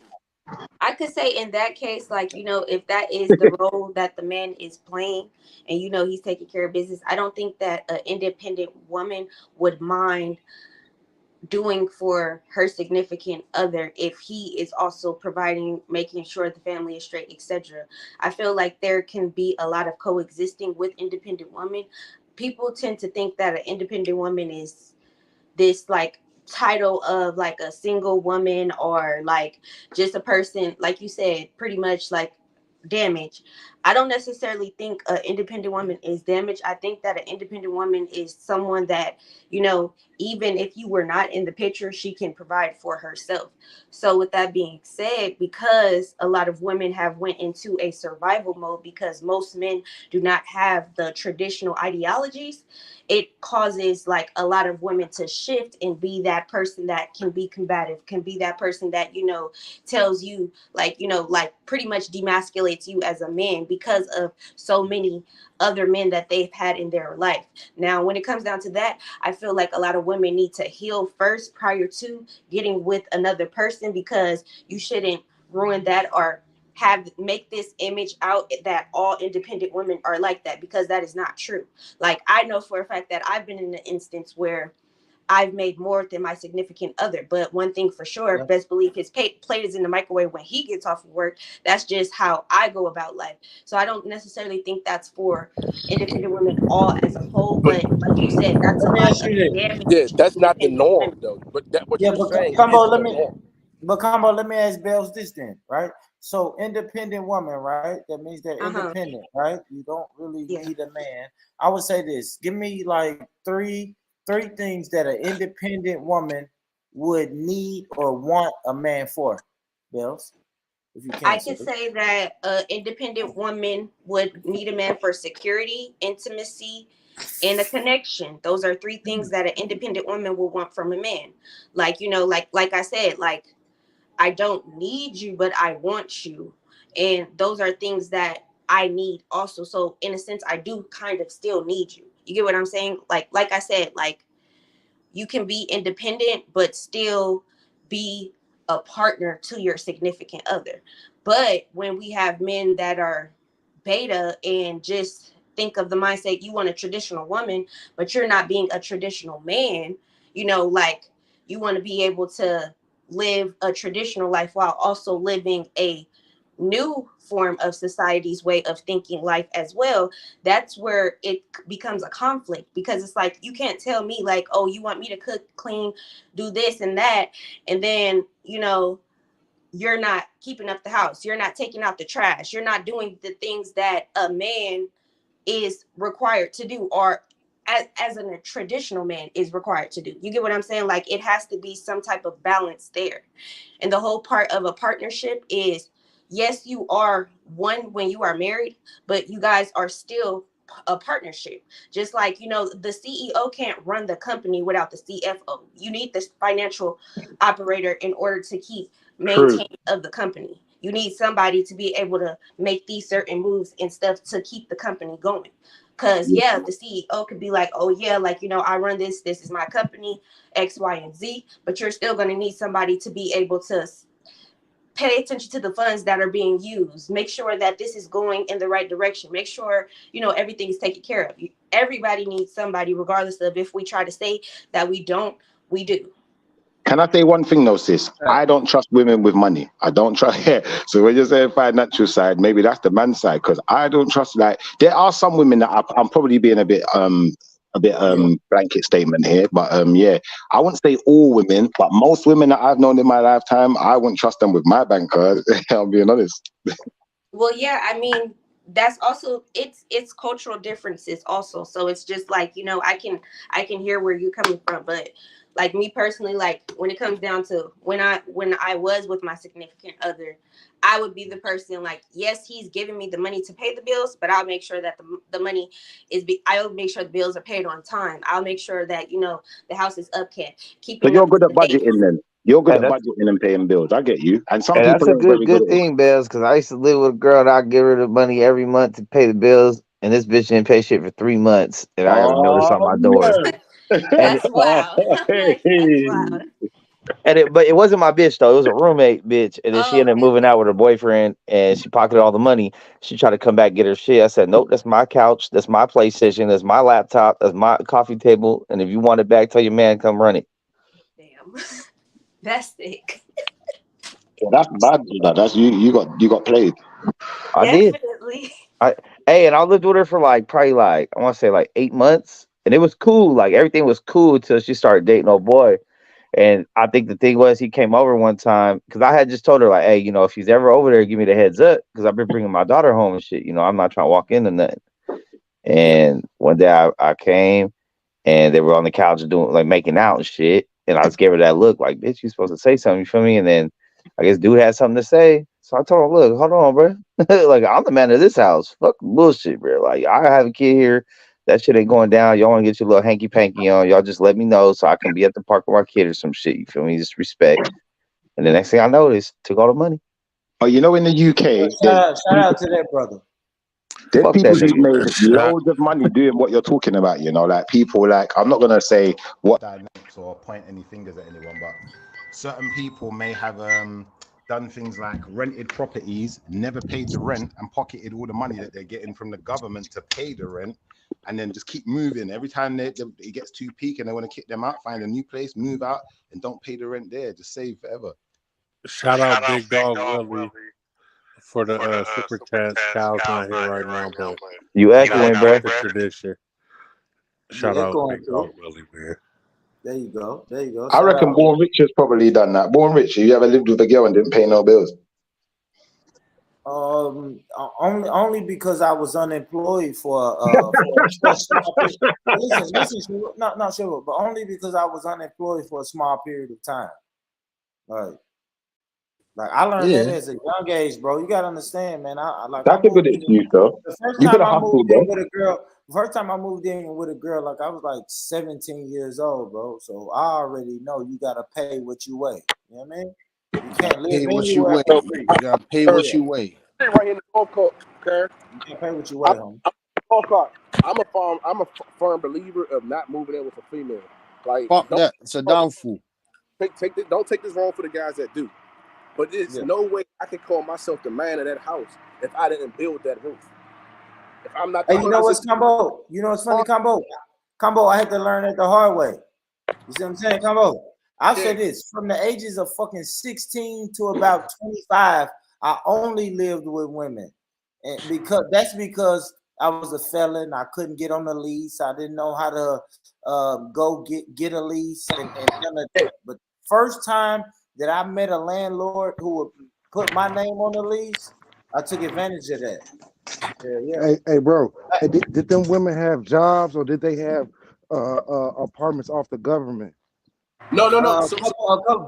in that case, like, if that is the role that the man is playing, and he's taking care of business, I don't think that an independent woman would mind doing for her significant other if he is also providing, making sure the family is straight, etc. I feel like there can be a lot of coexisting with independent women. People tend to think that an independent woman is this, like, title of, like, a single woman, or like just a person, like you said, pretty much like damage. I don't necessarily think an independent woman is damaged. I think that an independent woman is someone that, even if you were not in the picture, she can provide for herself. So with that being said, because a lot of women have went into a survival mode, because most men do not have the traditional ideologies, it causes, like, a lot of women to shift and be that person that can be combative, can be that person that, tells you, like, like, pretty much demasculates you as a man because of so many other men that they've had in their life. Now, when it comes down to that, I feel like a lot of women need to heal first prior to getting with another person, because you shouldn't ruin that or make this image out that all independent women are like that, because that is not true. Like, I know for a fact that I've been in an instance where I've made more than my significant other. But one thing for sure, best believe his plate is in the microwave when he gets off of work. That's just how I go about life. So I don't necessarily think that's for independent women all as a whole. But like you said, that's a Let me lot ask of you this. damage Yeah, to that's not the independent norm, women. though. But what Yeah, you're but saying Combo, isn't the norm. let me ask Bells this then, right? So independent woman, right? That means they're independent, right? You don't really need a man. I would say this. Give me like three things that an independent woman would need or want a man for, Bells. If you I can, could sir. say that an independent woman would need a man for security, intimacy, and a connection. Those are three things that an independent woman will want from a man. Like, like I said, like, I don't need you, but I want you. And those are things that I need also. So in a sense, I do kind of still need you. You get what I'm saying? Like I said, like, you can be independent but still be a partner to your significant other. But when we have men that are beta and just think of the mindset, you want a traditional woman, but you're not being a traditional man, like, you want to be able to live a traditional life while also living a new form of society's way of thinking life as well. That's where it becomes a conflict, because it's like, you can't tell me, like, oh, you want me to cook, clean, do this and that, and then you're not keeping up the house, you're not taking out the trash, you're not doing the things that a man is required to do, or as a traditional man is required to do. You get what I'm saying? Like, it has to be some type of balance there. And the whole part of a partnership is, yes, you are one when you are married, but you guys are still a partnership. Just like, you know, the CEO can't run the company without the CFO. You need this financial operator in order to keep True. maintain of the company. You need somebody to be able to make these certain moves and stuff to keep the company going. Because yeah, the CEO could be like, oh yeah, like, you know, I run this is my company, X, Y, and Z, but you're still going to need somebody to be able to pay attention to the funds that are being used. Make sure that this is going in the right direction. Make sure, you know, everything is taken care of. Everybody needs somebody, regardless of if we try to say that we don't, we do. Can I say one thing though, sis? I don't trust women with money. I don't trust. Yeah. So when you say financial side, maybe that's the man side, because I don't trust. Like, there are some women that I'm probably being a bit blanket statement here, but yeah, I wouldn't say all women, but most women that I've known in my lifetime, I wouldn't trust them with my bank card. I'm being honest. Well, yeah, I mean, that's also it's cultural differences also. So it's just like, you know, I can hear where you're coming from, but like me personally, like when it comes down to when I was with my significant other, I would be the person like, yes, he's giving me the money to pay the bills, but I'll make sure that the money I'll make sure the bills are paid on time. I'll make sure that, you know, the house is upkept. So you're good at budgeting then. You're good at budgeting and paying bills. I get you. And some And that's people a ain't very good good at it. thing, Bells, because I used to live with a girl and I'd give her the money every month to pay the bills, and this bitch didn't pay shit for 3 months, and I got a notice on my door. And That's wild. Like, that's wild. but it wasn't my bitch though. It was a roommate bitch, and then she ended up moving out with her boyfriend, and she pocketed all the money. She tried to come back and get her shit. I said, nope, that's my couch, that's my PlayStation, that's my laptop, that's my coffee table, and if you want it back, tell your man come run it. Damn. That's sick. Yeah, that's bad. That's you got played. I did. Definitely. And I lived with her for probably I want to say 8 months, and it was cool. Like everything was cool until she started dating old boy. And I think the thing was, he came over one time because I had just told her like, hey, you know, if he's ever over there, give me the heads up, because I've been bringing my daughter home and shit. You know, I'm not trying to walk into nothing. And one day I came, and they were on the couch doing making out and shit, and I just gave her that look like, bitch, you supposed to say something, you feel me? And then I guess dude had something to say, so I told him, look, hold on, bro. Like, I'm the man of this house. Fuck bullshit, bro. Like, I have a kid here. That shit ain't going down. Y'all want to get your little hanky panky on? Y'all just let me know so I can be at the park with my kid or some shit. You feel me? Just respect. And the next thing I noticed, took all the money. Oh, you know, in the UK, Shout out to that brother. there's Fuck people that who've nigga. made loads of money doing what you're talking about. You know, like people like, I'm not gonna say what dynamics or point any fingers at anyone, but certain people may have done things like rented properties, never paid the rent, and pocketed all the money that they're getting from the government to pay the rent, and then just keep moving. Every time it gets too peak and they want to kick them out, find a new place, move out, and don't pay the rent there. Just save forever. Shout out Big Dog Willie for the super chats. Cal's not here right now, but You echoing, bro. the tradition. Shout out Big Dog Willie, man. There you go. There you go. I reckon Born Rich has probably done that. Born Rich, you ever lived with a girl and didn't pay no bills? Only because I was unemployed for listen, not sure, but only because I was unemployed for a small period of time. Like I learned that as a young age, bro. You gotta understand, man. That's a good excuse, though. The first You time gotta I hustle, moved in bro. with a girl, like I was like 17 years old, bro. So I already know you gotta pay what you weigh. You know what I mean? You can't live Pay what you anywhere. weigh. You gotta pay what you weigh. Right here in the golf cart, okay? You can't pay what you weigh, homie. I'm a firm believer of not moving in with a female. Like, Fuck that. It's a downfall. Don't take this wrong for the guys that do. But there's no way I can call myself the man of that house if I didn't build that roof. If I'm not, Hey, you know what's Combo? You know what's funny, Combo? Combo, I had to learn it the hard way. You see what I'm saying, Combo? I'll say this: from the ages of fucking 16 to about 25, I only lived with women, and because I was a felon. I couldn't get on the lease. I didn't know how to go get a lease and none of that. But first time that I met a landlord who would put my name on the lease, I took advantage of that. Yeah. Hey, bro. Hey, did them women have jobs or did they have apartments off the government? No.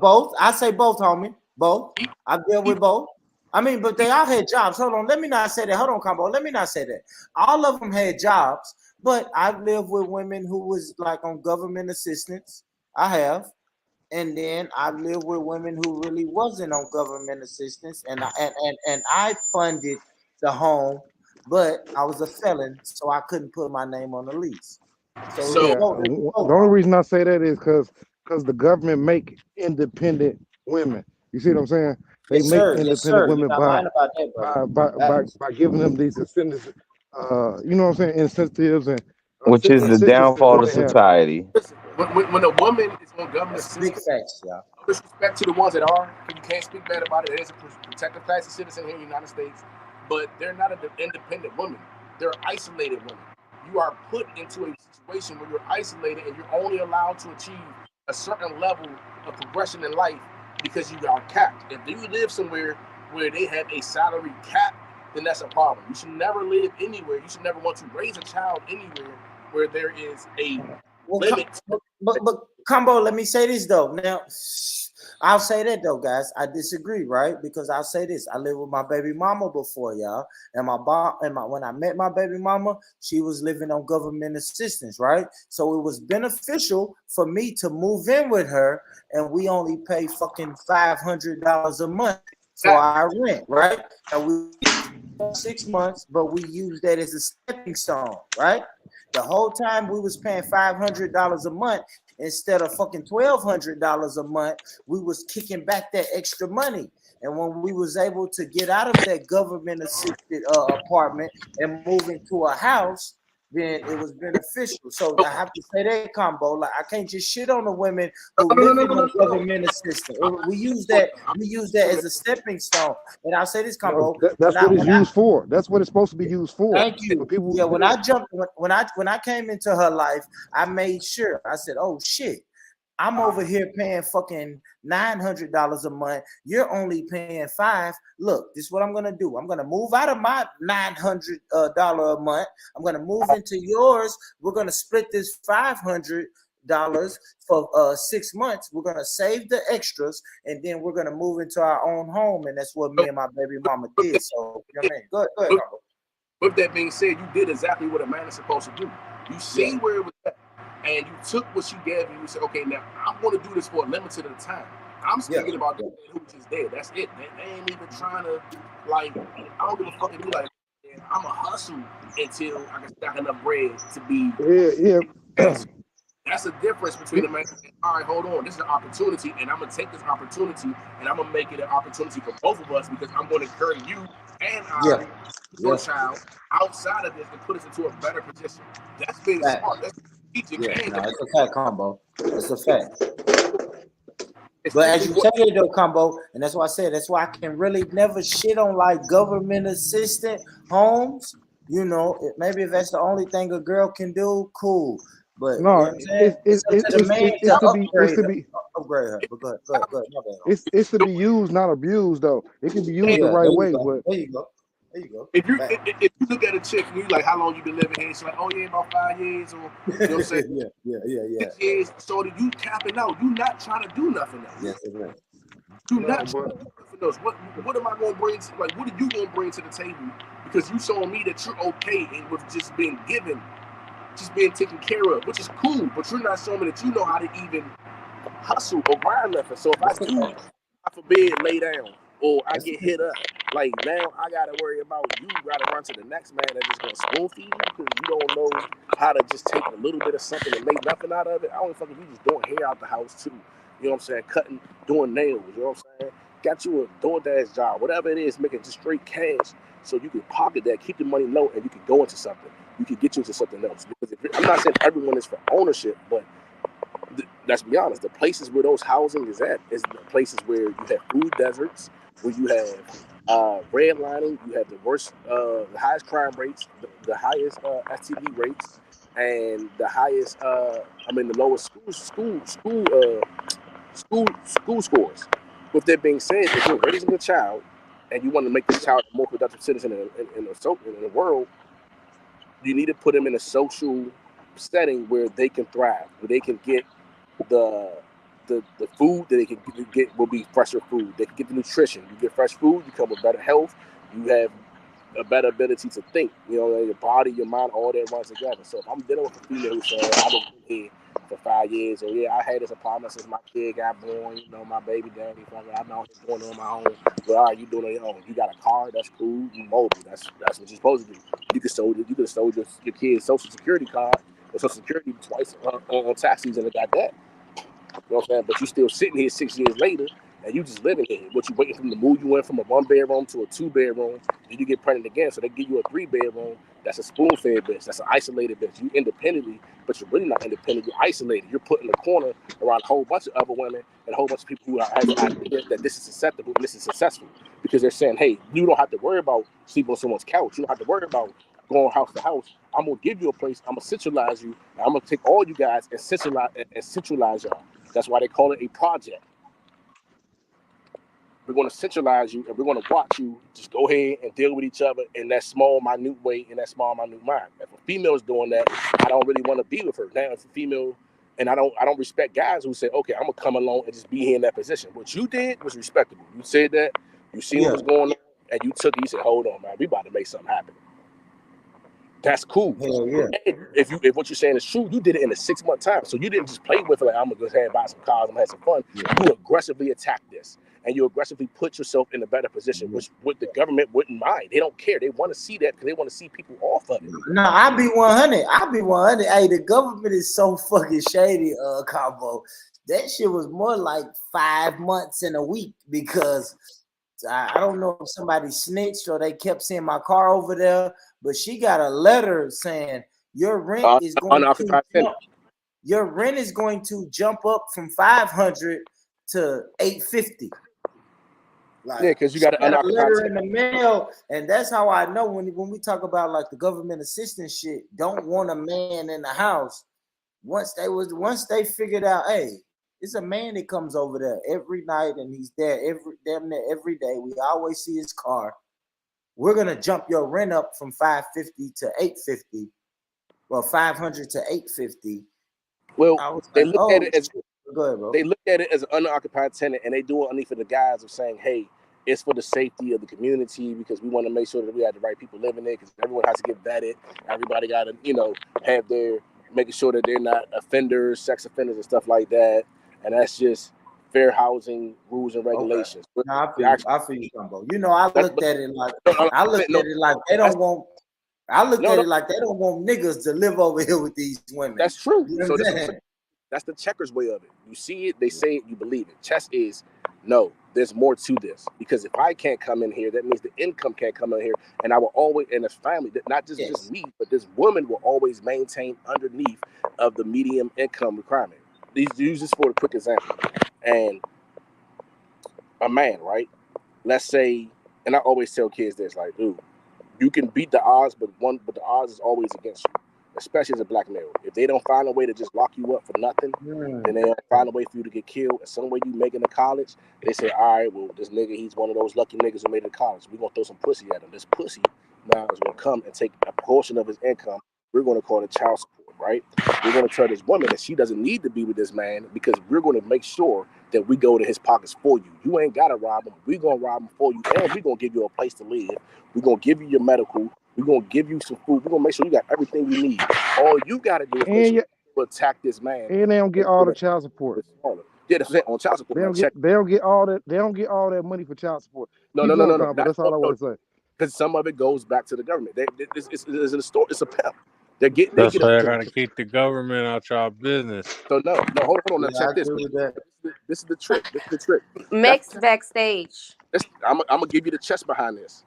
Both. I say both, homie. Both. I deal with both. I mean, but they all had jobs. Hold on, let me not say that. Hold on, Combo. Let me not say that. All of them had jobs, but I've lived with women who was like on government assistance. I have. And then I've lived with women who really wasn't on government assistance, and I funded the home, but I was a felon, so I couldn't put my name on the lease. So So The only reason I say that is because the government make independent women. You see what I'm saying? They yes, make sir. Yes, independent sir. You're women not lying about that, brother. by giving them these incentives, you know what I'm saying, incentives and which is the assistances downfall that of they have. society. listen, when a woman is on government That's big assistance, facts, y'all. no disrespect to the ones that are, you can't speak bad about it. It is a protected class of citizen here in the United States, but they're not an independent woman. They're isolated women. You are put into a situation where you're isolated and you're only allowed to achieve a certain level of progression in life because you are capped. If you live somewhere where they have a salary cap, then that's a problem. You should never live anywhere. You should never want to raise a child anywhere where there is a limit. But Combo, let me say this though. Now, I'll say that though, guys. I disagree, right? Because I'll say this: I lived with my baby mama before, y'all, and when I met my baby mama, she was living on government assistance, right? So it was beneficial for me to move in with her, and we only pay fucking $500 a month for our rent, right? And we 6 months, but we use that as a stepping stone, right? The whole time we was paying $500 a month instead of fucking $1,200 a month. We was kicking back that extra money, and when we was able to get out of that government assisted apartment and move into a house, then it was beneficial. So I have to say that, Combo. Like I can't just shit on the women who live in the government assistance. We use that as a stepping stone. And I'll say this, Combo. That's what it's used for. That's what it's supposed to be used for. Thank you. Yeah, when I came into her life, I made sure. I said, "Oh shit, I'm over here paying fucking $900 a month. You're only paying $500. Look, this is what I'm gonna do. I'm gonna move out of my $900 a month. I'm gonna move into yours. We're gonna split this $500 for 6 months. We're gonna save the extras, and then we're gonna move into our own home. And that's what me and my baby mama did. So, you know what I mean? Go ahead, Combo. With that being said, you did exactly what a man is supposed to do. You see where it was at, and you took what she gave you. You said, okay, now I'm going to do this for a limited amount of time. I'm speaking about the man who was just there. That's it. They ain't even trying to, like, I don't give a fuck if you like, I'm a hustle until I can stack enough bread to be. That's the difference between a man saying, all right, hold on, this is an opportunity, and I'm going to take this opportunity, and I'm going to make it an opportunity for both of us because I'm going to carry you and your child outside of this and put us into a better position. That's being smart. That's strategic. No, it's a fact, Combo. It's a fact. But as you say it though, Combo, and that's why I said that's why I can really never shit on like government assistant homes. You know, maybe if that's the only thing a girl can do, cool. But no, you know it's upgrade her. But go ahead. My bad. It's to be used, not abused though. It can be used the right way. But there you go. There you go. If you look at a chick and you like, how long you been living here? She's like, oh yeah, about 5 years, or you know what I'm saying? yeah. 6 years. So you capping out. You not trying to do nothing else. Yes, it is. You not trying to do nothing else. What am I going to bring? What are you going to bring to the table? Because you showing me that you're okay and with just being given, just being taken care of, which is cool. But you're not showing me that you know how to even hustle or grind nothing. So if I do, God forbid, lay down. Or I get hit up. Like now, I gotta worry about you. Gotta run to the next man that is gonna spoon feed you because you don't know how to just take a little bit of something and make nothing out of it. I don't fucking you just doing hair out the house too. You know what I'm saying? Cutting, doing nails. You know what I'm saying? Got you a DoorDash job, whatever it is, making just straight cash so you can pocket that, keep the money low, and you can go into something. You can get you into something else. Because I'm not saying everyone is for ownership, but let's be honest, the places where those housing is at is the places where you have food deserts, where you have redlining, you have the worst, the highest crime rates, the highest STD rates, and the highest, the lowest school scores. With that being said, if you're raising a child and you want to make this child a more productive citizen in the world, you need to put them in a social setting where they can thrive, where they can get the the food that they can get will be fresher food. They can get the nutrition. You get fresh food, you come with better health. You have a better ability to think. You know, your body, your mind, all that runs together. So if I'm dealing with a female who's saying, I've been here for 5 years, or yeah, I had this apartment since my kid got born, you know, my baby daddy, I've been going on my own. But all right, you doing it on your own. You got a car, that's cool. You mobile, that's what you're supposed to do. You could have sold your kid's social security card or social security twice on tax season and got that. You know what I'm saying? But you still sitting here 6 years later, and you just living here. What you waiting for them to move you in from a 1-bedroom to a 2-bedroom, then you get pregnant again, so they give you a 3-bedroom. That's a spoon-fed bitch. That's an isolated bitch. You independently, but you're really not independent. You're isolated. You're put in the corner around a whole bunch of other women and a whole bunch of people who have the idea that this is acceptable and this is successful, because they're saying, hey, you don't have to worry about sleeping on someone's couch. You don't have to worry about going house to house. I'm gonna give you a place. I'm gonna centralize you. And I'm gonna take all you guys and centralize y'all. That's why they call it a project. We're going to centralize you, and we're going to watch you just go ahead and deal with each other in that small, minute way, in that small, minute mind. If a female is doing that, I don't really want to be with her. Now, if a female, and I don't respect guys who say, okay, I'm going to come along and just be here in that position. What you did was respectable. You said that, you see what was going on, and you took it, you said, hold on, man, we about to make something happen. That's cool. Hell yeah. If what you're saying is true, you did it in a 6-month time. So you didn't just play with it like, I'm gonna go ahead and buy some cars, I'm gonna have some fun. You aggressively attacked this, and you aggressively put yourself in a better position, which the government wouldn't mind. They don't care. They want to see that because they want to see people off of it. No, I'll be 100. I'll be 100. Hey, the government is so fucking shady, Combo. That shit was more like 5 months and a week, because I don't know if somebody snitched or they kept seeing my car over there, but she got a letter saying your rent is going to jump up from 500 to 850. Like, yeah, because you got a letter in the mail, and that's how I know when we talk about like the government assistance shit. Don't want a man in the house. Once they figured out, hey, it's a man that comes over there every night, and he's there damn near every day. We always see his car. We're gonna jump your rent up from 550 to 850, well, 500 to 850. Well, they look at it as go ahead, bro. They look at it as an unoccupied tenant, and they do it only for the guys of saying, hey, it's for the safety of the community, because we want to make sure that we have the right people living there, because everyone has to get vetted. Everybody got to, have their making sure that they're not offenders, sex offenders, and stuff like that. And that's just fair housing rules and regulations. Okay. No, I feel you, Combo. I looked at it like they don't want. I looked at it like they don't want niggas to live over here with these women. That's true. You know that's the checkers way of it. You see it, they say it, you believe it. Chess is no. There's more to this, because if I can't come in here, that means the income can't come in here, and I will always, and as family, not just me, but this woman will always maintain underneath of the medium income requirement. These use this for a quick example. And a man, right? Let's say, and I always tell kids this, like, dude, you can beat the odds, but the odds is always against you, especially as a black male. If they don't find a way to just lock you up for nothing, then they don't find a way for you to get killed. And some way you make it to college, they say, all right, well, this nigga, he's one of those lucky niggas who made it to college. We're gonna throw some pussy at him. This pussy now is gonna come and take a portion of his income. We're gonna call it child support, right? We're gonna tell this woman that she doesn't need to be with this man, because we're gonna make sure that we go to his pockets for you. You ain't gotta rob him. We're gonna rob him for you, and we're gonna give you a place to live. We're gonna give you your medical. We're gonna give you some food. We're gonna make sure you got everything you need. All you gotta do is make sure you attack this man. And they don't get all the child support. Yeah, that's it. On child support. They don't get all that. They don't get all that money for child support. No. That's all I want to say. Because some of it goes back to the government. It's a store. It's a pimp. That's why I gotta keep the government out y'all business. So no, hold on. Now check this. This is the trick. Max backstage. I'm gonna give you the chest behind this.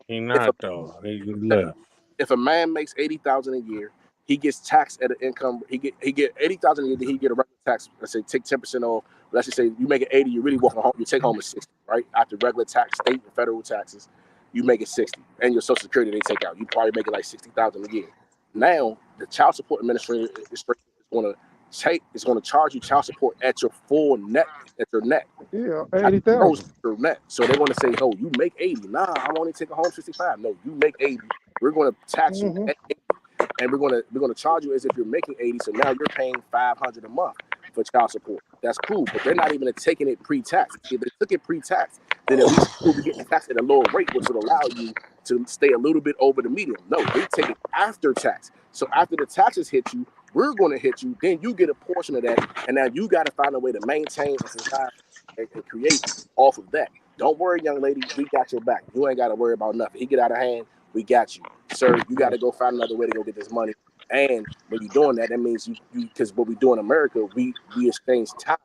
He not though. He left. If a man makes $80,000 a year, he gets taxed at an income. He get $80,000 a year. Then he get a regular tax. Let's say take 10% off. Let's just say you make it 80. You really walking home. You take home a 60, right? After regular tax, state and federal taxes, you make it 60, and your Social Security they take out. You probably make it like $60,000 a year. Now the child support administrator is going to charge you child support at your full net, at your net. Yeah, 80,000. Your net. So they're going to say, "Oh, you make 80. Nah, I'm only taking home 65. No, you make 80. We're going to tax you at 80, and we're going to charge you as if you're making 80. So now you're paying $500 a month. for child support. That's cool, but they're not even taking it pre-tax. If they took it pre-tax, then at least you'll be getting taxed at a lower rate, which would allow you to stay a little bit over the median. No, they take it after tax. So after the taxes hit you, we're going to hit you. Then you get a portion of that, and now you got to find a way to maintain and survive and create off of that. Don't worry, young lady. We got your back. You ain't got to worry about nothing. He get out of hand, we got you, sir. You got to go find another way to go get this money. And when you're doing that, that means you because what we do in America, we exchange time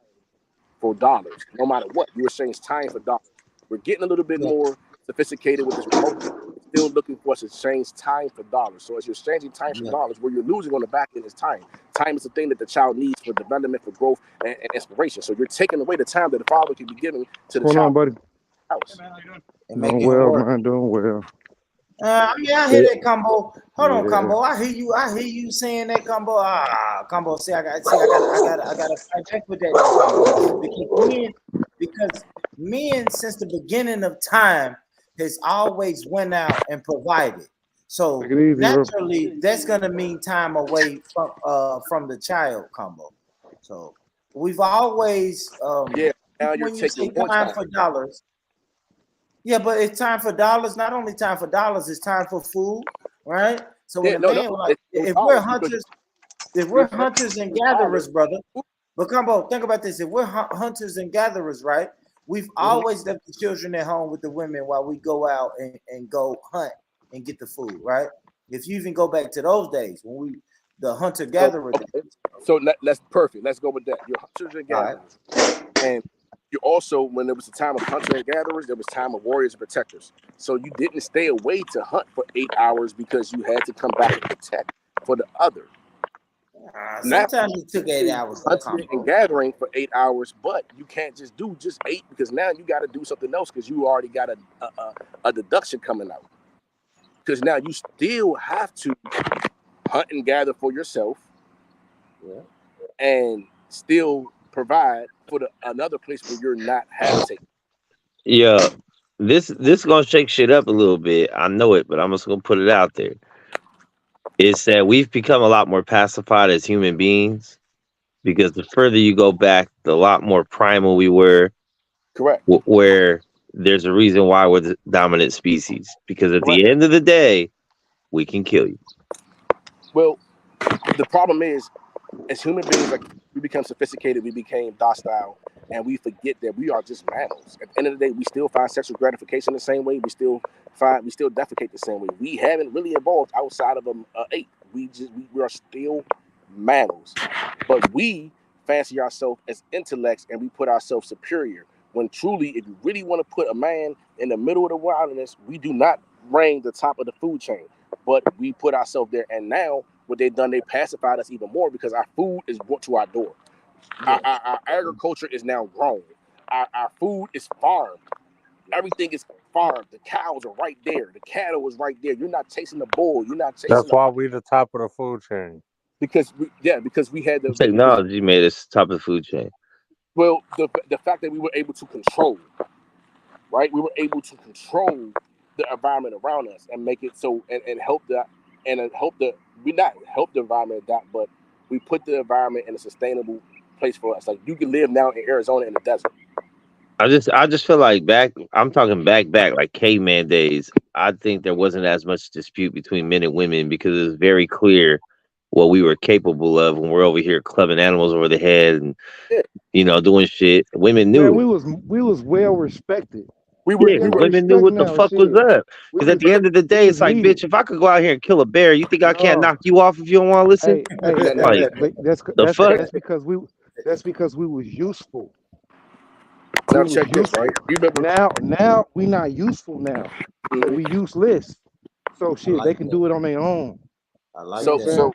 for dollars. No matter what, you exchange time for dollars. We're getting a little bit more sophisticated with this remote. Still looking for us to exchange time for dollars. So as you're exchanging time for dollars, where you're losing on the back end is time. Time is the thing that the child needs for development, for growth, and inspiration. So you're taking away the time that the father can be giving to the What's child. going on, buddy? And make Doing it well, work. man. Doing well. I hear that, Combo. Hold on, Yeah. Combo. I hear you saying that, Combo. Combo. See, I got to fight back with that, Combo. Because men since the beginning of time has always went out and provided. So Take it easy, bro. naturally, that's gonna mean time away from the child, Combo. So we've always Yeah, now you're when you say taking more time time. for dollars. Yeah, but it's time for dollars. Not only time for dollars, it's time for food, right? So when Yeah, a no, man, no, like, it's if dollars we're because hunters, if you're we're hunters and gatherers, brother. But Combo, think about this: if we're hunters and gatherers, right? We've always left the children at home with the women while we go out and go hunt and get the food, right? If you even go back to those days when the hunter gatherer. So that's perfect. Let's go with that. You're hunters and All right. gatherers, and you also, when there was a time of hunter and gatherers, there was time of warriors and protectors. So you didn't stay away to hunt for 8 hours because you had to come back and protect for the other. Sometimes it took 8 hours. Hunting and gathering for 8 hours, but you can't just do just 8 because now you got to do something else because you already got a deduction coming out. Because now you still have to hunt and gather for yourself, and still provide for another place where you're not habitating. Yeah, this gonna shake shit up a little bit. I know it, but I'm just gonna put it out there. It's that we've become a lot more pacified as human beings because the further you go back, the lot more primal we were. Correct. Where there's a reason why we're the dominant species. Because at the end of the day, we can kill you. Well, the problem is, as human beings, like we become sophisticated, we became docile, and we forget that we are just mammals. At the end of the day, we still find sexual gratification the same way. We still defecate the same way. We haven't really evolved outside of an ape. We are still mammals, but we fancy ourselves as intellects, and we put ourselves superior. When truly, if you really want to put a man in the middle of the wilderness, we do not rank the top of the food chain, but we put ourselves there. And now, what they've done, they pacified us even more because our food is brought to our door. Our agriculture is now grown. Our food is farmed. Everything is farmed. The cows are right there. The cattle is right there. You're not chasing the bull. You're not chasing. That's why we the top of the food chain. Because we had the Technology made us top of the food chain. Well, the fact that we were able to control, right? We were able to control the environment around us and make it so and help the environment adapt, but we put the environment in a sustainable place for us. Like you can live now in Arizona in the desert. I just feel like I'm talking back like caveman days. I think there wasn't as much dispute between men and women because it was very clear what we were capable of when we're over here clubbing animals over the head and doing shit. Women knew. Man, we was well respected. Women knew what the fuck was up. Because at the end of the day, it's like, bitch, if I could go out here and kill a bear, you think I can't knock you off if you don't want to listen? That's because we was useful. Now check this, right? Now we not useful now. We useless. So shit, they can do it on their own. I like So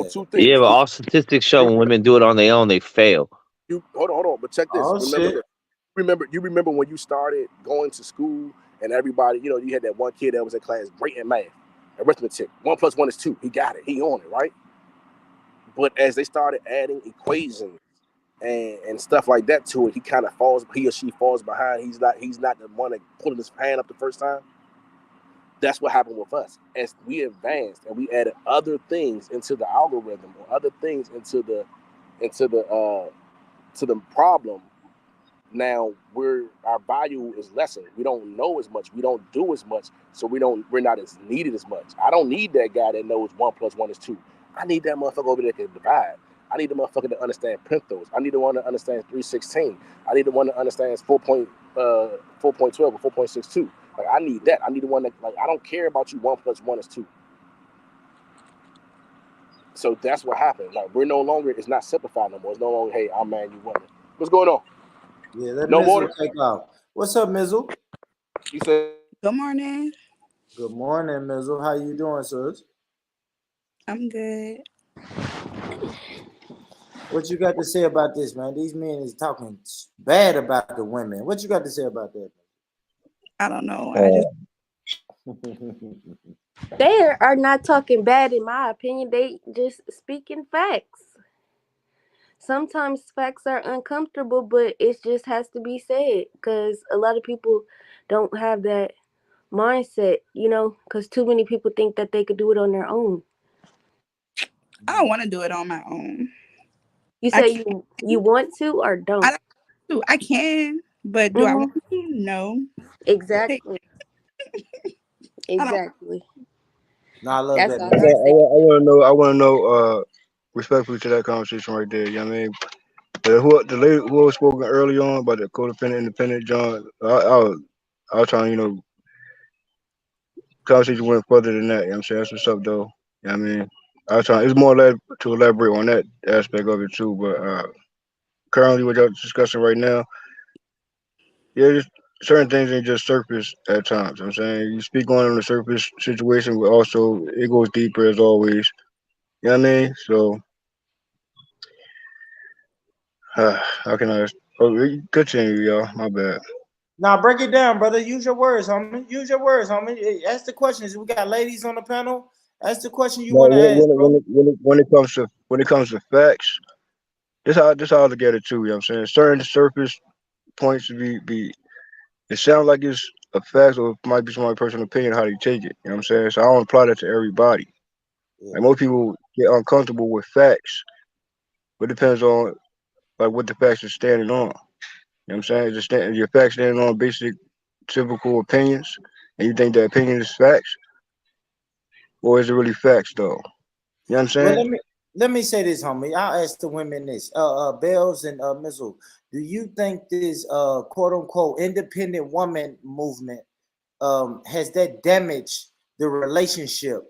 two things. Yeah, but all statistics show when women do it on their own, they fail. You hold on, but check this. Remember when you started going to school and everybody, you had that one kid that was in class great in math, arithmetic. 1 + 1 is 2. He got it. He on it, right? But as they started adding equations and stuff like that to it, he or she falls behind. He's not the one that pulling his hand up the first time. That's what happened with us. As we advanced and we added other things into the algorithm or other things into the to the problem, now our value is lessened. We don't know as much. We don't do as much. So we're not as needed as much. I don't need that guy that knows 1 + 1 is 2. I need that motherfucker over there that can divide. I need the motherfucker that understands pentos. I need the one that understands 316. I need the one that understands 4.12 or 4.62. Like, I need that. I need the one that, like, I don't care about you 1 + 1 is 2. So that's what happened. Like, we're no longer, it's not simplified no more. It's no longer, hey, I'm man, you woman. What's going on? Yeah, let No Mizzle water? take off. What's up, Mizzle? You said, Good morning. Good morning, Mizzle. How you doing, sis? I'm good. What you got to say about this, man? These men is talking bad about the women. What you got to say about that? I don't know. I just They are not talking bad, in my opinion. They just speaking facts. Sometimes facts are uncomfortable, but it just has to be said because a lot of people don't have that mindset, you know, because too many people think that they could do it on their own. I don't want to do it on my own. You say you want to or don't? I don't. I can, but do I want to? No. Exactly. Exactly. No, I love That's that. all Man. I want to know, respectfully to that conversation right there. You know what I mean? The lady who was spoken early on about the codependent, independent, John, I was trying, conversation went further than that. You know what I'm saying? That's what's up, though. You know what I mean? I was trying, it's more to elaborate on that aspect of it, too. But currently, what y'all discussing right now, yeah, just certain things ain't just surface at times. You know what I'm saying? You speak on the surface situation, but also it goes deeper as always. You know what I mean? So, how can I? Continue, y'all. My bad. Now break it down, brother. Use your words, homie. Use your words, homie. Ask the questions. We got ladies on the panel. Ask the question you want to ask, bro. When it comes to facts, this how I look at it too. You know what I'm saying? Certain surface points to be it sounds like it's a fact or it might be somebody's personal opinion how they take it. You know what I'm saying? So I don't apply that to everybody. Yeah. Like most people get uncomfortable with facts, but it depends on like what the facts are standing on. You know what I'm saying? Is your facts standing on basic typical opinions, and you think that opinion is facts, or is it really facts though? You know what I'm saying? Well, let me say this, homie. I'll ask the women this. Bells and Mizzle, do you think this quote unquote independent woman movement has that damaged the relationship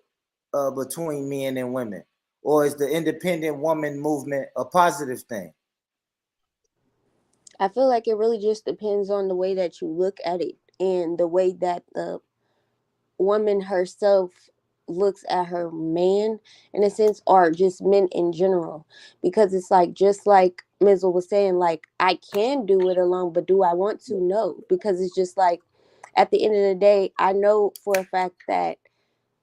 between men and women? Or is the independent woman movement a positive thing? I feel like it really just depends on the way that you look at it and the way that the woman herself looks at her man, in a sense, or just men in general. Because it's like, just like Mizzle was saying, like, I can do it alone, but do I want to? No. Because it's just like, at the end of the day, I know for a fact that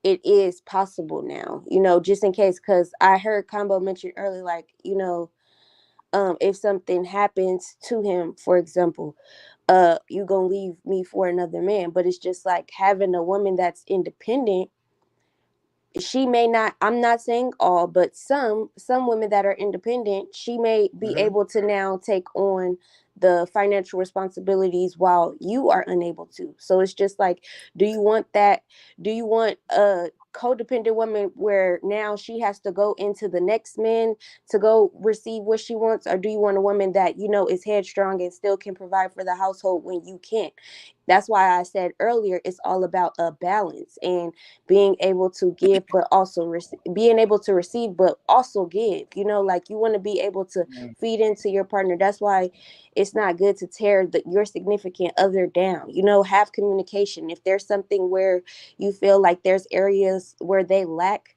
it is possible now, you know, just in case, because I heard Combo mention earlier, like, you know, if something happens to him, for example, you gonna leave me for another man. But it's just like having a woman that's independent. She may not, I'm not saying all, but some women that are independent, she may be able to now take on the financial responsibilities while you are unable to. So it's just like, do you want that? Do you want a codependent woman where now she has to go into the next man to go receive what she wants? Or do you want a woman that, you know, is headstrong and still can provide for the household when you can't? That's why I said earlier, it's all about a balance and being able to give, but also being able to receive, but also give. You know, like, you want to be able to feed into your partner. That's why it's not good to tear your significant other down. You know, have communication. If there's something where you feel like there's areas where they lack,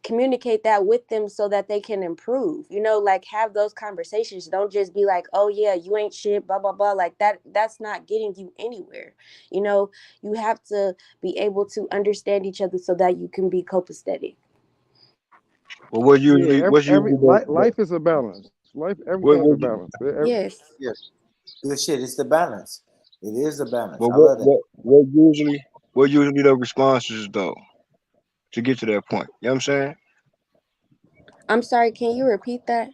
communicate that with them so that they can improve. You know, like, have those conversations. Don't just be like, oh yeah, you ain't shit, blah blah blah. Like that's not getting you anywhere. You know, you have to be able to understand each other so that you can be copacetic. Well, what's usually Life is a balance. Everything is a balance. Yes. Yes. Good shit. It's the balance. It is a balance. But I love that. what usually the responses though to get to that point? You know what I'm saying? I'm sorry, can you repeat that?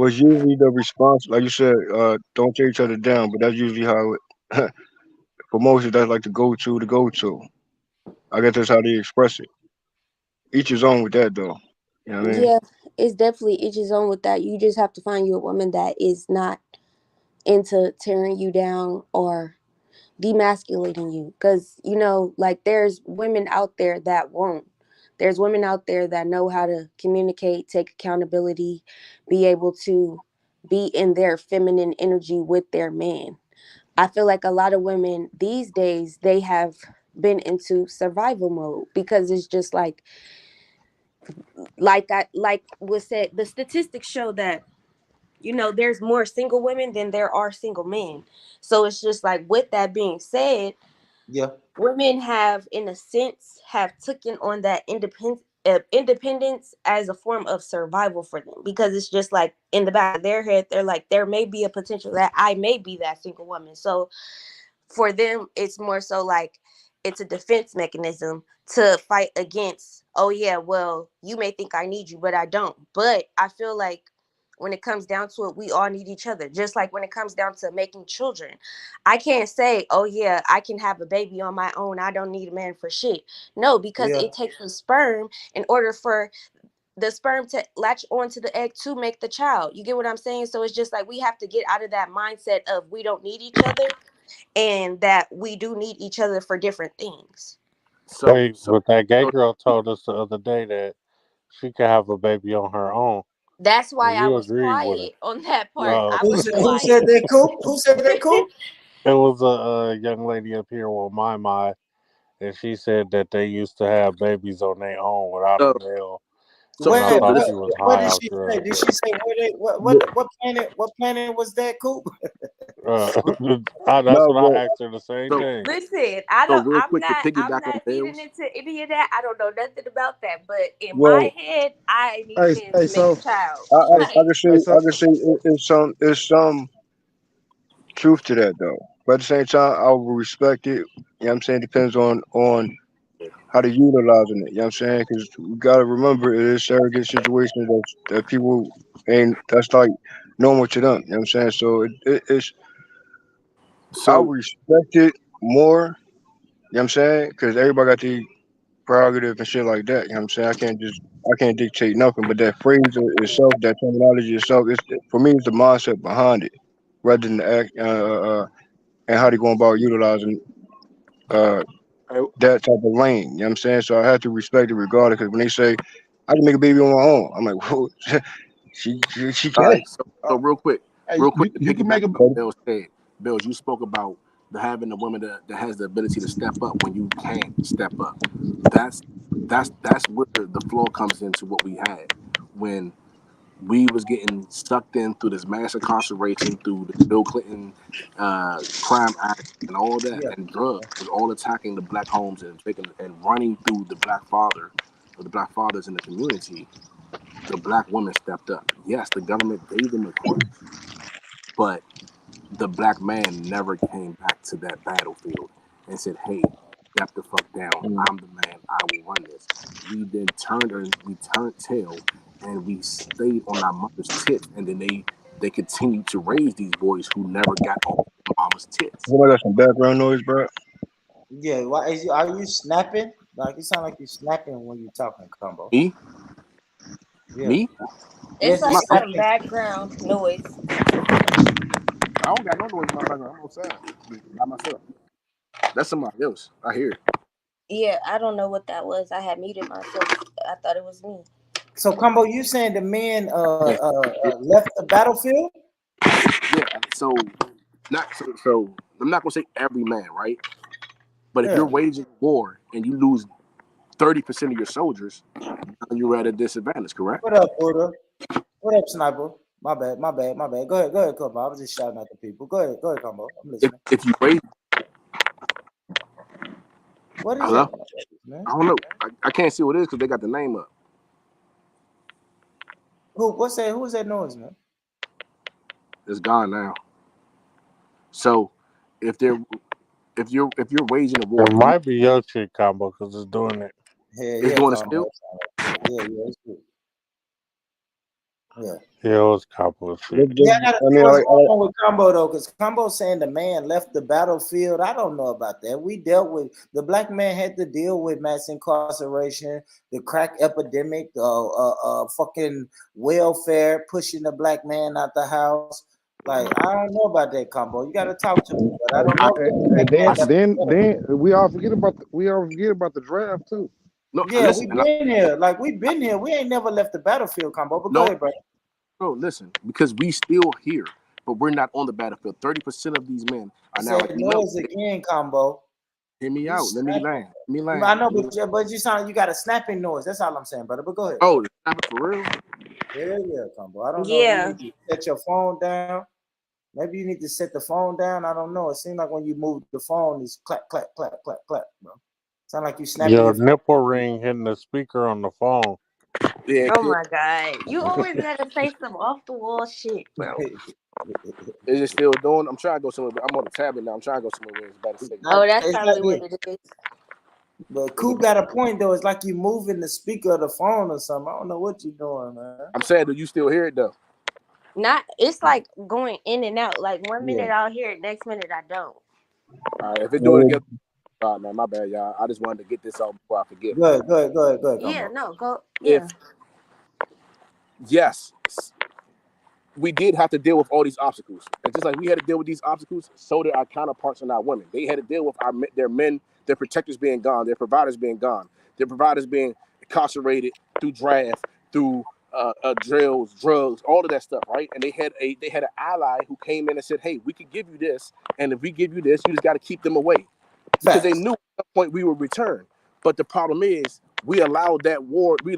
was usually the response, like you said, don't tear each other down, but that's usually how it for most of that's like the go-to. I guess that's how they express it. Each his own with that though. You know what I mean? Yeah, it's definitely each his own with that. You just have to find you a woman that is not into tearing you down or demasculating you, because like there's women out there that won't. There's women out there that know how to communicate, take accountability, be able to be in their feminine energy with their man. I feel like a lot of women these days, they have been into survival mode because it's just like was said, the statistics show that there's more single women than there are single men. So it's just like, with that being said, Yeah. women have, in a sense, have taken on that independence as a form of survival for them, because it's just like in the back of their head, they're like, there may be a potential that I may be that single woman. So for them, it's more so like it's a defense mechanism to fight against, oh yeah, well, you may think I need you, but I don't. But I feel like when it comes down to it, we all need each other. Just like when it comes down to making children, I can't say, oh yeah, I can have a baby on my own, I don't need a man for shit. No, because Yeah. it takes a sperm in order for the sperm to latch onto the egg to make the child. You get what I'm saying? So it's just like we have to get out of that mindset of we don't need each other, and that we do need each other for different things. Hey, but that gay girl told us the other day that she could have a baby on her own. That's why And I you was agreed with quiet on that part. her. I Who was said quiet. that, Coop? Who said that, Coop? It was a young lady up here with my, and she said that they used to have babies on their own without a male. So, And I Where? thought What, she was what high did off she say? drugs. Did she say where they? What planet was that, Coop? That's No, what but I asked her the same thing. Listen, real quick to I'm piggyback on not feeding Bills. into any of that. I don't know nothing about that. But in well, my head, I need Hey, a man hey, to make so a child. I hey, can say hey, so it's some truth to that though. But at the same time, I will respect it. You know what I'm saying? Depends on how they utilizing it. You know what I'm saying? Because we gotta remember it is surrogate situations that people ain't that's like normal to them. You know what I'm saying? So it's I So respect it more. You know what I'm saying? Because everybody got the prerogative and shit like that. You know what I'm saying? I can't dictate nothing. But that phrase itself, that terminology itself, for me, it's the mindset behind it, rather than the act and how they going about utilizing uh that type of lane. You know what I'm saying? So I have to respect it regardless. Because when they say I can make a baby on my own, I'm like, whoa, she all can. right, so Hey, real quick to you can piggyback make a on what Bill said. Bills, you spoke about having the woman that has the ability to step up when you can't step up. That's where the flaw comes into what we had when we was getting sucked in through this mass incarceration, through the Bill Clinton crime act and all that, Yeah. and drugs was all attacking the black homes and taking and running through the black fathers in the community. The black woman stepped up. Yes, the government gave them equipment, but the black man never came back to that battlefield and said, "Hey, step the fuck down. I'm the man. I will run this." We then turned tail, and we stayed on our mother's tits, and then they continued to raise these boys who never got off mama's tits. What, I got some background noise, bro? Yeah. Are you snapping? Like it sound like you're snapping when you're talking, Combo. Me, Yeah. me, It's Yes, I'm it's like not, I'm, some snapping. background noise. I don't got no noise in my background. I'm outside by myself. That's somebody else. I hear it. Yeah, I don't know what that was. I had muted myself. I thought it was me. So, Combo, you saying the men Yeah. left the battlefield? Yeah. So I'm not gonna say every man, right? But if Yeah. you're waging war and you lose 30% of your soldiers, you're at a disadvantage, correct? What up, Buddha? What up, Sniper? My bad. Go ahead, Combo. I was just shouting at the people. Go ahead, Combo. I'm listening. If you wage, What is hello, that, man? I don't know. I can't see what it is because they got the name up. What's that? Who's that noise, man? It's gone now. So if you're waging a war, It might be your chick Combo because it's doing it. Yeah, it's doing it Combo. still. Yeah, it's good. Yeah. Yeah, it was Combo shit. Yeah, I gotta I see mean, what's like, going on with Combo though, because Combo saying the man left the battlefield. I don't know about that. We dealt with the black man had to deal with mass incarceration, the crack epidemic, fucking welfare, pushing the black man out the house. Like I don't know about that, Combo. You gotta talk to me, but I don't know. If the And black man left the then battlefield. we all forget about the draft too. No, Yeah, listen, we've been here. Like we've been here. We ain't never left the battlefield, Combo. But go ahead, bro. bro, listen, because we still here, but we're not on the battlefield. 30% of these men are now, like Said we know. noise again, Combo. Hear me You out. Let me snapping. land. Let me land. I know, Let me- but you got a snapping noise. That's all I'm saying, brother. But go ahead. Oh, snap it for real? Yeah, Combo. I don't know Yeah. if you need to set your phone down. Maybe you need to set the phone down. I don't know. It seems like when you move the phone, it's clap, clap, clap, clap, clap, bro. Sound like you snapping Your your phone. nipple ring hitting the speaker on the phone. Yeah, Oh my God. You always gotta say some off the wall shit, bro. Is it still doing? I'm trying to go somewhere. I'm on the tablet now. I'm trying to go somewhere where it's better signal. Oh, that's It's probably like what it is. But Coop got a point though. It's like you moving the speaker of the phone or something. I don't know what you're doing, man. I'm saying, do you still hear it though? Not it's like going in and out. Like 1 minute Yeah. I'll hear it, next minute I don't. All right, if it do it again, man, my bad, y'all. I just wanted to get this out before I forget. Go ahead. Yeah, Combo. no, go If yes, we did have to deal with all these obstacles, and just like we had to deal with these obstacles, so did our counterparts and our women. They had to deal with their men, their protectors being gone, their providers being gone, their providers being incarcerated through draft, through drills, drugs, all of that stuff, right? And they had an ally who came in and said, "Hey, we could give you this, and if we give you this, you just got to keep them away," because they knew at some point we would return. But the problem is, we allowed that war. We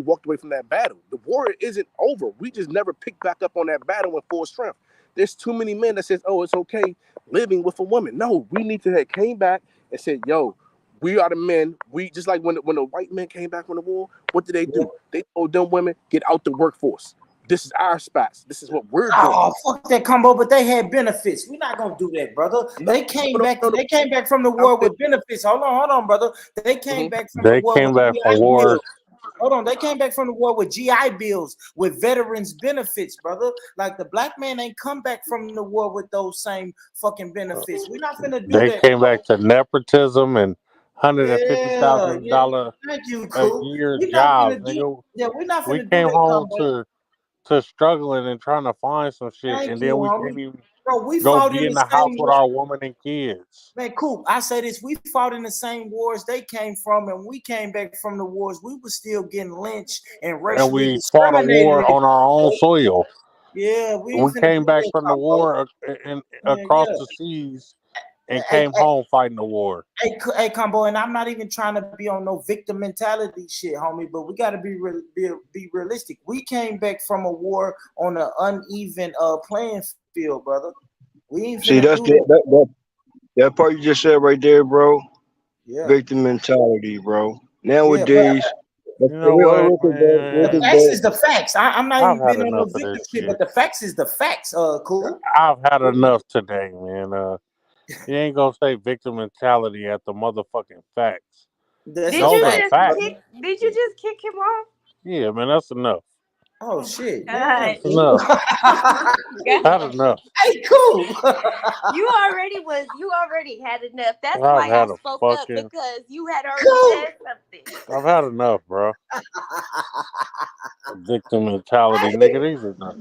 walked away from that battle. The war isn't over. We just never picked back up on that battle in full strength. There's too many men that says, "Oh, it's okay living with a woman." No, we need to have came back and said, "Yo, we are the men." We just like when the white men came back from the war. What did they do? They told them women, "Get out the workforce. This is our spots. This is what we're doing." Oh, fuck that, Combo. But they had benefits. We're not gonna do that, brother. They came back. They came back from the war with benefits. Hold on, brother. They came back from the They war came with back from GI war. bills. Hold on, they came back from the war with GI bills, with veterans benefits, brother. Like the black man ain't come back from the war with those same fucking benefits. We're not gonna do They that. came back to nepotism and Yeah, $150,000 Thank you, a Cool. year We're not jobs, gonna do. nigga. Yeah, we're not We gonna do came that, home Combo. to struggling and trying to find some shit, Thank and you, then we homie. can't even Bro, we go fought be in in the the house same with war. our woman and kids. Man, cool. I say this: we fought in the same wars they came from, and we came back from the wars. We were still getting lynched and And racially we fought a discriminated war on our own against. soil. Yeah, we ain't We finna came do back that, from the Combo. war across Yeah. the seas and Hey, came home fighting the war. hey, Combo, and I'm not even trying to be on no victim mentality shit, homie. But we gotta be realistic. We came back from a war on an uneven playing field, brother. We ain't see, finna that's do that. that part you just said right there, bro. Yeah. Victim mentality, bro. Yeah, but Nowadays, You know what, man? the facts is the facts. I'm not I've even had being on no enough of victim this shit, but shit. the facts is the facts. Cool. I've had enough today, man. You ain't gonna say victim mentality at the motherfucking facts. That's Did a Know you the fact, just facts. brother. kick him off? Yeah, man, that's enough. Oh shit, God. damn. That's enough. God. That's enough. Hey, cool. You already had enough. That's I've why I had a spoke up, fucking. because you had already Cool. said something. I've had enough, bro. Victim mentality, nigga. These are the.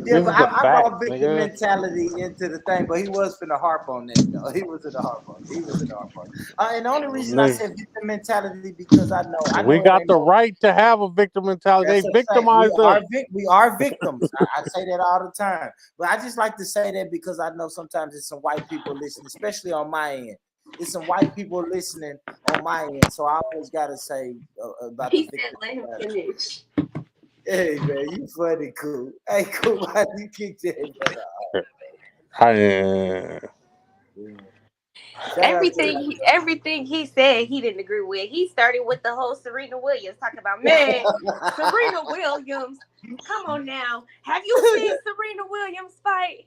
Yeah, This but is the I facts, brought victim nigga. mentality into the thing, but he was finna harp on that though. He was finna harp on it. And the only reason I Nigga, said victim mentality because I know we it got ain't the no. right to have a victim mentality. That's They a fact. victimized us. We are victims. I say that all the time. But I just like to say that because I know sometimes it's some white people listening, especially on my end. It's some white people listening on my end. So I always gotta say about the He victim said, "Let him mentality. finish." Hey man, you funny, Cool. Hey, Cool, why you kick that brother off? Shout out to Everything he said, he didn't agree with. He started with the whole Serena Williams talking about, man, Serena Williams. Come on now, have you seen Serena Williams fight?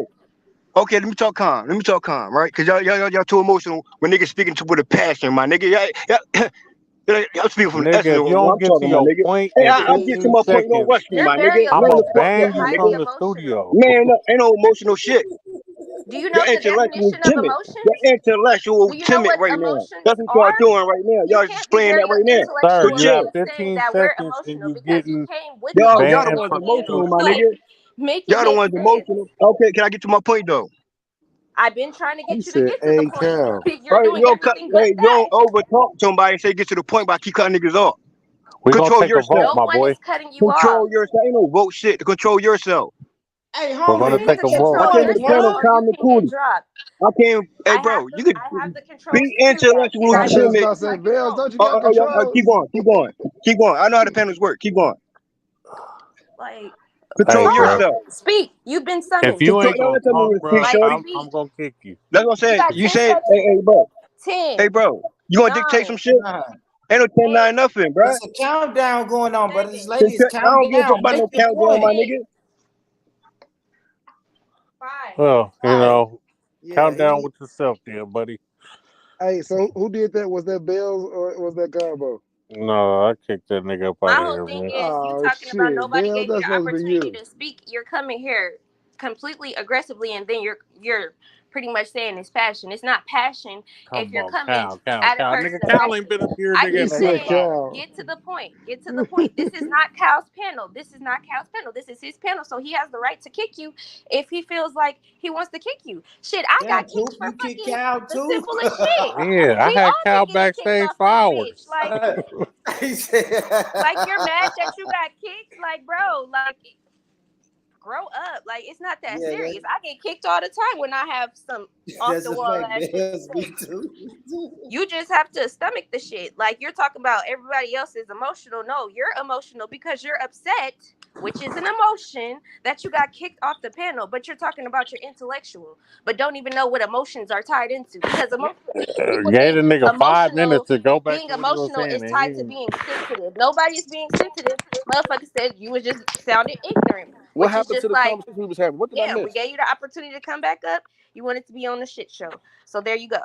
right. Okay, let me talk calm. Right? Cause y'all too emotional when niggas speaking to with a passion, my nigga. Y'all speaking from the essence Nigga, of if you what don't I'm get to talking about, your nigga. point Hey, in I'll get to 15 my point. Don't seconds, rush me, You're my very nigga. Man, I'ma the fuck emotional. ban up, You're my you highly nigga. from the emotional. studio. Man, ain't no emotional shit. Do you know You're the intellectual definition of timid. emotions? You're intellectual Do you know timid what right now. emotions That's what y'all are? doing right now. You Y'all can't be displaying that very right now. Sir, So intellectual you and have chill. keep saying 15 that we're seconds and emotional you because you getting came with the Y'all fucking the banned ones from emotional. emotional, my Like, nigga. make it Y'all the make ones sense. emotional. Okay, can I get to my point though? I've been trying to He get you to said, get to the "Hey, point. Cal." You're Right, doing everything but you that. don't over talk somebody and say get to the point by keep cutting niggas off. We're gonna Control take a vote, yourself. No my one boy. is cutting you Control off. yourself. Ain't no vote shit to control yourself. Hey, We're You gonna homie, need what take to a the vote. I control can't fuck, depend yourself on bro? or you common can get cooley. dropped. I can't. Hey, bro, you could I have the controls be to do that, and intellectual I I do just timid. about use to say, my Bells, control. don't you got Keep controls? going. Keep going. I know how the panels work. Keep going. Like, Control Hey, bro. yourself. speak. You've been If summoned. you ain't Don't gonna tell me talk, when to bro, speak, shorty. I'm gonna kick you. That's what I'm You saying. got You 10 said, seconds. hey, bro. 10, Hey, bro. You gonna dictate 9, some shit? 9. Ain't no 10, 9, 8, nothing, bro. It's a countdown going on, but this 7, lady is I don't counting give a fuck down. about Make no your countdown, my point. 6, nigga. 5. Well, you 5. know, Yeah, count down he. with yourself, there, buddy. Hey, so who did that? Was that Bells or was that Combo? No, I kicked that nigga up My out of whole here, thing man. is you Oh talking about shit, nobody Bells, gave you that's the supposed to be opportunity you. to speak. You're coming here completely aggressively, and then you're pretty much saying it's passion. It's not passion if Come you're on, coming Cal. at a Nigga, person Cal ain't aggressively. been up here, I nigga, He in just a said said, while. Cal. get to the point. Get to the point. This is not Cal's panel. This is not Cal's panel. This is his panel. So he has the right to kick you if he feels like he wants to kick you. Shit, I Damn, got kicked Coop, for you kick fucking Cal the too. simplest shit. Yeah, I We had all Cal been getting kicked backstage off for this hours. bitch. Like, He said- like you're mad that you got kicked. Like, bro, like grow up. Like, it's not that yeah, serious. I get kicked all the time when I have some off that's the a wall fact. ass shit to Bells, me say. too. You just have to stomach the shit. Like, you're talking about everybody else is emotional. No, you're emotional because you're upset, which is an emotion that you got kicked off the panel. But you're talking about your intellectual, but don't even know what emotions are tied into. Because people Gave think the nigga 5 minutes emotional, to go back being to what he was emotional is saying, and tied to being sensitive. Nobody's being sensitive. Motherfucker said you was just sounded ignorant, What which is happened to just the like, conversation we was having? What did I yeah, we miss? gave you the opportunity to come back up. You wanted to be on the shit show. So there you go.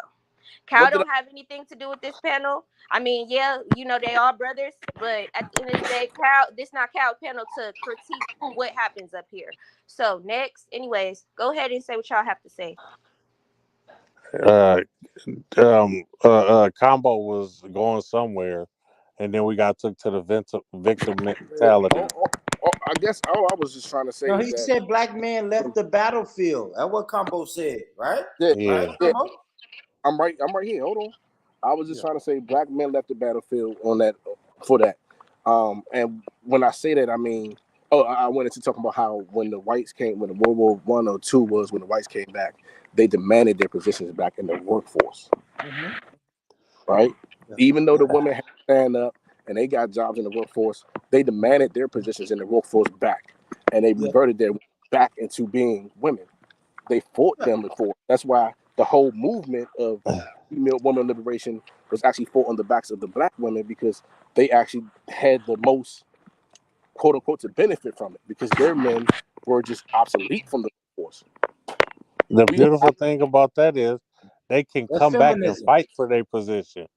Cal What did I? don't have anything to do with this panel. I mean, yeah, you know, they all brothers, but at the end of the day, Cal, this not Cal's panel to critique what happens up here. So next, anyways, go ahead and say what y'all have to say. Combo was going somewhere, and then we got took to the victim mentality. I guess all I was just trying to say No, is he that said black man left the battlefield. That's what Combo said, right? Yeah. Right, Combo? I'm right here. Hold on. I was just trying to say black men left the battlefield on that for that. And when I say that, I mean, I went into talking about how when the whites came, when the World War I or II was, when the whites came back, they demanded their positions back in the workforce, right? Even though the women had to stand up and they got jobs in the workforce, they demanded their positions in the workforce back, and they reverted their back into being women. They fought them before. That's why the whole movement of female woman liberation was actually fought on the backs of the black women, because they actually had the most, quote unquote, to benefit from it, because their men were just obsolete from the workforce. The beautiful thing about that is they can That's come back and feminism. fight for their position.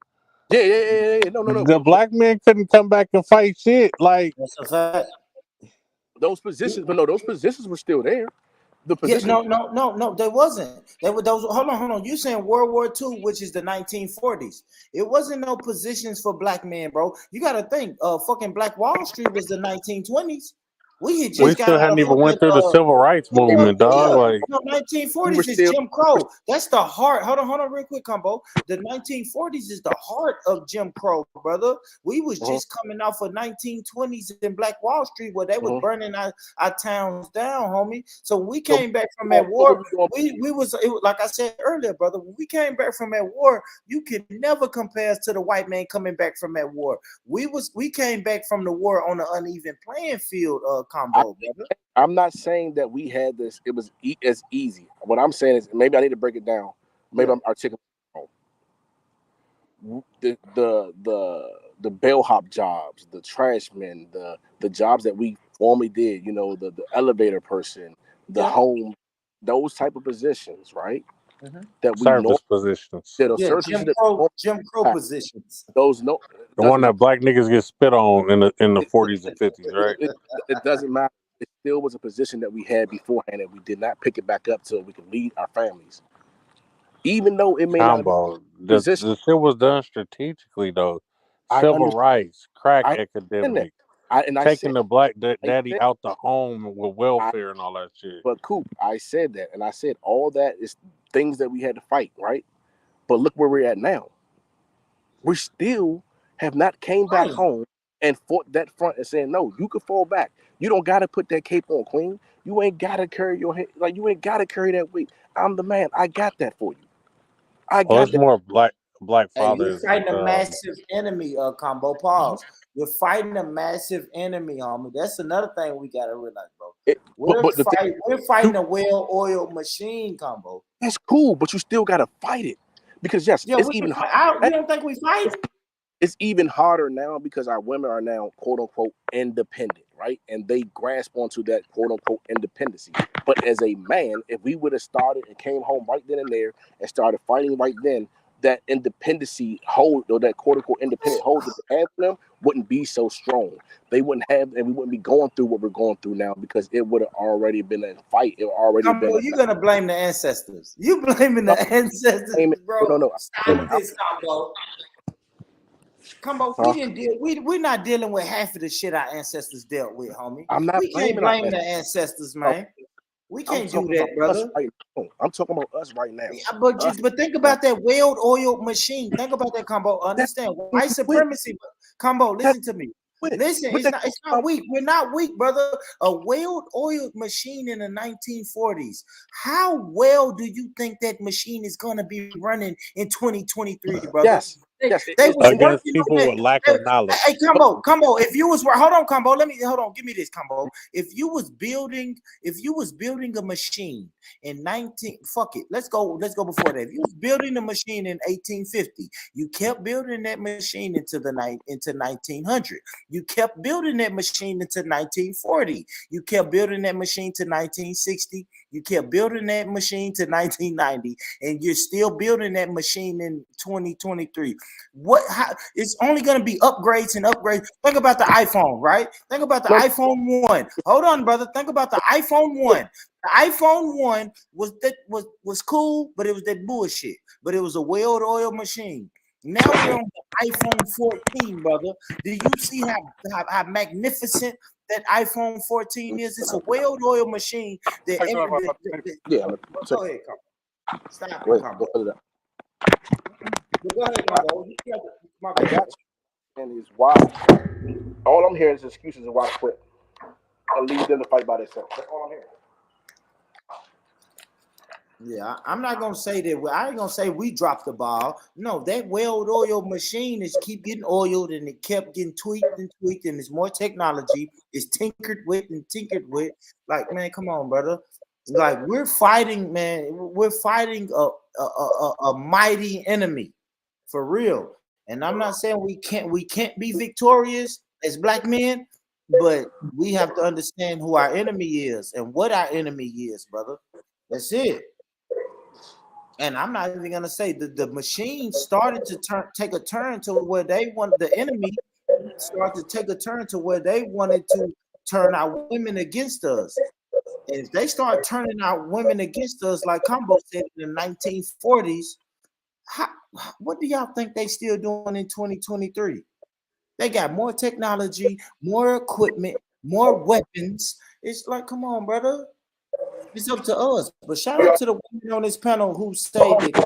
Yeah. No. The black men couldn't come back and fight shit. Like, That's a fact. Those positions, but no, those positions were still there. The Yeah, position. no, they wasn't. They were those. Hold on. You saying World War II, which is the 1940s? It wasn't no positions for black men, bro. You got to think. Fucking Black Wall Street was the 1920s. We had we just got still out hadn't of even fucking went through the civil rights movement, dog. Like, no, We 1940s were is still. Jim Crow. That's the heart. Hold on, real quick, Combo. The 1940s is the heart of Jim Crow, brother. We was just coming off of 1920s in Black Wall Street, where they was burning our towns down, homie. So when we came back from that war, we was like I said earlier, brother. When we came back from that war, you can never compare us to the white man coming back from that war. We came back from the war on an uneven playing field, Combo, brother. I'm not saying that we had this. It was as easy. What I'm saying is, maybe I need to break it down. Maybe I'm articulating wrong. The bellhop jobs, the trash men, the jobs that we formerly did. You know, the elevator person, the home, those type of positions, right? That we know. service positions. Jim Crow positions. Those the one that black niggas get spit on in the 40s and 50s, right? It doesn't matter. It still was a position that we had beforehand, and we did not pick it back up till we could lead our families. Even though it may not be The shit was done strategically, though. Civil rights, crack epidemic, taking the black daddy out the home with welfare and all that shit. But Coop, I said that, and I said all that is things that we had to fight, right? But look where we're at now. We still have not came back home and fought that front and saying, no, you could fall back. You don't got to put that cape on, queen. You ain't got to carry your head. Like, you ain't got to carry that weight. I'm the man. I got that for you. It's more black. black Hey, father we're is fighting a massive enemy, combo pause. We're fighting a massive enemy, homie. That's another thing we gotta realize, bro. We're fighting a well-oiled machine, combo. That's cool, but you still gotta fight it because yes, Yeah, it's we even can fight. You don't think we fight? it's even harder now because our women are now quote unquote independent, right? And they grasp onto that quote unquote independency. But as a man, if we would have started and came home right then and there and started fighting right then, that independency hold or that quote unquote independent hold that they have for them wouldn't be so strong. They wouldn't have, and we wouldn't be going through what we're going through now because it would have already been a fight. It would already been. You're gonna blame the ancestors. You blaming the ancestors, bro. No. Stop this, combo. Combo, we didn't deal. We're not dealing with half of the shit our ancestors dealt with, homie. I'm not We can't blaming blame the ancestors, man. We can't do talking that, about brother. us right now. I'm talking about us right now. But think about that well-oiled machine. Think about that, combo. Understand white supremacy, combo. Listen to me. Listen, it's not weak. We're not weak, brother. A well-oiled machine in the 1940s. How well do you think that machine is gonna be running in 2023, brother? Yes. They was against working people on with that. lack of knowledge. Hey, combo. If you was hold on, combo. Give me this, combo. If you was building a machine in 19, fuck it. Let's go before that. If you was building a machine in 1850, you kept building that machine into 1900. You kept building that machine into 1940. You kept building that machine to 1960. You kept building that machine to 1990, and you're still building that machine in 2023. It's only going to be upgrades and upgrades. Think about the iPhone, right? Think about the iPhone 1. Hold on, brother. Think about the iPhone 1. The iPhone 1 was cool, but it was that bullshit. But it was a well-oiled machine. Now we're on the iPhone 14, brother. Do you see how magnificent that iPhone 14 is? It's a well-oiled machine. Yeah. Go ahead, come. Stop. Go ahead. Go ahead, combo. My I bad. got you. And it's why all I'm hearing is excuses of why to quit and leave them to fight by themselves. That's all I'm hearing. Yeah, I'm not gonna say that. I ain't gonna say we dropped the ball. No, that well-oiled machine is keep getting oiled, and it kept getting tweaked, and there's more technology. It's tinkered with. Like, man, come on, brother. Like, we're fighting, man. We're fighting a mighty enemy, for real. And I'm not saying we can't be victorious as black men, but we have to understand who our enemy is and what our enemy is, brother. That's it. And I'm not even gonna say the machine started to take a turn to where they wanted the enemy started to take a turn to where they wanted to turn our women against us. And if they start turning our women against us, like Combo said in the 1940s, what do y'all think they still doing in 2023? They got more technology, more equipment, more weapons. It's like, come on, brother. It's up to us. But shout out to the women on this panel who say that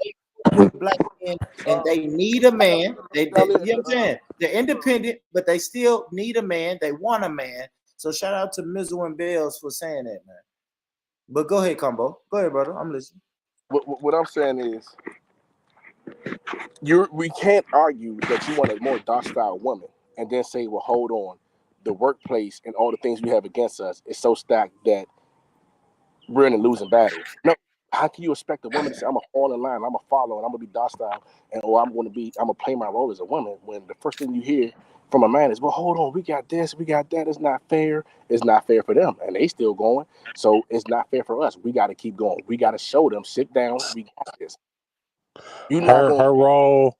they black men and they need a man. You know what I'm saying? They're independent, but they still need a man. They want a man. So shout out to Mizzle and Bells for saying that, man. But go ahead, Combo. Go ahead, brother. I'm listening. What I'm saying is, we can't argue that you want a more docile woman and then say, well, hold on, the workplace and all the things we have against us is so stacked that we're in a losing battle. No, how can you expect a woman to say, I'm gonna fall in line, I'm gonna follow, and I'm gonna be docile, or I'm gonna play my role as a woman, when the first thing you hear from a man is, well, hold on, we got this, we got that, it's not fair. It's not fair for them, and they still going. So it's not fair for us. We got to keep going. We got to show them, sit down, we got this. Her role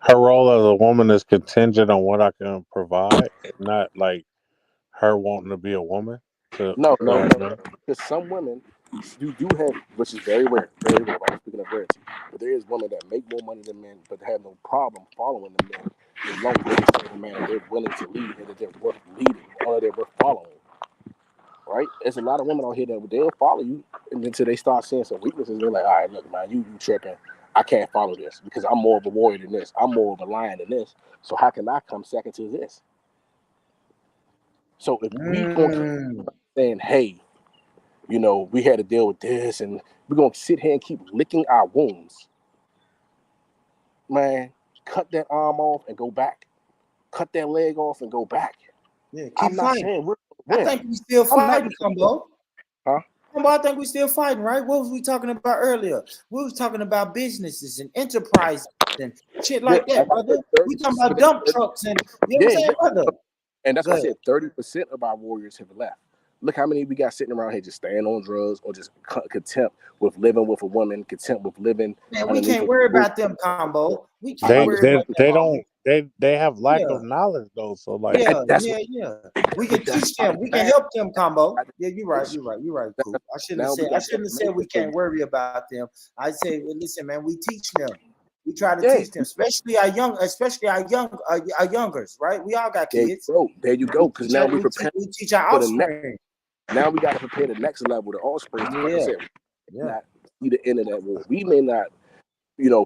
as a woman is contingent on what I can provide, not like her wanting to be a woman. No. Because some women you do have, which is very rare. I'm speaking of rarity, but there is women that make more money than men, but have no problem following the men. As long as they say the man they're willing to lead and that they're worth leading or they're worth following. Right? There's a lot of women out here that they'll follow you, and until they start seeing some weaknesses, they're like, all right, look, man, you tripping. I can't follow this because I'm more of a warrior than this. I'm more of a lion than this. So how can I come second to this? So if we going saying, hey, you know, we had to deal with this, and we're gonna sit here and keep licking our wounds, man, cut that arm off and go back. Cut that leg off and go back. Yeah, keep I'm not fighting. saying we're I gonna win. think we still I'm not. fighting, Combo. Huh? Combo, I think we still fighting, right? What was we talking about earlier? We was talking about businesses and enterprises and shit like Yeah, that, brother. We talking about dump trucks and you know what I'm saying, brother? And that's Go why I ahead. said 30% of our warriors have left. Look how many we got sitting around here just staying on drugs or just contempt with living with a woman, contempt with living. Man, we can't worry about them, Combo. We can't They worry about they them. don't they have lack Yeah. of knowledge though. So like Yeah, that's yeah. We can teach them. We can help them, Combo. Yeah, you're right. Cool. I shouldn't have said we can't worry about them. I say, well, listen, man, we teach them. We try to teach them, especially our youngers, right? We all got kids. There you go. Because now we prepare we teach our for the offspring. now we got to prepare the next level, the offspring. Like I said, Yeah. not see the end of that war. We may not,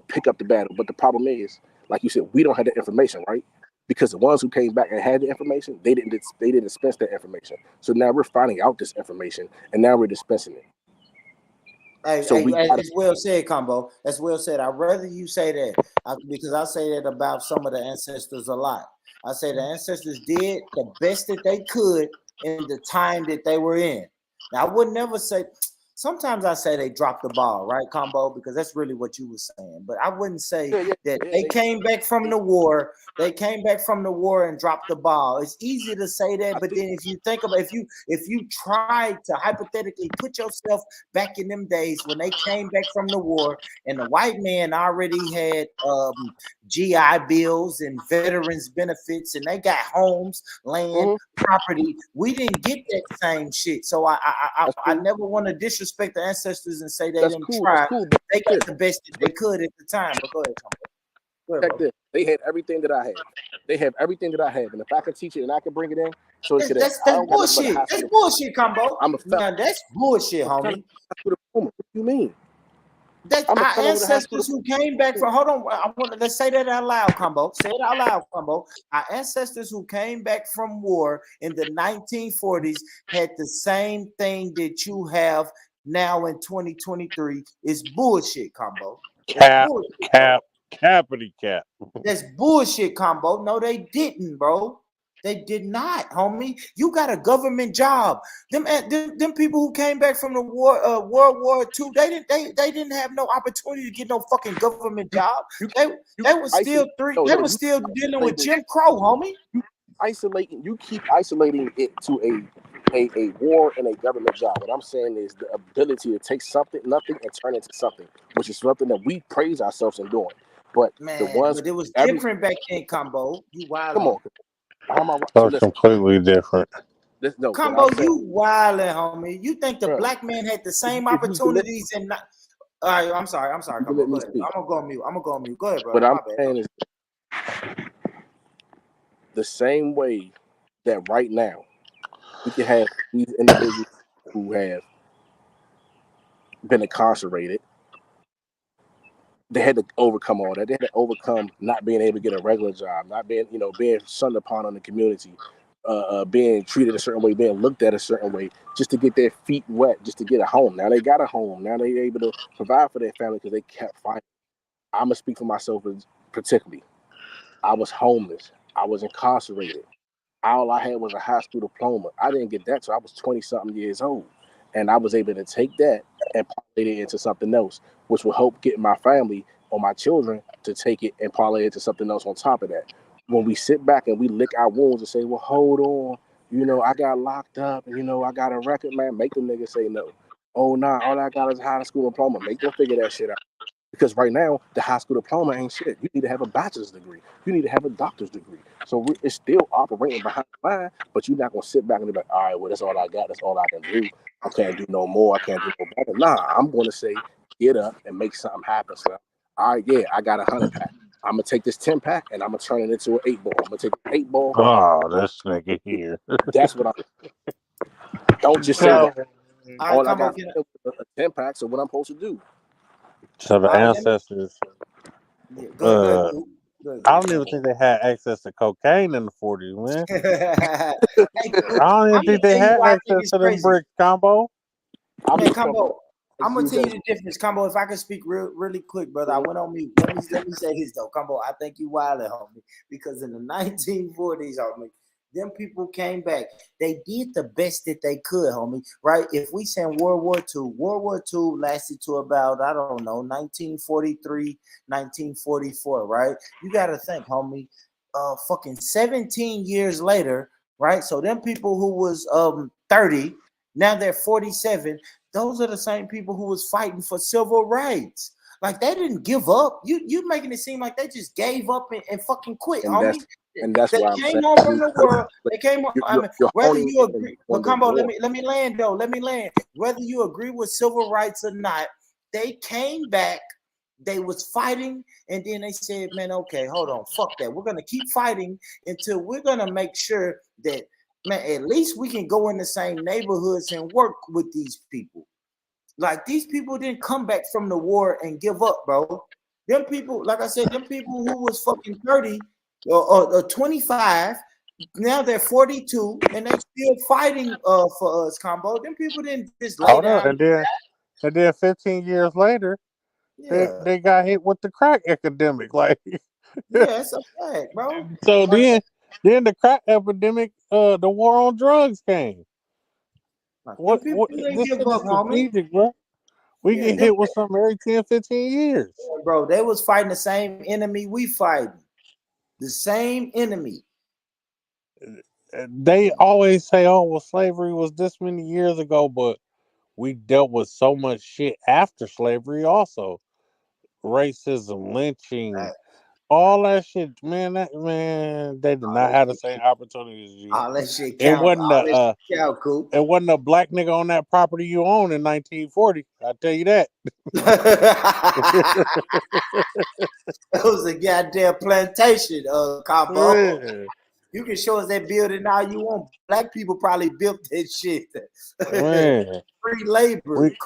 pick up the battle, but the problem is, like you said, we don't have the information, right? Because the ones who came back and had the information, they didn't dispense that information. So now we're finding out this information, and now we're dispensing it. It's well said, Combo. That's well said. I'd rather you say that because I say that about some of the ancestors a lot. I say the ancestors did the best that they could in the time that they were in. Now, I would never say. Sometimes I say they dropped the ball, right, Combo? Because that's really what you were saying. But I wouldn't say that they came back from the war. They came back from the war and dropped the ball. It's easy to say that, but then if you think about if you try to hypothetically put yourself back in them days when they came back from the war and the white man already had GI bills and veterans benefits and they got homes, land, property. We didn't get that same shit. So I never want to disrespect the ancestors and say they didn't try. They got the best that they could at the time. But go ahead, Check this. They had everything that I have. They have everything that I have, and if I can teach it and I can bring it in, so that's bullshit. That's bullshit, Combo. That's bullshit, homie. What do you mean? That's our ancestors who came back from. Hold on, let's say that out loud, Combo. Say it out loud, Combo. Our ancestors who came back from war in the 1940s had the same thing that you have now in 2023. It's bullshit, Combo. Cappity cap. That's bullshit, Combo. No, they didn't, bro. They did not, homie. You got a government job. Them people who came back from the war, World War II, they didn't have no opportunity to get no fucking government job. They were still dealing with Jim Crow, homie. You keep isolating it to a war and a government job. What I'm saying is the ability to take nothing, and turn it into something, which is something that we praise ourselves in doing. But but it was different back then, Combo. You wild. Come on. So completely different. Combo, you wildin', homie. You think the black man had the same opportunities and not? All right, I'm sorry, Combo. Go ahead. I'm gonna go on mute. Go ahead, bro. What I'm saying is the same way that right now we can have these individuals who have been incarcerated. They had to overcome all that. They had to overcome not being able to get a regular job, not being, being shunned upon in the community, being treated a certain way, being looked at a certain way, just to get their feet wet, just to get a home. Now they got a home. Now they're able to provide for their family because they kept fighting. I'm gonna speak for myself particularly. I was homeless. I was incarcerated. All I had was a high school diploma. I didn't get that till I was 20-something years old. And I was able to take that and parlay it into something else, which will help get my family or my children to take it and parlay it into something else on top of that. When we sit back and we lick our wounds and say, well, hold on, I got locked up and, I got a record, man, make the nigga say no. Oh, nah, all I got is a high school diploma. Make them figure that shit out. Because right now, the high school diploma ain't shit. You need to have a bachelor's degree. You need to have a doctor's degree. So it's still operating behind the line, but you're not going to sit back and be like, all right, well, that's all I got. That's all I can do. I can't do no more. I can't do no better. Nah, I'm going to say, get up and make something happen. So, all right, yeah, I got a 100-pack. I'm going to take this 10-pack and I'm going to turn it into an 8-ball. I'm going to take an 8-ball. Oh, this nigga here. That's what I'm. Don't just say that. All I got is a 10-pack, so what I'm supposed to do? So the ancestors, I don't even think they had access to cocaine in the 40s, man. I don't even think they had access to them bricks, Combo. Man, Combo, I'm gonna tell you the difference, Combo. If I can speak really quick, brother. I went on mute. Let me say this though, Combo. I think you wildin', homie, because in the 1940s, homie, them people came back. They did the best that they could, homie. Right? If we send World War II lasted to about, I don't know, 1943, 1944. Right? You gotta think, homie. Fucking 17 years later, right? So them people who was 30, now they're 47. Those are the same people who was fighting for civil rights. Like they didn't give up. You making it seem like they just gave up and fucking quit, homie. That's They why I'm came saying home from the world. They came home. I mean, you're whether honing you in agree, on but the Combo, war. let me land though. Let me land. Whether you agree with civil rights or not, they came back. They was fighting, and then they said, "Man, okay, hold on, fuck that. We're gonna keep fighting until we're gonna make sure that, man, at least we can go in the same neighborhoods and work with these people." Like these people didn't come back from the war and give up, bro. Them people, like I said, them people who was fucking 30 or 25, now they're 42, and they still fighting for us, Combo. Them people didn't just lay Hold up, down. and then 15 years later, Yeah, they got hit with the crack epidemic. Like, yeah, it's a fact, bro. so Like, then the crack epidemic, the war on drugs came. them What people didn't this give shit is up, homie. strategic, bro. We Yeah, get hit with something every 10, 15 years. bro, they was fighting the same enemy we fighting. The same enemy. They always say, "Oh, well, slavery was this many years ago," but we dealt with so much shit after slavery, also racism, lynching, all that shit. Man, they did not have the same opportunities as you. All that shit It count. wasn't All that shit count, cool. it wasn't a black nigga on that property you own in 1940. I tell you that. It was a goddamn plantation, Combo. Yeah. You can show us that building all you want. Black people probably built that shit. Man. Free labor, We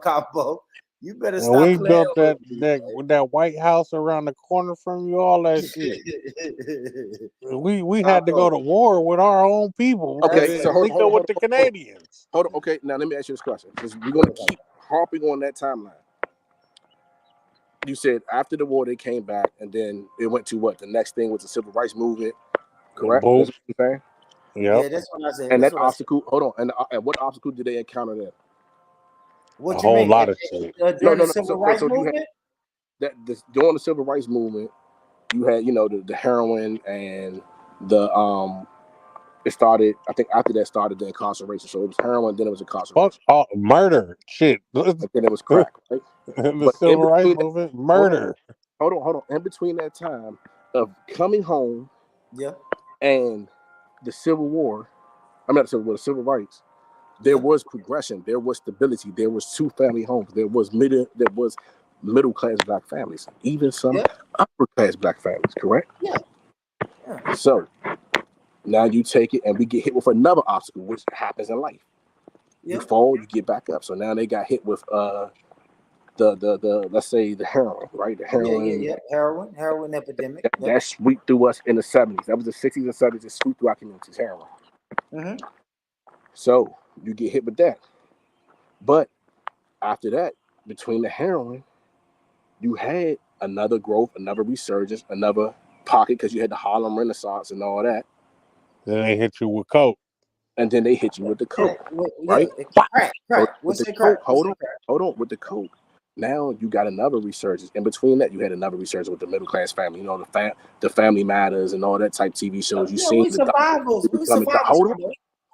Combo. You better and stop we playing built with me. that White House around the corner from you, all that shit. We had to go to war with our own people. Okay, so hold Link up with the Canadians. Hold on. Okay, now let me ask you this question because we're gonna keep harping on that timeline. You said after the war they came back, and then it went to what? The next thing was the civil rights movement, correct? Boom. That's what you're saying? Yeah, that's what I said. And That's that what I said. obstacle, hold on. And what obstacle did they encounter there? What A you whole mean? lot of shit. During the civil rights movement? During the civil rights movement, you had the heroin and the it started. I think after that started the incarceration. So it was heroin, then it was incarceration. Fuck, murder, shit. And then it was crack, right? The civil rights movement, murder. Hold on. In between that time of coming home, yeah, and the Civil War, the civil rights, there was progression, there was stability, there was two family homes, there was middle class black families, even some upper class black families, correct? Yeah. So now you take it and we get hit with another obstacle, which happens in life. You fall, you get back up. So now they got hit with the let's say the heroin, right? The heroin. Heroin epidemic. That swept through us in the 70s. That was the 60s and 70s. It swept through our communities, heroin. Mm-hmm. So you get hit with that. But after that, between the heroin, you had another growth, another resurgence, another pocket because you had the Harlem Renaissance and all that. Then they hit you with coke. And then they hit you with the coke, right? Crack. What's the coke? Hold on. With the coke, now you got another resurgence. In between that, you had another resurgence with the middle class family. You know, the Family Matters and all that type TV shows. You seen survivors.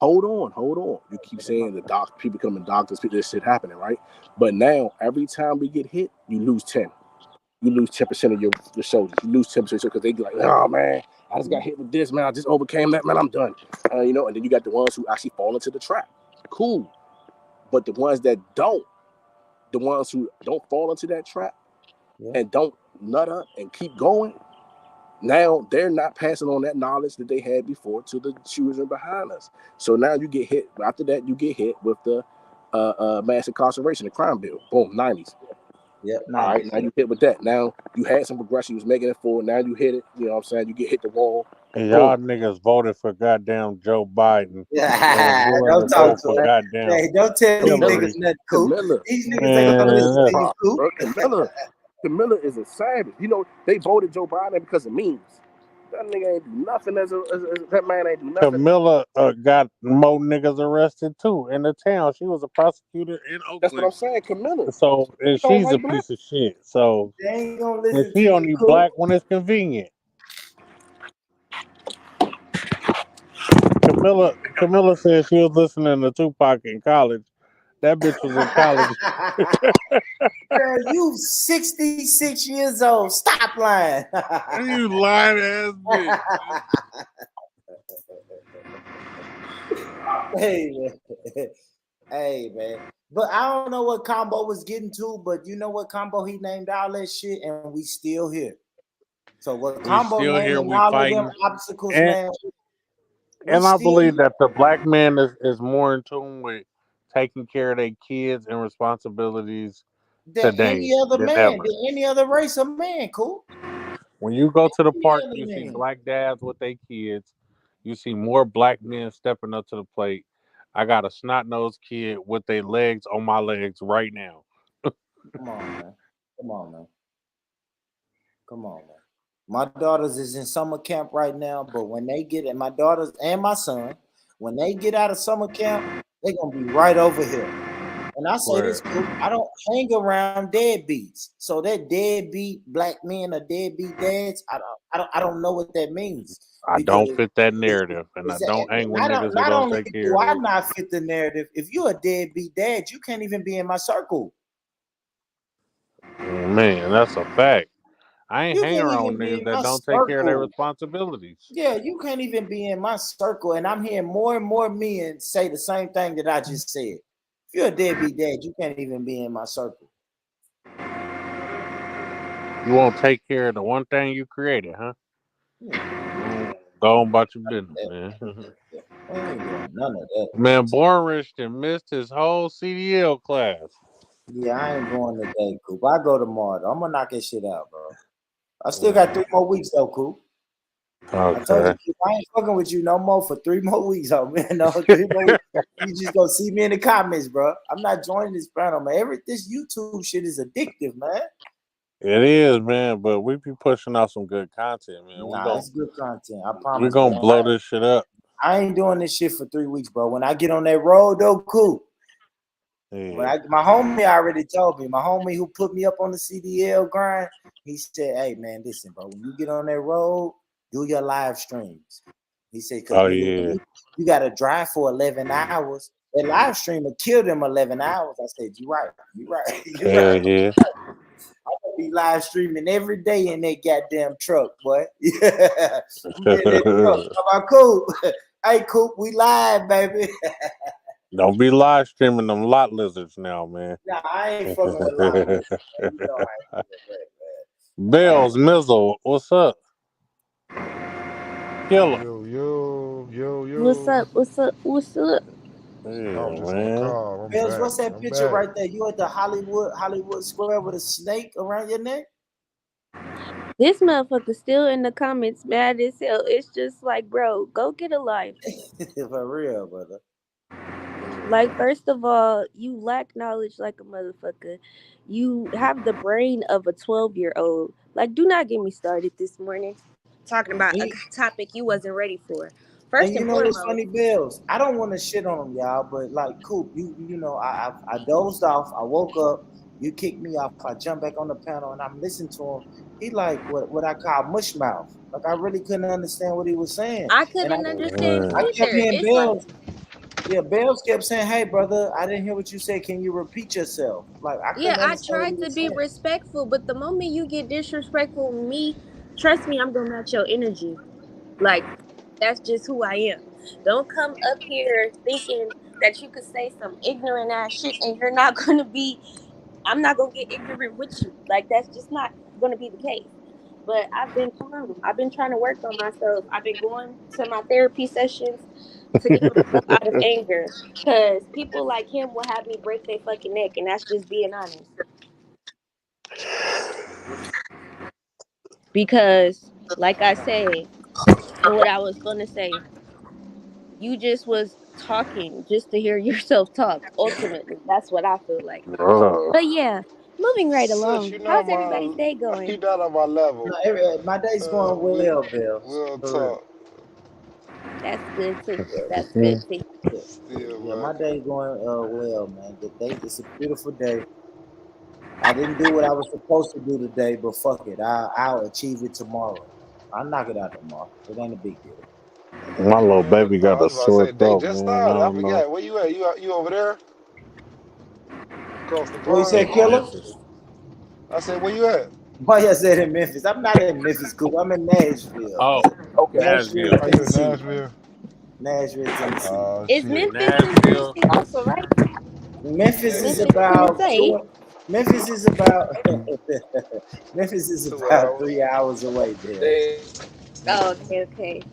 Hold on. You keep saying the people becoming doctors, this shit happening, right? But now every time we get hit, you lose 10. You lose 10% of your soldiers. You lose 10% because they be like, oh man, I just got hit with this, man. I just overcame that, man. I'm done. And then you got the ones who actually fall into the trap. Cool. But the ones that don't, the ones who don't fall into that trap and don't nut up and keep going, now they're not passing on that knowledge that they had before to the children behind us. So now you get hit. After that, you get hit with the mass incarceration, the crime bill. Boom, 90s. Yep. All right, now you hit with that. Now you had some progression. You was making it forward. Now you hit it. You know what I'm saying? You get hit the wall. Y'all niggas voted for goddamn Joe Biden and you Don't rather talk vote to for her. goddamn Hey, don't tell these Camilla, niggas nothing, Coop. Camilla, These niggas ain't Camilla gonna is listen a to you, Man, problem, Coop. bro. Camilla is a savage. You know, they voted Joe Biden because of memes. That nigga ain't do nothing that man ain't do nothing. Camilla got more niggas arrested too in the town. She was a prosecutor in That's what Oakland. I'm saying, Camilla. So, and She don't she's a like black. piece of shit. So, They ain't gonna and listen to she you, only Coop. black when it's convenient. Camilla said she was listening to Tupac in college. That bitch was in college. Girl, you 66 years old. Stop lying. You lying ass bitch. Hey, man. Hey, man. But I don't know what Combo was getting to, but you know what Combo, he named all that shit, and we still here. So what We Combo still here. naming We all of fighting. them obstacles, And man, we I still believe here. that the black man is more in tune with taking care of their kids and responsibilities Than today any other than man, ever. than any other race of man, cool. When you go to the Any park, other you see man. black dads with their kids. You see more black men stepping up to the plate. I got a snot nosed kid with their legs on my legs right now. Come on, man. Come on, man. Come on, man. My daughters is in summer camp right now, but when they get it, my daughters and my son, when they get out of summer camp, they're gonna be right over here. And I say this, Where Coop, I don't hang around deadbeats. So that deadbeat black men or deadbeat dads, I don't know what that means. I Because don't fit that narrative, and I don't hang with niggas who not don't only take care do of I their. not fit the narrative, if you're a deadbeat dad, you can't even be in my circle. Man, that's a fact. I ain't You hanging can't around even with be niggas in that my don't take care of their circle. responsibilities. Yeah, you can't even be in my circle. And I'm hearing more and more men say the same thing that I just said. If you're a deadbeat dad, you can't even be in my circle. You won't take care of the one thing you created, huh? Yeah. Go on about your business, man. I ain't doing none of that. Man, Bornrich missed his whole CDL class. Yeah, I ain't going today, Coop. I go tomorrow. I'm gonna knock that shit out, bro. I still got 3 more weeks though, Coop. I told Okay. you, I ain't fucking with you no more for 3 more weeks, oh man. No, 3 more weeks. You just gonna see me in the comments, bro. I'm not joining this panel, man. This YouTube shit is addictive, man. It is, man, but we be pushing out some good content, man. Nah, it's good content. I We promise, gonna man. blow this shit up. I ain't doing this shit for 3 weeks, bro. When I get on that road, though, cool. Yeah. My homie already told me. My homie who put me up on the CDL grind, he said, "Hey, man, listen, bro. When you get on that road, do your live streams." He said, "Cause Oh nigga, yeah. you gotta drive for 11 hours. That live stream will kill them 11 hours." I said, "You right. You right. You Hell right. yeah. I'm gonna be live streaming every day in that goddamn truck, boy. Yeah, I'm in that truck. How about Coop? Hey, Coop, we live, baby." Don't be live streaming them lot lizards now, man. Nah, I ain't fucking with lot lizards, man. You know I ain't doing that, man. Bells Mizzle, what's up? Killer. What's up? What's up? What's up? Yeah, I was just on a man. call. I'm Bills, back. what's that I'm picture back. right there? You at the Hollywood Square with a snake around your neck? This motherfucker still in the comments mad as hell. It's just like, bro, go get a life. For real, brother. Like, first of all, you lack knowledge like a motherfucker. You have the brain of a 12-year-old. Like, do not get me started this morning talking about a topic you wasn't ready for. First And you and know what's foremost, funny, Bills? I don't want to shit on them, y'all, but like, Coop, you know, I dozed off. I woke up. You kicked me off. I jumped back on the panel and I'm listening to him. He like what I call mush mouth. Like I really couldn't understand what he was saying. I And couldn't understand I kept either. hearing It's like, Bills. Yeah, Bills kept saying, "Hey, brother, I didn't hear what you said. Can you repeat yourself?" Like I yeah, couldn't I understand what he tried to was be saying. respectful, but the moment you get disrespectful with me, trust me, I'm gonna match your energy. Like, that's just who I am. Don't come up here thinking that you could say some ignorant ass shit and you're not gonna be, I'm not gonna get ignorant with you. Like, that's just not gonna be the case. But I've been calm. I've been trying to work on myself. I've been going to my therapy sessions to get myself out of anger. Because people like him will have me break their fucking neck, and that's just being honest. Because, like I said, what I was gonna say. You just was talking just to hear yourself talk. Ultimately, that's what I feel like. But yeah, moving right Sis, along. you know How's everybody's day you're going? not on my level. My day's going well, Bill. We'll For real. talk That's good to hear. That's good to hear. still, Yeah, man. my day's going well, man. The day, it's a beautiful day. I didn't do what I was supposed to do today, but fuck it. I'll achieve it tomorrow. I'll knock it out tomorrow. It ain't a big deal. My little baby I got a was about to sore say, they throat, just man. I started. I don't know. forgot. Where you at? You over there? Across the What you say, pond? In Killer? Memphis. I said, where you at? Why you said in Memphis? I'm not in Memphis, Coop. I'm in Nashville. Oh, Okay. Nashville, Nashville. Are you in Tennessee. Nashville? Nashville, Tennessee. Oh, Is shit. Memphis in Nashville. Tennessee also, right? Memphis is Memphis, about Tennessee. Memphis is about Memphis is 2 about hours. 3 hours away, Bill. Oh, okay.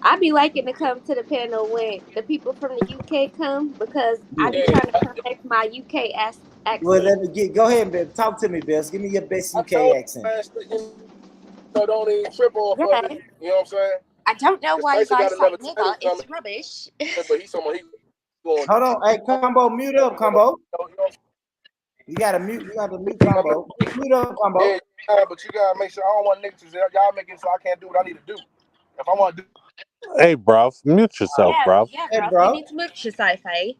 I be liking to come to the panel when the people from the UK come because I be trying to perfect my UK Well, accent. let me go ahead, Bill. Talk to me, Bill. Give me your best I UK told accent. man, don't even trip off Yeah. of it. You know what I'm saying? I don't know Because why you Tyson got guys say another nigga. title It's coming, rubbish. but he's someone he going. Hold on, hey, Combo, mute up, Combo. You know, You got to mute Combo. Mute up, Combo. yeah, but you gotta make sure I don't want niggas to say y'all making so I can't do what I need to do. If I want to do, Hey, bruv, mute yourself, bruv. Yeah, Hey, bro. bro. You need to mute yourself, eh?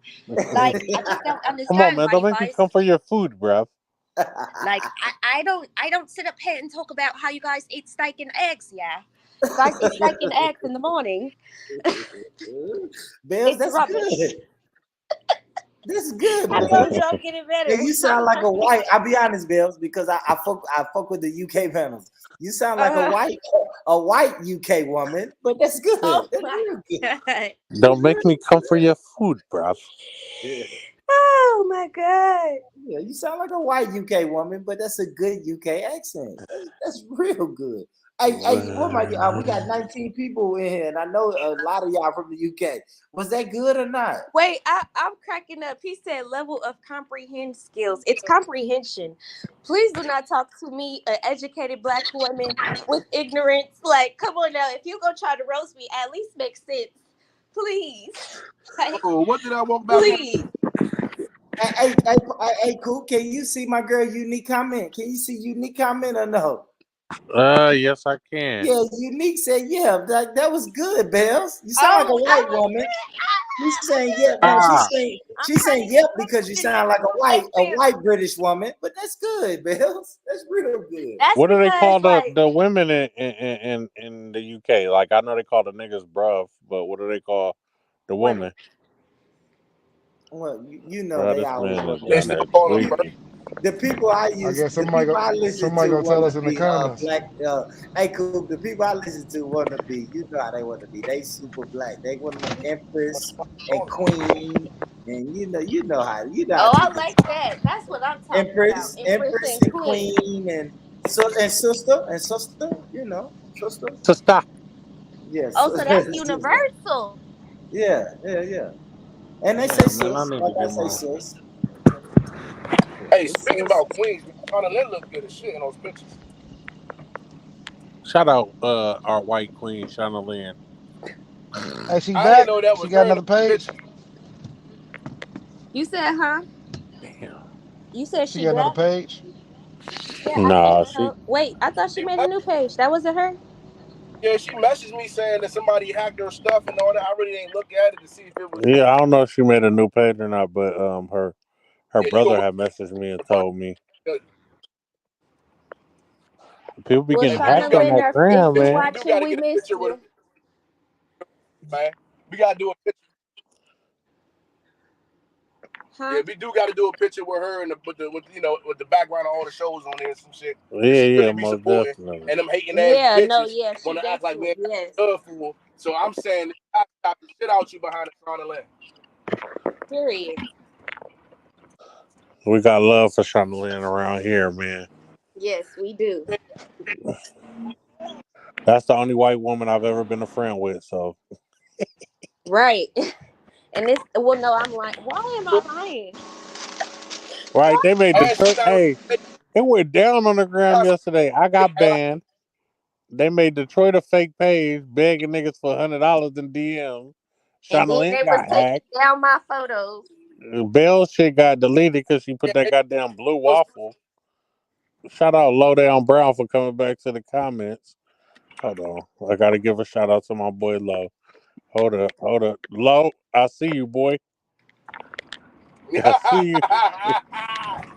Like, I just don't Come on, understand man. why Don't you make me guys come for your food, bruv. like. I don't sit up here and talk about how you guys eat steak and eggs. Yeah, you guys eat steak and eggs in the morning. Bills, It's that's rubbish. good. That's good, I Bills. told y'all getting better. Yeah, you sound like a white. I'll be honest, Bills, because I fuck with the UK panels. You sound like a white UK woman, but that's good. Oh That's my real good. god. Don't make me come for your food, bruv. Yeah. Oh my god. Yeah, you sound like a white UK woman, but that's a good UK accent. That's real good. Hey, what my we got 19 people in here, and I know a lot of y'all from the UK. Was that good or not? Wait, I'm cracking up. He said level of comprehend skills. It's comprehension. Please do not talk to me, an educated black woman, with ignorance. Like, come on now. If you go try to roast me, at least make sense. Please. Like, oh, what did I walk back? please. Hey, cool. Can you see my girl Unique comment? Can you see Unique comment or no? Yes, I can. Yeah, Unique said, yeah, that was good, Bells. You sound like a white woman. She's saying, yeah, no, she's saying, yep, because you sound like a white British woman, but that's good, Bells. That's real good. That's What do they call because, the women in the UK? Like, I know they call the niggas bruv, but what do they call the woman? Well, you know Bro, they this always man want is to down be. there tweaking. The people I I use, guess the people I listen somebody to gonna tell want us to in the be comments. black. Hey, cool. The people I listen to want to be. You know how they want to be. They super black. They want to be empress and queen, and you know how oh, I people like that. That's what I'm talking about. empress and queen, and sister. You know, sister. Sister. Yes. Oh, so that's Sister. universal. Yeah. And they say Yeah, man, I sis, need like to I get say my. sis. Hey, speaking about Queens, Shauna Lynn look good as shit in those pictures. Shout out our white queen, Shauna Lynn. Hey, she I back? didn't know that She was got her in another the page? picture. You said, huh? Damn. You said She she got another black? page? Yeah, I Nah, added she. her. Wait, I thought she made a new page. That wasn't her? Yeah, she messaged me saying that somebody hacked her stuff and all that. I really didn't look at it to see if it was. Yeah, I don't know if she made a new page or not, but her Yeah, you brother gonna had messaged me and told me look. people be Well, getting Hey, man, hacked Shauna on Lynn, that if gram, you man. we do watching, got to we get a miss picture with you. her, man. We got to do a picture. Huh? Yeah, we do got to do a picture with her and with the background of all the shows on there and some shit. Yeah, She really be most supporting, definitely. and them hating ass Yeah, no, bitches yeah, she want to act like we definitely, ain't got yes. love for her. So I'm saying, I stop the shit out you behind the Shauna Lynn. Period. We got love for Shauna Lynn around here, man. Yes, we do. That's the only white woman I've ever been a friend with. So, Right. And this, well, no, I'm lying. Why am I lying? right? They made the Hey, cook. Hey, it went down on the gram yesterday. I got banned. They made Detroit a fake page begging niggas for $100 in DM. And Shauna then Lynn they was got taking hacked. down my photos. Bell shit got deleted because she put that goddamn blue waffle. Shout out Lowdown Brown for coming back to the comments. Hold on. I gotta give a shout out to my boy Low. Hold up. Low, I see you, boy. I see you.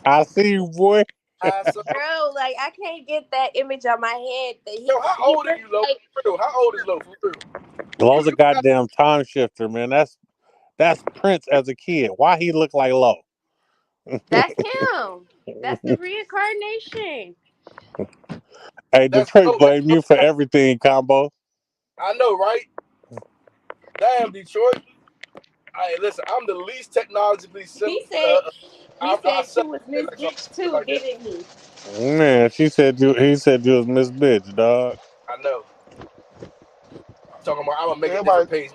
I see you, boy. Bro, like I can't get that image on my head. Yo, how old are you, Lo? For real, how old is Lo? For real? Low's a goddamn time shifter, man. That's Prince as a kid. Why he look like Low? That's him. That's the reincarnation. Hey, Detroit blame you for everything, Combo. I know, right? Damn, Detroit. Hey, listen, I'm the least technologically simple. He said you was Miss Bitch too, didn't he? Man, he said you was Miss Bitch, dog. I know. Talking about I'm gonna make a different page.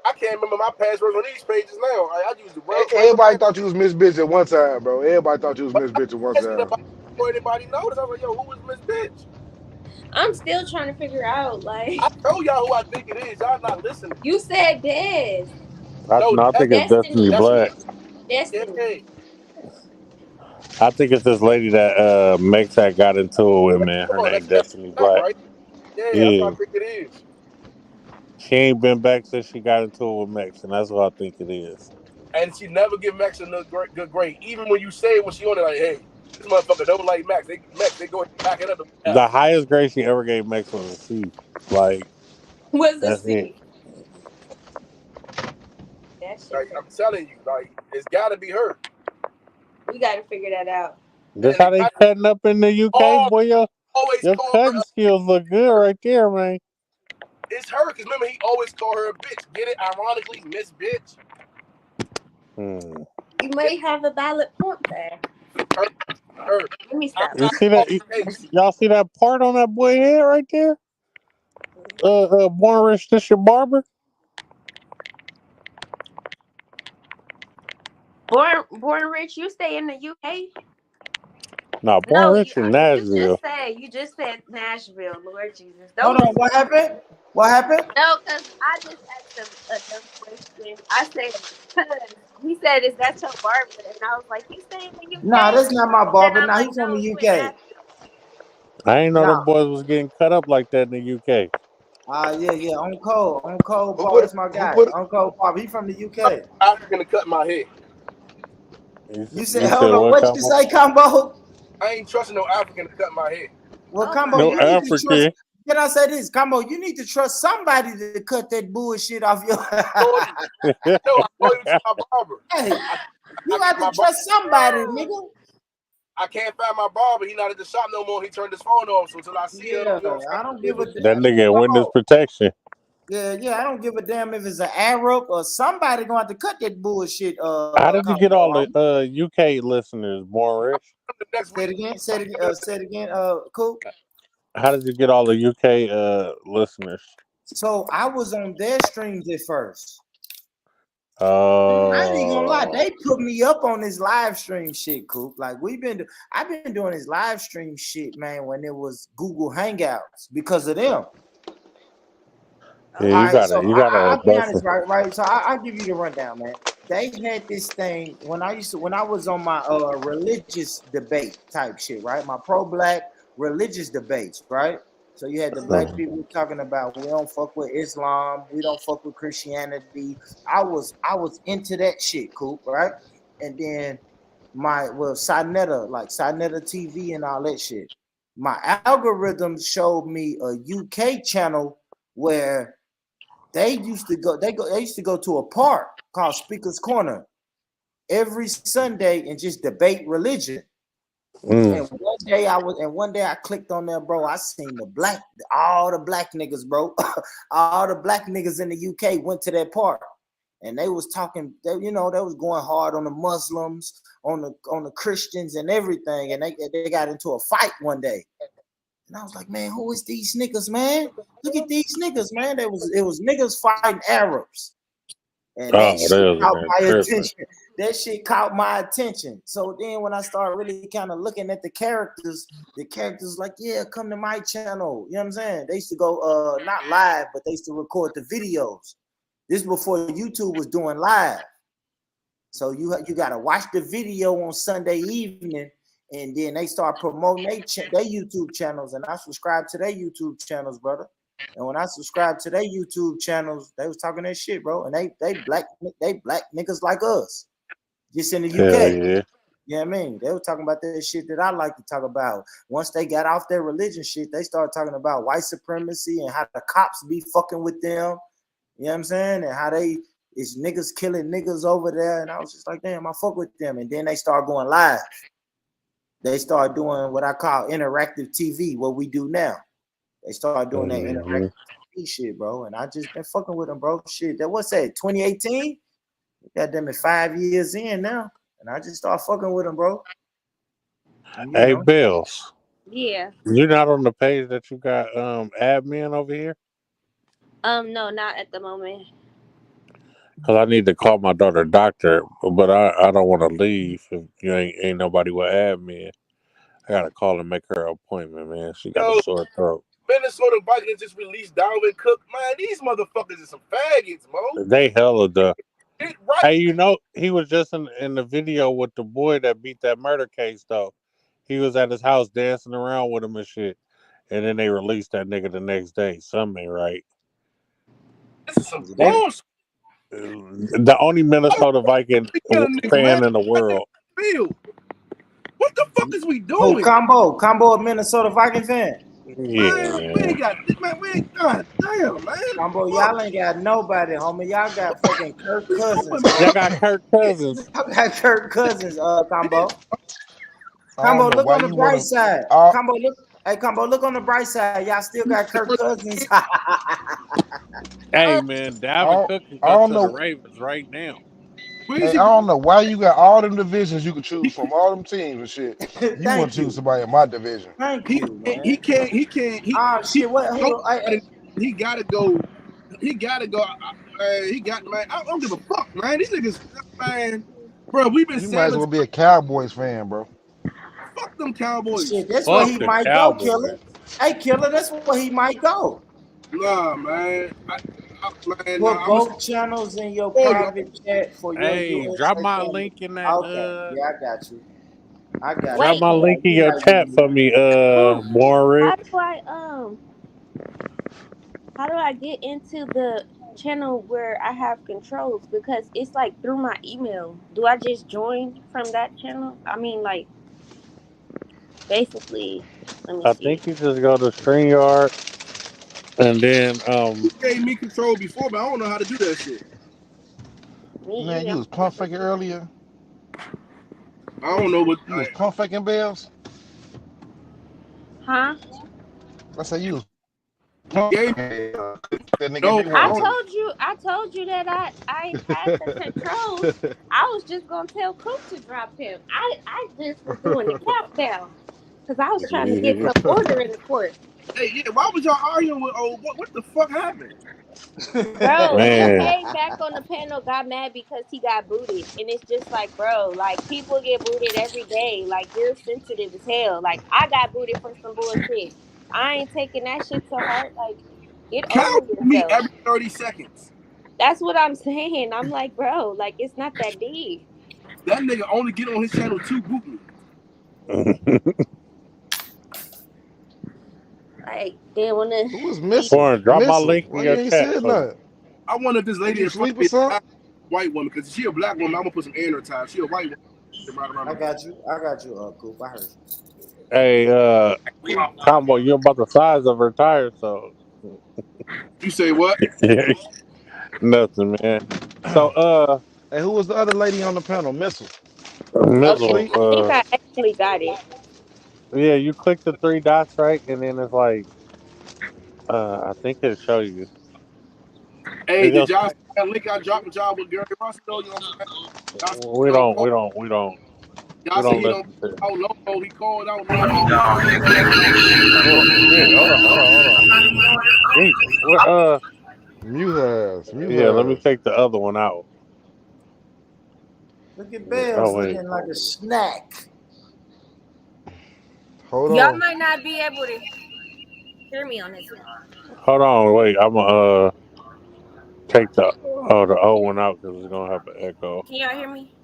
I can't remember my passwords on these pages now. I use the word. Everybody thought you was Miss Bitch at one time, bro. Everybody thought you was Miss Bitch at one time. Before anybody noticed, I was like, yo, who is Miss Bitch? I'm still trying to figure out, like. I told y'all who I think it is. Y'all not listening. You said Des. I think it's Destiny Black. Destiny. I think it's this lady that Mexac got into it with, man. Her name Destiny Black. Right? Yeah, that's what I think it is. She ain't been back since she got into it with Mex, and that's what I think it is. And she never give Max a good grade. Even when you say when she on it, like, hey, this motherfucker don't like Max. They go back it up. The highest grade she ever gave Mex was a C. Like, was a that's C. it. Like, I'm telling you, like, it's gotta be her. We gotta figure that out. This how they cutting up in the UK, boy. Your cutting skills look good right there, man. It's her, because remember, he always called her a bitch. Get it? Ironically, Miss Bitch. You may have a valid point there. Her. Let me stop. You see that? Y'all see that part on that boy head right there? Born Rich, this your barber? Born Rich, you stay in the UK? Nah, Born Rich in Nashville. You just said Nashville, Lord Jesus. Hold on, what happened? What happened? No, because I just asked a dumb question. I said, because he said, is that your barber? And I was like, you stay in the UK? Nah, that's not my barber. Nah, he's from the UK. I ain't know them boys was getting cut up like that in the UK. Yeah, on Cole, Paul, that's my guy. On Cole, Paul, he from the UK. African to cut my hair. You said, hold on, what you say, Combo? I ain't trusting no African to cut my hair. Well, Combo, no you need African. to trust. Can I say this, Combo? You need to trust somebody to cut that bullshit off your. No, I told you to my barber. Hey, you got to trust somebody, nigga. I can't find my barber. He not at the shop no more. He turned his phone off. So until I see him, I don't give a damn. That nigga witness protection. Yeah, I don't give a damn if it's an Arab or somebody gonna have to cut that bullshit. How did you get all the UK listeners, Born Rich? Say it again, Cool. How did you get all the UK listeners? So I was on their streams at first. Oh, I ain't gonna lie, they put me up on this live stream shit, Coop. Like I've been doing this live stream shit, man, when it was Google Hangouts because of them. Yeah, you gotta. I'll be honest, right? So I'll give you the rundown, man. They had this thing when I was on my religious debate type shit, right? My pro-black religious debates, right? So you had the black people talking about we don't fuck with Islam, we don't fuck with Christianity. I was into that shit, Coop, right? And then Sinetta TV and all that shit. My algorithm showed me a UK channel where they used to go to a park called Speaker's Corner every Sunday and just debate religion. And one day I clicked on there, bro. I seen all the black niggas, bro. All the black niggas in the UK went to that park, and they was talking. They was going hard on the Muslims, on the Christians, and everything. And they got into a fight one day, and I was like, man, who is these niggas, man? Look at these niggas, man. It was niggas fighting Arabs. And that shit Oh, caught man, my tripping. attention. That shit caught my attention. So then when I started really kind of looking at the characters like, yeah, come to my channel. You know what I'm saying? They used to go not live, but they used to record the videos. This before YouTube was doing live. So you gotta watch the video on Sunday evening, and then they start promoting their YouTube channels, and I subscribed to their YouTube channels, brother. And when I subscribed to their YouTube channels, they was talking that shit, bro. And they black niggas like us, just in the Hell UK. yeah. You know what I mean? They were talking about that shit that I like to talk about. Once they got off their religion shit, they started talking about white supremacy and how the cops be fucking with them. You know what I'm saying? And how it's niggas killing niggas over there. And I was just like, damn, I fuck with them. And then they start going live. They start doing what I call interactive TV, what we do now. They started doing that interactive TV shit, bro. And I just been fucking with them, bro. Shit, what's that, 2018? Got them in 5 years in now. And I just start fucking with them, bro. And, Hey, Bills. Yeah. You're not on the page that you got admin over here? No, not at the moment. Because I need to call my daughter doctor, but I don't want to leave if you ain't nobody with admin. I got to call and make her an appointment, man. She got a sore throat. Minnesota Vikings just released Dalvin Cook. Man, these motherfuckers are some faggots, Mo. They hella the. Right. Hey, you know, he was just in the video with the boy that beat that murder case, though. He was at his house dancing around with him and shit. And then they released that nigga the next day. Something ain't right. This is some bullshit. The only Minnesota Viking fan in the world. Bill, what the fuck is we doing? Oh, Combo, a Minnesota Viking fan. Yeah, man. We ain't got, God damn, man. Combo, y'all ain't got nobody, homie. Y'all got fucking Kirk Cousins. Y'all got Kirk Cousins. Y'all got Kirk Cousins, Combo. Combo, look on the bright side. Combo, look. Hey, Combo, look on the bright side. Y'all still got Kirk Cousins. Hey, man, Dalvin Cook can go to the Ravens right now. Hey, I don't know why you got all them divisions you can choose from, all them teams and shit. You want to choose somebody in my division. Thank you, man. He can't. He shit. He gotta go. He gotta go. Man. I don't give a fuck, man. These niggas, man, bro. We've been. You might as well be a Cowboys fan, bro. Fuck them Cowboys. Shit, that's where he might go, Killer. Hey, Killer, that's where he might go. Nah, man. Put both channels in your private chat for your. Hey, drop my link in that. Okay, yeah, I got you. Drop my link in your chat for me, Born Rich. How do I get into the channel where I have controls? Because it's like through my email. Do I just join from that channel? I mean, like, basically, let me see. I think you just go to StreamYard. And then you gave me control before, but I don't know how to do that shit. Man, you was pump faking earlier. I don't know what you was pump faking, Bells. Huh? I said you was pump faking. I told you that I had the controls. I was just gonna tell Coop to drop him. I just was doing the countdown because I was trying to get some order in the court. Hey, yeah, why was y'all arguing with what the fuck happened? Bro, he came back on the panel, got mad because he got booted. And it's just like, bro, like, people get booted every day. Like, you're sensitive as hell. Like, I got booted for some bullshit. I ain't taking that shit to heart. Like, get over yourself. Me every 30 seconds. That's what I'm saying. I'm like, bro, like, it's not that deep. That nigga only get on his channel to boot me. Like, they wanna. Who was missing? Drop my link in your chat. I wonder if this lady is sleep or something? White woman, because she a black woman. I'm gonna put some air in her time. She a white woman. I got you, Coop. I heard you. Hey, Combo, you're about the size of her tire, so. You say what? Nothing, man. So, hey, who was the other lady on the panel? Missile. Missile. I think I actually got it. Yeah, you click the three dots, right? And then it's like, I think it'll show you. Hey, did y'all see that link I dropped with y'all with Gary Russell? You know what I'm saying? We don't Y'all say he don't out low. He called out low. Hold on. Jesus. Mute her ass. Mute Yeah, let me her ass. take the other one out. Look at Oh Bells wait. looking like a snack. Hold Y'all on. might not be able to hear me on this one. Hold on, wait. I'm gonna take the old one out because it's gonna have an echo. Can y'all hear me?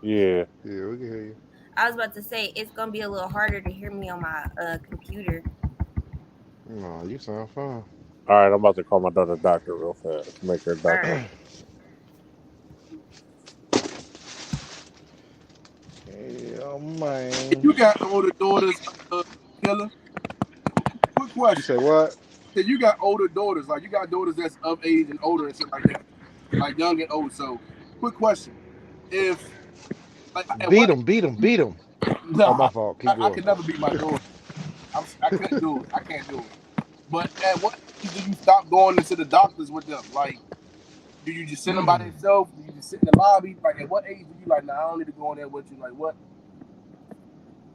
Yeah. Yeah, we can hear you. I was about to say it's gonna be a little harder to hear me on my computer. No, you sound fine. All right, I'm about to call my daughter doctor real fast. Make her doctor. Alright. Yeah, man. You got older daughters, Killer. Quick You question. say what? If you got older daughters, like you got daughters that's of age and older and shit like that, like young and old. So, quick question: if like at Beat what him, beat him, beat him. Oh, nah, my fault. Keep I going. could never beat my daughter. I couldn't do it. I can't do it. But at what age do you stop going into the doctors with them? Like, do you just send them by themselves? Do you just sit in the lobby? Like, at what age do you like, nah, I don't need to go in there with you? Like, what?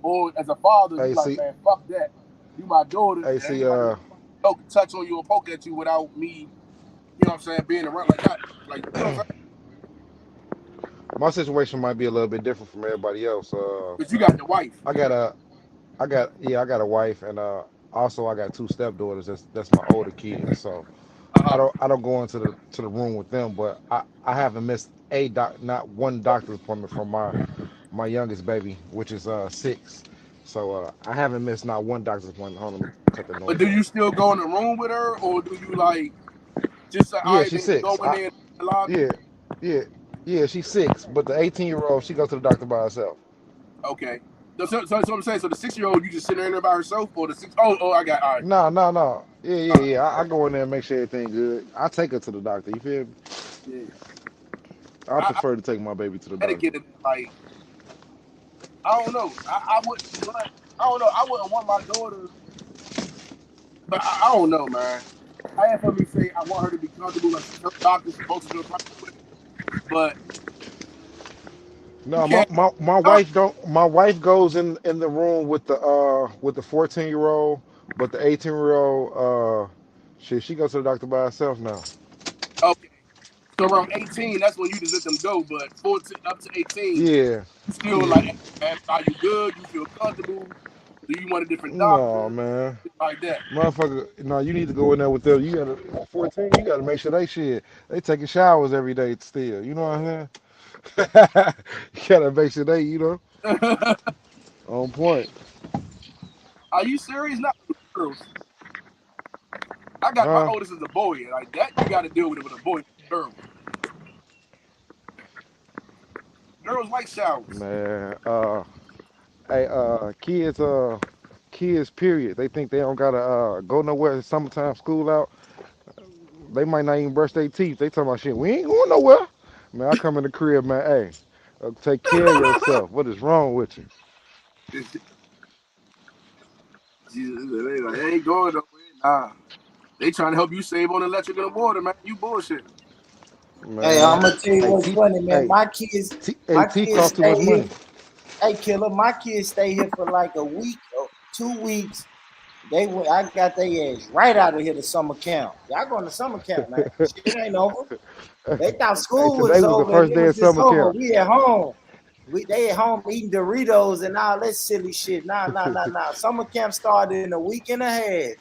Or as a father, Hey, you like, see, man, fuck that. You my daughter, hey, and see, anybody touch on you or poke at you without me, you know what I'm saying, being around like that. Like, you know what I'm saying? my situation might be a little bit different from everybody else. But you got the wife. I got a wife, and also I got two stepdaughters. That's my older kids. So I don't go into the room with them, but I haven't missed not one doctor's appointment from my youngest baby, which is 6. So I haven't missed not one doctor's appointment. Hold on, let me cut the But noise do off. you still go in the room with her, or do you like just say, all Yeah, right, she's then go 6. in there in the lobby? Yeah, she's 6. But the 18-year-old, she goes to the doctor by herself. Okay. So I'm saying, so the 6-year-old, you just sit in there by herself, or the 6? Oh, I got all right. No. Yeah. I go in there and make sure everything good. I take her to the doctor. You feel me? Yeah. I prefer to take my baby to the doctor. Etiquette, like, I don't know. I wouldn't, but I don't know. I wouldn't want my daughter, but I don't know, man. I have heard me say I want her to be comfortable, like her doctor's supposed to feel comfortable with it, but No, you can't. my wife don't. My wife goes in the room with the 14-year-old, but the 18-year-old she goes to the doctor by herself now. Okay. So around 18, that's when you just let them go. But 14 up to 18, Yeah. you still like, are you good? You feel comfortable? Do you want a different doctor? No, man. Shit like that. Motherfucker, no, you need to go in there with them. You gotta 14, you gotta make sure they taking showers every day still. You know what I'm saying? You gotta make sure they, on point. Are you serious? Not with girls. I got my Huh? oldest is a boy. Like that, you got to deal with it with a boy. Girls like showers. Man, hey, kids, period. They think they don't gotta go nowhere. Summertime school out. They might not even brush their teeth. They talking about shit. We ain't going nowhere. Man, I come in the crib, man. Hey, take care of yourself. What is wrong with you? They like, they ain't going nowhere. Nah, they trying to help you save on electric and water, man. You bullshit. Man. Hey, I'm gonna tell you what's funny, man. My kids cost too stay much here. money. Hey, Killer, my kids stay here for like a week or 2 weeks. I got their ass right out of here to summer camp. Y'all going to summer camp, man. Shit ain't over. They thought school Today was was the over and first it day was of just summer over. camp. We at home. They at home eating Doritos and all that silly shit. Nah. Summer camp started in a week and a half. You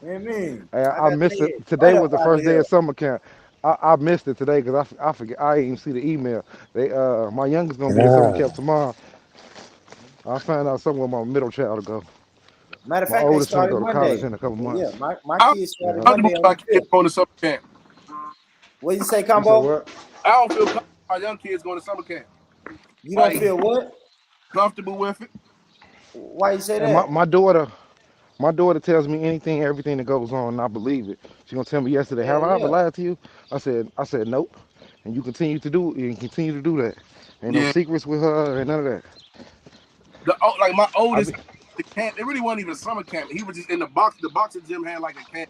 know what I mean? Hey, I I got missed their it. ass Today right up was the out of first day here. of summer camp. I missed it today because I forget. I didn't even see the email. My youngest gonna be at summer camp tomorrow. I'll find out somewhere my middle child to go. Matter of My fact, they oldest one started go to college Monday. in a couple But yeah, months. my kids started Yeah. Monday on My the kids 5th. going to summer camp. What you say, You Combo? said what? I don't feel comfortable with my young kids going to summer camp. You don't feel what? Comfortable with it. Why you say And that? my daughter tells me anything, everything that goes on, and I believe it. She gonna tell me yesterday, have Hell I ever yeah. lied to you? I said nope. And you continue to do that. Ain't no Yeah. secrets with her and none of that. Like my I oldest, be, the camp. It really wasn't even summer camp. He was just in the box. The boxing gym had like a camp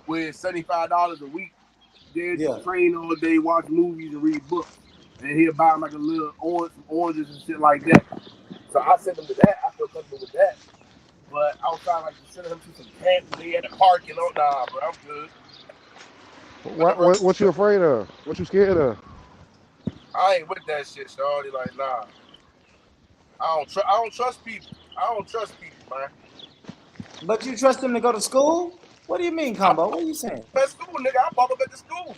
with $75 a week. They just train all day, watch movies, and read books. And he'll buy him like a little some oranges and shit like that. So I sent him to that. I feel comfortable with that. But outside, like sending him to some camp where they at the park and all, nah, bro, I'm good. What you afraid of? What you scared of? I ain't with that shit, shorty. Like, nah. I don't trust people. I don't trust people, man. But you trust them to go to school? What do you mean, Combo? What are you saying? At school, nigga. I pop up at the school.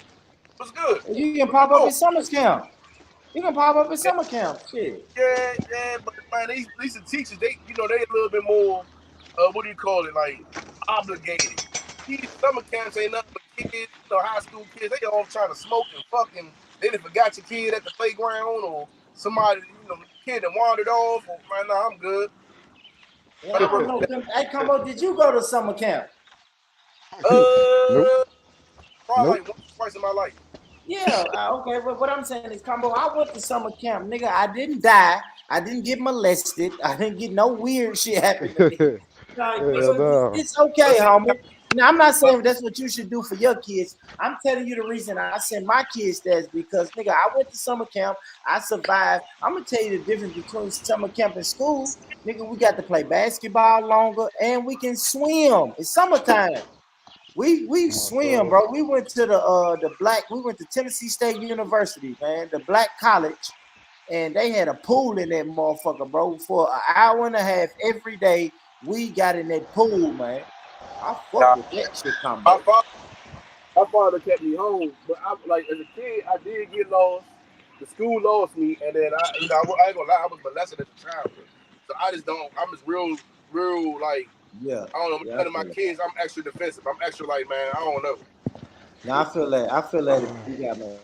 What's good? You can pop up at summer camp. You can pop up at summer camp. Shit. Yeah, but man, these teachers, they a little bit more, what do you call it, like obligated. These summer camps ain't nothing but kids, high school kids. They all trying to smoke and fucking. They done forgot your kid at the playground or somebody, kid that wandered off. Or, man, nah, I'm good. Yeah, I don't know. Hey, Combo, did you go to summer camp? Probably Nope. like once or twice in my life. Yeah, okay. But what I'm saying is, Combo, I went to summer camp, nigga. I didn't die. I didn't get molested. I didn't get no weird shit happen to me. It's okay, homie. Now, I'm not saying that's what you should do for your kids. I'm telling you the reason I send my kids there is because, nigga, I went to summer camp. I survived. I'm going to tell you the difference between summer camp and school. Nigga, we got to play basketball longer and we can swim. It's summertime. We swim, bro. We went to we went to Tennessee State University, man, the black college, and they had a pool in that motherfucker, bro. For an hour and a half every day, we got in that pool, man. I fuck with that shit, Combo. My father kept me home, but I like as a kid, I did get lost. The school lost me, and then I ain't gonna lie, I was molested as a child. So I just don't. I'm just real like. Yeah. I don't know. Yeah, None of my kids, I'm extra defensive. I'm extra like, man, I don't know. Now I feel that if you got me.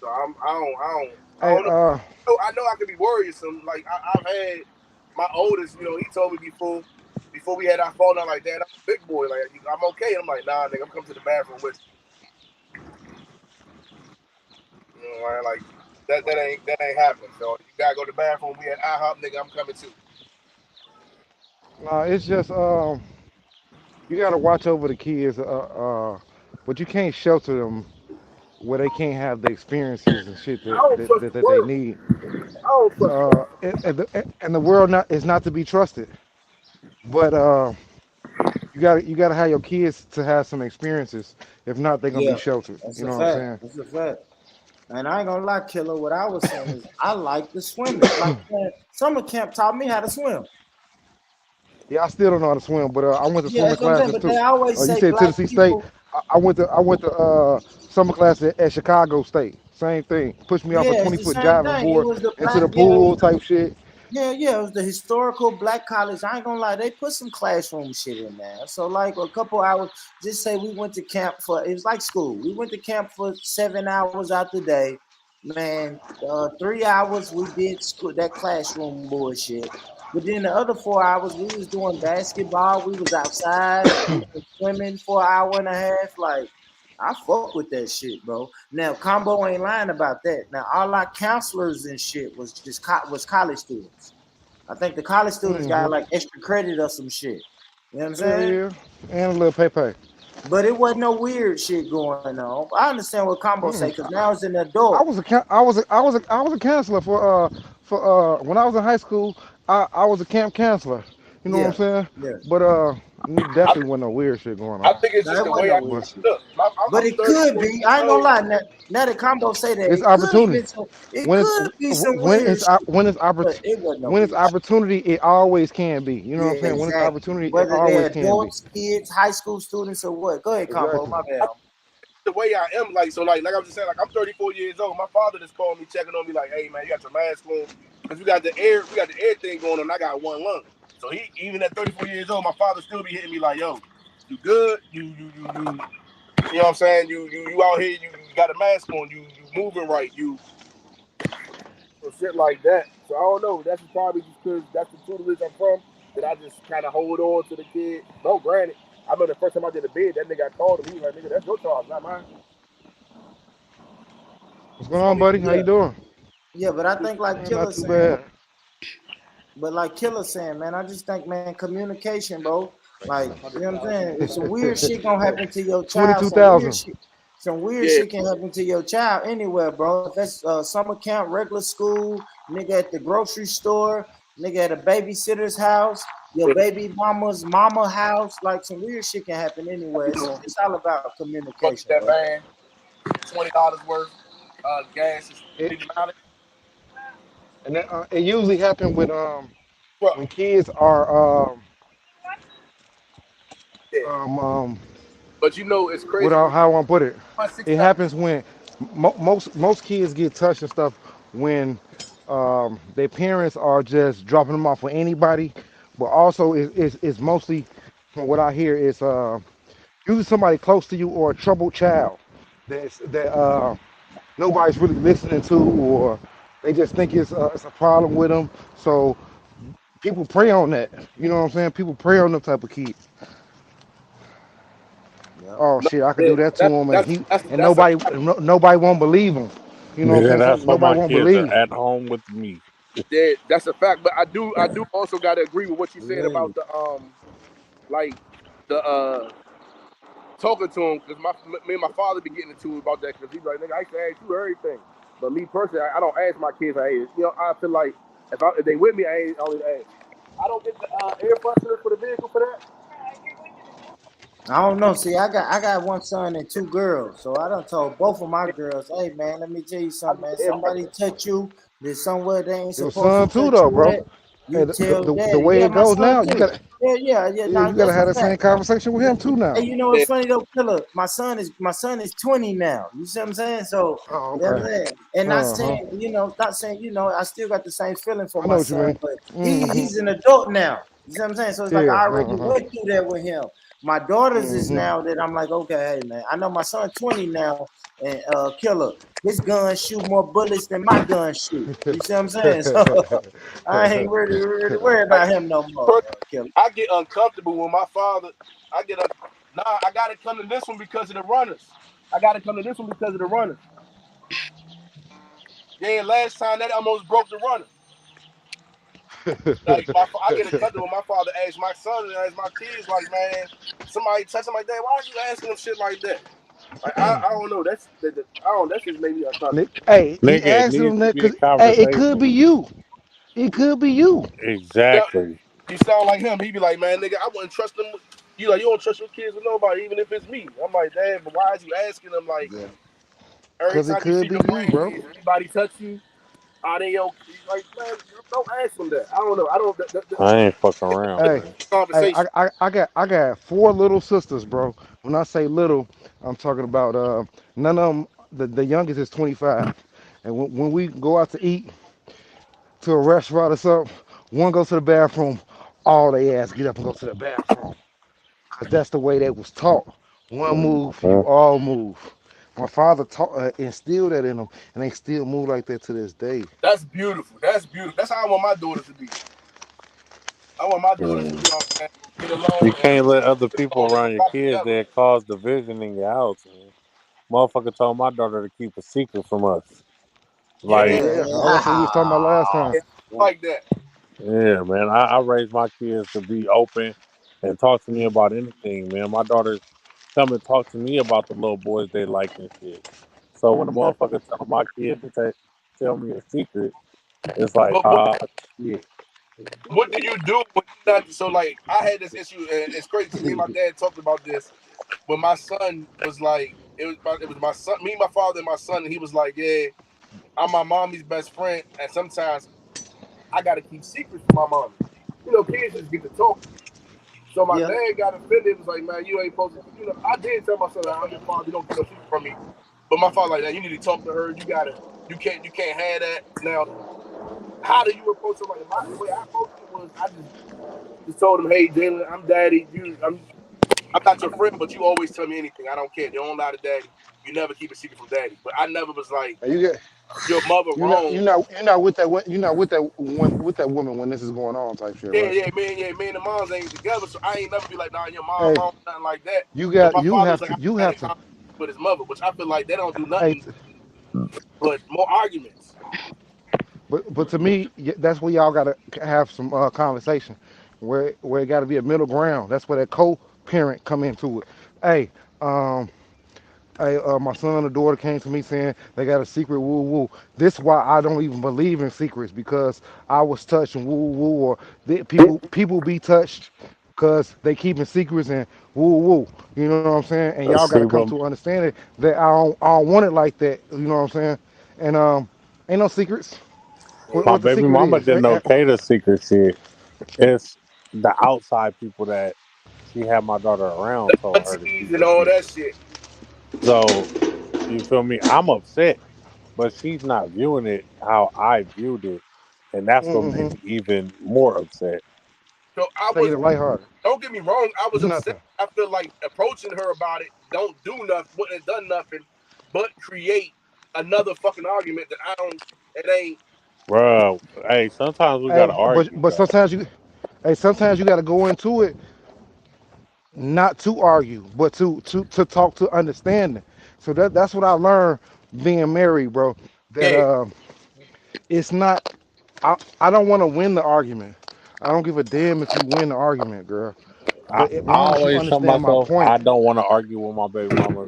So I don't Hey, know. I know I can be worrisome. Like I've had my oldest, he told me before we had our phone out like that, I'm a big boy. Like I'm okay. I'm like, nah, nigga, I'm coming to the bathroom with you. You know, like that ain't happening. So you gotta go to the bathroom. We at IHOP, nigga. I'm coming too. It's just you gotta watch over the kids, but you can't shelter them where they can't have the experiences and shit that they need. And the world is not to be trusted. But you gotta have your kids to have some experiences. If not, they're gonna be sheltered. That's You know a what I'm fact. saying? That's a fact. And I ain't gonna lie, Killer. What I was saying is, I like the swimming. Like summer camp taught me how to swim. Yeah, I still don't know how to swim, but I went to Yeah, summer that's what I'm saying. classes But too. they always You say said black Tennessee State. people. I went to summer class at Chicago State. Same thing. Pushed me off a Yeah, it's the 20-foot same diving thing. It board was the into the black. pool type shit. Yeah, it was the historical black college. I ain't gonna lie, they put some classroom shit in there. So like a couple hours, just say we went to camp it was like school. We went to camp for 7 hours out the day. Man, 3 hours we did school, that classroom bullshit. But then the other 4 hours we was doing basketball. We was outside, we was swimming for an hour and a half. Like I fuck with that shit, bro. Now Combo ain't lying about that. Now all our counselors and shit was just was college students. I think the college students got like extra credit or some shit. You know what I'm saying? Yeah, and a little pay. But it wasn't no weird shit going on. I understand what Combo say because now it's an adult. I was a counselor for when I was in high school. I was a camp counselor. You know what I'm saying? Yeah. But definitely wasn't no weird shit going on. I think it's just the way I look. But it could be. I ain't gonna lie. Now that Combo say that, It's it opportunity. could be some weird shit. When it's opportunity, it always can be. You know what I'm saying? When it's opportunity, whether it always they're can be. adults, kids, high school students, or what. Go ahead, Combo. My bad. The way I am, like I was just saying, like I'm 34 years old. My father just called me, checking on me, like, "Hey man, you got your mask on?" Because we got the air thing going on. I got one lung, so he even at 34 years old, my father still be hitting me like, "Yo, you good? You know what I'm saying? You out here? You got a mask on? You moving right? You or shit like that." So I don't know. That's probably just because that's the tutelage I'm from. That I just kind of hold on to the kid. No, granted. I remember the first time I did a bid, that nigga I called him. He was like, "Nigga, that's your charge, not mine." What's going on, buddy? How you doing? Yeah, but I think like Killer Not too saying, bad. but like Killer saying, man, I just think, man, communication, bro. Like, you know what I'm saying? If some weird shit gonna happen to your child, some weird shit can happen to your child anywhere, bro. If that's summer camp, regular school, nigga at the grocery store, nigga at a babysitter's house, your baby mama's mama house, like some weird shit can happen anywhere. It's all about communication. That bro. man. $20 worth. Gas is It, 50 mileage. and it usually happens with Bro, when kids are yeah. um um But you know it's what crazy when how I want to put it. you It 69. happens when most kids get touched and stuff when their parents are just dropping them off with anybody, but also it's mostly from what I hear is usually somebody close to you or a troubled child that nobody's really listening to, or they just think it's a problem with them. So people prey on that. You know what I'm saying? People prey on them type of kids. Yep. Oh No, shit, I could yeah, do that to him, and that's a nobody nobody won't believe him. You know what Yeah, I'm saying? that's why Nobody my won't kids are believe. at home with me. yeah, that's a fact. But I do also gotta agree with what you said Yeah. about the like the talking to him because me and my father be getting into it about that because he's like, nigga, I used to ask you everything. But me personally, I don't ask my kids. I feel like if they with me, I ain't only ask. I don't get the air freshener for the vehicle for that. I don't know. See, I got one son and two girls, so I done told both of my girls, "Hey, man, let me tell you I something, get man. the air Somebody freshener. touch you, there's somewhere they ain't Your supposed to son too, touch though, you bro. at. Hey, You tell the daddy, way yeah, it my goes son now, too. Yeah. yeah, Now you gotta that's a have that same fact. conversation with him too Hey, now. you know Yeah, what's funny though, Killer? My son is 20 now. You see what I'm saying? So Oh, you know what okay. I'm saying? And Uh huh. not saying, I still got the same feeling for I know my what you son, mean. but Mm-hmm. he's an adult now. You see what I'm saying? So it's like Yeah. I already Uh huh. went through that with him. My daughters is Mm-hmm. now that I'm like, okay, hey man, I know my son 20 now, and Killer, his gun shoot more bullets than my gun shoot. You see what I'm saying? So I ain't really worried like about him no more, personally, Killer. I get uncomfortable when my father. I get a nah. I gotta come to this one because of the runners. I gotta come to this one because of the runners. Yeah, last time that almost broke the runner. Like I get accustomed when my father asked my son and asked my kids, like, man, somebody touch him like that. Why are you asking them shit like that? Like I don't know. I don't. That just made me uncomfortable. Hey, he Nigga, it asked needs him to that be a because hey, it could be conversation. you. It could be you. Yeah, Exactly. you sound like him. He be like, man, nigga, I wouldn't trust them. You like, you don't trust your kids with nobody, even if it's me. I'm like, damn, but why is you asking them like Yeah. every Cause it time you could see be your you, bro. grandkids, anybody touch you? Are they okay? Like, man, don't ask them that. I don't know. I don't. I ain't fucking around, Hey, man. hey, Conversation. I got four little sisters, bro. When I say little, I'm talking about none of them. The youngest is 25, and when we go out to eat to a restaurant or something, one goes to the bathroom, all they ass get up and go to the bathroom, cause that's the way they was taught. One move, Huh? you all move. My father taught instilled that in them, and they still move like that to this day. That's beautiful. That's beautiful. That's how I want my daughters to be. I want my daughters to, Yeah. get You along and can't let other get people along and around your rock kids together. that cause division in your house, man. Motherfucker told my daughter to keep a secret from us. Yeah, Like, Yeah, that's what we was talking about last time. yeah, like that. yeah, man. I raised my kids to be open and talk to me about anything, man. My daughters come and talk to me about the little boys they like and shit. So when a motherfucker tell my kid to tell me a secret, it's like, But shit. what do you do when you not? So like, I had this issue, and it's crazy because me and my dad talked about this when my son was like, it was my son, me, my father, and my son, and he was like, yeah, I'm my mommy's best friend, and sometimes I got to keep secrets from my mommy. Kids just get to talk. So my Yeah. dad got offended. It was like, man, you ain't supposed to. I did tell my son, I'm your father. You don't get no secret from me. But my father like that. You need to talk to her. You can't have that. Now, how do you approach somebody? The way I approached it was, I just told him, hey, Jalen, I'm daddy. I'm not your friend, but you always tell me anything. I don't care. You don't lie to daddy. You never keep a secret from daddy. But I never was like, And you get your mother wrong. you're not with that you're not with that woman when this is going on type shit, Yeah, right? me and the moms ain't together, so I ain't never be like, nah, your mom Hey, wrong, nothing like that. you But got my you father was have like, to I you had have a to. conversation with his mother, which I feel like they don't do Hey, nothing but more arguments. but to me, that's where y'all gotta have some conversation, where it got to be a middle ground. That's where that co-parent come into it. Hey, um, my son or daughter came to me saying they got a secret woo woo. This is why I don't even believe in secrets because I was touched and woo woo or people be touched. because they keeping secrets and woo woo. You know what I'm saying? And y'all got See, to come but to understanding that I don't want it like that. You know what I'm saying? And ain't no secrets. my What the baby secret mama is? didn't okay the secret shit. It's the outside people that she had my daughter around told her to Aunties keep and the all that secret. shit. So you feel me? I'm upset, but she's not viewing it how I viewed it, and that's what made Mm-hmm. me even more upset. So I Take was. it lighthearted. Don't get me wrong. I was upset. Nothing. I feel like approaching her about it don't do nothing. Wouldn't have done nothing, but create another fucking argument that I don't. It ain't. Bro, hey, sometimes we Hey, gotta argue, but though. sometimes you got to go into it not to argue, but to talk to understanding. So that's what I learned being married, bro. That Yeah. it's not. I don't want to win the argument. I don't give a damn if you win the argument, girl. I, But as I long as you always tell understand my myself point, I don't want to argue with my baby mama,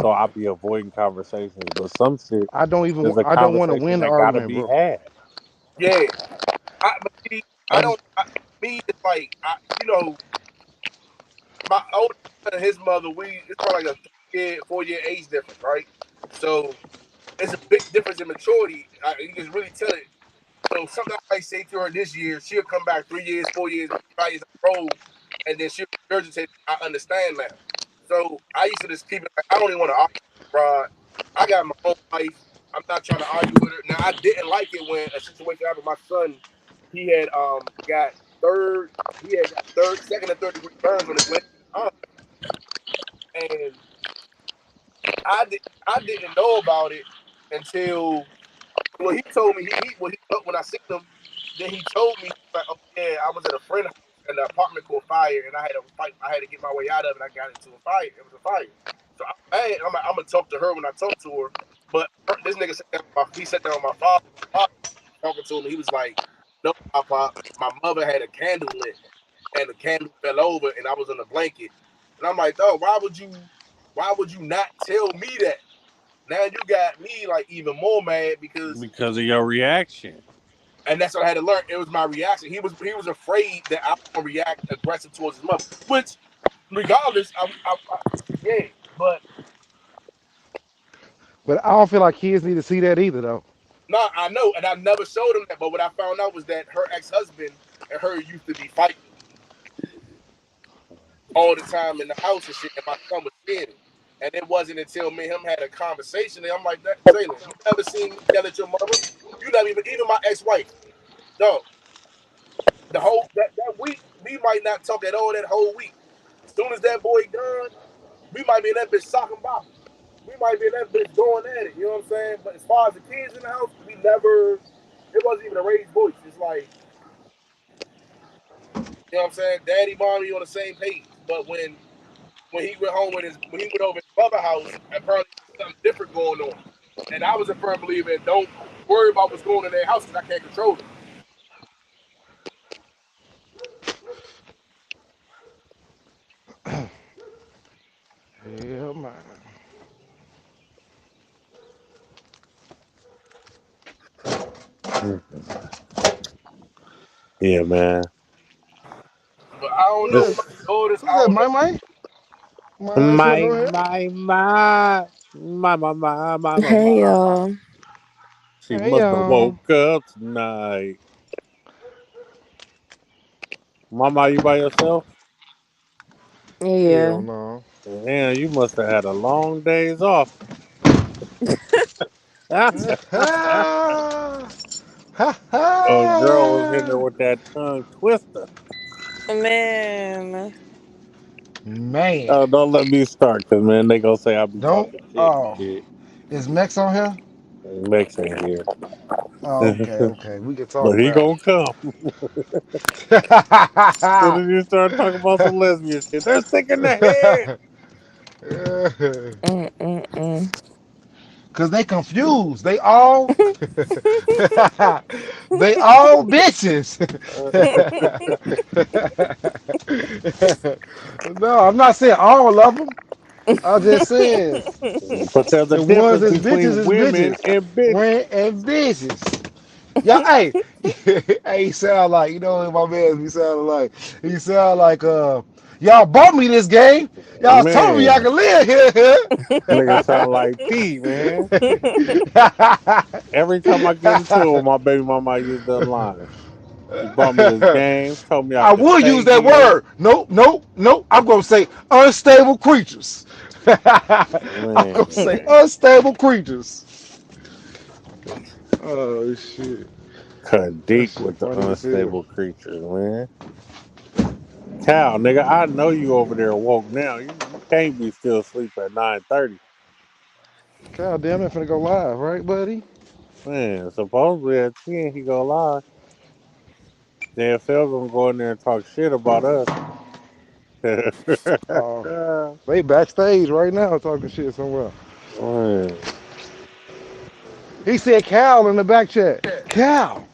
so I'll be avoiding conversations. But some shit is a I don't want to conversation win the that gotta argument, be bro. had. Yeah. But see, I I don't. just Me, it's like my older son and his mother. It's probably like a 4 year age difference, right? So it's a big difference in maturity. You can really tell it. So something I might say to her this year, she'll come back 3 years, 4 years, 5 years old, and then she'll regurgitate. I understand now. So I used to just keep it like I don't even want to argue, bro. I got my own life. I'm not trying to argue with her. Now I didn't like it when a situation happened. My son, he had got third, second and third degree burns on his leg, and I didn't know about it until he told me when I seen him, then he told me like, oh yeah, I was at a friend's house and the apartment caught fire and I had to fight. I had to get my way out of it. I got into a fire. It was a fire. So I'm mad. I'm gonna talk to her when I talk to her. But this nigga sat down with my father. My father talking to him. He was like, "No, Papa, my mother had a candle lit and the candle fell over and I was in a blanket." And I'm like, "Dog, why would you not tell me that?" Now you got me like even more mad because Because of your reaction. and that's what I had to learn. It was my reaction. He was afraid that I was gonna react aggressive towards his mother. Which, regardless, yeah. But but I don't feel like kids need to see that either, though. no, I know, and I never showed him that. But what I found out was that her ex-husband and her used to be fighting all the time in the house and shit, and my son was seeing it. And it wasn't until me and him had a conversation, and I'm like, Jalen, you ever seen me yell at your mother? You never even my ex-wife. No, the whole that week, we might not talk at all that whole week. As soon as that boy gone, we might be in that bitch socking bopping. We might be in that bitch going at it. You know what I'm saying? But as far as the kids in the house, we never. It wasn't even a raised voice. It's like, you know what I'm saying? Daddy, mommy on the same page. But when he went home when he went over his brother's house, apparently something different going on. And I was a firm believer in don't worry about what's going on in their house because I can't control it. Yeah, man. Yeah, man. But I don't Who's know. that? My daughters, Who's I that? don't know. My, you wanna My, go ahead? my, my, my, my, my, my, my, Hey my. y'all. She Hey, must have y'all. woke up tonight. Mama, you by yourself? Yeah. Hell no. Damn, you must have had a long days off. Ha Oh, girl was hitting her ha. with that tongue twister. Man. Man, Oh, don't let me start, cause man, they gonna say I be don't. talking shit and Oh, shit. is Mex on here? Max ain't here, Oh, okay. We can talk but he about gonna come. Soon as you start talking about some lesbian shit, they're sick in the head. it. Mm-mm-mm. Cause they confused. They all they all bitches. No, I'm not saying all of them. I'm just saying But there's a the ones difference that's bitches between is women bitches. and bitches. And bitches. Yeah, hey, hey, he sound like, you know what my man be sounding like? He sound like, y'all bought me this game. Y'all told me I Man, could live here. nigga sound like P, man. Every time I get into it, my baby mama used that line. You bought me this game, told me I I could will use stay that here. word. Nope, nope, nope. I'm gonna say unstable creatures. I'm gonna say Man, unstable creatures. Oh shit. cut That deep shit with the funny as hell. unstable creatures, man. Cal, nigga, I know you over there woke now. You can't be still asleep at 9:30. God damn it, finna go live, right, buddy? Man, supposedly at 10 he go live. JFL gonna go in there and talk shit about us. They backstage right now talking shit somewhere. Man, He said Cal in the back chat. Cal,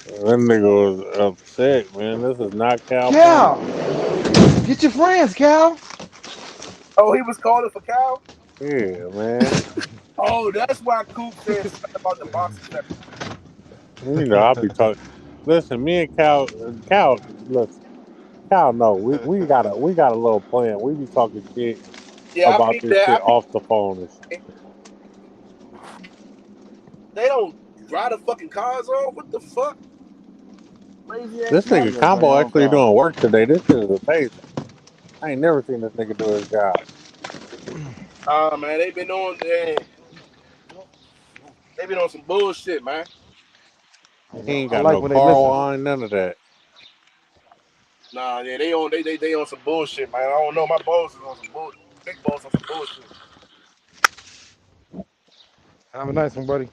that nigga was upset, man. This is not Cal Cal, Punch. get your friends, Cal. Oh, he was calling for Cal. Yeah, man. Oh, that's why Coop said something about the boxing section. You know, I'll be talking. Listen, me and Cal, listen, Cal, no, we got a little plan. We be talking shit Yeah, I about peeped this that. shit off the phone and shit. They don't drive the fucking cars off. What the fuck? Crazy ass This Nah, nigga. you nigga gotta bring Combo your own actually car. doing work today. This shit is amazing. I ain't never seen this nigga do his job. Man, they been on some bullshit, man. He ain't I got like no when they car listen. line, none of that. Nah, yeah, they on some bullshit, man. I don't know. My boss is on some bull. Big boss on some bullshit. Have a nice one, buddy.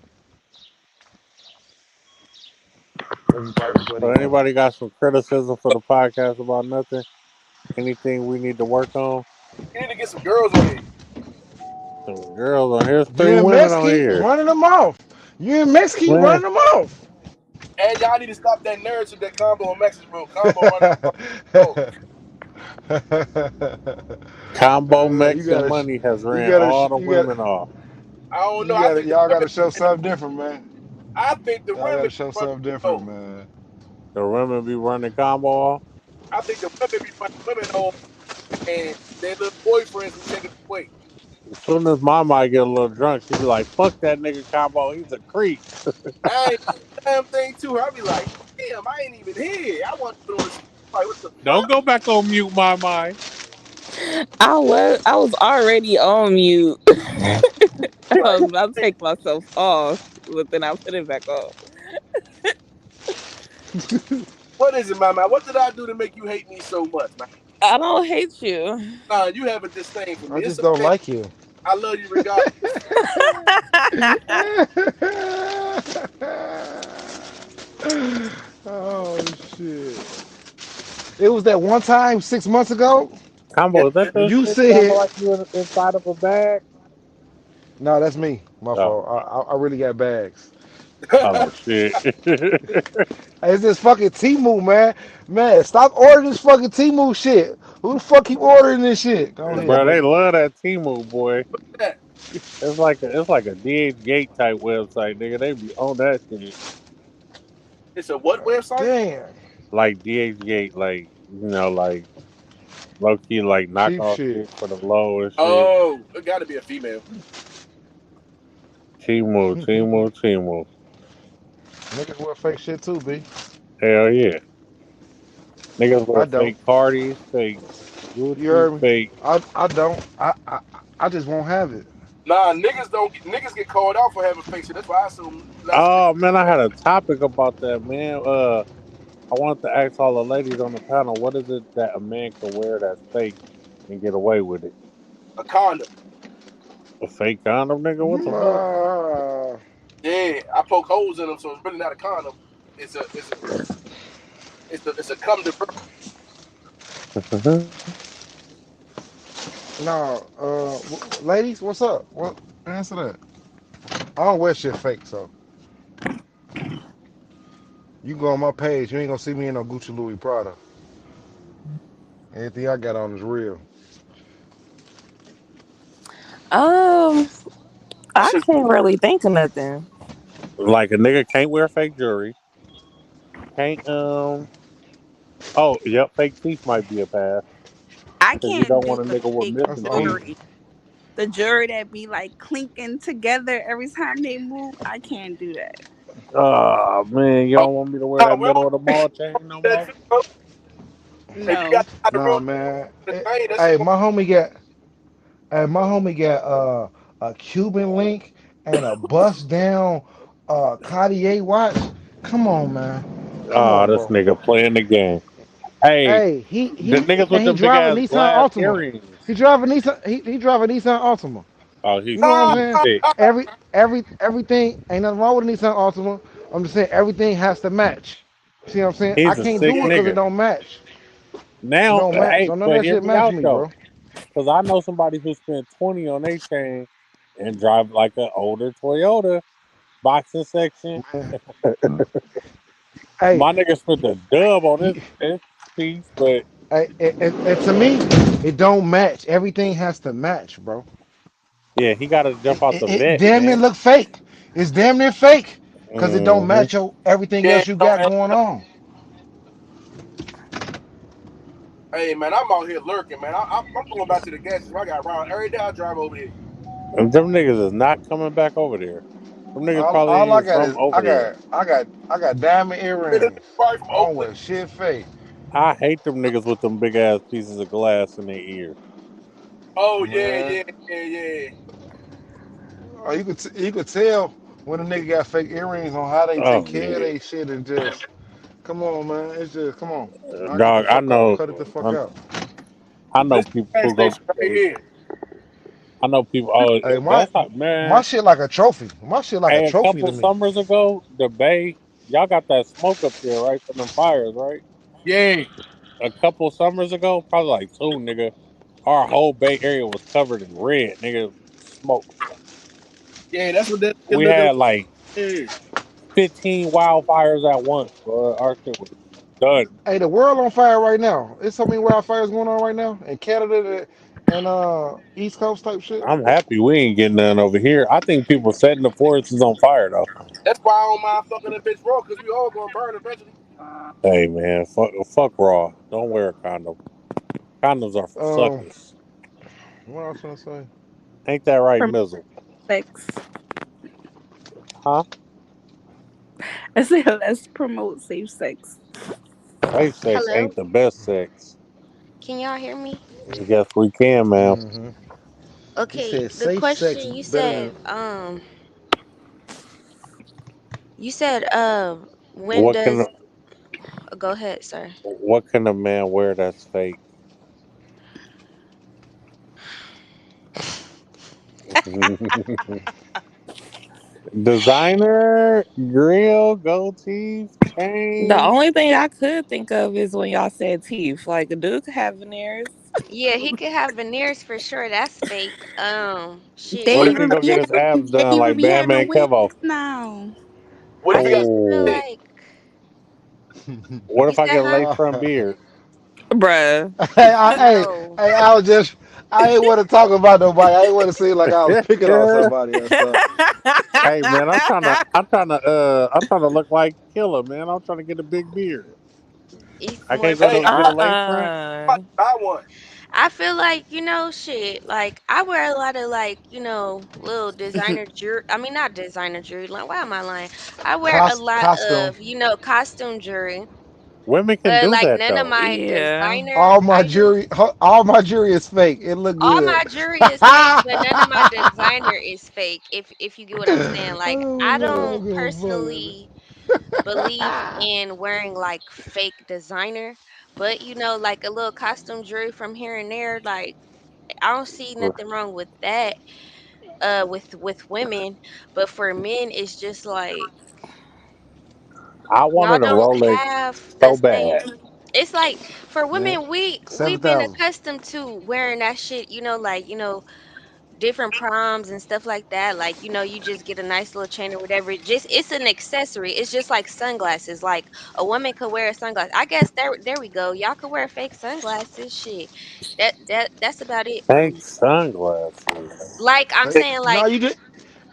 Love you too, So buddy. anybody got some criticism for the podcast about nothing? Anything we need to work on? You need to get some girls on here. Some girls on here's You 3 and women Mex on keep here. running them off. You and Mex keep Man, running them off. And y'all need to stop that narrative that Combo and Mexican bro. Combo running oh, Combo You Mex and gotta, Money has you ran gotta, all the you gotta, women off. I don't know. you I gotta, think the y'all women gotta show something different, man. I think the Y'all women gotta show run something different, oh, man. The women be running Combo off. I think the women be running women off and their little boyfriends be taking it away. As soon as my might get a little drunk, she be like, "Fuck that nigga Combo, he's a creep." I ain't damn thing to her. I be like, damn, I ain't even here. I want to put on the like what the Don't go back on mute, my. I was already on mute. I like was about to take myself off, but then I put it back on. what is it, man? What did I do to make you hate me so much, man? I don't hate you. Nah, you have a disdain for I me. It's just don't okay. like you. I love you regardless. Oh shit! It was that one time 6 months ago Combo, is that when your you shit sounding said, like you inside of a bag? "No, that's me. My Oh, fault. I really got bags." oh shit. Hey, it's this fucking Temu, man. Man, stop ordering this fucking Temu shit. Who the fuck keep ordering this shit? Go ahead, Bro, they buddy. love that Temu, boy. Yeah. It's like a DH Gate type website, nigga. They be on that shit. It's a what website? Damn, Like DH Gate, like like low key, like cheap knockoff shit. shit for the low and shit. Oh, it got to be a female. Temu. Niggas wear fake shit too, b. Hell yeah. Niggas I wear don't. fake Cardis, fake You Gucci, heard me. fake. I don't. I just won't have it. Nah, niggas get called out for having fake shit. That's why I assume less. Oh man, I had a topic about that, man. I wanted to ask all the ladies on the panel, what is it that a man can wear that's fake and get away with it? A condom. A fake condom, nigga? What the fuck? Yeah, I poke holes in them, so it's really not a condom. It's a cum de birth. No, ladies, what's up? What answer that? I don't wear shit fake, so you can go on my page. You ain't gonna see me in no Gucci Louis Prada. Anything I got on is real. I Shit. can't really think of nothing. Like a nigga can't wear fake jewelry. Can't Oh, yep, fake teeth might be a pass I because you can't don't do want a the nigga with fake That's missing the teeth. only. jewelry. The jewelry that be like clinking together every time they move. I can't do that. Oh man, you Oh, don't want me to wear no, that we don't middle of the mall chain no do that more. too, bro. If you No. got the Nah, real man. the chain, that Hey, shit gonna my homie got. Hey, my homie got a Cuban link and a bust down Cartier watch. Come on, man. Come Oh, on, this bro. nigga playing the game. Hey, Hey, the niggas with he them big drive a ass Nissan glass Altima. earrings. He drive a Nissan Altima. Oh, he's You know what I'm he's saying? sick. Everything ain't nothing wrong with a Nissan Altima. I'm just saying everything has to match. See what I'm saying? I He's a can't sick do it because it nigga. don't match. It Now, don't match. hey, So none of but that hear shit me match out me, though, bro. because I know somebody who spent 20 on their chain and drive like an older Toyota boxing section. Man. Hey, My nigga spent a dub on he, his piece, but to me, it don't match. Everything has to match, bro. yeah, he got to jump out the It vet, damn near man. look fake. It's damn near fake because it don't Hmm. match your everything yeah, else you don't got have going no. on. Hey man, I'm out here lurking, man. I'm going back to the gas station. I got around every day. I drive over here. And them niggas is not coming back over there. Them niggas probably ain't All I even got from is over there. I got diamond Niggas earrings. probably from I don't Oakland. wear shit fake. I hate them niggas with them big ass pieces of glass in their ear. Oh yeah, Man, yeah, yeah, yeah. you could tell when a nigga got fake earrings on how they take Oh care of yeah, their shit and just come on, man. It's just come on. Knock it the dog. fuck off. Cut it the fuck out. I know This people gas who go. station right here. I know people. Oh, Hey, that's how my man. shit like a trophy. My shit like a Hey, a trophy couple to me. summers ago, the Bay, y'all got that smoke up there, right, from them fires, right? Yeah, A couple summers ago, probably like two, nigga. Our whole Bay Area was covered in red, nigga. Smoke. yeah. That's what that We looking had like like. 15 wildfires at once, bro. Our shit was done. Hey, the world on fire right now. It's so many wildfires going on right now in Canada and East Coast type shit. I'm happy we ain't getting none over here. I think people setting the forests is on fire though. That's why I don't mind fucking a bitch raw, because we all gonna burn eventually. Hey man, fuck raw. Don't wear a condom. Condoms are for Um, suckers. what I was trying to say? Ain't that right, From Mizzle? sex. Huh? I said let's promote safe sex. Safe sex Hello, ain't the best sex. can y'all hear me? Yes, we can, man. Mm-hmm. He Okay, said the safe sex question better than. you said when What can does go ahead, sir. what can a man wear that's fake? Designer, grill, gold teeth, The chain. only thing I could think of is when y'all said teeth. Like a dude could have veneers. Yeah, he could have veneers for sure. That's fake. Shit. They What What if he even go be get his abs they done even like be Batman having wigs Kevo? now. What I if you got just feel Oh, like what you if I said, get a huh? lakefront beard? Bruh. No. I ain't want to talk about nobody. I ain't want to seem like I was picking on somebody or something. Hey man, I'm trying to look like Killer, man. I'm trying to get a big beard. It's I more can't go hey, to so get a like lakefront. buy one. I feel like, shit, like I wear a lot of like, little designer jewelry. I mean, not designer jewelry. Like, why am I lying? I wear a lot Costume. of, costume jewelry, Women can but do like that none of though. my Yeah. designer items. All my jewelry is fake. It look All good. my jewelry is fake, but none of my designer is fake. If you get what I'm saying, like Oh I man, I'm don't going personally believe in wearing like fake designer, but like a little costume jewelry from here and there, like I don't see nothing wrong with that. With women, but for men, it's just like I y'all wanted a don't Rolex have the so same. bad. It's like for man. women, we've been 7,000. accustomed to wearing that shit. Like different proms and stuff like that. Like, you just get a nice little chain or whatever. It's an accessory. It's just like sunglasses. Like a woman could wear a sunglass. I guess there we go. Y'all could wear fake sunglasses. Shit. That's about it for Pink me. sunglasses. Like I'm saying, No, like you did.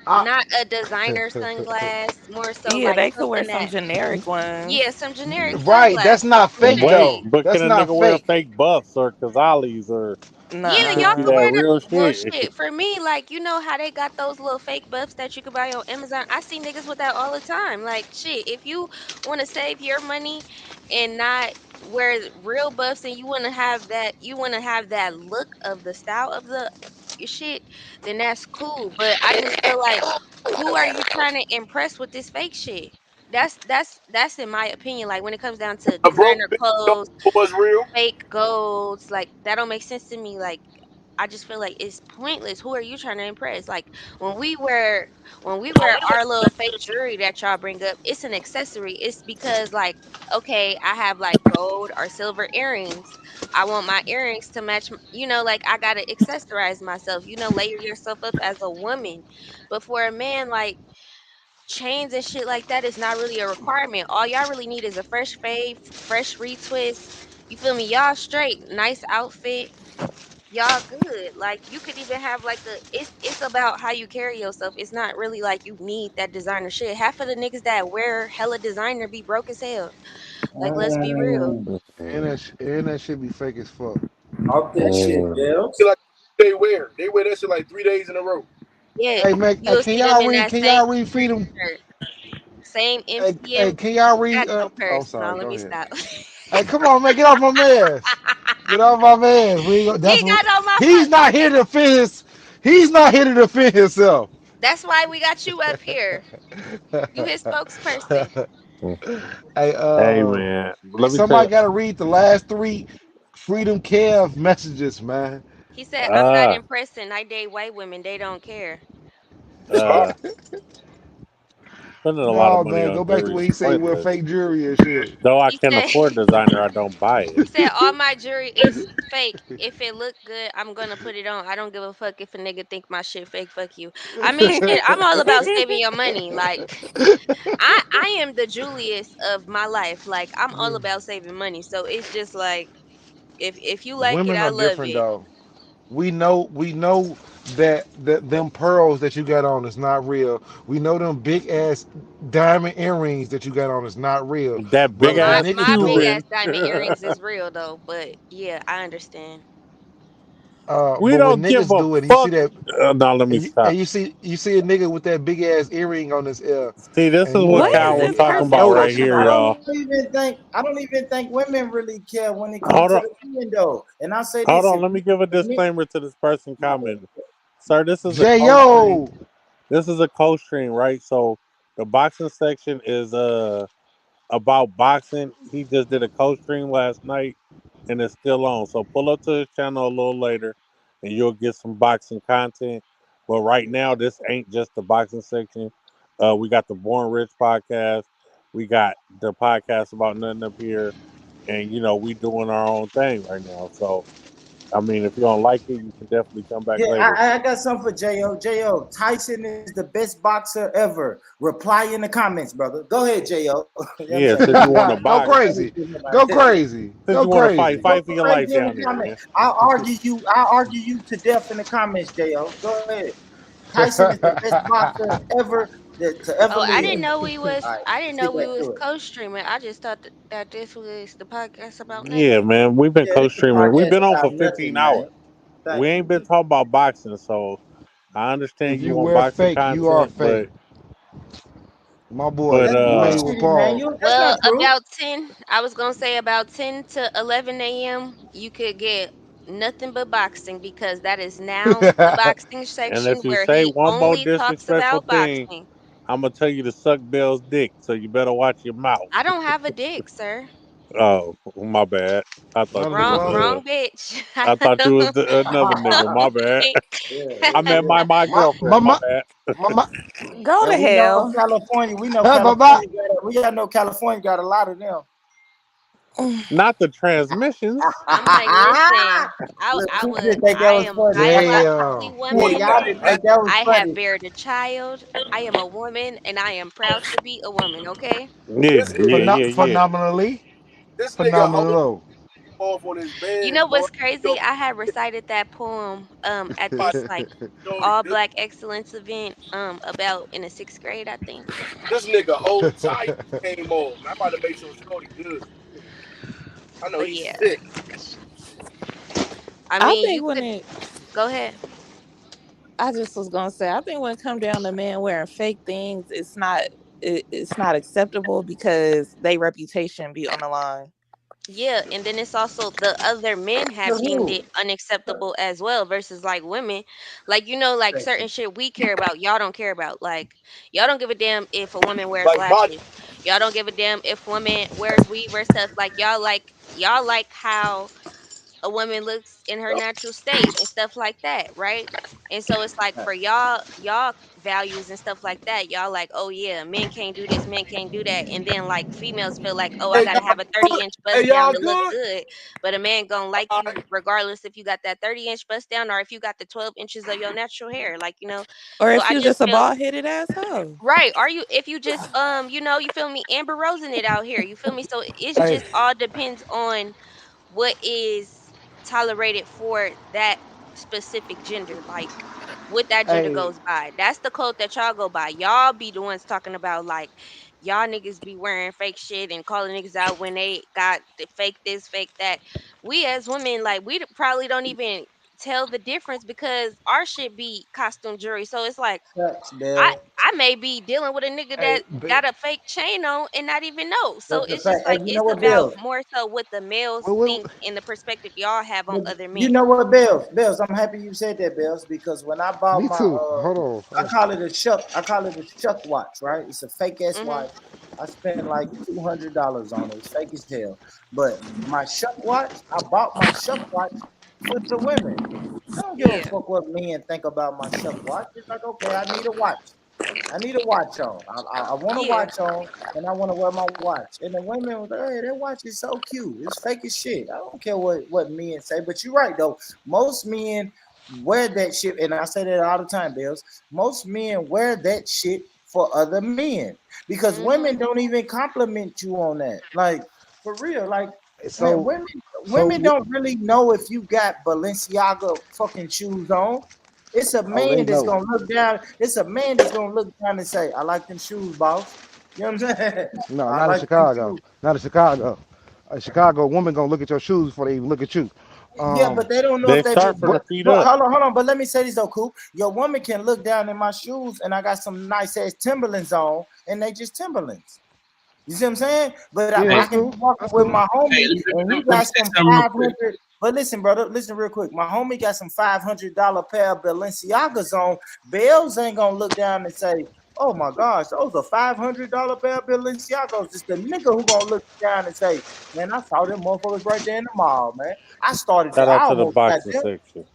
I, not a designer sunglass, more so Yeah, like they could wear something some that, generic ones. yeah, some generic right. That's sunglasses, not fake Wait, though. please. but That's can a not nigga wear fake. fake buffs or Kazalis or Yeah, it just y'all be can Nah. that wear the real well shit? shit. For me, like you know how they got those little fake buffs that you could buy on Amazon. I see niggas with that all the time. Like shit, if you want to save your money and not wear real buffs and you want to have that look of the style of the your shit, then that's cool. But I just feel like who are you trying to impress with this fake shit? That's in my opinion. Like when it comes down to A broke designer bitch don't clothes, know what's real. fake golds, like that don't make sense to me. Like I just feel like it's pointless. Who are you trying to impress? Like when we wear our little fake jewelry that y'all bring up, it's an accessory. It's because like okay, I have like gold or silver earrings. I want my earrings to match, like I got to accessorize myself, layer yourself up as a woman. But for a man, like chains and shit like that is not really a requirement. All y'all really need is a fresh fade, fresh retwist. You feel me? Y'all straight, nice outfit. Y'all good. Like you could even have like it's about how you carry yourself. It's not really like you need that designer shit. Half of the niggas that wear hella designer be broke as hell. Like let's be real. And that shit be fake as fuck. Off that shit, Bill. Feel like they wear that shit like 3 days in a row. Yeah, Hey man, hey, you'll see them in that can same y'all read Freedom? shirt, same Hey, MCM can y'all read? Axel Oh, purse. No, sorry. let Go me ahead. stop. Hey, come on, man, get off my man. Get off my man. He got on my He's not here to defend his. He's not here to defend himself. That's why we got you up here. You his spokesperson. Hey, Hey man, let me tell somebody you. got to read the last three Freedom Kev messages, man. He said, "I'm not Uh, impressing. I date white women. They don't care." Smart. uh, spending a lot of No, money man, go on back to jewelry what is he said. He wear pointless. fake jewelry and shit. Though I He can said, afford designer, I don't buy it. "He said all my jewelry is fake. If it look good, I'm gonna put it on. I don't give a fuck if a nigga think my shit fake. Fuck you. I mean, shit. I'm all about saving your money. Like, I am the Julius of my life. Like, I'm all about saving money. So it's just like, if you like it, Women I are love different it. though. We know that them pearls that you got on is not real. We know them big ass diamond earrings that you got on is not real. That Well, But big when ass niggas my do big it, ass Cuban. diamond earrings is real though. But yeah, I understand. We but when don't give niggas a do it, and you see fuck. that, No, let me and stop. you see a nigga with that big ass earring on his ear, See, this and is you what like, What hey, is Cal let was this me, I talking person about know right this shit. talking here, I about? y'all. don't even think women really care when it Hold comes to on, the men though. And I say hold this: on. if Let me give a men, disclaimer to this person commenting. Sir, this is a J co-stream. Yo, This is a co-stream, right? So the boxing section is about boxing. He just did a co-stream last night, and it's still on. So pull up to his channel a little later, and you'll get some boxing content. But right now, this ain't just the boxing section. We got the Born Rich podcast. We got the podcast about nothing up here, and we doing our own thing right now. So I mean, if you don't like it, you can definitely come back yeah, later. I got something for Jo. Jo, Tyson is the best boxer ever. Reply in the comments, brother. Go ahead, Jo. You know what I'm Yeah, saying? since you want to go box, crazy, go crazy, since go you want to fight, crazy. Go fight for your life crazy in down the there, comments. man. I'll argue you to death in the comments, Jo. Go ahead. Tyson is the best boxer ever to ever Oh, I live. didn't know we All was. right, I didn't let's know get we back was to it. co-streaming. I just thought that this was the podcast about Yeah, nothing. man, we've been Yeah, this is a co-streaming. We've podcast been on about for 15 nothing, man. hours. We Thank ain't you. been talking about boxing, so I understand If you you want wear boxing fake, you are content, fake. My boy, but That's you made with bullshitty, man. Paul. That's Well, not true. about 10, I was gonna say about 10 to 11 a.m. you could get nothing but boxing because that is now the boxing and section if you where say he one more only talks disrespectful about thing, boxing. I'm gonna tell you to suck Bell's dick. So you better watch your mouth. I don't have a dick, sir. Oh, my bad. I thought Neither you do was I. Wrong bitch. I I thought you was another nigga. My don't bad. think. I meant my My, girlfriend. my, My my, bad. my, Go Well, to we know hell. California. We know my, my, California. We gotta know California got a lot of them. Not the transmissions. I'm like, listen, Look, who didn't think that was I funny? am a damn. happy Yeah, woman. y'all didn't think that was I have funny. bared a child. I am a woman and I am proud to be a woman, okay? Yeah, This yeah, yeah, yeah. Phenomenally, this nigga phenomenal. off on his You bed, know boy. what's crazy? I had recited that poem at My this like Shorty, all black excellence event about in the 6th grade, I think. this nigga whole entire came off. I'm about to make sure Shorty good. I know But he's yeah, sick. I I mean, think you when could it, go ahead. I just was gonna say, I think when it come down to men wearing fake things, it's not acceptable because their reputation be on the line. Yeah, and then it's also the other men have deemed it unacceptable as well versus like women. Like like certain shit we care about, y'all don't care about. Like y'all don't give a damn if a woman wears Like body. lashes. Y'all don't give a damn if woman wears weave or stuff. Like y'all like how a woman looks in her natural state and stuff like that, right? And so it's like for y'all values and stuff like that, y'all like, oh yeah, men can't do this, men can't do that. And then like females feel like, oh, I Hey, gotta y'all have a good? 30-inch Hey, bust down y'all to look good? good. But a man gonna like you regardless if you got that 30-inch bust down or if you got the 12 inches of your natural hair. Like, Or so if I you just just a feel bald headed asshole. right. Are you if you just you feel me, Amber Rosing it out here. You feel me? So it's Hey, just all depends on what is tolerated for that specific gender, like what that gender Hey, goes by. That's the code that y'all go by. Y'all be the ones talking about like y'all niggas be wearing fake shit and calling niggas out when they got the fake this, fake that. We as women, like probably don't even tell the difference because our shit be costume jewelry. So it's like Facts, I Bill. I may be dealing with a nigga hey, that got a fake chain on and not even know. So That's a it's fact. just Hey, like you know it's what, about Bill? more so what the males wait, think and the perspective y'all have on But other you men. know what, Bills? Bills, I'm happy you said that, Bills, because when I bought me my too. Hold on. I call it a shuck watch, right? It's a fake ass Mhm. watch. I spent like $200 on it. It's fake as hell. But my shuck watch, I bought my shuck watch for the women. I don't give a Yeah. fuck what men think about my shuck watch. It's like, okay, I need a watch. I need a watch on. I want a Yeah. watch on, and I want to wear my watch. And the women was like, hey, that watch is so cute. It's fake as shit. I don't care what men say, but you're right though. Most men wear that shit, and I say that all the time, Bills. Most men wear that shit for other men because Mhm. women don't even compliment you on that. Like for real, like man, So, women don't really know if you got Balenciaga fucking shoes on. It's a oh, they man that's know. gonna look down. It's a man that's gonna look down and say, "I like them shoes, boss." You know what I'm saying? No, I not in like them Chicago. shoes. Not in Chicago. A Chicago woman gonna look at your shoes before they even look at you. Yeah, but they don't know They if that. start from the feet But up. hold on. But let me say this though, Coop. Your woman can look down in my shoes, and I got some nice ass Timberlands on, and they just Timberlands. You see what I'm saying? But Yeah, I that's can be cool. walking That's with cool. my Hey, homie, and he let me got say some something real quick. 500. But listen, brother, listen real quick. My homie got some $500 pair of Balenciagas on. Bells ain't gonna look down and say, "Oh my gosh, those are $500 pair of Balenciagos." It's the nigga who gonna look down and say, "Man, I saw them motherfuckers right there in the mall, man. I started Shout to, I out to the almost got boxing them." section.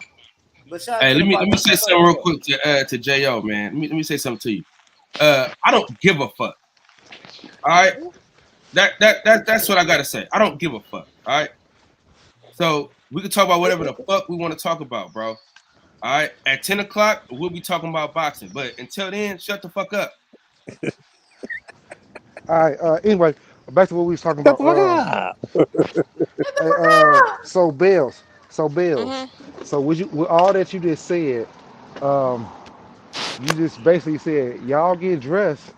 But shout out Hey, to the let me box. say something real quick to Jo, man. Let me say something to you. I don't give a fuck. All right, that's what I gotta say. I don't give a fuck. All right. So we can talk about whatever the fuck we want to talk about, bro. All right. At 10 o'clock, we'll be talking about boxing. But until then, shut the fuck up. All right. Anyway, back to what we was talking Shut about. the fuck So Bills. So Bills. Mhm. So with all that you just said, um, you just basically said y'all get dressed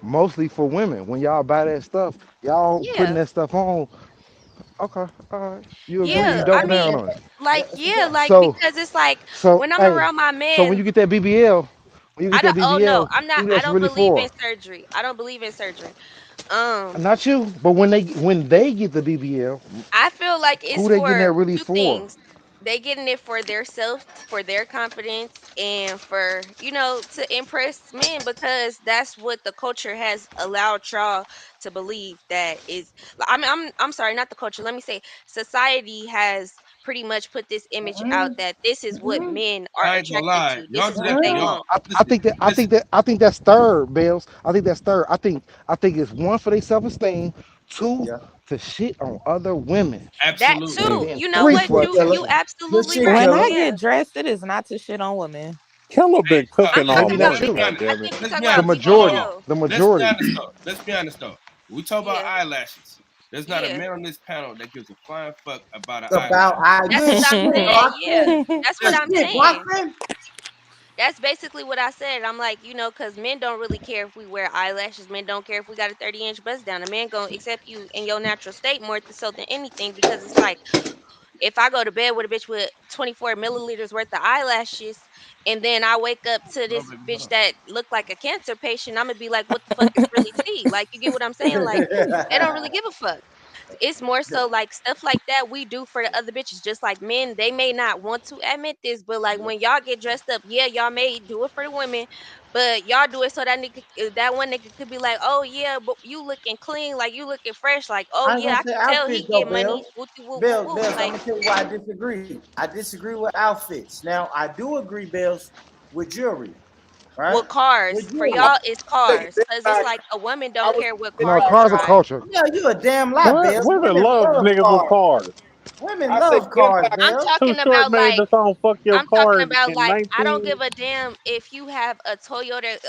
mostly for women. When y'all buy that stuff, y'all putting Yeah. that stuff on. Okay. All right. You agree? You Yeah. I double down mean, on it. like, yeah, like So because it's like so when I'm hey. around my So when you man, get that BBL, when you I get that don't oh no, BBL, I'm not who I that's don't really believe in for? surgery. I don't believe in surgery. Um, Not you, but when they get the BBL, I feel like it's who they getting that for really two for? things. They getting it for their self, for their confidence, and for to impress men because that's what the culture has allowed y'all to believe that is. I mean, I'm sorry, not the culture. Let me say, society has pretty much put this image out that this is what men are I ain't gonna attracted lie. to. This Y'all is do what that. they Y'all want. I think that I think that I think that's third, Bills. I think that's third. I think it's one for their self-esteem, two Yeah. to shit on other women, That and absolutely. too. then You know three what? Good for You killer. you Good absolutely shit, right. When killer. I Yeah. get dressed, it is not to shit on women. Killer been cooking I'm all maybe talking not about Let's you, be because morning, honest. I goddammit. think you're Let's talking be the about honest. Hold on, hold on. majority, BBL. the Let's be majority. honest though. Let's be honest though. We talk about Yeah. eyelashes. There's not a Yeah. man on this panel that gives a flying fuck about an About eyelash. I That's what I'm good shit, saying. Yeah, Watson. that's what I'm Good shit, saying. Watson. That's basically what I said. I'm like, because men don't really care if we wear eyelashes. Men don't care if we got a 30-inch bust down. A man gonna accept you in your natural state more so than anything, because it's like, if I go to bed with a bitch with 24 milliliters worth of eyelashes, and then I wake up to No, this baby, hold bitch on. that look like a cancer patient, I'm gonna be like, what the fuck is really tea? Like, you get what I'm saying? Like, they don't really give a fuck. It's more so like stuff like that we do for the other bitches. Just like men, they may not want to admit this, but like when y'all get dressed up, yeah, y'all may do it for the women, but y'all do it so that nigga, that one nigga could be like, oh yeah, but you looking clean, like you looking fresh, like, oh I ain't yeah, gonna I say can tell outfits he though, get money. Bells. Wooty woo woo Bells, woo. I'm Like, gonna tell you why I disagree. I disagree with outfits. Now I do agree, Bells, with jewelry, right? well, cars With for jewelry. y'all is cars, because it's like a woman don't care what car you cars are drive. culture. Yeah, you a damn lie, What? Bells. Women Women love love niggas with cars. cars. Women I say love men cars, buy I'm Bells. Too talking Short about made like the song "Fuck Your I'm talking Car" about in like I don't 19. give a damn if you have a Toyota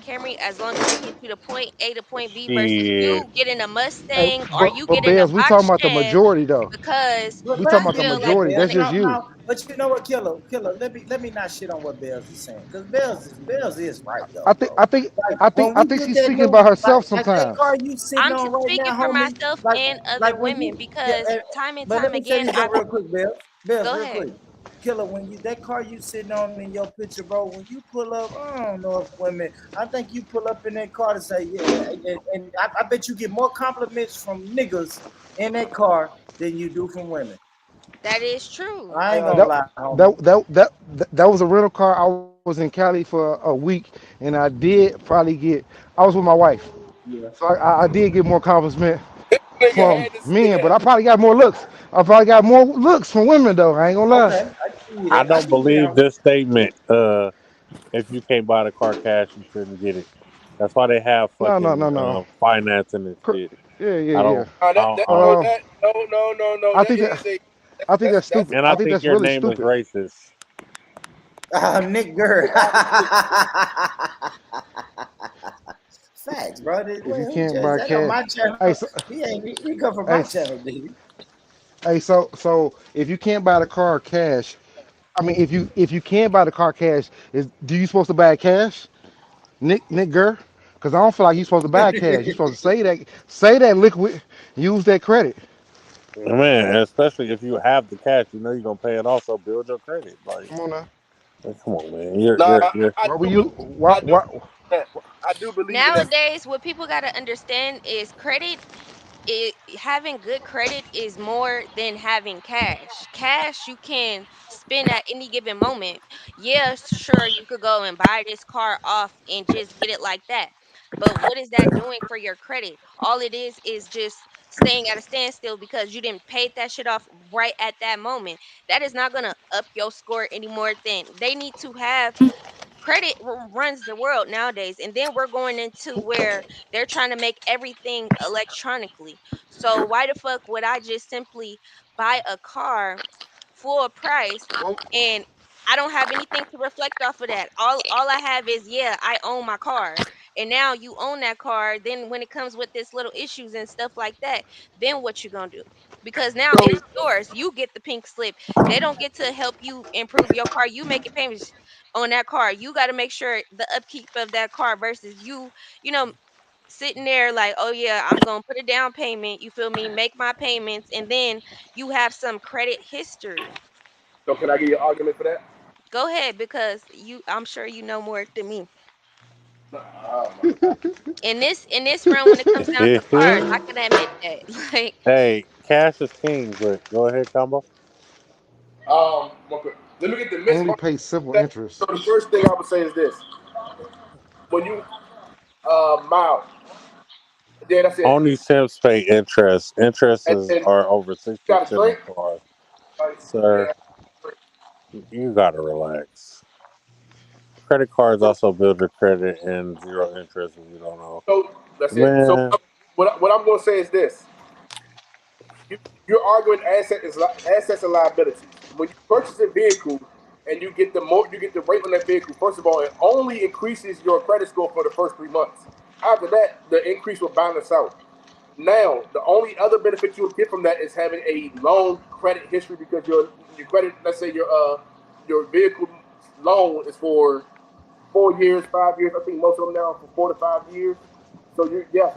Camry, as long as it gets you to point A to point B, versus Shit. you getting a Hey, Mustang or you but getting a Bells, we talking box about the Chevy, majority though. because But We you talking let's about the get feel to like that, majority. you That's Bells. want just No, you. no. But you know what, Killer? Let me not shit on what Bells is saying, because Bells is right though, I think bro. I think Like I think when I we think get she's that speaking new, about herself like that sometimes. car you sitting I'm on right speaking now, for homie. myself Like and other like when women, you yeah. because time and But time let me say again this though, I've real quick, Bells, go real ahead. quick. Killer, when you that car you sitting on in your picture, bro, when you pull up, I don't know if women. I think you pull up in that car to say, yeah, and I bet you get more compliments from niggas in that car than you do from women. That is true. I ain't gonna That lie, homie. that was a rental car. I was in Cali for a week, and I did probably get. I was with my wife, Yeah. so I did get more compliments nigga from had to say men, but that. I probably got more looks. I probably got more looks from women though. I ain't gonna lie. Okay, I can see I that. I don't can see believe that. this statement. If you can't buy the car cash, you shouldn't get it. That's why they have No. fucking financing and shit. I Yeah. don't. I don't. That I no don't. Uh, that no I that think is that a I think that's that's stupid. And I I think think that's your really name is stupid. racist. Nick Gurr. you obviously Facts, bro. If you Who can't just buy that on cash, my channel? hey, so, He come from hey, my channel, dude. so if you can't buy the car cash, I mean, if you can buy the car cash, do you supposed to buy it cash, Nick Gurr? Because I don't feel like you're supposed to buy cash. You're supposed to say that liquid, use that credit. Man, especially if you have the cash, you know you're gonna pay it off. So build your credit. Like, Come on now. come on, man. You're nah you're you're. Why were believe you? I do Why? that. I do believe in that. Nowadays, what people got to understand is having good credit is more than having cash. Cash you can spend at any given moment. Yeah, sure, you could go and buy this car off and just get it like that. But what is that doing for your credit? All it is just staying at a standstill because you didn't pay that shit off right at that moment. That is not gonna up your score anymore. Then they need to have credit runs the world nowadays, and then we're going into where they're trying to make everything electronically. So why the fuck would I just simply buy a car full price, and I don't have anything to reflect off of that? All I have is, yeah, I own my car. And now you own that car, then when it comes with this little issues and stuff like that, then what you gonna do? Because now So it's yours. You get the pink slip. They don't get to help you improve your car. You making payments on that car. You got to make sure the upkeep of that car versus you know, sitting there like, oh yeah, I'm gonna put a down payment. You feel me? Make my payments, and then you have some credit history. can I give you an argument for that? Go ahead, because I'm sure you know more than me. Oh my god. In this room, when it comes down to cars, I can admit that. Like, Hey, cash is king. But go ahead, combo. Okay. Let me get the Miss Only Mark. pay simple So interest. the first thing I would say is this: when you mile, yeah, that's it. Only Sims pay interest. And then Are over you got a 6% drink. of cars. Like, Sir, yeah. you gotta relax. Credit cards also build your credit and zero interest if you don't know. So that's it. So Man, what I'm going to say is this: you, you're arguing assets and liabilities. When you purchase a vehicle and you get the rate on that vehicle. First of all, it only increases your credit score for the first 3 months. After that, the increase will balance out. Now, the only other benefit you will get from that is having a long credit history because your credit, let's say your vehicle loan is for 4 years, 5 years. I think most of them now are for 4 to 5 years. So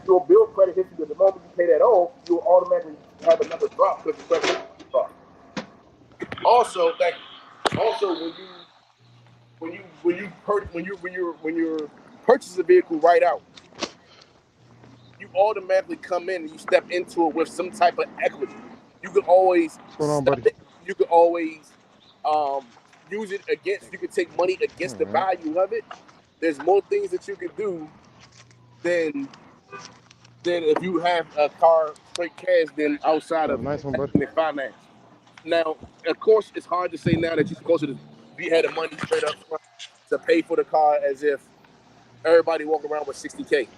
you'll build credit history, but the moment you pay that off, you'll automatically have another drop because your credit history drop. Also, when you're purchasing a vehicle right out, you automatically come in and you step into it with some type of equity. You can always What's going on, buddy? you can always use it against. You can take money against the value of it. There's more things that you can do than if you have a car straight cash than outside of Nice one, buddy. finance. Now, of course, it's hard to say now that you're supposed to had the money straight up front to pay for the car as if everybody walking around with $60K.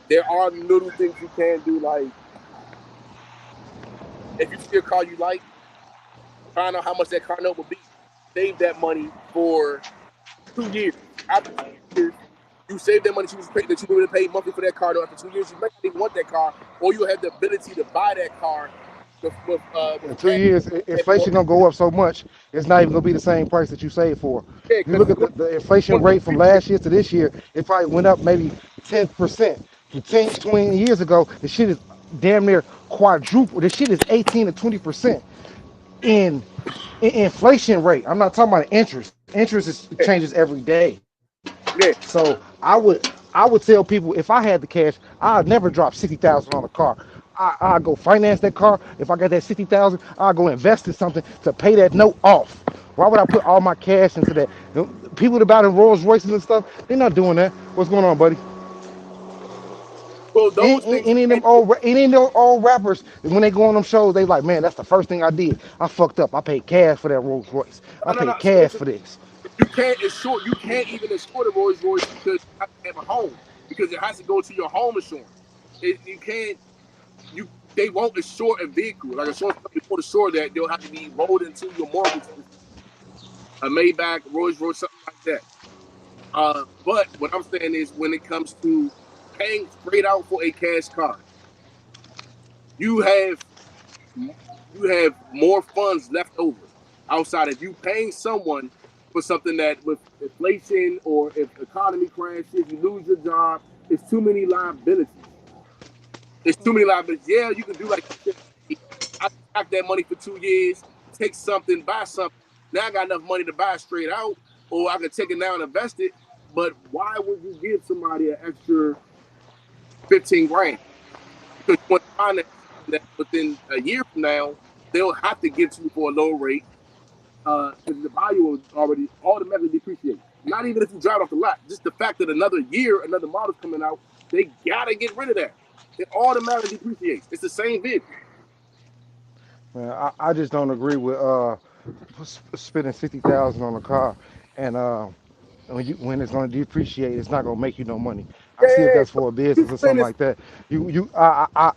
There are little things you can do, like if you see a car you like, find out how much that car note will be. Save that money for 2 years. After 2 years, you save that money that you would have paid monthly for that car note. After 2 years, you might not even want that car, or you'll have the ability to buy that car with In 2 years, inflation gonna go up so much, it's not even gonna be the same price that you saved for. Yeah, If you look at the inflation rate from last year to this year, it probably went up maybe 10%. From 10, 20 years ago, the shit is damn near quadruple. The shit is 18 to 20% in inflation rate. I'm not talking about interest. Interest changes every day. Yeah. So I would tell people if I had the cash, I'd never drop 60,000 on a car. I'd go finance that car. If I got that 60,000, I'd go invest in something to pay that note off. Why would I put all my cash into that? People that buy the Rolls Royces and stuff, they're not doing that. What's going on, buddy? Well, any of them old rappers, when they go on them shows, they like, man, that's the first thing I did. I fucked up. I paid cash for that Rolls Royce. I paid cash for this. You can't even insure the Rolls Royce because you have to have a home because it has to go to your home insurance. They won't insure a vehicle. Like insurance company will insure that they'll have to be rolled into your mortgage, a Maybach, Rolls Royce, something like that. But what I'm saying is when it comes to paying straight out for a cash car, you have more funds left over outside of you paying someone for something that with inflation or if the economy crashes, you lose your job, it's too many liabilities. Yeah, you can do like I pack that money for 2 years, take something, buy something. Now I got enough money to buy straight out, or I can take it now and invest it. But why would you give somebody an extra 15 grand? Because you want to find that within a year from now, they'll have to give to you for a low rate because the value will already automatically depreciate. Not even if you drive off the lot, just the fact that another year, another model's coming out, they gotta get rid of that. It automatically depreciates. It's the same vehicle. Man, I just don't agree with spending 60,000 on a car, and when it's going to depreciate, it's not going to make you no money. I see if that's for a business or something like that.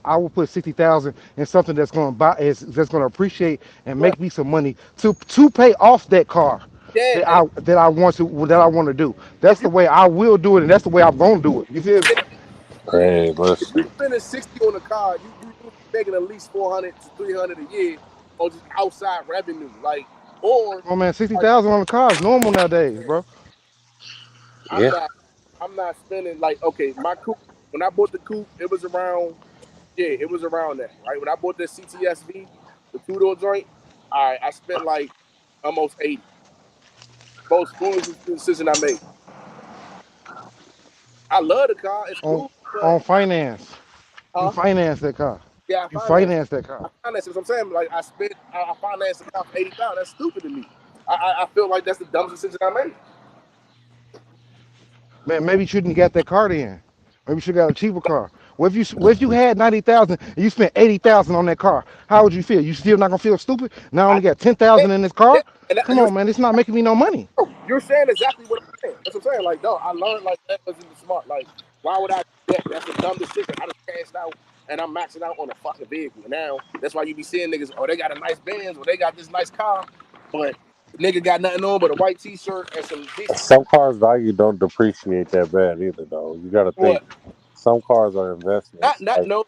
I will put 60,000 in something that's going to appreciate and make me some money to pay off that car. Yeah. That I want to do. That's the way I will do it, and that's the way I'm going to do it. You feel me? Hey, If listen. you're spending 60 on a car, you're making at least 400 to 300 a year on just outside revenue. Oh man, 60,000 on a car is normal nowadays, bro. I'm not spending my coupe. When I bought the coupe, it was around that, right? When I bought that CTSV, the 2-door joint, I spent like almost 80. Most foolish decision I made. I love the car. It's cool. On finance. You finance that car. Yeah, you finance that car. I finance it. I'm saying, like, I financed the car for $80,000. That's stupid to me. I feel like that's the dumbest decision I made. Man, maybe you shouldn't have got that car then. Maybe you should have got a cheaper car. What if you had 90,000 and you spent 80,000 on that car? How would you feel? You still not gonna feel stupid? Now I only got 10,000 in this car. Come on, man, it's not making me no money. You're saying exactly what I'm saying. That's what I'm saying. Like, no, I learned like that wasn't smart. Like, why would I do that? That's a dumb decision. I just cashed out and I'm maxing out on a fucking vehicle. And now that's why you be seeing niggas, they got a nice Benz or they got this nice car, but nigga got nothing on but a white t-shirt and some decent. Some cars value don't depreciate that bad either, though. You got to think. Some cars are investments. Not no.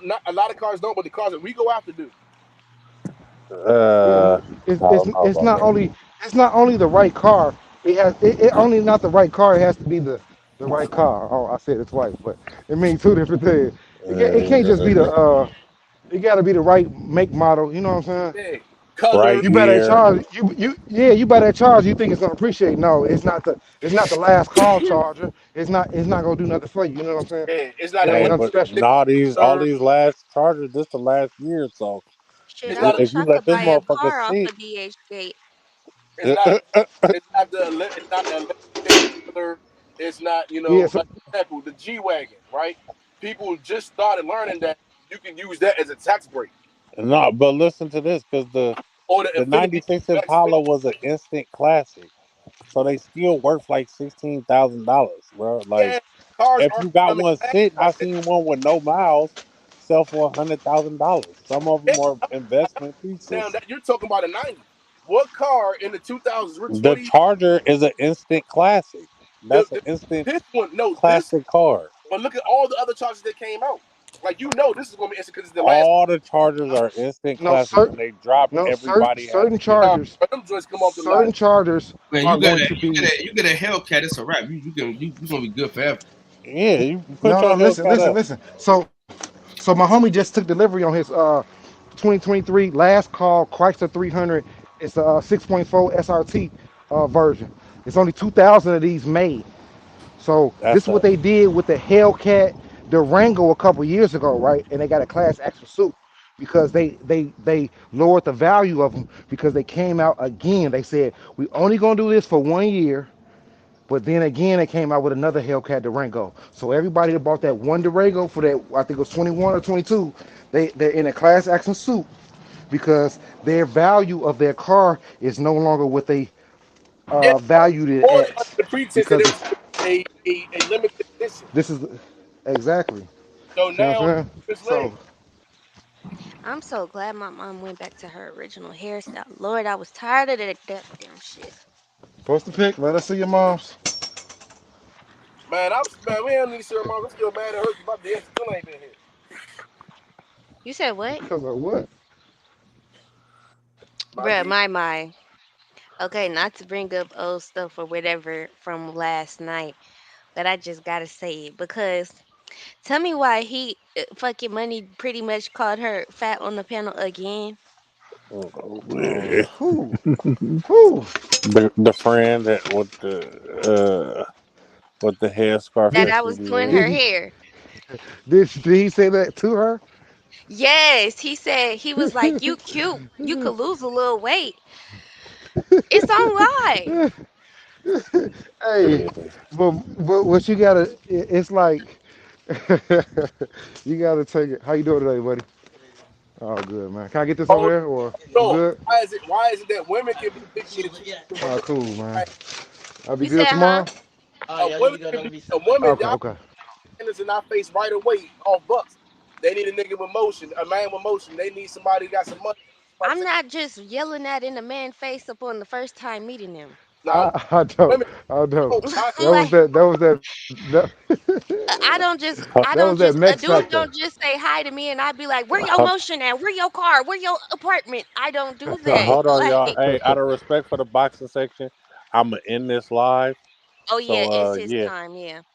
Not a lot of cars don't, but the cars that we go after do. Yeah, I don't know it's about not that. only the right car. It only not the right car. It has to be the right car. Oh, I said it twice, but it means two different things. It can't just be the it got to be the right make model. You know what I'm saying? Yeah, color. Right You buy that year. charge. You buy that charge. You think it's gonna appreciate? No, it's not the last call charger. It's not gonna do nothing for you. You know what I'm saying? Yeah, it's not It that ain't Hey, one. nothing but special. all Serve. these last chargers, this the last year, so Shit, It's I not. A, if wish you I let could this buy a motherfucker car off sit, of DH Gate. it's not. It's not the. It's not the electric color. It's not. Yeah. So Like example, the G wagon, right? People just started learning that you can use that as a tax break no, but listen to this, because or the the Infinity '96 X Impala was an instant classic, so they still worth like $16,000, bro. Like Yeah, cars if aren't you got coming one back sitting, I like that. seen one with no miles sell for $100,000. Some of Yeah, them are investment now pieces. that you're talking about the '90s. What car in the 2000s? We're The 20. Charger is an instant classic. That's an instant This one, no, this. classic car. But look at all the other charges that came out. Like this is gonna be instant because it's the last. All the Chargers are instant no, classics. When they drop, everybody has certain to get them. chargers, But them joints come off the lot. certain chargers Man, are you got going a to be. you get a Hellcat, it's a wrap. You gonna be good forever. Yeah, you put No, your Hellcat up. listen. So my homie just took delivery on his 2023 last call Chrysler 300. It's a 6.4 SRT version. It's only 2,000 of these made. So this That's is what a they did with the Hellcat Durango a couple years ago, right? And they got a class action suit because they lowered the value of them because they came out again. They said we only gonna do this for 1 year. But then again, they came out with another Hellcat Durango. So everybody that bought that one Durango for that, I think it was 21 or 22, they're in a class action suit because their value of their car is no longer what they Yeah, valued it or under at the pretense that because it was a limited edition. this is exactly. So See what now I'm saying? it's So lame. I'm so glad my mom went back to her original hairstyle. Lord, I was tired of that damn shit. post the pic. Let us see your mom's. Man, we don't need to see her mom. I'm still mad at her because my dad still ain't been here. You said what? Because of what? My Bruh, D. my. Okay, not to bring up old stuff or whatever from last night, but I just gotta say it because tell me why he fucking money pretty much called her fat on the panel again. oh, Man, man. who? The friend that with the headscarf That Did, that I she was be doing wearing. her did he hair. did he say that to her? Yes, he said he was like, "You cute. You could lose a little weight." It's on live. Hey, but what you gotta, it's like you gotta take it. How you doing today, buddy? Oh, good, man. Can I get this over Oh there, or you no! good? Why is it that women can be picky and choose what Oh, they cool, man. like? I'll be You good said, huh? tomorrow. A woman, Okay, y'all okay. hands in our face right away off bucks. They need a nigga with motion, a man with motion. They need somebody who got some money. I'm not just yelling that in the man face upon the first time meeting him. Now, I don't, women, I don't. I, That was Like that. That was that. That, I that don't was that just a Mex dude factor. don't just say hi to me and I'd be like, "Where your motion at? Where your car? Where your apartment?" I don't do that. Hold on, y'all. Like, Hey, out of respect for the boxing section, I'ma end this live. oh yeah, So it's his yeah. time. Yeah.